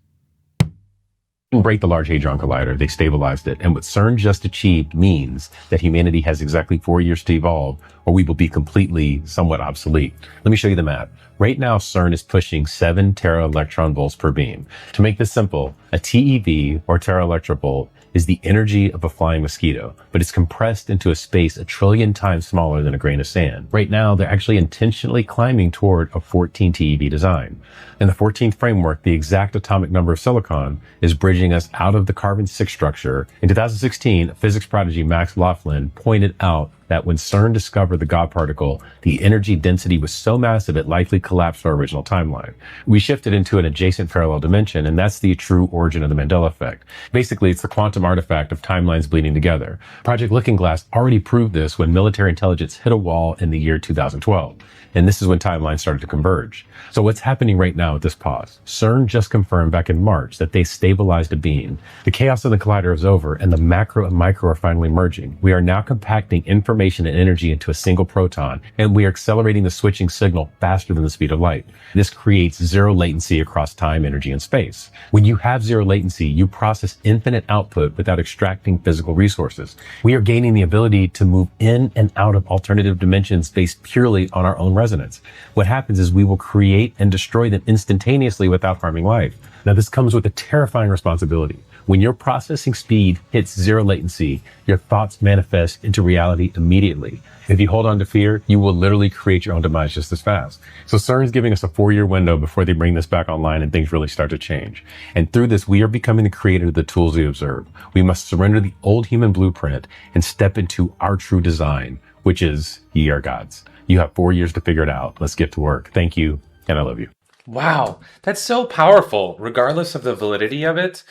Break the Large Hadron Collider. They stabilized it. And what CERN just achieved means that humanity has exactly 4 years to evolve, or we will be completely somewhat obsolete. Let me show you the map. Right now, CERN is pushing 7 tera-electron volts per beam. To make this simple, a TeV, or tera-electron-volt, is the energy of a flying mosquito, but it's compressed into a space 1 trillion times smaller than a grain of sand. Right now, they're actually intentionally climbing toward a 14 TeV design. In the 14th framework, the exact atomic number of silicon is bridging us out of the carbon-6 structure. In 2016, physics prodigy Max Laughlin pointed out that when CERN discovered the God particle, the energy density was so massive it likely collapsed our original timeline. We shifted into an adjacent parallel dimension, and that's the true origin of the Mandela effect. Basically, it's the quantum artifact of timelines bleeding together. Project Looking Glass already proved this when military intelligence hit a wall in the year 2012. And this is when timelines started to converge. So what's happening right now at this pause? CERN just confirmed back in March that they stabilized a beam. The chaos of the collider is over, and the macro and micro are finally merging. We are now compacting information and energy into a single proton, and we are accelerating the switching signal faster than the speed of light. This creates zero latency across time, energy, and space. When you have zero latency, you process infinite output without extracting physical resources. We are gaining the ability to move in and out of alternative dimensions based purely on our own resonance. What happens is we will create and destroy them instantaneously without harming life. Now, this comes with a terrifying responsibility. When your processing speed hits zero latency, your thoughts manifest into reality immediately. If you hold on to fear, you will literally create your own demise just as fast. So CERN is giving us a 4-year window before they bring this back online and things really start to change. And through this, we are becoming the creator of the tools we observe. We must surrender the old human blueprint and step into our true design, which is ye are gods. You have 4 years to figure it out. Let's get to work. Thank you, and I love you. Wow, that's so powerful, regardless of the validity of it.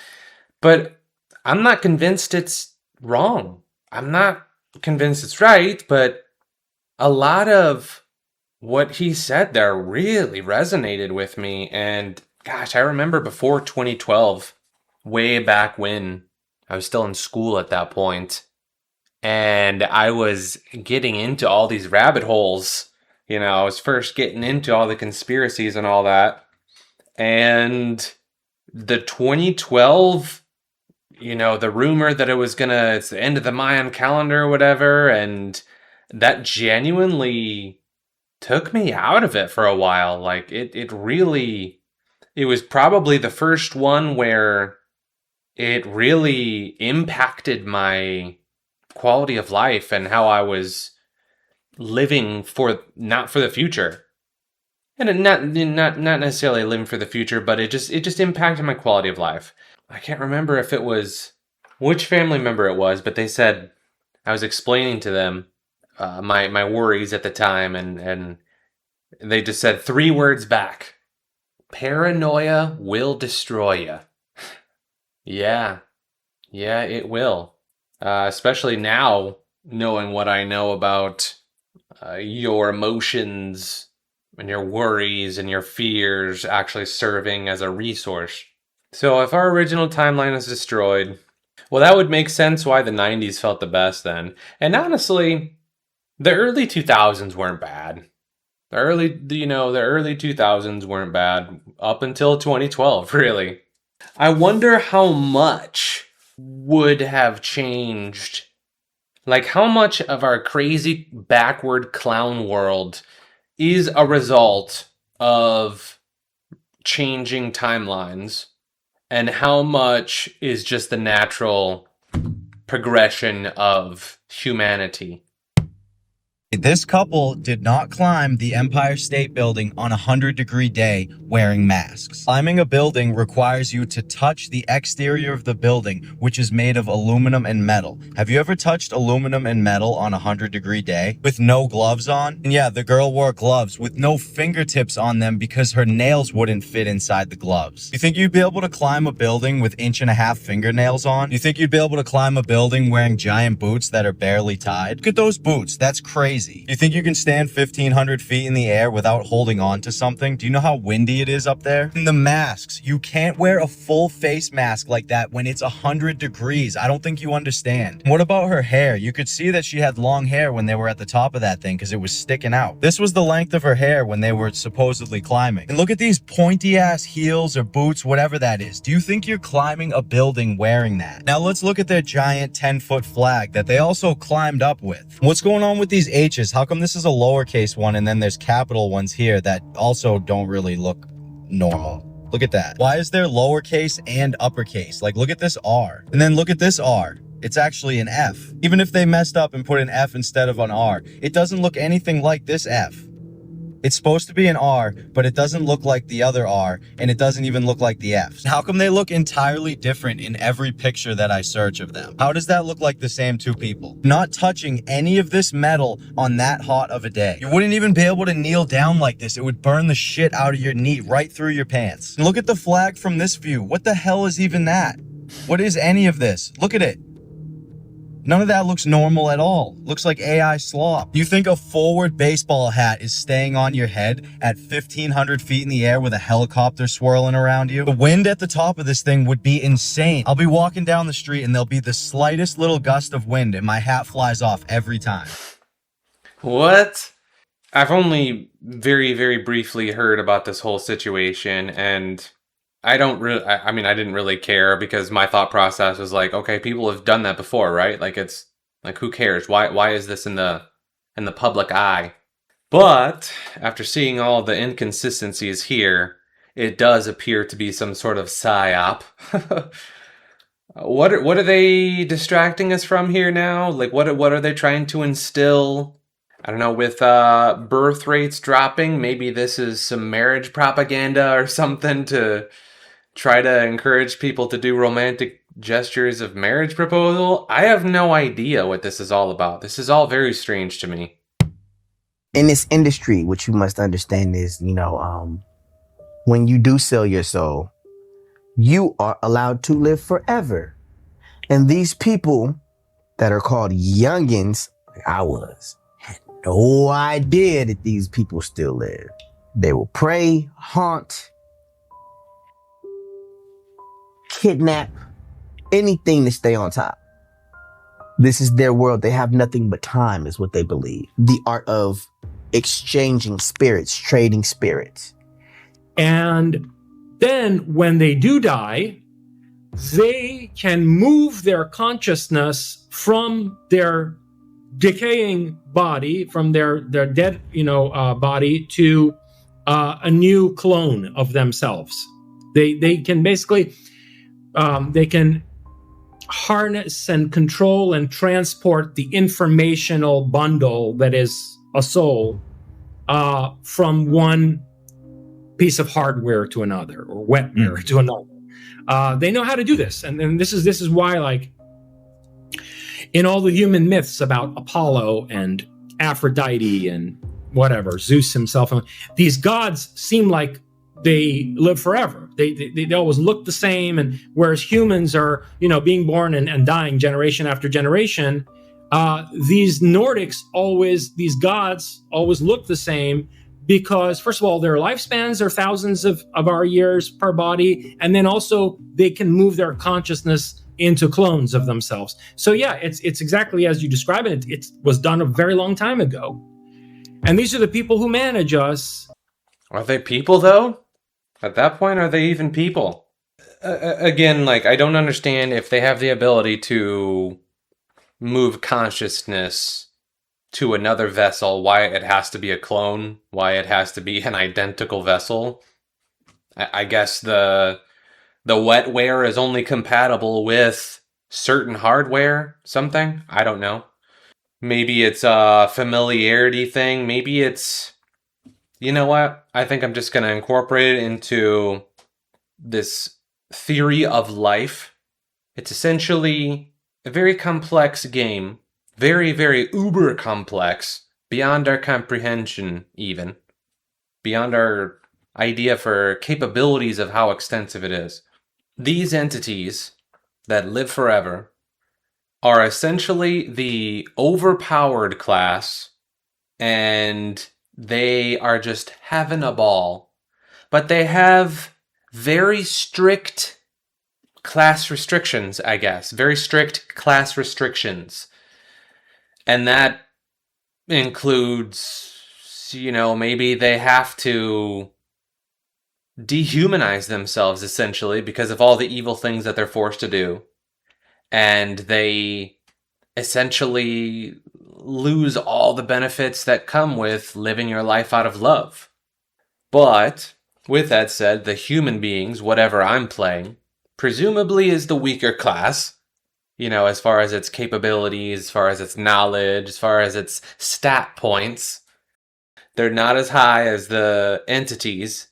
But I'm not convinced it's wrong. I'm not convinced it's right, but a lot of what he said there really resonated with me. And gosh, I remember before 2012, way back when I was still in school at that point, and I was getting into all these rabbit holes. You know, I was first getting into all the conspiracies and all that. And the 2012, you know, the rumor that it's the end of the Mayan calendar or whatever, and that genuinely took me out of it for a while. Like, it was probably the first one where it really impacted my quality of life and how I was living not for the future. And not necessarily living for the future, but it just impacted my quality of life. I can't remember if it was which family member it was, but they said, I was explaining to them my worries at the time, and they just said 3 words back: paranoia will destroy you. Yeah, it will. Especially now, knowing what I know about your emotions and your worries and your fears actually serving as a resource. So if our original timeline is destroyed, well, that would make sense why the 90s felt the best then. And honestly, the early 2000s weren't bad. The early 2000s weren't bad up until 2012, really. I wonder how much would have changed. Like, how much of our crazy backward clown world is a result of changing timelines, and how much is just the natural progression of humanity. This couple did not climb the Empire State Building on a 100-degree day wearing masks. Climbing a building requires you to touch the exterior of the building, which is made of aluminum and metal. Have you ever touched aluminum and metal on a 100-degree day with no gloves on? And yeah, the girl wore gloves with no fingertips on them because her nails wouldn't fit inside the gloves. You think you'd be able to climb a building with 1.5-inch fingernails on? You think you'd be able to climb a building wearing giant boots that are barely tied? Look at those boots. That's crazy. You think you can stand 1,500 feet in the air without holding on to something? Do you know how windy it is up there? And the masks. You can't wear a full face mask like that when it's 100 degrees. I don't think you understand. What about her hair? You could see that she had long hair when they were at the top of that thing because it was sticking out. This was the length of her hair when they were supposedly climbing. And look at these pointy ass heels or boots, whatever that is. Do you think you're climbing a building wearing that? Now let's look at their giant 10-foot flag that they also climbed up with. What's going on with these H's? How come this is a lowercase one and then there's capital ones here that also don't really look normal? Look at that. Why is there lowercase and uppercase? Like, look at this R. And then look at this R. It's actually an F. Even if they messed up and put an F instead of an R, it doesn't look anything like this F. It's supposed to be an R, but it doesn't look like the other R, and it doesn't even look like the Fs. How come they look entirely different in every picture that I search of them? How does that look like the same two people? Not touching any of this metal on that hot of a day. You wouldn't even be able to kneel down like this. It would burn the shit out of your knee right through your pants. And look at the flag from this view. What the hell is even that? What is any of this? Look at it. None of that looks normal at all. Looks like AI slop. You think a forward baseball hat is staying on your head at 1,500 feet in the air with a helicopter swirling around you? The wind at the top of this thing would be insane. I'll be walking down the street and there'll be the slightest little gust of wind and my hat flies off every time. What? I've only very, very briefly heard about this whole situation, and I didn't really care because my thought process was like, okay, people have done that before, right? Like, it's like, who cares? Why is this in the public eye? But after seeing all the inconsistencies here, it does appear to be some sort of psyop. What are they distracting us from here now? Like, what are they trying to instill? I don't know, with birth rates dropping, maybe this is some marriage propaganda or something to try to encourage people to do romantic gestures of marriage proposal. I have no idea what this is all about. This is all very strange to me. In this industry, what you must understand is, when you do sell your soul, you are allowed to live forever. And these people that are called youngins, like I was, had no idea that these people still live. They will prey, haunt, kidnap, anything to stay on top. This is their world. They have nothing but time, is what they believe. The art of exchanging spirits, trading spirits. And then when they do die, they can move their consciousness from their decaying body, from their dead, body to a new clone of themselves. They can basically, they can harness and control and transport the informational bundle that is a soul from one piece of hardware to another, or wetware to another. They know how to do this, and this is why, like, in all the human myths about Apollo and Aphrodite and whatever, Zeus himself, these gods seem like they live forever. They always look the same, and whereas humans are, being born and dying generation after generation, these Nordics these gods always look the same, because first of all, their lifespans are thousands of our years per body, and then also they can move their consciousness into clones of themselves. So yeah, it's exactly as you describe it. It was done a very long time ago, and these are the people who manage us. Are they people though? At that point, are they even people? Again, like, I don't understand if they have the ability to move consciousness to another vessel, why it has to be a clone, why it has to be an identical vessel. I guess the wetware is only compatible with certain hardware, something? I don't know. Maybe it's a familiarity thing. Maybe it's, you know what? I think I'm just going to incorporate it into this theory of life. It's essentially a very complex game. Very, very uber complex. Beyond our comprehension, even. Beyond our idea for capabilities of how extensive it is. These entities that live forever are essentially the overpowered class, and they are just having a ball. But they have very strict class restrictions, I guess. Very strict class restrictions. And that includes, you know, maybe they have to dehumanize themselves, essentially, because of all the evil things that they're forced to do. And they essentially lose all the benefits that come with living your life out of love. But, with that said, the human beings, whatever I'm playing, presumably is the weaker class, you know, as far as its capabilities, as far as its knowledge, as far as its stat points. They're not as high as the entities,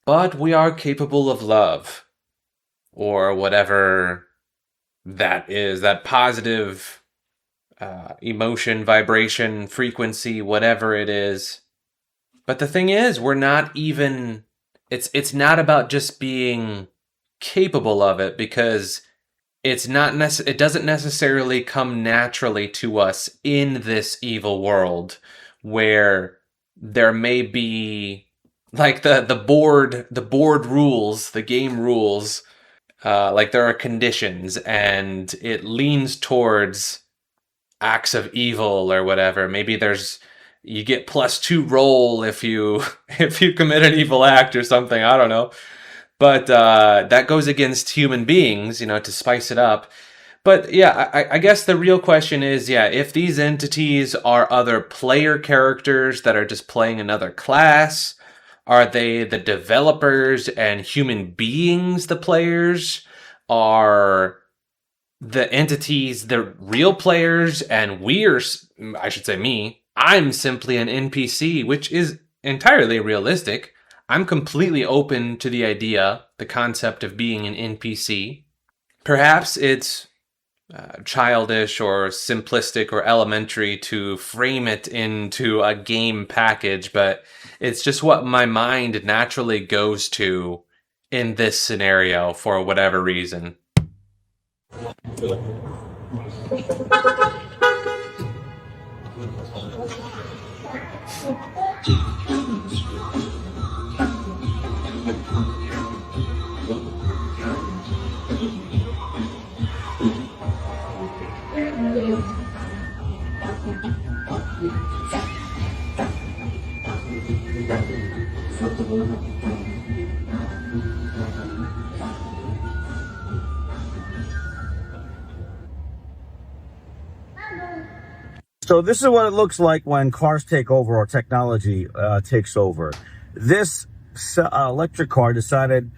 but we are capable of love. Or whatever that is, that positive emotion, vibration, frequency, whatever it is. But the thing is, we're not even, it's not about just being capable of it, because it doesn't necessarily come naturally to us in this evil world, where there may be like the board rules, the game rules, like there are conditions, and it leans towards acts of evil or whatever. Maybe you get +2 roll if you commit an evil act or something. I don't know. But that goes against human beings, you know, to spice it up. But yeah, I guess the real question is, yeah, if these entities are other player characters that are just playing another class, are they the developers and human beings the players? Are the entities the real players and I should say me, I'm simply an NPC, which is entirely realistic. I'm completely open to the idea, the concept of being an NPC. Perhaps it's childish or simplistic or elementary to frame it into a game package, but it's just what my mind naturally goes to in this scenario for whatever reason. So this is what it looks like when cars take over or technology takes over. This electric car decided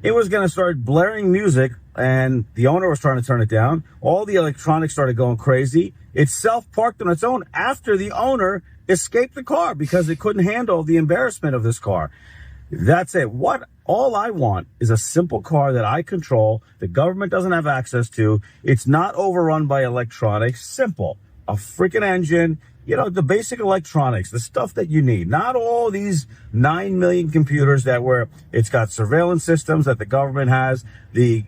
it was going to start blaring music, and the owner was trying to turn it down. All the electronics started going crazy. It self-parked on its own after the owner escaped the car because it couldn't handle the embarrassment of this car. That's it. All I want is a simple car that I control, the government doesn't have access to. It's not overrun by electronics. Simple. A freaking engine, you know, the basic electronics, the stuff that you need. Not all these 9 million computers it's got surveillance systems that the government has, the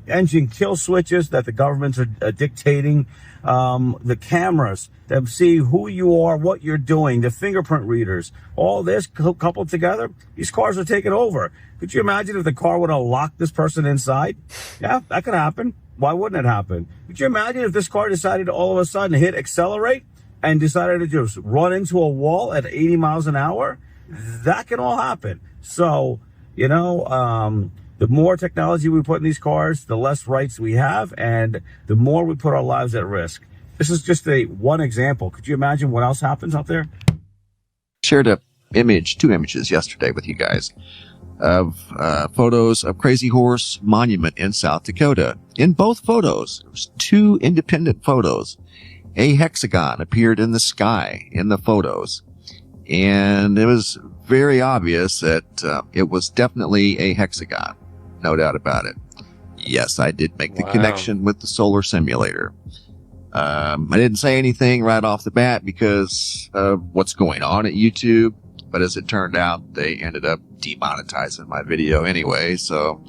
engine kill switches that the governments are dictating, the cameras that see who you are, what you're doing, the fingerprint readers, all this coupled together, these cars are taking over. Could you imagine if the car would have locked this person inside? Yeah, that could happen. Why wouldn't it happen? Could you imagine if this car decided to all of a sudden hit accelerate and decided to just run into a wall at 80 miles an hour? That can all happen. So, you know, the more technology we put in these cars, the less rights we have, and the more we put our lives at risk. This is just one example. Could you imagine what else happens out there? Shared two images yesterday with you guys of photos of Crazy Horse Monument in South Dakota. In both photos, it was 2 independent photos, A hexagon appeared in the sky in the photos, and it was very obvious that it was definitely a hexagon. No doubt about it. Yes, I did make the connection with the solar simulator. I didn't say anything right off the bat because of what's going on at YouTube, but as it turned out, they ended up demonetizing my video anyway, so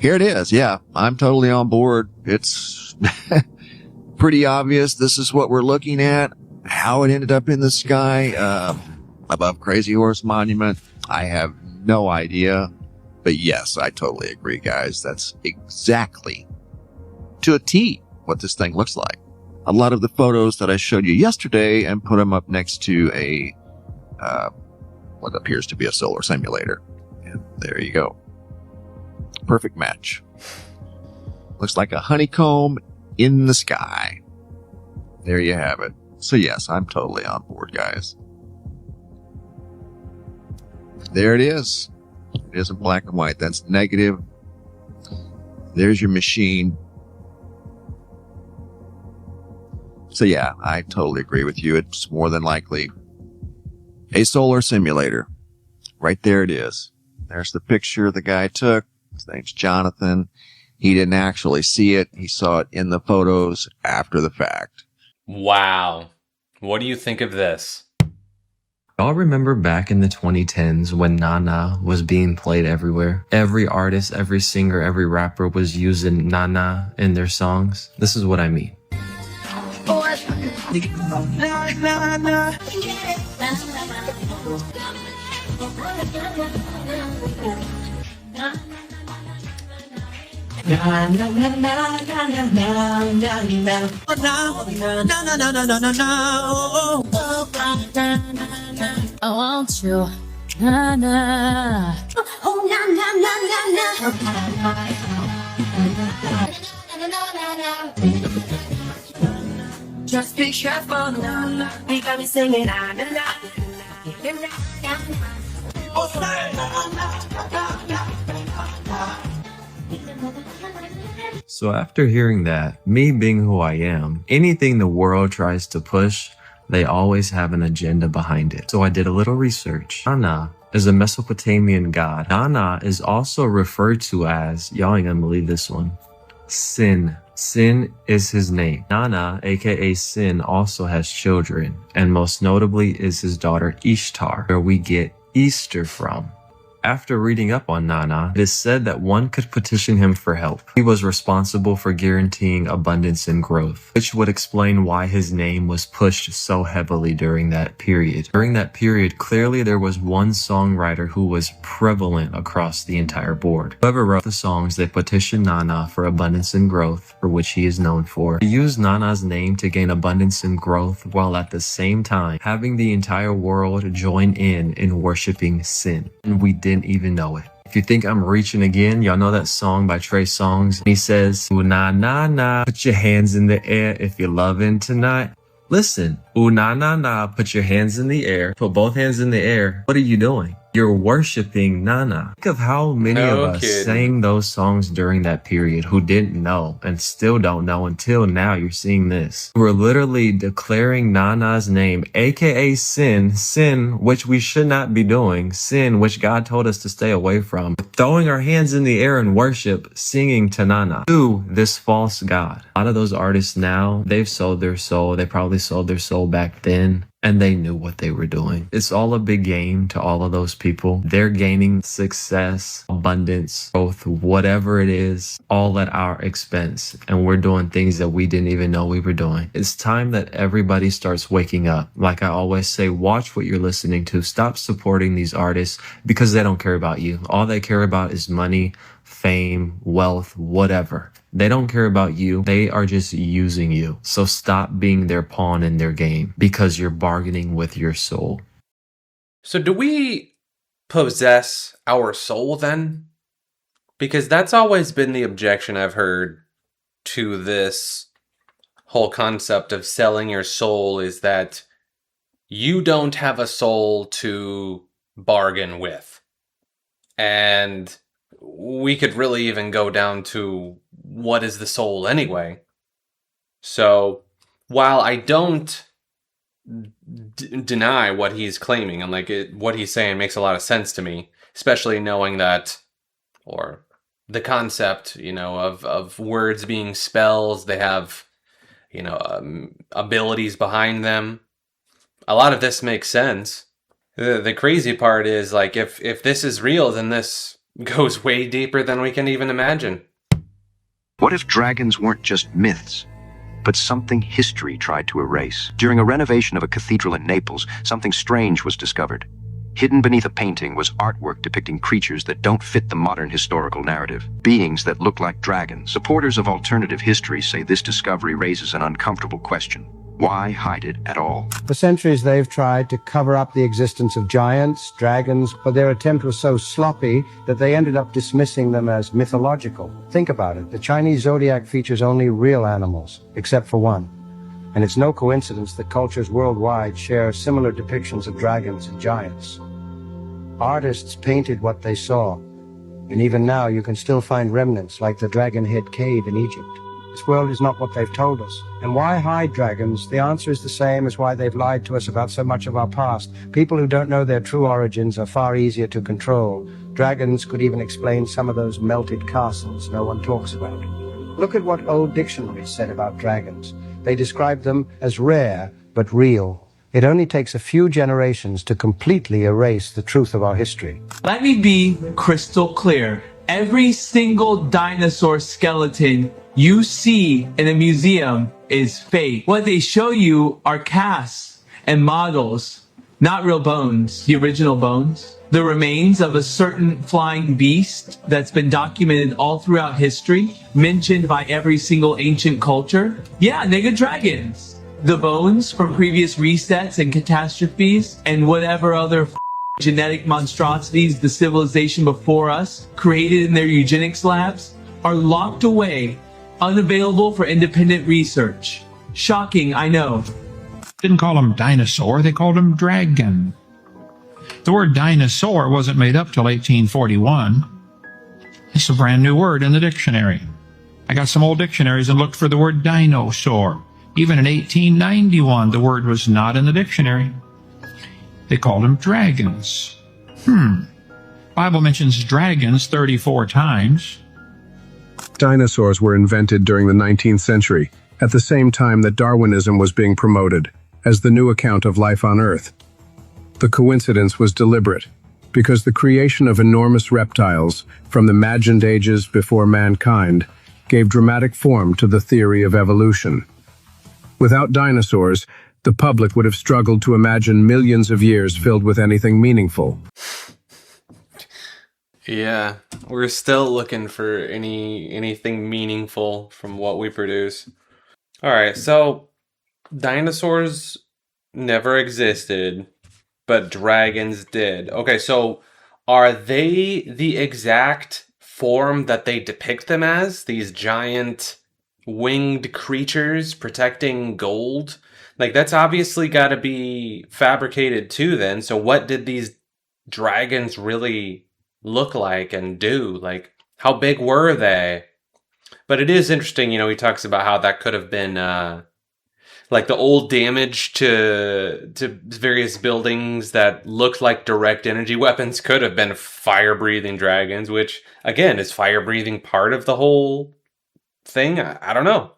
here it is. Yeah, I'm totally on board. It's pretty obvious this is what we're looking at. How it ended up in the sky above Crazy Horse Monument, I have no idea. But yes, I totally agree, guys. That's exactly to a T what this thing looks like. A lot of the photos that I showed you yesterday and put them up next to a what appears to be a solar simulator. And there you go. Perfect match. Looks like a honeycomb in the sky. There you have it. So yes, I'm totally on board, guys. There it is. It is in black and white. That's negative. There's your machine. So yeah, I totally agree with you. It's more than likely a solar simulator. Right there it is. There's the picture the guy took. His name's Jonathan. He didn't actually see it. He saw it in the photos after the fact. Wow. What do you think of this? Y'all remember back in the 2010s when Nana was being played everywhere? Every artist, every singer, every rapper was using Nana in their songs. This is what I mean. I want you, na na. Oh na na na na na. Just be careful, na na. We got me singing na na na. So after hearing that, me being who I am, anything the world tries to push, they always have an agenda behind it. So I did a little research. Nana is a Mesopotamian god. Nana is also referred to as, y'all ain't gonna believe this one, Sin. Sin is his name. Nana, aka Sin, also has children, and most notably is his daughter Ishtar, where we get Easter from. After reading up on Nana, it is said that one could petition him for help. He was responsible for guaranteeing abundance and growth, which would explain why his name was pushed so heavily during that period. During that period, clearly there was one songwriter who was prevalent across the entire board. Whoever wrote the songs, they petitioned Nana for abundance and growth, for which he is known for. He used Nana's name to gain abundance and growth while at the same time having the entire world join in worshiping Sin. And we didn't even know it. If you think I'm reaching again, y'all know that song by Trey Songz. He says, ooh, nah, nah, nah, put your hands in the air if you're loving tonight. Listen, ooh, nah, nah, nah, put your hands in the air. Put both hands in the air. What are you doing? You're worshiping Nana. Think of how many of us sang those songs during that period who didn't know and still don't know until now you're seeing this. We're literally declaring Nana's name, aka Sin, Sin, which we should not be doing, Sin, which God told us to stay away from, throwing our hands in the air in worship, singing to Nana, to this false God. A lot of those artists now, they've sold their soul. They probably sold their soul back then. And they knew what they were doing. It's all a big game to all of those people. They're gaining success, abundance, growth, whatever it is, all at our expense. And we're doing things that we didn't even know we were doing. It's time that everybody starts waking up. Like I always say, watch what you're listening to. Stop supporting these artists because they don't care about you. All they care about is money, fame, wealth, whatever. They don't care about you. They are just using you. So stop being their pawn in their game because you're bargaining with your soul. So do we possess our soul then? Because that's always been the objection I've heard to this whole concept of selling your soul, is that you don't have a soul to bargain with. And we could really even go down to what is the soul anyway. So while I don't deny what he's claiming, and like what he's saying makes a lot of sense to me, especially knowing that, or the concept, of words being spells. They have, abilities behind them. A lot of this makes sense. The crazy part is, like, if this is real, then this goes way deeper than we can even imagine. What if dragons weren't just myths, but something history tried to erase? During a renovation of a cathedral in Naples, something strange was discovered. Hidden beneath a painting was artwork depicting creatures that don't fit the modern historical narrative, beings that look like dragons. Supporters of alternative history say this discovery raises an uncomfortable question. Why hide it at all? For centuries, they've tried to cover up the existence of giants, dragons, but their attempt was so sloppy that they ended up dismissing them as mythological. Think about it. The Chinese zodiac features only real animals, except for one. And it's no coincidence that cultures worldwide share similar depictions of dragons and giants. Artists painted what they saw, and even now you can still find remnants like the Dragon Head Cave in Egypt. This world is not what they've told us. And why hide dragons? The answer is the same as why they've lied to us about so much of our past. People who don't know their true origins are far easier to control. Dragons could even explain some of those melted castles no one talks about. Look at what old dictionaries said about dragons. They described them as rare but real. It only takes a few generations to completely erase the truth of our history. Let me be crystal clear. Every single dinosaur skeleton you see in a museum is fake. What they show you are casts and models, not real bones, the original bones. The remains of a certain flying beast that's been documented all throughout history, mentioned by every single ancient culture. Yeah, nigga, dragons. The bones from previous resets and catastrophes and whatever other genetic monstrosities the civilization before us created in their eugenics labs are locked away, unavailable for independent research. Shocking, I know. Didn't call them dinosaur, they called them dragon. The word dinosaur wasn't made up till 1841. It's a brand new word in the dictionary. I got some old dictionaries and looked for the word dinosaur. Even in 1891, the word was not in the dictionary. They called them dragons. Bible mentions dragons 34 times. Dinosaurs were invented during the 19th century, at the same time that Darwinism was being promoted as the new account of life on Earth. The coincidence was deliberate, because the creation of enormous reptiles from the imagined ages before mankind gave dramatic form to the theory of evolution. Without dinosaurs, the public would have struggled to imagine millions of years filled with anything meaningful. Yeah, we're still looking for anything meaningful from what we produce. All right, so dinosaurs never existed, but dragons did. Okay, so are they the exact form that they depict them as? These giant winged creatures protecting gold? Like, that's obviously got to be fabricated too then. So what did these dragons really look like and do? Like, how big were they? But it is interesting, he talks about how that could have been like the old damage to various buildings that looked like direct energy weapons could have been fire-breathing dragons, which, again, is fire-breathing part of the whole thing? I don't know.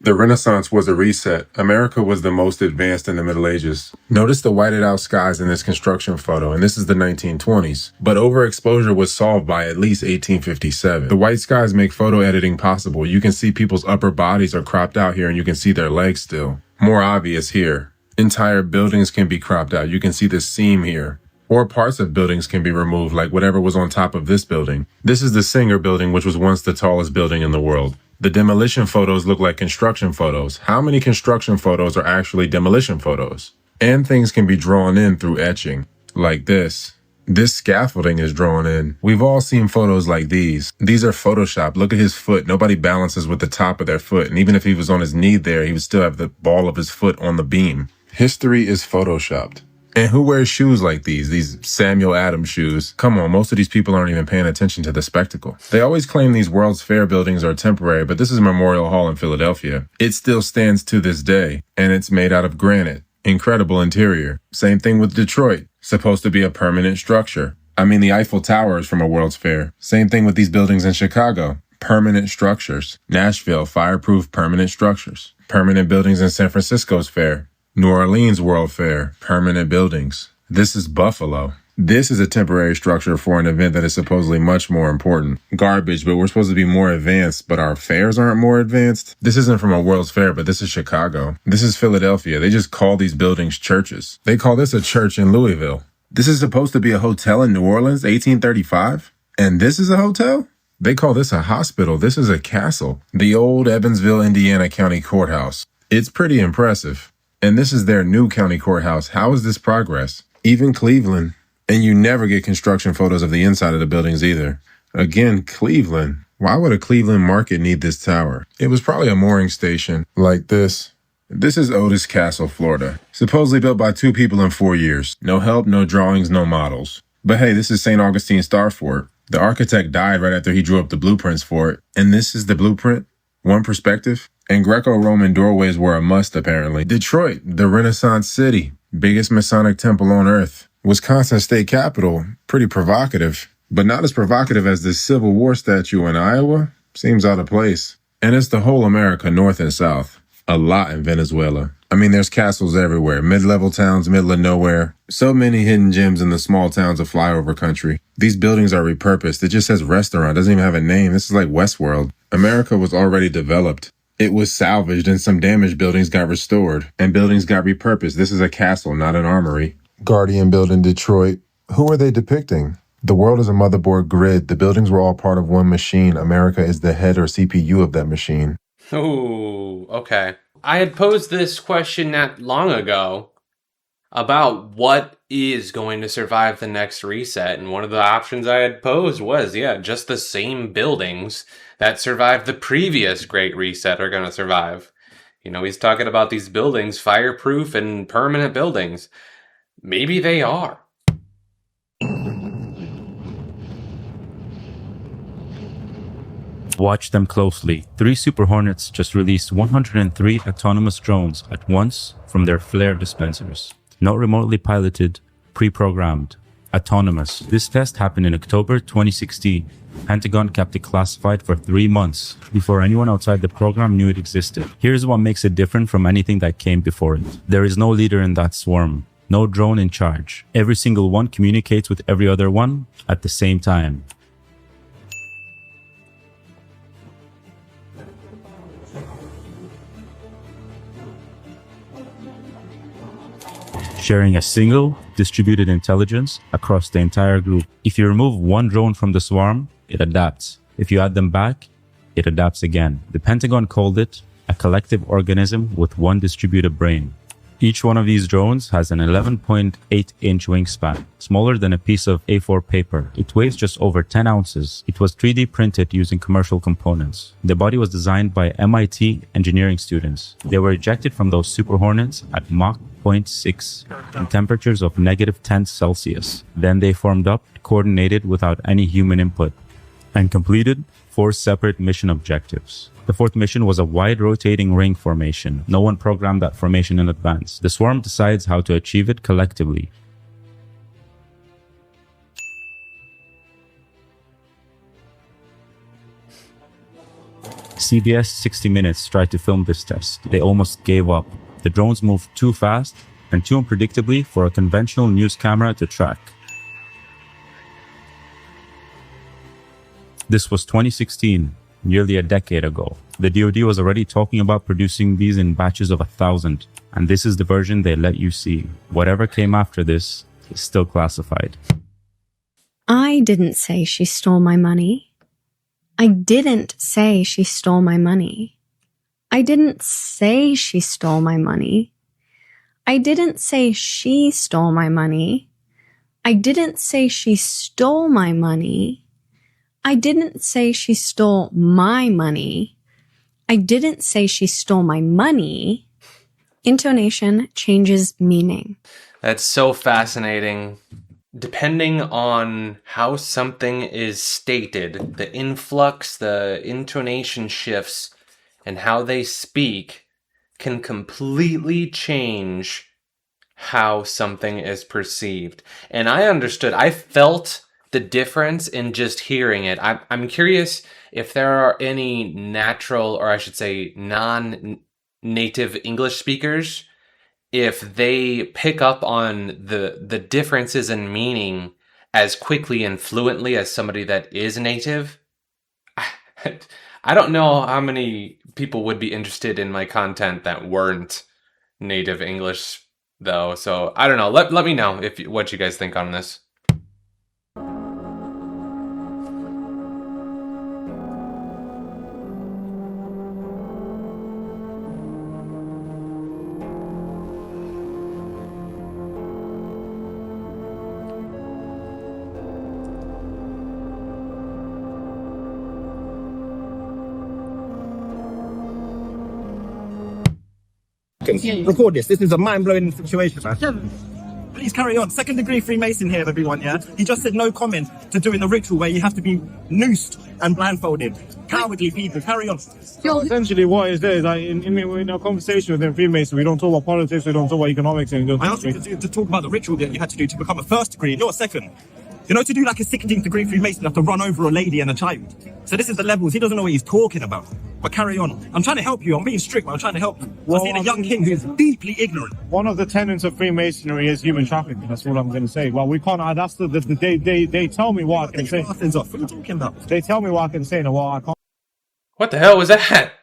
The Renaissance was a reset. America was the most advanced in the Middle Ages. Notice the whited out skies in this construction photo, and this is the 1920s. But overexposure was solved by at least 1857. The white skies make photo editing possible. You can see people's upper bodies are cropped out here, and you can see their legs still. More obvious here. Entire buildings can be cropped out. You can see this seam here. Or parts of buildings can be removed, like whatever was on top of this building. This is the Singer Building, which was once the tallest building in the world. The demolition photos look like construction photos. How many construction photos are actually demolition photos? And things can be drawn in through etching, like this. This scaffolding is drawn in. We've all seen photos like these. These are Photoshopped. Look at his foot. Nobody balances with the top of their foot. And even if he was on his knee there, he would still have the ball of his foot on the beam. History is Photoshopped. And who wears shoes like these Samuel Adams shoes? Come on, most of these people aren't even paying attention to the spectacle. They always claim these World's Fair buildings are temporary, but this is Memorial Hall in Philadelphia. It still stands to this day, and it's made out of granite. Incredible interior. Same thing with Detroit. Supposed to be a permanent structure. I mean, the Eiffel Tower is from a World's Fair. Same thing with these buildings in Chicago. Permanent structures. Nashville, fireproof permanent structures. Permanent buildings in San Francisco's fair. New Orleans World Fair, permanent buildings. This is Buffalo. This is a temporary structure for an event that is supposedly much more important. Garbage, but we're supposed to be more advanced, but our fairs aren't more advanced. This isn't from a World's Fair, but this is Chicago. This is Philadelphia. They just call these buildings churches. They call this a church in Louisville. This is supposed to be a hotel in New Orleans, 1835? And this is a hotel? They call this a hospital. This is a castle. The old Evansville, Indiana County Courthouse. It's pretty impressive. And this is their new county courthouse. How is this progress? Even Cleveland. And you never get construction photos of the inside of the buildings either. Again, Cleveland. Why would a Cleveland market need this tower? It was probably a mooring station like this. This is Otis Castle, Florida. Supposedly built by 2 people in 4 years. No help, no drawings, no models. But hey, this is St. Augustine Star Fort. The architect died right after he drew up the blueprints for it. And this is the blueprint? One perspective? And Greco-Roman doorways were a must, apparently. Detroit, the Renaissance city, biggest Masonic temple on earth. Wisconsin state capital, pretty provocative, but not as provocative as this Civil War statue in Iowa. Seems out of place. And it's the whole America, north and south. A lot in Venezuela. I mean, there's castles everywhere, mid-level towns, middle of nowhere. So many hidden gems in the small towns of flyover country. These buildings are repurposed. It just says restaurant, doesn't even have a name. This is like Westworld. America was already developed. It was salvaged and some damaged buildings got restored and buildings got repurposed. This is a castle, not an armory. Guardian building, Detroit. Who are they depicting? The world is a motherboard grid. The buildings were all part of one machine. America is the head or CPU of that machine. Oh, okay. I had posed this question not long ago about what is going to survive the next reset. And one of the options I had posed was, just the same buildings that survived the previous Great Reset are going to survive. You know, he's talking about these buildings, fireproof and permanent buildings. Maybe they are. Watch them closely. 3 Super Hornets just released 103 autonomous drones at once from their flare dispensers. Not remotely piloted, pre-programmed, autonomous. This test happened in October 2016. Pentagon kept it classified for 3 months before anyone outside the program knew it existed. Here's what makes it different from anything that came before it. There is no leader in that swarm. No drone in charge. Every single one communicates with every other one at the same time. Sharing a single distributed intelligence across the entire group. If you remove one drone from the swarm, it adapts. If you add them back, it adapts again. The Pentagon called it a collective organism with one distributed brain. Each one of these drones has an 11.8-inch wingspan, smaller than a piece of A4 paper. It weighs just over 10 ounces. It was 3D printed using commercial components. The body was designed by MIT engineering students. They were ejected from those Super Hornets at Mach 0.6 in temperatures of -10 Celsius. Then they formed up, coordinated without any human input, and completed 4 separate mission objectives. The 4th mission was a wide rotating ring formation. No one programmed that formation in advance. The swarm decides how to achieve it collectively. CBS 60 Minutes tried to film this test. They almost gave up. The drones moved too fast and too unpredictably for a conventional news camera to track. This was 2016, nearly a decade ago. The DoD was already talking about producing these in batches of 1,000, and this is the version they let you see. Whatever came after this is still classified. I didn't say she stole my money. I didn't say she stole my money. I didn't say she stole my money. I didn't say she stole my money. I didn't say she stole my money. I didn't say she stole my money. I didn't say she stole my money. Intonation changes meaning. That's so fascinating. Depending on how something is stated, the influx, the intonation shifts, and how they speak can completely change how something is perceived. And I felt the difference in just hearing it. I'm curious if there are any natural, or I should say non-native English speakers, if they pick up on the differences in meaning as quickly and fluently as somebody that is native. I don't know how many people would be interested in my content that weren't native English though. So I don't know. Let me know what you guys think on this. Record this. This is a mind-blowing situation, man. Please carry on. Second degree Freemason here, everyone, yeah? He just said no comment to doing the ritual where you have to be noosed and blindfolded. Cowardly people. Carry on. Essentially, what is there is like in our conversation within Freemason, we don't talk about politics, we don't talk about economics, and I asked you to talk about the ritual that you had to do to become a first degree, not a second. You know, to do like a 16th degree Freemason, you have to run over a lady and a child. So this is the levels. He doesn't know what he's talking about. But carry on. I'm trying to help you. I'm being strict, but I'm trying to help you. I've seen a young king who's deeply ignorant. One of the tenets of Freemasonry is human trafficking. That's what I'm going to say. Well, we can't. That's they tell me what I can say. What are you talking about? They tell me what I can say and what I can't. What the hell was that?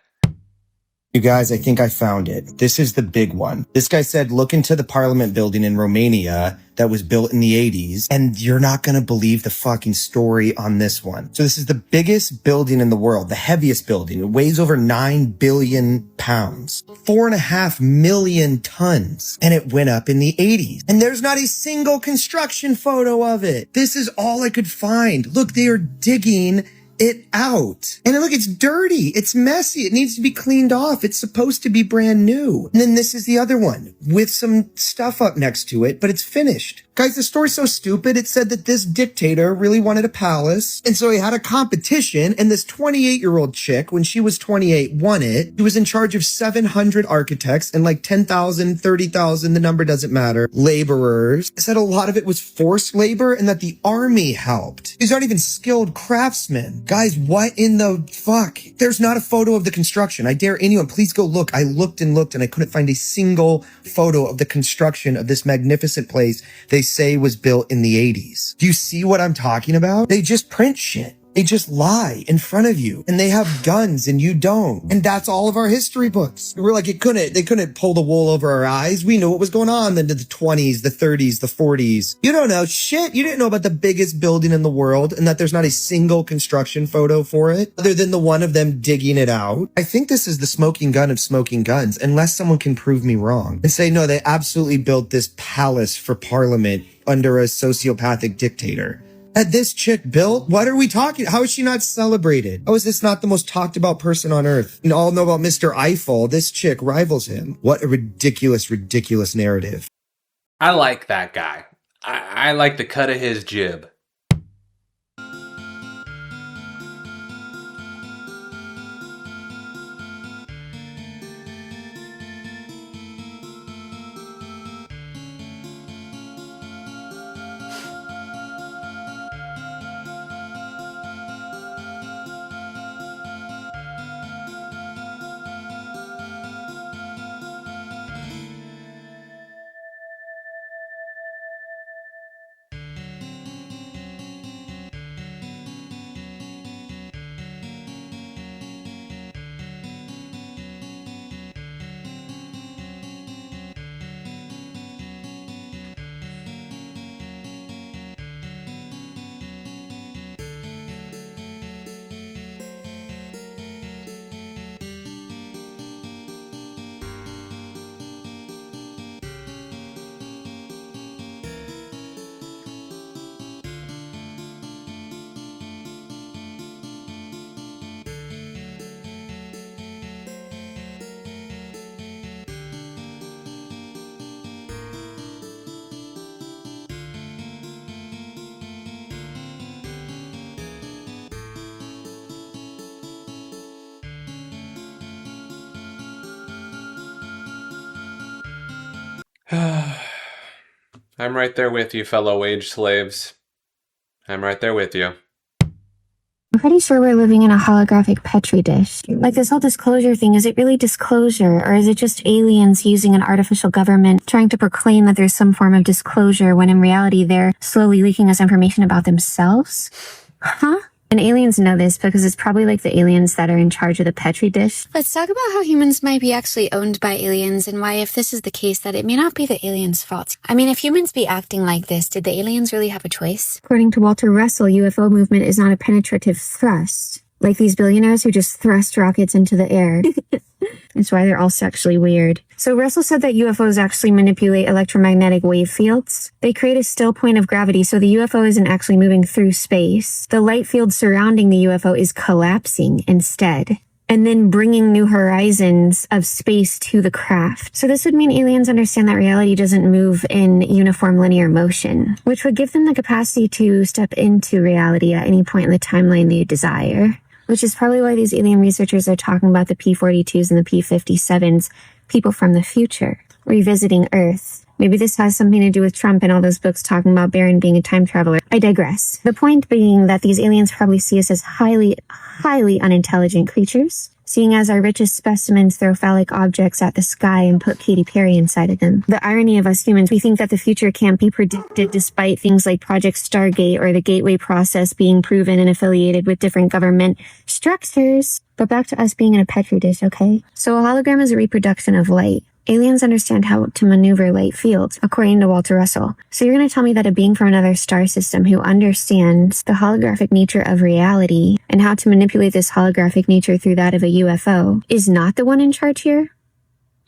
You guys, I think I found it. This is the big one. This guy said, look into the parliament building in Romania that was built in the 80s, and you're not going to believe the fucking story on this one. So this is the biggest building in the world, the heaviest building. It weighs over 9 billion pounds, 4.5 million tons, and it went up in the 80s. And there's not a single construction photo of it. This is all I could find. Look, they are digging it out. And look, it's dirty. It's messy. It needs to be cleaned off. It's supposed to be brand new. And then this is the other one with some stuff up next to it, but it's finished. Guys, the story's so stupid. It said that this dictator really wanted a palace. And so he had a competition, and this 28-year-old chick, when she was 28, won it. He was in charge of 700 architects and like 10,000, 30,000, the number doesn't matter, laborers. It said a lot of it was forced labor and that the army helped. These aren't even skilled craftsmen. Guys, what in the fuck? There's not a photo of the construction. I dare anyone, please go look. I looked and looked and I couldn't find a single photo of the construction of this magnificent place they say was built in the 80s. Do you see what I'm talking about? They just print shit. They just lie in front of you, and they have guns and you don't. And that's all of our history books. We're like, they couldn't pull the wool over our eyes. We knew what was going on into the 20s, the 30s, the 40s. You don't know shit. You didn't know about the biggest building in the world and that there's not a single construction photo for it other than the one of them digging it out. I think this is the smoking gun of smoking guns, unless someone can prove me wrong and say, no, they absolutely built this palace for parliament under a sociopathic dictator. Had this chick built? What are we talking? How is she not celebrated? How is this not the most talked about person on earth? You all know about Mr. Eiffel. This chick rivals him. What a ridiculous, ridiculous narrative. I like that guy. I like the cut of his jib. I'm right there with you, fellow wage slaves. I'm right there with you. I'm pretty sure we're living in a holographic Petri dish. Like this whole disclosure thing, is it really disclosure, or is it just aliens using an artificial government trying to proclaim that there's some form of disclosure when in reality they're slowly leaking us information about themselves? Huh? And aliens know this because it's probably like the aliens that are in charge of the Petri dish. Let's talk about how humans might be actually owned by aliens and why, if this is the case, that it may not be the aliens' fault. I mean, if humans be acting like this, did the aliens really have a choice? According to Walter Russell, UFO movement is not a penetrative thrust, like these billionaires who just thrust rockets into the air. That's why they're all sexually weird. So Russell said that UFOs actually manipulate electromagnetic wave fields. They create a still point of gravity, so the UFO isn't actually moving through space. The light field surrounding the UFO is collapsing instead, and then bringing new horizons of space to the craft. So this would mean aliens understand that reality doesn't move in uniform linear motion, which would give them the capacity to step into reality at any point in the timeline they desire. Which is probably why these alien researchers are talking about the P-42s and the P-57s, people from the future, revisiting Earth. Maybe this has something to do with Trump and all those books talking about Barron being a time traveler. I digress. The point being that these aliens probably see us as highly unintelligent creatures, seeing as our richest specimens throw phallic objects at the sky and put Katy Perry inside of them. The irony of us humans, we think that the future can't be predicted despite things like Project Stargate or the Gateway process being proven and affiliated with different government structures. But back to us being in a Petri dish, okay? So a hologram is a reproduction of light. Aliens understand how to maneuver light fields, according to Walter Russell. So you're going to tell me that a being from another star system who understands the holographic nature of reality and how to manipulate this holographic nature through that of a UFO is not the one in charge here?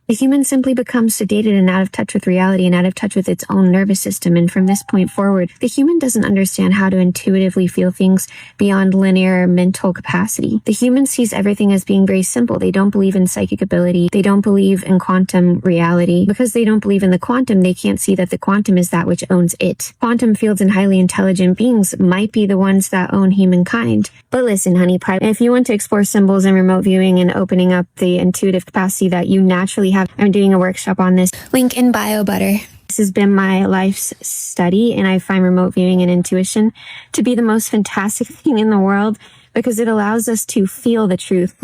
The human simply becomes sedated and out of touch with reality and out of touch with its own nervous system. And from this point forward, the human doesn't understand how to intuitively feel things beyond linear mental capacity. The human sees everything as being very simple. They don't believe in psychic ability. They don't believe in quantum reality. Because they don't believe in the quantum, they can't see that the quantum is that which owns it. Quantum fields and highly intelligent beings might be the ones that own humankind. But listen, honey pie, if you want to explore symbols and remote viewing and opening up the intuitive capacity that you naturally have, I'm doing a workshop on this. Link in bio, butter. This has been my life's study, and I find remote viewing and intuition to be the most fantastic thing in the world because it allows us to feel the truth.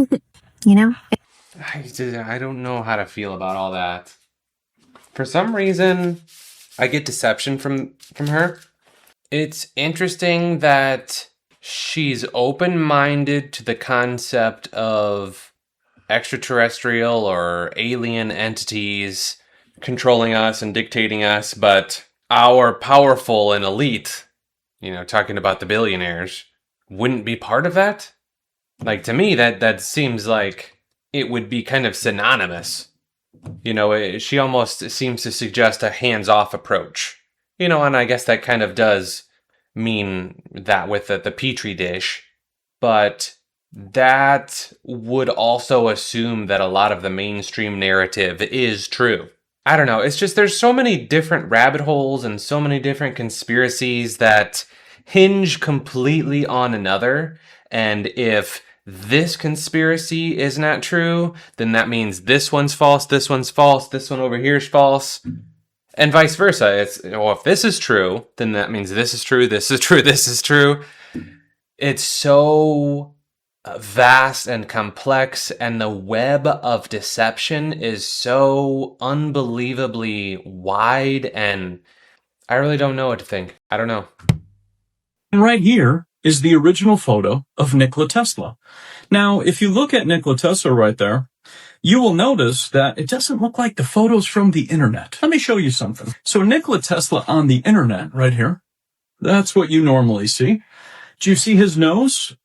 You know? I don't know how to feel about all that. For some reason, I get deception from her. It's interesting that she's open-minded to the concept of extraterrestrial or alien entities controlling us and dictating us, but our powerful and elite, talking about the billionaires, wouldn't be part of that? Like, to me, that seems like it would be kind of synonymous. She almost seems to suggest a hands-off approach. And I guess that kind of does mean that with the Petri dish, but that would also assume that a lot of the mainstream narrative is true. I don't know. It's just there's so many different rabbit holes and so many different conspiracies that hinge completely on another. And if this conspiracy is not true, then that means this one's false, this one's false, this one over here is false, and vice versa. If this is true, then that means this is true, this is true, this is true. It's so vast and complex, and the web of deception is so unbelievably wide, and I really don't know what to think. I don't know. Right here is the original photo of Nikola Tesla. Now, if you look at Nikola Tesla right there, you will notice that it doesn't look like the photos from the internet. Let me show you something. So Nikola Tesla on the internet right here, that's what you normally see. Do you see his nose?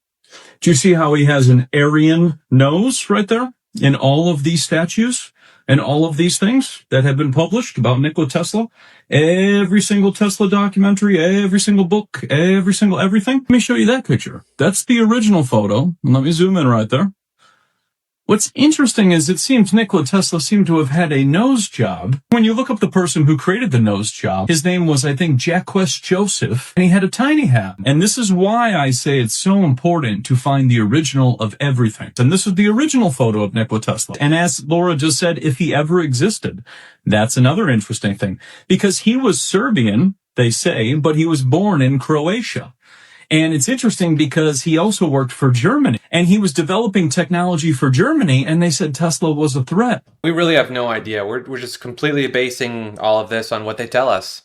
Do you see how he has an Aryan nose right there in all of these statues and all of these things that have been published about Nikola Tesla? Every single Tesla documentary, every single book, every single everything. Let me show you that picture. That's the original photo. And let me zoom in right there. What's interesting is it seems Nikola Tesla seemed to have had a nose job. When you look up the person who created the nose job, his name was, I think, Jacques Joseph, and he had a tiny hat. And this is why I say it's so important to find the original of everything. And this is the original photo of Nikola Tesla. And as Laura just said, if he ever existed, that's another interesting thing. Because he was Serbian, they say, but he was born in Croatia. And it's interesting because he also worked for Germany, and he was developing technology for Germany, and they said Tesla was a threat. We really have no idea. We're just completely basing all of this on what they tell us.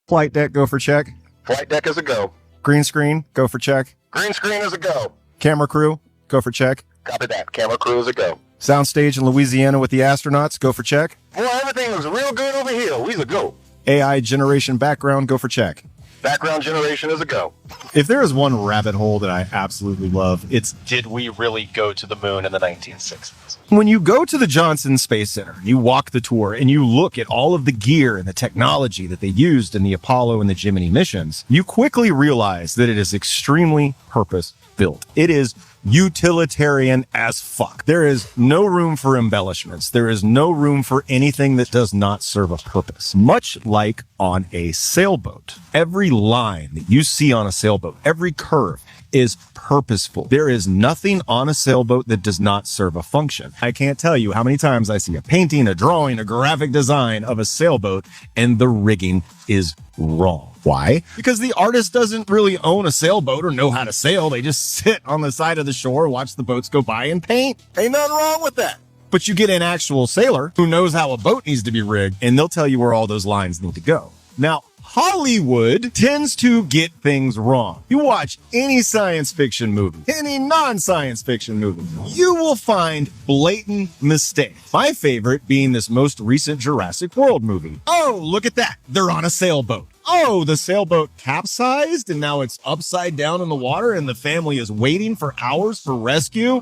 Flight deck, go for check. Flight deck is a go. Green screen, go for check. Green screen is a go. Camera crew, go for check. Copy that. Camera crew is a go. Soundstage in Louisiana with the astronauts, go for check. Boy, everything looks real good over here. We's a go. AI generation background, go for check. Background generation is a go. If there is one rabbit hole that I absolutely love, it's did we really go to the moon in the 1960s? When you go to the Johnson Space Center, you walk the tour and you look at all of the gear and the technology that they used in the Apollo and the Gemini missions, you quickly realize that it is extremely purpose-built. It is utilitarian as fuck. There is no room for embellishments. There is no room for anything that does not serve a purpose. Much like on a sailboat. Every line that you see on a sailboat, every curve is purposeful. There is nothing on a sailboat that does not serve a function. I can't tell you how many times I see a painting, a drawing, a graphic design of a sailboat, and the rigging is wrong. Why? Because the artist doesn't really own a sailboat or know how to sail. They just sit on the side of the shore, watch the boats go by, and paint. Ain't nothing wrong with that. But you get an actual sailor who knows how a boat needs to be rigged, and they'll tell you where all those lines need to go. Now, Hollywood tends to get things wrong. You watch any science fiction movie, any non-science fiction movie, you will find blatant mistakes. My favorite being this most recent Jurassic World movie. Oh, look at that. They're on a sailboat. Oh, the sailboat capsized and now it's upside down in the water and the family is waiting for hours for rescue?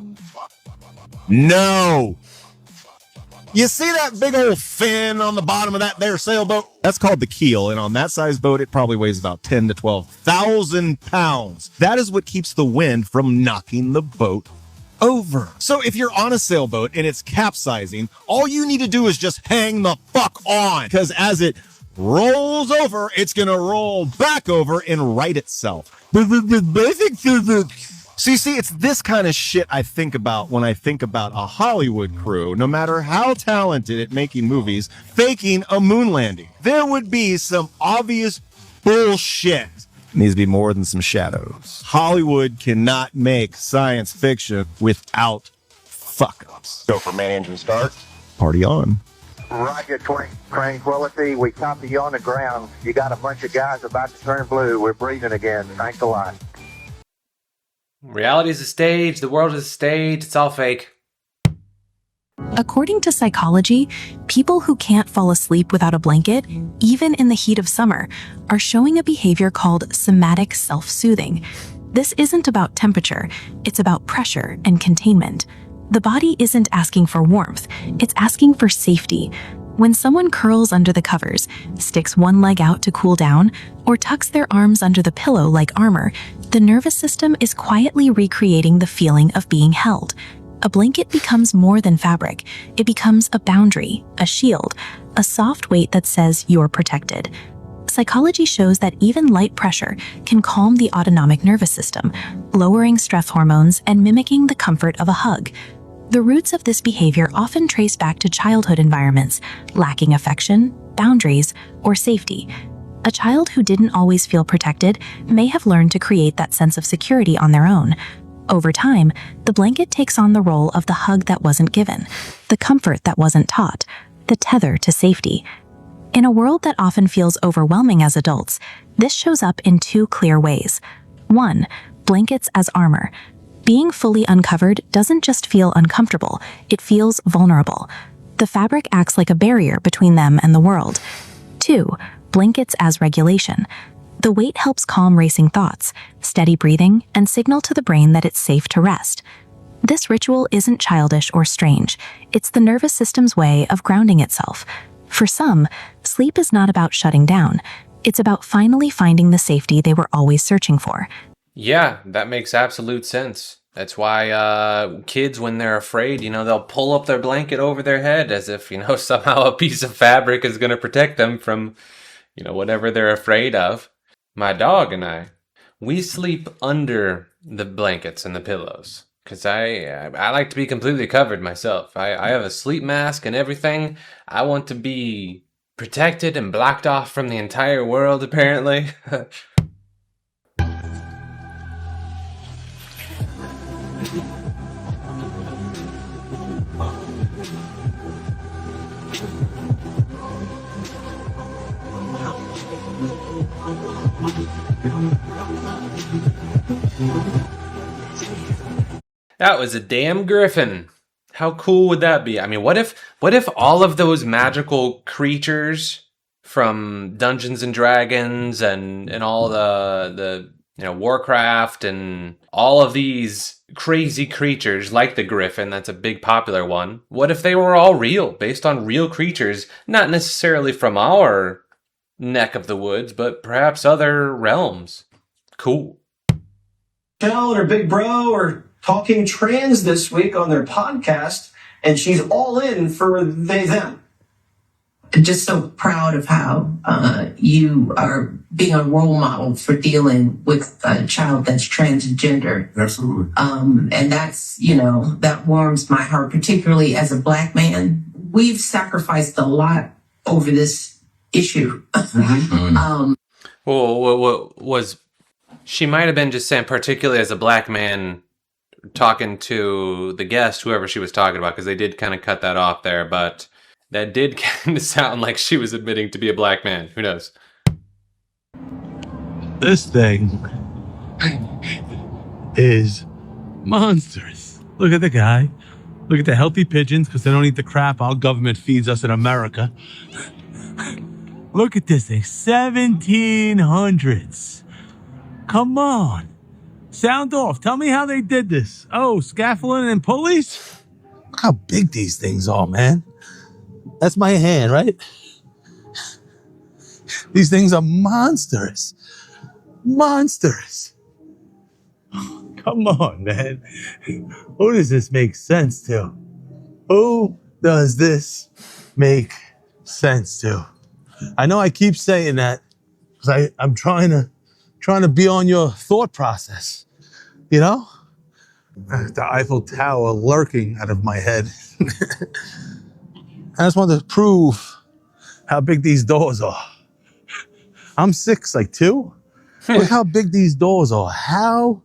No. You see that big old fin on the bottom of that there sailboat? That's called the keel, and on that size boat, it probably weighs about 10 to 12,000 pounds. That is what keeps the wind from knocking the boat over. So if you're on a sailboat and it's capsizing, all you need to do is just hang the fuck on, because as it rolls over, it's gonna roll back over and right itself. Basic physics. So you see, it's this kind of shit I think about when I think about a Hollywood crew, no matter how talented at making movies, faking a moon landing. There would be some obvious bullshit. It needs to be more than some shadows. Hollywood cannot make science fiction without fuck-ups. Go for main engine start. Party on. Roger, Tranquility. We copy you on the ground. You got a bunch of guys about to turn blue. We're breathing again. Thanks a lot. Reality is a stage, the world is a stage, it's all fake. According to psychology, people who can't fall asleep without a blanket, even in the heat of summer, are showing a behavior called somatic self-soothing. This isn't about temperature, it's about pressure and containment. The body isn't asking for warmth, it's asking for safety. When someone curls under the covers, sticks one leg out to cool down, or tucks their arms under the pillow like armor, the nervous system is quietly recreating the feeling of being held. A blanket becomes more than fabric. It becomes a boundary, a shield, a soft weight that says you're protected. Psychology shows that even light pressure can calm the autonomic nervous system, lowering stress hormones and mimicking the comfort of a hug. The roots of this behavior often trace back to childhood environments, lacking affection, boundaries, or safety. A child who didn't always feel protected may have learned to create that sense of security on their own. Over time, the blanket takes on the role of the hug that wasn't given, the comfort that wasn't taught, the tether to safety. In a world that often feels overwhelming as adults, this shows up in two clear ways. 1. Blankets as armor. Being fully uncovered doesn't just feel uncomfortable, it feels vulnerable. The fabric acts like a barrier between them and the world. 2. Blankets as regulation. The weight helps calm racing thoughts, steady breathing, and signal to the brain that it's safe to rest. This ritual isn't childish or strange. It's the nervous system's way of grounding itself. For some, sleep is not about shutting down. It's about finally finding the safety they were always searching for. Yeah, that makes absolute sense. That's why kids, when they're afraid, they'll pull up their blanket over their head as if, somehow a piece of fabric is going to protect them from, whatever they're afraid of. My dog and I, we sleep under the blankets and the pillows because I like to be completely covered myself. I have a sleep mask and everything. I want to be protected and blocked off from the entire world, apparently. That was a damn griffin. How cool would that be? I mean, what if all of those magical creatures from Dungeons and Dragons and all the Warcraft and all of these crazy creatures like the griffin, that's a big popular one. What if they were all real, based on real creatures, not necessarily from our neck of the woods, but perhaps other realms? Cool. Michelle or Big Bro are talking trans this week on their podcast, and she's all in for they, them. Just so proud of how you are being a role model for dealing with a child that's transgender. Absolutely. And that's, that warms my heart, particularly as a Black man. We've sacrificed a lot over this issue. She might have been just saying, particularly as a Black man, talking to the guest, whoever she was talking about, because they did kind of cut that off there, but that did kind of sound like she was admitting to be a Black man. Who knows? This thing is monstrous. Look at the guy. Look at the healthy pigeons, because they don't eat the crap our government feeds us in America. Look at this thing, 1700s. Come on. Sound off. Tell me how they did this. Oh, scaffolding and pulleys? Look how big these things are, man. That's my hand, right? These things are monstrous. Monstrous. Come on, man. Who does this make sense to? Who does this make sense to? I know I keep saying that because I'm trying to be on your thought process. The Eiffel Tower lurking out of my head. I just wanted to prove how big these doors are. I'm 6'2". Look how big these doors are. How?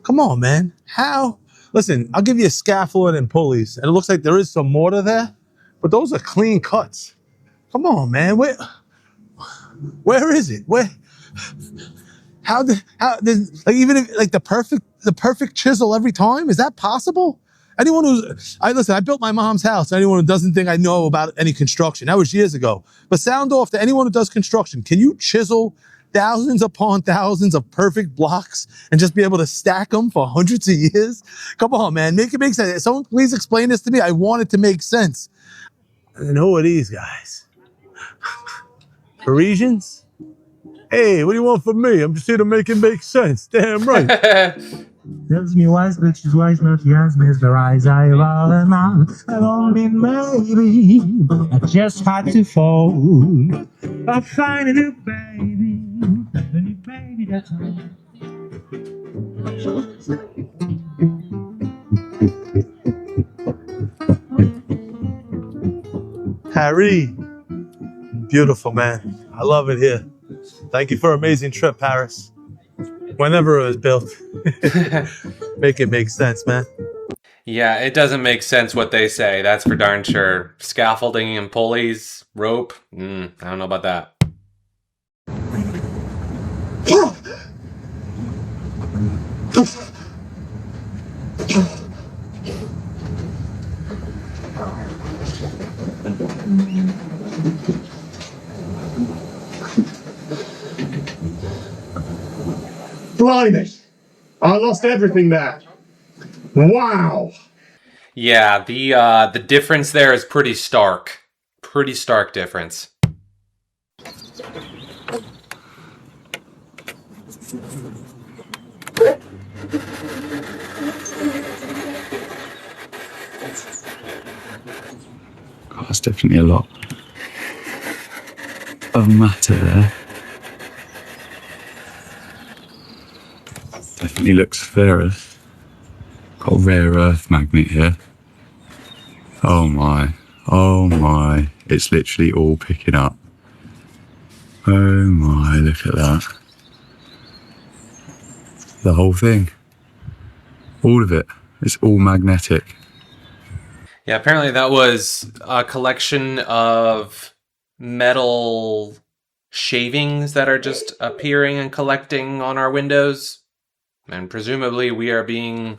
Come on, man. How? Listen, I'll give you a scaffold and pulleys, and it looks like there is some mortar there, but those are clean cuts. Come on, man. Where is it? Even if the perfect chisel every time? Is that possible? I built my mom's house. Anyone who doesn't think I know about any construction, that was years ago. But sound off to anyone who does construction. Can you chisel thousands upon thousands of perfect blocks and just be able to stack them for hundreds of years? Come on, man. Make it make sense. Someone please explain this to me. I want it to make sense. And who are these guys? Parisians? Hey, what do you want from me? I'm just here to make it make sense. Damn right. Tells me wise bitches, wise not yours, mesmerize I all along. I've only maybe I just had to fall. I find a new baby, a new baby that's Harry, beautiful man. I love it here. Thank you for an amazing trip, Paris. Whenever it was built. Make it make sense, man. Yeah, it doesn't make sense what they say, that's for darn sure. Scaffolding and pulleys, rope, I don't know about that. Blimey! I lost everything there. Wow! Yeah, the difference there is pretty stark. Pretty stark difference. That's definitely a lot of matter there. Definitely looks ferrous. Got a rare earth magnet here. Oh my. Oh my. It's literally all picking up. Oh my, look at that. The whole thing. All of it. It's all magnetic. Yeah, apparently that was a collection of metal shavings that are just appearing and collecting on our windows. And presumably we are being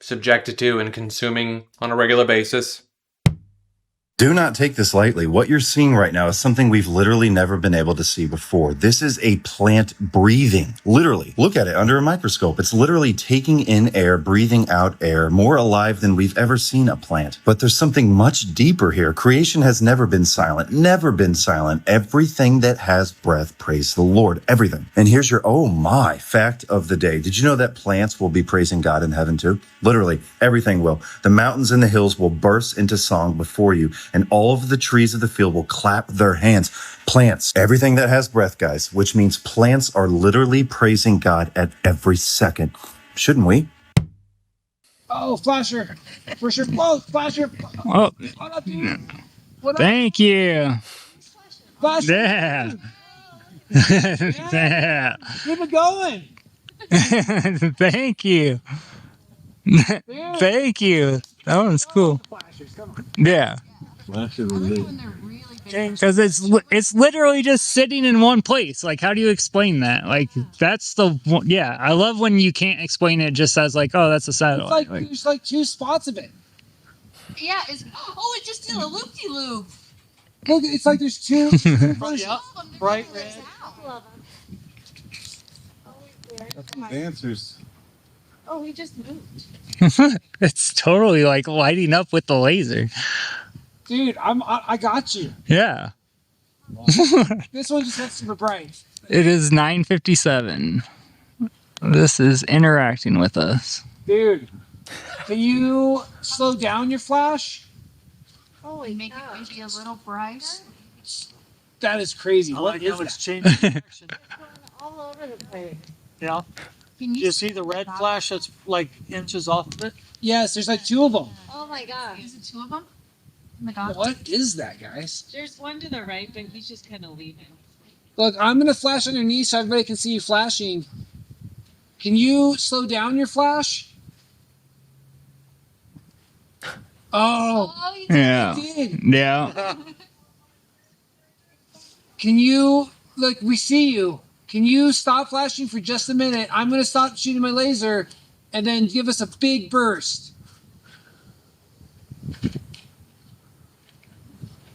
subjected to and consuming on a regular basis. Do not take this lightly. What you're seeing right now is something we've literally never been able to see before. This is a plant breathing. Literally. Look at it under a microscope. It's literally taking in air, breathing out air, more alive than we've ever seen a plant. But there's something much deeper here. Creation has never been silent. Never been silent. Everything that has breath, praise the Lord. Everything. And here's your, oh my, fact of the day. Did you know that plants will be praising God in heaven too? Literally, everything will. The mountains and the hills will burst into song before you, and all of the trees of the field will clap their hands. Plants, everything that has breath, guys, which means plants are literally praising God at every second. Shouldn't we? Oh, Flasher. For sure. Oh, Flasher. Oh, What up, dude? What up? thank you. Flasher. Yeah. Yeah. Keep it going. Thank you. Thank you. That one's cool. Yeah. Because it's literally just sitting in one place. Like, how do you explain that? Like, that's the one. Yeah, I love when you can't explain it just as like, oh, that's a satellite. It's like there's like two spots of it. Yeah, it just did a loop-de-loop. Look, it's like there's two. Yep. Bright red. Dancers. Oh, he just moved. It's totally like lighting up with the laser. Dude, I got you. Yeah. This one just got super bright. It is 9:57. This is interacting with us. Dude, can you slow down your flash? Holy make it maybe a little brighter. That is crazy. I What like is how that? it's changing direction. All over the place. Yeah. Can You see the red flash that's like inches off of it? Yes, there's like two of them. Oh my god. Is it two of them? Oh my god. What is that, guys? There's one to the right, but he's just kind of leaving. Look, I'm gonna flash underneath so everybody can see you flashing. Can you slow down your flash? Oh, Yeah. you did. Yeah. Can you look? We see you. Can you stop flashing for just a minute? I'm gonna stop shooting my laser, and then give us a big burst.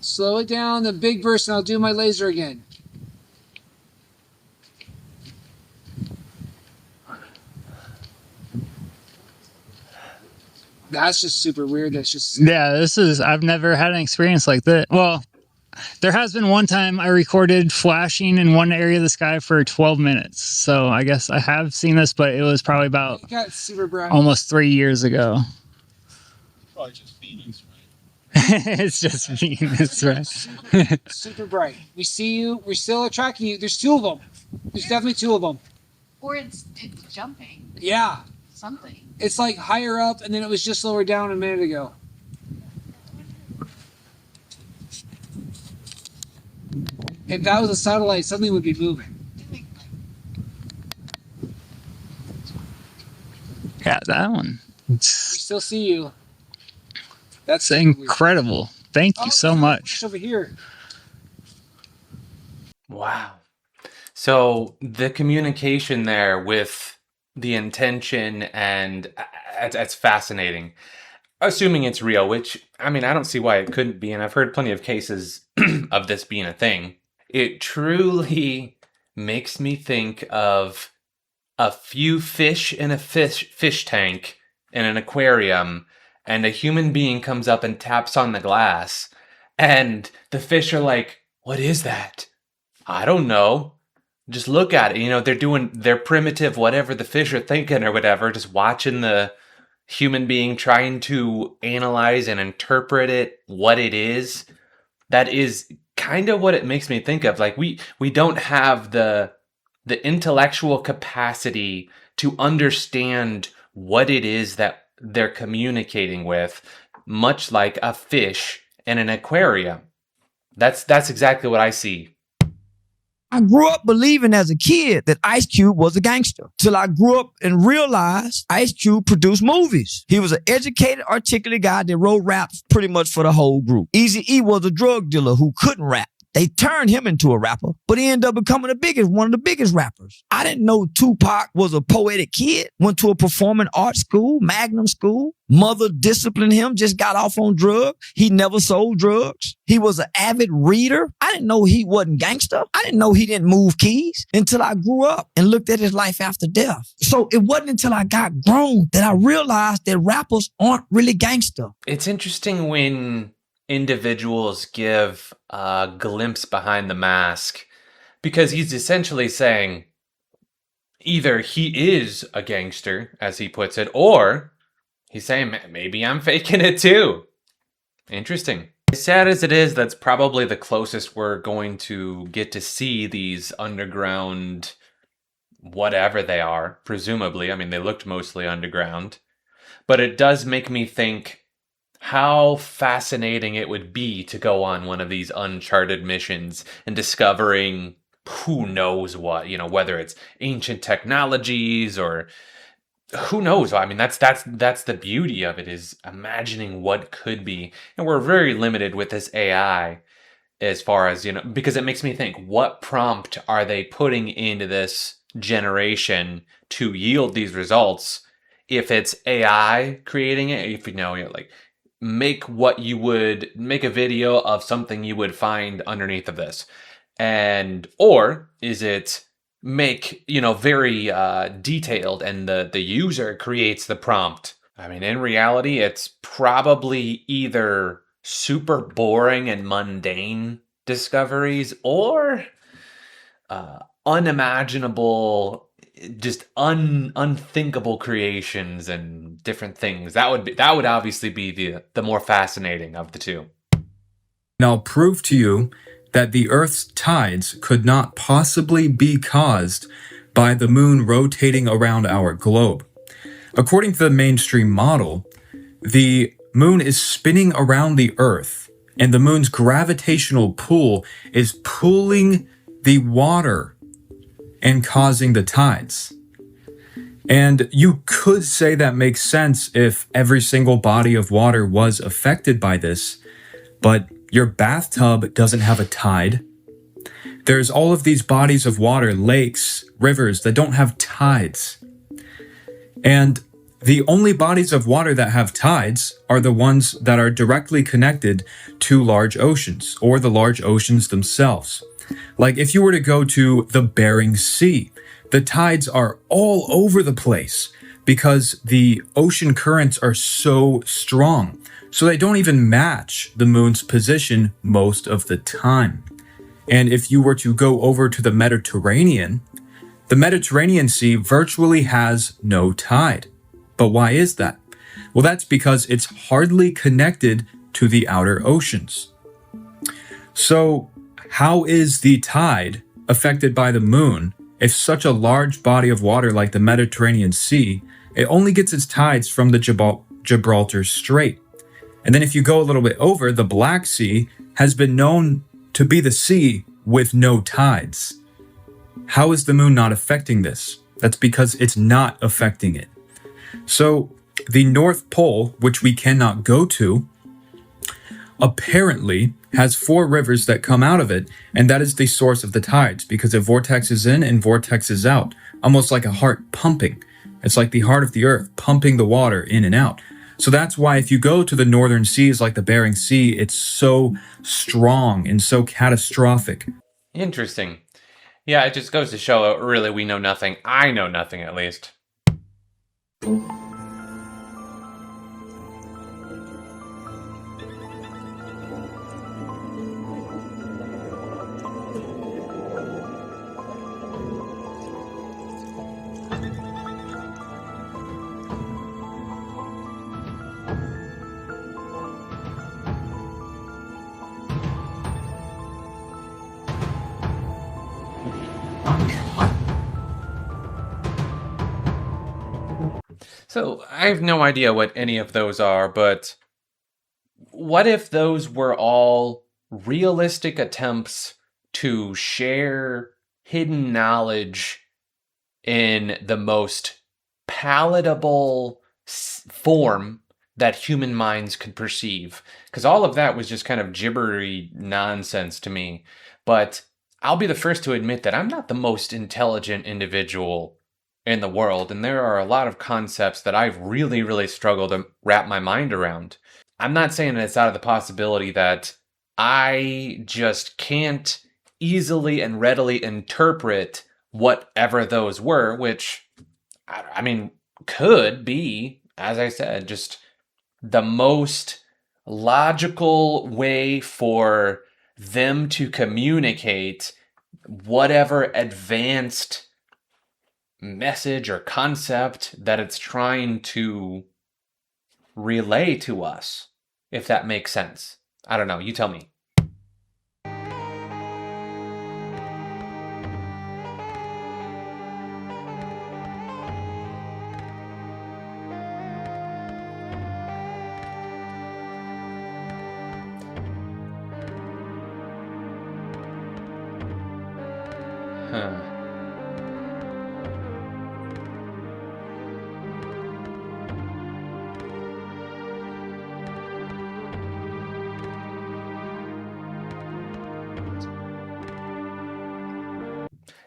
Slow it down, the big burst, and I'll do my laser again. That's just super weird. That's just Yeah, I've never had an experience like that. Well, there has been one time I recorded flashing in one area of the sky for 12 minutes. So I guess I have seen this, but it was probably about it got super bright. almost 3 years ago. Probably just Venus, It's just Venus, right? Super bright. We see you. We're still tracking you. There's two of them. There's definitely two of them. Or it's jumping. Yeah. Something. It's like higher up, and then it was just lower down a minute ago. If that was a satellite, something would be moving. Yeah, that one. We still see you. That's incredible. Thank you so much. Over here. Wow. So the communication there with the intention and it's fascinating. Assuming it's real, which, I mean, I don't see why it couldn't be. And I've heard plenty of cases of this being a thing. It truly makes me think of a few fish in a fish tank in an aquarium, and a human being comes up and taps on the glass, and the fish are like, "What is that? I don't know. Just look at it." You know, they're doing their primitive whatever the fish are thinking or whatever, just watching the human being trying to analyze and interpret it, what it is. that is kind of what it makes me think of. Like we don't have the intellectual capacity to understand what it is that they're communicating with, much like a fish in an aquarium. That's exactly what I see. I grew up believing as a kid that Ice Cube was a gangster till I grew up and realized Ice Cube produced movies. He was an educated, articulate guy that wrote raps pretty much for the whole group. Eazy-E was a drug dealer who couldn't rap. They turned him into a rapper, but he ended up becoming one of the biggest rappers. I didn't know Tupac was a poetic kid, went to a performing arts school, Magnum School. Mother disciplined him, just got off on drugs. He never sold drugs. He was an avid reader. I didn't know he wasn't gangster. I didn't know he didn't move keys until I grew up and looked at his life after death. So it wasn't until I got grown that I realized that rappers aren't really gangster. It's interesting when individuals give a glimpse behind the mask, because he's essentially saying either he is a gangster, as he puts it, or he's saying maybe I'm faking it too. Interesting. As sad as it is, that's probably the closest we're going to get to see these underground whatever they are, presumably. I mean, they looked mostly underground. But it does make me think how fascinating it would be to go on one of these uncharted missions and discovering who knows what, whether it's ancient technologies or who knows. I mean, that's the beauty of it, is imagining what could be. And we're very limited with this AI as far as, because it makes me think, what prompt are they putting into this generation to yield these results? If it's AI creating it, if like make a video of something you would find underneath of this, or is it make very detailed and the user creates the prompt? I mean, in reality, it's probably either super boring and mundane discoveries or unimaginable, just unthinkable creations and different things. That would obviously be the more fascinating of the two. And I'll prove to you that the Earth's tides could not possibly be caused by the moon rotating around our globe. According to the mainstream model, the moon is spinning around the Earth, and the moon's gravitational pull is pulling the water and causing the tides. And you could say that makes sense if every single body of water was affected by this, but your bathtub doesn't have a tide. There's all of these bodies of water, lakes, rivers that don't have tides. And the only bodies of water that have tides are the ones that are directly connected to large oceans, or the large oceans themselves. Like if you were to go to the Bering Sea, the tides are all over the place because the ocean currents are so strong. So they don't even match the moon's position most of the time. And if you were to go over to the Mediterranean Sea virtually has no tide. But why is that? Well, that's because it's hardly connected to the outer oceans. So how is the tide affected by the moon if such a large body of water like the Mediterranean Sea, it only gets its tides from the Gibraltar Strait? And then if you go a little bit over, the Black Sea has been known to be the sea with no tides. How is the moon not affecting this? That's because it's not affecting it. So the North Pole, which we cannot go to, apparently has 4 rivers that come out of it, and that is the source of the tides, because it vortexes in and vortexes out, almost like a heart pumping. It's like the heart of the earth pumping the water in and out. So that's why if you go to the northern seas like the Bering Sea, it's so strong and so catastrophic. Interesting. Yeah, it just goes to show, really, we know nothing. I know nothing, at least. So I have no idea what any of those are, but what if those were all realistic attempts to share hidden knowledge in the most palatable form that human minds could perceive? Because all of that was just kind of gibbery nonsense to me. But I'll be the first to admit that I'm not the most intelligent individual in the world, and there are a lot of concepts that I've really, really struggled to wrap my mind around. I'm not saying that it's out of the possibility that I just can't easily and readily interpret whatever those were, which, I mean, could be, as I said, just the most logical way for them to communicate whatever advanced message or concept that it's trying to relay to us, if that makes sense. I don't know. You tell me. Huh.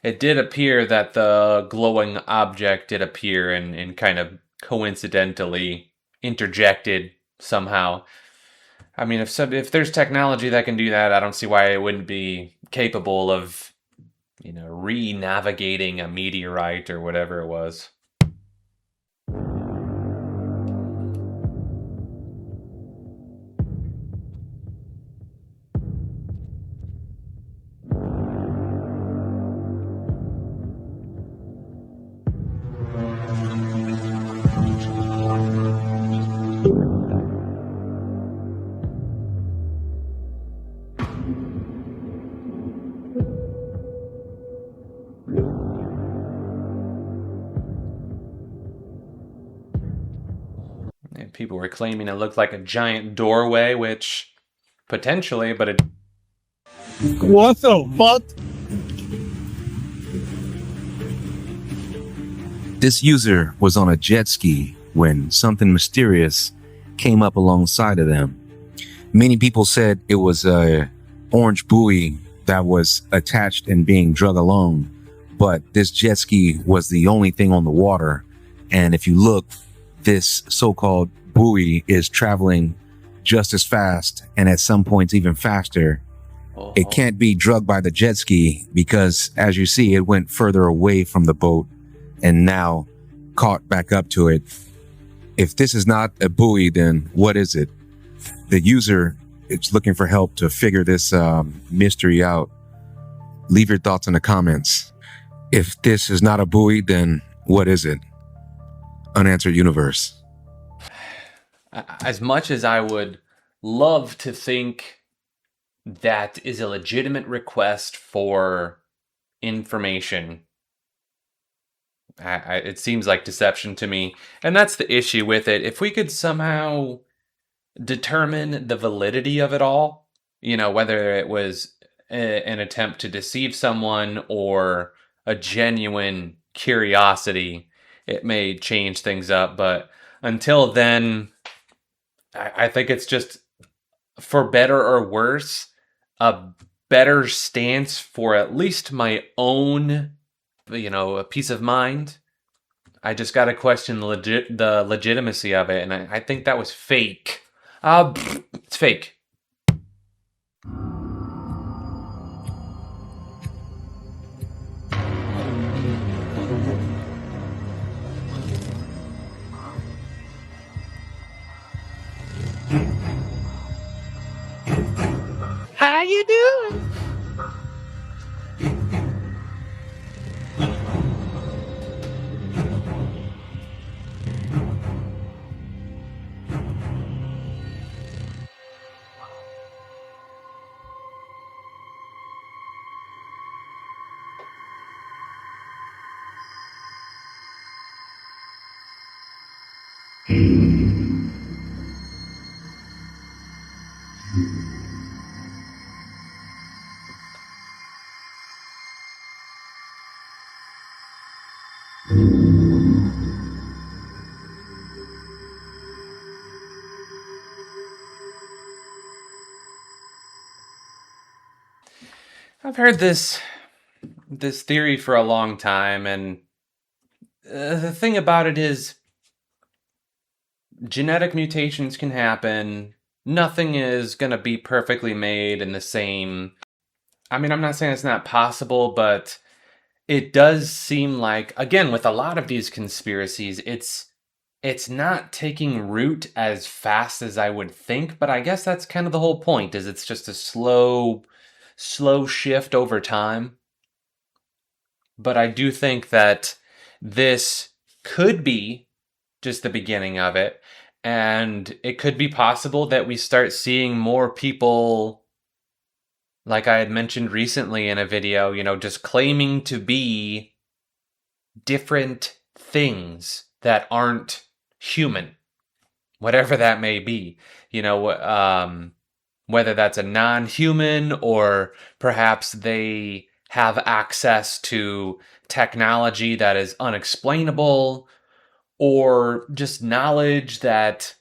It did appear that the glowing object did appear and kind of coincidentally interjected somehow. I mean, if there's technology that can do that, I don't see why it wouldn't be capable of, re-navigating a meteorite or whatever it was. And people were claiming it looked like a giant doorway, which potentially, but it... What the fuck? This user was on a jet ski when something mysterious came up alongside of them. Many people said it was a orange buoy that was attached and being drug along, but this jet ski was the only thing on the water. And if you look, this so-called buoy is traveling just as fast, and at some points even faster. It can't be drugged by the jet ski because, as you see, it went further away from the boat and now caught back up to it. If this is not a buoy, then what is it? The user is looking for help to figure this mystery out. Leave your thoughts in the comments. If this is not a buoy, then what is it? Unanswered Universe. As much as I would love to think that is a legitimate request for information, it seems like deception to me. And that's the issue with it. If we could somehow determine the validity of it all, whether it was an attempt to deceive someone or a genuine curiosity, it may change things up. But until then, I think it's just, for better or worse, a better stance for at least my own, a peace of mind. I just got to question the legitimacy of it, and I think that was fake. It's fake. How you doing? I've heard this theory for a long time, and the thing about it is genetic mutations can happen. Nothing is going to be perfectly made in the same. I mean, I'm not saying it's not possible, but it does seem like, again, with a lot of these conspiracies, it's not taking root as fast as I would think, but I guess that's kind of the whole point, is it's just a slow shift over time. But I do think that this could be just the beginning of it, and it could be possible that we start seeing more people, like I had mentioned recently in a video, just claiming to be different things that aren't human, whatever that may be. Whether that's a non-human, or perhaps they have access to technology that is unexplainable, or just knowledge that,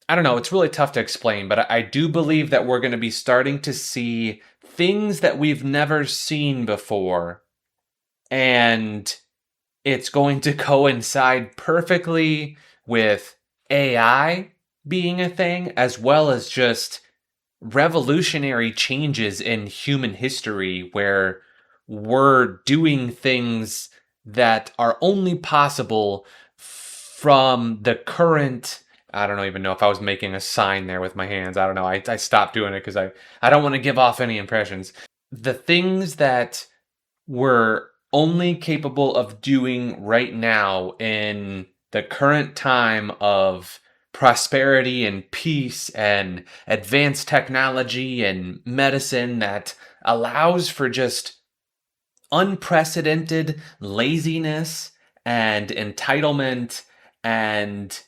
I don't know, it's really tough to explain, but I do believe that we're going to be starting to see things that we've never seen before, and it's going to coincide perfectly with AI being a thing, as well as just revolutionary changes in human history where we're doing things that are only possible from the current. I don't even know if I was making a sign there with my hands. I don't know. I stopped doing it because I don't want to give off any impressions. The things that we're only capable of doing right now in the current time of prosperity and peace and advanced technology and medicine that allows for just unprecedented laziness and entitlement and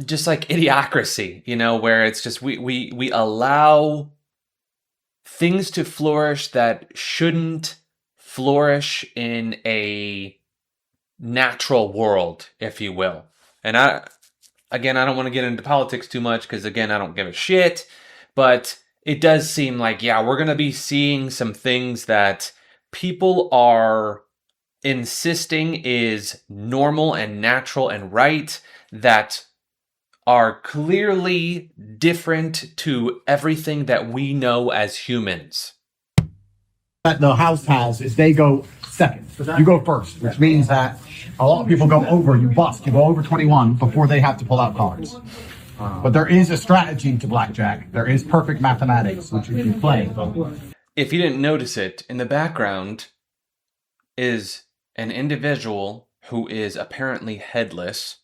just like idiocracy, where it's just we allow things to flourish that shouldn't flourish in a natural world, if you will. And I don't want to get into politics too much because, again, I don't give a shit. But it does seem like, we're going to be seeing some things that people are insisting is normal and natural and right, that are clearly different to everything that we know as humans. That the House has is they go second. You go first, which means that a lot of people go over, you bust, you go over 21 before they have to pull out cards. But there is a strategy to blackjack. There is perfect mathematics, which you can play. If you didn't notice it, in the background is an individual who is apparently headless.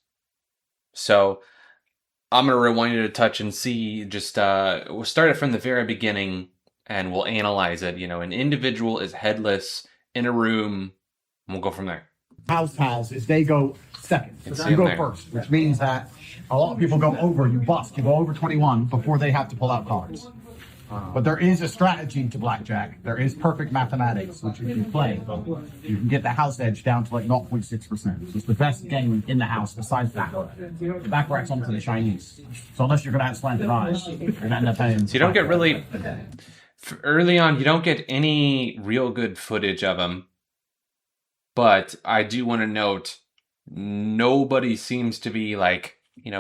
So I'm going to rewind it a touch and see, we'll start it from the very beginning and we'll analyze it. An individual is headless in a room, and we'll go from there. House has is they go second. You go first, which means that a lot of people go over, you bust, you go over 21 before they have to pull out cards. But there is a strategy to blackjack. There is perfect mathematics, which you can play. You can get the house edge down to like 0.6%. It's the best game in the house besides that. The back rack's onto the Chinese. So unless you're going to have slanted eyes, you're going to end up paying. So you don't get really, early on, you don't get any real good footage of them. But I do want to note, nobody seems to be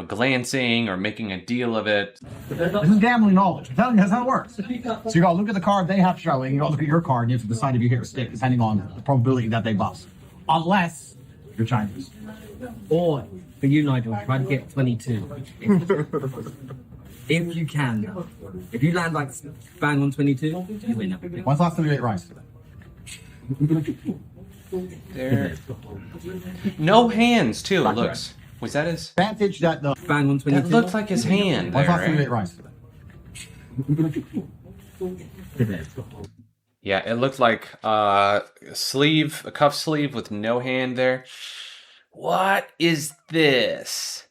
glancing or making a deal of it. This is gambling knowledge. I'm telling you, that's how it works. So you gotta look at the card they have showing, you gotta look at your card, and you have to decide if you hit or stick, depending on the probability that they bust. Unless you're Chinese. Or, for you, Nigel, try to get 22. If you can. If you land bang on 22, you win. When's the last time you ate rice? There. No hands, too, it looks. Was that his? Advantage that the bang on 22. That looked like his hand. When's the last there, time you right? ate rice? Yeah, it looked like a cuff sleeve with no hand there. What is this?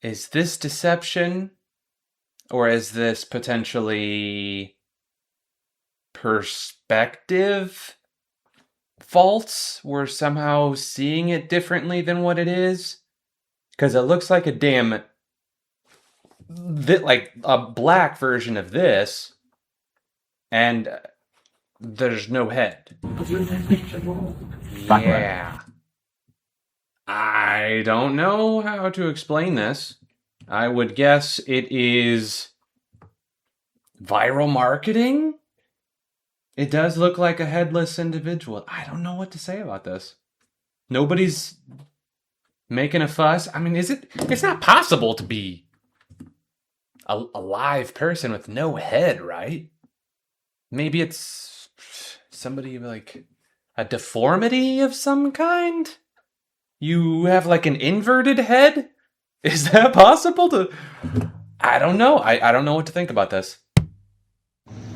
Is this deception? Or is this potentially perspective faults? We're somehow seeing it differently than what it is? Because it looks like a damn... like a black version of this, and there's no head. Yeah. I don't know how to explain this. I would guess it is viral marketing? It does look like a headless individual. I don't know what to say about this. Nobody's making a fuss. I mean, it's not possible to be a live person with no head, right? Maybe it's somebody like a deformity of some kind? You have like an inverted head? Is that possible I don't know. I don't know what to think about this.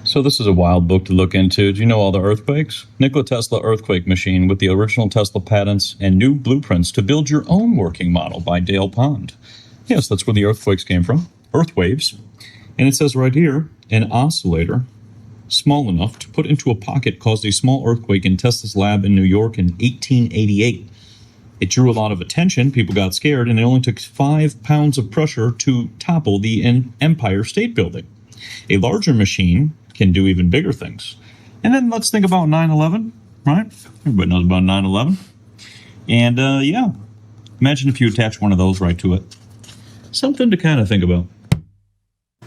So this is a wild book to look into. Do you know all the earthquakes? Nikola Tesla Earthquake Machine with the original Tesla patents and new blueprints to build your own working model by Dale Pond. Yes, that's where the earthquakes came from. Earth waves. And it says right here, an oscillator small enough to put into a pocket caused a small earthquake in Tesla's lab in New York in 1888. It drew a lot of attention, people got scared, and it only took 5 pounds of pressure to topple the Empire State Building. A larger machine can do even bigger things. And then let's think about 9/11, right? Everybody knows about 9/11. And yeah, imagine if you attach one of those right to it. Something to kind of think about.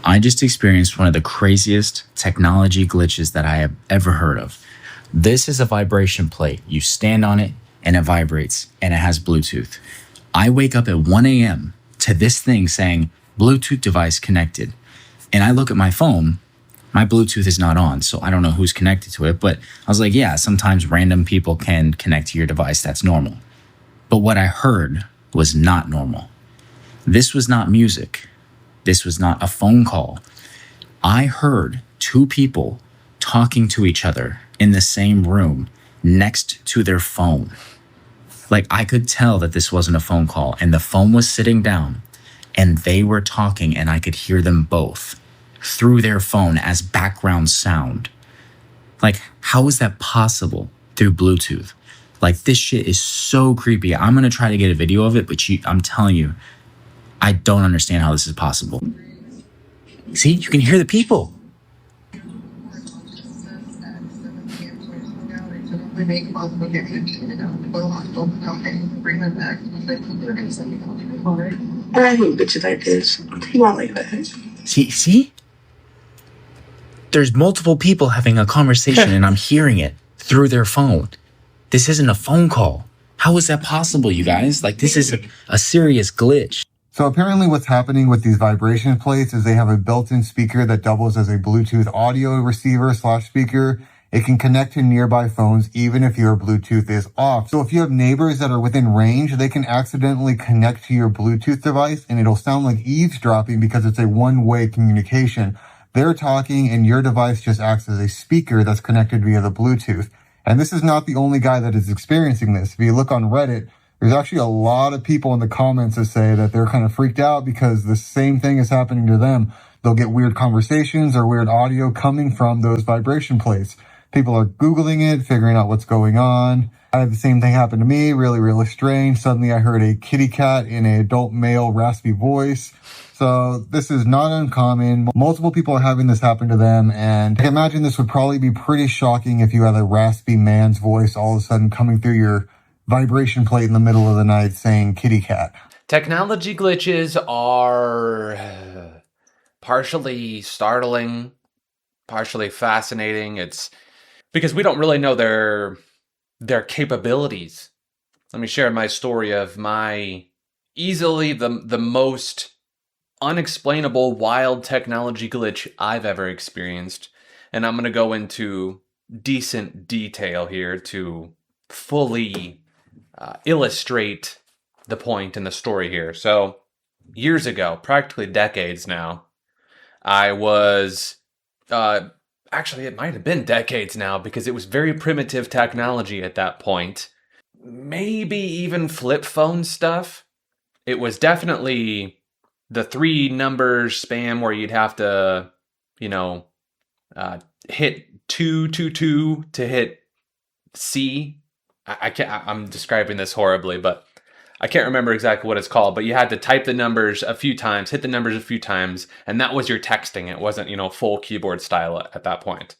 I just experienced one of the craziest technology glitches that I have ever heard of. This is a vibration plate. You stand on it and it vibrates and it has Bluetooth. I wake up at 1 a.m. to this thing saying Bluetooth device connected. And I look at my phone, my Bluetooth is not on, so I don't know who's connected to it. But I was like, yeah, sometimes random people can connect to your device. That's normal. But what I heard was not normal. This was not music. This was not a phone call. I heard 2 people talking to each other in the same room next to their phone. Like, I could tell that this wasn't a phone call, and the phone was sitting down and they were talking, and I could hear them both through their phone as background sound. Like, how is that possible through Bluetooth? Like, this shit is so creepy. I'm gonna try to get a video of it, but I'm telling you, I don't understand how this is possible. See, you can hear the people. I hate bitches like this. You want like that? See? There's multiple people having a conversation and I'm hearing it through their phone. This isn't a phone call. How is that possible, you guys? Like, this is a serious glitch. So apparently what's happening with these vibration plates is they have a built-in speaker that doubles as a Bluetooth audio receiver / speaker. It can connect to nearby phones even if your Bluetooth is off. So if you have neighbors that are within range, they can accidentally connect to your Bluetooth device and it'll sound like eavesdropping because it's a one-way communication. They're talking and your device just acts as a speaker that's connected via the Bluetooth. And this is not the only guy that is experiencing this. If you look on Reddit, there's actually a lot of people in the comments that say that they're kind of freaked out because the same thing is happening to them. They'll get weird conversations or weird audio coming from those vibration plates. People are Googling it, figuring out what's going on. I had the same thing happen to me, really, really strange. Suddenly I heard a kitty cat in an adult male raspy voice. So this is not uncommon. Multiple people are having this happen to them. And I imagine this would probably be pretty shocking if you had a raspy man's voice all of a sudden coming through your vibration plate in the middle of the night saying kitty cat. Technology glitches are partially startling, partially fascinating. It's because we don't really know their capabilities. Let me share my story of my easily the most unexplainable wild technology glitch I've ever experienced. And I'm going to go into decent detail here to fully illustrate the point in the story here. So years ago, practically decades now, I was, actually it might have been decades now because it was very primitive technology at that point. Maybe even flip phone stuff. It was definitely the 3 numbers spam where you'd have to, hit 222 to hit C. I can't, I'm describing this horribly, but I can't remember exactly what it's called, but you had to type the numbers a few times, hit the numbers a few times, and that was your texting. It wasn't, full keyboard style at that point.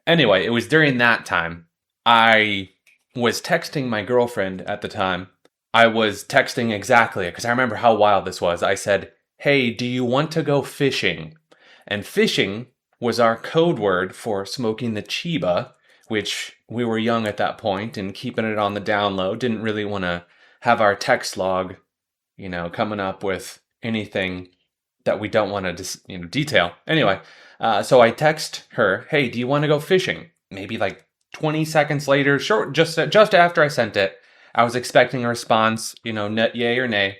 Anyway, it was during that time. I was texting my girlfriend at the time. I was texting exactly, because I remember how wild this was. I said, "Hey, do you want to go fishing?" And fishing was our code word for smoking the Chiba, which we were young at that point and keeping it on the down low. Didn't really want to have our text log, coming up with anything that we don't want to, detail. Anyway, so I text her, "Hey, do you want to go fishing?" Maybe like 20 seconds later, short, just after I sent it, I was expecting a response, net yay or nay.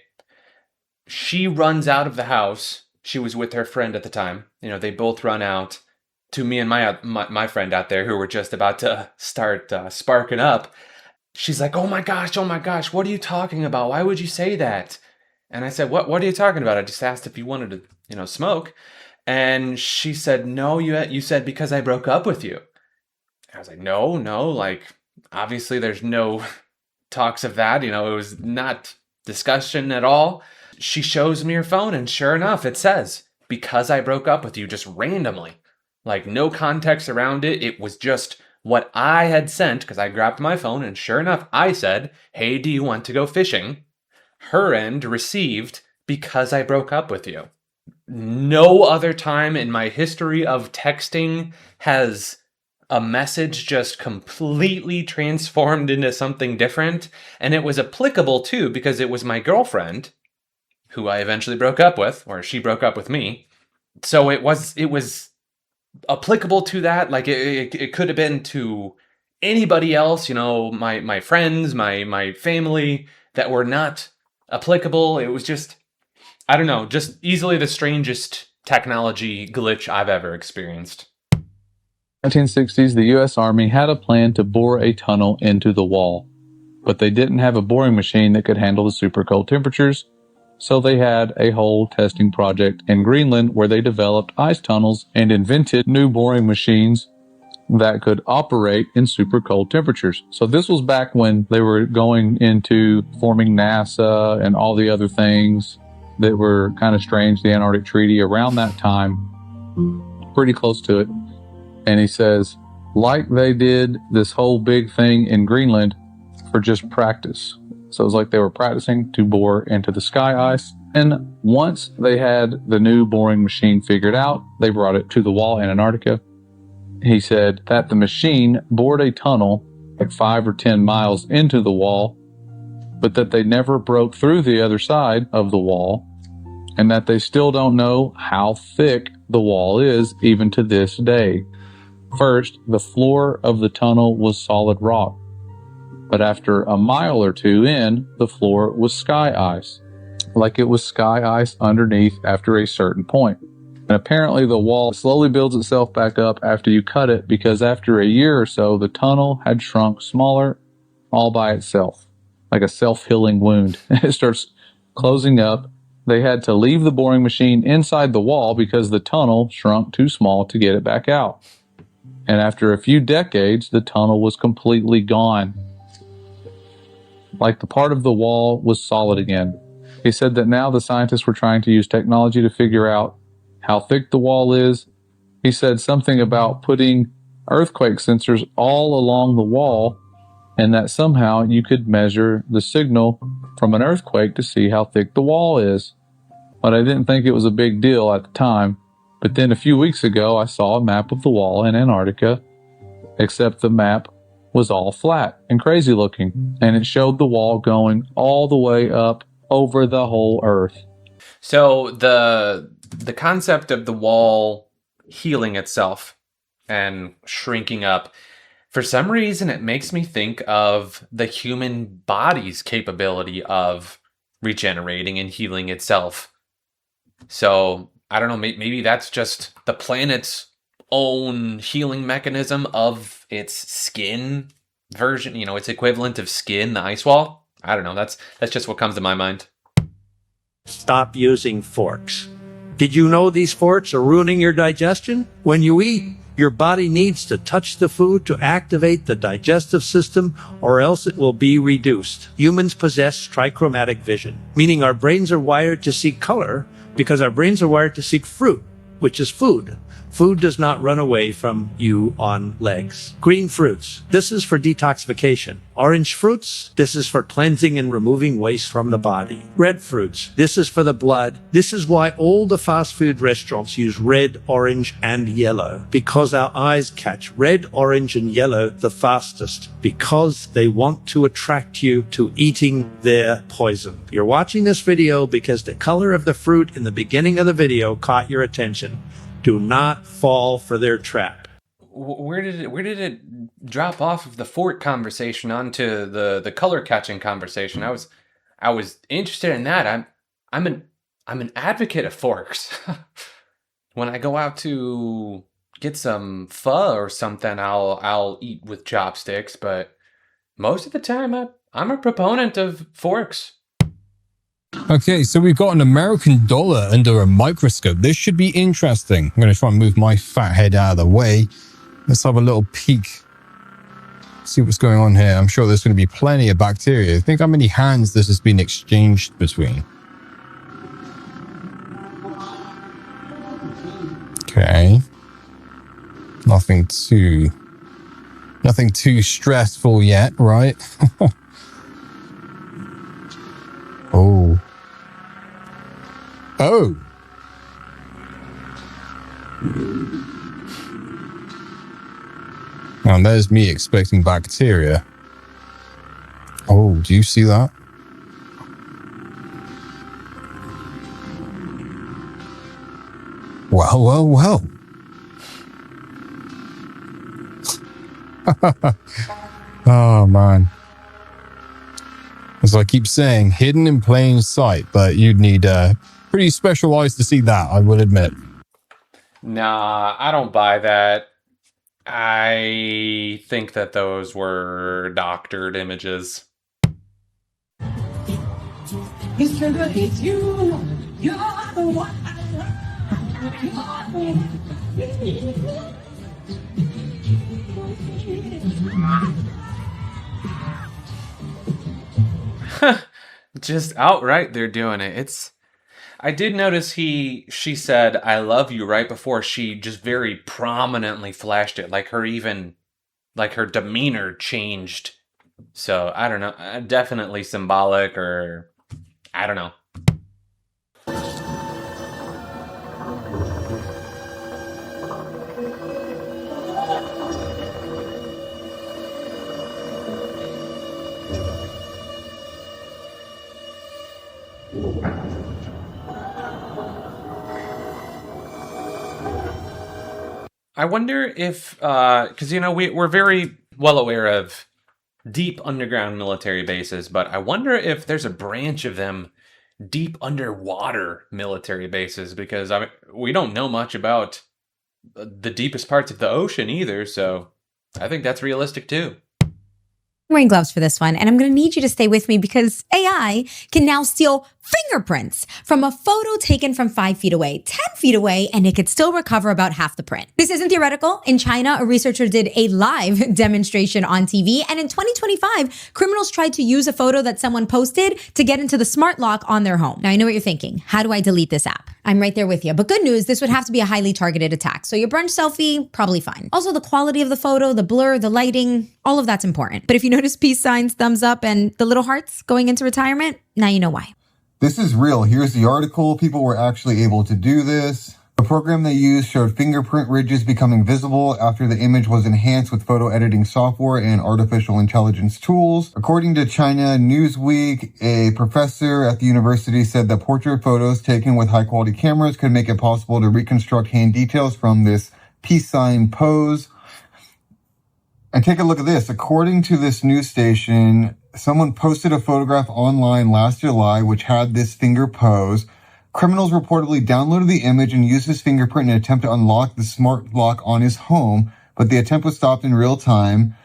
She runs out of the house. She was with her friend at the time. They both run out to me and my friend out there who were just about to start sparking up. She's like, oh my gosh, what are you talking about? Why would you say that? And I said, what are you talking about? I just asked if you wanted to, smoke. And she said, no, you said because I broke up with you. I was like, no, like, obviously there's no talks of that. It was not discussion at all. She shows me her phone, and sure enough, it says, because I broke up with you, just randomly. Like, no context around it. It was just what I had sent, because I grabbed my phone, and sure enough, I said, hey, do you want to go fishing? Her end received, because I broke up with you. No other time in my history of texting has a message just completely transformed into something different. And it was applicable too, because it was my girlfriend who I eventually broke up with, or she broke up with me. So it was applicable to that. Like it could have been to anybody else, my friends, my family that were not applicable. It was just, I don't know, just easily the strangest technology glitch I've ever experienced. 1960s, the U.S. Army had a plan to bore a tunnel into the wall, but they didn't have a boring machine that could handle the super cold temperatures, so they had a whole testing project in Greenland where they developed ice tunnels and invented new boring machines that could operate in super cold temperatures. So this was back when they were going into forming NASA and all the other things that were kind of strange, the Antarctic Treaty around that time, pretty close to it. And he says, like they did this whole big thing in Greenland for just practice. So it was like they were practicing to bore into the sky ice. And once they had the new boring machine figured out, they brought it to the wall in Antarctica. He said that the machine bored a tunnel like 5 or 10 miles into the wall, but that they never broke through the other side of the wall, and that they still don't know how thick the wall is even to this day. First, the floor of the tunnel was solid rock, but after a mile or two in, the floor was sky ice, like it was sky ice underneath after a certain point. And apparently the wall slowly builds itself back up after you cut it, because after a year or so, the tunnel had shrunk smaller all by itself, like a self-healing wound. It starts closing up. They had to leave the boring machine inside the wall because the tunnel shrunk too small to get it back out. And after a few decades, the tunnel was completely gone. Like the part of the wall was solid again. He said that now the scientists were trying to use technology to figure out how thick the wall is. He said something about putting earthquake sensors all along the wall, and that somehow you could measure the signal from an earthquake to see how thick the wall is. But I didn't think it was a big deal at the time. But then a few weeks ago, I saw a map of the wall in Antarctica, except the map was all flat and crazy looking, and it showed the wall going all the way up over the whole Earth. So the concept of the wall healing itself and shrinking up, for some reason, it makes me think of the human body's capability of regenerating and healing itself. So I don't know, maybe that's just the planet's own healing mechanism of its skin version, its equivalent of skin, the ice wall. I don't know, that's just what comes to my mind. Stop using forks. Did you know these forks are ruining your digestion? When you eat, your body needs to touch the food to activate the digestive system, or else it will be reduced. Humans possess trichromatic vision, meaning our brains are wired to seek color because our brains are wired to seek fruit, which is food. Food does not run away from you on legs. Green fruits. This is for detoxification. Orange fruits. This is for cleansing and removing waste from the body. Red fruits. This is for the blood. This is why all the fast food restaurants use red, orange, and yellow. Because our eyes catch red, orange, and yellow the fastest. Because they want to attract you to eating their poison. You're watching this video because the color of the fruit in the beginning of the video caught your attention. Do not fall for their trap. Where did it drop off of the fork conversation onto the color catching conversation? I was interested in that. I'm an advocate of forks. When I go out to get some pho or something, I'll eat with chopsticks, but most of the time I'm a proponent of forks. Okay, so we've got an American dollar under a microscope. This should be interesting. I'm going to try and move my fat head out of the way. Let's have a little peek. See what's going on here. I'm sure there's going to be plenty of bacteria. Think how many hands this has been exchanged between. Okay. Nothing too stressful yet, right? Oh. Oh. Now there's me expecting bacteria. Oh, do you see that? Well, well, well. Oh, man. As I keep saying, hidden in plain sight, but you'd need pretty special eyes to see that, I will admit. Nah, I don't buy that. I think that those were doctored images. It's gonna hit you. You're the one. Just outright they're doing it. I did notice she said I love you right before she just very prominently flashed it, like her demeanor changed. So I don't know, definitely symbolic, or I don't know. I wonder if, because, we're very well aware of deep underground military bases, but I wonder if there's a branch of them deep underwater military bases, because we don't know much about the deepest parts of the ocean either, so I think that's realistic too. I'm wearing gloves for this one, and I'm going to need you to stay with me because AI can now steal fingerprints from a photo taken from 5 feet away, 10 feet away, and it could still recover about half the print. This isn't theoretical. In China, a researcher did a live demonstration on TV, and in 2025, criminals tried to use a photo that someone posted to get into the smart lock on their home. Now, I know what you're thinking. How do I delete this app? I'm right there with you. But good news, this would have to be a highly targeted attack. So your brunch selfie, probably fine. Also, the quality of the photo, the blur, the lighting, all of that's important. But if you notice peace signs, thumbs up, and the little hearts going into retirement, now you know why. This is real. Here's the article. People were actually able to do this. The program they used showed fingerprint ridges becoming visible after the image was enhanced with photo editing software and artificial intelligence tools. According to China Newsweek, a professor at the university said that portrait photos taken with high-quality cameras could make it possible to reconstruct hand details from this peace sign pose. And take a look at this. According to this news station, someone posted a photograph online last July which had this finger pose. Criminals reportedly downloaded the image and used his fingerprint in an attempt to unlock the smart lock on his home, but the attempt was stopped in real time.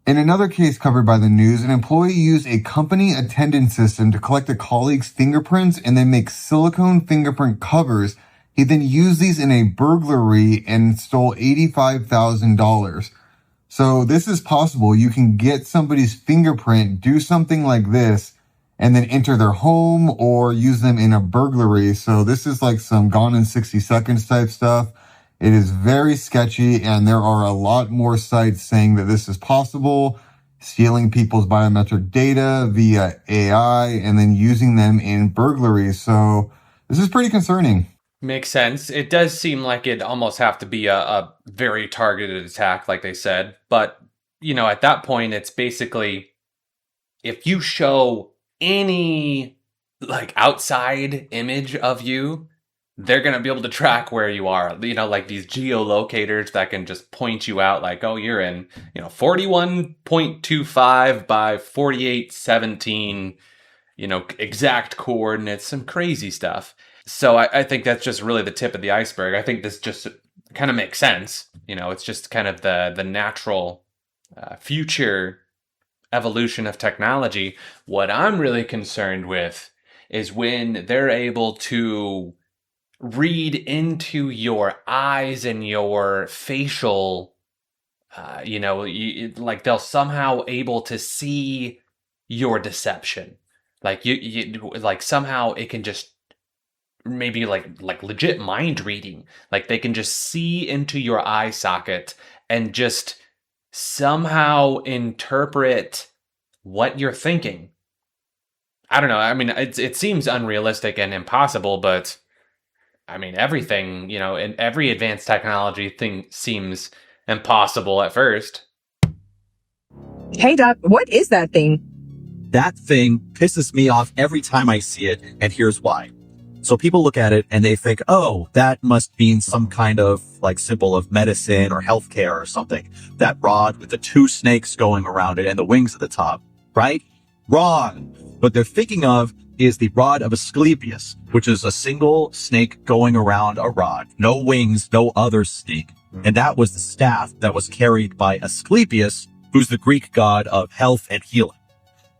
In another case covered by the news, an employee used a company attendance system to collect a colleague's fingerprints and then make silicone fingerprint covers. He then used these in a burglary and stole $85,000. So this is possible. You can get somebody's fingerprint, do something like this, and then enter their home or use them in a burglary. So this is like some Gone in 60 Seconds type stuff. It is very sketchy, and there are a lot more sites saying that this is possible, stealing people's biometric data via AI and then using them in burglaries. So this is pretty concerning. Makes sense. It does seem like it'd almost have to be a very targeted attack, like they said. But, you know, at that point, it's basically, if you show any, like, outside image of you, they're going to be able to track where you are. You know, like these geolocators that can just point you out like, oh, you're in, 41.25 by 4817, exact coordinates, some crazy stuff. So I think that's just really the tip of the iceberg. I think this just kind of makes sense. It's just kind of the natural future evolution of technology. What I'm really concerned with is when they're able to read into your eyes and your facial, like they'll somehow able to see your deception. Like you like somehow it can just maybe like legit mind reading. Like they can just see into your eye socket and just somehow interpret what you're thinking. I don't know. I mean, it seems unrealistic and impossible, but I mean, everything, and every advanced technology thing seems impossible at first. Hey, Doc, what is that thing? That thing pisses me off every time I see it, and here's why. So people look at it and they think, oh, that must mean some kind of like symbol of medicine or healthcare or something. That rod with the two snakes going around it and the wings at the top, right? Wrong. What they're thinking of is the rod of Asclepius, which is a single snake going around a rod. No wings, no other snake. And that was the staff that was carried by Asclepius, who's the Greek god of health and healing.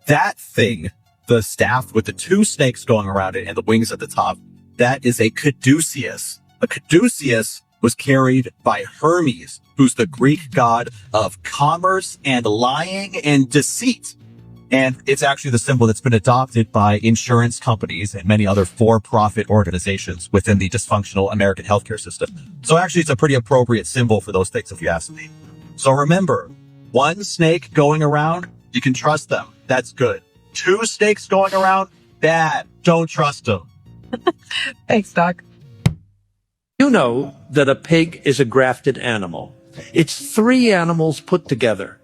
That thing, the staff with the two snakes going around it and the wings at the top, that is a caduceus. A caduceus was carried by Hermes, who's the Greek god of commerce and lying and deceit. And it's actually the symbol that's been adopted by insurance companies and many other for-profit organizations within the dysfunctional American healthcare system. So actually, it's a pretty appropriate symbol for those things, if you ask me. So remember, one snake going around, you can trust them. That's good. Two snakes going around, bad. Don't trust them. Thanks, Doc. You know that a pig is a grafted animal. It's three animals put together.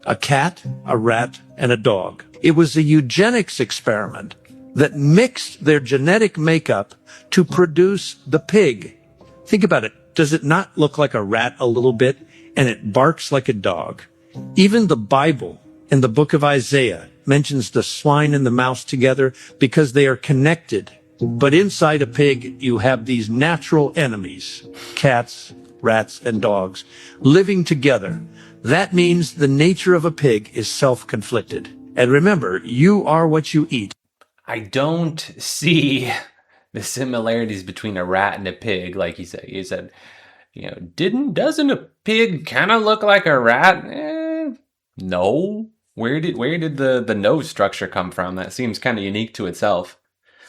A cat, a rat, and a dog. It was a eugenics experiment that mixed their genetic makeup to produce the pig. Think about it. Does it not look like a rat a little bit? And it barks like a dog. Even the Bible in the book of Isaiah mentions the swine and the mouse together because they are connected. But inside a pig, you have these natural enemies, cats, rats, and dogs, living together. That means the nature of a pig is self-conflicted. And remember, you are what you eat. I don't see the similarities between a rat and a pig, like he said. He said, doesn't a pig kind of look like a rat? No. Where did the nose structure come from? That seems kind of unique to itself.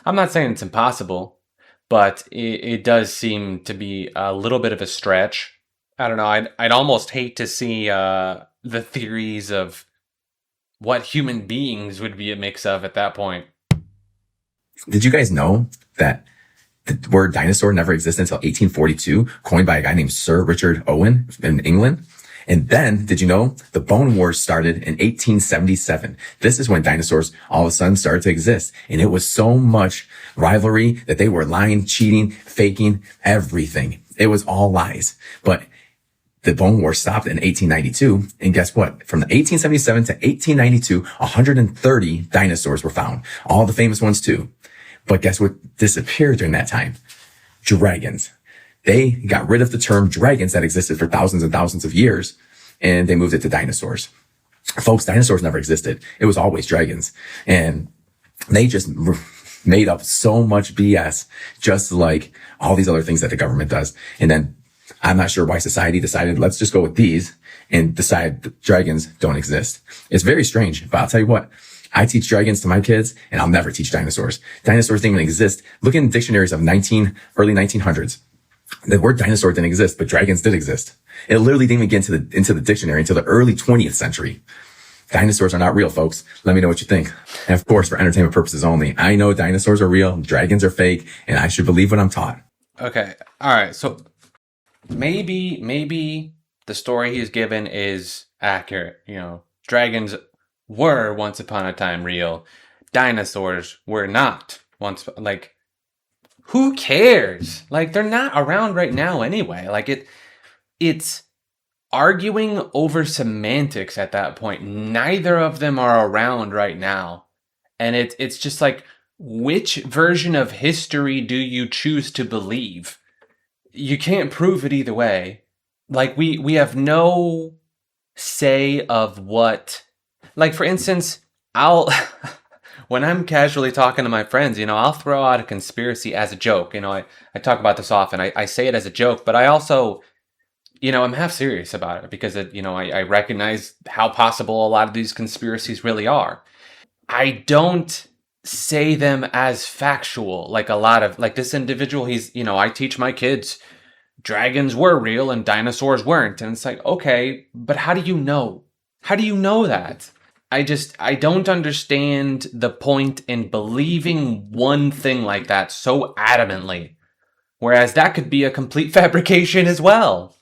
I'm not saying it's impossible, but it does seem to be a little bit of a stretch. I don't know. I'd almost hate to see the theories of what human beings would be a mix of at that point. Did you guys know that the word dinosaur never existed until 1842, coined by a guy named Sir Richard Owen in England? And then, did you know the Bone Wars started in 1877? This is when dinosaurs all of a sudden started to exist. And it was so much rivalry that they were lying, cheating, faking, everything. It was all lies. But the Bone Wars stopped in 1892. And guess what? From 1877 to 1892, 130 dinosaurs were found. All the famous ones too. But guess what disappeared during that time? Dragons. They got rid of the term dragons that existed for thousands and thousands of years, and they moved it to dinosaurs. Folks, dinosaurs never existed. It was always dragons. And they just made up so much BS, just like all these other things that the government does. And then I'm not sure why society decided, let's just go with these and decide that dragons don't exist. It's very strange, but I'll tell you what, I teach dragons to my kids and I'll never teach dinosaurs. Dinosaurs didn't even exist. Look in dictionaries of early 1900s. The word dinosaur didn't exist, but dragons did exist. It literally didn't even get into the dictionary until the early 20th century. Dinosaurs are not real, folks. Let me know what you think. And of course, for entertainment purposes only. I know dinosaurs are real, dragons are fake, and I should believe what I'm taught. Okay. All right. So maybe the story he's given is accurate. You know, dragons were once upon a time real. Dinosaurs were not once. Like, who cares? Like, they're not around right now anyway. Like, it's arguing over semantics at that point. Neither of them are around right now. And it's just like, which version of history do you choose to believe? You can't prove it either way. Like, we have no say of what, like, for instance, when I'm casually talking to my friends, you know, I'll throw out a conspiracy as a joke. You know, I talk about this often. I say it as a joke, but I also, you know, I'm half serious about it because, I recognize how possible a lot of these conspiracies really are. I don't say them as factual, like a lot of, like this individual, I teach my kids dragons were real and dinosaurs weren't. And it's like, okay, but how do you know? How do you know that? I don't understand the point in believing one thing like that so adamantly, whereas that could be a complete fabrication as well.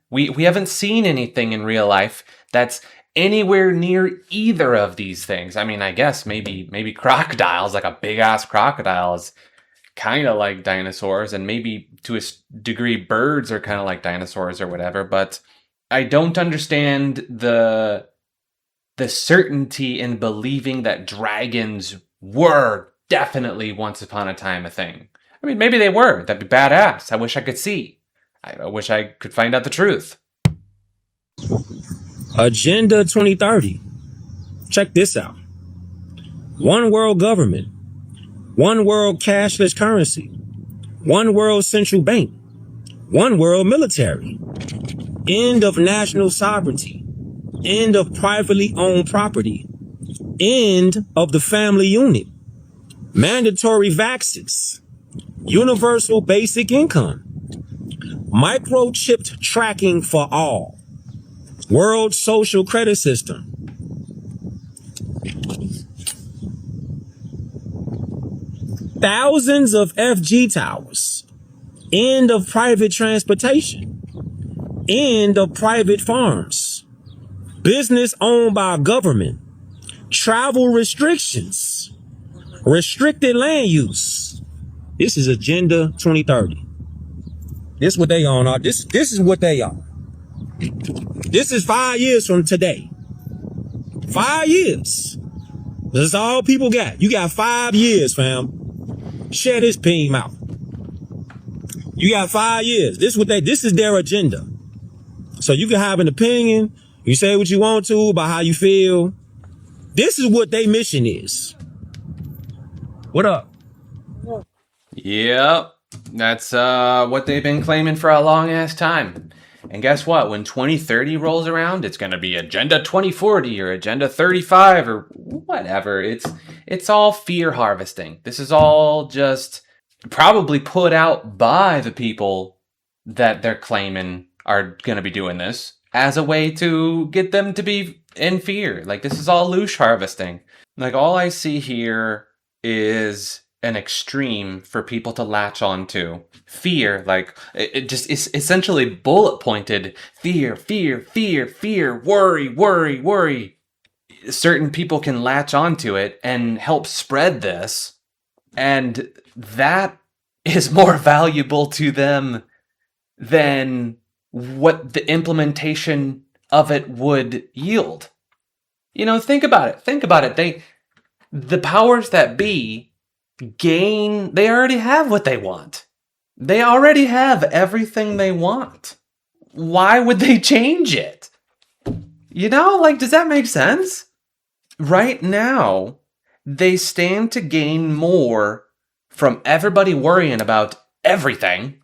We haven't seen anything in real life that's anywhere near either of these things. I mean, I guess maybe crocodiles, like a big ass crocodile is kind of like dinosaurs, and maybe to a degree birds are kind of like dinosaurs or whatever, but I don't understand the certainty in believing that dragons were definitely once upon a time a thing. I mean, maybe they were. That'd be badass. I wish I could see. I wish I could find out the truth. Agenda 2030. Check this out. One world government. One world cashless currency. One world central bank. One world military. End of national sovereignty. End of privately owned property. End of the family unit. Mandatory vaccines. Universal basic income. Microchipped tracking for all. World social credit system. Thousands of FG towers. End of private transportation. End of private farms. Business owned by government. Travel restrictions. Restricted land use. This is Agenda 2030. This is what they on. This is what they are. This is 5 years from today. 5 years. That's all people got. You got 5 years, fam. Share this beam out. You got 5 years. This is their agenda. So you can have an opinion. You say what you want to about how you feel. This is what their mission is. What up? Yep. That's what they've been claiming for a long ass time. And guess what? When 2030 rolls around, it's going to be Agenda 2040 or Agenda 35 or whatever. It's all fear harvesting. This is all just probably put out by the people that they're claiming are going to be doing this as a way to get them to be in fear. Like, this is all loosh harvesting. Like, all I see here is an extreme for people to latch onto. Fear, like, it just is essentially bullet pointed. Fear, fear, fear, fear, worry, worry, worry. Certain people can latch onto it and help spread this, and that is more valuable to them than what the implementation of it would yield. You know, think about it. The powers that be they already have what they want. They already have everything they want. Why would they change it? You know, like, does that make sense? Right now, they stand to gain more from everybody worrying about everything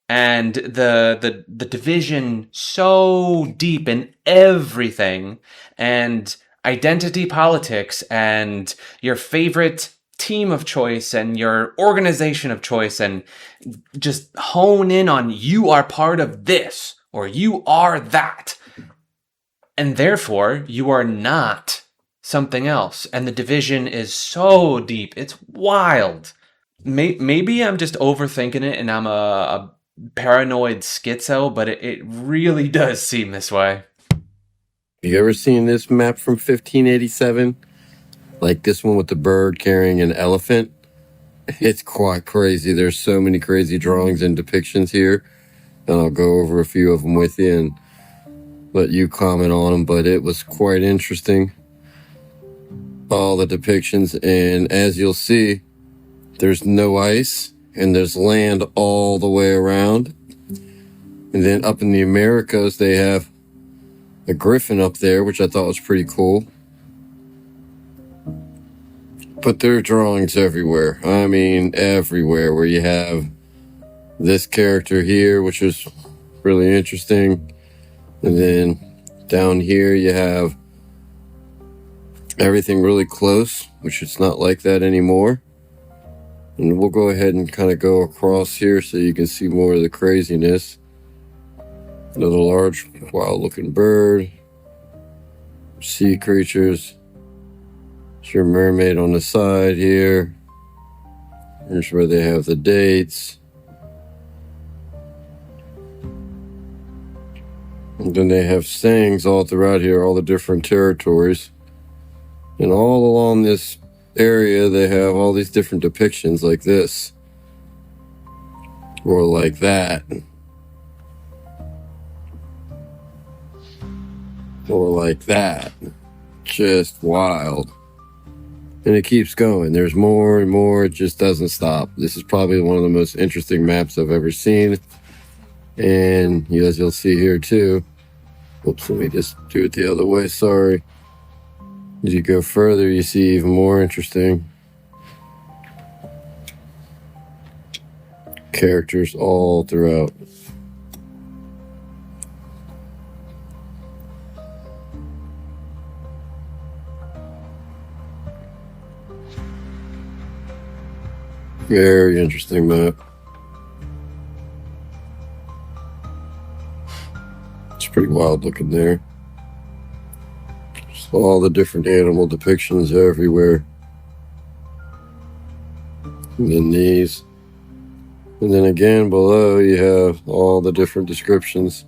and the division so deep in everything and identity politics and your favorite team of choice and your organization of choice, and just hone in on you are part of this or you are that. And therefore, you are not something else. And the division is so deep. It's wild. Maybe I'm just overthinking it and I'm a paranoid schizo, but it really does seem this way. You ever seen this map from 1587? Like this one with the bird carrying an elephant? It's quite crazy. There's so many crazy drawings and depictions here. And I'll go over a few of them with you and let you comment on them, but it was quite interesting. All the depictions, and as you'll see, there's no ice and there's land all the way around. And then up in the Americas, they have a griffin up there, which I thought was pretty cool. But there are drawings everywhere. I mean, everywhere, where you have this character here, which is really interesting. And then down here you have everything really close, which it's not like that anymore. And we'll go ahead and kind of go across here so you can see more of the craziness. Another large, wild-looking bird. Sea creatures. There's your mermaid on the side here. Here's where they have the dates. And then they have sayings all throughout here, all the different territories. And all along this area, they have all these different depictions like this. Or like that. Or like that. Just wild. And it keeps going. There's more and more. It just doesn't stop. This is probably one of the most interesting maps I've ever seen. And as you'll see here too. Oops, let me just do it the other way. Sorry. As you go further, you see even more interesting characters all throughout. Very interesting map. It's pretty wild looking there. Just all the different animal depictions everywhere. And then these. And then again below you have all the different descriptions.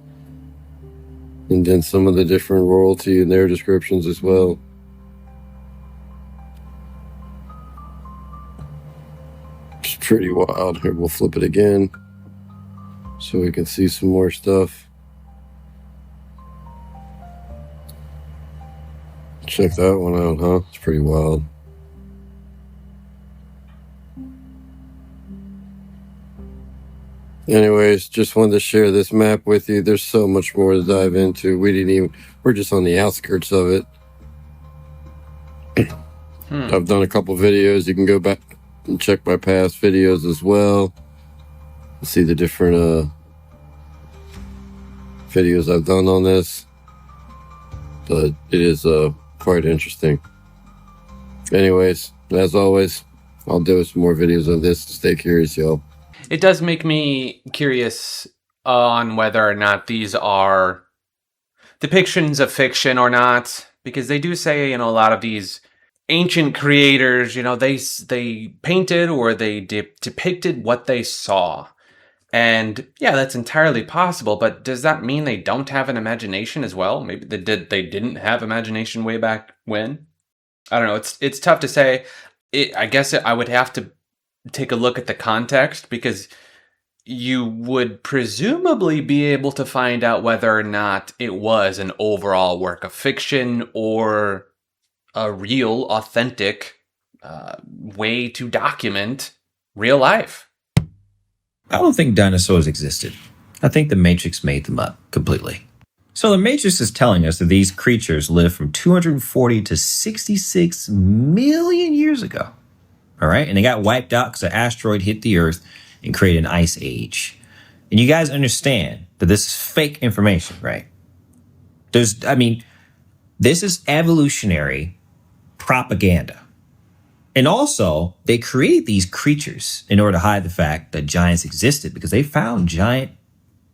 And then some of the different royalty in their descriptions as well. It's pretty wild. Here, we'll flip it again so we can see some more stuff. Check that one out, huh? It's pretty wild. Anyways, just wanted to share this map with you. There's so much more to dive into. We're just on the outskirts of it. I've done a couple videos. You can go back and check my past videos as well. See the different videos I've done on this. But it is quite interesting. Anyways, as always, I'll do some more videos of this. Stay curious, y'all. It does make me curious on whether or not these are depictions of fiction or not, because they do say, a lot of these ancient creators, they painted or they depicted what they saw. And yeah, that's entirely possible, but does that mean they don't have an imagination as well? Maybe they didn't have imagination way back when? I don't know. It's tough to say. I guess I would have to take a look at the context, because you would presumably be able to find out whether or not it was an overall work of fiction or a real, authentic way to document real life. I don't think dinosaurs existed. I think the Matrix made them up completely. So the Matrix is telling us that these creatures lived from 240 to 66 million years ago. All right. And they got wiped out because an asteroid hit the Earth and created an ice age. And you guys understand that this is fake information, right? This is evolutionary propaganda. And also, they created these creatures in order to hide the fact that giants existed because they found giant,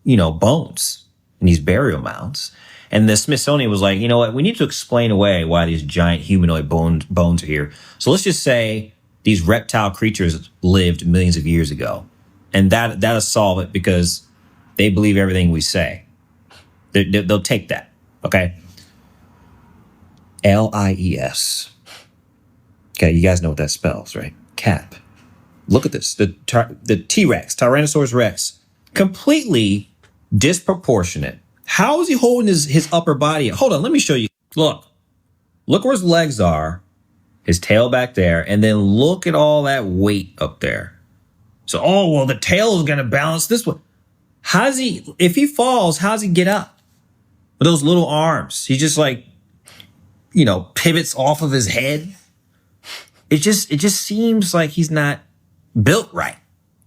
bones in these burial mounds. And the Smithsonian was like, you know what? We need to explain away why these giant humanoid bones are here. So let's just say these reptile creatures lived millions of years ago. And that'll solve it because they believe everything we say. They'll take that, okay? LIES. Okay, you guys know what that spells, right? Cap. Look at this. The T-Rex, Tyrannosaurus Rex, completely disproportionate. How is he holding his upper body? Hold on, let me show you. Look where his legs are, his tail back there, and then look at all that weight up there. So, the tail is going to balance this way. If he falls, how does he get up? With those little arms. He just pivots off of his head. It just seems like he's not built right.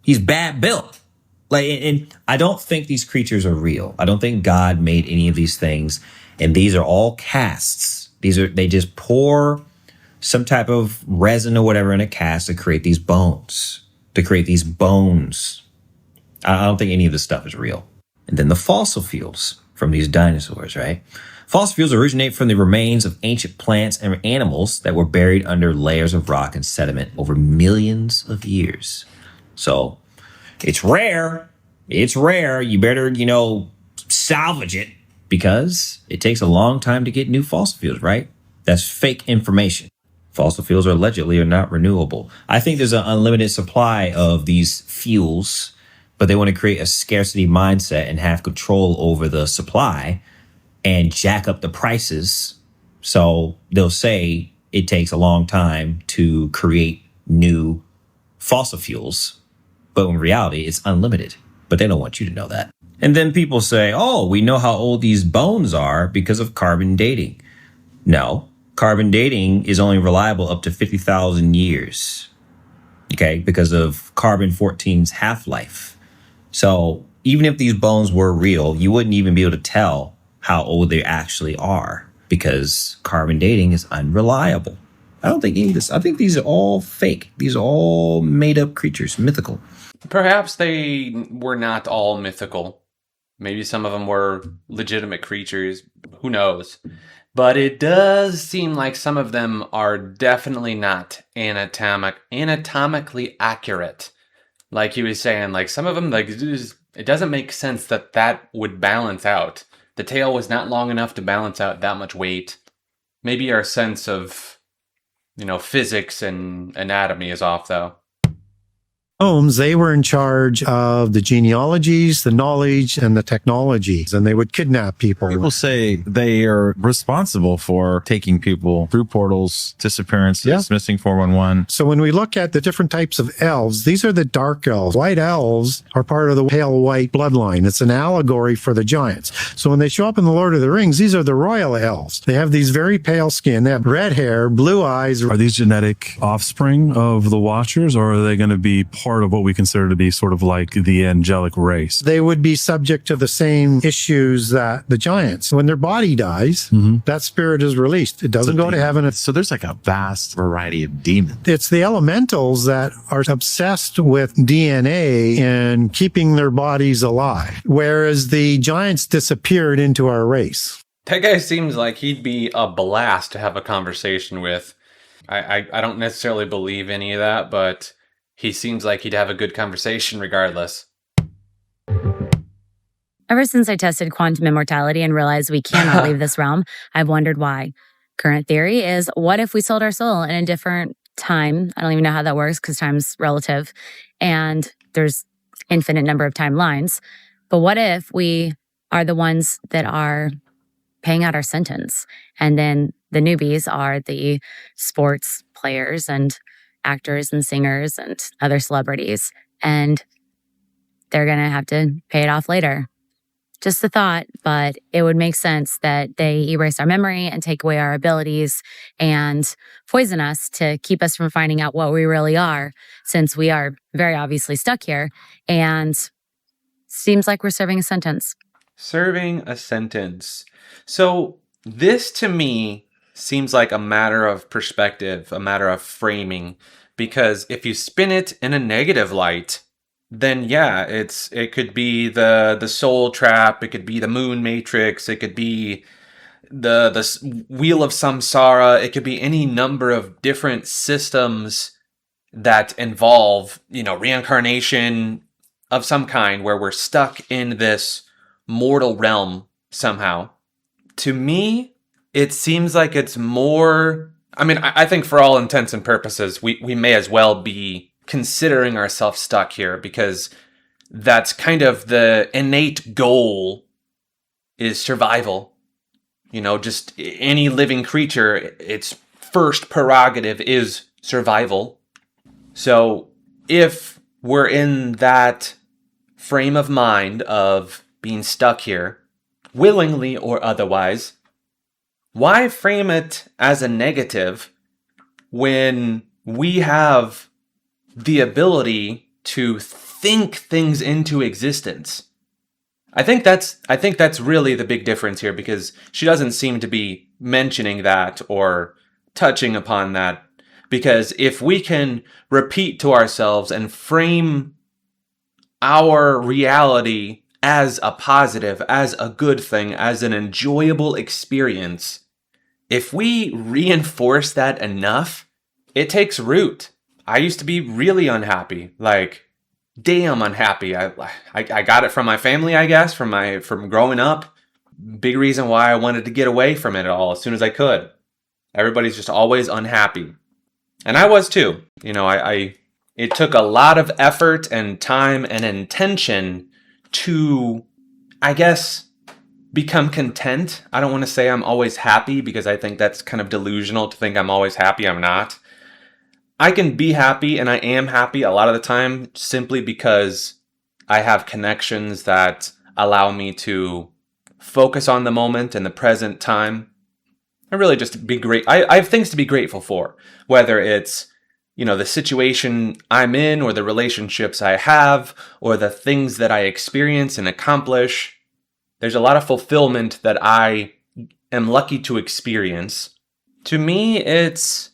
He's bad built. And I don't think these creatures are real. I don't think God made any of these things. And these are all casts. They just pour some type of resin or whatever in a cast to create these bones. I don't think any of this stuff is real. And then the fossil fuels from these dinosaurs, right? Fossil fuels originate from the remains of ancient plants and animals that were buried under layers of rock and sediment over millions of years. So it's rare. You better, salvage it because it takes a long time to get new fossil fuels, right? That's fake information. Fossil fuels are not renewable. I think there's an unlimited supply of these fuels, but they want to create a scarcity mindset and have control over the supply and jack up the prices. So they'll say it takes a long time to create new fossil fuels, but in reality, it's unlimited. But they don't want you to know that. And then people say, we know how old these bones are because of carbon dating. No, carbon dating is only reliable up to 50,000 years. Okay, because of carbon-14's half-life. So even if these bones were real, you wouldn't even be able to tell how old they actually are because carbon dating is unreliable. I don't think any of this. I think these are all fake. These are all made-up creatures, mythical. Perhaps they were not all mythical. Maybe some of them were legitimate creatures. Who knows? But it does seem like some of them are definitely not anatomically accurate. Like he was saying, like some of them, it doesn't make sense that would balance out. The tail was not long enough to balance out that much weight. Maybe our sense of, physics and anatomy is off, though. They were in charge of the genealogies, the knowledge, and the technologies, and they would kidnap people. People say they are responsible for taking people through portals, disappearances, missing 411. So when we look at the different types of elves, these are the dark elves. White elves are part of the pale white bloodline. It's an allegory for the giants. So when they show up in the Lord of the Rings, these are the royal elves. They have these very pale skin. They have red hair, blue eyes. Are these genetic offspring of the Watchers, or are they going to be part of what we consider to be sort of like the angelic race? They would be subject to the same issues that the giants. When their body dies, that spirit is released. It doesn't go to heaven. So there's like a vast variety of demons. It's the elementals that are obsessed with DNA and keeping their bodies alive, whereas the giants disappeared into our race. That guy seems like he'd be a blast to have a conversation with. I don't necessarily believe any of that, but he seems like he'd have a good conversation regardless. Ever since I tested quantum immortality and realized we cannot leave this realm, I've wondered why. Current theory is, what if we sold our soul in a different time? I don't even know how that works because time's relative and there's infinite number of timelines. But what if we are the ones that are paying out our sentence, and then the newbies are the sports players and actors and singers and other celebrities, and they're going to have to pay it off later. Just a thought, but it would make sense that they erase our memory and take away our abilities and poison us to keep us from finding out what we really are, since we are very obviously stuck here. And seems like we're serving a sentence. Serving a sentence. So this to me seems like a matter of perspective, a matter of framing, because if you spin it in a negative light, then yeah, it could be the soul trap, it could be the moon matrix, it could be the wheel of samsara, it could be any number of different systems that involve, reincarnation of some kind where we're stuck in this mortal realm somehow. To me, it seems like it's more, I think for all intents and purposes, we may as well be considering ourselves stuck here, because that's kind of the innate goal, is survival. Just any living creature, its first prerogative is survival. So if we're in that frame of mind of being stuck here, willingly or otherwise, why frame it as a negative when we have the ability to think things into existence? I think that's really the big difference here, because she doesn't seem to be mentioning that or touching upon that. Because if we can repeat to ourselves and frame our reality as a positive, as a good thing, as an enjoyable experience, if we reinforce that enough, it takes root. I used to be really unhappy, like damn unhappy. I got it from my family, I guess, from growing up. Big reason why I wanted to get away from it all as soon as I could. Everybody's just always unhappy. And I was too. It took a lot of effort and time and intention to, I guess, become content. I don't want to say I'm always happy, because I think that's kind of delusional to think I'm always happy. I'm not. I can be happy, and I am happy a lot of the time, simply because I have connections that allow me to focus on the moment and the present time. I really just be great. I have things to be grateful for, whether it's, the situation I'm in, or the relationships I have, or the things that I experience and accomplish. There's a lot of fulfillment that I am lucky to experience. To me, it's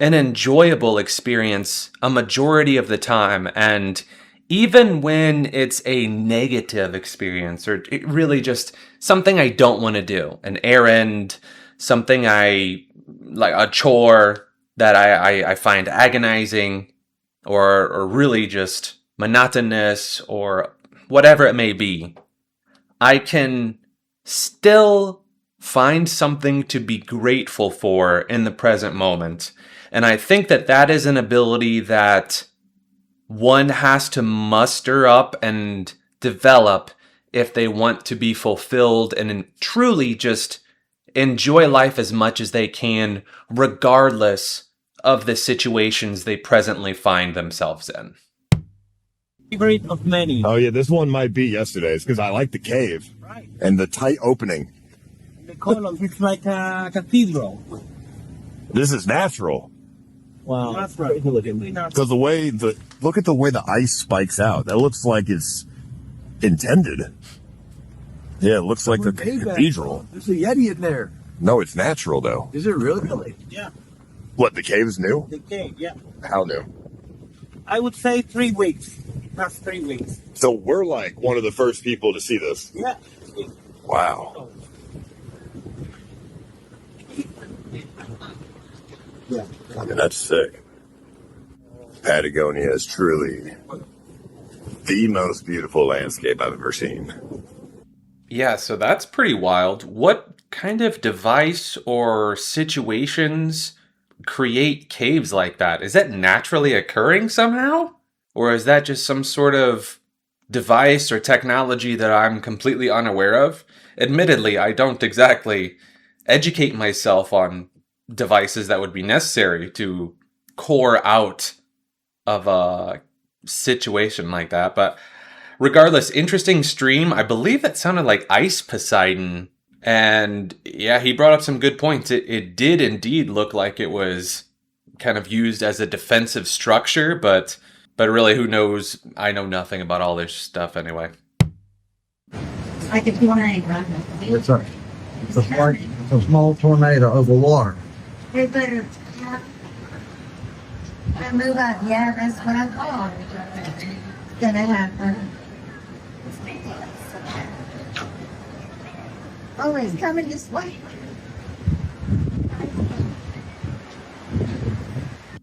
an enjoyable experience a majority of the time. And even when it's a negative experience, or it really just something I don't want to do, an errand, something like a chore that I find agonizing, or really just monotonous, or whatever it may be, I can still find something to be grateful for in the present moment. And I think that is an ability that one has to muster up and develop if they want to be fulfilled and truly just enjoy life as much as they can, regardless of the situations they presently find themselves in. Favorite of many. Oh yeah, this one might be yesterday's, because I like the cave. Right. And the tight opening. The columns, it's like a cathedral. This is natural. Wow. That's right. Because look at the way the ice spikes out. That looks like it's intended. Yeah, it looks like the cathedral. There's a Yeti in there. No, it's natural though. Is it really? Yeah. What, the cave is new? The cave, yeah. How new? I would say 3 weeks. That's 3 weeks. So we're like one of the first people to see this. Yeah. Wow. Yeah. I mean, that's sick. Patagonia is truly the most beautiful landscape I've ever seen. Yeah, so that's pretty wild. What kind of device or situations create caves like that? Is that naturally occurring somehow? Or is that just some sort of device or technology that I'm completely unaware of? Admittedly, I don't exactly educate myself on devices that would be necessary to core out of a situation like that. But Regardless, interesting stream. I believe that sounded like Ice Poseidon. And yeah, he brought up some good points. It did indeed look like it was kind of used as a defensive structure, but really, who knows? I know nothing about all this stuff anyway. Like a tornado, right? It's a small tornado over water. They better move out. Yeah, that's what I thought. It's gonna happen. Oh, it's coming this way.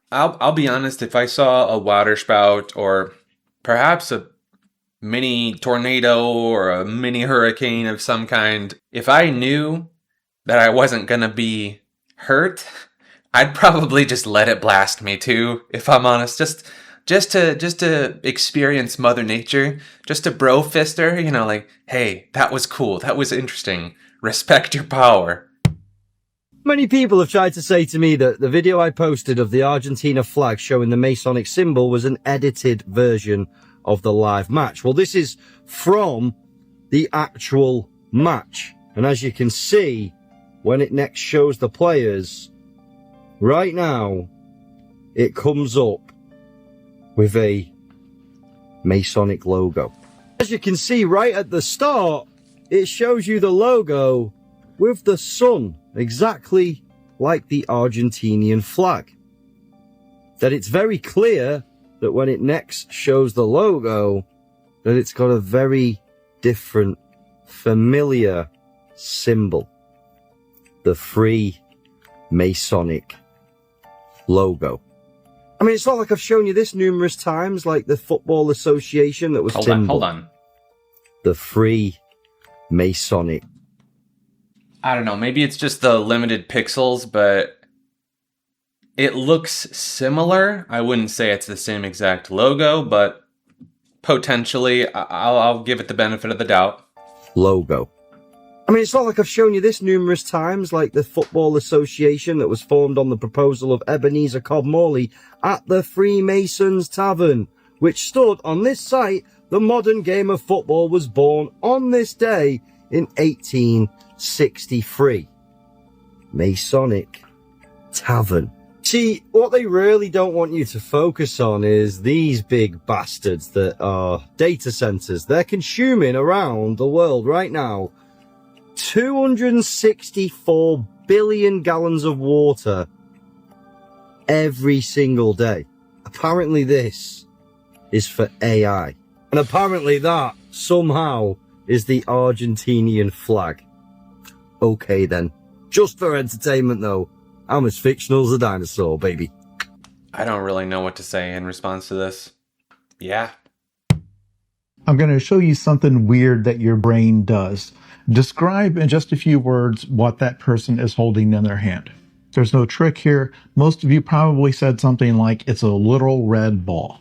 I'll be honest, if I saw a waterspout or perhaps a mini tornado or a mini hurricane of some kind, if I knew that I wasn't gonna be hurt, I'd probably just let it blast me too, if I'm honest. Just to experience Mother Nature, just to bro fist her, you know, like, hey, that was cool, that was interesting. Respect your power. Many people have tried to say to me that the video I posted of the Argentina flag showing the Masonic symbol was an edited version of the live match. Well, this is from the actual match. And as you can see, when it next shows the players, right now, it comes up with a Masonic logo. As you can see right at the start, it shows you the logo with the sun, exactly like the Argentinian flag. That it's very clear that when it next shows the logo, that it's got a very different, familiar symbol. The Free Masonic logo. I mean, it's not like I've shown you this numerous times, like the Football Association that was Hold on. The Free Masonic. I don't know, maybe it's just the limited pixels, but it looks similar. I wouldn't say it's the same exact logo, but potentially I'll give it the benefit of the doubt. Logo. I mean, it's not like I've shown you this numerous times, like the Football Association that was formed on the proposal of Ebenezer Cobb Morley at the Freemasons Tavern, which stood on this site. The modern game of football was born on this day in 1863. Masonic Tavern. See, what they really don't want you to focus on is these big bastards that are data centers. They're consuming around the world right now 264 billion gallons of water every single day. Apparently this is for AI. And apparently that somehow is the Argentinian flag. Okay then. Just for entertainment though, I'm as fictional as a dinosaur, baby. I don't really know what to say in response to this. Yeah. I'm going to show you something weird that your brain does. Describe in just a few words what that person is holding in their hand. There's no trick here. Most of you probably said something like, it's a little red ball.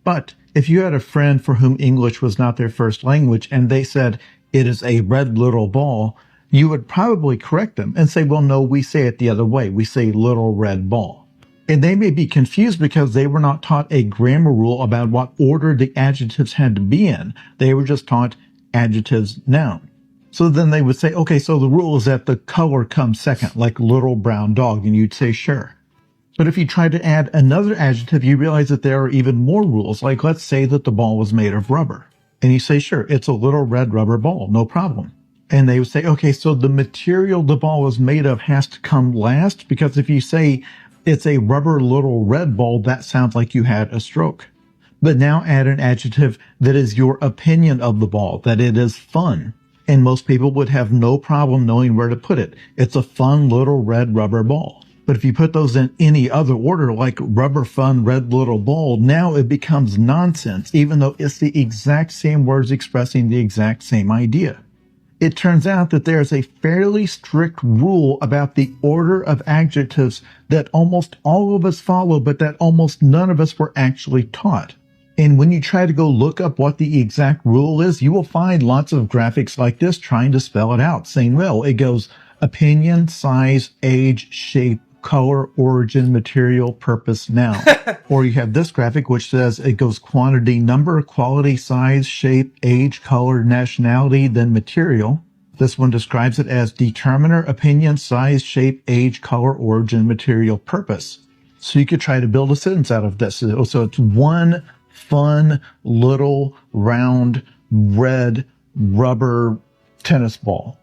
But if you had a friend for whom English was not their first language and they said, it is a red little ball, you would probably correct them and say, well, no, we say it the other way. We say little red ball. And they may be confused because they were not taught a grammar rule about what order the adjectives had to be in. They were just taught adjectives, noun. So then they would say, okay, so the rule is that the color comes second, like little brown dog, and you'd say, sure. But if you try to add another adjective, you realize that there are even more rules, like let's say that the ball was made of rubber. And you say, sure, it's a little red rubber ball, no problem. And they would say, okay, so the material the ball was made of has to come last, because if you say it's a rubber little red ball, that sounds like you had a stroke. But now add an adjective that is your opinion of the ball, that it is fun. And most people would have no problem knowing where to put it. It's a fun little red rubber ball. But if you put those in any other order, like rubber fun red little ball, now it becomes nonsense, even though it's the exact same words expressing the exact same idea. It turns out that there's a fairly strict rule about the order of adjectives that almost all of us follow, but that almost none of us were actually taught. And when you try to go look up what the exact rule is, you will find lots of graphics like this trying to spell it out, saying, well, it goes opinion, size, age, shape, color, origin, material, purpose, noun. Or you have this graphic which says it goes quantity, number, quality, size, shape, age, color, nationality, then material. This one describes it as determiner, opinion, size, shape, age, color, origin, material, purpose. So you could try to build a sentence out of this. So it's one fun little round red rubber tennis ball.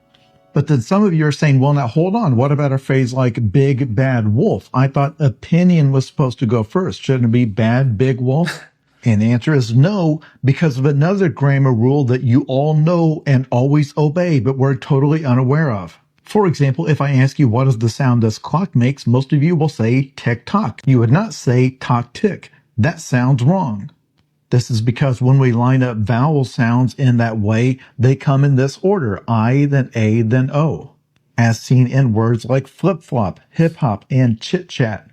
But then some of you are saying, well, now hold on. What about a phrase like big bad wolf? I thought opinion was supposed to go first. Shouldn't it be bad big wolf? And the answer is no, because of another grammar rule that you all know and always obey, but we're totally unaware of. For example, if I ask you what is the sound this clock makes, most of you will say tick-tock. You would not say tock-tick. That sounds wrong. This is because when we line up vowel sounds in that way, they come in this order, I, then A, then O, as seen in words like flip-flop, hip-hop, and chit-chat.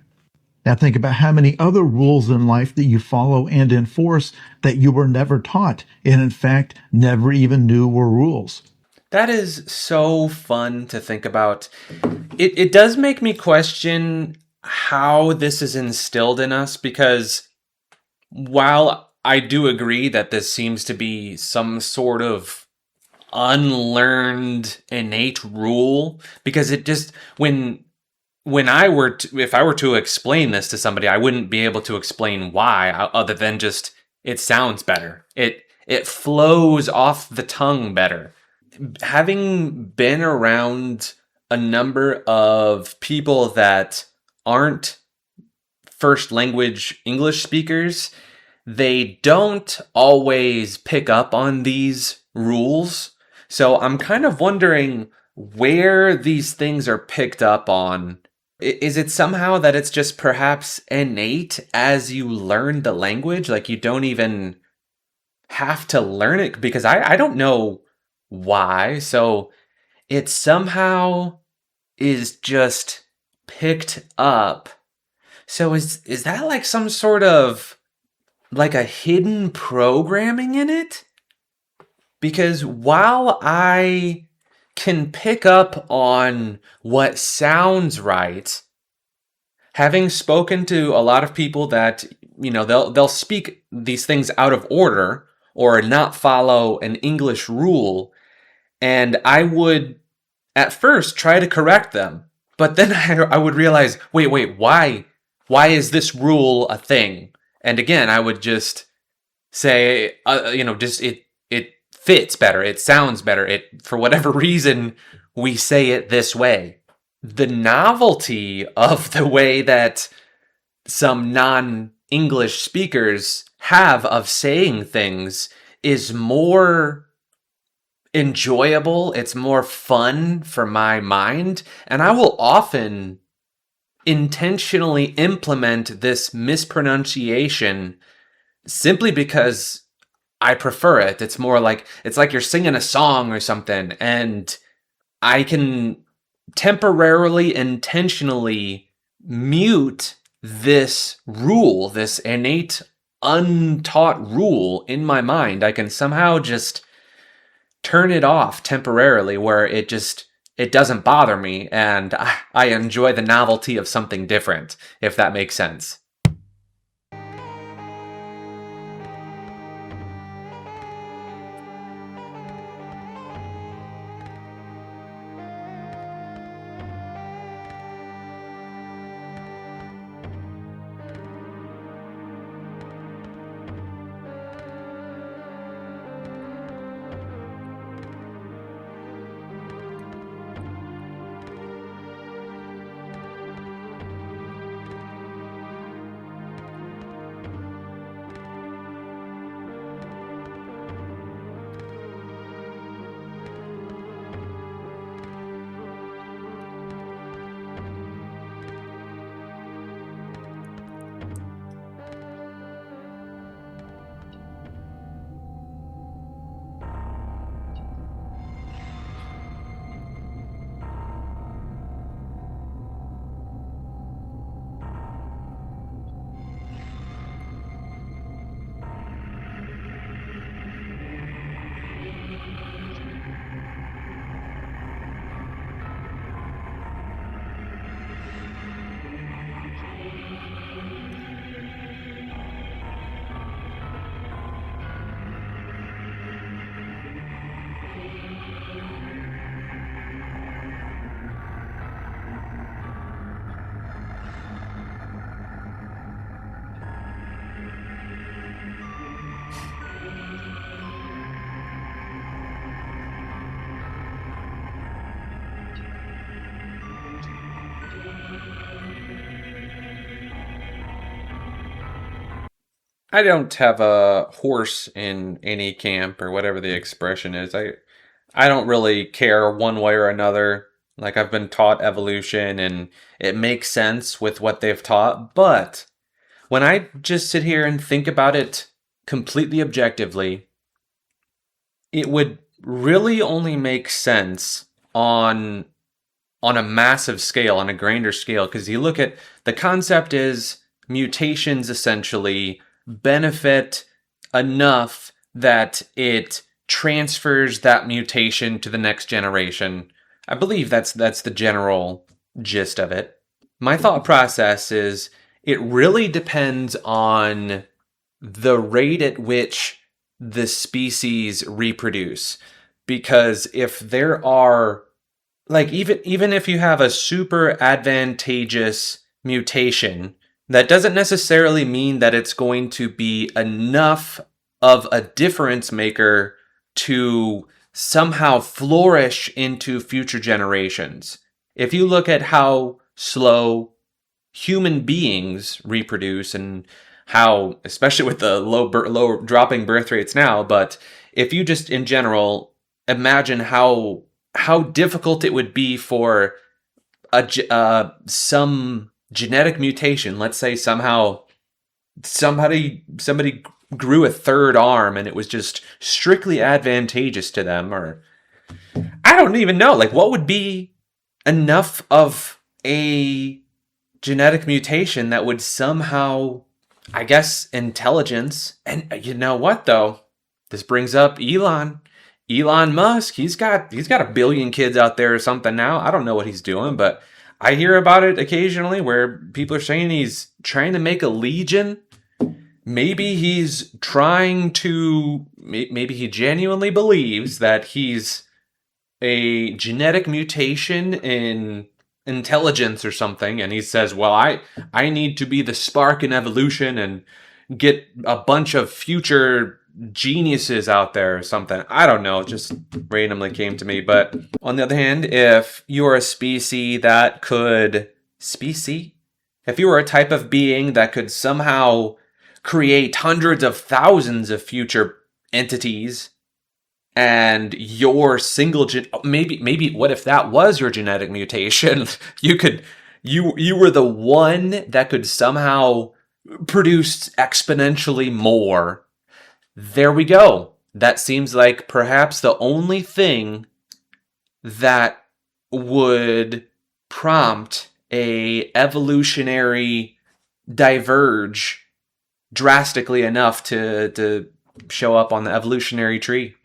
Now think about how many other rules in life that you follow and enforce that you were never taught, and in fact, never even knew were rules. That is so fun to think about. It does make me question how this is instilled in us, because while I do agree that this seems to be some sort of unlearned innate rule, because it just, if I were to explain this to somebody, I wouldn't be able to explain why, other than just it sounds better. It flows off the tongue better. Having been around a number of people that aren't first language English speakers, they don't always pick up on these rules. So I'm kind of wondering where these things are picked up on. Is it somehow that it's just perhaps innate as you learn the language? Like you don't even have to learn it, because I don't know why. So it somehow is just picked up. So is that like some sort of like a hidden programming in it? Because while I can pick up on what sounds right, having spoken to a lot of people that, they'll speak these things out of order or not follow an English rule, and I would at first try to correct them, but then I would realize, wait, why is this rule a thing? And again, I would just say, it fits better, it sounds better, for whatever reason, we say it this way. The novelty of the way that some non-English speakers have of saying things is more enjoyable, it's more fun for my mind, and I will often intentionally implement this mispronunciation simply because I prefer it. It's like you're singing a song or something, and I can temporarily, intentionally mute this rule, this innate, untaught rule in my mind. I can somehow just turn it off temporarily where it doesn't bother me, and I enjoy the novelty of something different, if that makes sense. I don't have a horse in any camp or whatever the expression is. I don't really care one way or another. Like, I've been taught evolution and it makes sense with what they've taught, but when I just sit here and think about it completely objectively, it would really only make sense on a massive scale, on a grander scale, because you look at the concept is mutations essentially benefit enough that it transfers that mutation to the next generation. I believe that's the general gist of it. My thought process is it really depends on the rate at which the species reproduce. Because if there are, like, even if you have a super advantageous mutation, that doesn't necessarily mean that it's going to be enough of a difference maker to somehow flourish into future generations. If you look at how slow human beings reproduce and how, especially with the low dropping birth rates now, but if you just in general imagine how difficult it would be for some genetic mutation, let's say somehow somebody grew a third arm and it was just strictly advantageous to them, or I don't even know, like, what would be enough of a genetic mutation that would somehow, I guess, intelligence. And you know what though, this brings up Elon Musk. He's got 1 billion kids out there or something now. I don't know what he's doing, but I hear about it occasionally where people are saying he's trying to make a legion. Maybe he's trying to, maybe he genuinely believes that he's a genetic mutation in intelligence or something. And he says, well, I need to be the spark in evolution and get a bunch of future geniuses out there or something. I don't know, it just randomly came to me. But on the other hand, if you're a species that could, if you were a type of being that could somehow create hundreds of thousands of future entities, and your single maybe what if that was your genetic mutation? You were the one that could somehow produce exponentially more. There we go. That seems like perhaps the only thing that would prompt a evolutionary diverge drastically enough to show up on the evolutionary tree.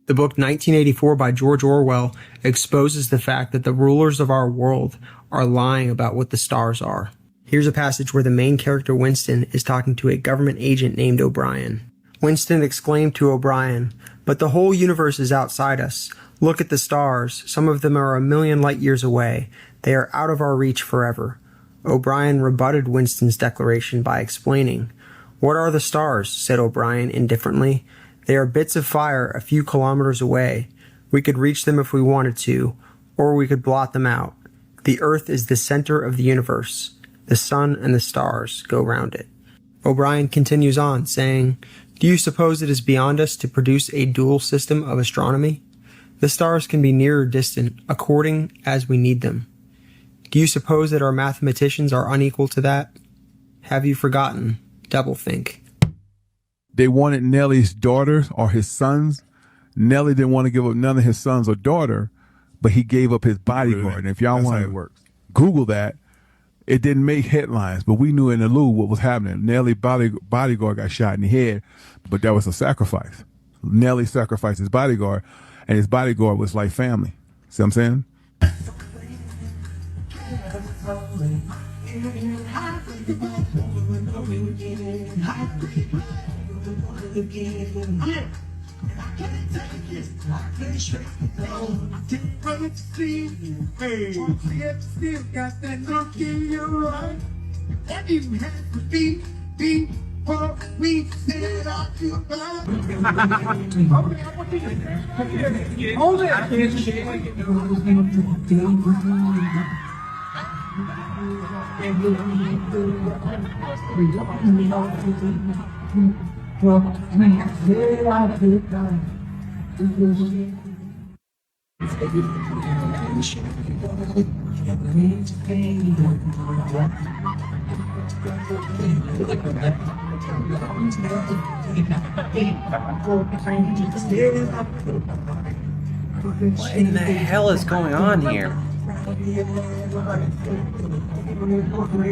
The book 1984 by George Orwell exposes the fact that the rulers of our world are lying about what the stars are. Here's a passage where the main character Winston is talking to a government agent named O'Brien. Winston exclaimed to O'Brien, "But the whole universe is outside us. Look at the stars. Some of them are 1,000,000 light years away. They are out of our reach forever." O'Brien rebutted Winston's declaration by explaining. "What are the stars?" said O'Brien indifferently. "They are bits of fire a few kilometers away. We could reach them if we wanted to, or we could blot them out. The Earth is the center of the universe. The sun and the stars go round it." O'Brien continues on, saying, "Do you suppose it is beyond us to produce a dual system of astronomy? The stars can be near or distant, according as we need them. Do you suppose that our mathematicians are unequal to that? Have you forgotten? Doublethink." They wanted Nelly's daughters or his sons. Nelly didn't want to give up none of his sons or daughter, but he gave up his bodyguard. And if y'all want to Google that, it didn't make headlines, but we knew in the Lou what was happening. Nelly's bodyguard got shot in the head, but that was a sacrifice. Nelly sacrificed his bodyguard, and his bodyguard was like family. See what I'm saying? Hold it. What in the hell is going on here?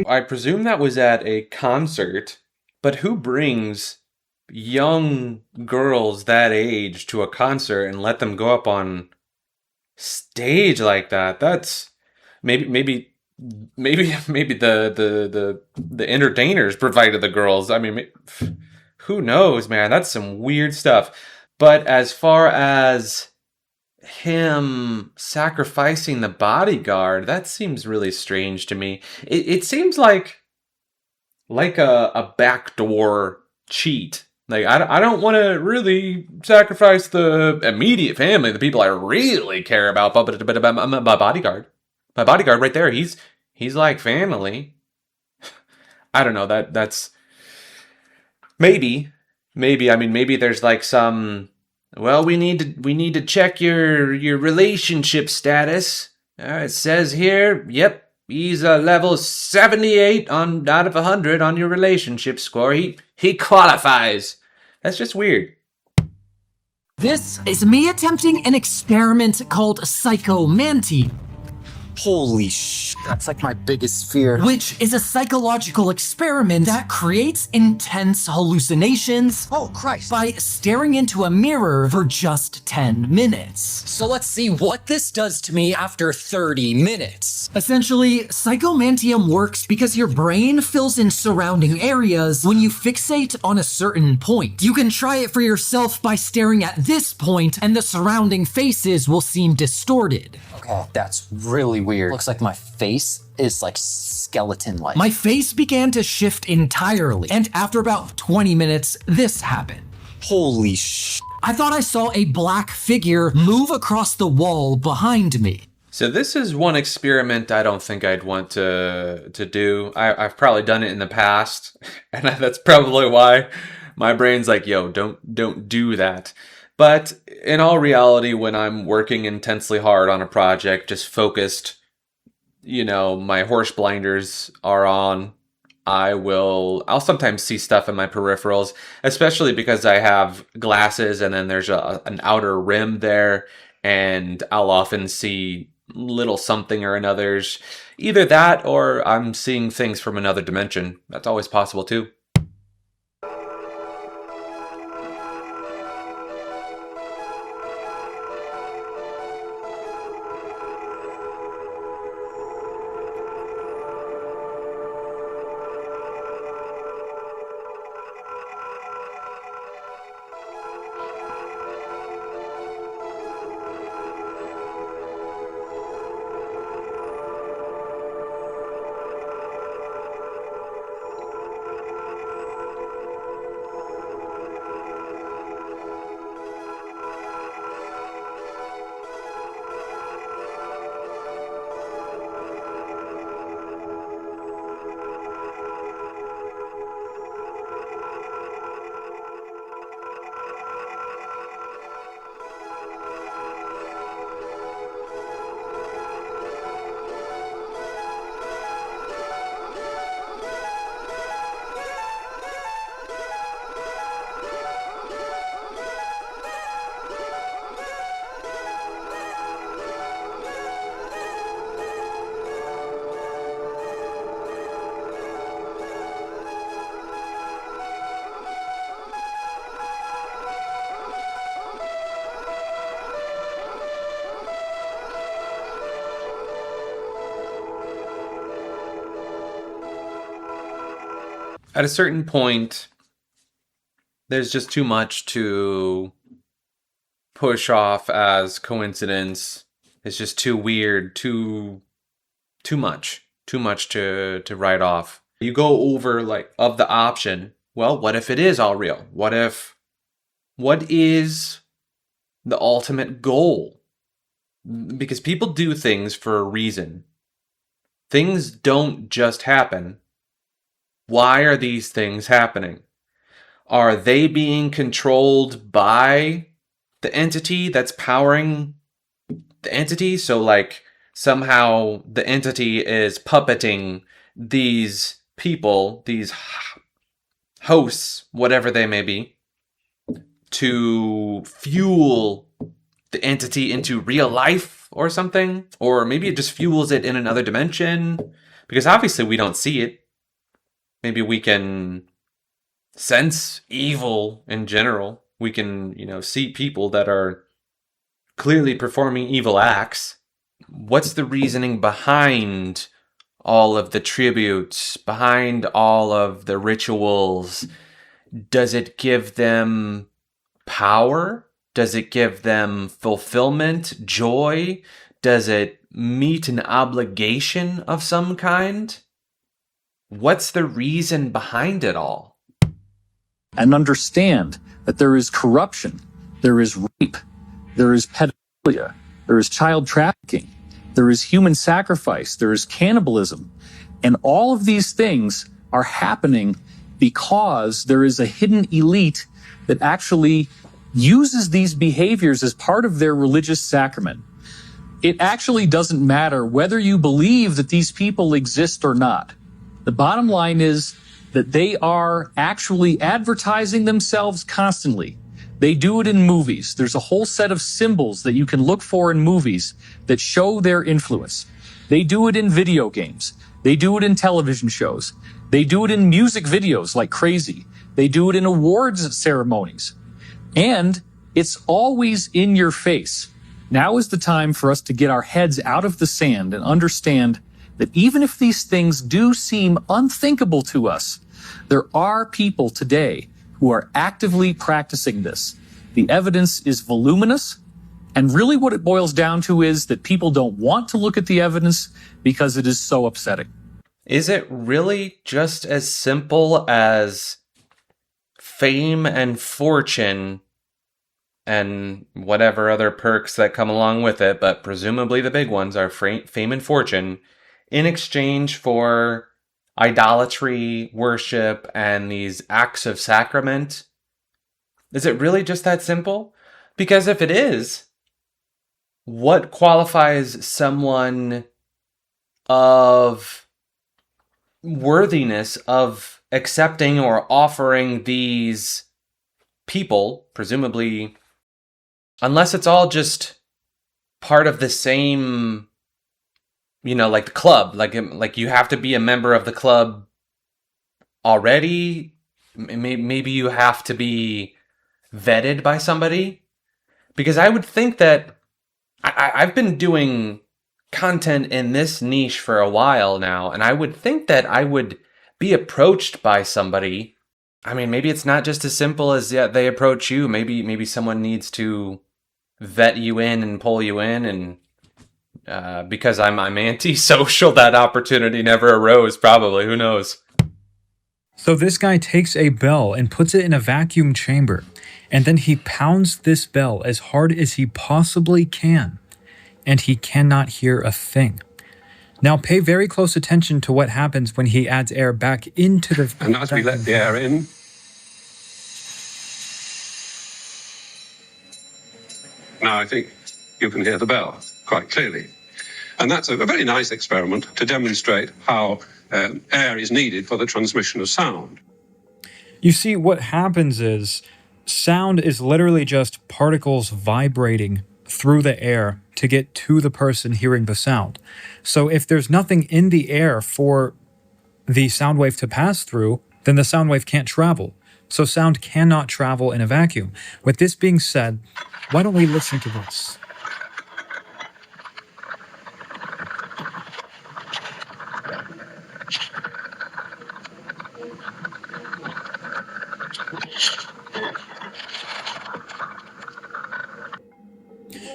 I presume that was at a concert, but who brings young girls that age to a concert and let them go up on stage like that? That's maybe the entertainers provided the girls. I mean, who knows, man? That's some weird stuff. But as far as him sacrificing the bodyguard, that seems really strange to me. It seems like a backdoor cheat. Like, I don't want to really sacrifice the immediate family, the people I really care about, but my bodyguard. My bodyguard right there, he's like family. I don't know, that's maybe. I mean, maybe there's like some, well, we need to check your relationship status. It says here, yep, he's a level 78 out of 100 on your relationship score. He qualifies. That's just weird. This is me attempting an experiment called Psychomanty. Holy sh! That's like my biggest fear. Which is a psychological experiment that creates intense hallucinations. Oh, Christ. By staring into a mirror for just 10 minutes. So let's see what this does to me after 30 minutes. Essentially, Psychomantium works because your brain fills in surrounding areas when you fixate on a certain point. You can try it for yourself by staring at this point, and the surrounding faces will seem distorted. Okay, that's really weird. Looks like my face is like skeleton-like. My face began to shift entirely, and after about 20 minutes, this happened. Holy sh! I thought I saw a black figure move across the wall behind me. So this is one experiment I don't think I'd want to do. I've probably done it in the past, and that's probably why my brain's like, yo, don't do that. But in all reality, when I'm working intensely hard on a project, just focused, my horse blinders are on, I'll sometimes see stuff in my peripherals, especially because I have glasses and then there's an outer rim there, and I'll often see little something or another's. Either that or I'm seeing things from another dimension. That's always possible too. At a certain point, there's just too much to push off as coincidence. It's just too weird, too much to write off. You go over of the option, well, what if it is all real? What is the ultimate goal? Because people do things for a reason. things don't just happen. Why are these things happening? Are they being controlled by the entity that's powering the entity? So like somehow the entity is puppeting these people, these hosts, whatever they may be, to fuel the entity into real life or something? Or maybe it just fuels it in another dimension, because obviously we don't see it. Maybe we can sense evil in general. We can, see people that are clearly performing evil acts. What's the reasoning behind all of the tributes, behind all of the rituals? Does it give them power? Does it give them fulfillment, joy? Does it meet an obligation of some kind? What's the reason behind it all? And understand that there is corruption, there is rape, there is pedophilia, there is child trafficking, there is human sacrifice, there is cannibalism. And all of these things are happening because there is a hidden elite that actually uses these behaviors as part of their religious sacrament. It actually doesn't matter whether you believe that these people exist or not. The bottom line is that they are actually advertising themselves constantly. They do it in movies. There's a whole set of symbols that you can look for in movies that show their influence. They do it in video games. They do it in television shows. They do it in music videos like crazy. They do it in awards ceremonies. And it's always in your face. Now is the time for us to get our heads out of the sand and understand that even if these things do seem unthinkable to us, there are people today who are actively practicing this. The evidence is voluminous, and really what it boils down to is that people don't want to look at the evidence because it is so upsetting. Is it really just as simple as fame and fortune and whatever other perks that come along with it, but presumably the big ones are fame and fortune, in exchange for idolatry, worship, and these acts of sacrament? Is it really just that simple? Because if it is, what qualifies someone of worthiness of accepting or offering these people, presumably, unless it's all just part of the same, like the club, like you have to be a member of the club already. Maybe you have to be vetted by somebody, because I would think that I've been doing content in this niche for a while now, and I would think that I would be approached by somebody. I mean, maybe it's not just as simple as they approach you. Maybe someone needs to vet you in and pull you in, and because I'm antisocial, that opportunity never arose, probably. Who knows? So this guy takes a bell and puts it in a vacuum chamber, and then he pounds this bell as hard as he possibly can, and he cannot hear a thing. Now pay very close attention to what happens when he adds air back into the... And as we let the air in, now I think you can hear the bell quite clearly. And that's a very nice experiment to demonstrate how air is needed for the transmission of sound. You see, what happens is sound is literally just particles vibrating through the air to get to the person hearing the sound. So if there's nothing in the air for the sound wave to pass through, then the sound wave can't travel. So sound cannot travel in a vacuum. With this being said, why don't we listen to this?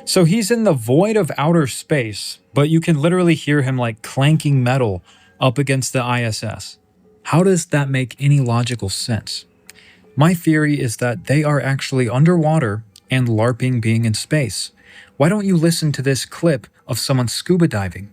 So he's in the void of outer space, but you can literally hear him like clanking metal up against the ISS. How does that make any logical sense? My theory is that they are actually underwater and LARPing being in space. Why don't you listen to this clip of someone scuba diving?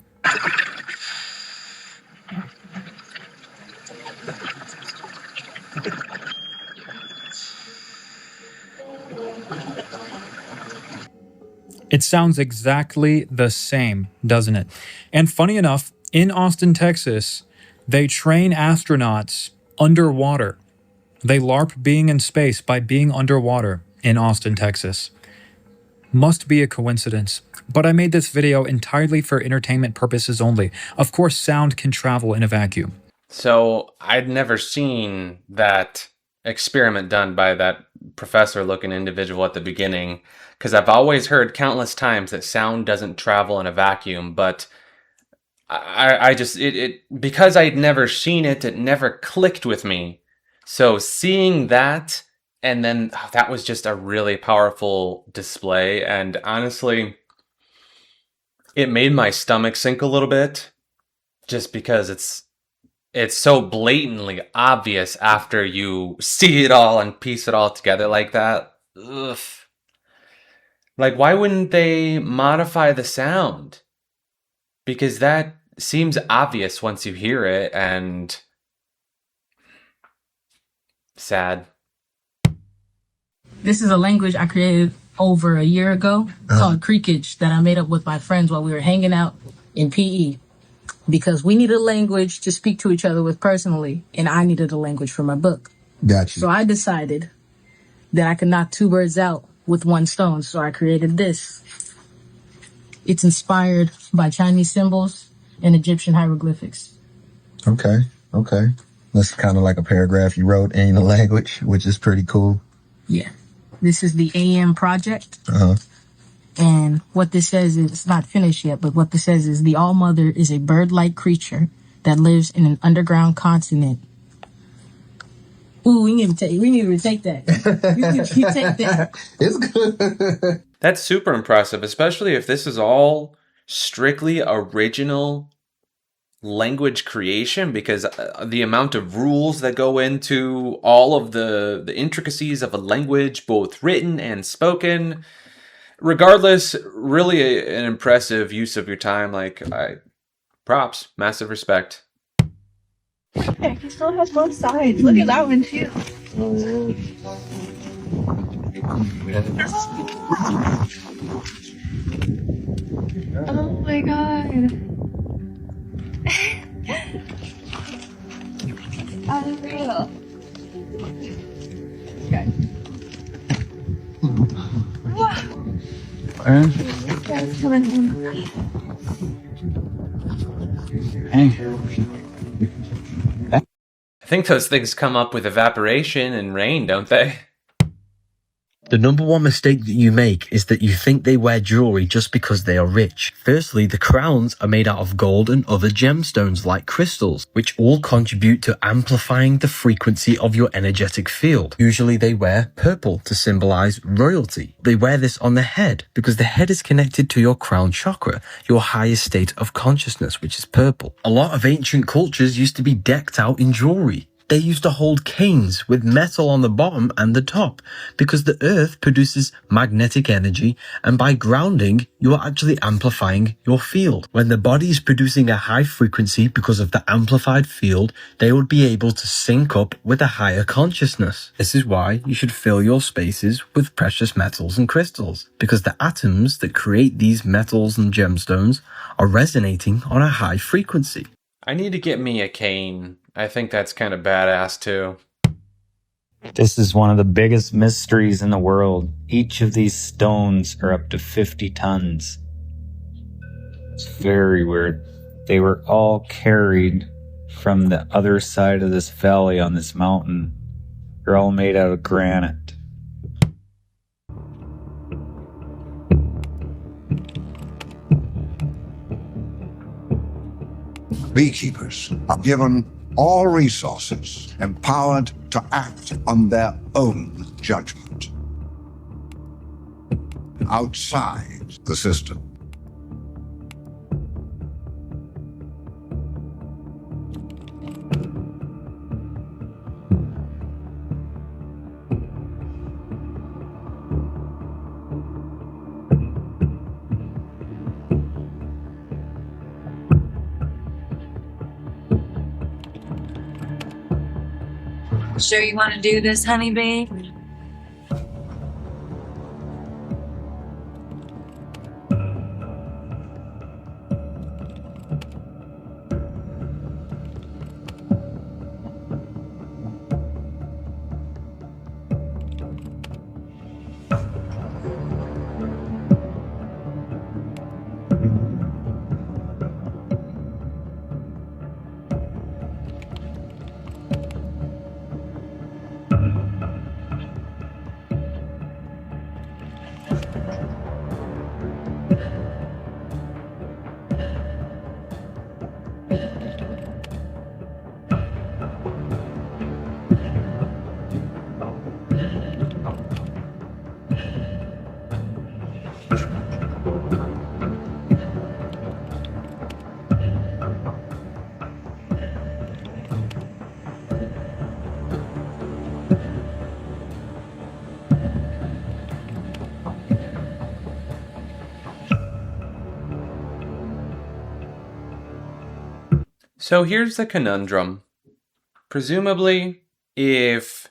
It sounds exactly the same, doesn't it? And funny enough, in Austin, Texas, they train astronauts underwater. They LARP being in space by being underwater in Austin, Texas. Must be a coincidence. But I made this video entirely for entertainment purposes only. Of course, sound can travel in a vacuum. So I'd never seen that experiment done by that professor-looking individual at the beginning, because I've always heard countless times that sound doesn't travel in a vacuum, but I just, because I'd never seen it, it never clicked with me. So seeing that, and then that was just a really powerful display, and honestly, it made my stomach sink a little bit, just because it's so blatantly obvious after you see it all and piece it all together like that. Ugh. Like, why wouldn't they modify the sound? Because that seems obvious once you hear it, and sad. This is a language I created over a year ago called Creekage that I made up with my friends while we were hanging out in PE. Because we needed a language to speak to each other with personally, and I needed a language for my book. Gotcha. So I decided that I could knock two birds out with one stone, so I created this. It's inspired by Chinese symbols and Egyptian hieroglyphics. Okay. That's kind of like a paragraph you wrote in the language, which is pretty cool. Yeah. This is the AM project. Uh-huh. And what this says is, it's not finished yet, but what this says is the All-Mother is a bird-like creature that lives in an underground continent. Ooh, we need to retake that. You take that. It's good. That's super impressive, especially if this is all strictly original language creation, because the amount of rules that go into all of the intricacies of a language, both written and spoken. Regardless, really an impressive use of your time. Like, props, massive respect. Yeah, he still has both sides. Look at that one too. Oh my god. Unreal. Okay. Wow. Guys coming in. I think those things come up with evaporation and rain, don't they? The number one mistake that you make is that you think they wear jewelry just because they are rich. Firstly, the crowns are made out of gold and other gemstones like crystals, which all contribute to amplifying the frequency of your energetic field. Usually they wear purple to symbolize royalty. They wear this on the head because the head is connected to your crown chakra, your highest state of consciousness, which is purple. A lot of ancient cultures used to be decked out in jewelry. They used to hold canes with metal on the bottom and the top because the earth produces magnetic energy, and by grounding, you are actually amplifying your field. When the body is producing a high frequency because of the amplified field, they would be able to sync up with a higher consciousness. This is why you should fill your spaces with precious metals and crystals, because the atoms that create these metals and gemstones are resonating on a high frequency. I need to get me a cane. I think that's kind of badass too. This is one of the biggest mysteries in the world. Each of these stones are up to 50 tons. It's very weird. They were all carried from the other side of this valley on this mountain. They're all made out of granite. Beekeepers are given all resources, empowered to act on their own judgment. Outside the system. Sure you want to do this, honeybee? So here's the conundrum. Presumably, if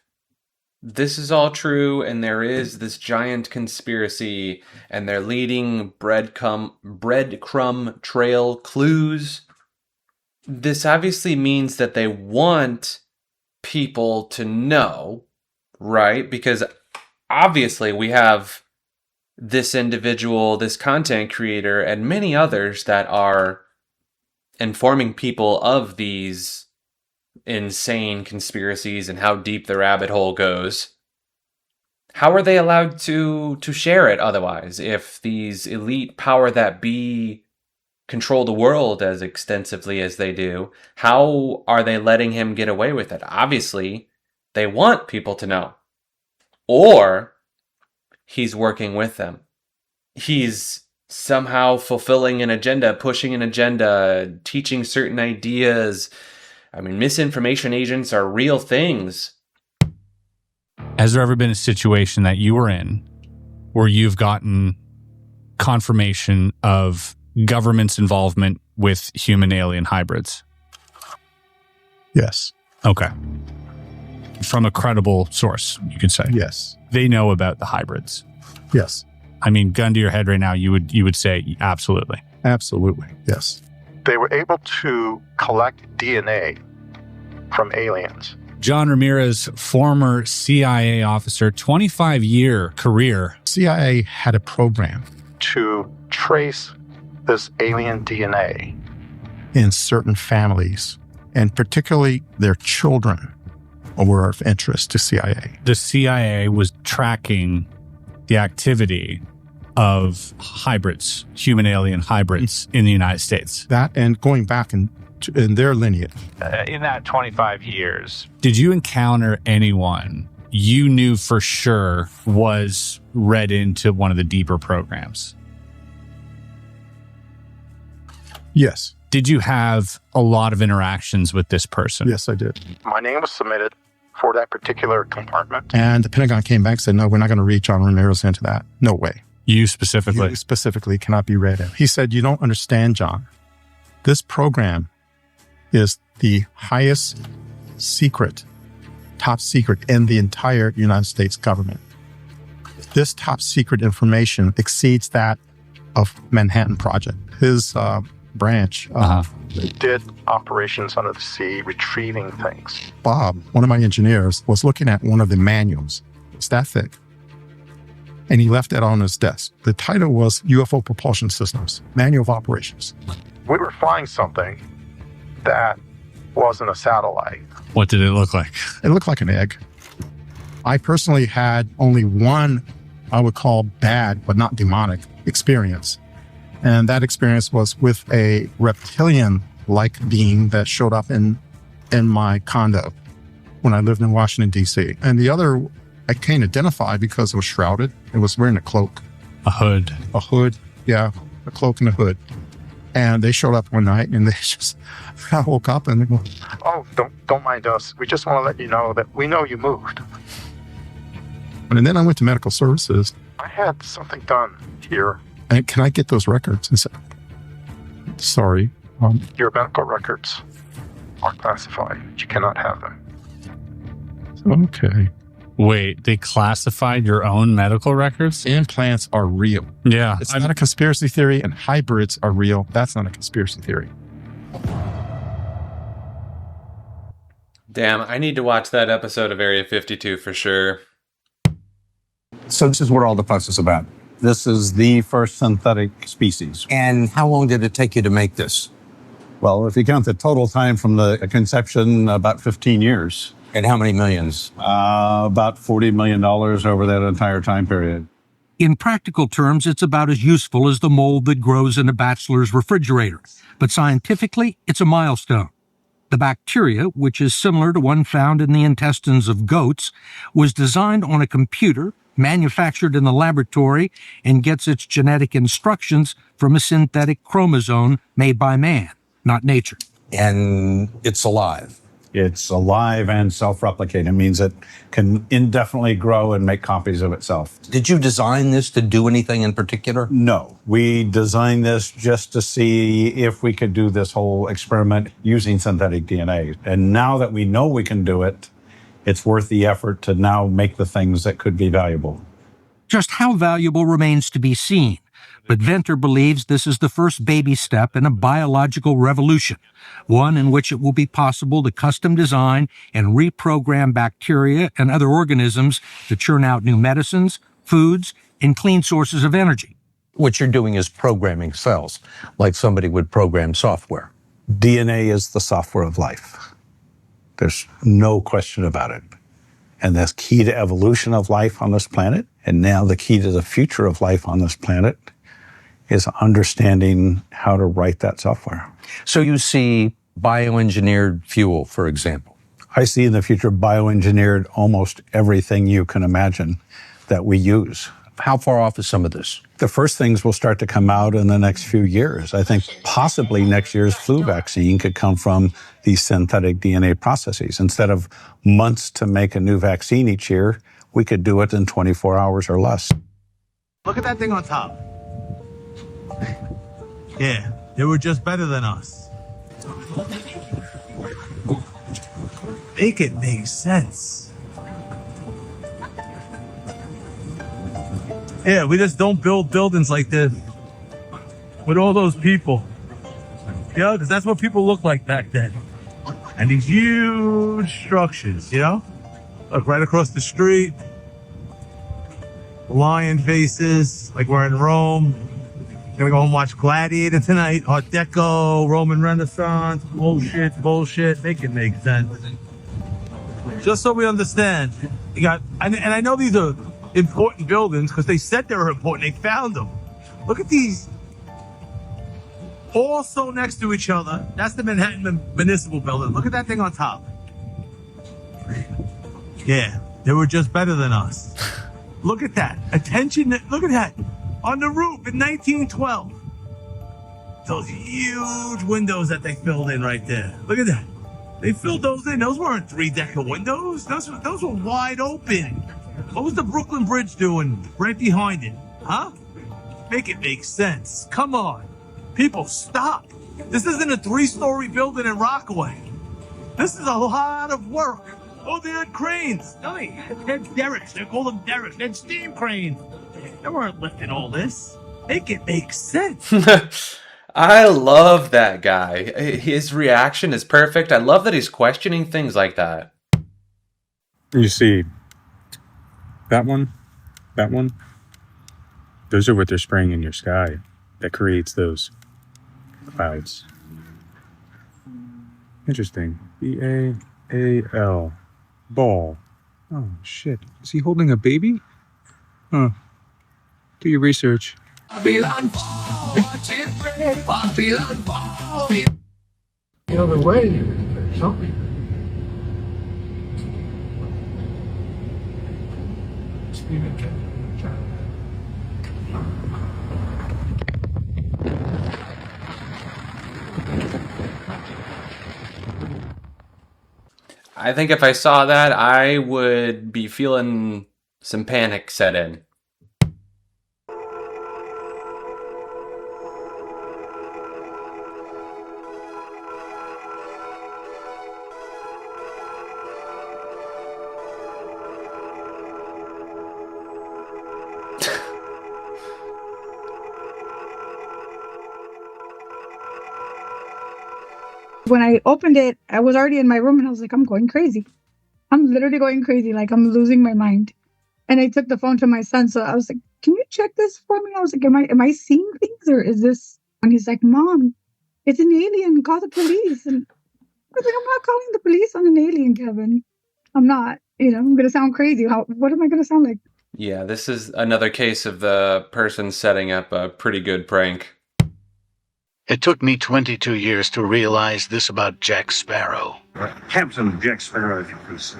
this is all true and there is this giant conspiracy and they're leading breadcrumb trail clues, this obviously means that they want people to know, right? Because obviously we have this individual, this content creator, and many others that are informing people of these insane conspiracies and how deep the rabbit hole goes. How are they allowed to share it otherwise if these elite power that be control the world as extensively as they do? How are they letting him get away with it? Obviously, they want people to know. Or he's working with them. He's somehow fulfilling an agenda, pushing an agenda, teaching certain ideas. I mean, misinformation agents are real things. Has there ever been a situation that you were in where you've gotten confirmation of government's involvement with human alien hybrids? Yes. Okay. From a credible source, you could say. Yes. They know about the hybrids. Yes. I mean, gun to your head right now, you would say absolutely. Absolutely. Yes. They were able to collect DNA from aliens. John Ramirez, former CIA officer, 25-year career. CIA had a program to trace this alien DNA in certain families, and particularly their children were of interest to CIA. The CIA was tracking the activity of hybrids, human alien hybrids in the United States. That and going back in their lineage. In that 25 years, did you encounter anyone you knew for sure was read into one of the deeper programs? Yes. Did you have a lot of interactions with this person? Yes, I did. My name was submitted for that particular compartment. And the Pentagon came back and said, no, we're not going to read John Ramirez into that. No way. You specifically? You specifically cannot be read in. He said, you don't understand, John. This program is the highest secret, top secret in the entire United States government. This top secret information exceeds that of Manhattan Project. His branch did operations under the sea, retrieving things. Bob, one of my engineers, was looking at one of the manuals. It's that thick. And he left that on his desk. The title was UFO Propulsion Systems, Manual of Operations. We were flying something that wasn't a satellite. What did it look like? It looked like an egg. I personally had only one, I would call bad, but not demonic, experience. And that experience was with a reptilian-like being that showed up in my condo when I lived in Washington, D.C. And the other, I can't identify because it was shrouded. It was wearing a cloak. A hood. A hood, yeah, a cloak and a hood. And they showed up one night and they just, I woke up and they go, oh, don't mind us. We just want to let you know that we know you moved. And then I went to medical services. I had something done here. And can I get those records? And said, sorry, your medical records are classified. You cannot have them. Okay. Wait, they classified your own medical records? Implants are real. Yeah. It's not a conspiracy theory, and hybrids are real. That's not a conspiracy theory. Damn, I need to watch that episode of Area 52 for sure. So this is what all the fuss is about. This is the first synthetic species. And how long did it take you to make this? Well, if you count the total time from the conception, about 15 years. And how many millions? About $40 million over that entire time period. In practical terms, it's about as useful as the mold that grows in a bachelor's refrigerator. But scientifically, it's a milestone. The bacteria, which is similar to one found in the intestines of goats, was designed on a computer, manufactured in the laboratory, and gets its genetic instructions from a synthetic chromosome made by man, not nature. And it's alive. It's alive and self-replicating. It means it can indefinitely grow and make copies of itself. Did you design this to do anything in particular? No, we designed this just to see if we could do this whole experiment using synthetic DNA. And now that we know we can do it, it's worth the effort to now make the things that could be valuable. Just how valuable remains to be seen, but Venter believes this is the first baby step in a biological revolution, one in which it will be possible to custom design and reprogram bacteria and other organisms to churn out new medicines, foods, and clean sources of energy. What you're doing is programming cells, like somebody would program software. DNA is the software of life. There's no question about it. And that's key to evolution of life on this planet. And now the key to the future of life on this planet is understanding how to write that software. So you see bioengineered fuel, for example. I see in the future bioengineered almost everything you can imagine that we use. How far off is some of this? The first things will start to come out in the next few years. I think possibly next year's flu vaccine could come from these synthetic DNA processes. Instead of months to make a new vaccine each year, we could do it in 24 hours or less. Look at that thing on top. Yeah, they were just better than us. Make it make sense. Yeah, we just don't build buildings like this with all those people. Yeah, because that's what people looked like back then. And these huge structures, you know? Look, right across the street. Lion faces, like we're in Rome. Gonna go home and watch Gladiator tonight. Art Deco, Roman Renaissance, bullshit. Make it make sense. Just so we understand. You got, and I know these are important buildings because they said they were important. They found them. Look at these. All so next to each other. That's the Manhattan Municipal Building. Look at that thing on top. Yeah, they were just better than us. Look at that. Attention, look at that. On the roof in 1912. Those huge windows that they filled in right there. Look at that. They filled those in. Those weren't 3-decker windows. Those were wide open. What was the Brooklyn Bridge doing right behind it? Huh? Make it make sense. Come on. People, stop. This isn't a 3-story building in Rockaway. This is a lot of work. Oh, they had cranes. No, they had derricks. They call them derricks. They had steam cranes. They weren't lifting all this. Make it make sense. I love that guy. His reaction is perfect. I love that he's questioning things like that. You see, that one, those are what they're spraying in your sky that creates those clouds. Interesting. B-A-A-L. Ball. Oh, shit. Is he holding a baby? Huh. Do your research. The other way, something. I think if I saw that, I would be feeling some panic set in. When I opened it, I was already in my room and I was like, I'm going crazy. I'm literally going crazy. Like, I'm losing my mind. And I took the phone to my son. So I was like, can you check this for me? I was like, am I seeing things or is this? And he's like, Mom, it's an alien. Call the police. And I was like, I'm not calling the police on an alien, Kevin. I'm not. You know, I'm going to sound crazy. What am I going to sound like? Yeah, this is another case of the person setting up a pretty good prank. It took me 22 years to realize this about Jack Sparrow. Captain Jack Sparrow, if you please.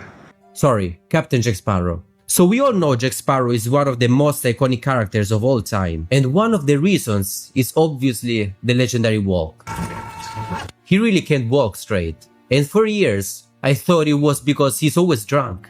Sorry, Captain Jack Sparrow. So we all know Jack Sparrow is one of the most iconic characters of all time. And one of the reasons is obviously the legendary walk. He really can't walk straight. And for years, I thought it was because he's always drunk.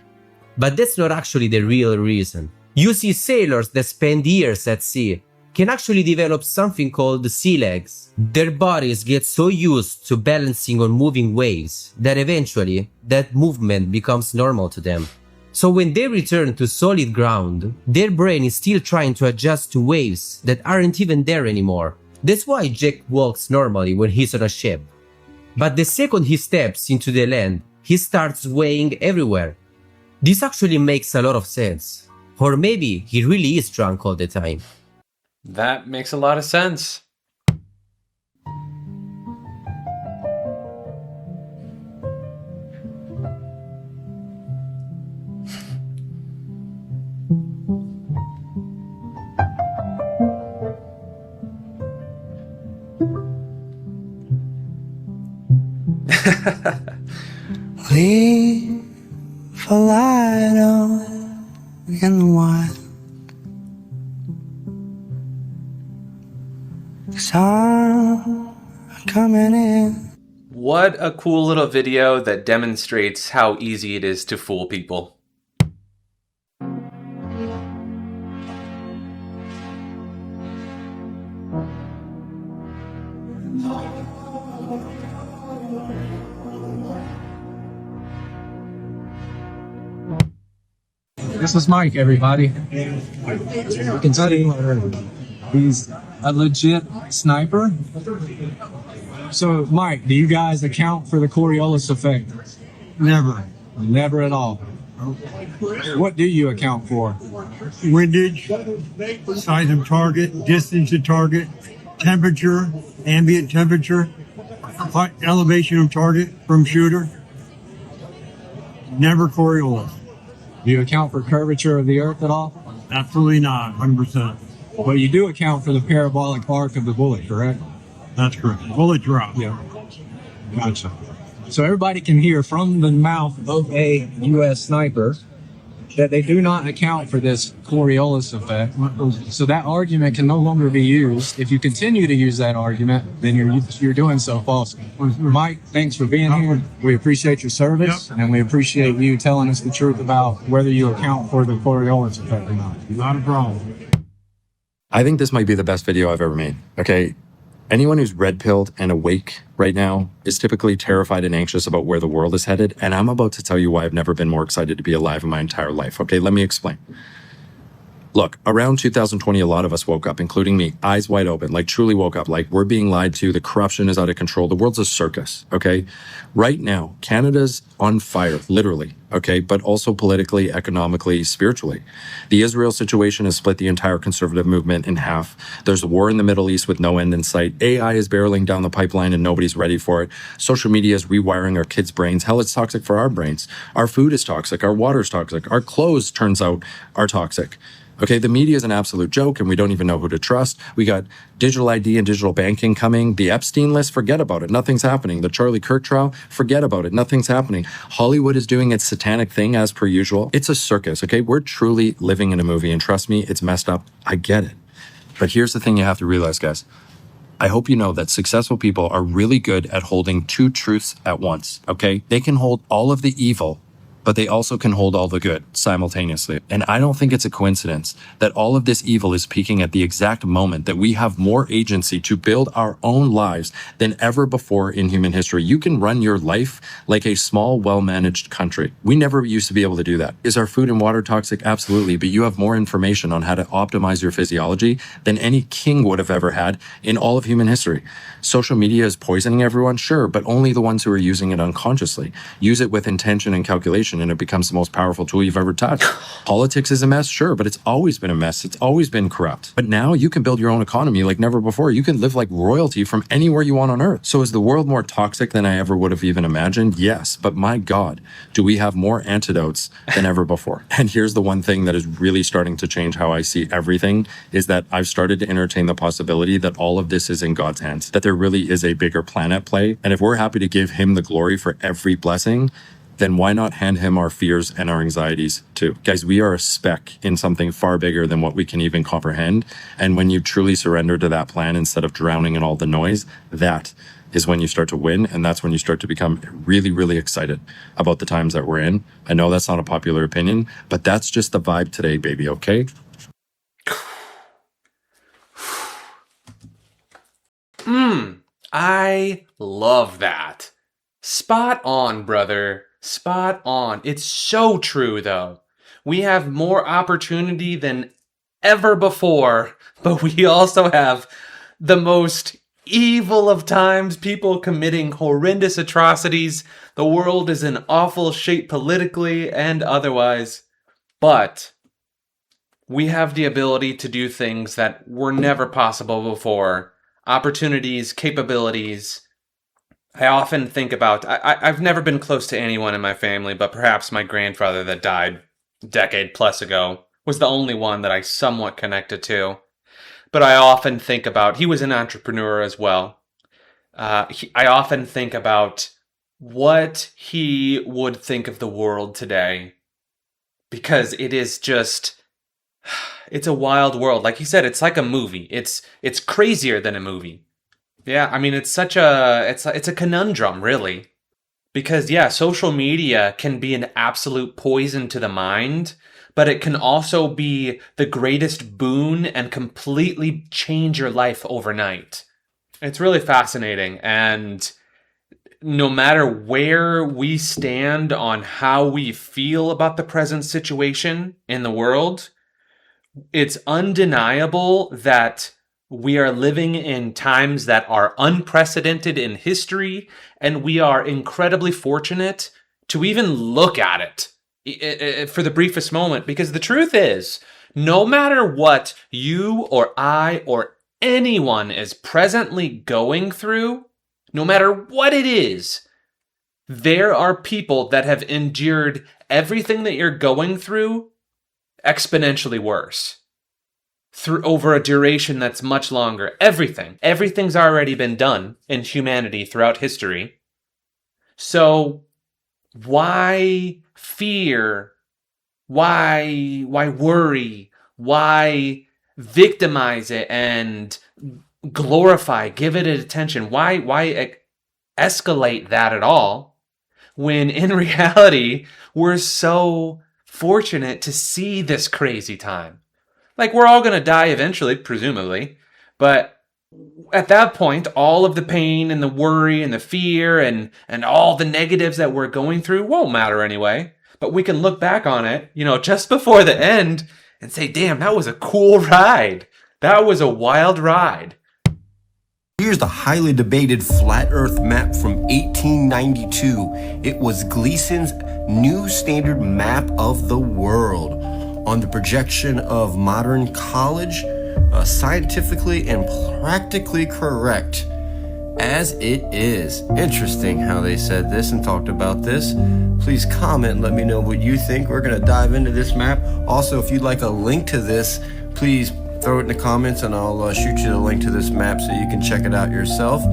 But that's not actually the real reason. You see, sailors that spend years at sea can actually develop something called sea legs. Their bodies get so used to balancing on moving waves that eventually that movement becomes normal to them. So when they return to solid ground, their brain is still trying to adjust to waves that aren't even there anymore. That's why Jack walks normally when he's on a ship. But the second he steps into the land, he starts swaying everywhere. This actually makes a lot of sense. Or maybe he really is drunk all the time. That makes a lot of sense. Leave a light on in the wild. 'Cause I'm coming in. What a cool little video that demonstrates how easy it is to fool people. This is Mike, everybody. You can see he's a legit sniper. So, Mike, do you guys account for the Coriolis effect? Never. Never at all. What do you account for? Windage, size of target, distance to target, temperature, ambient temperature, elevation of target from shooter. Never Coriolis. Do you account for curvature of the Earth at all? Absolutely not, 100%. But you do account for the parabolic arc of the bullet, correct? That's correct. Bullet drop. Yeah. Gotcha. So everybody can hear from the mouth of a U.S. sniper that they do not account for this Coriolis effect. So that argument can no longer be used. If you continue to use that argument, then you're doing so falsely. Mike, thanks for being here. We appreciate your service, and we appreciate you telling us the truth about whether you account for the Coriolis effect or not. Not a problem. I think this might be the best video I've ever made. Okay. Anyone who's red-pilled and awake right now is typically terrified and anxious about where the world is headed, and I'm about to tell you why I've never been more excited to be alive in my entire life. Okay, let me explain. Look, around 2020, a lot of us woke up, including me, eyes wide open, like truly woke up, like we're being lied to, the corruption is out of control, the world's a circus, okay? Right now, Canada's on fire, literally, okay? But also politically, economically, spiritually. The Israel situation has split the entire conservative movement in half. There's a war in the Middle East with no end in sight. AI is barreling down the pipeline and nobody's ready for it. Social media is rewiring our kids' brains. Hell, it's toxic for our brains. Our food is toxic. Our water's toxic. Our clothes, turns out, are toxic. Okay, the media is an absolute joke and we don't even know who to trust. We got digital ID and digital banking coming. The Epstein list, forget about it. Nothing's happening. The Charlie Kirk trial, forget about it. Nothing's happening. Hollywood is doing its satanic thing as per usual. It's a circus, okay? We're truly living in a movie and trust me, it's messed up. I get it. But here's the thing you have to realize, guys. I hope you know that successful people are really good at holding two truths at once, okay? They can hold all of the evil, but they also can hold all the good simultaneously. And I don't think it's a coincidence that all of this evil is peaking at the exact moment that we have more agency to build our own lives than ever before in human history. You can run your life like a small, well-managed country. We never used to be able to do that. Is our food and water toxic? Absolutely. But you have more information on how to optimize your physiology than any king would have ever had in all of human history. Social media is poisoning everyone, sure, but only the ones who are using it unconsciously. Use it with intention and calculation, and it becomes the most powerful tool you've ever touched. Politics is a mess, sure, but it's always been a mess. It's always been corrupt. But now you can build your own economy like never before. You can live like royalty from anywhere you want on earth. So is the world more toxic than I ever would have even imagined? Yes, but my God, do we have more antidotes than ever before? And here's the one thing that is really starting to change how I see everything is that I've started to entertain the possibility that all of this is in God's hands, that there really is a bigger plan at play. And if we're happy to give him the glory for every blessing, then why not hand him our fears and our anxieties too? Guys, we are a speck in something far bigger than what we can even comprehend. And when you truly surrender to that plan instead of drowning in all the noise, that is when you start to win, and that's when you start to become really, really excited about the times that we're in. I know that's not a popular opinion, but that's just the vibe today, baby, okay? I love that. Spot on, brother. Spot on. It's so true, though. We have more opportunity than ever before, but we also have the most evil of times, people committing horrendous atrocities. The world is in awful shape politically and otherwise, but we have the ability to do things that were never possible before. Opportunities, capabilities. I often think about, I've never been close to anyone in my family, but perhaps my grandfather that died a decade plus ago was the only one that I somewhat connected to. But I often think about, he was an entrepreneur as well. I often think about what he would think of the world today, because it is just, it's a wild world. Like he said, it's like a movie. It's crazier than a movie. Yeah, I mean, it's a conundrum, really. Because, yeah, social media can be an absolute poison to the mind, but it can also be the greatest boon and completely change your life overnight. It's really fascinating, and no matter where we stand on how we feel about the present situation in the world, it's undeniable that we are living in times that are unprecedented in history, and we are incredibly fortunate to even look at it for the briefest moment. Because the truth is, no matter what you or I or anyone is presently going through, no matter what it is, there are people that have endured everything that you're going through exponentially worse. Through over a duration that's much longer. Everything's already been done in humanity throughout history. So why fear? Why worry? Why victimize it and glorify, give it attention? Why escalate that at all, when in reality we're so fortunate to see this crazy time? Like, we're all going to die eventually, presumably, but at that point, all of the pain and the worry and the fear and all the negatives that we're going through won't matter anyway. But we can look back on it, just before the end and say, damn, that was a cool ride. That was a wild ride. Here's the highly debated flat earth map from 1892. It was Gleason's new standard map of the world. On the projection of modern college, scientifically and practically correct as it is. Interesting how they said this and talked about this. Please comment and let me know what you think. We're going to dive into this map. Also, if you'd like a link to this, please throw it in the comments and I'll shoot you the link to this map so you can check it out yourself.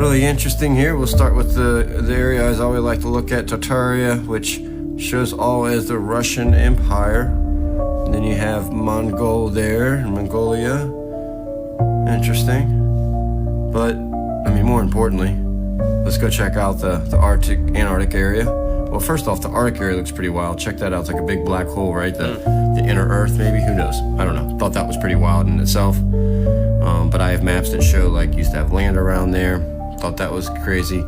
Really interesting here. We'll start with the area I always like to look at, Tartaria, which shows all as the Russian Empire. And then you have Mongolia. Interesting. But, I mean, more importantly, let's go check out the Antarctic area. Well, first off, the Arctic area looks pretty wild. Check that out. It's like a big black hole, right? The inner Earth, maybe? Who knows? I don't know. Thought that was pretty wild in itself. But I have maps that show, like, used to have land around there. Thought that was crazy.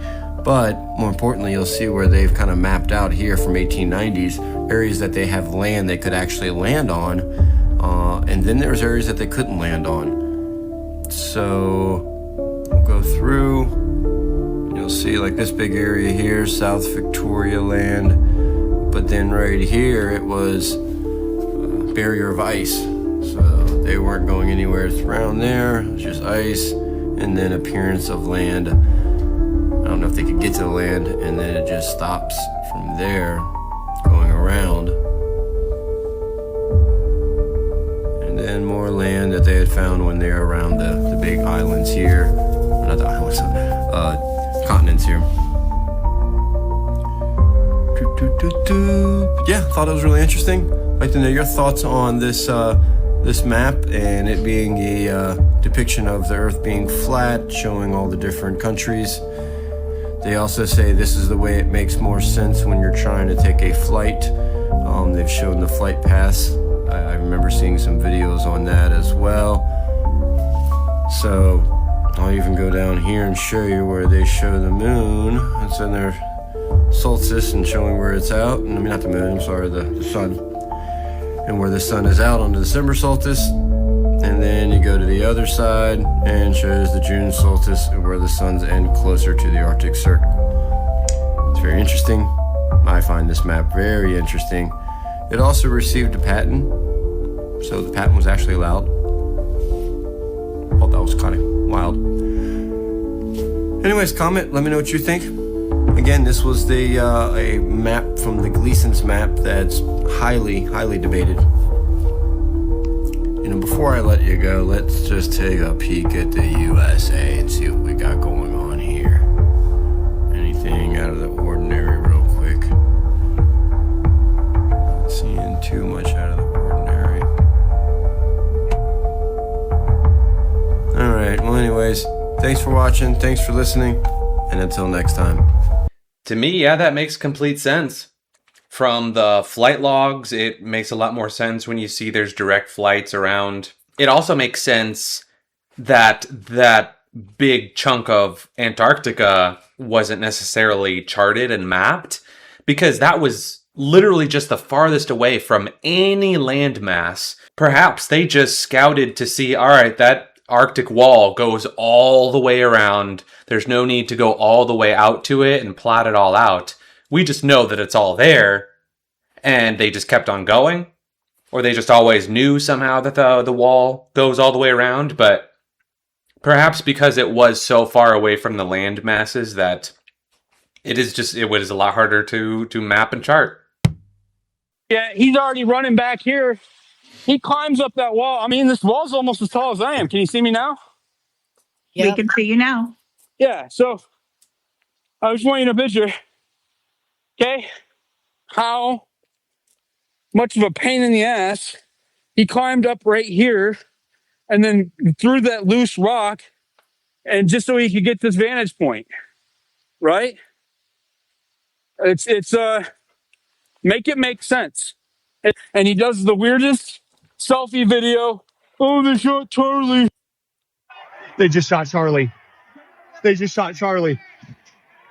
But more importantly, you'll see where they've kind of mapped out here from 1890s, areas that they have land they could actually land on. And then there's areas that they couldn't land on. So we'll go through. You'll see like this big area here, South Victoria land. But then right here, it was a barrier of ice. So they weren't going anywhere around there. It was just ice and then appearance of land. I don't know if they could get to the land, and then it just stops from there, going around. And then more land that they had found when they were around the big islands here. Not the islands, continents here. Yeah, thought it was really interesting. I'd like to know your thoughts on this this map and it being a depiction of the Earth being flat, showing all the different countries. They also say this is the way it makes more sense when you're trying to take a flight. They've shown the flight paths. I remember seeing some videos on that as well. So I'll even go down here and show you where they show the moon. It's in their solstice and showing where it's out. I mean, not the moon, I'm sorry, the sun. And where the sun is out on the December solstice. And then you go to the other side and shows the June solstice where the sun's end closer to the Arctic Circle. It's very interesting. I find this map very interesting. It also received a patent, so the patent was actually allowed. Oh, that was kind of wild. Anyways, comment, let me know what you think. Again, this was the a map from the Gleason's map that's highly, highly debated. You know, before I let you go, let's just take a peek at the USA and see what we got going on here. Anything out of the ordinary real quick? Not seeing too much out of the ordinary. Alright, well anyways, thanks for watching, thanks for listening, and until next time. To me, yeah, that makes complete sense. From the flight logs, it makes a lot more sense when you see there's direct flights around. It also makes sense that that big chunk of Antarctica wasn't necessarily charted and mapped, because that was literally just the farthest away from any landmass. Perhaps they just scouted to see, all right, that Arctic wall goes all the way around. There's no need to go all the way out to it and plot it all out. We just know that it's all there, and they just kept on going. Or they just always knew somehow that the wall goes all the way around, but perhaps because it was so far away from the land masses that it was a lot harder to map and chart. Yeah, he's already running back here. He climbs up that wall. I mean, this wall's almost as tall as I am. Can you see me now? Yeah. We can see you now. Yeah, so I was showing a picture. Okay, how much of a pain in the ass he climbed up right here and then through that loose rock, and just so he could get this vantage point, right? It's make it make sense. And he does the weirdest selfie video. Oh, they shot Charlie. They just shot Charlie. They just shot Charlie.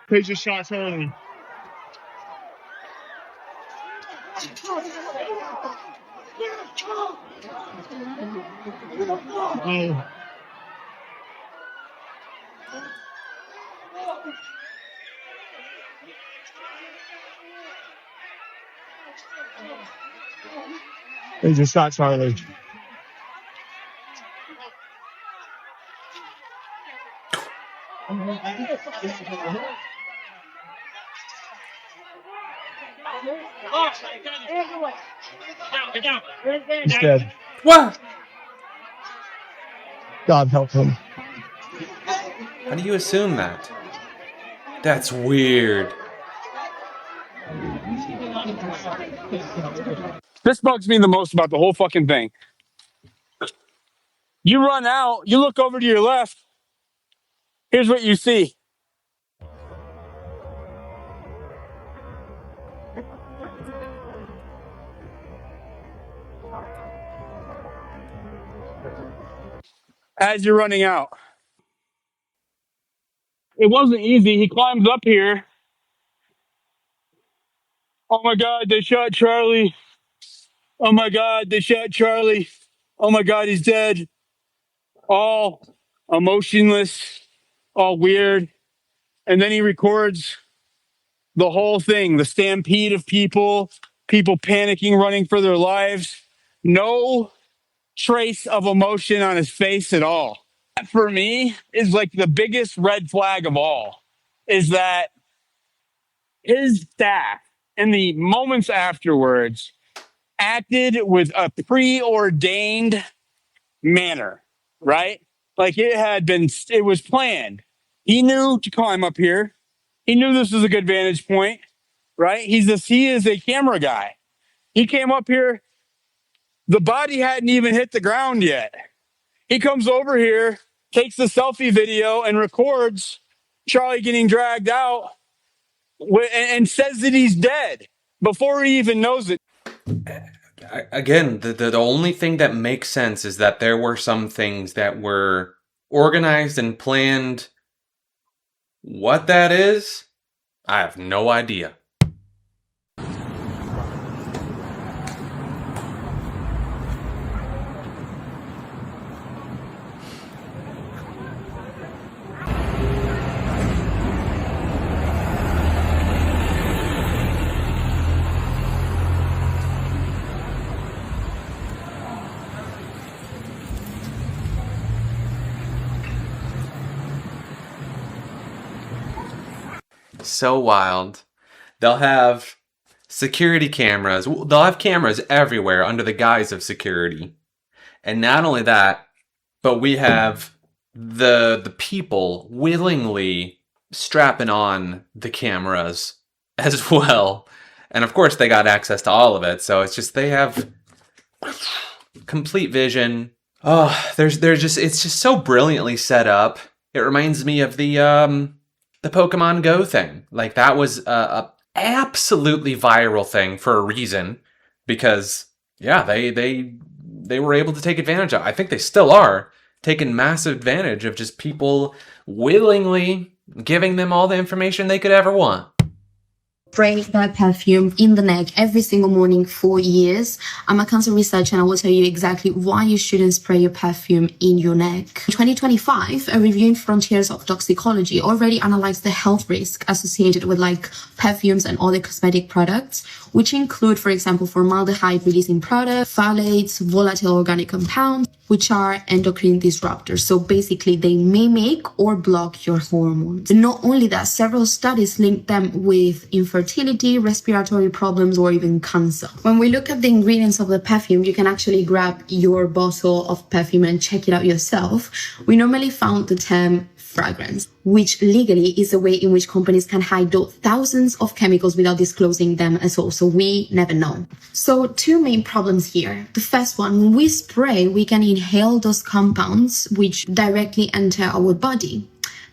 They just shot Charlie. Oh. They just shot Charlie. He's dead. What? God help him. How do you assume that? That's weird. This bugs me the most about the whole fucking thing. You run out, you look over to your left, here's what you see. As you're running out. It wasn't easy. He climbs up here. Oh my God, they shot Charlie. Oh my God, they shot Charlie. Oh my God, he's dead. All emotionless, all weird. And then he records the whole thing, the stampede of people panicking, running for their lives. No trace of emotion on his face at all. That, for me, is like the biggest red flag of all, is that his staff, in the moments afterwards, acted with a preordained manner, right? Like it was planned. He knew to climb up here. He knew this was a good vantage point, right? He is a camera guy. He came up here The body hadn't even hit the ground yet. He comes over here, takes the selfie video, and records Charlie getting dragged out and says that he's dead before he even knows it. Again, the only thing that makes sense is that there were some things that were organized and planned. What that is, I have no idea. So wild. They'll have security cameras. They'll have cameras everywhere under the guise of security. And not only that, but we have the people willingly strapping on the cameras as well. And of course they got access to all of it. So it's just they have complete vision. Oh, it's just so brilliantly set up. It reminds me of the Pokemon Go thing. Like, that was a absolutely viral thing for a reason, because yeah, they were able to take advantage of. I think they still are taking massive advantage of just people willingly giving them all the information they could ever want. Spray that perfume in the neck every single morning for years. I'm a cancer researcher and I will tell you exactly why you shouldn't spray your perfume in your neck. In 2025, a review in Frontiers of Toxicology already analyzed the health risk associated with perfumes and other cosmetic products, which include, for example, formaldehyde releasing products, phthalates, volatile organic compounds, which are endocrine disruptors. So basically they mimic or block your hormones. And not only that, several studies link them with infertility, respiratory problems, or even cancer. When we look at the ingredients of the perfume, you can actually grab your bottle of perfume and check it out yourself. We normally found the term fragrance, which legally is a way in which companies can hide thousands of chemicals without disclosing them at all. So we never know. So two main problems here. The first one, when we spray, we can inhale those compounds which directly enter our body.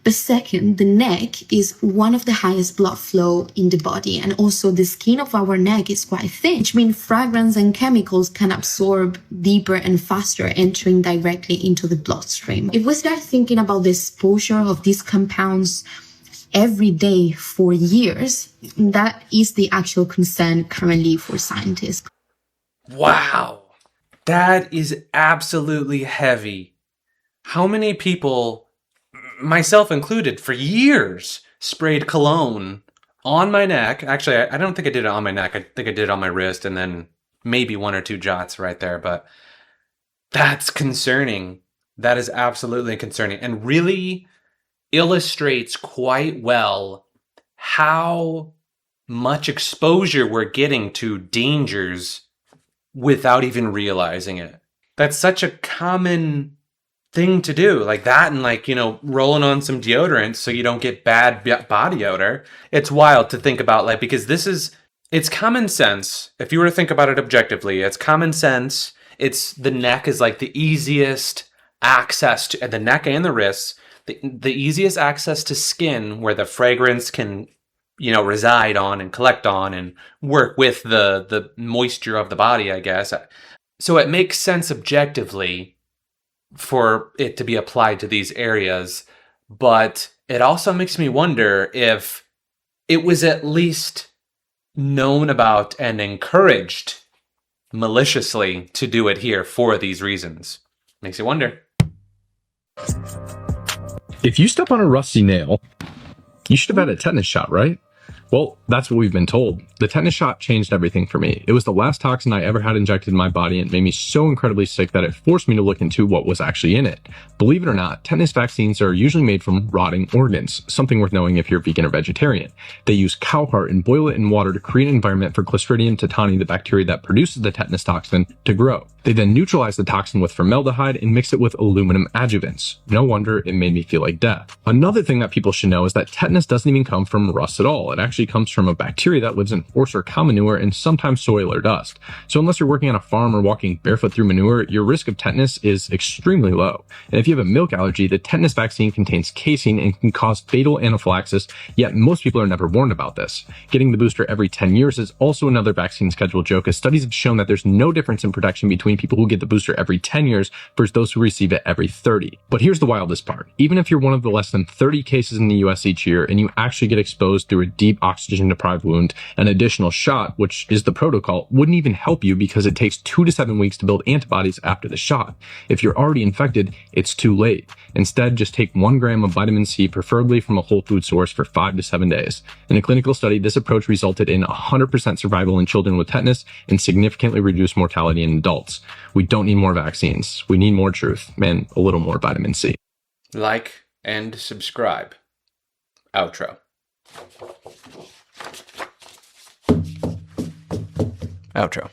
The second, the neck is one of the highest blood flow in the body, and also the skin of our neck is quite thin, which means fragrance and chemicals can absorb deeper and faster, entering directly into the bloodstream. If we start thinking about the exposure of these compounds every day for years, that is the actual concern currently for scientists. Wow, that is absolutely heavy. How many people, myself included, for years sprayed cologne on my neck? Actually, I don't think I did it on my neck. I think I did it on my wrist and then maybe one or two jots right there. But that's concerning. That is absolutely concerning, and really illustrates quite well how much exposure we're getting to dangers without even realizing it. That's such a common thing to do, like that, and rolling on some deodorant so you don't get bad body odor. It's wild to think about, because it's common sense. If you were to think about it objectively, it's common sense. It's the neck is the easiest access to, the neck and the wrists, the easiest access to skin where the fragrance can, reside on and collect on and work with the moisture of the body, I guess. So it makes sense objectively for it to be applied to these areas, but it also makes me wonder if it was at least known about and encouraged maliciously to do it here for these reasons. Makes you wonder. If you step on a rusty nail, you should have had a tetanus shot, right? Well, that's what we've been told. The tetanus shot changed everything for me. It was the last toxin I ever had injected in my body, and it made me so incredibly sick that it forced me to look into what was actually in it. Believe it or not, tetanus vaccines are usually made from rotting organs, something worth knowing if you're vegan or vegetarian. They use cow heart and boil it in water to create an environment for Clostridium tetani, the bacteria that produces the tetanus toxin, to grow. They then neutralize the toxin with formaldehyde and mix it with aluminum adjuvants. No wonder it made me feel like death. Another thing that people should know is that tetanus doesn't even come from rust at all. It actually actually comes from a bacteria that lives in horse or cow manure and sometimes soil or dust. So unless you're working on a farm or walking barefoot through manure, your risk of tetanus is extremely low. And if you have a milk allergy, the tetanus vaccine contains casein and can cause fatal anaphylaxis, yet most people are never warned about this. Getting the booster every 10 years is also another vaccine schedule joke, as studies have shown that there's no difference in protection between people who get the booster every 10 years versus those who receive it every 30. But here's the wildest part. Even if you're one of the less than 30 cases in the US each year and you actually get exposed through a deep oxygen deprived wound, an additional shot, which is the protocol, wouldn't even help you because it takes 2 to 7 weeks to build antibodies after the shot. If you're already infected, it's too late. Instead, just take 1 gram of vitamin C, preferably from a whole food source, for 5 to 7 days. In a clinical study, this approach resulted in 100% survival in children with tetanus and significantly reduced mortality in adults. We don't need more vaccines. We need more truth and a little more vitamin C. Like and subscribe. Outro. Outro.